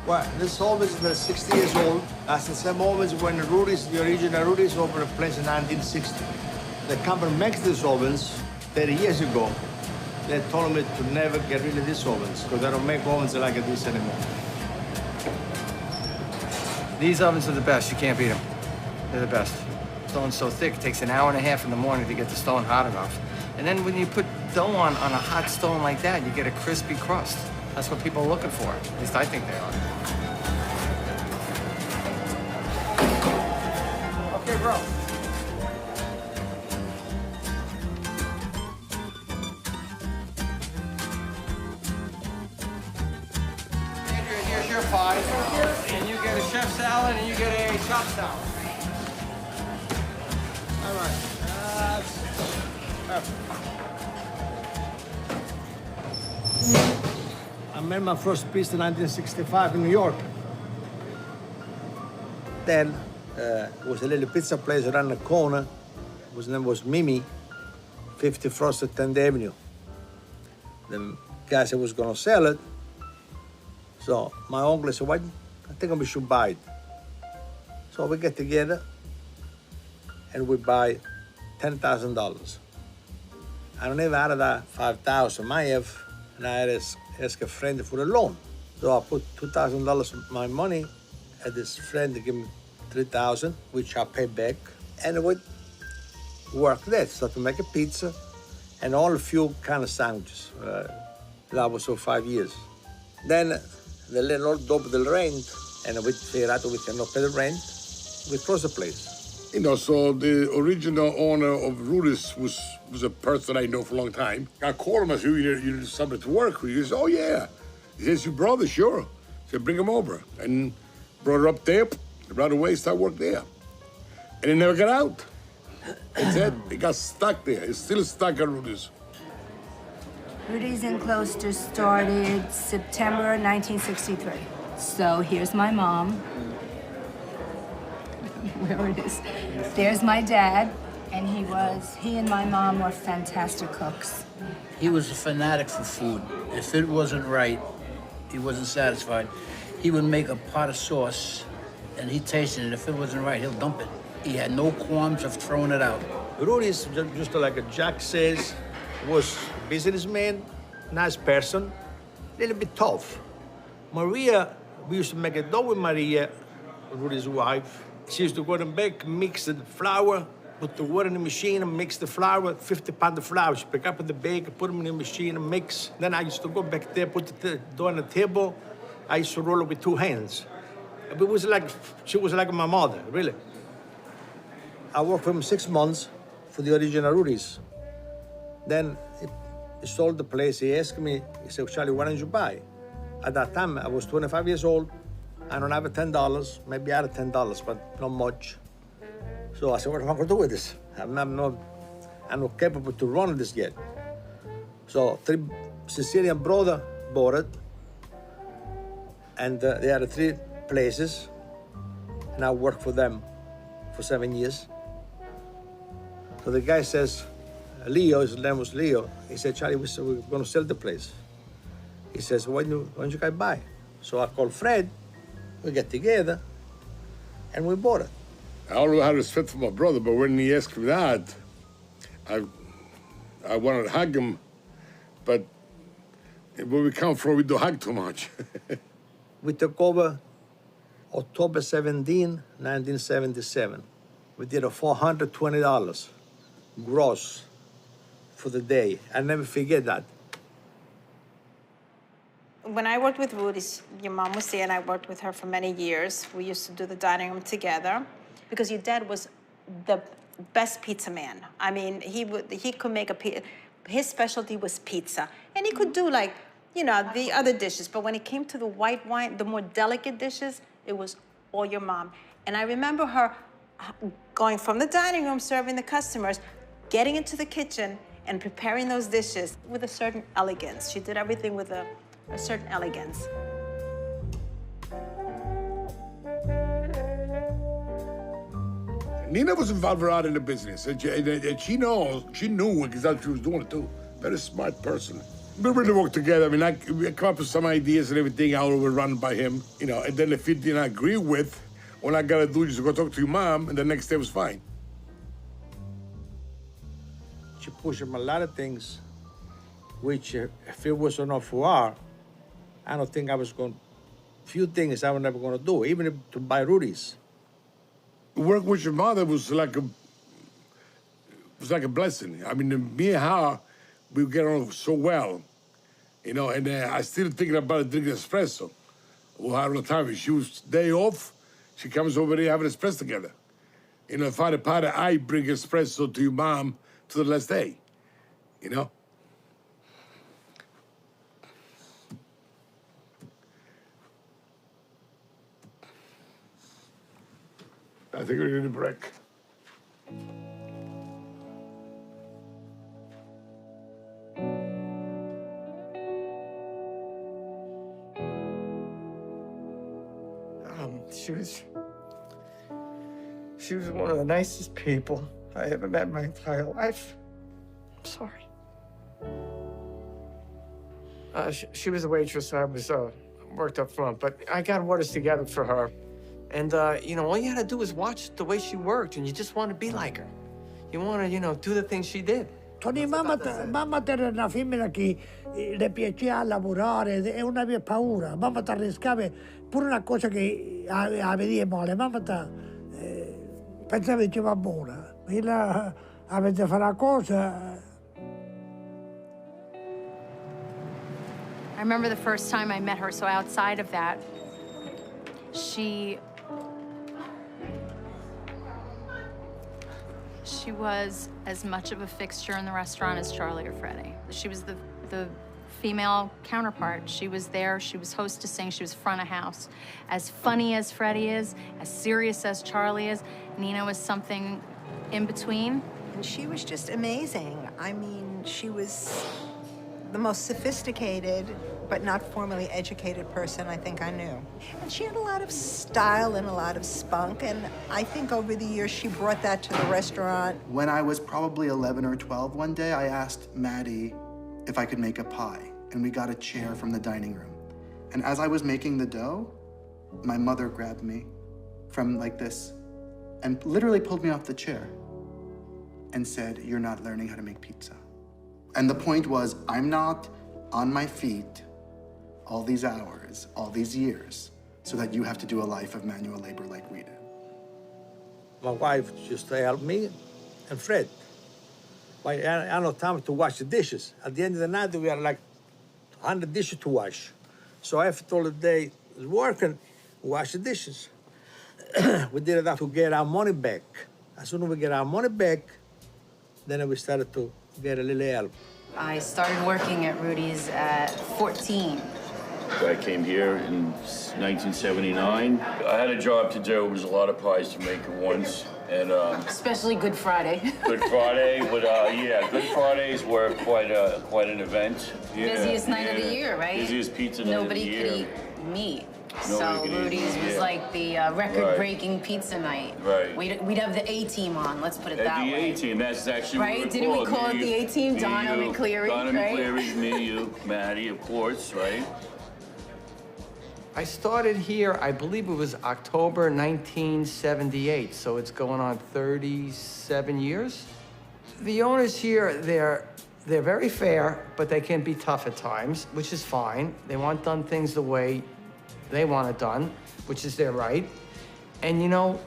Well, this home is 60 years old. That's the same home as when Rudy's, the original Rudy's, opened a place in 1960. The company makes these ovens 30 years ago. They told me to never get rid of these ovens because they don't make ovens like this anymore. These ovens are the best. You can't beat them. They're the best. Stone's so thick, it takes an hour and a half in the morning to get the stone hot enough. And then when you put dough on a hot stone like that, you get a crispy crust. That's what people are looking for. At least I think they are. Okay, bro. Andrea, here's your pie. And you get a chef salad and you get a chopped salad. All right. I made my first piece in 1965 in New York. Then was a little pizza place around the corner. His name was Mimi, 50 Frosted 10th Avenue. The guy said was gonna sell it. So my uncle said, I think we should buy it. So we get together and we buy $10,000. I don't even out of that 5,000. I have, and I had to ask a friend for a loan. So I put $2,000 of my money at this friend to give me $3,000, which I pay back. And we worked there. Started to make a pizza and all a few kind of sandwiches. That was for 5 years. Then the landlord doubled the rent, and we figured out we cannot pay the rent. We closed the place. You know, so the original owner of Rudy's was a person I know for a long time. I called him, I said, you need somebody to work with. He says, oh, yeah. He says, your brother, sure. I said, bring him over. And brought her up there, right away, started work there. And he never got out. That's it. He got stuck there. He's still stuck at Rudy's. Rudy's in Gloucester started September 1963. So here's my mom. Where it is. There's my dad, and he and my mom were fantastic cooks. He was a fanatic for food. If it wasn't right, he wasn't satisfied. He would make a pot of sauce, and he tasted it. If it wasn't right, he'll dump it. He had no qualms of throwing it out. Rudy's, just like Jack says, was a businessman, nice person, a little bit tough. Maria, we used to make a dough with Maria, Rudy's wife. She used to go and bake, mix the flour, put the water in the machine and mix the flour, 50 pounds of flour. She pick up the bake, put them in the machine and mix. Then I used to go back there, put the dough on the table. I used to roll it with 2 hands. It was like, she was like my mother, really. I worked for him 6 months for the original Rudy's. Then he sold the place. He asked me, he said, Charlie, why don't you buy? At that time, I was 25 years old. I don't have $10, maybe I had $10, but not much. So I said, what am I going to do with this? I'm not capable to run this yet. So 3 Sicilian brothers bought it, and they had 3 places, and I worked for them for 7 years. So the guy says, Leo, his name was Leo, he said, Charlie, we're going to sell the place. He says, why don't you guys buy? So I called Fred, we get together, and we bought it. I don't know how to fit for my brother, but when he asked me that, I wanted to hug him, but where we come from, we don't hug too much. We took over October 17, 1977. We did a $420 gross for the day. I'll never forget that. When I worked with Rudy's, your mom was there, and I worked with her for many years. We used to do the dining room together because your dad was the best pizza man. I mean, he could make his specialty was pizza, and he could do like, you know, the other dishes. But when it came to the white wine, the more delicate dishes, it was all your mom. And I remember her going from the dining room, serving the customers, getting into the kitchen and preparing those dishes with a certain elegance. She did everything with a certain elegance. Nina was involved right in the business, and she knew exactly what she was doing too. Very smart person. We really worked together. I mean, we come up with some ideas and everything. I would run by him, you know. And then if he didn't agree with, all I gotta do is go talk to your mom, and the next day was fine. she pushed him a lot of things, which if it was enough for her, I don't think I was going. Few things I was never going to do, even to buy Rudy's. Work with your mother was like a blessing. I mean, me and her, we get on so well, you know. And I still thinking about drinking espresso. We'll have all the time. If she was day off, she comes over there having espresso together. You know, if I had a party, I bring espresso to your mom to the last day. You know. I think we need a break. She was one of the nicest people I ever met in my entire life. I'm sorry. She was a waitress. I was worked up front, but I got orders together for her. And, you know, all you had to do was watch the way she worked, and you just want to be like her. You want to, you know, do the things she did. Tony, mamma era una femmina che le piaceva lavorare, è una mia paura. Mamma ti arriscava pure una cosa che la vedi male. Mamma pensava che va buona. Ella aveva fatto una cosa. I remember the first time I met her, so outside of that, she was as much of a fixture in the restaurant as Charlie or Freddie. She was the female counterpart. She was there, she was hostessing, she was front of house. As funny as Freddie is, as serious as Charlie is, Nina was something in between. And she was just amazing. I mean, she was the most sophisticated but not formally educated person I think I knew. And she had a lot of style and a lot of spunk, and I think over the years she brought that to the restaurant. When I was probably 11 or 12 one day, I asked Maddie if I could make a pie, and we got a chair from the dining room. And as I was making the dough, my mother grabbed me from like this and literally pulled me off the chair and said, "You're not learning how to make pizza." And the point was, I'm not on my feet all these hours, all these years, so that you have to do a life of manual labor like we did. My wife used to help me and Fred. I had no time to wash the dishes. At the end of the night, we had like 100 dishes to wash. So after all the day was working, we wash the dishes. We did it to get our money back. As soon as we get our money back, then we started to get a little help. I started working at Rudy's at 14. I came here in 1979. I had a job to do. There was a lot of pies to make at once. And, especially Good Friday. Good Friday, but yeah, Good Fridays were quite an event. Yeah, busiest night of the year, right? Busiest pizza night of the year. Nobody could eat meat. So Rudy's was like the record-breaking pizza night. Right. We'd have the A-team on, let's put it that way. The A-team, that's actually right? what Didn't we call it the A-team? Donna McCleary, Donna right? McCleary, me, you, Maddie, of course, right? I started here, I believe it was October 1978, so it's going on 37 years. The owners here, they're very fair, but they can be tough at times, which is fine. They want done things the way they want it done, which is their right. And you know,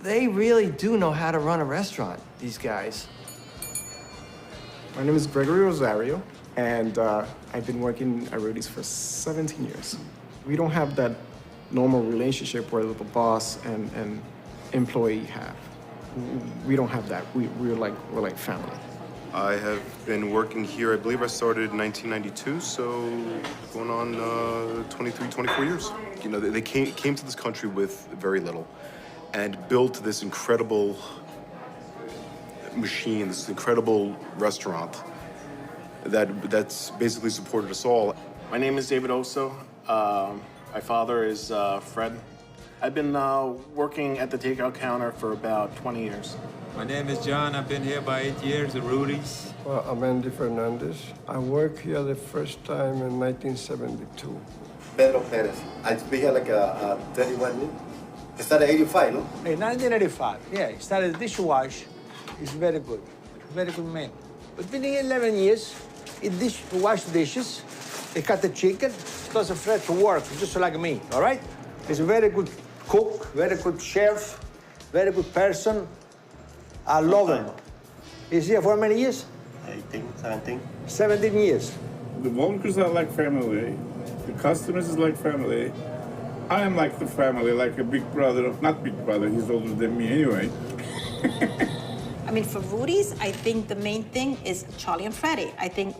they really do know how to run a restaurant, these guys. My name is Gregory Rosario, and I've been working at Rudy's for 17 years. We don't have that normal relationship where the boss and employee have. We don't have that. We're like family. I have been working here, I believe I started in 1992, so going on 23, 24 years. You know, they came to this country with very little and built this incredible machine, this incredible restaurant that's basically supported us all. My name is David Oso. My father is Fred. I've been working at the takeout counter for about 20 years. My name is John. I've been here by 8 years at Rudy's. Well, I'm Andy Fernandez. I worked here the first time in 1972. Pedro Perez. I've been here like 31 years. I started 85, no? In 1985, yeah. He started dishwash. It's very good. very good man. But within 11 years, he wash dishes, he cut the chicken, does a Fred to work, just like me, all right? He's a very good cook, very good chef, very good person. I love him. He's here for how many years? 18, 17. 17 years. The workers are like family. The customers is like family. I am like the family, like a big brother. Not big brother, he's older than me anyway. I mean, for Rudy's, I think the main thing is Charlie and Freddie. I think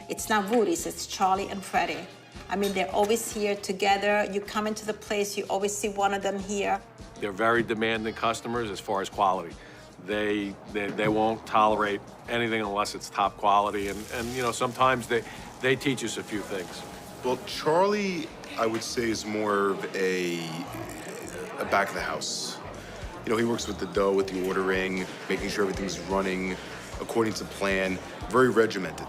it's not Rudy's, it's Charlie and Freddie. I mean, they're always here together. You come into the place, you always see one of them here. They're very demanding customers as far as quality. They won't tolerate anything unless it's top quality. And you know, sometimes they teach us a few things. Well, Charlie, I would say, is more of a back of the house. You know, he works with the dough, with the ordering, making sure everything's running according to plan. Very regimented,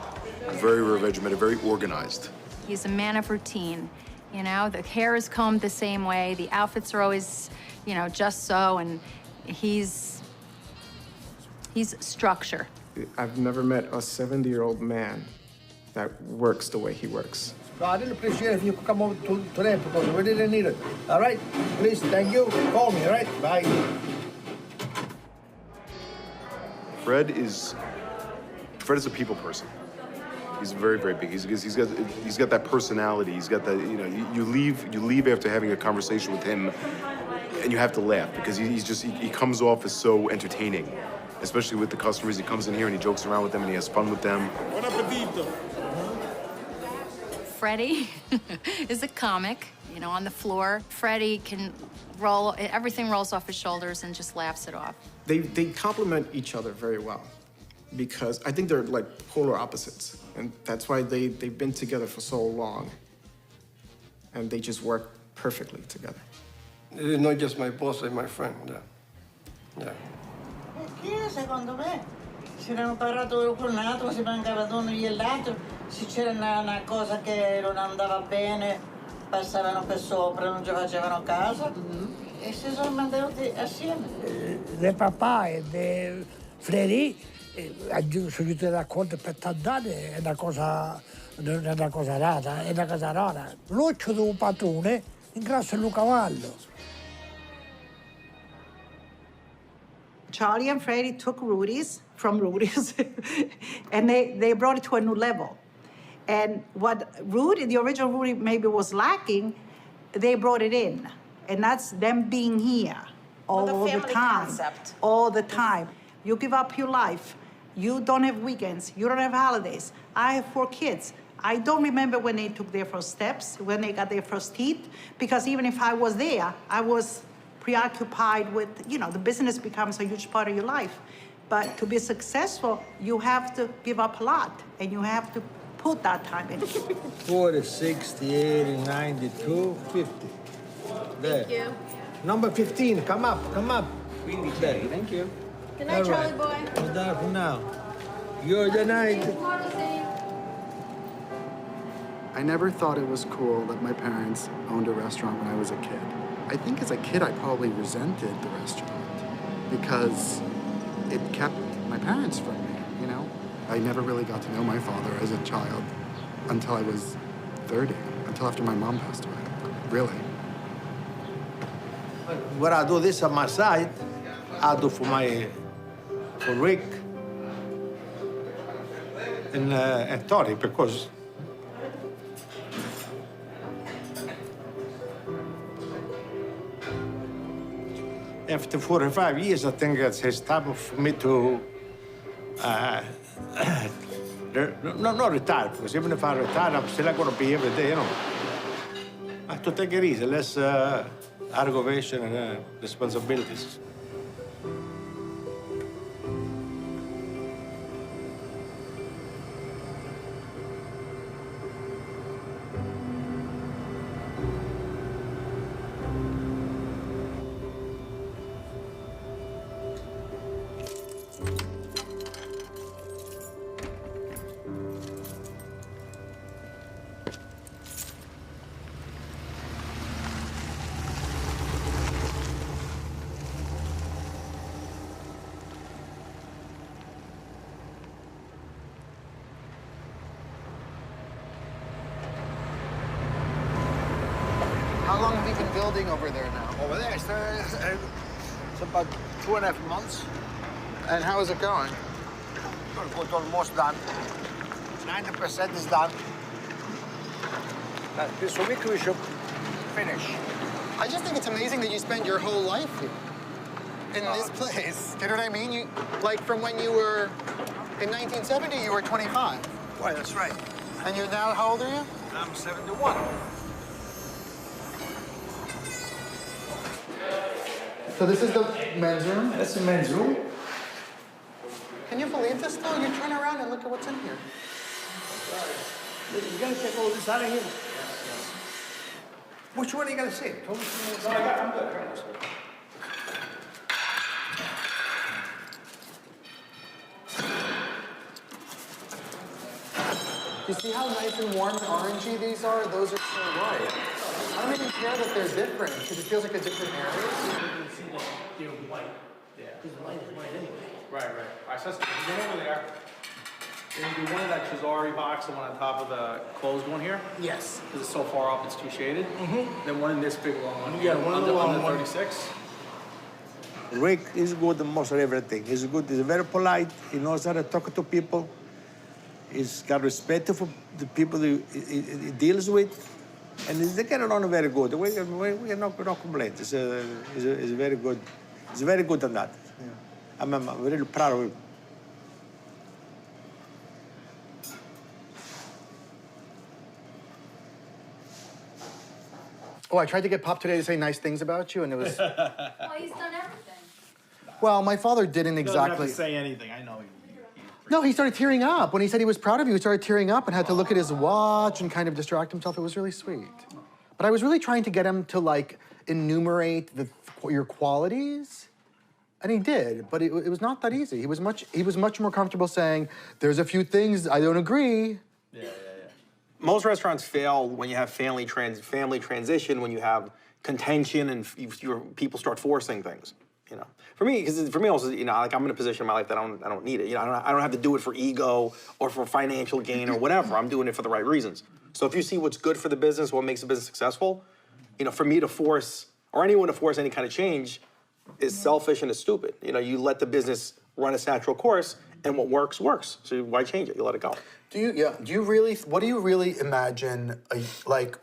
very regimented, very organized. He's a man of routine. You know, the hair is combed the same way, the outfits are always, you know, just so, and he's structure. I've never met a 70-year-old man that works the way he works. So I didn't appreciate if you could come over today because we didn't need it. All right? Please, thank you. Call me, all right? Bye. Fred is a people person. He's very, very big. He's got that personality. He's got that, you know, you leave after having a conversation with him and you have to laugh because he comes off as so entertaining, especially with the customers. He comes in here and he jokes around with them and he has fun with them. Buon appetito. Freddie is a comic, you know, on the floor. Freddie can everything rolls off his shoulders and just laughs it off. They complement each other very well because I think they're like polar opposites. And that's why they've been together for so long. And they just work perfectly together. It is not just my boss and my friend. Yeah. Chi secondo me? Si erano parlato con un altro, si mancava l'uno e l'altro, se c'era una cosa che non andava bene, passavano per sopra, non ci facevano caso e si sono mantenuti assieme. Le papà e le Freddy sono venuti d'accordo per tant'anni, è una cosa rara, L'occhio di un padrone ingrassa il cavallo. Charlie and Freddie took Rudy's from Rudy's and they brought it to a new level. And what Rudy, the original Rudy, maybe was lacking, they brought it in. And that's them being here all the time. Concept. All the time. You give up your life. You don't have weekends. You don't have holidays. I have 4 kids. I don't remember when they took their first steps, when they got their first teeth, because even if I was there, I was preoccupied with, you know, the business becomes a huge part of your life. But to be successful, you have to give up a lot, and you have to put that time in. 40, 60, 80, 92, 50. There. Thank you. Number 15, come up. There. Thank you. Good All night, right. Charlie boy. Good night for now. Good night. I never thought it was cool that my parents owned a restaurant when I was a kid. I think as a kid, I probably resented the restaurant because it kept my parents from me, you know? I never really got to know my father as a child until I was 30, until after my mom passed away, really. When I do this on my side, I do for Rick and Tori, because after 45 years, I think it's time for me to not retire, because even if I retire, I'm still not going to be every day, you know. I have to take it easy, less aggravation and responsibilities. building over there now? Over there, it's about 2.5 months. And how is it going? It's almost done. 90% is done. This week we should finish. I just think it's amazing that you spent your whole life here in this place. Do you know what I mean? You, like from when you were in 1970, you were 25. Right, that's right. And you're now, how old are you? I'm 71. So this is the men's room? That's the men's room. Can you believe this though? You turn around and look at what's in here. You gotta take all this out of here. Which one are you gonna see? Tell me. I'm good. You see how nice and warm and orangey these are? Those are so white. I don't even care that they're different because it feels like a different area. They're white. Yeah. Because white is white anyway. Right. All right, so let's go over there. Then you do one of that Chazari box, the one on top of the closed one here. Yes. Because it's so far up, it's too shaded. Mm-hmm. Then one in this big long one. Yeah, one of the long under one. 36. Rick is good at most of everything. He's good. He's very polite. He knows how to talk to people. He's got respect for the people he deals with, and they get along very good. We are not complaining. He's very good. He's very good at that. Yeah. I'm really proud of him. Oh, I tried to get Pop today to say nice things about you, and it was. Well, he's done everything. Well, my father didn't He doesn't have exactly. to say anything. I know. No, he started tearing up. When he said he was proud of you, he started tearing up and had to look at his watch and kind of distract himself. It was really sweet. But I was really trying to get him to, like, enumerate your qualities. And he did, but it was not that easy. He was much more comfortable saying, there's a few things I don't agree. Yeah. Most restaurants fail when you have family transition, when you have contention and people start forcing things. You know, for me also, you know, like I'm in a position in my life that I don't need it. You know, I don't have to do it for ego or for financial gain or whatever. I'm doing it for the right reasons. So if you see what's good for the business, what makes the business successful, you know, for me to force or anyone to force any kind of change is selfish and is stupid. You know, you let the business run its natural course, and what works works. So why change it? You let it go. What do you really imagine, like,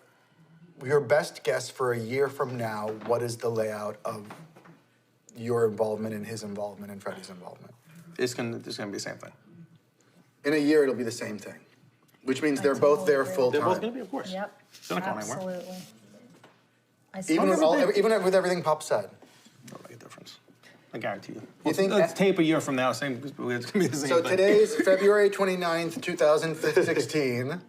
your best guess for a year from now, what is the layout of your involvement and his involvement and Freddie's involvement? It's gonna be the same thing. In a year, it'll be the same thing, which means they're both there full time. They're both gonna be, of course. Yep. It's not going anywhere. Absolutely. Even with everything Pop said. No make a difference. I guarantee you. You think let's tape a year from now, it's gonna be the same thing. So today's February 29th, 2016.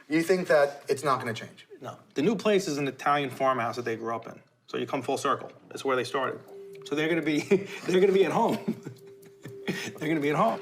You think that it's not going to change? No. The new place is an Italian farmhouse that they grew up in. So you come full circle. That's where they started. So they're gonna be at home. They're gonna be at home.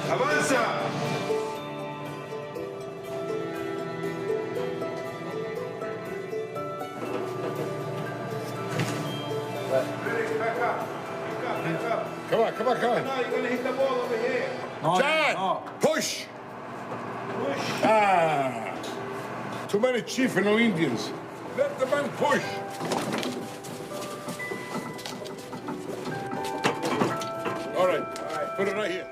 Avanza! Back up. Come on. No, you're gonna hit the ball over here. John, push. Ah, too many chief and no Indians. Let the man push. All right, put it right here.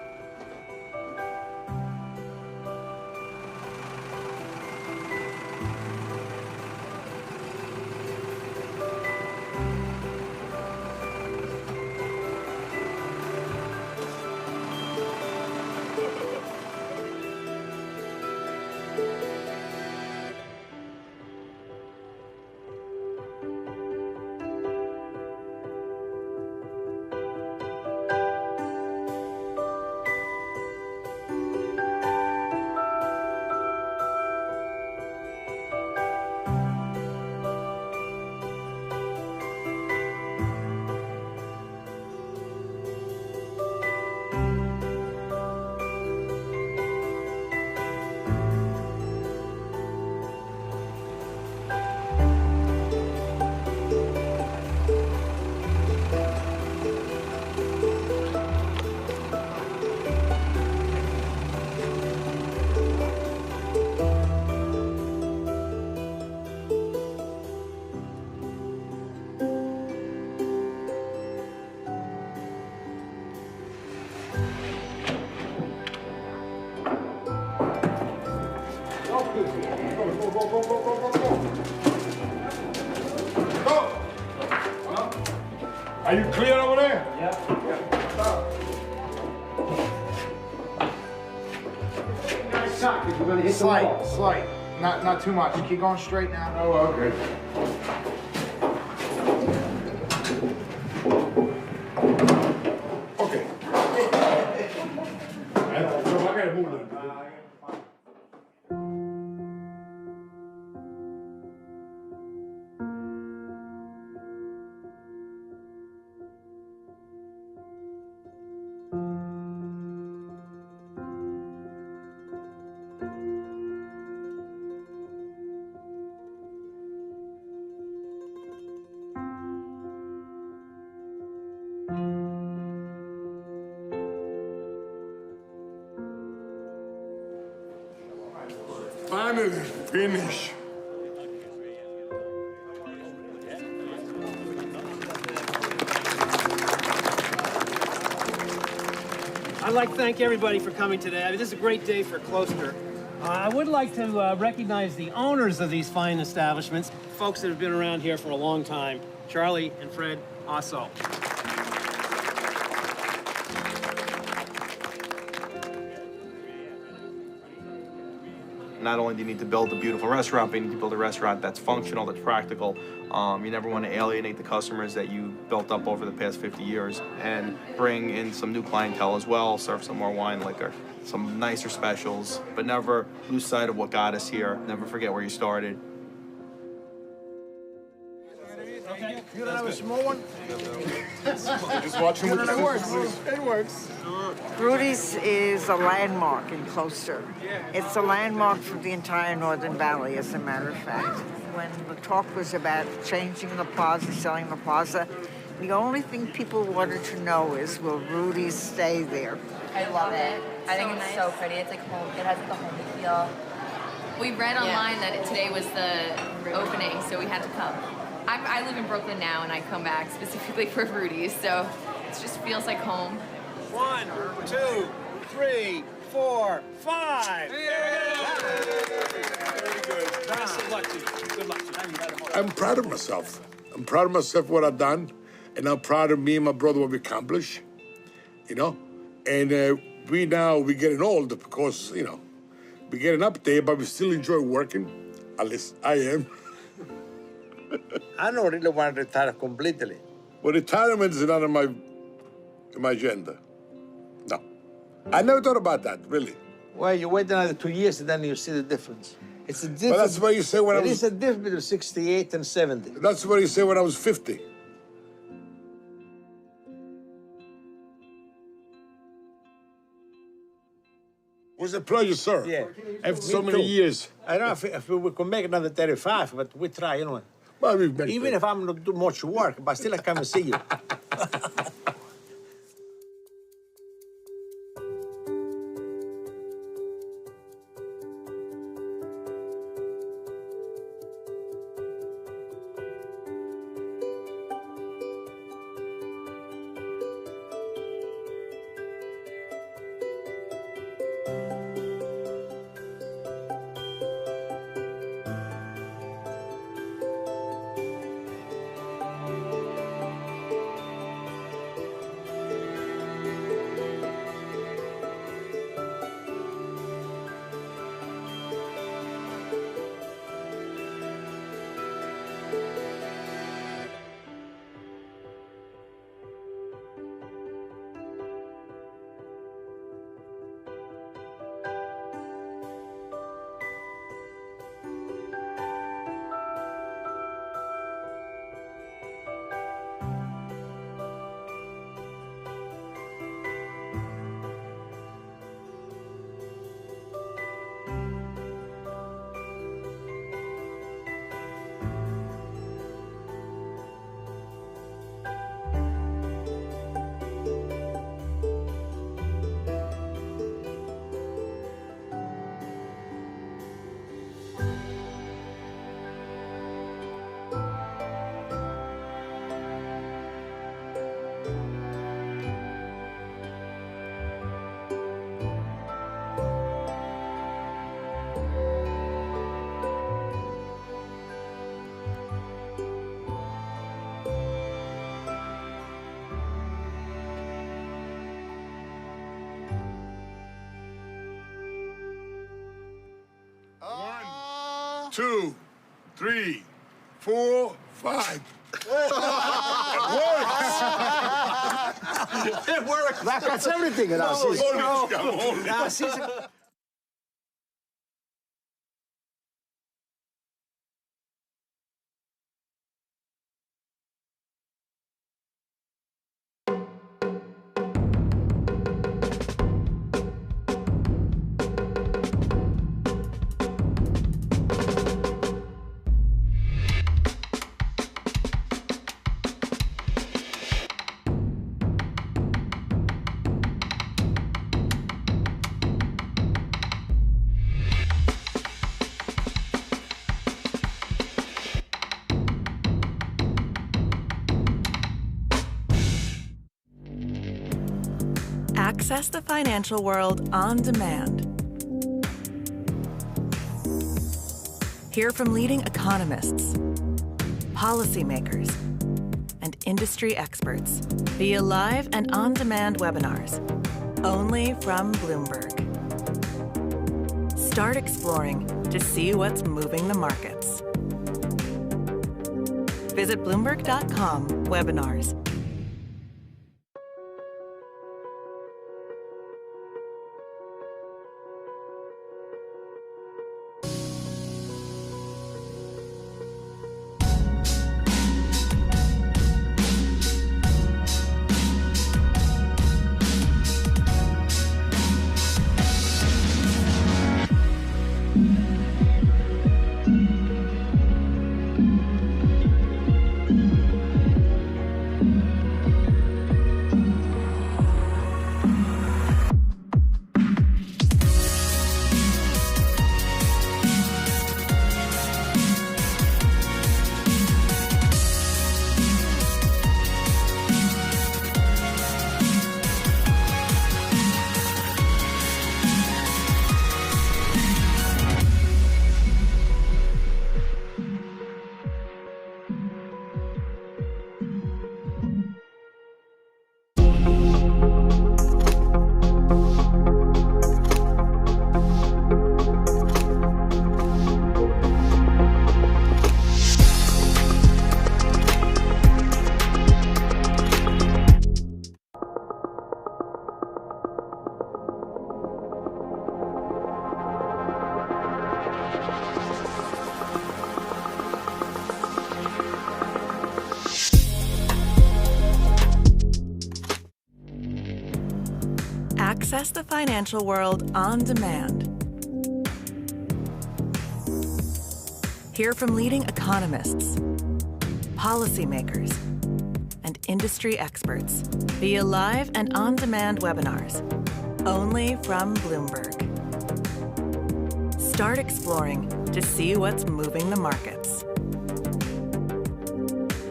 Are you clear over there? Yeah. Nice sock if you're gonna hit Slight. Not too much. Keep going straight now. Oh, okay. Okay. So I gotta move a little bit. Finally, finish. I'd like to thank everybody for coming today. I mean, this is a great day for Closter. I would like to recognize the owners of these fine establishments, folks that have been around here for a long time, Charlie and Fred also. Not only do you need to build a beautiful restaurant, but you need to build a restaurant that's functional, that's practical. You never want to alienate the customers that you built up over the past 50 years, and bring in some new clientele as well, serve some more wine, liquor, some nicer specials, but never lose sight of what got us here. Never forget where you started. Okay. You don't have a small one? Just watching what it works. It works. Rudy's is a landmark in Closter. It's a landmark for the entire Northern Valley, as a matter of fact. When the talk was about changing the plaza, selling the plaza, the only thing people wanted to know is, will Rudy's stay there? I love it. I think it's so pretty. It's like home. It has like a homey feel. We read online that today was the opening, so we had to come. I live in Brooklyn now, and I come back specifically for Rudy's, so it just feels like home. 1, 2, 3, 4, 5. Best of luck to you. Good luck to you. I'm proud of myself. I'm proud of myself what I've done, and I'm proud of me and my brother what we accomplished, you know? And we're getting old because, you know, we're getting up there, but we still enjoy working. At least I am. I don't really want to retire completely. Well, retirement is not on my agenda. No. I never thought about that, really. Well, you wait another 2 years and then you see the difference. It's a difference. Well, that's what you say when I was... There is a difference between 68 and 70. That's what you say when I was 50. It was a pleasure, sir. Yeah. After so many years. I don't know if we can make another 35, but we try, you know. Well, even if I'm not doing much work, but still I come and see you. 2, 3, 4, 5. It works. That's everything in our season. Our season. Access the financial world on demand. Hear from leading economists, policymakers, and industry experts via live and on-demand webinars, only from Bloomberg. Start exploring to see what's moving the markets. Visit Bloomberg.com/webinars. Access the financial world on demand. Hear from leading economists, policymakers, and industry experts via live and on-demand webinars, only from Bloomberg. Start exploring to see what's moving the markets.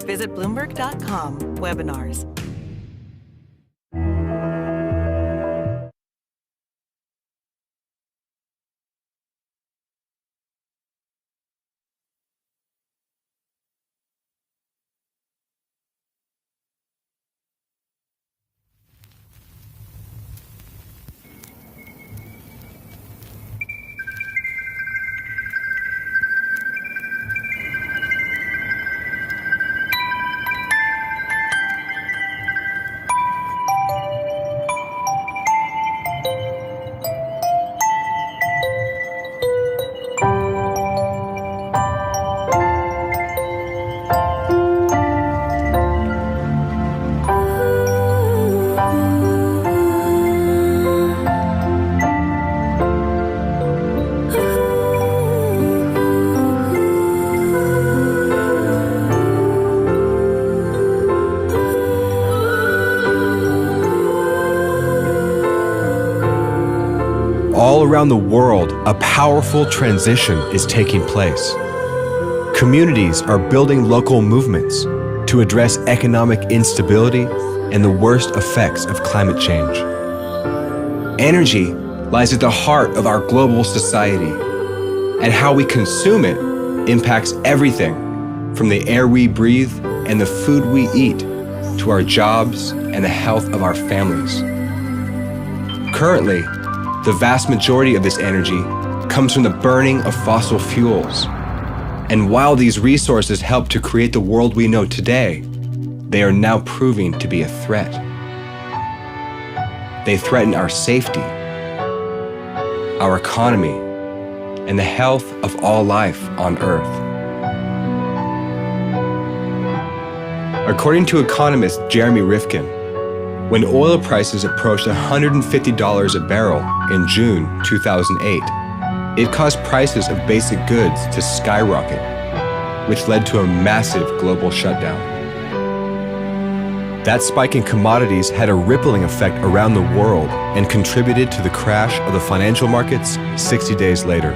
Visit Bloomberg.com/webinars. All around the world, a powerful transition is taking place. Communities are building local movements to address economic instability and the worst effects of climate change. Energy lies at the heart of our global society, and how we consume it impacts everything from the air we breathe and the food we eat to our jobs and the health of our families. Currently, the vast majority of this energy comes from the burning of fossil fuels, And while these resources helped to create the world we know today, they are now proving to be a threat. They threaten our safety, our economy, and the health of all life on Earth. According to economist Jeremy Rifkin, when oil prices approached $150 a barrel in June 2008, it caused prices of basic goods to skyrocket, which led to a massive global shutdown. That spike in commodities had a rippling effect around the world and contributed to the crash of the financial markets 60 days later.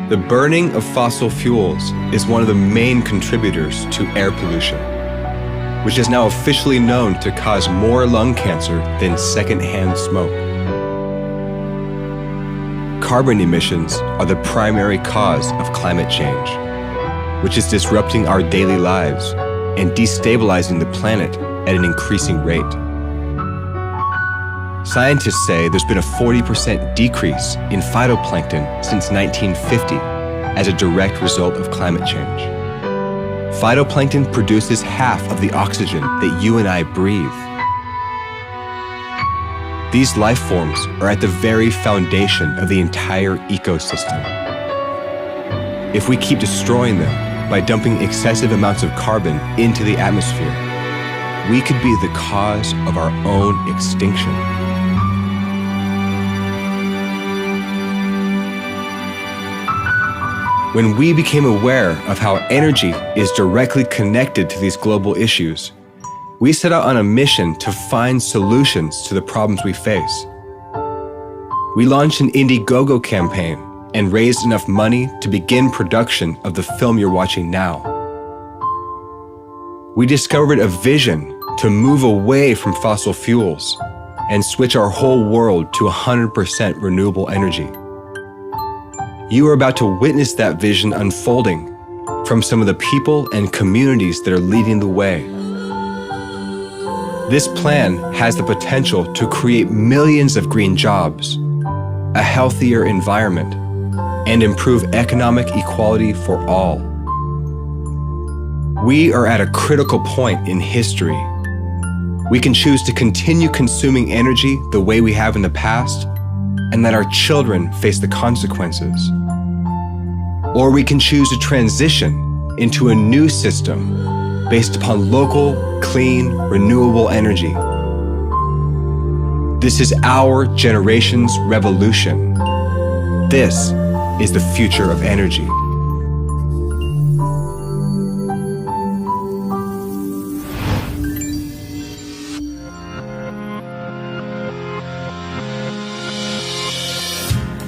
The burning of fossil fuels is one of the main contributors to air pollution, which is now officially known to cause more lung cancer than secondhand smoke. Carbon emissions are the primary cause of climate change, which is disrupting our daily lives and destabilizing the planet at an increasing rate. Scientists say there's been a 40% decrease in phytoplankton since 1950 as a direct result of climate change. Phytoplankton produces half of the oxygen that you and I breathe. These life forms are at the very foundation of the entire ecosystem. If we keep destroying them by dumping excessive amounts of carbon into the atmosphere, we could be the cause of our own extinction. When we became aware of how energy is directly connected to these global issues, we set out on a mission to find solutions to the problems we face. We launched an Indiegogo campaign and raised enough money to begin production of the film you're watching now. We discovered a vision to move away from fossil fuels and switch our whole world to 100% renewable energy. You are about to witness that vision unfolding from some of the people and communities that are leading the way. This plan has the potential to create millions of green jobs, a healthier environment, and improve economic equality for all. We are at a critical point in history. We can choose to continue consuming energy the way we have in the past and let our children face the consequences. Or we can choose to transition into a new system based upon local, clean, renewable energy. This is our generation's revolution. This is the future of energy.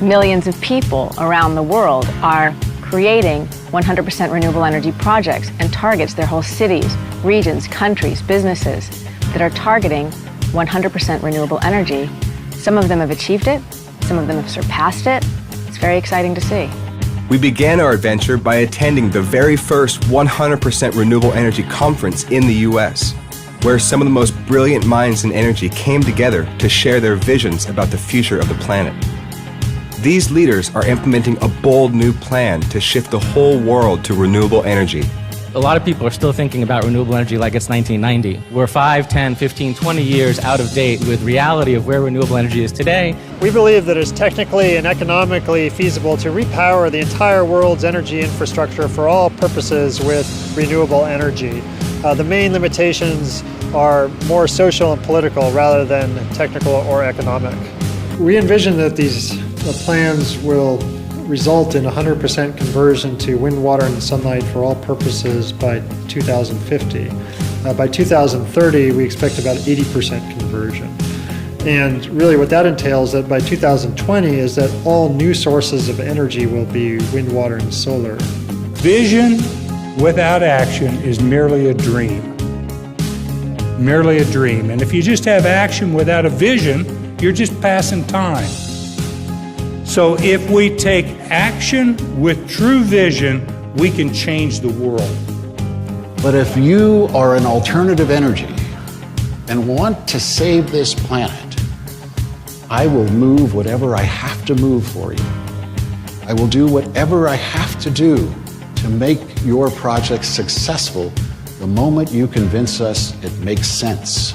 Millions of people around the world are creating 100% renewable energy projects and targets. Their whole cities, regions, countries, businesses that are targeting 100% renewable energy. Some of them have achieved it, some of them have surpassed it. It's very exciting to see. We began our adventure by attending the very first 100% renewable energy conference in the US, where some of the most brilliant minds in energy came together to share their visions about the future of the planet. These leaders are implementing a bold new plan to shift the whole world to renewable energy. A lot of people are still thinking about renewable energy like it's 1990. We're 5, 10, 15, 20 years out of date with reality of where renewable energy is today. We believe that it's technically and economically feasible to repower the entire world's energy infrastructure for all purposes with renewable energy. The main limitations are more social and political rather than technical or economic. We envision that these plans will result in 100% conversion to wind, water, and sunlight for all purposes by 2050. By 2030, we expect about 80% conversion. And really what that entails that by 2020 is that all new sources of energy will be wind, water, and solar. Vision without action is merely a dream. Merely a dream. And if you just have action without a vision, you're just passing time. So if we take action with true vision, we can change the world. But if you are an alternative energy and want to save this planet, I will move whatever I have to move for you. I will do whatever I have to do to make your project successful the moment you convince us it makes sense.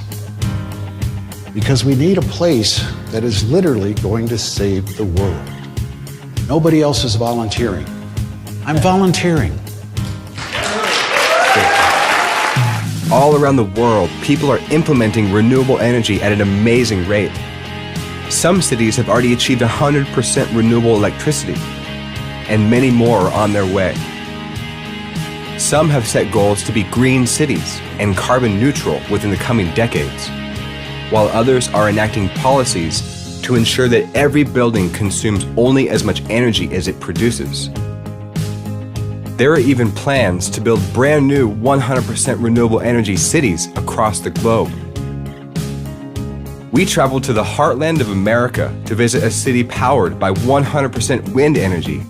Because we need a place that is literally going to save the world. Nobody else is volunteering. I'm volunteering. All around the world, people are implementing renewable energy at an amazing rate. Some cities have already achieved 100% renewable electricity, and many more are on their way. Some have set goals to be green cities and carbon neutral within the coming decades, while others are enacting policies to ensure that every building consumes only as much energy as it produces. There are even plans to build brand new 100% renewable energy cities across the globe. We traveled to the heartland of America to visit a city powered by 100% wind energy,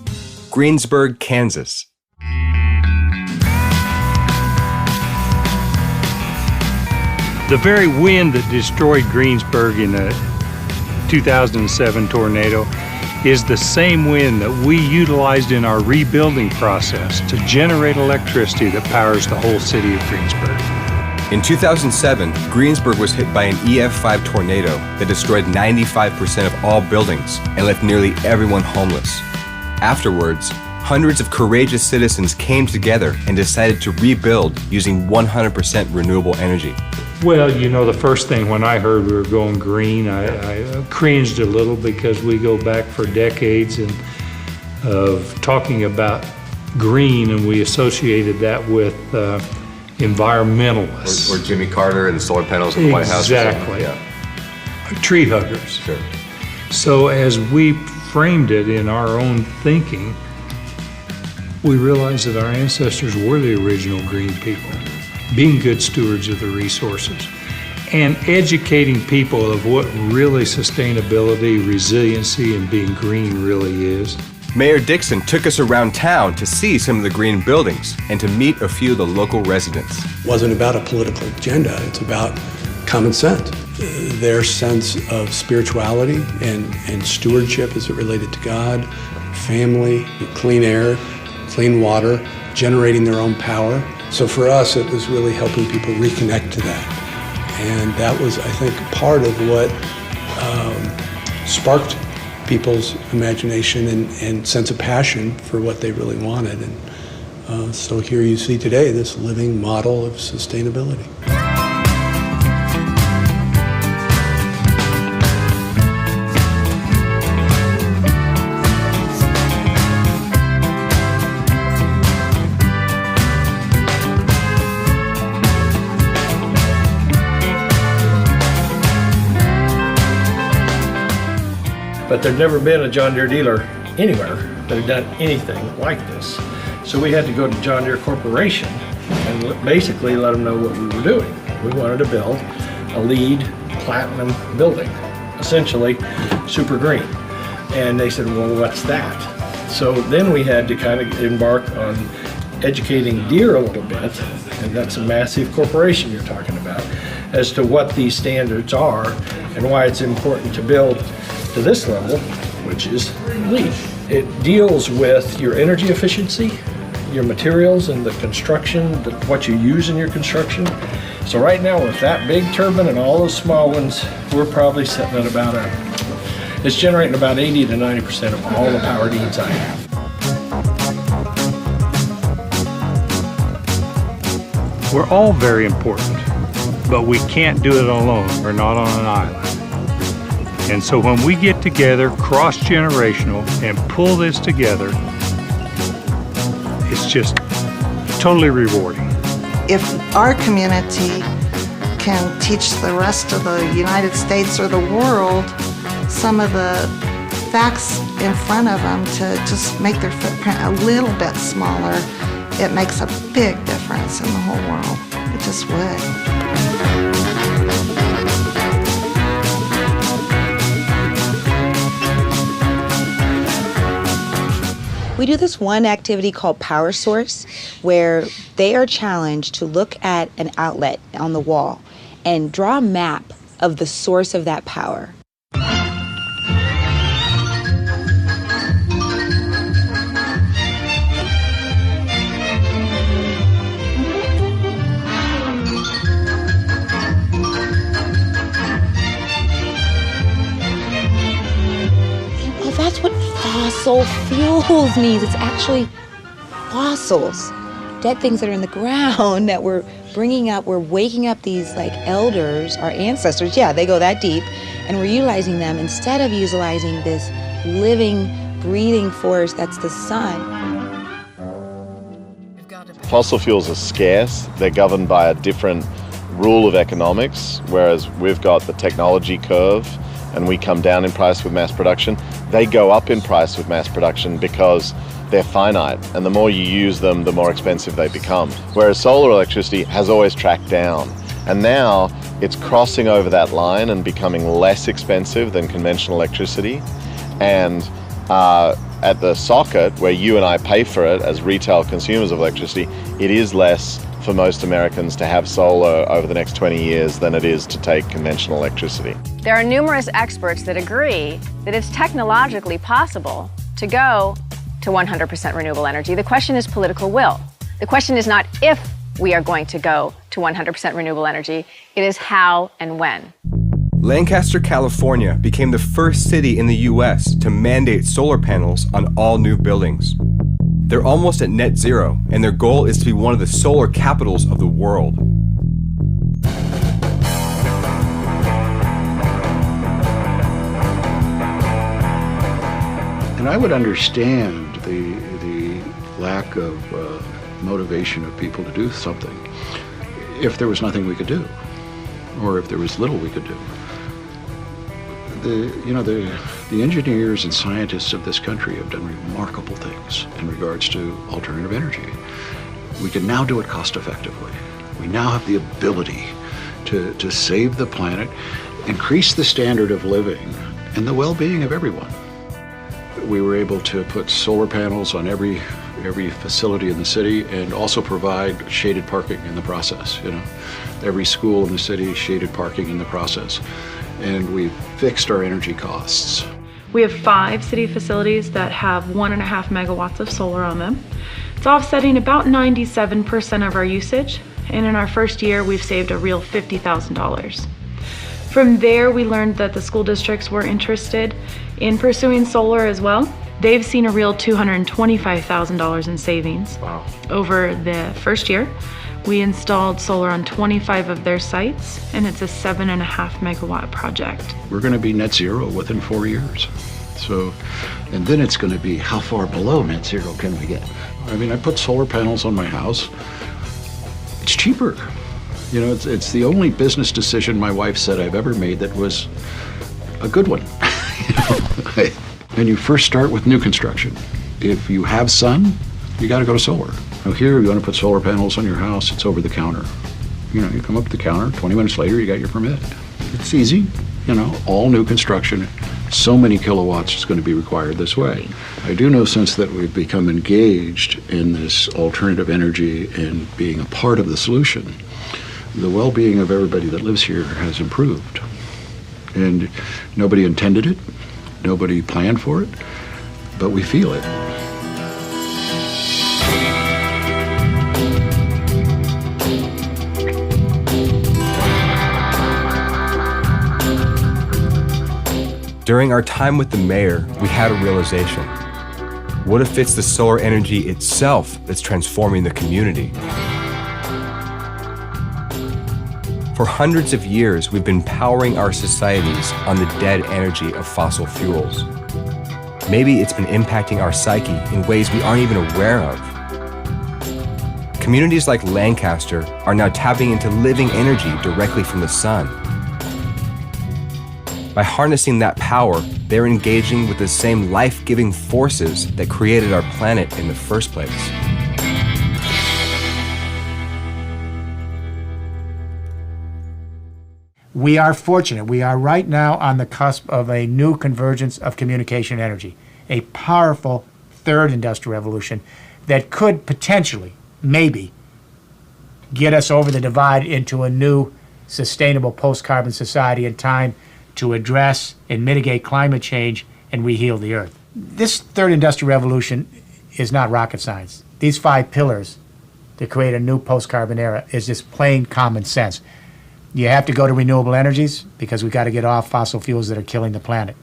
Greensburg, Kansas. The very wind that destroyed Greensburg in the 2007 tornado is the same wind that we utilized in our rebuilding process to generate electricity that powers the whole city of Greensburg. In 2007, Greensburg was hit by an EF5 tornado that destroyed 95% of all buildings and left nearly everyone homeless. Afterwards, hundreds of courageous citizens came together and decided to rebuild using 100% renewable energy. Well, you know, the first thing when I heard we were going green, I cringed a little because we go back for decades of talking about green, and we associated that with environmentalists. Or Jimmy Carter and the solar panels in the White House. Exactly. Yeah. Tree huggers. Sure. So as we framed it in our own thinking, we realized that our ancestors were the original green people, being good stewards of the resources, and educating people of what really sustainability, resiliency, and being green really is. Mayor Dixon took us around town to see some of the green buildings and to meet a few of the local residents. It wasn't about a political agenda, it's about common sense. Their sense of spirituality and stewardship as it related to God, family, clean air, clean water, generating their own power. So for us, it was really helping people reconnect to that. And that was, I think, part of what sparked people's imagination and sense of passion for what they really wanted. And so here you see today this living model of sustainability. But there'd never been a John Deere dealer anywhere that had done anything like this. So we had to go to John Deere Corporation and basically let them know what we were doing. We wanted to build a LEED platinum building, essentially super green. And they said, well, what's that? So then we had to kind of embark on educating Deere a little bit, and that's a massive corporation you're talking about, as to what these standards are and why it's important to build to this level, which is LEED. It deals with your energy efficiency, your materials and the construction, what you use in your construction. So right now with that big turbine and all those small ones, we're probably sitting at about it's generating about 80 to 90% of all the power needs I have. We're all very important, but we can't do it alone. We're not on an island. And so when we get together, cross-generational, and pull this together, it's just totally rewarding. If our community can teach the rest of the United States or the world some of the facts in front of them to just make their footprint a little bit smaller, it makes a big difference in the whole world. It just would. We do this one activity called Power Source, where they are challenged to look at an outlet on the wall and draw a map of the source of that power. fossil fuels needs. It's actually fossils, dead things that are in the ground that we're bringing up. We're waking up these like elders, our ancestors. Yeah, they go that deep, and we're utilizing them instead of utilizing this living, breathing force that's the sun. Fossil fuels are scarce. They're governed by a different rule of economics, whereas we've got the technology curve and we come down in price with mass production. They go up in price with mass production because they're finite, and the more you use them, the more expensive they become. Whereas solar electricity has always tracked down, and now it's crossing over that line and becoming less expensive than conventional electricity. And at the socket, where you and I pay for it as retail consumers of electricity, it is less for most Americans to have solar over the next 20 years than it is to take conventional electricity. There are numerous experts that agree that it's technologically possible to go to 100% renewable energy. The question is political will. The question is not if we are going to go to 100% renewable energy, it is how and when. Lancaster, California became the first city in the US to mandate solar panels on all new buildings. They're almost at net zero, and their goal is to be one of the solar capitals of the world. And I would understand the lack of motivation of people to do something if there was nothing we could do, or if there was little we could do. The engineers and scientists of this country have done remarkable things in regards to alternative energy. We can now do it cost effectively. We now have the ability to save the planet, increase the standard of living, and the well-being of everyone. We were able to put solar panels on every facility in the city, and also provide shaded parking in the process. Every school in the city, shaded parking in the process. And we've fixed our energy costs. We have 5 city facilities that have 1.5 megawatts of solar on them. It's offsetting about 97% of our usage, and in our first year, we've saved a real $50,000. From there, we learned that the school districts were interested in pursuing solar as well. They've seen a real $225,000 in savings. Wow. Over the first year. We installed solar on 25 of their sites, and it's a 7.5 megawatt project. We're going to be net zero within 4 years. So, and then it's going to be how far below net zero can we get? I mean, I put solar panels on my house. It's cheaper. It's the only business decision my wife said I've ever made that was a good one. And you first start with new construction. If you have sun, you got to go to solar. Now here, you want to put solar panels on your house, it's over the counter. You come up to the counter, 20 minutes later, you got your permit. It's easy, all new construction, so many kilowatts is going to be required this way. I do know, since that we've become engaged in this alternative energy and being a part of the solution, the well-being of everybody that lives here has improved. And nobody intended it, nobody planned for it, but we feel it. During our time with the mayor, we had a realization. What if it's the solar energy itself that's transforming the community? For hundreds of years, we've been powering our societies on the dead energy of fossil fuels. Maybe it's been impacting our psyche in ways we aren't even aware of. Communities like Lancaster are now tapping into living energy directly from the sun. By harnessing that power, they're engaging with the same life-giving forces that created our planet in the first place. We are fortunate. We are right now on the cusp of a new convergence of communication energy, a powerful third industrial revolution that could potentially, maybe, get us over the divide into a new, sustainable post-carbon society in time to address and mitigate climate change and reheal the earth. This third industrial revolution is not rocket science. These 5 pillars to create a new post-carbon era is just plain common sense. You have to go to renewable energies because we've got to get off fossil fuels that are killing the planet.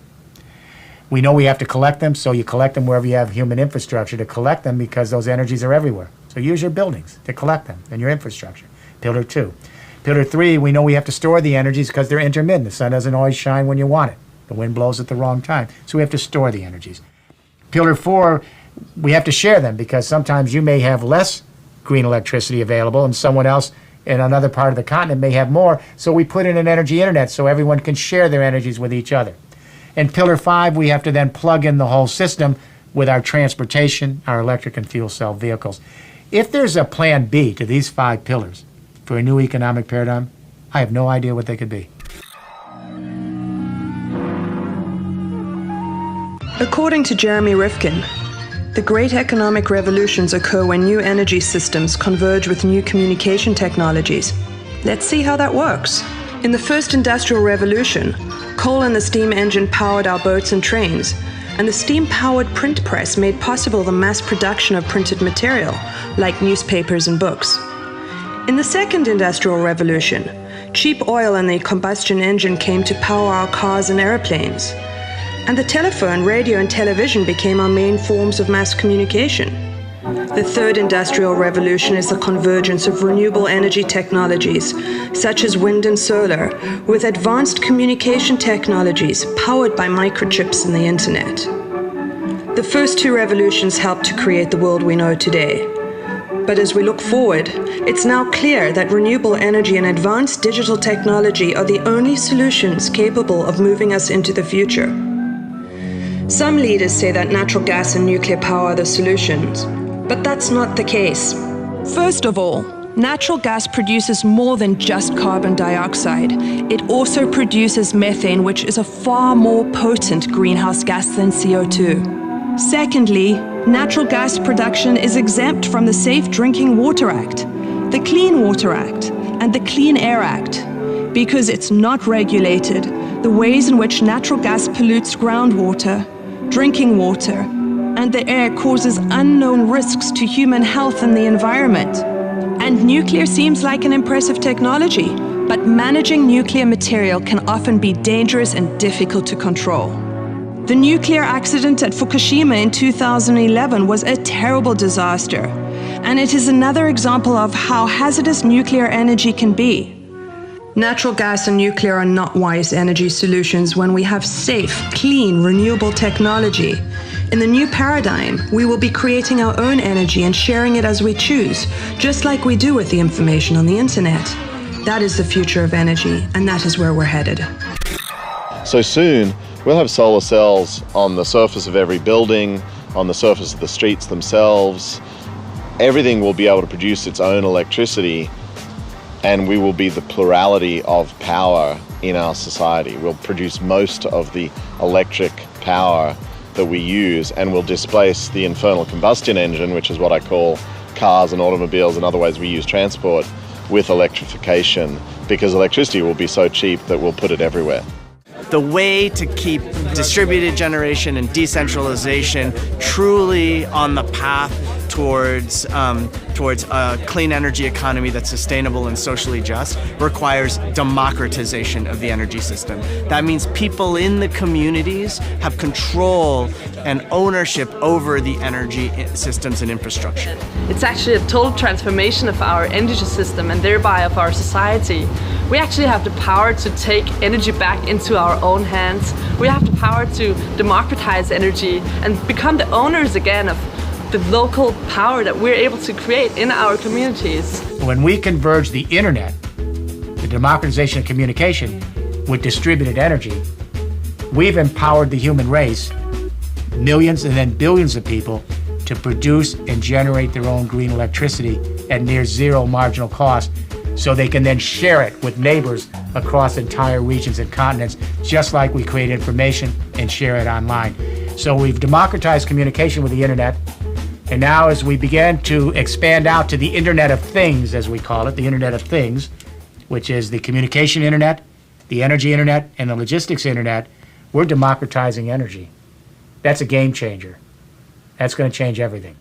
We know we have to collect them, so you collect them wherever you have human infrastructure to collect them because those energies are everywhere. So use your buildings to collect them and your infrastructure. Pillar 2. Pillar 3, we know we have to store the energies because they're intermittent. The sun doesn't always shine when you want it. The wind blows at the wrong time. So we have to store the energies. Pillar 4, we have to share them because sometimes you may have less green electricity available and someone else in another part of the continent may have more. So we put in an energy internet so everyone can share their energies with each other. And Pillar 5, we have to then plug in the whole system with our transportation, our electric and fuel cell vehicles. If there's a plan B to these 5 pillars for a new economic paradigm, I have no idea what they could be. According to Jeremy Rifkin, the great economic revolutions occur when new energy systems converge with new communication technologies. Let's see how that works. In the first industrial revolution, coal and the steam engine powered our boats and trains, and the steam-powered print press made possible the mass production of printed material, like newspapers and books. In the second industrial revolution, cheap oil and the combustion engine came to power our cars and airplanes. And the telephone, radio, and television became our main forms of mass communication. The third industrial revolution is the convergence of renewable energy technologies, such as wind and solar, with advanced communication technologies powered by microchips and the internet. The first 2 revolutions helped to create the world we know today. But as we look forward, it's now clear that renewable energy and advanced digital technology are the only solutions capable of moving us into the future. Some leaders say that natural gas and nuclear power are the solutions, but that's not the case. First of all, natural gas produces more than just carbon dioxide. It also produces methane, which is a far more potent greenhouse gas than CO2. Secondly, natural gas production is exempt from the Safe Drinking Water Act, the Clean Water Act, and the Clean Air Act, because it's not regulated. The ways in which natural gas pollutes groundwater, drinking water, and the air causes unknown risks to human health and the environment. And nuclear seems like an impressive technology, but managing nuclear material can often be dangerous and difficult to control. The nuclear accident at Fukushima in 2011 was a terrible disaster, and it is another example of how hazardous nuclear energy can be. Natural gas and nuclear are not wise energy solutions when we have safe, clean, renewable technology. In the new paradigm, we will be creating our own energy and sharing it as we choose, just like we do with the information on the internet. That is the future of energy, and that is where we're headed. So soon, we'll have solar cells on the surface of every building, on the surface of the streets themselves. Everything will be able to produce its own electricity, and we will be the plurality of power in our society. We'll produce most of the electric power that we use, and will displace the internal combustion engine, which is what I call cars and automobiles and other ways we use transport, with electrification, because electricity will be so cheap that we'll put it everywhere. The way to keep distributed generation and decentralization truly on the path towards a clean energy economy that's sustainable and socially just requires democratization of the energy system. That means people in the communities have control and ownership over the energy systems and infrastructure. It's actually a total transformation of our energy system and thereby of our society. We actually have the power to take energy back into our own hands. We have the power to democratize energy and become the owners again of the local power that we're able to create in our communities. When we converge the internet, the democratization of communication, with distributed energy, we've empowered the human race, millions and then billions of people, to produce and generate their own green electricity at near zero marginal cost, so they can then share it with neighbors across entire regions and continents, just like we create information and share it online. So we've democratized communication with the internet, and now as we begin to expand out to the Internet of Things, as we call it, the Internet of Things, which is the communication internet, the energy internet, and the logistics internet, we're democratizing energy. That's a game changer. That's going to change everything.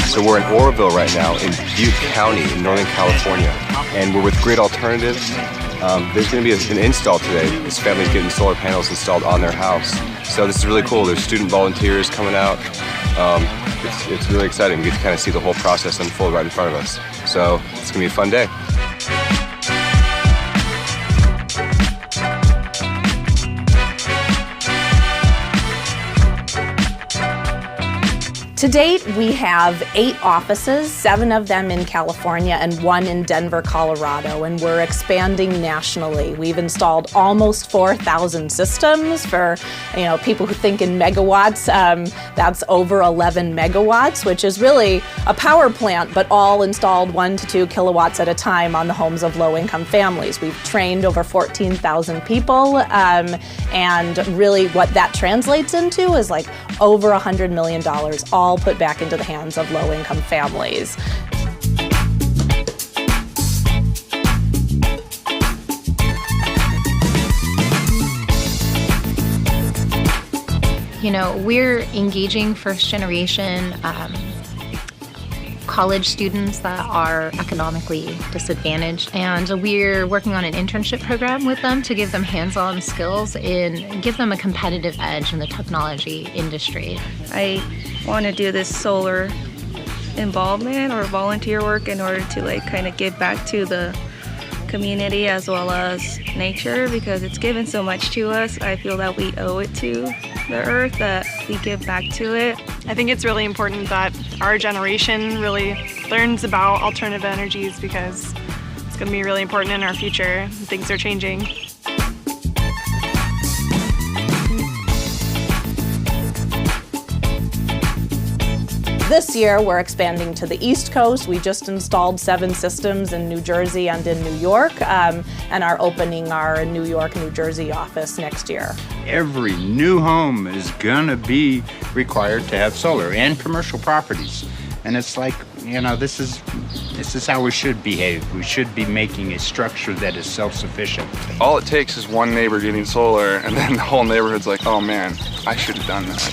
So we're in Oroville right now in Butte County in Northern California, and we're with Grid Alternatives. There's going to be an install today. This family's getting solar panels installed on their house. So this is really cool. There's student volunteers coming out. It's really exciting. We get to kind of see the whole process unfold right in front of us. So it's going to be a fun day. To date, we have 8 offices, 7 of them in California and 1 in Denver, Colorado, and we're expanding nationally. We've installed almost 4,000 systems. For people who think in megawatts, that's over 11 megawatts, which is really a power plant, but all installed 1 to 2 kilowatts at a time on the homes of low-income families. We've trained over 14,000 people, and really what that translates into is like over $100 million, all put back into the hands of low-income families. We're engaging first-generation college students that are economically disadvantaged, and we're working on an internship program with them to give them hands-on skills and give them a competitive edge in the technology industry. I want to do this solar involvement or volunteer work in order to kind of give back to the community as well as nature, because it's given so much to us. I feel that we owe it to the earth, that we give back to it. I think it's really important that our generation really learns about alternative energies, because it's going to be really important in our future. Things are changing. This year, we're expanding to the East Coast. We just installed 7 systems in New Jersey and in New York, and are opening our New York, New Jersey office next year. Every new home is gonna be required to have solar, and commercial properties. And it's like, this is how we should behave. We should be making a structure that is self-sufficient. All it takes is one neighbor getting solar, and then the whole neighborhood's like, oh man, I should have done that,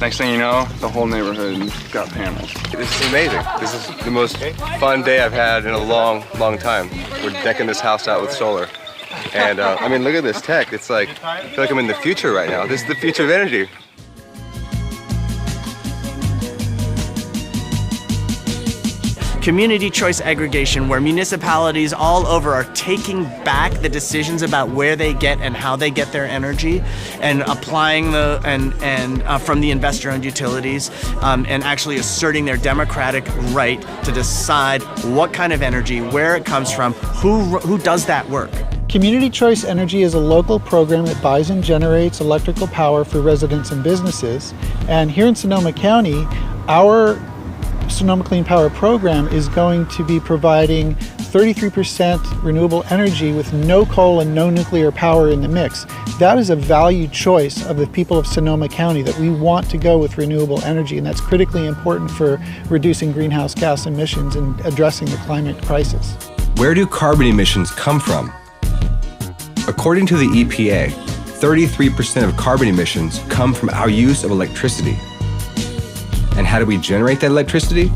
Next thing you know, the whole neighborhood got panels. This is amazing. This is the most fun day I've had in a long, long time. We're decking this house out with solar. And look at this tech. It's like, I feel like I'm in the future right now. This is the future of energy. Community choice aggregation, where municipalities all over are taking back the decisions about where they get and how they get their energy, and applying from the investor-owned utilities, and actually asserting their democratic right to decide what kind of energy, where it comes from, who does that work. Community Choice Energy is a local program that buys and generates electrical power for residents and businesses. And here in Sonoma County, our Sonoma Clean Power program is going to be providing 33% renewable energy with no coal and no nuclear power in the mix. That is a valued choice of the people of Sonoma County, that we want to go with renewable energy, and that's critically important for reducing greenhouse gas emissions and addressing the climate crisis. Where do carbon emissions come from? According to the EPA, 33% of carbon emissions come from our use of electricity. And how do we generate that electricity?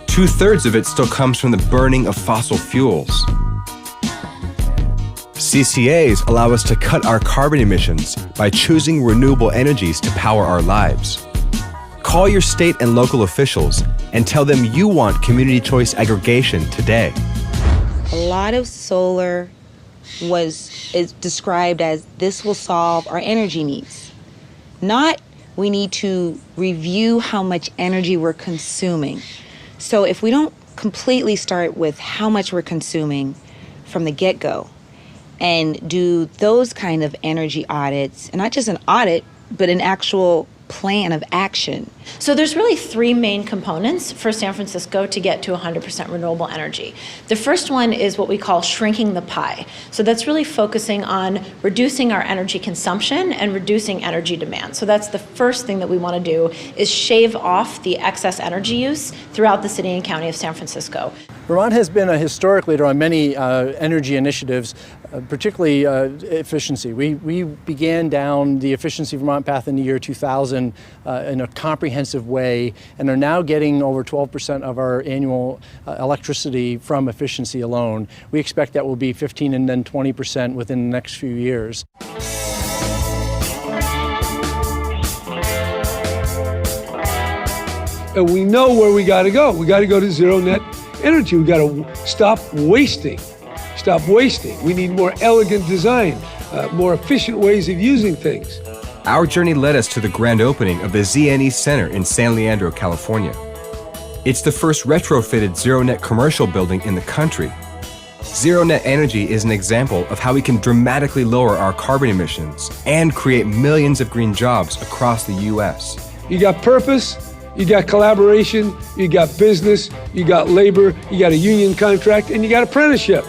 2/3 of it still comes from the burning of fossil fuels. CCAs allow us to cut our carbon emissions by choosing renewable energies to power our lives. Call your state and local officials and tell them you want community choice aggregation today. A lot of solar is described as this will solve our energy needs. Not we need to review how much energy we're consuming. So if we don't completely start with how much we're consuming from the get-go and do those kind of energy audits, and not just an audit, but an actual plan of action. So there's really 3 main components for San Francisco to get to 100% renewable energy. The first one is what we call shrinking the pie. So that's really focusing on reducing our energy consumption and reducing energy demand. So that's the first thing that we want to do, is shave off the excess energy use throughout the city and county of San Francisco. Vermont has been a historic leader on many energy initiatives, particularly efficiency. We began down the Efficiency Vermont path in the year 2000 in a comprehensive way, and are now getting over 12% of our annual electricity from efficiency alone. We expect that will be 15 and then 20% within the next few years. And we know where we got to go. We got to go to zero net energy. We got to stop wasting. We need more elegant design, more efficient ways of using things. Our journey led us to the grand opening of the ZNE Center in San Leandro, California. It's the first retrofitted zero-net commercial building in the country. Zero-net energy is an example of how we can dramatically lower our carbon emissions and create millions of green jobs across the U.S. You got purpose, you got collaboration, you got business, you got labor, you got a union contract, and you got apprenticeship.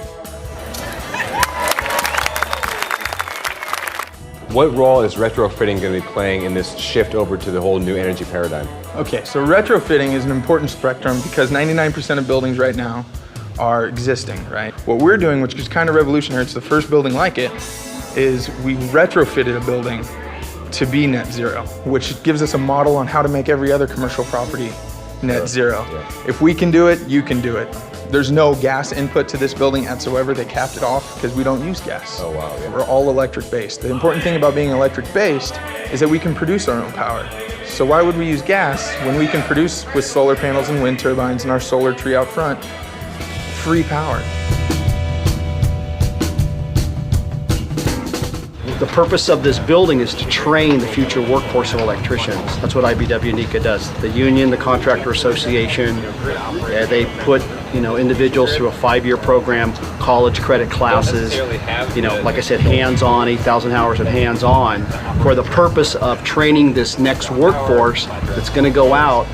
What role is retrofitting going to be playing in this shift over to the whole new energy paradigm? Okay, so retrofitting is an important spectrum because 99% of buildings right now are existing, right? What we're doing, which is kind of revolutionary, it's the first building like it, is we retrofitted a building to be net zero, which gives us a model on how to make every other commercial property net zero. Yeah. If we can do it, you can do it. There's no gas input to this building whatsoever. They capped it off because we don't use gas. Oh, wow. Yeah. We're all electric based. The important thing about being electric based is that we can produce our own power. So why would we use gas when we can produce with solar panels and wind turbines and our solar tree out front free power? The purpose of this building is to train the future workforce of electricians. That's what IBEW NECA does. The union, the contractor association, they put individuals through a 5-year program, college credit classes, like I said, hands-on, 8,000 hours of hands-on, for the purpose of training this next workforce that's going to go out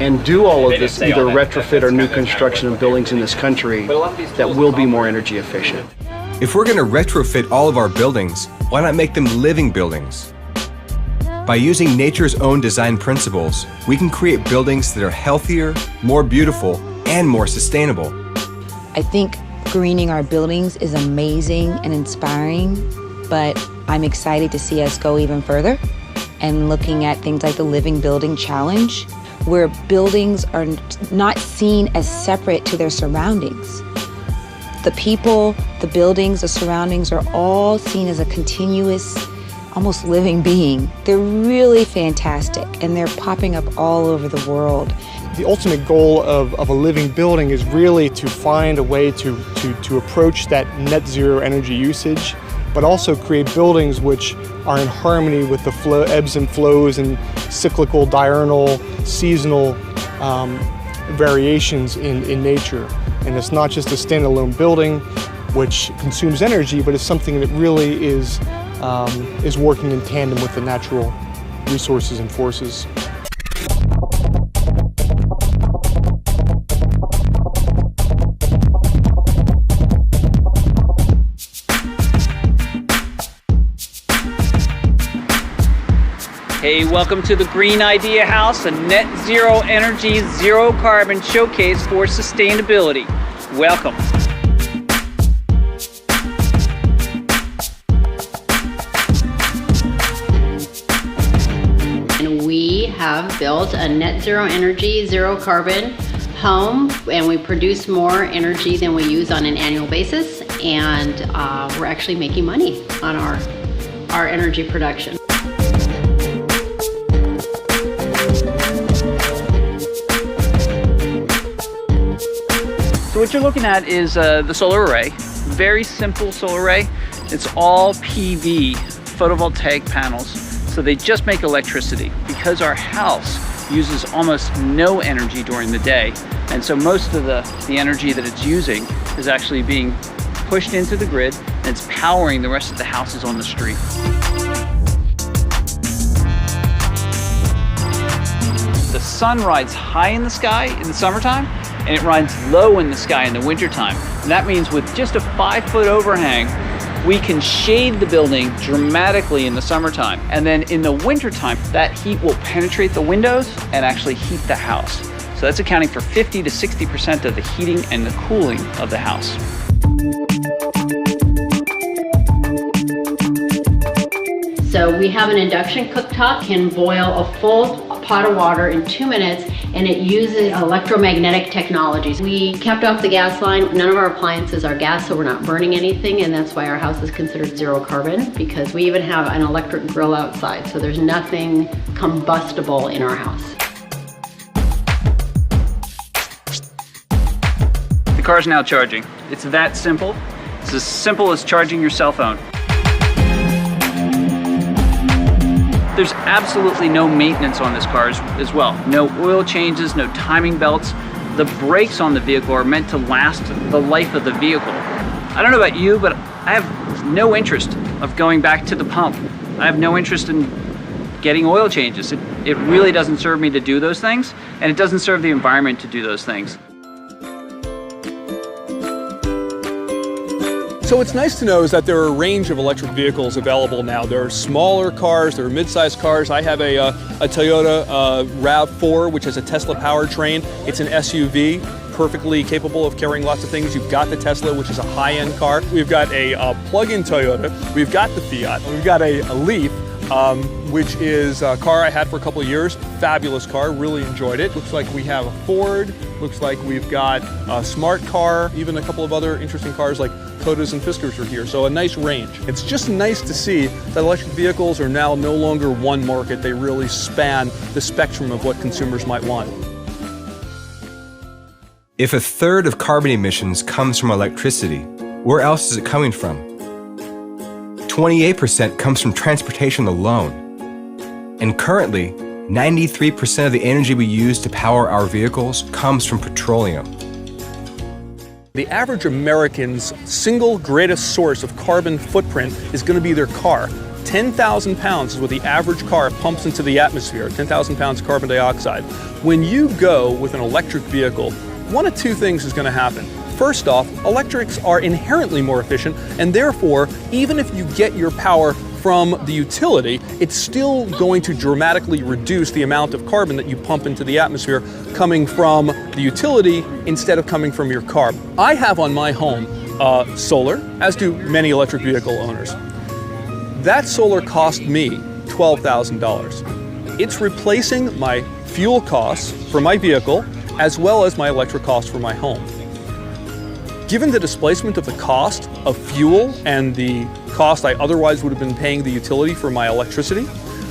and do all of this, either retrofit or new construction of buildings in this country that will be more energy efficient. If we're going to retrofit all of our buildings, why not make them living buildings? By using nature's own design principles, we can create buildings that are healthier, more beautiful, and more sustainable. I think greening our buildings is amazing and inspiring, but I'm excited to see us go even further and looking at things like the Living Building Challenge, where buildings are not seen as separate to their surroundings. The people, the buildings, the surroundings are all seen as a continuous, almost living being. They're really fantastic, and they're popping up all over the world. The ultimate goal of a living building is really to find a way to approach that net zero energy usage, but also create buildings which are in harmony with the ebbs and flows and cyclical, diurnal, seasonal variations in nature. And it's not just a standalone building which consumes energy, but it's something that really is working in tandem with the natural resources and forces. Hey, welcome to the Green Idea House, a net zero energy, zero carbon showcase for sustainability. Welcome. And we have built a net zero energy, zero carbon home, and we produce more energy than we use on an annual basis, and we're actually making money on our energy production. So what you're looking at is the solar array. Very simple solar array. It's all PV, photovoltaic panels. So they just make electricity because our house uses almost no energy during the day. And so most of the energy that it's using is actually being pushed into the grid, and it's powering the rest of the houses on the street. The sun rides high in the sky in the summertime, and it rides low in the sky in the wintertime. And that means with just a 5-foot overhang, we can shade the building dramatically in the summertime. And then in the wintertime, that heat will penetrate the windows and actually heat the house. So that's accounting for 50 to 60% of the heating and the cooling of the house. So we have an induction cooktop, can boil a full pot of water in 2 minutes, and it uses electromagnetic technologies. We kept off the gas line. None of our appliances are gas, so we're not burning anything, and that's why our house is considered zero carbon, because we even have an electric grill outside, so there's nothing combustible in our house. The car's now charging. It's that simple. It's as simple as charging your cell phone. There's absolutely no maintenance on this car as well. No oil changes, no timing belts. The brakes on the vehicle are meant to last the life of the vehicle. I don't know about you, but I have no interest of going back to the pump. I have no interest in getting oil changes. It really doesn't serve me to do those things, and it doesn't serve the environment to do those things. So what's nice to know is that there are a range of electric vehicles available now. There are smaller cars, there are mid-sized cars. I have a Toyota RAV4, which has a Tesla powertrain. It's an SUV, perfectly capable of carrying lots of things. You've got the Tesla, which is a high-end car. We've got a plug-in Toyota. We've got the Fiat. We've got a Leaf, which is a car I had for a couple of years. Fabulous car, really enjoyed it. Looks like we have a Ford. Looks like we've got a Smart Car, even a couple of other interesting cars like Kodas and Fiskars are here, so a nice range. It's just nice to see that electric vehicles are now no longer one market. They really span the spectrum of what consumers might want. If a third of carbon emissions comes from electricity, where else is it coming from? 28% comes from transportation alone. And currently, 93% of the energy we use to power our vehicles comes from petroleum. The average American's single greatest source of carbon footprint is going to be their car. 10,000 pounds is what the average car pumps into the atmosphere, 10,000 pounds of carbon dioxide. When you go with an electric vehicle, one of two things is going to happen. First off, electrics are inherently more efficient, and therefore, even if you get your power from the utility, it's still going to dramatically reduce the amount of carbon that you pump into the atmosphere coming from the utility instead of coming from your car. I have on my home solar, as do many electric vehicle owners. That solar cost me $12,000. It's replacing my fuel costs for my vehicle as well as my electric costs for my home. Given the displacement of the cost of fuel and the cost I otherwise would have been paying the utility for my electricity,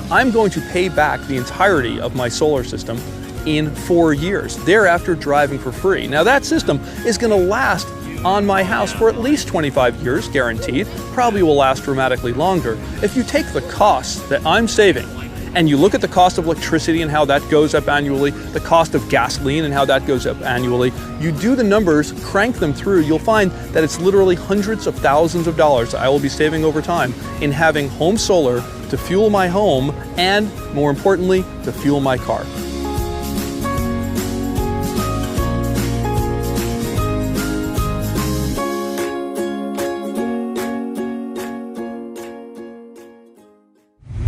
I'm going to pay back the entirety of my solar system in 4 years, thereafter driving for free. Now that system is going to last on my house for at least 25 years, guaranteed, probably will last dramatically longer. If you take the costs that I'm saving and you look at the cost of electricity and how that goes up annually, the cost of gasoline and how that goes up annually, you do the numbers, crank them through, you'll find that it's literally hundreds of thousands of dollars I will be saving over time in having home solar to fuel my home and, more importantly, to fuel my car.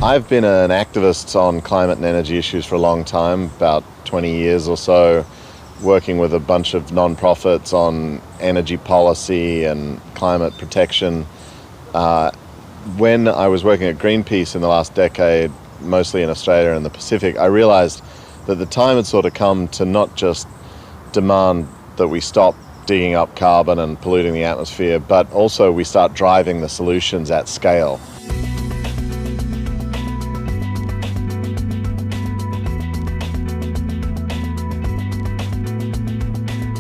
I've been an activist on climate and energy issues for a long time, about 20 years or so, working with a bunch of non-profits on energy policy and climate protection. When I was working at Greenpeace in the last decade, mostly in Australia and the Pacific, I realized that the time had sort of come to not just demand that we stop digging up carbon and polluting the atmosphere, but also we start driving the solutions at scale.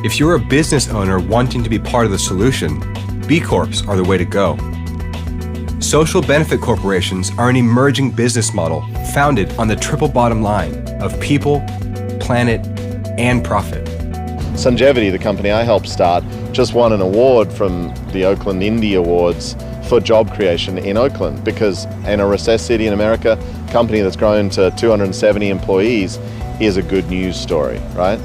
If you're a business owner wanting to be part of the solution, B Corps are the way to go. Social benefit corporations are an emerging business model founded on the triple bottom line of people, planet, and profit. Sungevity, the company I helped start, just won an award from the Oakland Indie Awards for job creation in Oakland, because in a recessed city in America, a company that's grown to 270 employees is a good news story, right?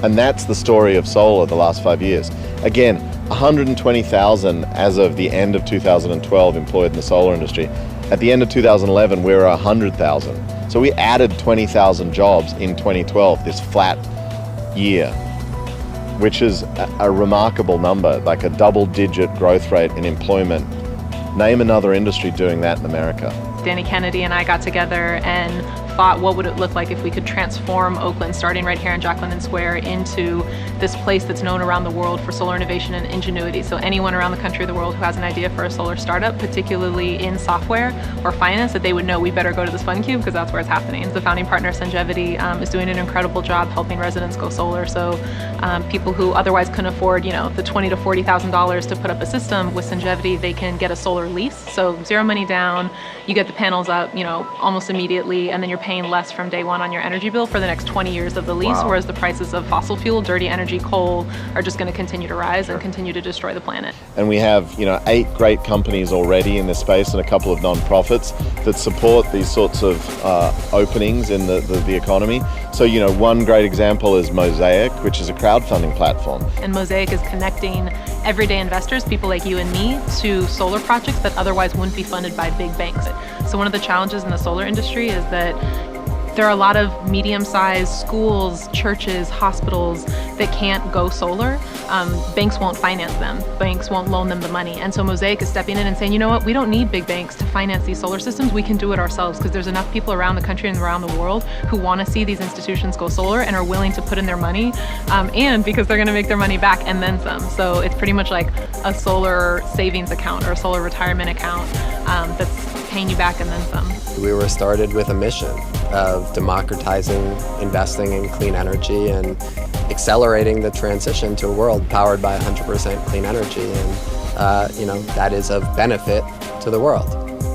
And that's the story of solar the last 5 years. Again, 120,000 as of the end of 2012 employed in the solar industry. At the end of 2011, we were 100,000. So we added 20,000 jobs in 2012, this flat year, which is a remarkable number, like a double-digit growth rate in employment. Name another industry doing that in America. Danny Kennedy and I got together and thought, what would it look like if we could transform Oakland, starting right here in Jack London Square, into this place that's known around the world for solar innovation and ingenuity. So anyone around the country or the world who has an idea for a solar startup, particularly in software or finance, that they would know we better go to this fund cube because that's where it's happening. The founding partner, Sungevity, is doing an incredible job helping residents go solar. So people who otherwise couldn't afford, the $20,000 to $40,000 to put up a system, with Sungevity, they can get a solar lease. So zero money down, you get the panels up, almost immediately, and then you're paying less from day one on your energy bill for the next 20 years of the lease, wow. Whereas the prices of fossil fuel, dirty energy, coal are just going to continue to rise and continue to destroy the planet. And we have, 8 great companies already in this space and a couple of non-profits that support these sorts of openings in the economy. So, one great example is Mosaic, which is a crowdfunding platform. And Mosaic is connecting everyday investors, people like you and me, to solar projects that otherwise wouldn't be funded by big banks. So one of the challenges in the solar industry is that there are a lot of medium-sized schools, churches, hospitals that can't go solar. Banks won't finance them. Banks won't loan them the money. And so Mosaic is stepping in and saying, you know what, we don't need big banks to finance these solar systems. We can do it ourselves, because there's enough people around the country and around the world who want to see these institutions go solar and are willing to put in their money, and because they're going to make their money back and then some. So it's pretty much like a solar savings account or a solar retirement account that's paying you back and then some. We were started with a mission of democratizing investing in clean energy and accelerating the transition to a world powered by 100% clean energy, and that is of benefit to the world.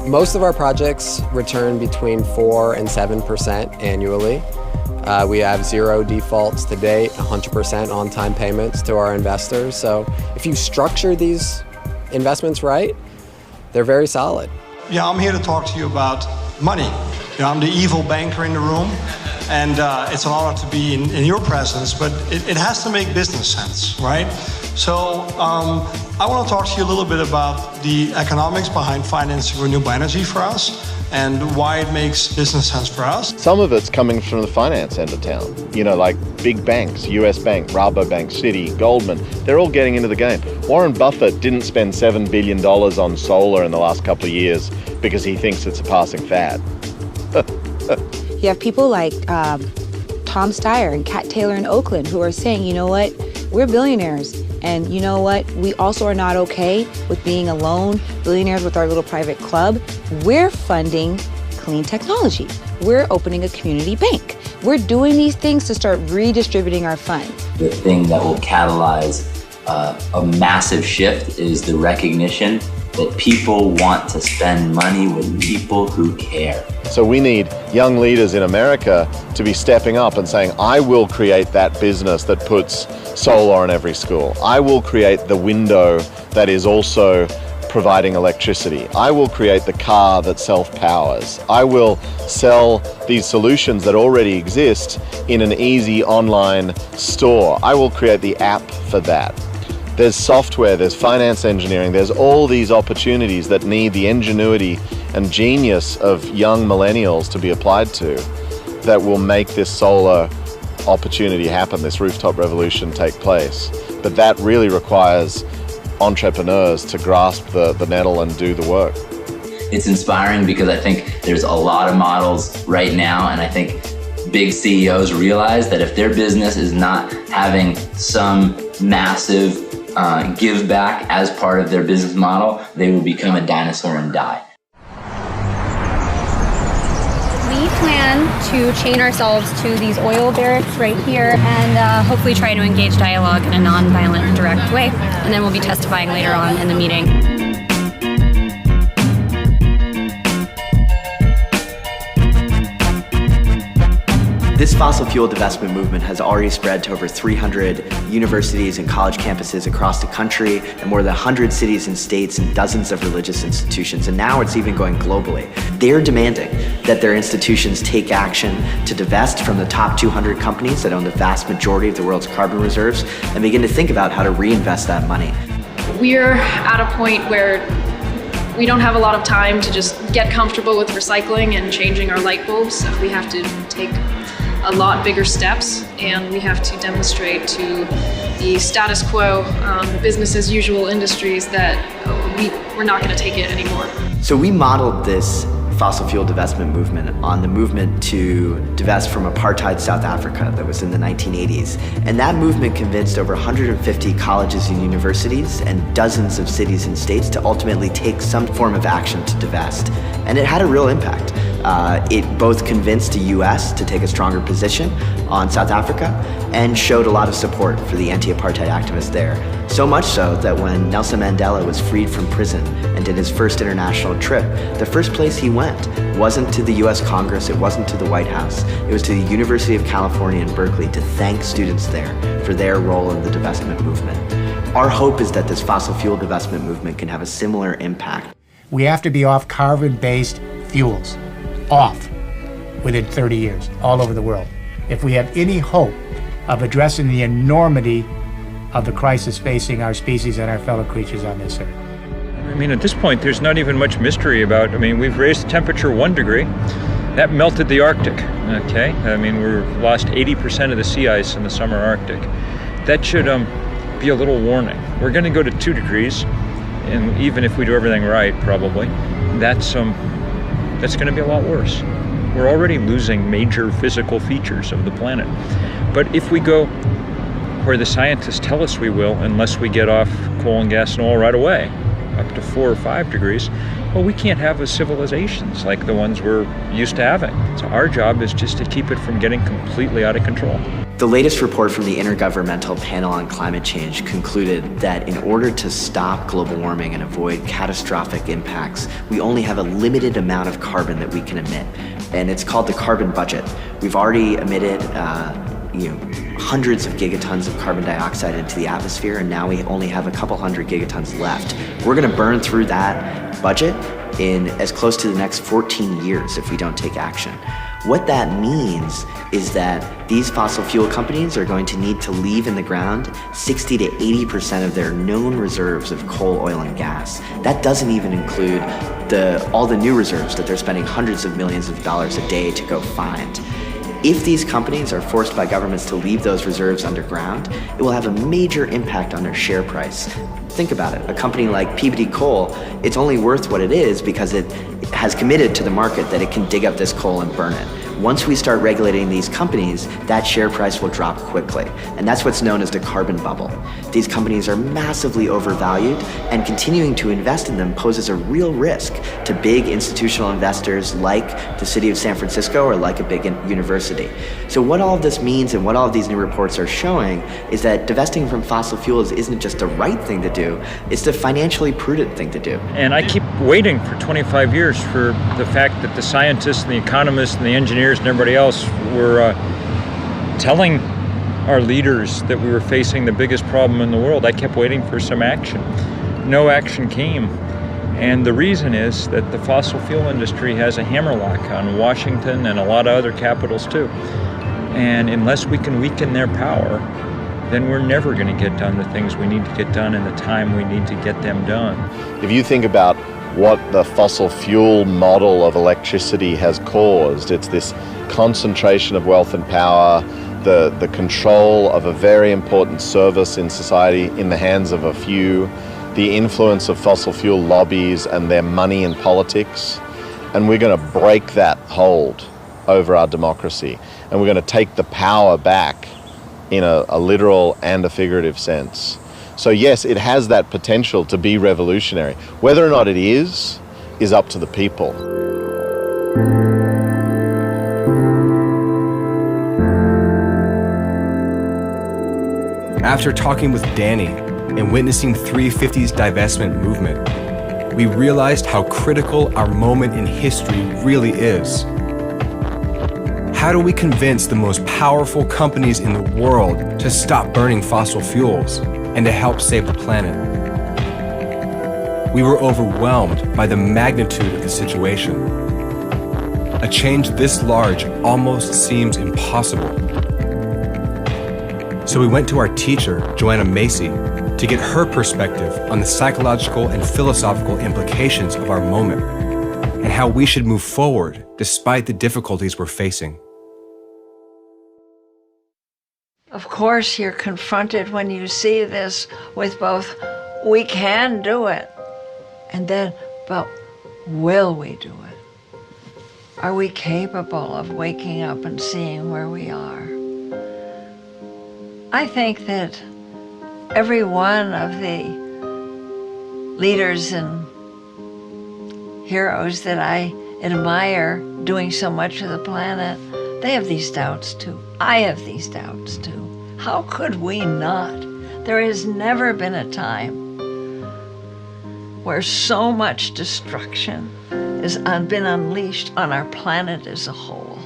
Most of our projects return between 4 and 7% annually. We have 0 defaults to date, 100% on-time payments to our investors. So if you structure these investments right, they're very solid. Yeah, I'm here to talk to you about money. I'm the evil banker in the room, and it's an honor to be in your presence, but it has to make business sense, right? So I want to talk to you a little bit about the economics behind financing renewable energy for us and why it makes business sense for us. Some of it's coming from the finance end of town, like big banks, US Bank, Rabobank, Citi, Goldman, they're all getting into the game. Warren Buffett didn't spend $7 billion on solar in the last couple of years because he thinks it's a passing fad. You have people like Tom Steyer and Kat Taylor in Oakland who are saying, you know what, we're billionaires. And you know what, we also are not okay with being alone, billionaires with our little private club. We're funding clean technology. We're opening a community bank. We're doing these things to start redistributing our funds. The thing that will catalyze a massive shift is the recognition that people want to spend money with people who care. So we need young leaders in America to be stepping up and saying, I will create that business that puts solar in every school. I will create the window that is also providing electricity. I will create the car that self-powers. I will sell these solutions that already exist in an easy online store. I will create the app for that. There's software, there's finance engineering, there's all these opportunities that need the ingenuity and genius of young millennials to be applied to that will make this solar opportunity happen, this rooftop revolution take place. But that really requires entrepreneurs to grasp the nettle and do the work. It's inspiring because I think there's a lot of models right now, and I think big CEOs realize that if their business is not having some massive give back as part of their business model, they will become a dinosaur and die. We plan to chain ourselves to these oil barracks right here and hopefully try to engage dialogue in a non-violent, direct way. And then we'll be testifying later on in the meeting. This fossil fuel divestment movement has already spread to over 300 universities and college campuses across the country and more than 100 cities and states and dozens of religious institutions, and now it's even going globally. They're demanding that their institutions take action to divest from the top 200 companies that own the vast majority of the world's carbon reserves and begin to think about how to reinvest that money. We're at a point where we don't have a lot of time to just get comfortable with recycling and changing our light bulbs. We have to take a lot bigger steps, and we have to demonstrate to the status quo, the business as usual industries that we're not going to take it anymore. So we modeled this fossil fuel divestment movement on the movement to divest from apartheid South Africa that was in the 1980s. And that movement convinced over 150 colleges and universities and dozens of cities and states to ultimately take some form of action to divest. And it had a real impact. It both convinced the US to take a stronger position on South Africa and showed a lot of support for the anti-apartheid activists there. So much so that when Nelson Mandela was freed from prison and did his first international trip, the first place he went wasn't to the US Congress, it wasn't to the White House, it was to the University of California in Berkeley to thank students there for their role in the divestment movement. Our hope is that this fossil fuel divestment movement can have a similar impact. We have to be off carbon-based fuels, off, within 30 years, all over the world, if we have any hope of addressing the enormity of the crisis facing our species and our fellow creatures on this earth. I mean, at this point, there's not even much mystery about, we've raised the temperature 1 degree. That melted the Arctic, okay? We've lost 80% of the sea ice in the summer Arctic. That should be a little warning. We're gonna go to 2 degrees, and even if we do everything right, probably, that's gonna be a lot worse. We're already losing major physical features of the planet. But if we go where the scientists tell us we will, unless we get off coal and gas and oil right away, up to 4 or 5 degrees, well, we can't have a civilizations like the ones we're used to having. So our job is just to keep it from getting completely out of control. The latest report from the Intergovernmental Panel on Climate Change concluded that in order to stop global warming and avoid catastrophic impacts, we only have a limited amount of carbon that we can emit. And it's called the carbon budget. We've already emitted hundreds of gigatons of carbon dioxide into the atmosphere, and now we only have a couple hundred gigatons left. We're gonna burn through that budget in as close to the next 14 years if we don't take action. What that means is that these fossil fuel companies are going to need to leave in the ground 60 to 80% of their known reserves of coal, oil, and gas. That doesn't even include all the new reserves that they're spending hundreds of millions of dollars a day to go find. If these companies are forced by governments to leave those reserves underground, it will have a major impact on their share price. Think about it. A company like Peabody Coal, it's only worth what it is because it has committed to the market that it can dig up this coal and burn it. Once we start regulating these companies, that share price will drop quickly. And that's what's known as the carbon bubble. These companies are massively overvalued, and continuing to invest in them poses a real risk to big institutional investors like the city of San Francisco or like a big university. So what all of this means and what all of these new reports are showing is that divesting from fossil fuels isn't just the right thing to do, it's the financially prudent thing to do. And I keep waiting for 25 years for the fact that the scientists and the economists and the engineers and everybody else were telling our leaders that we were facing the biggest problem in the world. I kept waiting for some action. No action came. And the reason is that the fossil fuel industry has a hammerlock on Washington and a lot of other capitals too. And unless we can weaken their power, then we're never going to get done the things we need to get done in the time we need to get them done. If you think about what the fossil fuel model of electricity has caused, it's this concentration of wealth and power, the control of a very important service in society in the hands of a few, the influence of fossil fuel lobbies and their money in politics. And we're going to break that hold over our democracy. And we're going to take the power back in a literal and a figurative sense. So yes, it has that potential to be revolutionary. Whether or not it is up to the people. After talking with Danny and witnessing 350's divestment movement, we realized how critical our moment in history really is. How do we convince the most powerful companies in the world to stop burning fossil fuels and to help save the planet? We were overwhelmed by the magnitude of the situation. A change this large almost seems impossible. So we went to our teacher, Joanna Macy, to get her perspective on the psychological and philosophical implications of our moment and how we should move forward despite the difficulties we're facing. Of course, you're confronted when you see this with both, we can do it, and then, but will we do it? Are we capable of waking up and seeing where we are? I think that every one of the leaders and heroes that I admire doing so much for the planet, they have these doubts too. I have these doubts too. How could we not? There has never been a time where so much destruction has been unleashed on our planet as a whole.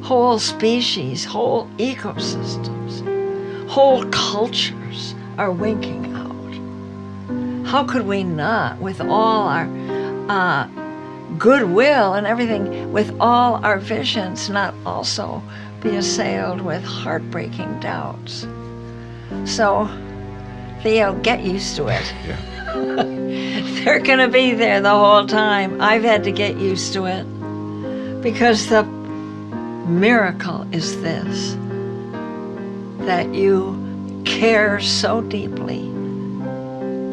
Whole species, whole ecosystems, whole cultures are winking out. How could we not, with all our goodwill and everything, with all our visions, not also be assailed with heartbreaking doubts? So, Theo, get used to it. They're gonna be there the whole time. I've had to get used to it, because the miracle is this, that you care so deeply.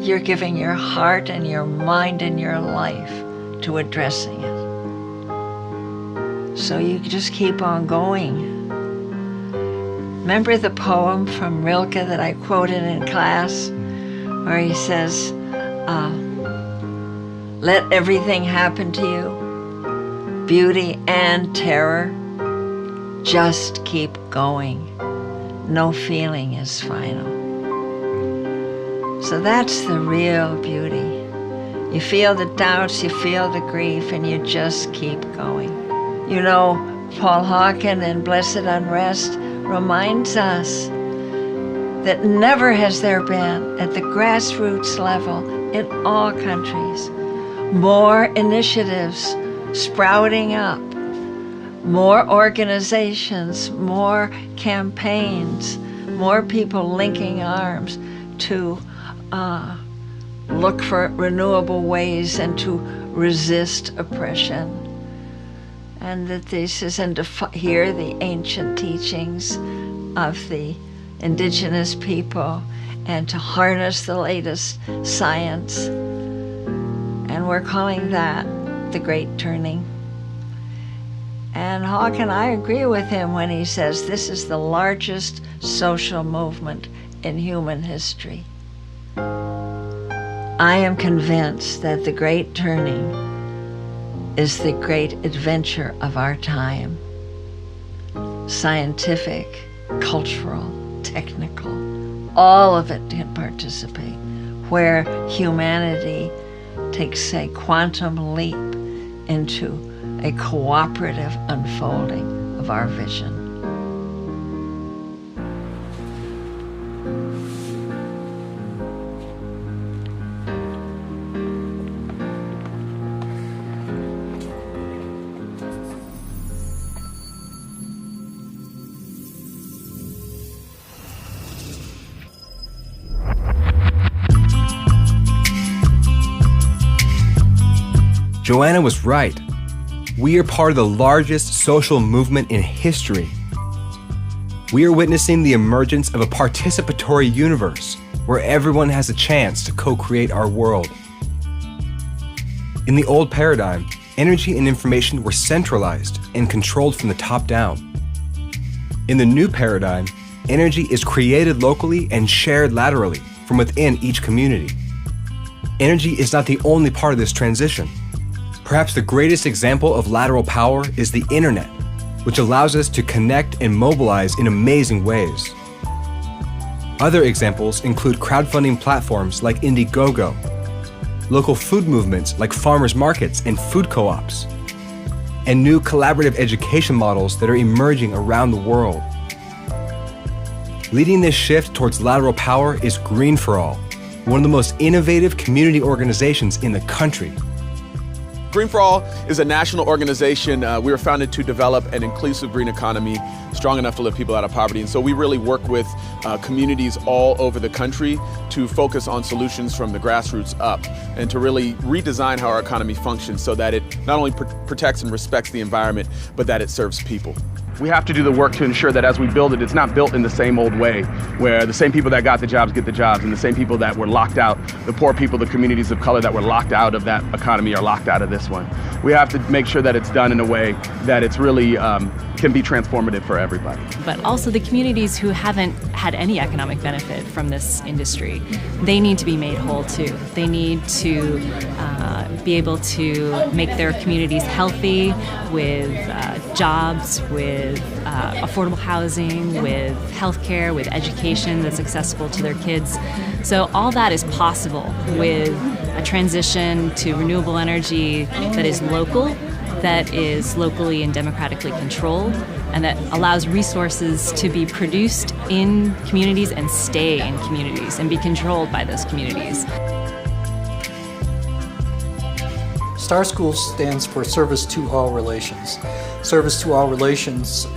You're giving your heart and your mind and your life to addressing it. So you just keep on going. Remember the poem from Rilke that I quoted in class, where he says, let everything happen to you, beauty and terror, just keep going. No feeling is final. So that's the real beauty. You feel the doubts, you feel the grief, and you just keep going. You know, Paul Hawken in Blessed Unrest reminds us that never has there been, at the grassroots level in all countries, more initiatives sprouting up, more organizations, more campaigns, more people linking arms to look for renewable ways and to resist oppression. And that this is, and to hear the ancient teachings of the indigenous people, and to harness the latest science. And we're calling that the Great Turning. And Hawken, I agree with him when he says this is the largest social movement in human history. I am convinced that the Great Turning is the great adventure of our time. Scientific, cultural, technical, all of it can participate, where humanity takes a quantum leap into a cooperative unfolding of our vision. Joanna was right. We are part of the largest social movement in history. We are witnessing the emergence of a participatory universe where everyone has a chance to co-create our world. In the old paradigm, energy and information were centralized and controlled from the top down. In the new paradigm, energy is created locally and shared laterally from within each community. Energy is not the only part of this transition. Perhaps the greatest example of lateral power is the internet, which allows us to connect and mobilize in amazing ways. Other examples include crowdfunding platforms like Indiegogo, local food movements like farmers markets and food co-ops, and new collaborative education models that are emerging around the world. Leading this shift towards lateral power is Green for All, one of the most innovative community organizations in the country. Green for All is a national organization. We were founded to develop an inclusive green economy strong enough to lift people out of poverty. And so we really work with communities all over the country to focus on solutions from the grassroots up and to really redesign how our economy functions so that it not only protects and respects the environment, but that it serves people. We have to do the work to ensure that as we build it, it's not built in the same old way, where the same people that got the jobs get the jobs, and the same people that were locked out, the poor people, the communities of color that were locked out of that economy are locked out of this one. We have to make sure that it's done in a way that it's really can be transformative for everybody. But also the communities who haven't had any economic benefit from this industry, they need to be made whole too. They need to be able to make their communities healthy with jobs, with affordable housing, with healthcare, with education that's accessible to their kids. So all that is possible with a transition to renewable energy that is local, that is locally and democratically controlled, and that allows resources to be produced in communities and stay in communities and be controlled by those communities. STAR Schools stands for Service to All Relations. Service to All Relations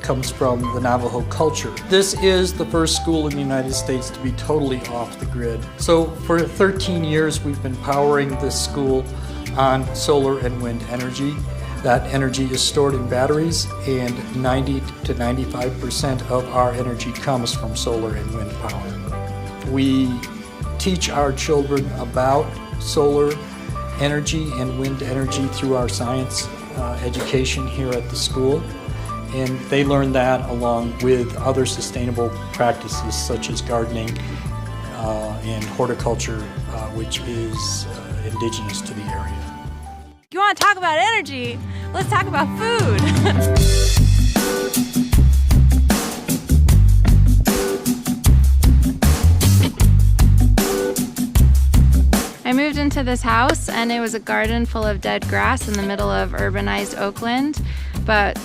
comes from the Navajo culture. This is the first school in the United States to be totally off the grid. So for 13 years we've been powering this school on solar and wind energy. That energy is stored in batteries, and 90 to 95% of our energy comes from solar and wind power. We teach our children about solar energy and wind energy through our science education here at the school, and they learn that along with other sustainable practices such as gardening and horticulture, which is indigenous to the area. You want to talk about energy? Let's talk about food. I moved into this house and it was a garden full of dead grass in the middle of urbanized Oakland. But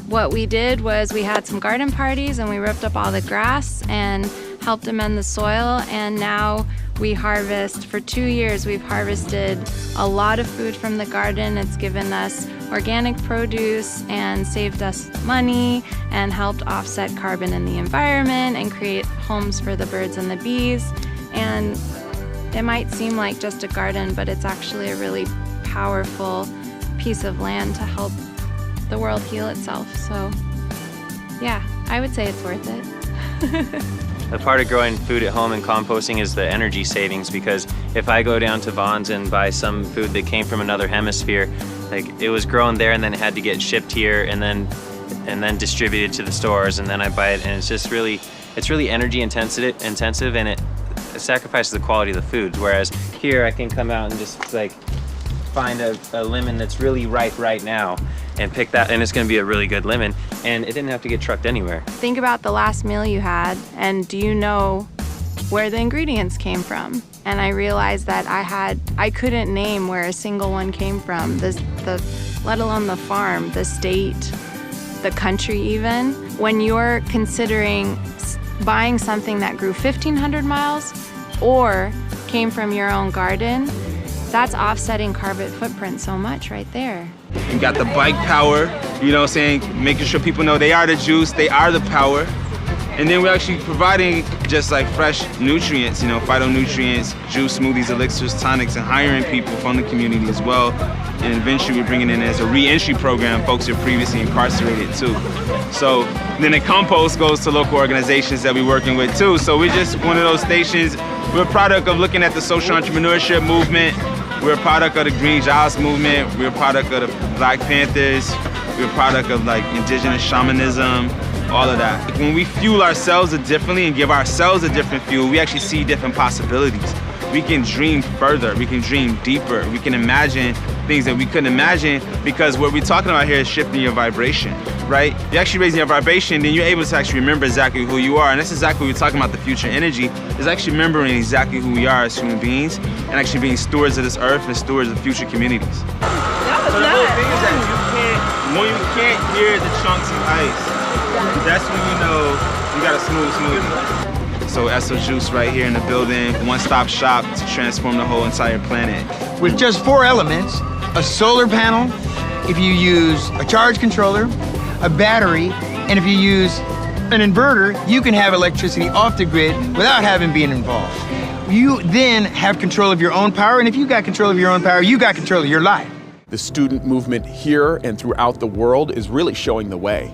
what we did was we had some garden parties and we ripped up all the grass and helped amend the soil, and now we harvest. For 2 years we've harvested a lot of food from the garden. It's given us organic produce and saved us money and helped offset carbon in the environment and create homes for the birds and the bees. And it might seem like just a garden, but it's actually a really powerful piece of land to help the world heal itself. So yeah, I would say it's worth it. The part of growing food at home and composting is the energy savings, because if I go down to Vaughn's and buy some food that came from another hemisphere, like it was grown there and then it had to get shipped here and then distributed to the stores, and then I buy it, and it's really energy intensive, and it sacrifices the quality of the foods. Whereas here I can come out and just like find a lemon that's really ripe right now and pick that, and it's going to be a really good lemon, and it didn't have to get trucked anywhere. Think about the last meal you had, and do you know where the ingredients came from? And I realized that I couldn't name where a single one came from, let alone the farm, the state, the country even. When you're considering buying something that grew 1,500 miles or came from your own garden, that's offsetting carbon footprint so much right there. You got the bike power, you know what I'm saying, making sure people know they are the juice, they are the power. And then we're actually providing just like fresh nutrients, you know, phytonutrients, juice, smoothies, elixirs, tonics, and hiring people from the community as well. And eventually we're bringing in as a re-entry program folks who are previously incarcerated too. So then the compost goes to local organizations that we're working with too. So we're just one of those stations. We're a product of looking at the social entrepreneurship movement. We're a product of the Green Jobs movement. We're a product of the Black Panthers. We're a product of like indigenous shamanism, all of that. When we fuel ourselves differently and give ourselves a different fuel, we actually see different possibilities. We can dream further, we can dream deeper, we can imagine things that we couldn't imagine, because what we're talking about here is shifting your vibration, right? You're actually raising your vibration, then you're able to actually remember exactly who you are. And that's exactly what we're talking about, the future energy, is actually remembering exactly who we are as human beings and actually being stewards of this earth and stewards of future communities. So the whole thing is that when you can't hear the chunks of ice, that's when you know you got a smooth smoothie. So Esso Juice right here in the building, one-stop shop to transform the whole entire planet. With just 4 elements, a solar panel, if you use a charge controller, a battery, and if you use an inverter, you can have electricity off the grid without having been involved. You then have control of your own power, and if you got control of your own power, you got control of your life. The student movement here and throughout the world is really showing the way.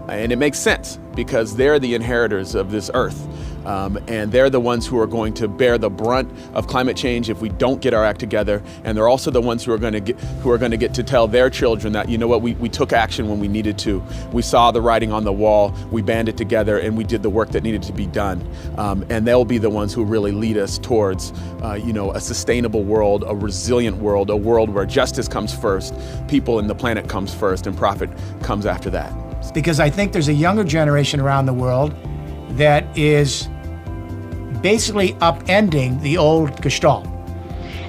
And it makes sense because they're the inheritors of this earth. And they're the ones who are going to bear the brunt of climate change if we don't get our act together. And they're also the ones who are going to get to tell their children that, you know what, we took action when we needed to. We saw the writing on the wall, we banded together, and we did the work that needed to be done. And they'll be the ones who really lead us towards, a sustainable world, a resilient world, a world where justice comes first, people and the planet comes first, and profit comes after that. Because I think there's a younger generation around the world that is basically upending the old gestalt.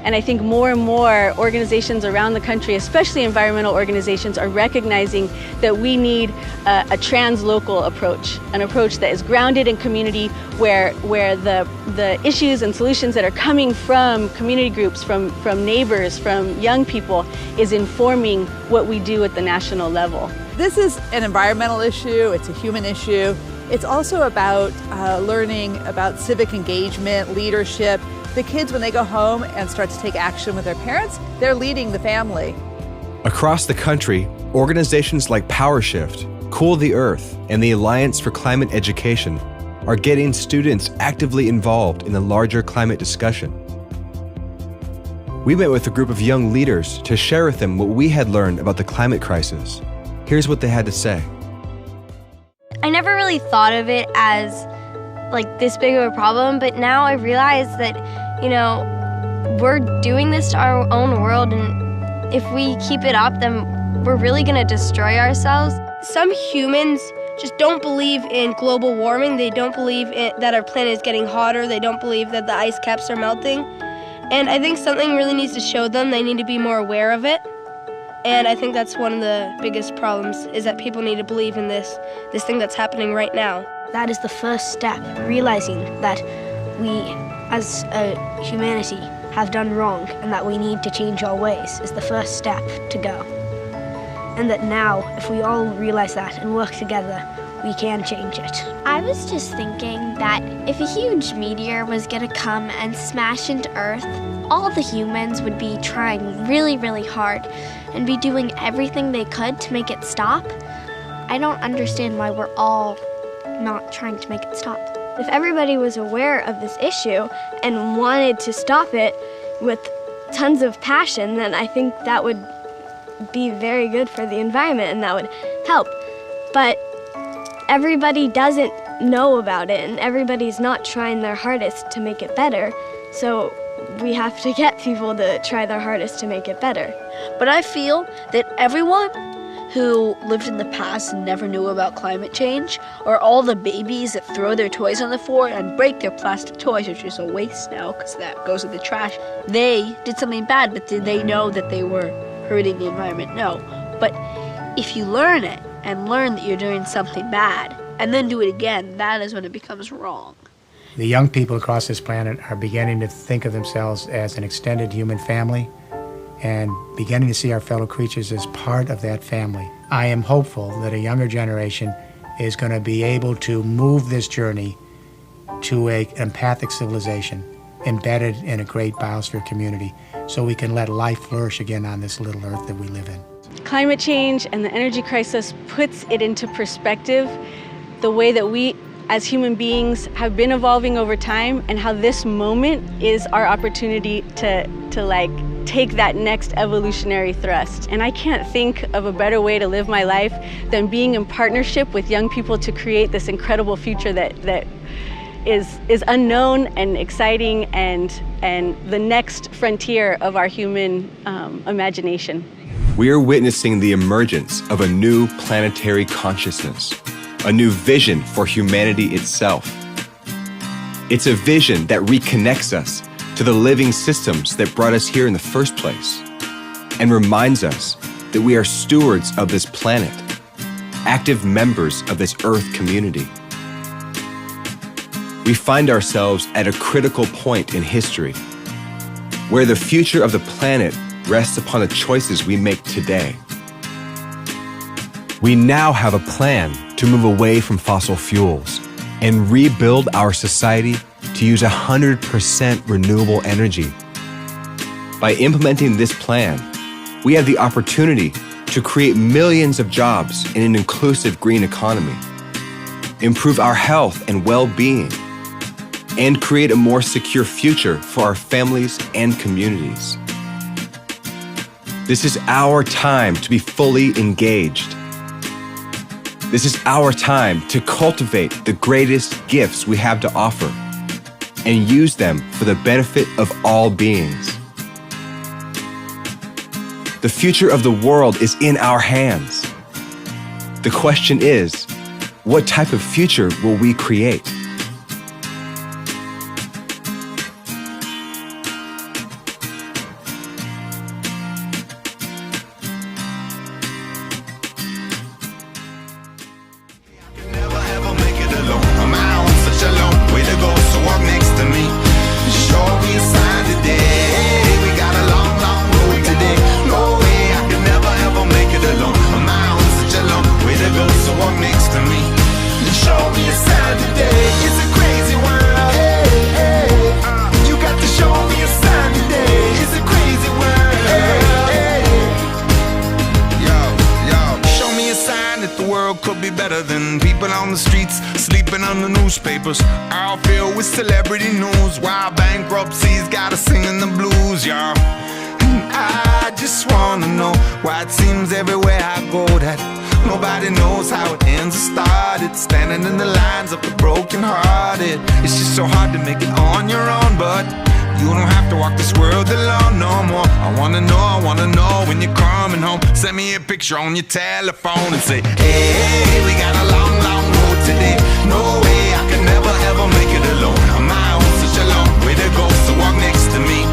And I think more and more organizations around the country, especially environmental organizations, are recognizing that we need a translocal approach, an approach that is grounded in community, where the issues and solutions that are coming from community groups, from neighbors, from young people, is informing what we do at the national level. This is an environmental issue, it's a human issue. It's also about learning about civic engagement, leadership. The kids, when they go home and start to take action with their parents, they're leading the family. Across the country, organizations like PowerShift, Cool the Earth, and the Alliance for Climate Education are getting students actively involved in the larger climate discussion. We met with a group of young leaders to share with them what we had learned about the climate crisis. Here's what they had to say. I never really thought of it as like this big of a problem, but now I realize that, we're doing this to our own world, and if we keep it up, then we're really gonna destroy ourselves. Some humans just don't believe in global warming. They don't believe that our planet is getting hotter. They don't believe that the ice caps are melting. And I think something really needs to show them. They need to be more aware of it. And I think that's one of the biggest problems, is that people need to believe in this thing that's happening right now. That is the first step, realizing that we, as a humanity, have done wrong and that we need to change our ways is the first step to go. And that now, if we all realize that and work together, we can change it. I was just thinking that if a huge meteor was gonna come and smash into Earth, all the humans would be trying really, really hard and be doing everything they could to make it stop. I don't understand why we're all not trying to make it stop. If everybody was aware of this issue and wanted to stop it with tons of passion, then I think that would be very good for the environment and that would help. But everybody doesn't know about it and everybody's not trying their hardest to make it better. So we have to get people to try their hardest to make it better. But I feel that everyone who lived in the past and never knew about climate change, or all the babies that throw their toys on the floor and break their plastic toys, which is a waste now because that goes in the trash, they did something bad, but did they know that they were hurting the environment? No. But if you learn it and learn that you're doing something bad and then do it again, that is when it becomes wrong. The young people across this planet are beginning to think of themselves as an extended human family and beginning to see our fellow creatures as part of that family. I am hopeful that a younger generation is going to be able to move this journey to an empathic civilization embedded in a great biosphere community so we can let life flourish again on this little earth that we live in. Climate change and the energy crisis puts it into perspective, the way that we as human beings have been evolving over time and how this moment is our opportunity to take that next evolutionary thrust. And I can't think of a better way to live my life than being in partnership with young people to create this incredible future that is unknown and exciting and the next frontier of our human imagination. We are witnessing the emergence of a new planetary consciousness, a new vision for humanity itself. It's a vision that reconnects us to the living systems that brought us here in the first place, and reminds us that we are stewards of this planet, active members of this Earth community. We find ourselves at a critical point in history, where the future of the planet rests upon the choices we make today. We now have a plan to move away from fossil fuels and rebuild our society to use 100% renewable energy. By implementing this plan, we have the opportunity to create millions of jobs in an inclusive green economy, improve our health and well-being, and create a more secure future for our families and communities. This is our time to be fully engaged. This is our time to cultivate the greatest gifts we have to offer and use them for the benefit of all beings. The future of the world is in our hands. The question is, what type of future will we create? All filled with celebrity news, while bankruptcy's got us singing the blues, y'all. And I just wanna know why it seems everywhere I go that nobody knows how it ends or started. Standing in the lines of the broken-hearted. It's just so hard to make it on your own, but you don't have to walk this world alone no more. I wanna know when you're coming home. Send me a picture on your telephone and say, hey, we got a long, long road today. No way I can never ever make it alone. I'm out on such a long way to go, so walk next to me.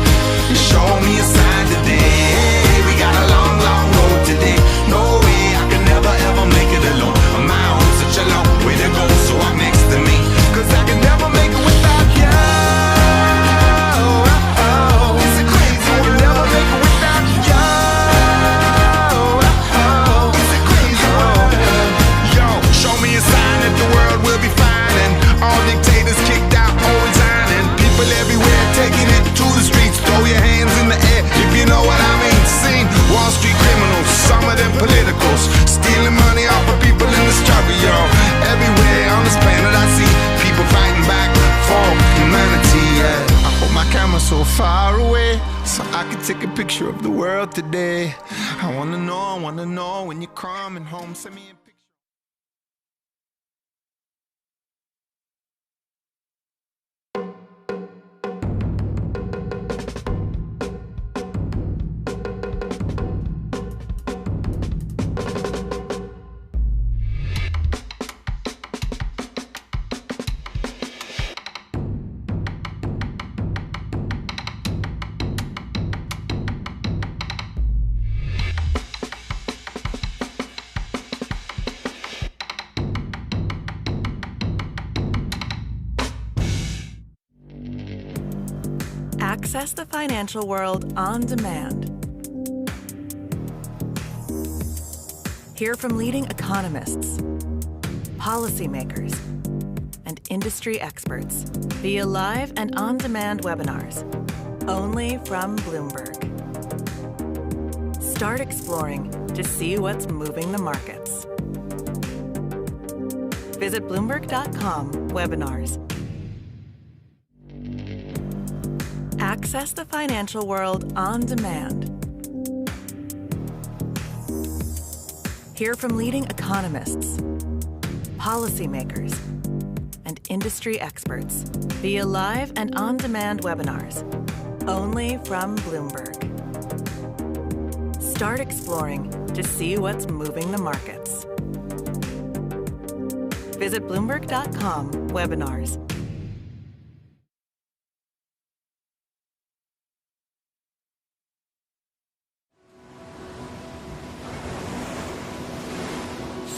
Show me a sign today. We got a long, long road today. No way I can never ever make it alone. I'm out on such a long way to go, so walk next to me. Cause I can never make it without you. It's a crazy world. I can never make it without you. It's a crazy world. Yo, show me a sign that the world will be fine and all dictators kicked out or resigning. People everywhere taking it to the streets. Throw your hands in the air if you know what I mean. Seen Wall Street criminals, some of them politicals, stealing money off of people in the struggle, y'all. Everywhere on this planet I see people fighting back for humanity, yeah. I hold my camera so far away so I can take a picture of the world today. I wanna know when you're coming home. Send me a picture. Access the financial world on demand. Hear from leading economists, policymakers, and industry experts via live and on-demand webinars, only from Bloomberg. Start exploring to see what's moving the markets. Visit Bloomberg.com/webinars. Access the financial world on demand. Hear from leading economists, policymakers, and industry experts via live and on-demand webinars, only from Bloomberg. Start exploring to see what's moving the markets. Visit Bloomberg.com/webinars.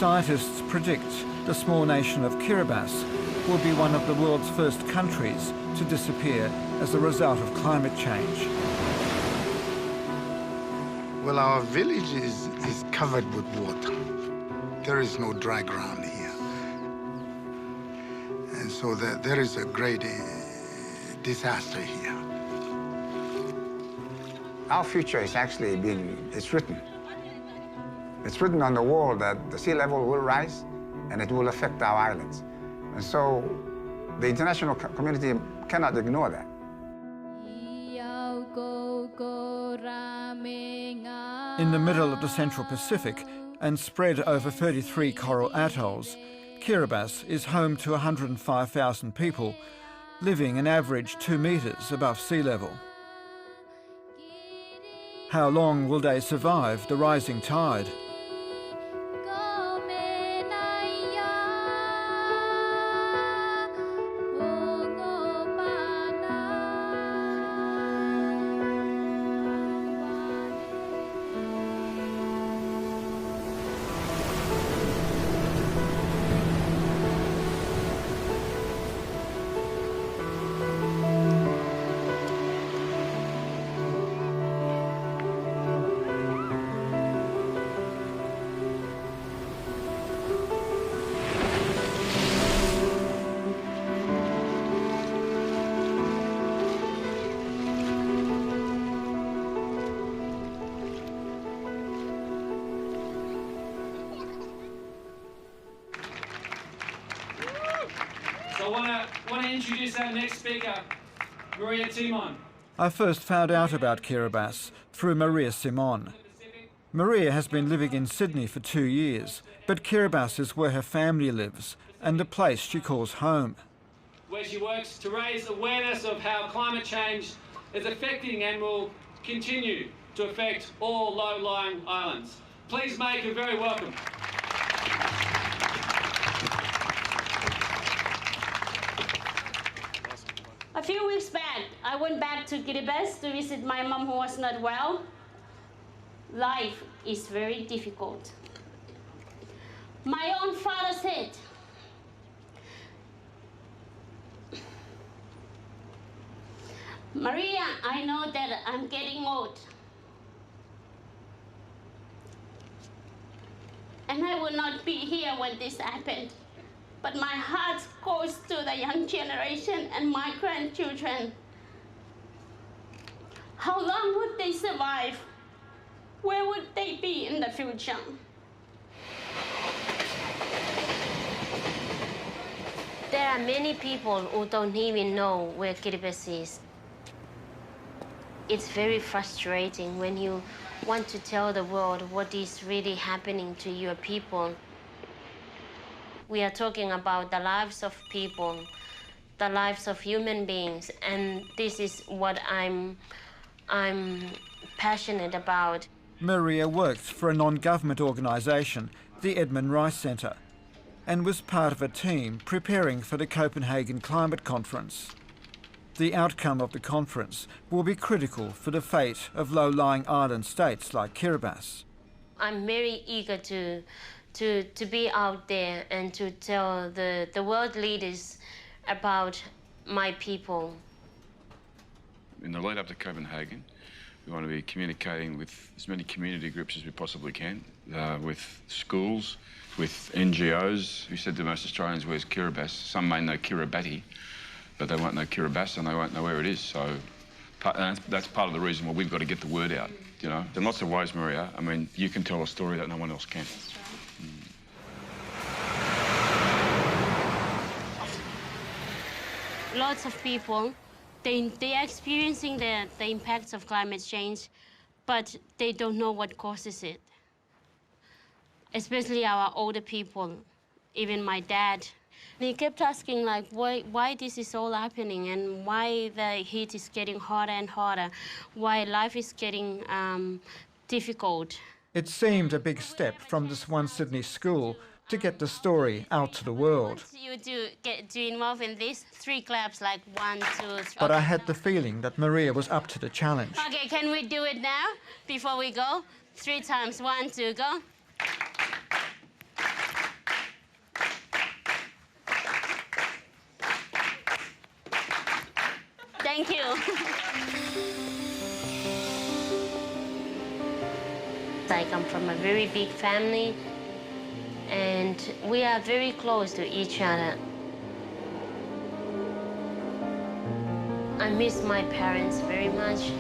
Scientists predict the small nation of Kiribati will be one of the world's first countries to disappear as a result of climate change. Well, our village is covered with water. There is no dry ground here. And so there is a great disaster here. Our future is actually it's written. It's written on the wall that the sea level will rise and it will affect our islands. And so the international community cannot ignore that. In the middle of the Central Pacific and spread over 33 coral atolls, Kiribati is home to 105,000 people, living an average 2 metres above sea level. How long will they survive the rising tide? So I want to introduce our next speaker, Maria Timon. I first found out about Kiribati through Maria Simon. Maria has been living in Sydney for 2 years, but Kiribati is where her family lives and the place she calls home. Where she works to raise awareness of how climate change is affecting and will continue to affect all low-lying islands. Please make her very welcome. A few weeks back, I went back to Kiribati to visit my mom who was not well. Life is very difficult. My own father said, Maria, I know that I'm getting old. And I will not be here when this happened. But my heart goes to the young generation and my grandchildren. How long would they survive? Where would they be in the future? There are many people who don't even know where Kiribati is. It's very frustrating when you want to tell the world what is really happening to your people. We are talking about the lives of people, the lives of human beings, and this is what I'm passionate about. Maria worked for a non-government organisation, the Edmund Rice Centre, and was part of a team preparing for the Copenhagen Climate Conference. The outcome of the conference will be critical for the fate of low-lying island states like Kiribati. I'm very eager to be out there and to tell the world leaders about my people. In the lead up to Copenhagen, we want to be communicating with as many community groups as we possibly can, with schools, with NGOs. We said to most Australians, where's Kiribati? Some may know Kiribati, but they won't know Kiribati and they won't know where it is. So that's part of the reason why we've got to get the word out. You know, in lots of ways, Maria. I mean, you can tell a story that no one else can. Lots of people, they are experiencing the impacts of climate change, but they don't know what causes it. Especially our older people, even my dad. He kept asking, like, why this is all happening and why the heat is getting hotter and hotter, why life is getting difficult. It seemed a big step from this one Sydney school to get the story out to the world. You get to involve in this, 3 claps, like 1, 2, 3. But I had the feeling that Maria was up to the challenge. Okay, can we do it now before we go? 3 times, 1, 2, go. Thank you. I come from a very big family, and we are very close to each other. I miss my parents very much.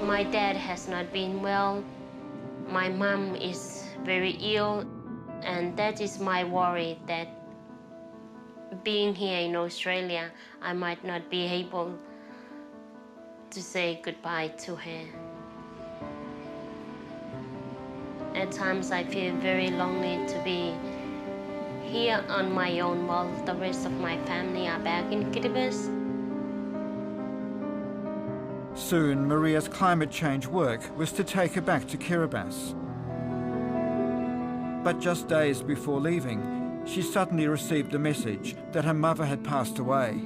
My dad has not been well. My mom is very ill, and that is my worry, that being here in Australia, I might not be able to say goodbye to her. At times I feel very lonely to be here on my own while the rest of my family are back in Kiribati. Soon, Maria's climate change work was to take her back to Kiribati. But just days before leaving, she suddenly received the message that her mother had passed away.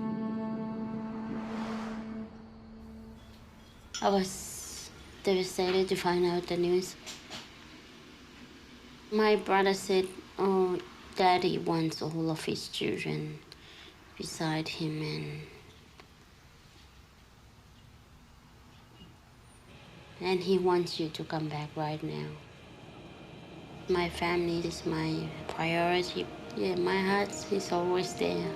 I was devastated to find out the news. My brother said, "Oh, Daddy wants all of his children beside him, and he wants you to come back right now. My family is my priority. Yeah, my heart is always there."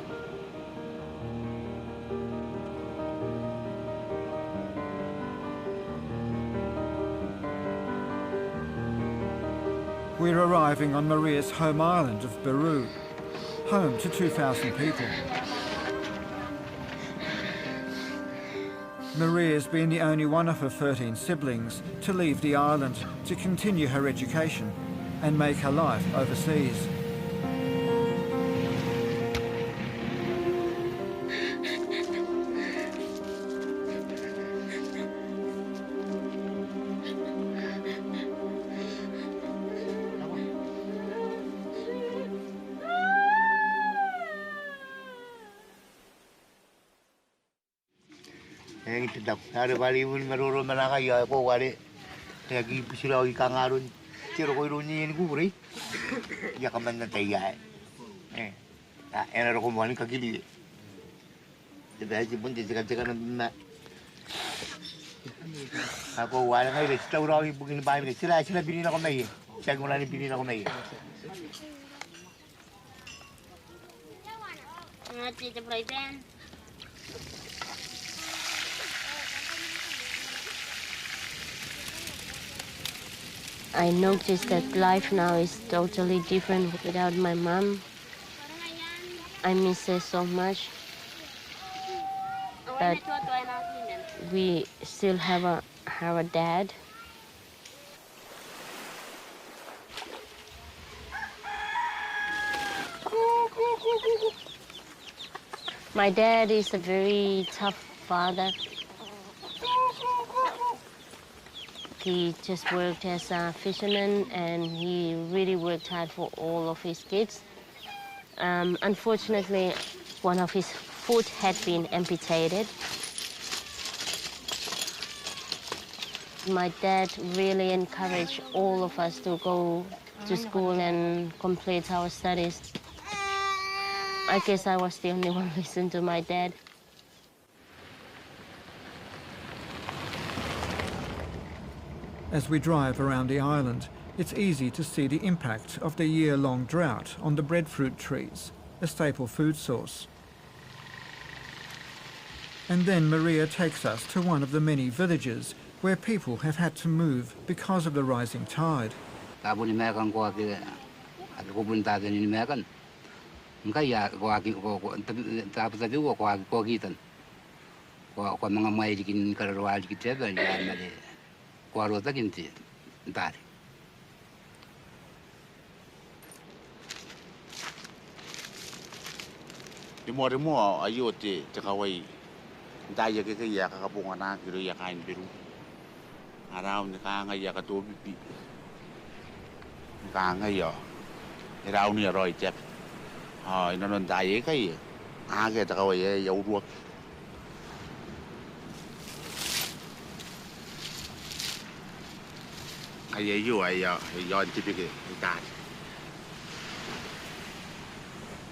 We're arriving on Maria's home island of Beru, home to 2,000 people. Maria's been the only one of her 13 siblings to leave the island to continue her education and make her life overseas. Tidak ada bali pun meruru menaka ya ko wale lagi pisira ikan arun tiro ko iruni ni guri ya kaman na taya era ko mani kagili de ji bun de jaga na ako wale ngai de tawra i bugin bai ni sila bini na ko mai saguna ni bini na ko mai Ngati te plan. I noticed that life now is totally different without my mom. I miss her so much. But we still have a dad. My dad is a very tough father. He just worked as a fisherman, and he really worked hard for all of his kids. Unfortunately, one of his foot had been amputated. My dad really encouraged all of us to go to school and complete our studies. I guess I was the only one listening to my dad. As we drive around the island, it's easy to see the impact of the year-long drought on the breadfruit trees, a staple food source. And then Maria takes us to one of the many villages where people have had to move because of the rising tide. Mo ayo te kawai daya ke ya ka bunga na kiro ya kain biru araw ni ka nga ya ka to bibi ka nga yo raw ni roi chep nó non daya kai ke ta kawai ya ruột ai yo yo tipike ta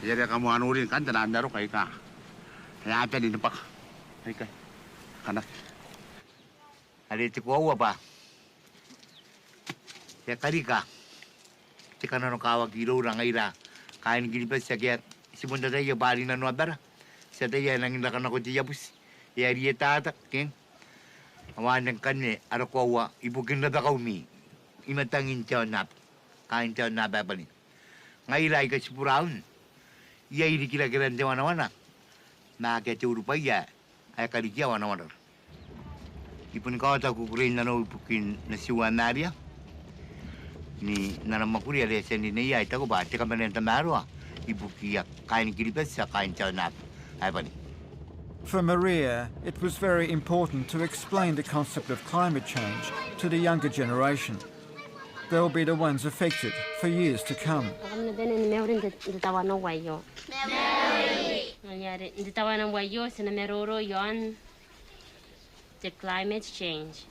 jadi kamu anurin kan tenan baru kayak kah ya apa di depan kayak kanak ada cikuau apa ya karika cikana no kawa giro orang ira kain gini pas sakit si bunda ya bari na nuabara sada ya nangin lakan ako dia bus ya dia tata king awan yang kanne ada kawa ibu kinda da kaumi imatangin chawnap kain tayo na babali. Ngayon ka si Brown. Iya ini kira-kira di mana-mana. Na kete Urupaya ay kaligya wana-wana. Ipun kau tak kukurin na ipukin na siwanaria. Ni nanamakuri ada sen ni ya ita ko ba te kamanen tamarwa. Ibukia kain kiripes sa kain tayo na babali. For Maria, it was very important to explain the concept of climate change to the younger generation. They'll be the ones affected for years to come. The climate change.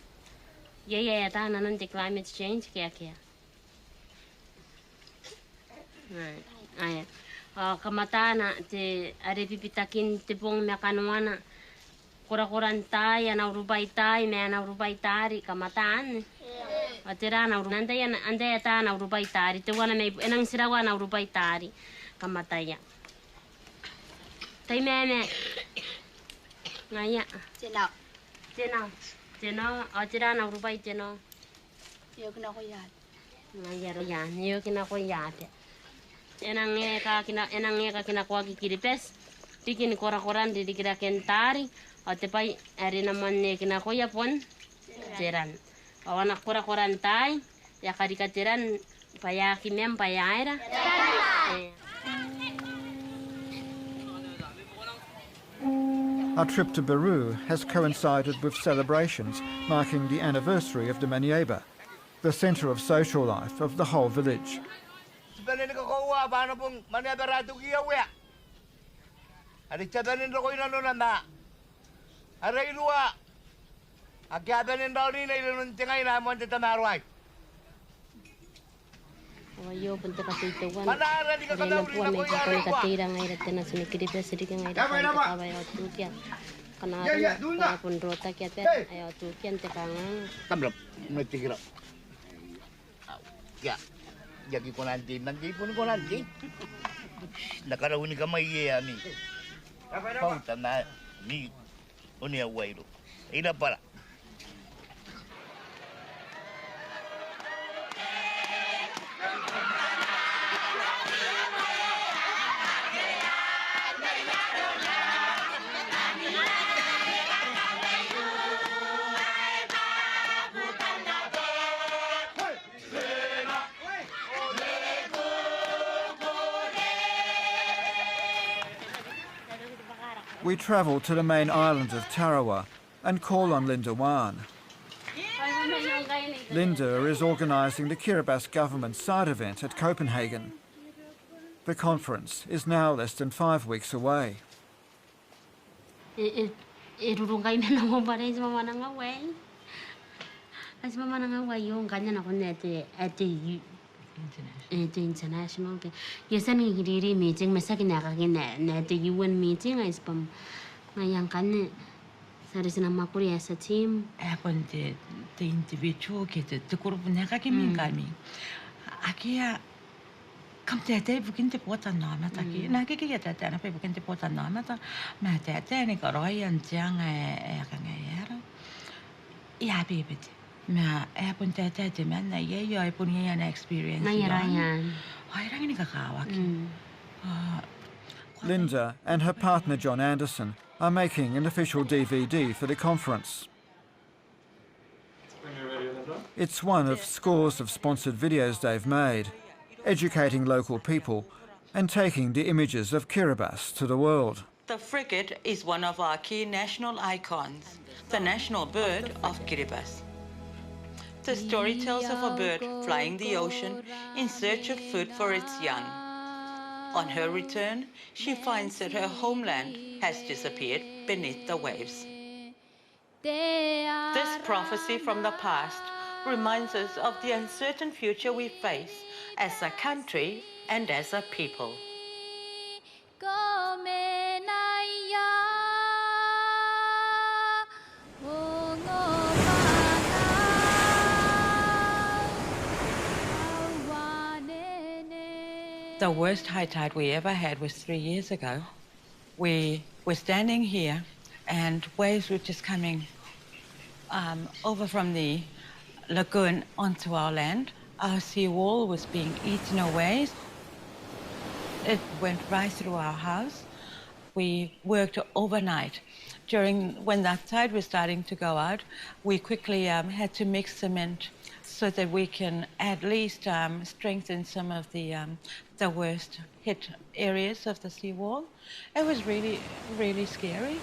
Yeah, the climate change kaya. Right. Kamatana te are pipitakin te pong mekanuana. Kura-kuran tay, anaurubai tay, me anaurubai tari, kamataan. Atira anda ya anaurubai tari, te wana me enang sirawa anaurubai tari, kamataya. Tay me. Ngaya. Tino, atira anaurubai tino. Yo kinakoyat. Ngaya yo kinakoyat. Enang ka kinakuha kikiripes. Tikin kora-koran di dikira kentari. O te pai ari naman kinakuya pon. Tiran. O anak kora-koran tay. Ya kadikatiran paya kimem paya aira. Our trip to Beru has coincided with celebrations marking the anniversary of the Manieba, the centre of social life of the whole village. Sebenarnya kau paano pong maniaberado kiyaw Ada cabanin lo ko inano na. Ara ilua. Agyabanin daw ni na ilunun tingay na mo ta maruay. Ayo punta kasi ito wan. Manara di ka daw ni ko yari ko. Katira ngay rete na sinikirip sa sidik ngay rete ka bay o tukyan. Kanara pun rota kya pet ayo tukyan te kangang. Kamlop, metikira. Ya. Jadi ko nanti pun ko nanti. Nakarauni ka may ami. Pauta na ni unia wairo. Ina para. We travel to the main island of Tarawa and call on Linda Wan. Linda is organising the Kiribati government side event at Copenhagen. The conference is now less than 5 weeks away. International. Yes, I mean, meeting, my second at the UN meeting, I spam my young can. There is a Makuri as a team. Happened the individual get the group Nakaki Gami. Akia come to a day, we can deport a nomata. Nakiki get that, and we can deport a nomata. Matter, Roy and young yeah, baby. Ma happened that the man, I put an experience. Linda and her partner John Anderson are making an official DVD for the conference. It's one of scores of sponsored videos they've made, educating local people and taking the images of Kiribati to the world. The frigate is one of our key national icons, the national bird of Kiribati. The story tells of a bird flying the ocean in search of food for its young. On her return, she finds that her homeland has disappeared beneath the waves. This prophecy from the past reminds us of the uncertain future we face as a country and as a people. The worst high tide we ever had was 3 years ago. We were standing here and waves were just coming over from the lagoon onto our land. Our seawall was being eaten away. It went right through our house. We worked overnight. When that tide was starting to go out, we quickly had to mix cement so that we can at least strengthen some of the worst hit areas of the seawall. It was really, really scary.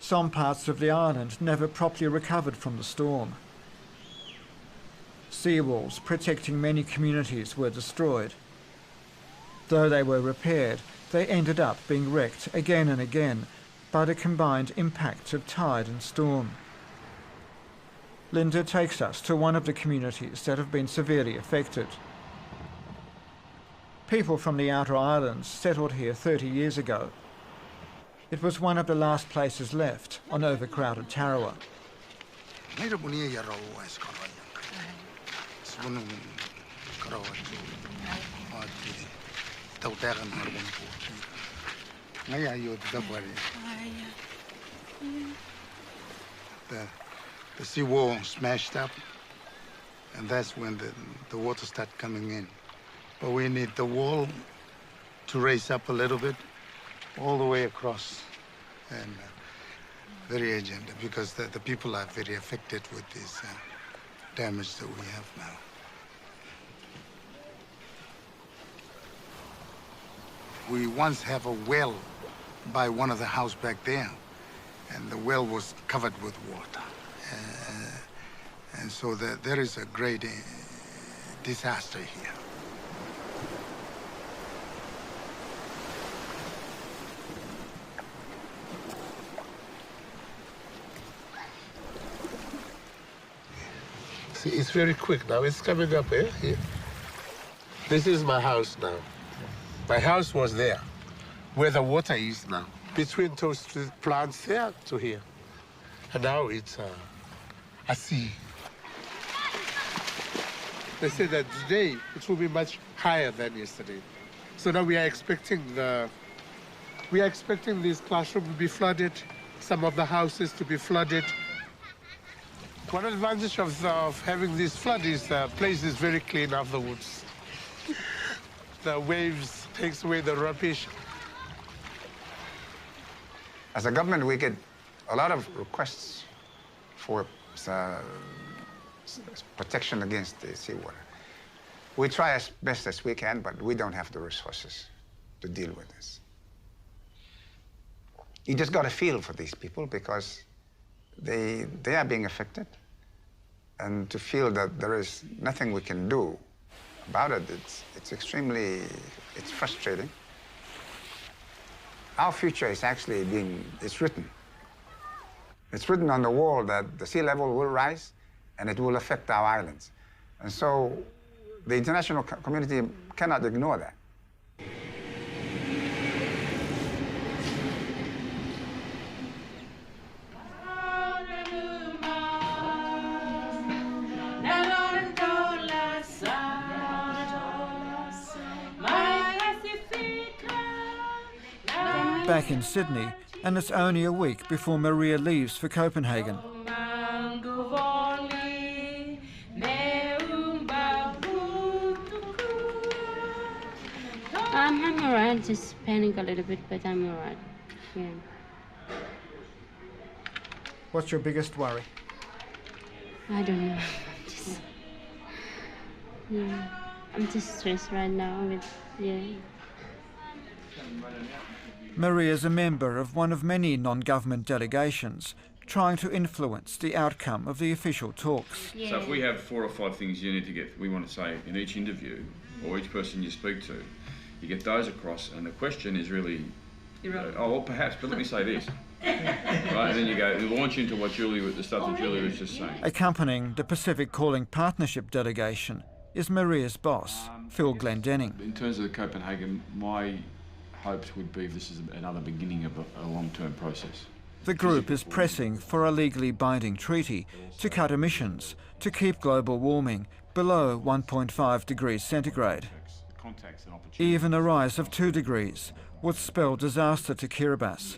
Some parts of the island never properly recovered from the storm. Seawalls protecting many communities were destroyed. Though they were repaired, they ended up being wrecked again and again by the combined impacts of tide and storm. Linda takes us to one of the communities that have been severely affected. People from the outer islands settled here 30 years ago. It was one of the last places left on overcrowded Tarawa. The seawall smashed up, and that's when the water started coming in. But we need the wall to raise up a little bit, all the way across, and very urgent, because the people are very affected with this damage that we have now. We once have a well by one of the houses back there, and the well was covered with water. And so there is a great disaster here. See, it's very quick now. It's coming up here. This is my house now. My house was there, where the water is now, between those plants there to here. And now it's a sea. They say that today it will be much higher than yesterday. So now we are expecting this classroom to be flooded, some of the houses to be flooded. One advantage of having this flood is the place is very clean afterwards. The waves takes away the rubbish. As a government, we get a lot of requests for protection against the seawater. We try as best as we can, but we don't have the resources to deal with this. You just got a feel for these people because they are being affected, and to feel that there is nothing we can do about it, it's frustrating. Our future is actually it's written. It's written on the wall that the sea level will rise and it will affect our islands. And so the international community cannot ignore that. Back in Sydney, and it's only a week before Maria leaves for Copenhagen. I'm alright, just panic a little bit, but I'm alright. Yeah. What's your biggest worry? I don't know. I'm just stressed right now with. Maria is a member of one of many non-government delegations trying to influence the outcome of the official talks. So if we have 4 or 5 things you need to get, we want to say in each interview, or each person you speak to, you get those across, and the question is really, oh, well, perhaps, but let me say this. Right, and then you launch into what the stuff that Julie was just saying. Accompanying the Pacific Calling Partnership delegation is Maria's boss, Phil Glendenning. In terms of the Copenhagen, my hopes would be this is another beginning of a long-term process. The group is pressing for a legally binding treaty to cut emissions to keep global warming below 1.5 degrees centigrade. contacts and opportunities. Even a rise of 2 degrees would spell disaster to Kiribati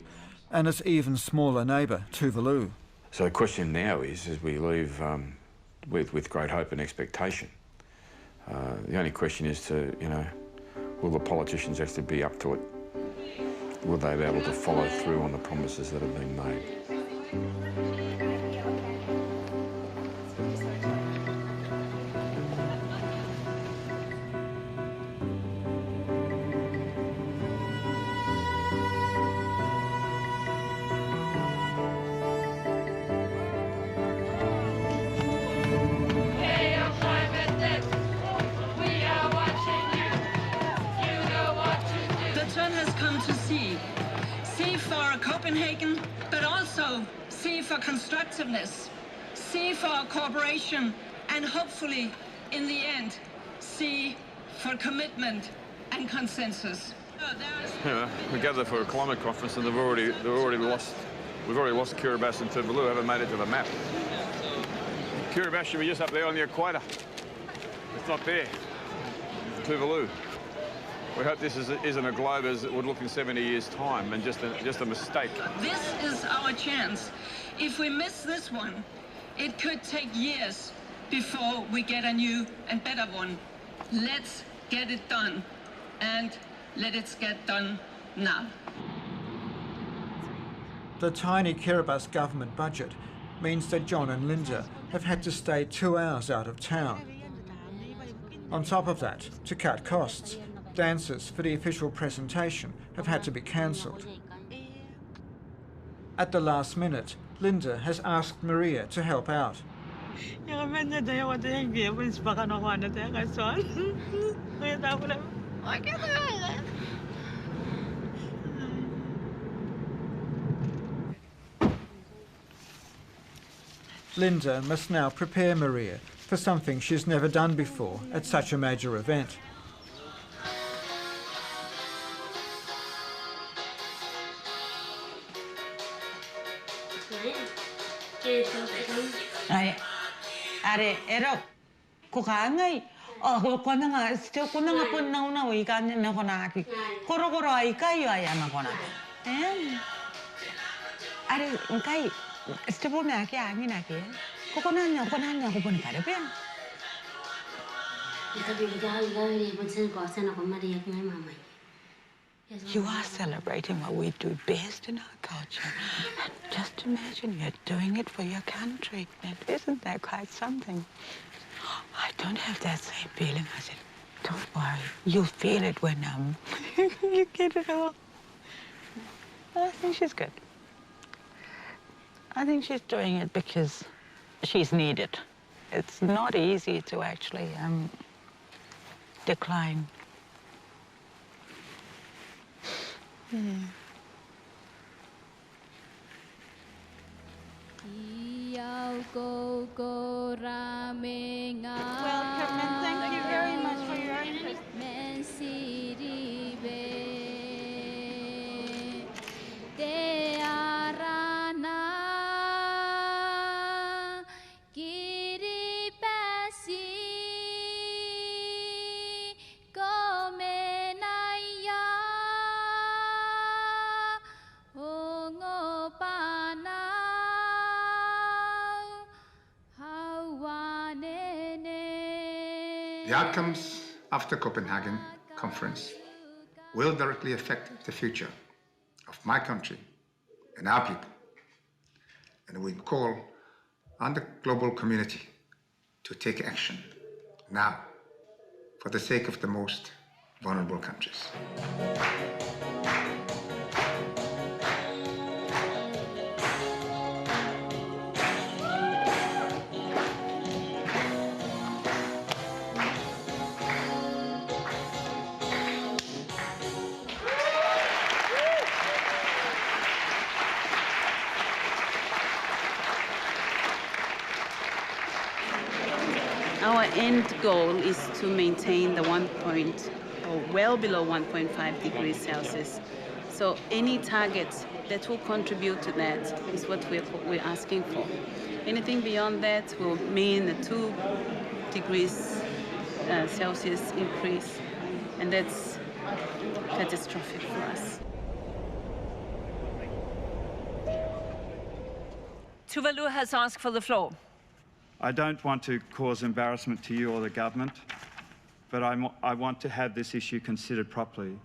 and its even smaller neighbour, Tuvalu. So the question now is, as we leave with great hope and expectation, the only question is to, will the politicians actually be up to it? Will they be able to follow through on the promises that have been made? Copenhagen, but also C for constructiveness, C for cooperation, and hopefully, in the end, C for commitment and consensus. We gathered for a climate conference, and we've already lost Kiribati and Tuvalu. Haven't made it to the map. Kiribati should be just up there on the equator. It's not there. Tuvalu. We hope this isn't a globe as it would look in 70 years' time and just a mistake. This is our chance. If we miss this one, it could take years before we get a new and better one. Let's get it done, and let it get done now. The tiny Kiribati government budget means that John and Linda have had to stay 2 hours out of town. On top of that, to cut costs, dances for the official presentation have had to be cancelled. At the last minute, Linda has asked Maria to help out. Linda must now prepare Maria for something she's never done before at such a major event. Are erok kukangai konanga still konanga pun na ikan na konaki koro ai kai ya na konaki are kai still na ki ani na ki konanya ko pun kare pe You are celebrating what we do best in our culture. And just imagine you're doing it for your country. And isn't that quite something? I don't have that same feeling. I said, don't worry. You'll feel it when you get it all. I think she's good. I think she's doing it because she's needed. It's not easy to actually decline. Welcome and thank you very much for your interest. The outcomes of the Copenhagen conference will directly affect the future of my country and our people. And we call on the global community to take action now for the sake of the most vulnerable countries. Our end goal is to maintain the well below 1.5 degrees Celsius. So any targets that will contribute to that is what we're asking for. Anything beyond that will mean a 2 degrees Celsius increase, And that's catastrophic for us. Tuvalu has asked for the floor. I don't want to cause embarrassment to you or the government, but I want to have this issue considered properly.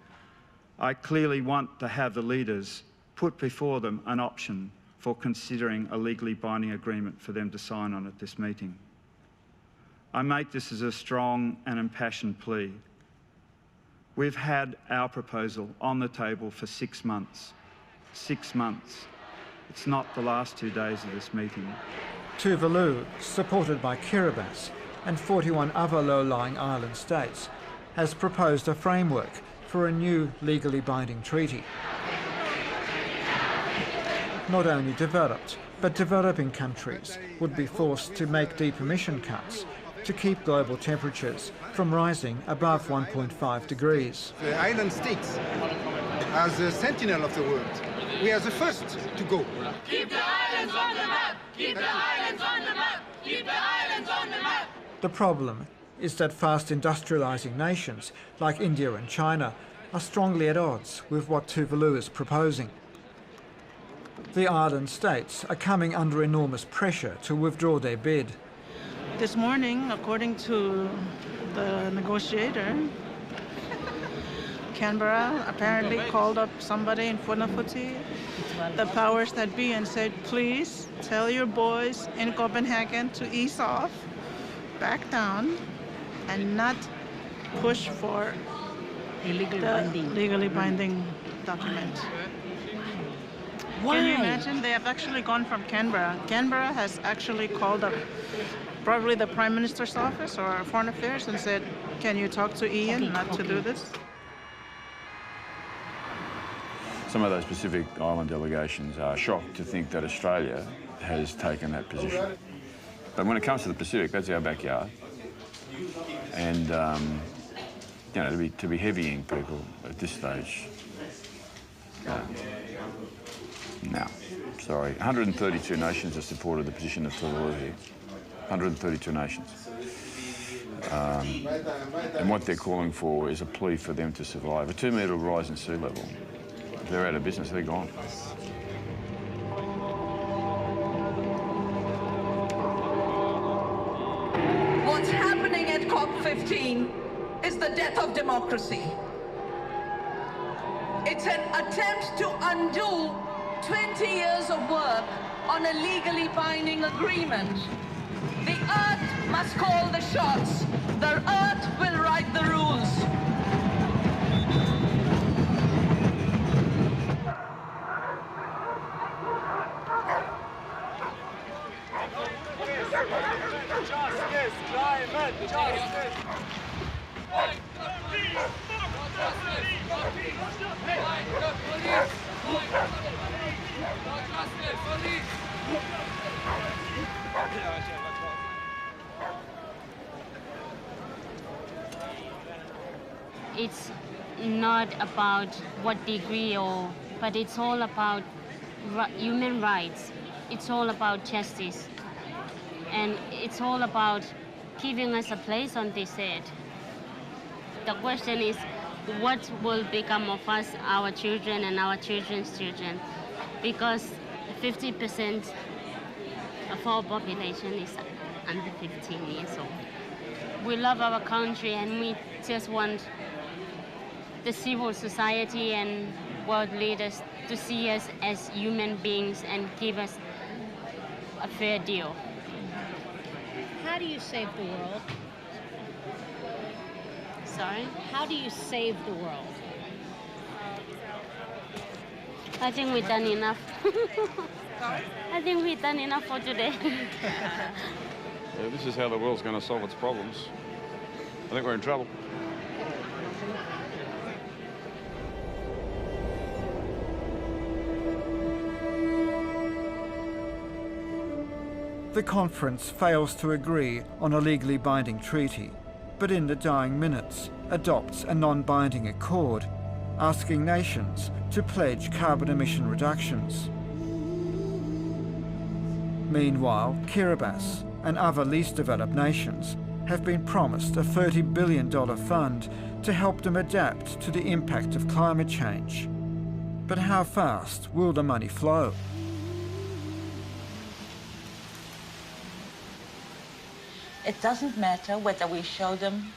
I clearly want to have the leaders put before them an option for considering a legally binding agreement for them to sign on at this meeting. I make this as a strong and impassioned plea. We've had our proposal on the table for 6 months. 6 months. It's not the last 2 days of this meeting. Tuvalu, supported by Kiribati and 41 other low-lying island states, has proposed a framework for a new legally binding treaty. Not only developed, but developing countries would be forced to make deep emission cuts to keep global temperatures from rising above 1.5 degrees. The island states, as the sentinel of the world, we are the first to go. Keep the islands on the map! Keep the islands on the map! Keep the islands on the map! The problem is that fast industrialising nations like India and China are strongly at odds with what Tuvalu is proposing. The island states are coming under enormous pressure to withdraw their bid. This morning, according to the negotiator, Canberra apparently called up somebody in Funafuti, the powers that be, and said, please tell your boys in Copenhagen to ease off, back down, and not push for legally binding document. Why? Can you imagine? They have actually gone from Canberra. Canberra has actually called up probably the Prime Minister's office or Foreign Affairs and said, can you talk to Ian not to do this? Some of those Pacific Island delegations are shocked to think that Australia has taken that position. But when it comes to the Pacific, that's our backyard. And, you know, to be heavying people at this stage, no, sorry. 132 nations have supported the position of Tuvalu here. 132 nations. And what they're calling for is a plea for them to survive. A 2-metre rise in sea level. If they're out of business, they're gone. What's happening at COP15 is the death of democracy. It's an attempt to undo 20 years of work on a legally binding agreement. The earth must call the shots. The earth will write the rules. Justice, climate, justice. It's not about what degree but it's all about human rights. It's all about justice. And it's all about giving us a place on this earth. The question is, what will become of us, our children and our children's children? Because 50% of our population is under 15 years old. We love our country and we just want the civil society and world leaders to see us as human beings and give us a fair deal. How do you save the world? Sorry? How do you save the world? I think we've done enough. I think we've done enough for today. Yeah, this is how the world's going to solve its problems. I think we're in trouble. The conference fails to agree on a legally binding treaty, but in the dying minutes adopts a non-binding accord, asking nations to pledge carbon emission reductions. Meanwhile, Kiribati and other least developed nations have been promised a $30 billion fund to help them adapt to the impact of climate change. But how fast will the money flow? It doesn't matter whether we show them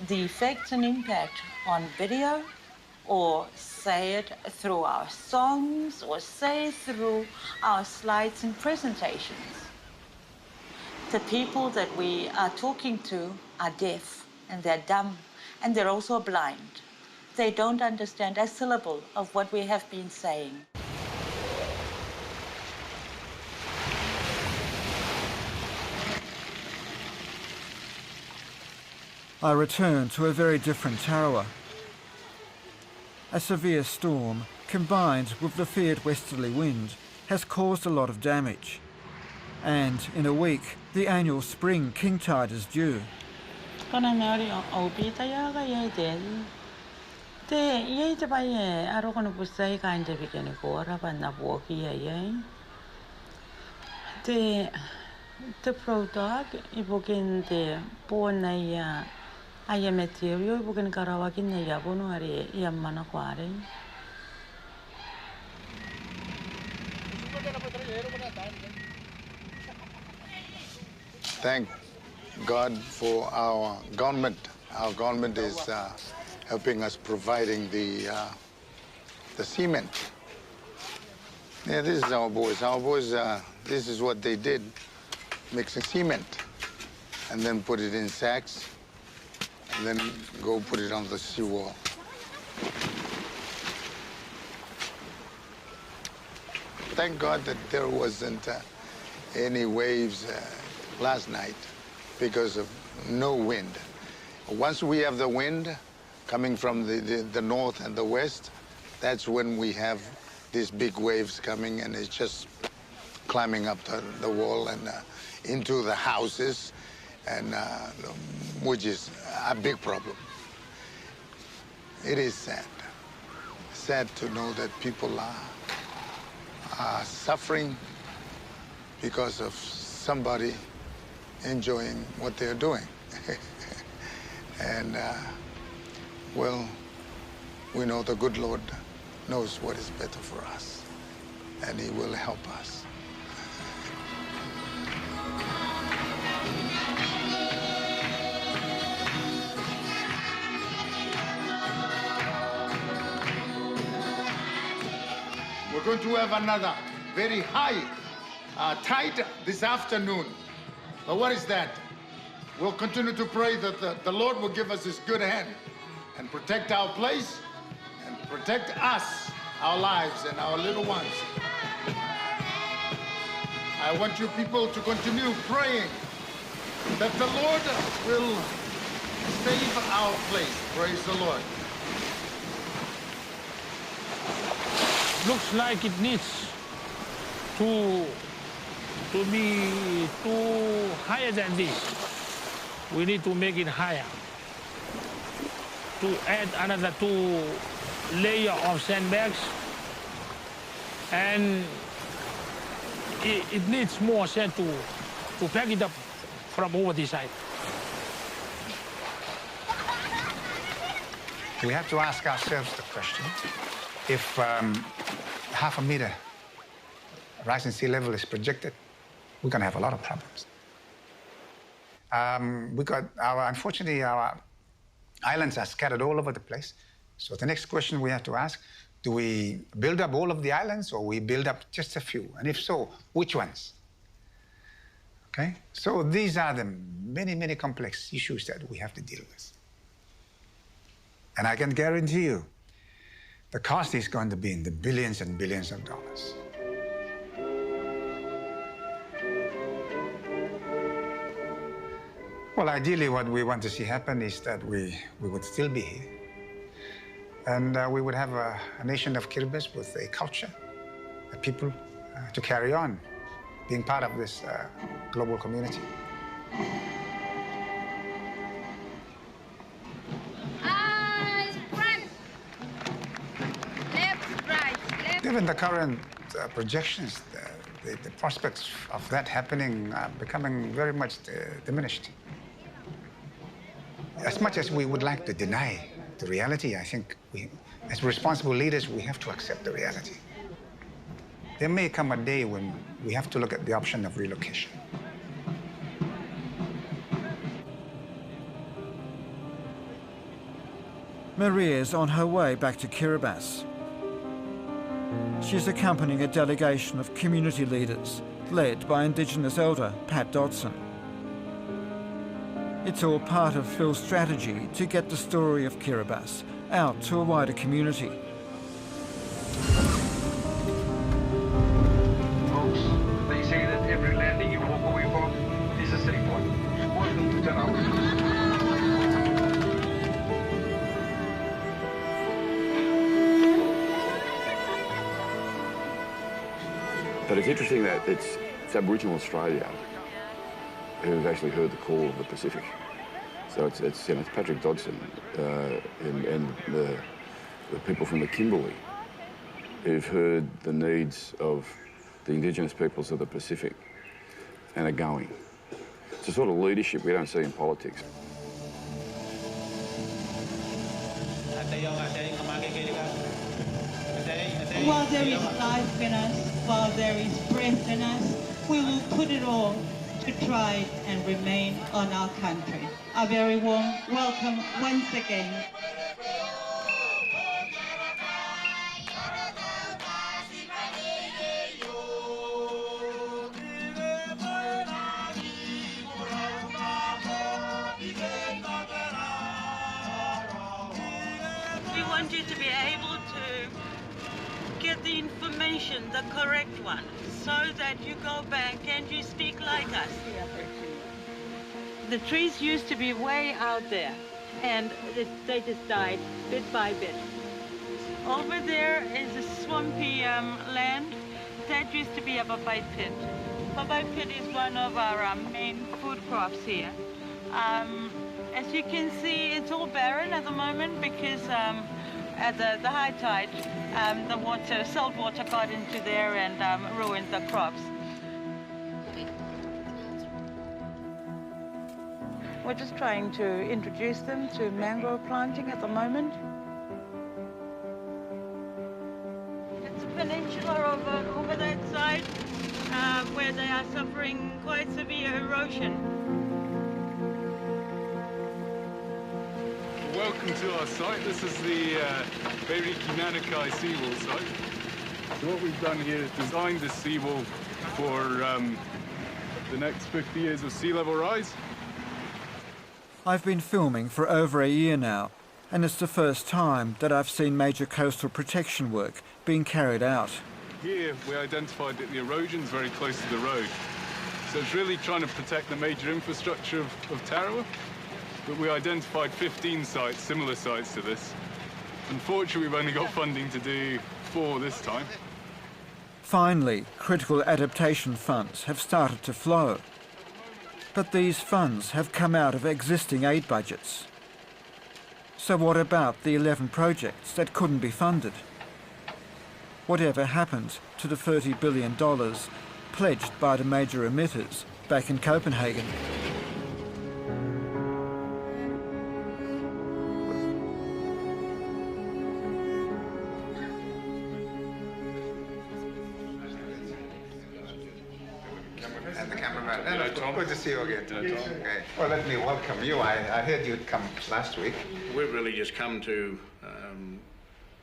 the effects and impact on video, or say it through our songs, or say it through our slides and presentations. The people that we are talking to are deaf, and they're dumb, and they're also blind. They don't understand a syllable of what we have been saying. I return to a very different Tarawa. A severe storm, combined with the feared westerly wind, has caused a lot of damage. And in a week, the annual spring king tide is due. Thank God for our government. Our government is helping us providing the cement. Yeah, this is our boys. Our boys, this is what they did, mixing cement, and then put it in sacks, and then go put it on the seawall. Thank God that there wasn't any waves last night because of no wind. Once we have the wind coming from the north and the west, that's when we have these big waves coming, and it's just climbing up the wall and into the houses, and which is a big problem. It is sad to know that people are suffering because of somebody enjoying what they're doing. And, well, we know the good Lord knows what is better for us, and he will help us. We're going to have another very high tide this afternoon. But what is that? We'll continue to pray that the Lord will give us his good hand and protect our place and protect us, our lives, and our little ones. I want you people to continue praying that the Lord will save our place. Praise the Lord. Looks like it needs to be higher than this. We need to make it higher. To add another 2 layers of sandbags. And it needs more sand to pack it up from over this side. We have to ask ourselves the question, if half a meter rise in sea level is projected, we're going to have a lot of problems. Unfortunately, our islands are scattered all over the place. So the next question we have to ask, do we build up all of the islands, or we build up just a few? And if so, which ones? Okay? So these are the many, many complex issues that we have to deal with. And I can guarantee you, the cost is going to be in the billions and billions of dollars. Well, ideally, what we want to see happen is that we would still be here. And we would have a nation of Kiribati with a culture, a people to carry on being part of this global community. Eyes front. Left, right, left. Given the current projections, the prospects of that happening are becoming very much diminished. as much as we would like to deny the reality, I think as responsible leaders, we have to accept the reality. There may come a day when we have to look at the option of relocation. Maria's on her way back to Kiribati. She's accompanying a delegation of community leaders, led by Indigenous elder Pat Dodson. It's all part of Phil's strategy to get the story of Kiribati out to a wider community. Folks, they say that every landing you walk away from is a safe one. Welcome to Tanawa. But it's interesting that it's Aboriginal Australia who've actually heard the call of the Pacific. So it's Patrick Dodson and the people from the Kimberley who've heard the needs of the Indigenous peoples of the Pacific and are going. It's a sort of leadership we don't see in politics. While there is life in us, while there is breath in us, we will put it all to try and remain on our country. A very warm welcome once again. We want you to be able to get the information, the correct one, so that you go back and you speak like us. The trees used to be way out there, and they just died bit by bit. Over there is a swampy land. That used to be a papai pit. Papai pit is one of our main food crops here. As you can see, it's all barren at the moment because at the high tide, the salt water got into there and ruined the crops. We're just trying to introduce them to mangrove planting at the moment. It's a peninsula over that side where they are suffering quite severe erosion. Welcome to our site. This is the Beriki Nanakai seawall site. So what we've done here is designed this seawall for the next 50 years of sea level rise. I've been filming for over a year now, and it's the first time that I've seen major coastal protection work being carried out. Here we identified that the erosion's very close to the road. So it's really trying to protect the major infrastructure of Tarawa. But we identified 15 sites, similar sites to this. Unfortunately, we've only got funding to do 4 this time. Finally, critical adaptation funds have started to flow. But these funds have come out of existing aid budgets. So what about the 11 projects that couldn't be funded? Whatever happened to the $30 billion pledged by the major emitters back in Copenhagen? Good to see you again. Okay. Well, let me welcome you. I heard you'd come last week. We've really just come to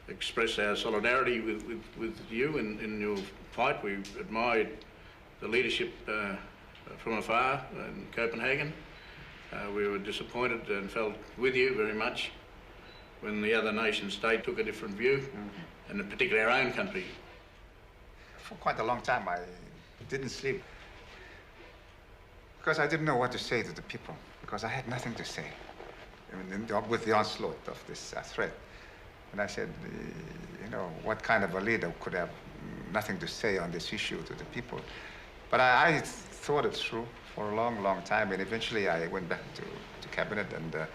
express our solidarity with you in your fight. We admired the leadership from afar in Copenhagen. We were disappointed and felt with you very much when the other nation state took a different view, and in particular our own country. For quite a long time, I didn't sleep. Because I didn't know what to say to the people, because I had nothing to say with the onslaught of this threat. And I said, you know, what kind of a leader could have nothing to say on this issue to the people? But I thought it through for a long, long time, and eventually I went back to cabinet, and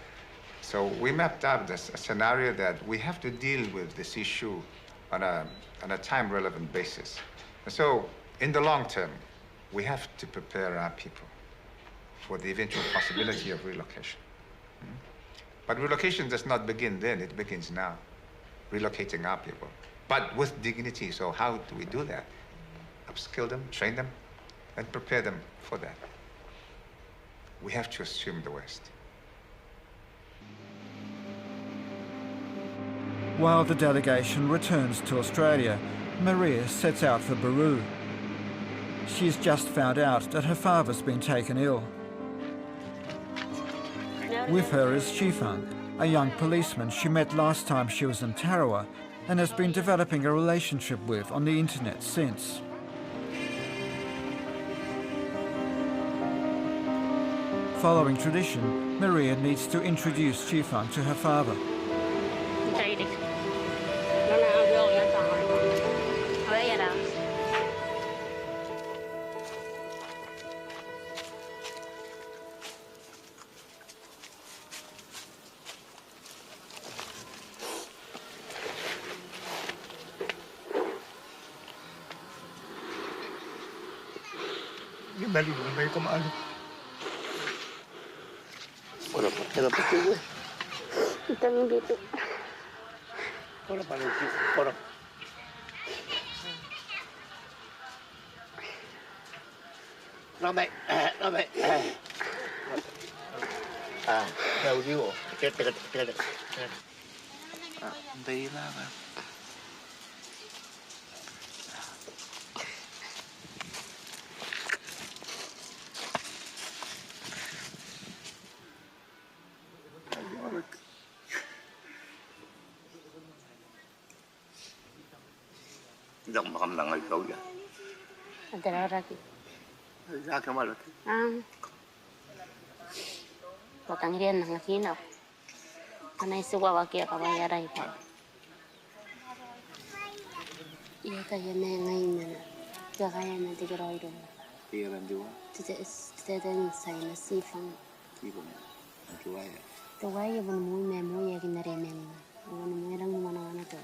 so we mapped out a scenario that we have to deal with this issue on a time-relevant basis. And so, in the long term, we have to prepare our people for the eventual possibility of relocation. But relocation does not begin then, it begins now, relocating our people, but with dignity. So how do we do that? Upskill them, train them, and prepare them for that. We have to assume the West. While the delegation returns to Australia, Maria sets out for Beru. She's just found out that her father's been taken ill. With her is Shifang, a young policeman she met last time she was in Tarawa and has been developing a relationship with on the internet since. Following tradition, Maria needs to introduce Shifang to her father. Dòng không là người cậu vậy? Anh ta ra kì. Ra cái mà được. Có tăng riêng là khi nào? Anh ấy suy qua kia có bao giờ đây phải? Iya kayak mengain mana? Jangan nanti keroy dong. Iya bantu. Tidak saya nasi fang. Ibu, bantu aja. Tuh aja pun mau ya kita remeng. Pun mau orang mana tuh.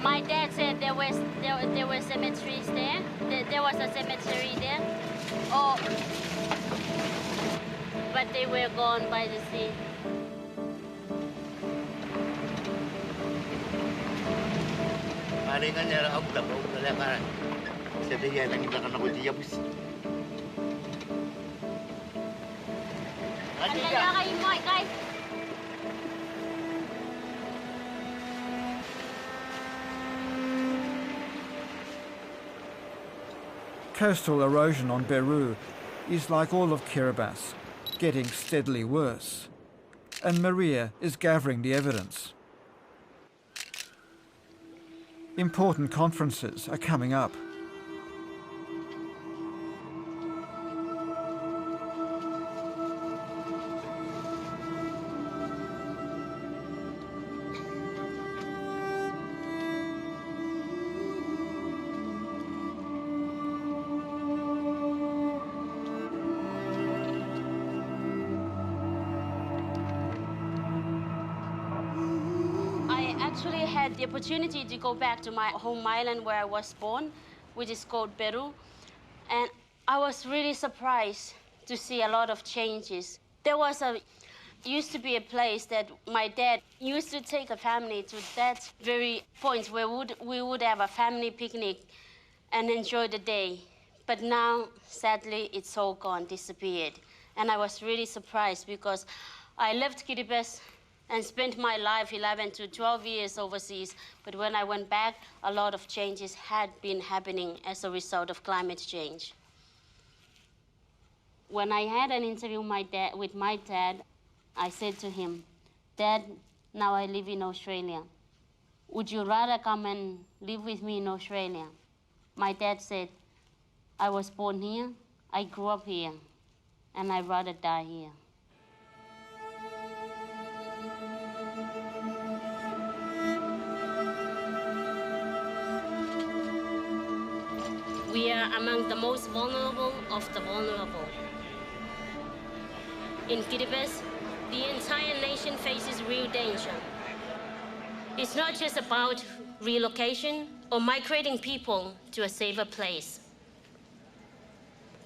My dad said there were cemeteries there. There was a cemetery there. Oh, but they were gone by the sea. Hari kan ya aku tak tahu dah kan. Saya dia lagi belakang aku dia bus. Ada kayo mo guys. Coastal erosion on Beru is like all of Kiribati, getting steadily worse. And Maria is gathering the evidence. Important conferences are coming up. Actually had the opportunity to go back to my home island where I was born, which is called Peru, and I was really surprised to see a lot of changes. There used to be a place that my dad used to take a family to that very point where we would have a family picnic and enjoy the day. But now, sadly, it's all gone, disappeared. And I was really surprised because I left Kiribati and spent my life 11 to 12 years overseas. But when I went back, a lot of changes had been happening as a result of climate change. When I had an interview with my dad, I said to him, "Dad, now I live in Australia. Would you rather come and live with me in Australia?" My dad said, "I was born here, I grew up here, and I'd rather die here." We are among the most vulnerable of the vulnerable. In Kiribati, the entire nation faces real danger. It's not just about relocation or migrating people to a safer place.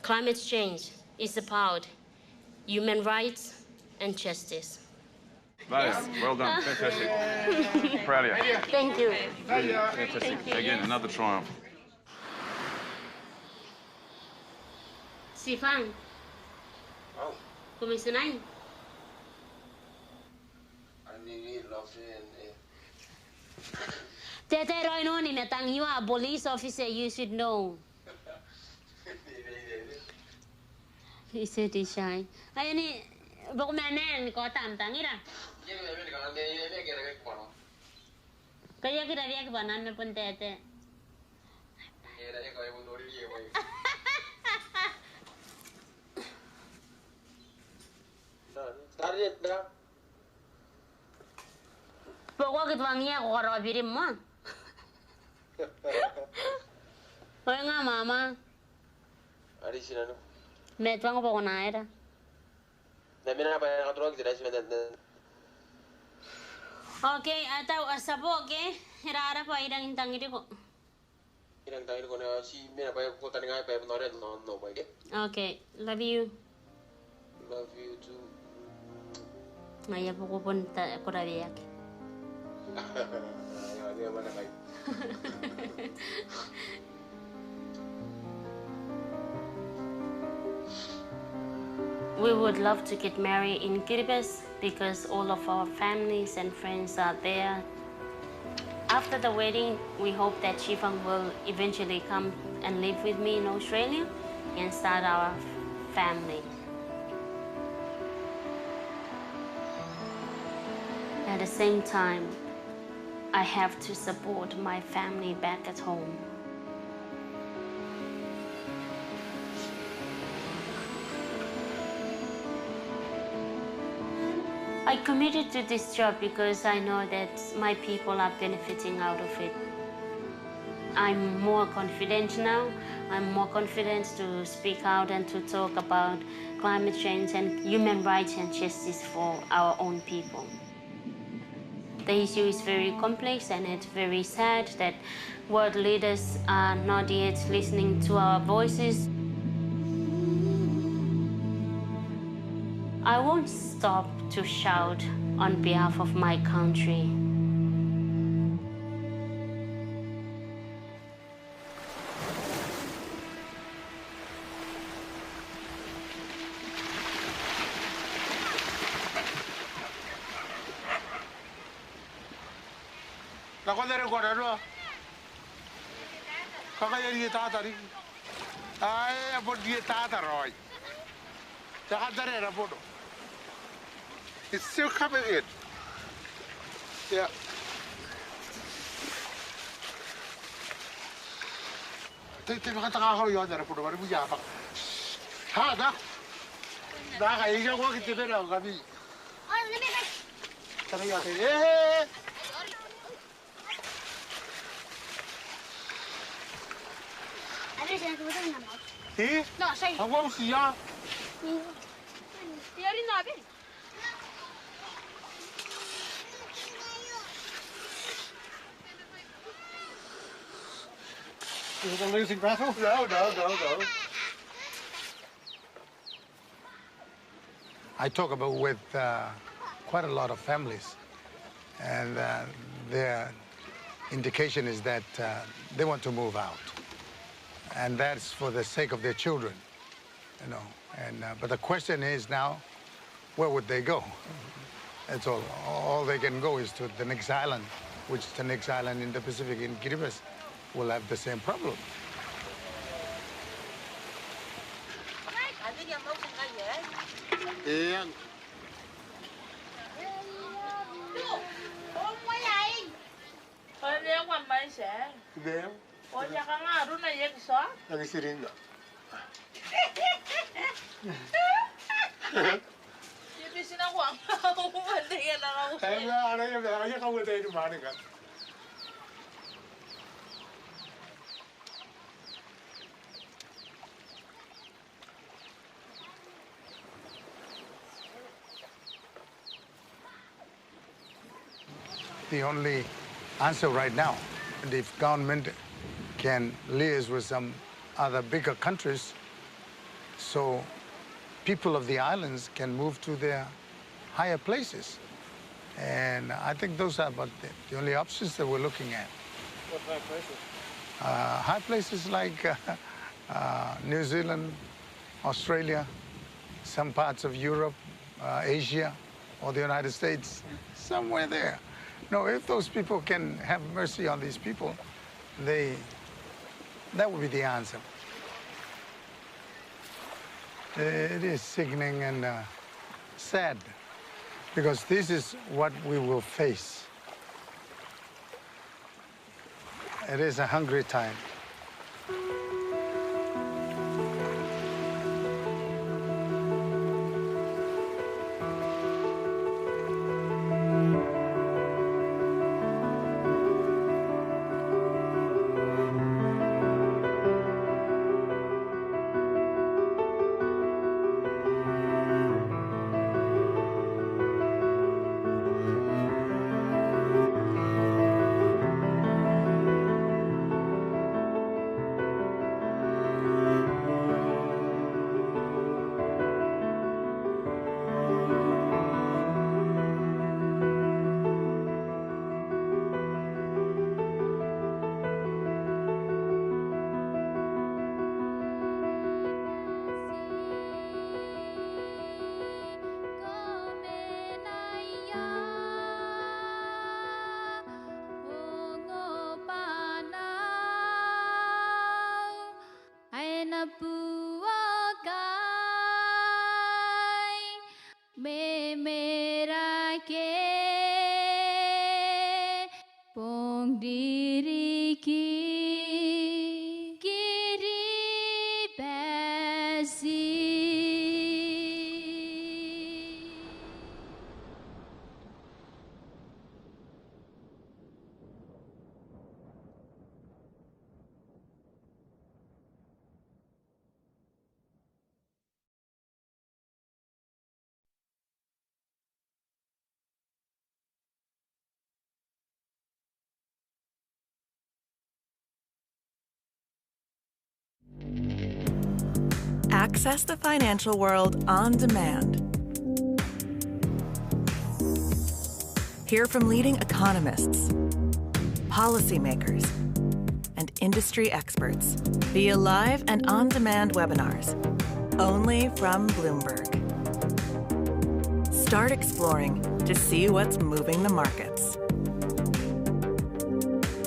Climate change is about human rights and justice. Yes. Well done, fantastic. Proud of you. Thank you. Fantastic. Thank you. Again, another triumph. Sifang. Kumusta na yun? Tete Roy no ni natang you are a police officer, you should know. He said he's shy. Ay ni bako manen ko tam tangira. Kaya kita dia ke banan me pun tete. Pokok kitwangia ko karo birim mo. Hoy nga mama. Ari sinano? Metwang po ko na ira. Namina pa na katulog dira sila Okay, ataw asabo okay. Hirara pa irang intangiri ko. Irang tangir ko na si mina pa ko taninga pa nore no ba ke? Okay, love you. Love you too. Maya po ko punta ko rabiyak. Ya mana kai. We would love to get married in Kiribati because all of our families and friends are there. After the wedding, we hope that Shifang will eventually come and live with me in Australia and start our family. At the same time, I have to support my family back at home. I committed to this job because I know that my people are benefiting out of it. I'm more confident now. I'm more confident to speak out and to talk about climate change and human rights and justice for our own people. The issue is very complex and it's very sad that world leaders are not yet listening to our voices. I won't stop to shout on behalf of my country. Kakadere ko na kakayari tatari. Ay, abot di tataroy. Kakadere na po. It's still coming in. Yeah. Tay makataka ko yon na po naman mo yapak. Ha, da. Nakaiga ko kitibere ang kami. Tara yate. Eh. Eh? No, sei. Ang wang siya. Yari nabi. Is it a losing battle? No. I talk about with quite a lot of families, and their indication is that they want to move out, and that's for the sake of their children, you know. And but the question is now, where would they go? That's all. All they can go is to the next island, which is the next island in the Pacific in Kiribati. Will have the same problem. Yeah. Bem. Olha ka nga, aro na yung isa. Nagisirin na. Ibisin ako ang umandigan na ako. Kaya nga, ano yung kaya ka wala yung maning ka. the only answer right now. And if government can liaise with some other bigger countries, so people of the islands can move to their higher places. And I think those are about the only options that we're looking at. What high places? High places like New Zealand, Australia, some parts of Europe, Asia, or the United States, somewhere there. No, if those people can have mercy on these people, that would be the answer. It is sickening and sad, because this is what we will face. It is a hungry time. Access the financial world on demand. Hear from leading economists, policymakers, and industry experts via live and on-demand webinars, only from Bloomberg. Start exploring to see what's moving the markets.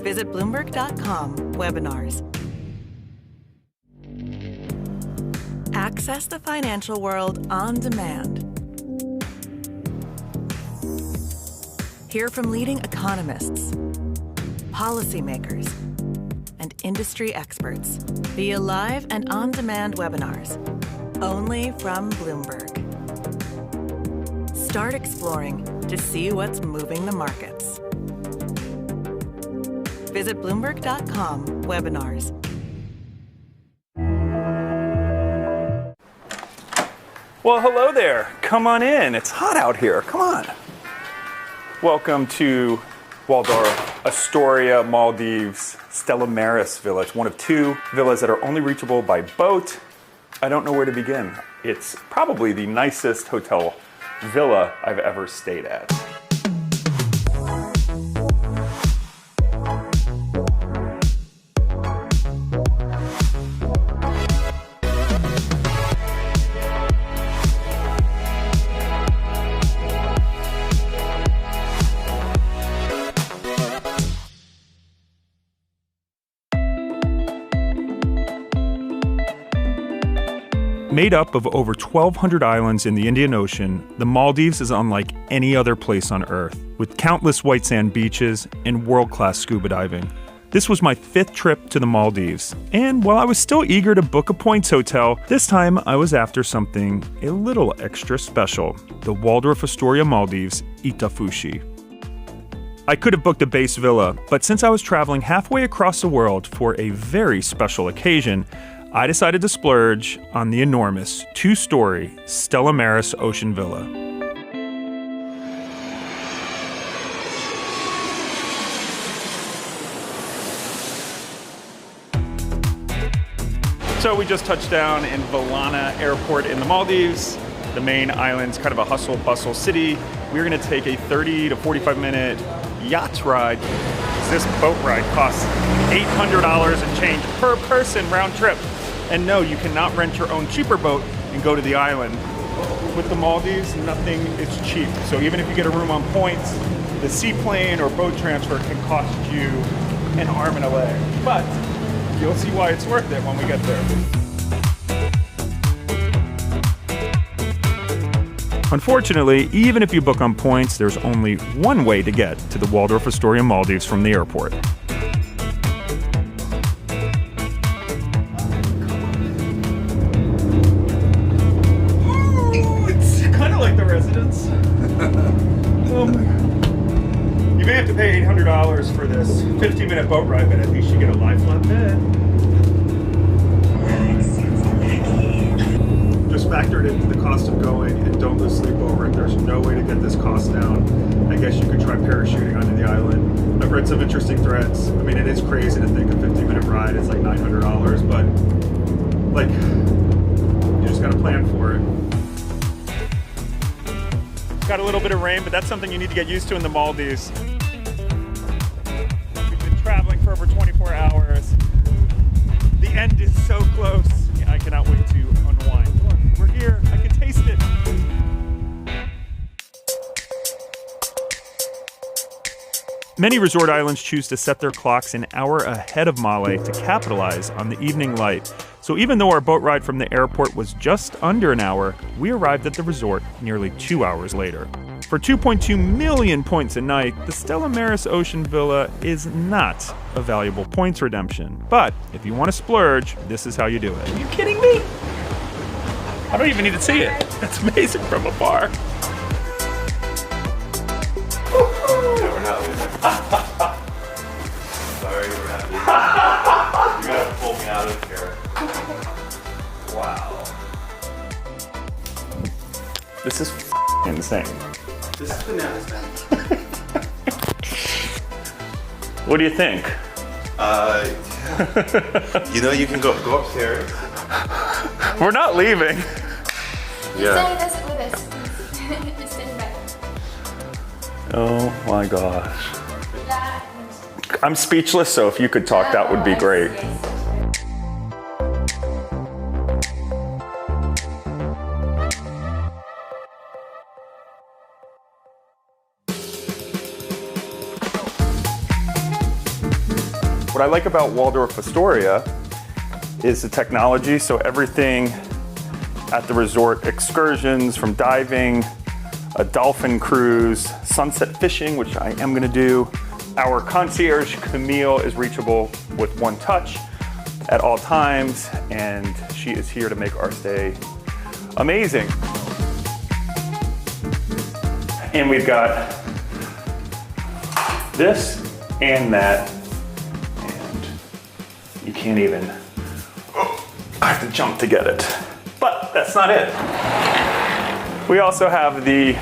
Visit Bloomberg.com/webinars. Access the financial world on demand. Hear from leading economists, policymakers, and industry experts via live and on-demand webinars, only from Bloomberg. Start exploring to see what's moving the markets. Visit Bloomberg.com/webinars. Well, hello there. Come on in. It's hot out here. Come on. Welcome to Waldorf Astoria, Maldives, Stella Maris Villa. It's one of two villas that are only reachable by boat. I don't know where to begin. It's probably the nicest hotel villa I've ever stayed at. Made up of over 1,200 islands in the Indian Ocean, the Maldives is unlike any other place on Earth, with countless white sand beaches and world-class scuba diving. This was my 5th trip to the Maldives, and while I was still eager to book a points hotel, this time I was after something a little extra special, the Waldorf Astoria Maldives Itafushi. I could have booked a base villa, but since I was traveling halfway across the world for a very special occasion, I decided to splurge on the enormous 2-story Stella Maris Ocean Villa. So we just touched down in Valana Airport in the Maldives. The main island's kind of a hustle bustle city. We're gonna take a 30 to 45 minute yacht ride. This boat ride costs $800 and change per person round trip. And no, you cannot rent your own cheaper boat and go to the island. With the Maldives, nothing is cheap. So even if you get a room on points, the seaplane or boat transfer can cost you an arm and a leg. But you'll see why it's worth it when we get there. Unfortunately, even if you book on points, there's only one way to get to the Waldorf Astoria Maldives from the airport. It's kind of like the residence. You may have to pay $800 for this 15-minute boat ride, but at least you get a lie-flat bed. Just factored into the cost of going and don't lose sleep over it. There's no way to get this cost down. I guess you could try parachuting onto the island. I've read some interesting threads. I mean, it is crazy to think a 15-minute ride is like $900, but like, you just gotta plan for it. Got a little bit of rain, but that's something you need to get used to in the Maldives. We've been traveling for over 24 hours. The end is so close. I cannot wait to unwind. Look, we're here. I can taste it. Many resort islands choose to set their clocks an hour ahead of Male to capitalize on the evening light. So even though our boat ride from the airport was just under an hour, we arrived at the resort nearly 2 hours later. For 2.2 million points a night, the Stella Maris Ocean Villa is not a valuable points redemption. But if you want to splurge, this is how you do it. Are you kidding me? I don't even need to see it. It's amazing from afar. We're not leaving. Sorry, we're not leaving. You gotta pull me out of here. Wow. This is insane. This is bananas, man. What do you think? Yeah. You know, you can go upstairs. We're not leaving. Yeah. Stay with us. Just stand back. Oh my gosh. I'm speechless, so if you could talk, that would be great. What I like about Waldorf Astoria is the technology. So everything at the resort, excursions from diving, a dolphin cruise, sunset fishing, which I am gonna do. Our concierge, Camille, is reachable with one touch at all times, and she is here to make our stay amazing. And we've got this and that. You can't even, I have to jump to get it. But that's not it. We also have the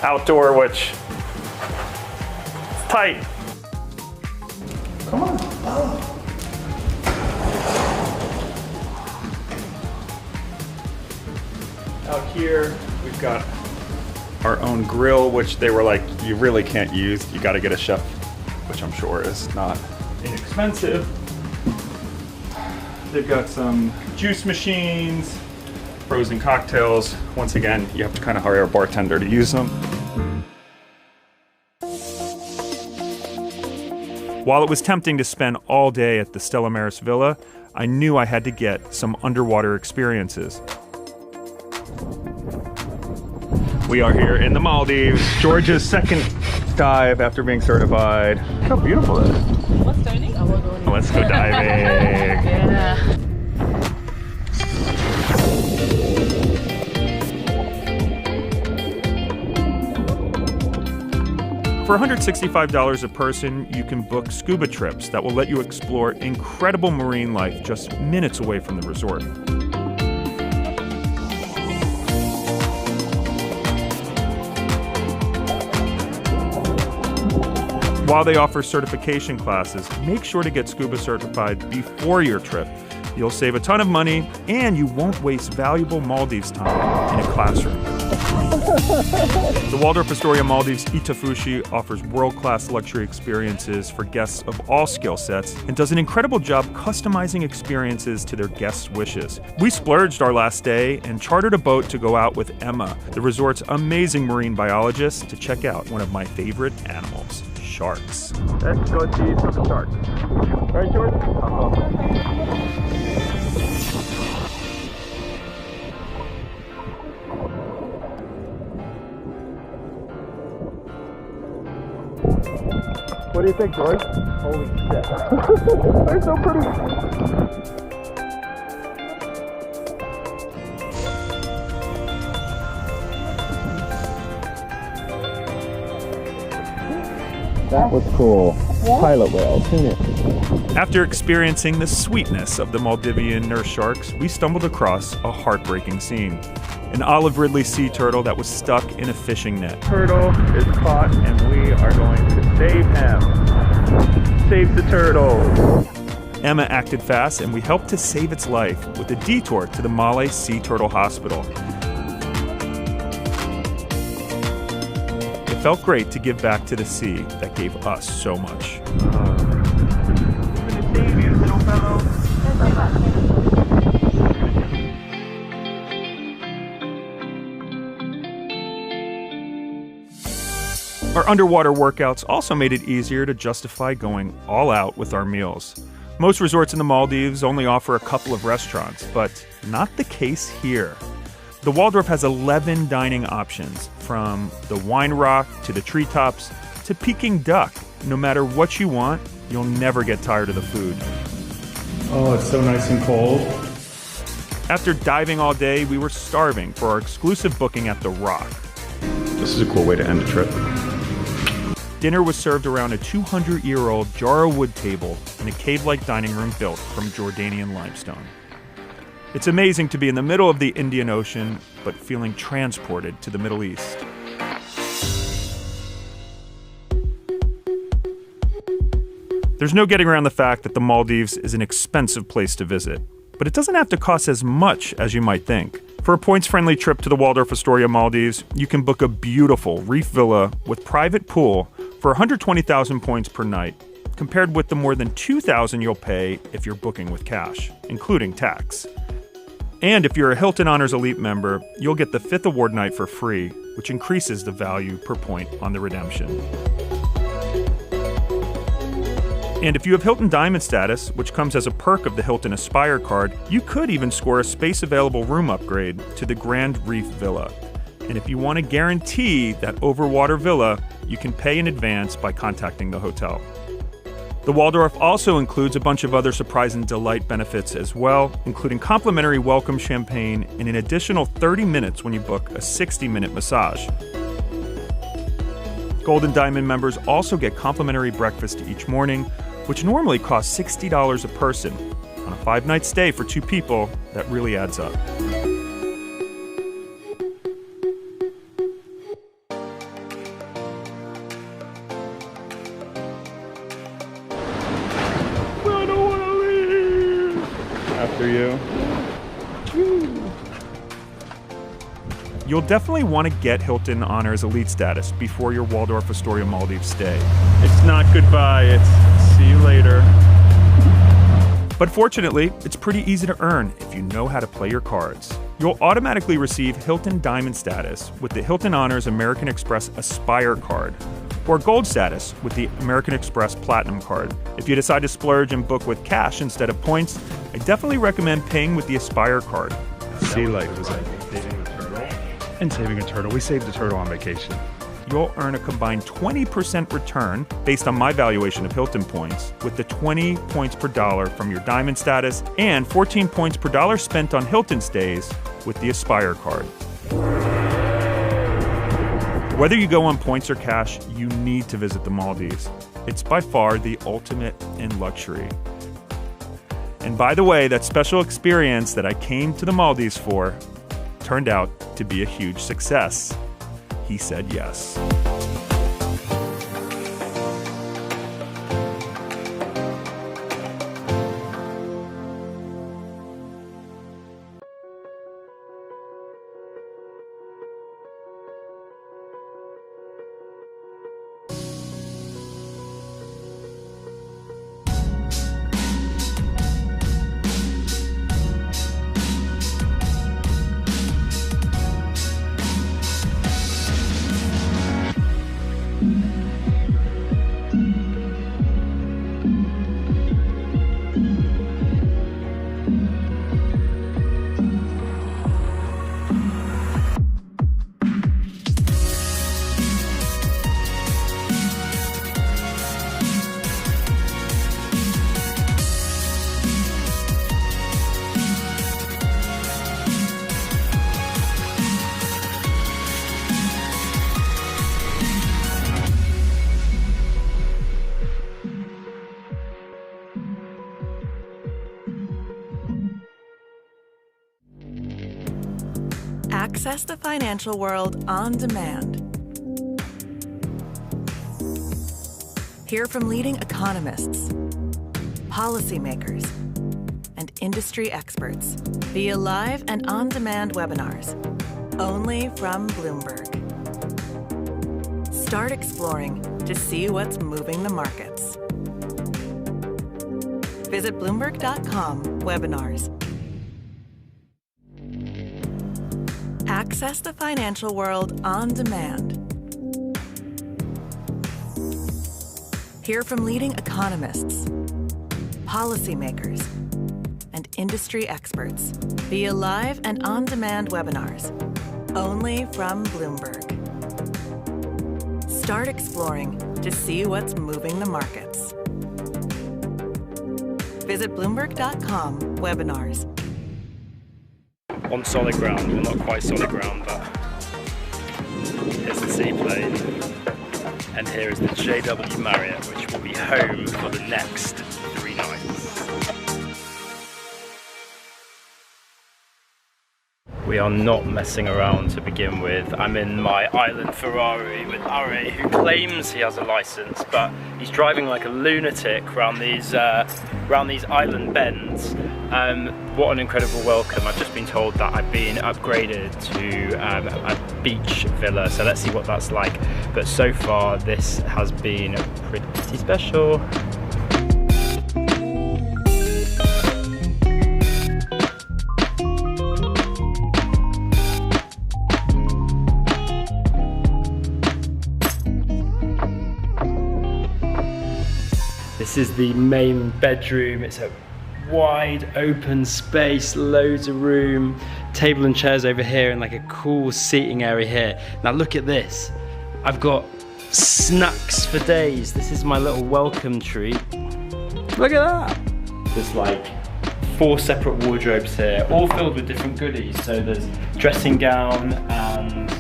outdoor, which is tight. Come on. Oh. Out here, we've got our own grill, which they were like, you really can't use. You gotta get a chef, which I'm sure is not inexpensive. They've got some juice machines, frozen cocktails. Once again, you have to kind of hire a bartender to use them. While it was tempting to spend all day at the Stella Maris Villa, I knew I had to get some underwater experiences. We are here in the Maldives, Georgia's second dive after being certified. Look how beautiful it is. What's turning? Let's go diving. Yeah. For $165 a person, you can book scuba trips that will let you explore incredible marine life just minutes away from the resort. while they offer certification classes, make sure to get scuba certified before your trip. You'll save a ton of money, and you won't waste valuable Maldives time in a classroom. The Waldorf Astoria Maldives Itafushi offers world-class luxury experiences for guests of all skill sets and does an incredible job customizing experiences to their guests' wishes. We splurged our last day and chartered a boat to go out with Emma, the resort's amazing marine biologist, to check out one of my favorite animals, sharks. Let's go see some sharks. Right, Jordan? What do you think, George? Holy shit. They're so pretty. That was cool. Pilot whale, seen it. After experiencing the sweetness of the Maldivian nurse sharks, we stumbled across a heartbreaking scene. An olive ridley sea turtle that was stuck in a fishing net. Turtle is caught and we are going to save him. Save the turtle. Emma acted fast and we helped to save its life with a detour to the Malé Sea Turtle Hospital. It felt great to give back to the sea that gave us so much. Our underwater workouts also made it easier to justify going all out with our meals. Most resorts in the Maldives only offer a couple of restaurants, but not the case here. The Waldorf has 11 dining options, from the Wine Rock to the Treetops to Peking Duck. No matter what you want, you'll never get tired of the food. Oh, it's so nice and cold. After diving all day, we were starving for our exclusive booking at The Rock. This is a cool way to end a trip. Dinner was served around a 200-year-old Jarrah wood table in a cave-like dining room built from Jordanian limestone. It's amazing to be in the middle of the Indian Ocean, but feeling transported to the Middle East. There's no getting around the fact that the Maldives is an expensive place to visit, but it doesn't have to cost as much as you might think. For a points-friendly trip to the Waldorf Astoria Maldives, you can book a beautiful reef villa with private pool for 120,000 points per night, compared with the more than 2,000 you'll pay if you're booking with cash, including tax. And if you're a Hilton Honors Elite member, you'll get the 5th award night for free, which increases the value per point on the redemption. And if you have Hilton Diamond status, which comes as a perk of the Hilton Aspire card, you could even score a space-available room upgrade to the Grand Reef Villa. And if you want to guarantee that overwater villa, you can pay in advance by contacting the hotel. The Waldorf also includes a bunch of other surprise and delight benefits as well, including complimentary welcome champagne and an additional 30 minutes when you book a 60-minute massage. Gold and Diamond members also get complimentary breakfast each morning, which normally costs $60 a person. On a 5-night stay for 2 people, that really adds up. I don't want to leave. After you. You'll definitely want to get Hilton Honors Elite status before your Waldorf Astoria Maldives stay. It's not goodbye, it's see you later. But fortunately, it's pretty easy to earn if you know how to play your cards. You'll automatically receive Hilton Diamond status with the Hilton Honors American Express Aspire card, or Gold status with the American Express Platinum card. If you decide to splurge and book with cash instead of points, I definitely recommend paying with the Aspire card. Sea light was like saving a turtle. And saving a turtle. We saved a turtle on vacation. You'll earn a combined 20% return based on my valuation of Hilton points, with the 20 points per dollar from your Diamond status and 14 points per dollar spent on Hilton stays with the Aspire card. Whether you go on points or cash, you need to visit the Maldives. It's by far the ultimate in luxury. And by the way, that special experience that I came to the Maldives for turned out to be a huge success. He said yes. Access the financial world on demand. Hear from leading economists, policymakers, and industry experts via live and on-demand webinars, only from Bloomberg. Start exploring to see what's moving the markets. Visit Bloomberg.com/webinars. Access the financial world on demand. Hear from leading economists, policymakers, and industry experts via live and on-demand webinars, only from Bloomberg. Start exploring to see what's moving the markets. Visit Bloomberg.com/webinars. On solid ground, well not quite solid ground, but here's the seaplane. And here is the JW Marriott, which will be home for the next 3 nights. We are not messing around to begin with. I'm in my island Ferrari with Are, who claims he has a license, but he's driving like a lunatic around these island bends. What an incredible welcome. I've just been told that I've been upgraded to a beach villa, so let's see what that's like. But so far, this has been pretty special. This is the main bedroom. It's a wide open space, loads of room, table and chairs over here, and like a cool seating area here. Now look at this. I've got snacks for days. This is my little welcome treat. Look at that. There's like 4 separate wardrobes here, all filled with different goodies. So there's dressing gown and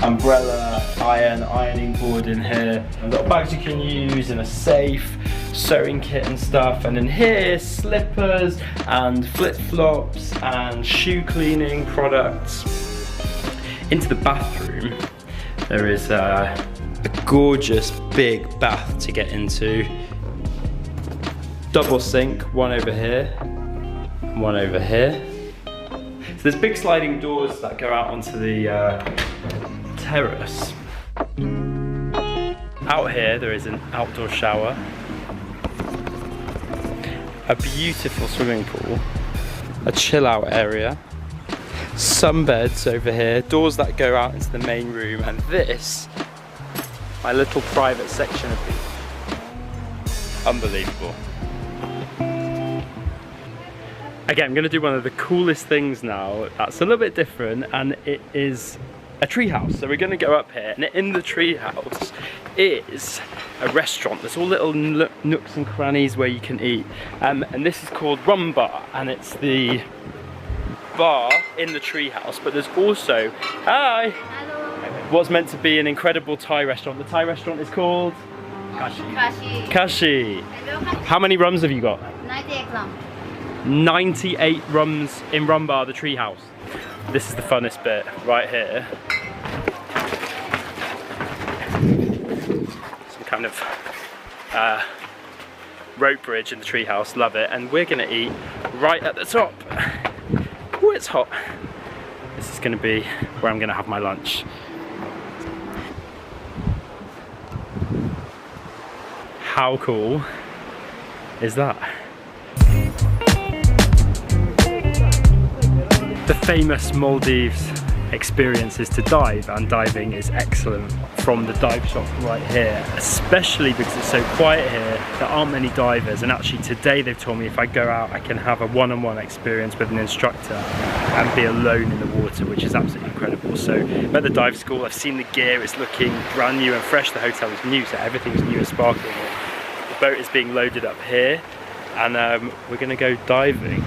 umbrella, ironing board in here, and little bags you can use, and a safe, sewing kit and stuff. And in here, slippers and flip-flops and shoe cleaning products. Into the bathroom, there is a gorgeous big bath to get into. Double sink, one over here, one over here. So there's big sliding doors that go out onto the terrace. Out here there is an outdoor shower, a beautiful swimming pool, a chill out area, some beds over here, doors that go out into the main room, and this, my little private section of beach. Unbelievable. Okay, I'm gonna do one of the coolest things now that's a little bit different, and it is a treehouse. So we're gonna go up here, and in the treehouse is a restaurant. There's all little nooks and crannies where you can eat. And this is called Rum Bar, and it's the bar in the treehouse, but there's also, hi! What's meant to be an incredible Thai restaurant. The Thai restaurant is called? Kashi. Kashi. How many rums have you got? 98 rums. 98 rums in Rum Bar, the treehouse. This is the funnest bit right here. Some kind of rope bridge in the treehouse, love it. And we're gonna eat right at the top. Oh, it's hot. This is gonna be where I'm gonna have my lunch. How cool is that? The famous Maldives experience is to dive, and diving is excellent from the dive shop right here, especially because it's so quiet here. There aren't many divers, and actually today they've told me if I go out I can have a one-on-one experience with an instructor and be alone in the water, which is absolutely incredible. So I'm at the dive school, I've seen the gear, it's looking brand new and fresh. The hotel is new, so everything's new and sparkling. The boat is being loaded up here, and we're gonna go diving.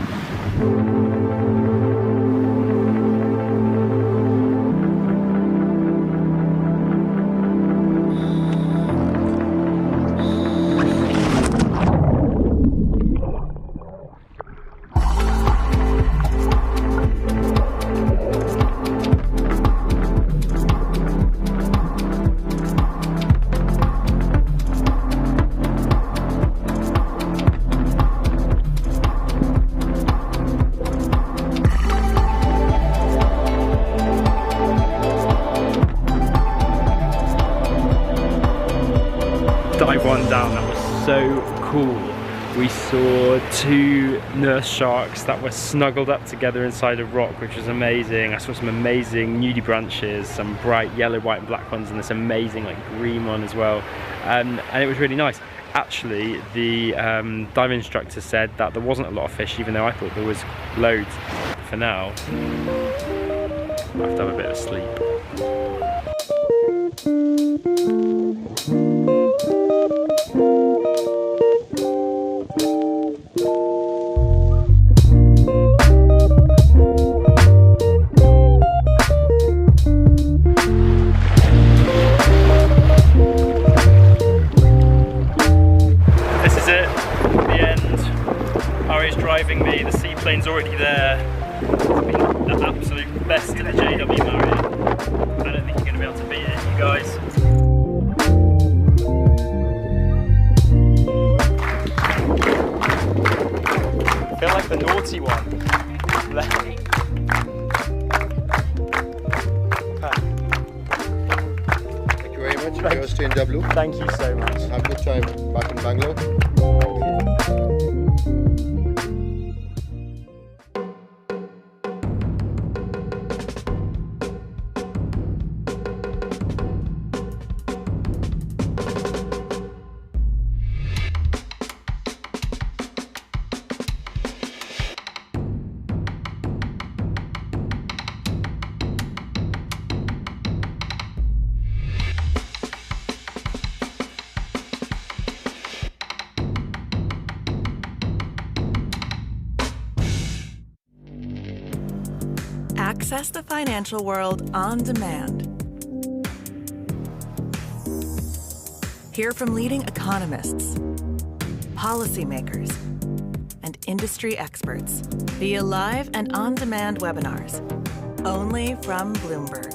dive one down. That was so cool. We saw 2 nurse sharks that were snuggled up together inside a rock, which was amazing. I saw some amazing nudibranches, some bright yellow, white and black ones, and this amazing like green one as well. And it was really nice. Actually, the dive instructor said that there wasn't a lot of fish, even though I thought there was loads. For now, I have to have a bit of sleep. This is it, the end. Ari's driving me, the seaplane's already there. It's been the absolute best in the JW Marriott. I don't think you're going to be able to beat it, you guys. I feel like the naughty one. Thank you very much. You're staying W. Thank you so much. Have a good time back in Bangalore. Access the financial world on demand. Hear from leading economists, policymakers, and industry experts via live and on-demand webinars, only from Bloomberg.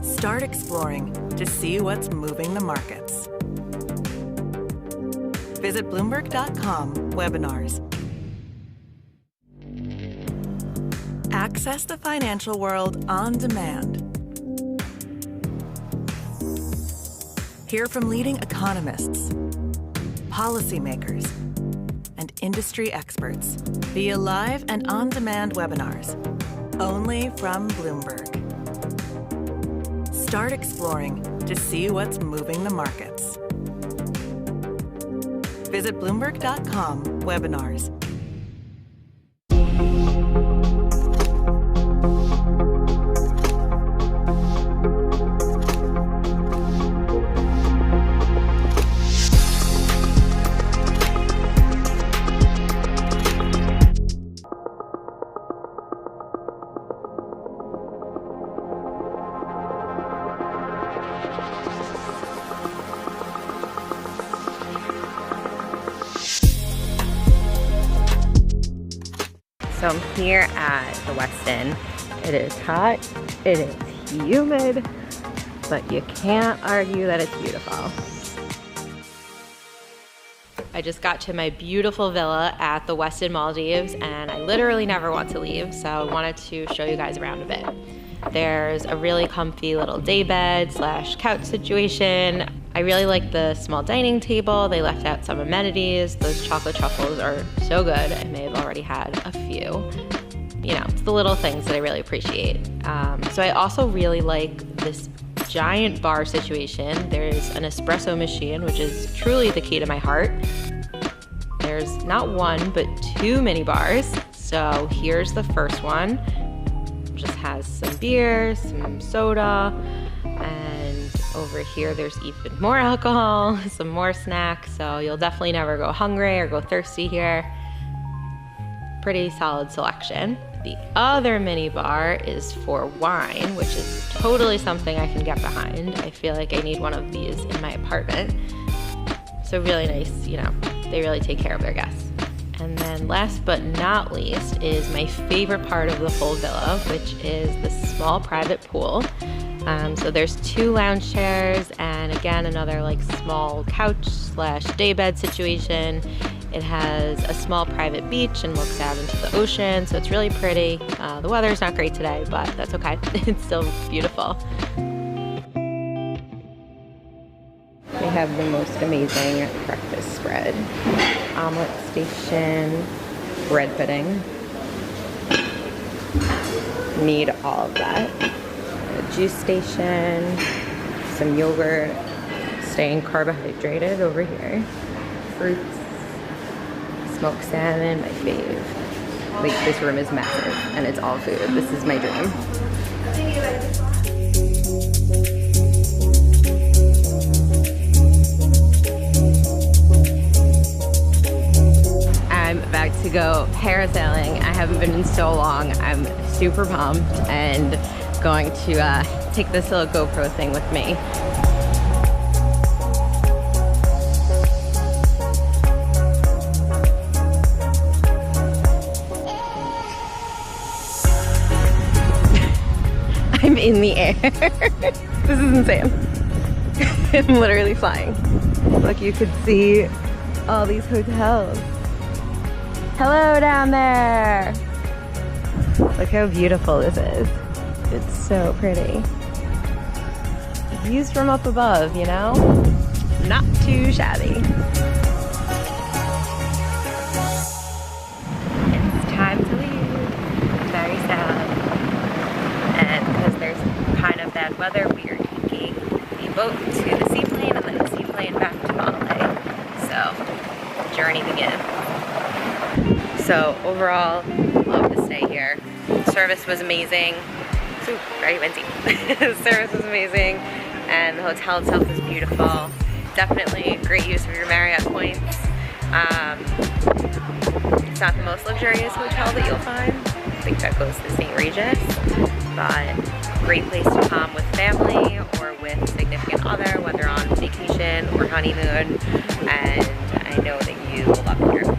Start exploring to see what's moving the markets. Visit Bloomberg.com/webinars. Access the financial world on demand. Hear from leading economists, policymakers, and industry experts via live and on-demand webinars, only from Bloomberg. Start exploring to see what's moving the markets. Visit Bloomberg.com/webinars. So I'm here at the Westin. It is hot, it is humid, but you can't argue that it's beautiful. I just got to my beautiful villa at the Westin Maldives and I literally never want to leave, so I wanted to show you guys around a bit. There's a really comfy little daybed / couch situation. I really like the small dining table. They left out some amenities. Those chocolate truffles are so good. I may have already had a few. You know, it's the little things that I really appreciate. So I also really like this giant bar situation. There's an espresso machine, which is truly the key to my heart. There's not one, but 2 mini bars. So here's the first one. Just has some beer, some soda, and over here there's even more alcohol, some more snacks, so you'll definitely never go hungry or go thirsty here. Pretty solid selection. The other mini bar is for wine, which is totally something I can get behind. I feel like I need one of these in my apartment. So really nice, you know, they really take care of their guests. And then last but not least is my favorite part of the whole villa, which is the small private pool. So there's 2 lounge chairs and again another like small couch / daybed situation. It has a small private beach and looks out into the ocean, so it's really pretty. The weather's not great today, but that's okay. It's still beautiful. Right have the most amazing breakfast spread. Omelet station, bread pudding. Need all of that. A juice station, some yogurt, staying carbohydrated over here. Fruits, smoked salmon, my fave. Like, this room is massive and it's all food. This is my dream. I'm about to go parasailing. I haven't been in so long. I'm super pumped and going to take this little GoPro thing with me. I'm in the air. This is insane. I'm literally flying. Look, you could see all these hotels. Hello down there. Look how beautiful this is. It's so pretty. Views from up above, you know? Not too shabby. It's time to leave. Very sad. And because there's kind of bad weather, we are taking the boat to the seaplane and then the seaplane back to Monterey. So, journey begins. So overall, love to stay here. Service was amazing. Ooh, very windy. Service was amazing, and the hotel itself was beautiful. Definitely great use of your Marriott points. It's not the most luxurious hotel that you'll find. I think that goes to St. Regis, but great place to come with family or with significant other, whether on vacation or honeymoon, and I know that you will love it here.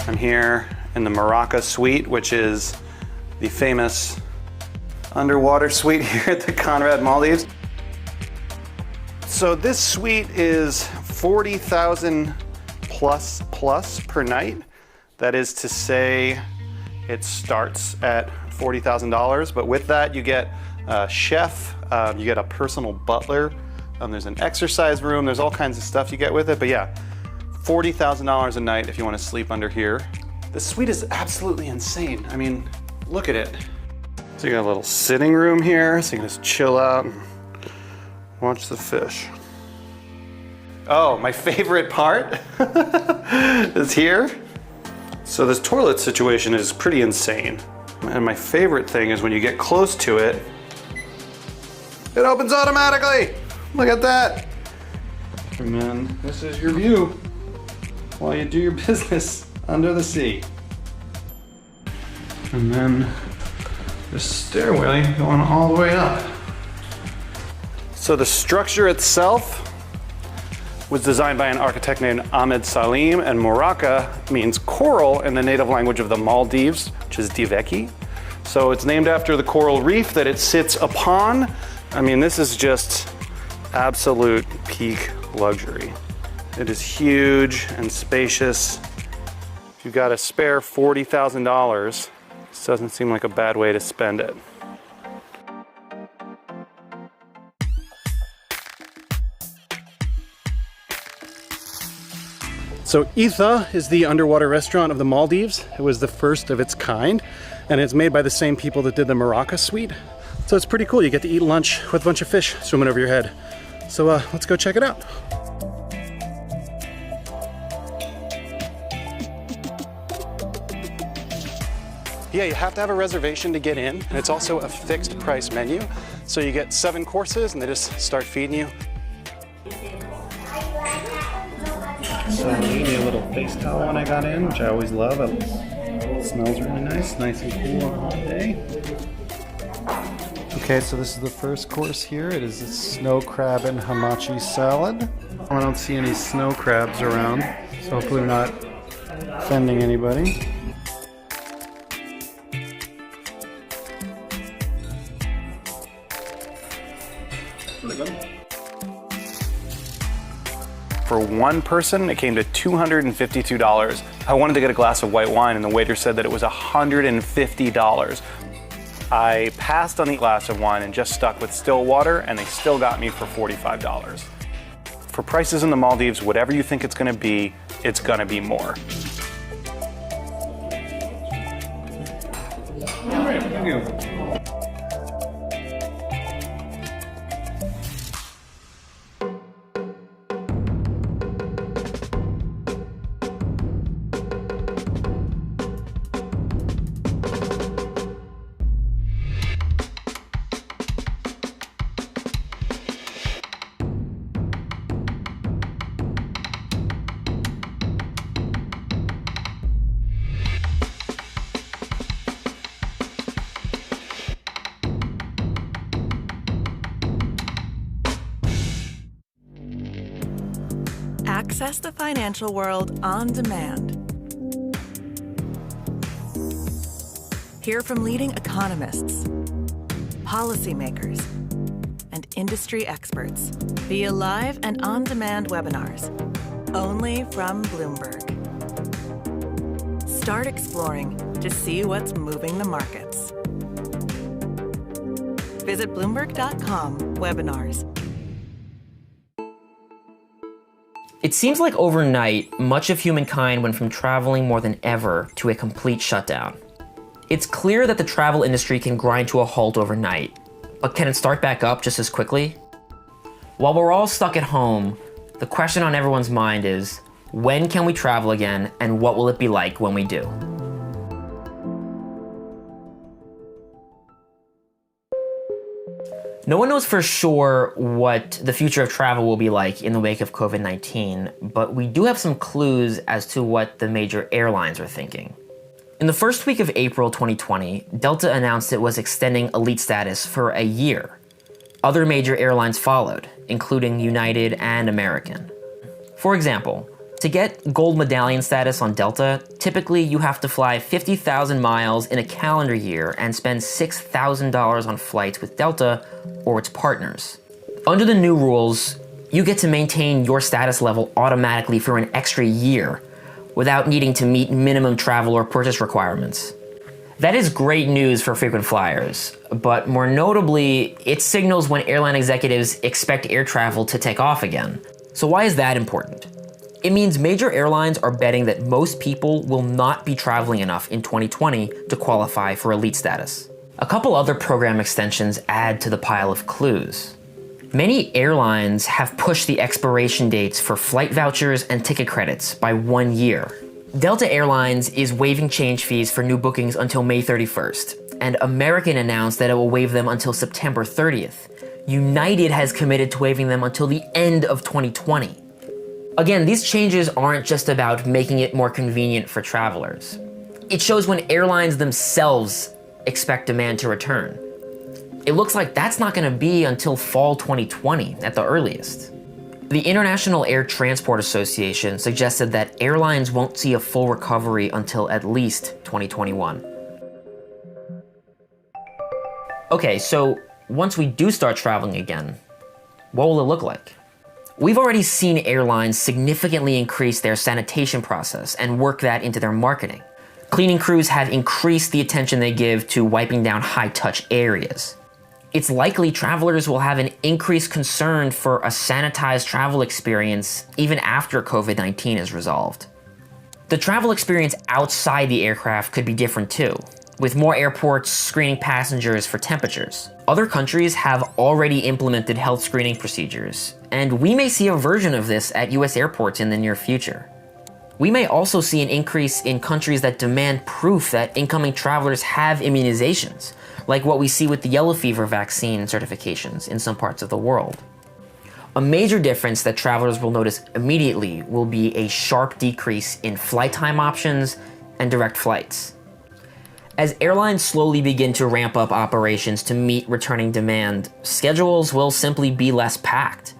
I'm here in the Maraca Suite, which is the famous underwater suite here at the Conrad Maldives. So this suite is 40,000 plus per night. That is to say, it starts at $40,000, but with that you get a chef, you get a personal butler, there's an exercise room, there's all kinds of stuff you get with it, but yeah, $40,000 a night if you want to sleep under here. The suite is absolutely insane. I mean, look at it. So you got a little sitting room here, so you can just chill out and watch the fish. Oh, my favorite part is here. So this toilet situation is pretty insane. And my favorite thing is when you get close to it, it opens automatically. Look at that. And then this is your view while you do your business under the sea. And then this stairway going all the way up. So the structure itself was designed by an architect named Ahmed Salim, and Moraka means coral in the native language of the Maldives, which is Diveki. So it's named after the coral reef that it sits upon. I mean, this is just absolute peak luxury. It is huge and spacious. If you've got a spare $40,000, this doesn't seem like a bad way to spend it. So Etha is the underwater restaurant of the Maldives. It was the first of its kind, and it's made by the same people that did the Moraka suite. So it's pretty cool. You get to eat lunch with a bunch of fish swimming over your head. So let's go check it out. Yeah, you have to have a reservation to get in, and it's also a fixed price menu. So you get 7 courses, and they just start feeding you. So I gave me a little face towel when I got in, which I always love. It smells really nice and cool on a hot day. Okay, so this is the first course here. It is a snow crab and hamachi salad. I don't see any snow crabs around, so hopefully we're not offending anybody. For one person, it came to $252. I wanted to get a glass of white wine, and the waiter said that it was $150. I passed on the glass of wine and just stuck with still water, and they still got me for $45. For prices in the Maldives, whatever you think it's gonna be more. Thank you. Access the financial world on demand. Hear from leading economists, policymakers, and industry experts via live and on-demand webinars, only from Bloomberg. Start exploring to see what's moving the markets. Visit Bloomberg.com/webinars. It seems like overnight, much of humankind went from traveling more than ever to a complete shutdown. It's clear that the travel industry can grind to a halt overnight, but can it start back up just as quickly? While we're all stuck at home, the question on everyone's mind is, when can we travel again, and what will it be like when we do? No one knows for sure what the future of travel will be like in the wake of COVID-19, but we do have some clues as to what the major airlines are thinking. In the first week of April 2020, Delta announced it was extending elite status for a year. Other major airlines followed, including United and American. For example, to get gold medallion status on Delta, typically you have to fly 50,000 miles in a calendar year and spend $6,000 on flights with Delta or its partners. Under the new rules, you get to maintain your status level automatically for an extra year without needing to meet minimum travel or purchase requirements. That is great news for frequent flyers, but more notably, it signals when airline executives expect air travel to take off again. So why is that important? It means major airlines are betting that most people will not be traveling enough in 2020 to qualify for elite status. A couple other program extensions add to the pile of clues. Many airlines have pushed the expiration dates for flight vouchers and ticket credits by 1 year. Delta Airlines is waiving change fees for new bookings until May 31st, and American announced that it will waive them until September 30th. United has committed to waiving them until the end of 2020. Again, these changes aren't just about making it more convenient for travelers. It shows when airlines themselves expect demand to return. it looks like that's not going to be until fall 2020 at the earliest. The International Air Transport Association suggested that airlines won't see a full recovery until at least 2021. Okay, so once we do start traveling again, what will it look like? We've already seen airlines significantly increase their sanitation process and work that into their marketing. Cleaning crews have increased the attention they give to wiping down high-touch areas. It's likely travelers will have an increased concern for a sanitized travel experience even after COVID-19 is resolved. The travel experience outside the aircraft could be different too, with more airports screening passengers for temperatures. Other countries have already implemented health screening procedures, and we may see a version of this at US airports in the near future. We may also see an increase in countries that demand proof that incoming travelers have immunizations, like what we see with the yellow fever vaccine certifications in some parts of the world. A major difference that travelers will notice immediately will be a sharp decrease in flight time options and direct flights. As airlines slowly begin to ramp up operations to meet returning demand, schedules will simply be less packed.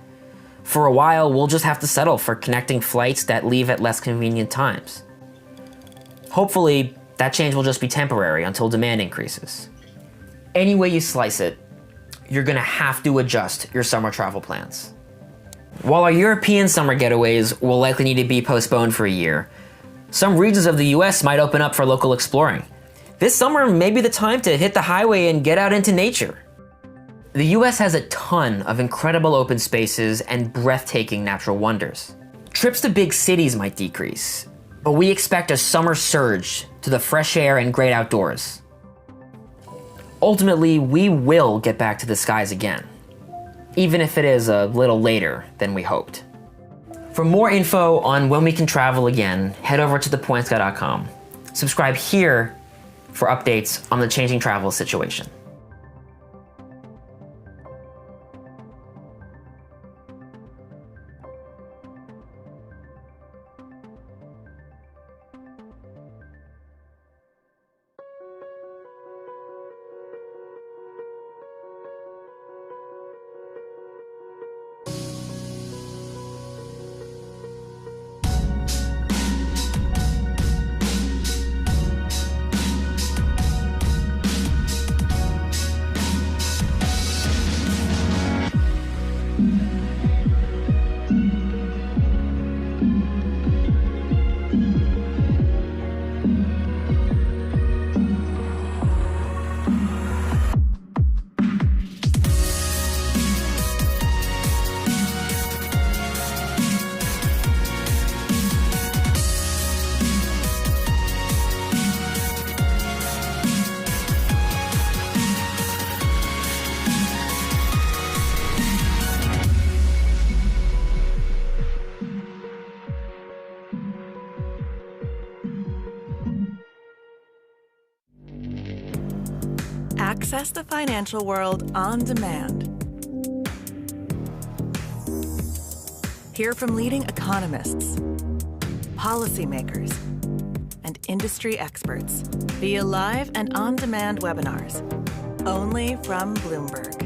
For a while, we'll just have to settle for connecting flights that leave at less convenient times. Hopefully, that change will just be temporary until demand increases. Any way you slice it, you're gonna have to adjust your summer travel plans. While our European summer getaways will likely need to be postponed for a year, some regions of the US might open up for local exploring. This summer may be the time to hit the highway and get out into nature. The US has a ton of incredible open spaces and breathtaking natural wonders. Trips to big cities might decrease, but we expect a summer surge to the fresh air and great outdoors. Ultimately, we will get back to the skies again, even if it is a little later than we hoped. For more info on when we can travel again, head over to thepointsguy.com. Subscribe here for updates on the changing travel situation. Access the financial world on demand. Hear from leading economists, policymakers, and industry experts via live and on-demand webinars, only from Bloomberg.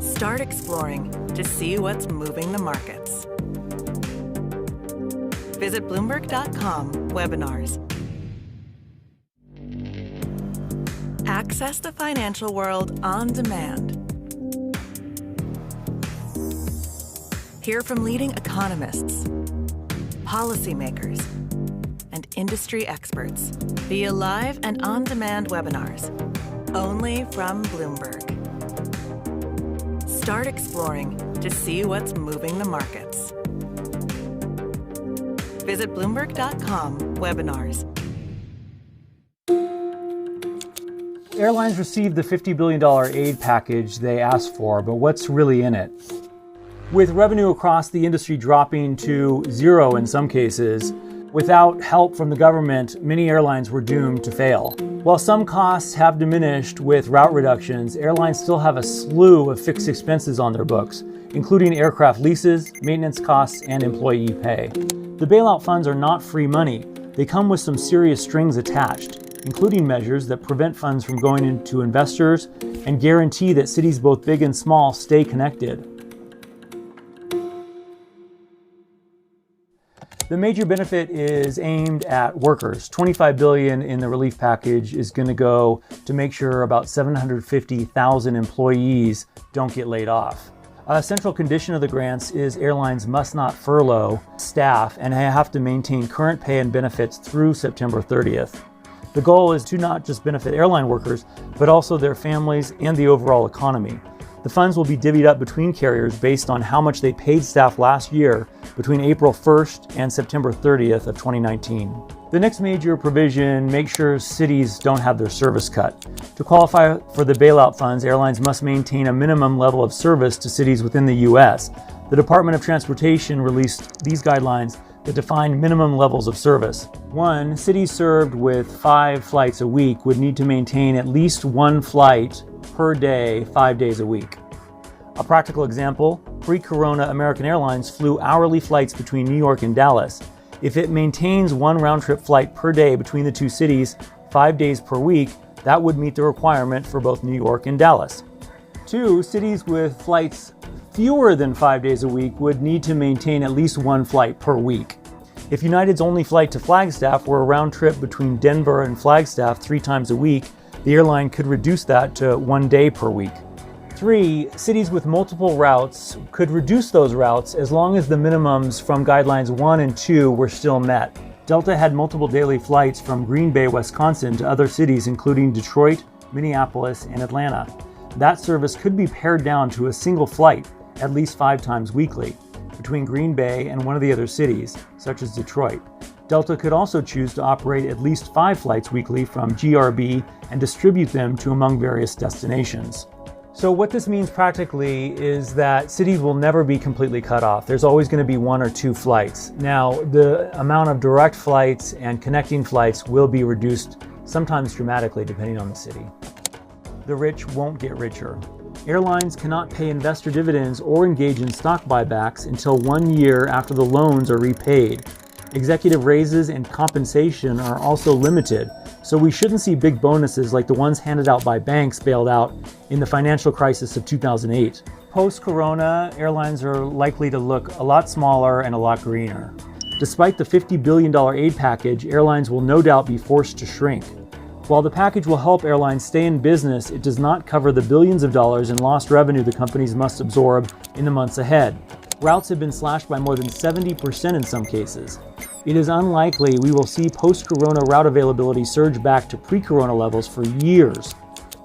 Start exploring to see what's moving the markets. Visit Bloomberg.com/webinars. Access the financial world on demand. Hear from leading economists, policymakers, and industry experts via live and on-demand webinars, only from Bloomberg. Start exploring to see what's moving the markets. Visit Bloomberg.com/webinars. Airlines received the $50 billion aid package they asked for, but what's really in it? With revenue across the industry dropping to zero in some cases, without help from the government, many airlines were doomed to fail. While some costs have diminished with route reductions, airlines still have a slew of fixed expenses on their books, including aircraft leases, maintenance costs, and employee pay. The bailout funds are not free money. They come with some serious strings attached, including measures that prevent funds from going into investors and guarantee that cities both big and small stay connected. The major benefit is aimed at workers. $25 billion in the relief package is going to go to make sure about 750,000 employees don't get laid off. A central condition of the grants is airlines must not furlough staff and have to maintain current pay and benefits through September 30th. The goal is to not just benefit airline workers, but also their families and the overall economy. The funds will be divvied up between carriers based on how much they paid staff last year between April 1st and September 30th of 2019. The next major provision makes sure cities don't have their service cut. To qualify for the bailout funds, airlines must maintain a minimum level of service to cities within the U.S. The Department of Transportation released these guidelines that define minimum levels of service. 1. Cities served with 5 flights a week would need to maintain at least 1 flight per day, 5 days a week. A practical example, pre-corona American Airlines flew hourly flights between New York and Dallas. If it maintains 1 round-trip flight per day between the 2 cities, 5 days per week, that would meet the requirement for both New York and Dallas. 2, cities with flights fewer than 5 days a week would need to maintain at least 1 flight per week. If United's only flight to Flagstaff were a round trip between Denver and Flagstaff 3 times a week, the airline could reduce that to 1 day per week. 3, cities with multiple routes could reduce those routes as long as the minimums from guidelines 1 and 2 were still met. Delta had multiple daily flights from Green Bay, Wisconsin to other cities including Detroit, Minneapolis, and Atlanta. That service could be pared down to a single flight at least 5 times weekly between Green Bay and one of the other cities, such as Detroit. Delta could also choose to operate at least 5 flights weekly from GRB and distribute them to among various destinations. So what this means practically is that cities will never be completely cut off. There's always going to be 1 or 2 flights. Now, the amount of direct flights and connecting flights will be reduced, sometimes dramatically, depending on the city. The rich won't get richer. Airlines cannot pay investor dividends or engage in stock buybacks until 1 year after the loans are repaid. Executive raises and compensation are also limited, so we shouldn't see big bonuses like the ones handed out by banks bailed out in the financial crisis of 2008. Post-corona, airlines are likely to look a lot smaller and a lot greener. Despite the $50 billion aid package, airlines will no doubt be forced to shrink. While the package will help airlines stay in business, it does not cover the billions of dollars in lost revenue the companies must absorb in the months ahead. Routes have been slashed by more than 70% in some cases. It is unlikely we will see post-corona route availability surge back to pre-corona levels for years.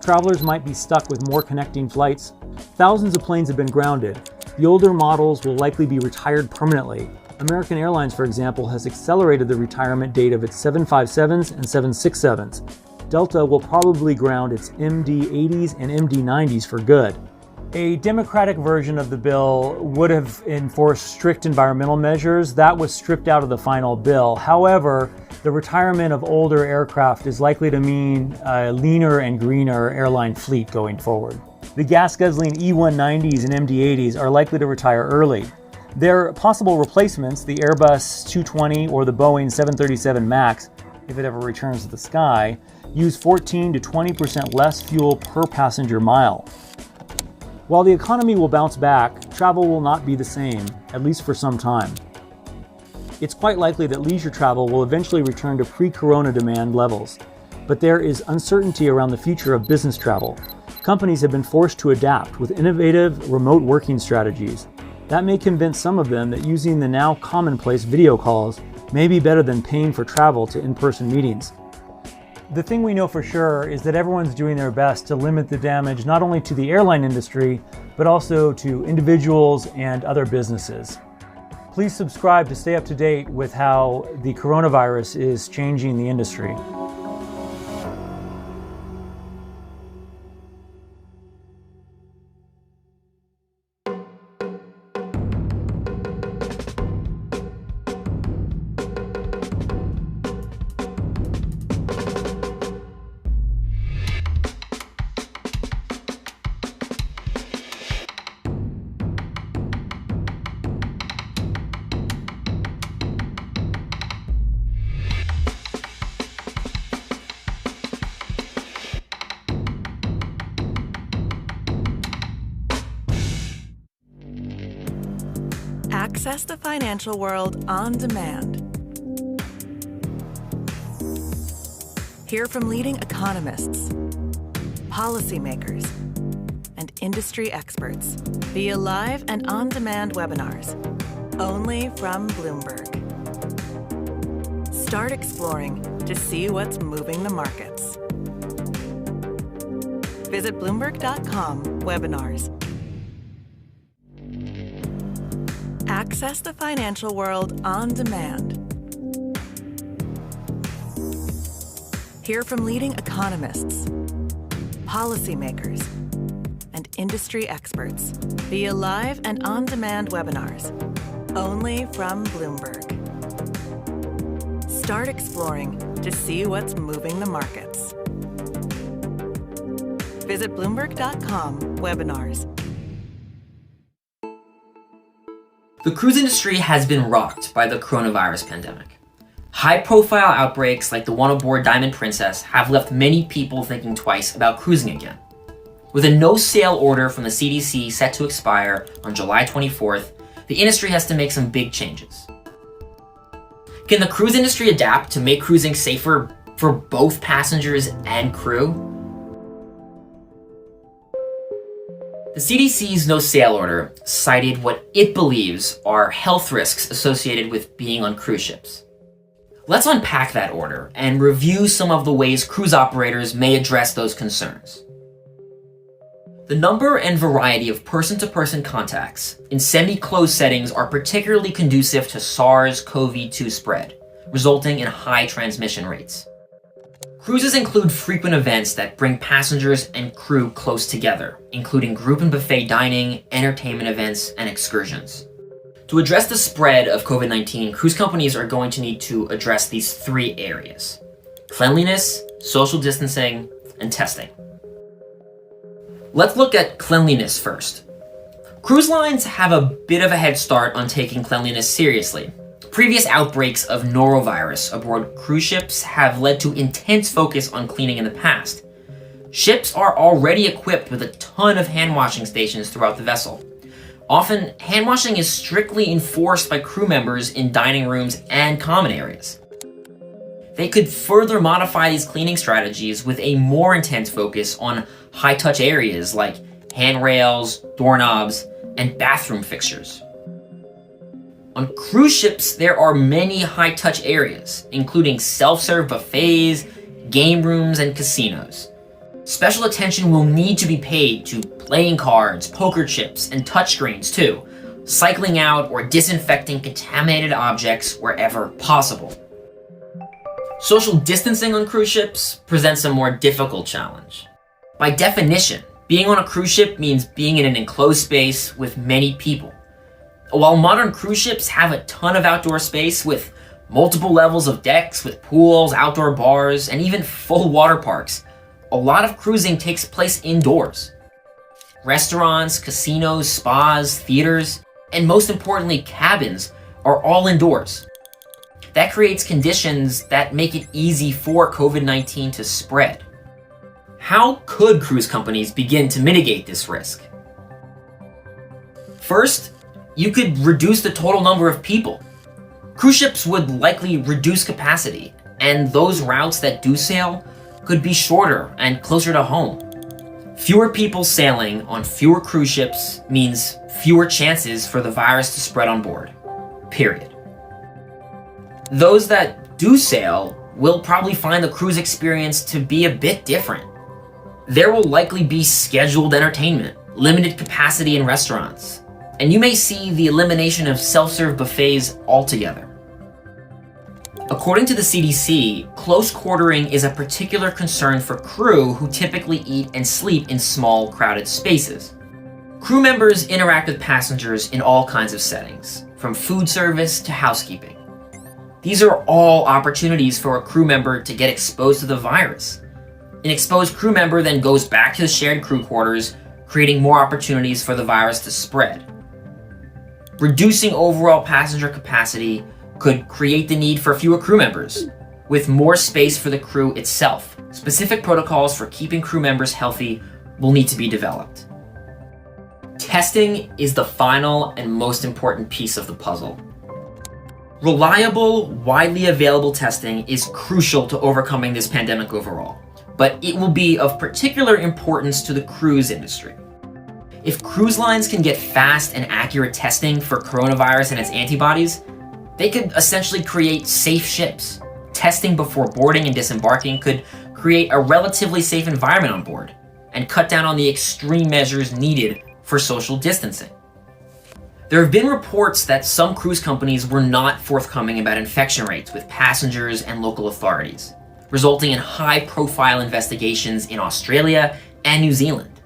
Travelers might be stuck with more connecting flights. Thousands of planes have been grounded. The older models will likely be retired permanently. American Airlines, for example, has accelerated the retirement date of its 757s and 767s. Delta will probably ground its MD-80s and MD-90s for good. A Democratic version of the bill would have enforced strict environmental measures. That was stripped out of the final bill. However, the retirement of older aircraft is likely to mean a leaner and greener airline fleet going forward. The gas-guzzling E190s and MD-80s are likely to retire early. Their possible replacements, the Airbus 220 or the Boeing 737 MAX, if it ever returns to the sky, use 14 to 20% less fuel per passenger mile. While the economy will bounce back, travel will not be the same, at least for some time. It's quite likely that leisure travel will eventually return to pre-corona demand levels, but there is uncertainty around the future of business travel. Companies have been forced to adapt with innovative remote working strategies. That may convince some of them that using the now commonplace video calls may be better than paying for travel to in-person meetings. The thing we know for sure is that everyone's doing their best to limit the damage not only to the airline industry, but also to individuals and other businesses. Please subscribe to stay up to date with how the coronavirus is changing the industry. Access the financial world on demand. Hear from leading economists, policymakers, and industry experts via live and on-demand webinars, only from Bloomberg. Start exploring to see what's moving the markets. Visit Bloomberg.com/webinars. Access the financial world on demand. Hear from leading economists, policymakers, and industry experts via live and on-demand webinars, only from Bloomberg. Start exploring to see what's moving the markets. Visit Bloomberg.com/webinars. The cruise industry has been rocked by the coronavirus pandemic. High-profile outbreaks like the one aboard Diamond Princess have left many people thinking twice about cruising again. With a no-sail order from the CDC set to expire on July 24th, the industry has to make some big changes. Can the cruise industry adapt to make cruising safer for both passengers and crew? The CDC's no-sail order cited what it believes are health risks associated with being on cruise ships. Let's unpack that order and review some of the ways cruise operators may address those concerns. The number and variety of person-to-person contacts in semi-closed settings are particularly conducive to SARS-CoV-2 spread, resulting in high transmission rates. Cruises include frequent events that bring passengers and crew close together, including group and buffet dining, entertainment events, and excursions. To address the spread of COVID-19, cruise companies are going to need to address these three areas: cleanliness, social distancing, and testing. Let's look at cleanliness first. Cruise lines have a bit of a head start on taking cleanliness seriously. Previous outbreaks of norovirus aboard cruise ships have led to intense focus on cleaning in the past. Ships are already equipped with a ton of hand washing stations throughout the vessel. Often, hand washing is strictly enforced by crew members in dining rooms and common areas. They could further modify these cleaning strategies with a more intense focus on high-touch areas like handrails, doorknobs, and bathroom fixtures. On cruise ships, there are many high-touch areas, including self-serve buffets, game rooms, and casinos. Special attention will need to be paid to playing cards, poker chips, and touchscreens too, cycling out or disinfecting contaminated objects wherever possible. Social distancing on cruise ships presents a more difficult challenge. By definition, being on a cruise ship means being in an enclosed space with many people. While modern cruise ships have a ton of outdoor space with multiple levels of decks with pools, outdoor bars, and even full water parks, a lot of cruising takes place indoors. Restaurants, casinos, spas, theaters, and most importantly, cabins are all indoors. That creates conditions that make it easy for COVID-19 to spread. How could cruise companies begin to mitigate this risk? First, you could reduce the total number of people. Cruise ships would likely reduce capacity, and those routes that do sail could be shorter and closer to home. Fewer people sailing on fewer cruise ships means fewer chances for the virus to spread on board. Period. Those that do sail will probably find the cruise experience to be a bit different. There will likely be scheduled entertainment, limited capacity in restaurants, and you may see the elimination of self-serve buffets altogether. According to the CDC, close quartering is a particular concern for crew who typically eat and sleep in small, crowded spaces. Crew members interact with passengers in all kinds of settings, from food service to housekeeping. These are all opportunities for a crew member to get exposed to the virus. An exposed crew member then goes back to the shared crew quarters, creating more opportunities for the virus to spread. Reducing overall passenger capacity could create the need for fewer crew members, with more space for the crew itself. Specific protocols for keeping crew members healthy will need to be developed. Testing is the final and most important piece of the puzzle. Reliable, widely available testing is crucial to overcoming this pandemic overall, but it will be of particular importance to the cruise industry. If cruise lines can get fast and accurate testing for coronavirus and its antibodies, they could essentially create safe ships. Testing before boarding and disembarking could create a relatively safe environment on board and cut down on the extreme measures needed for social distancing. There have been reports that some cruise companies were not forthcoming about infection rates with passengers and local authorities, resulting in high-profile investigations in Australia and New Zealand.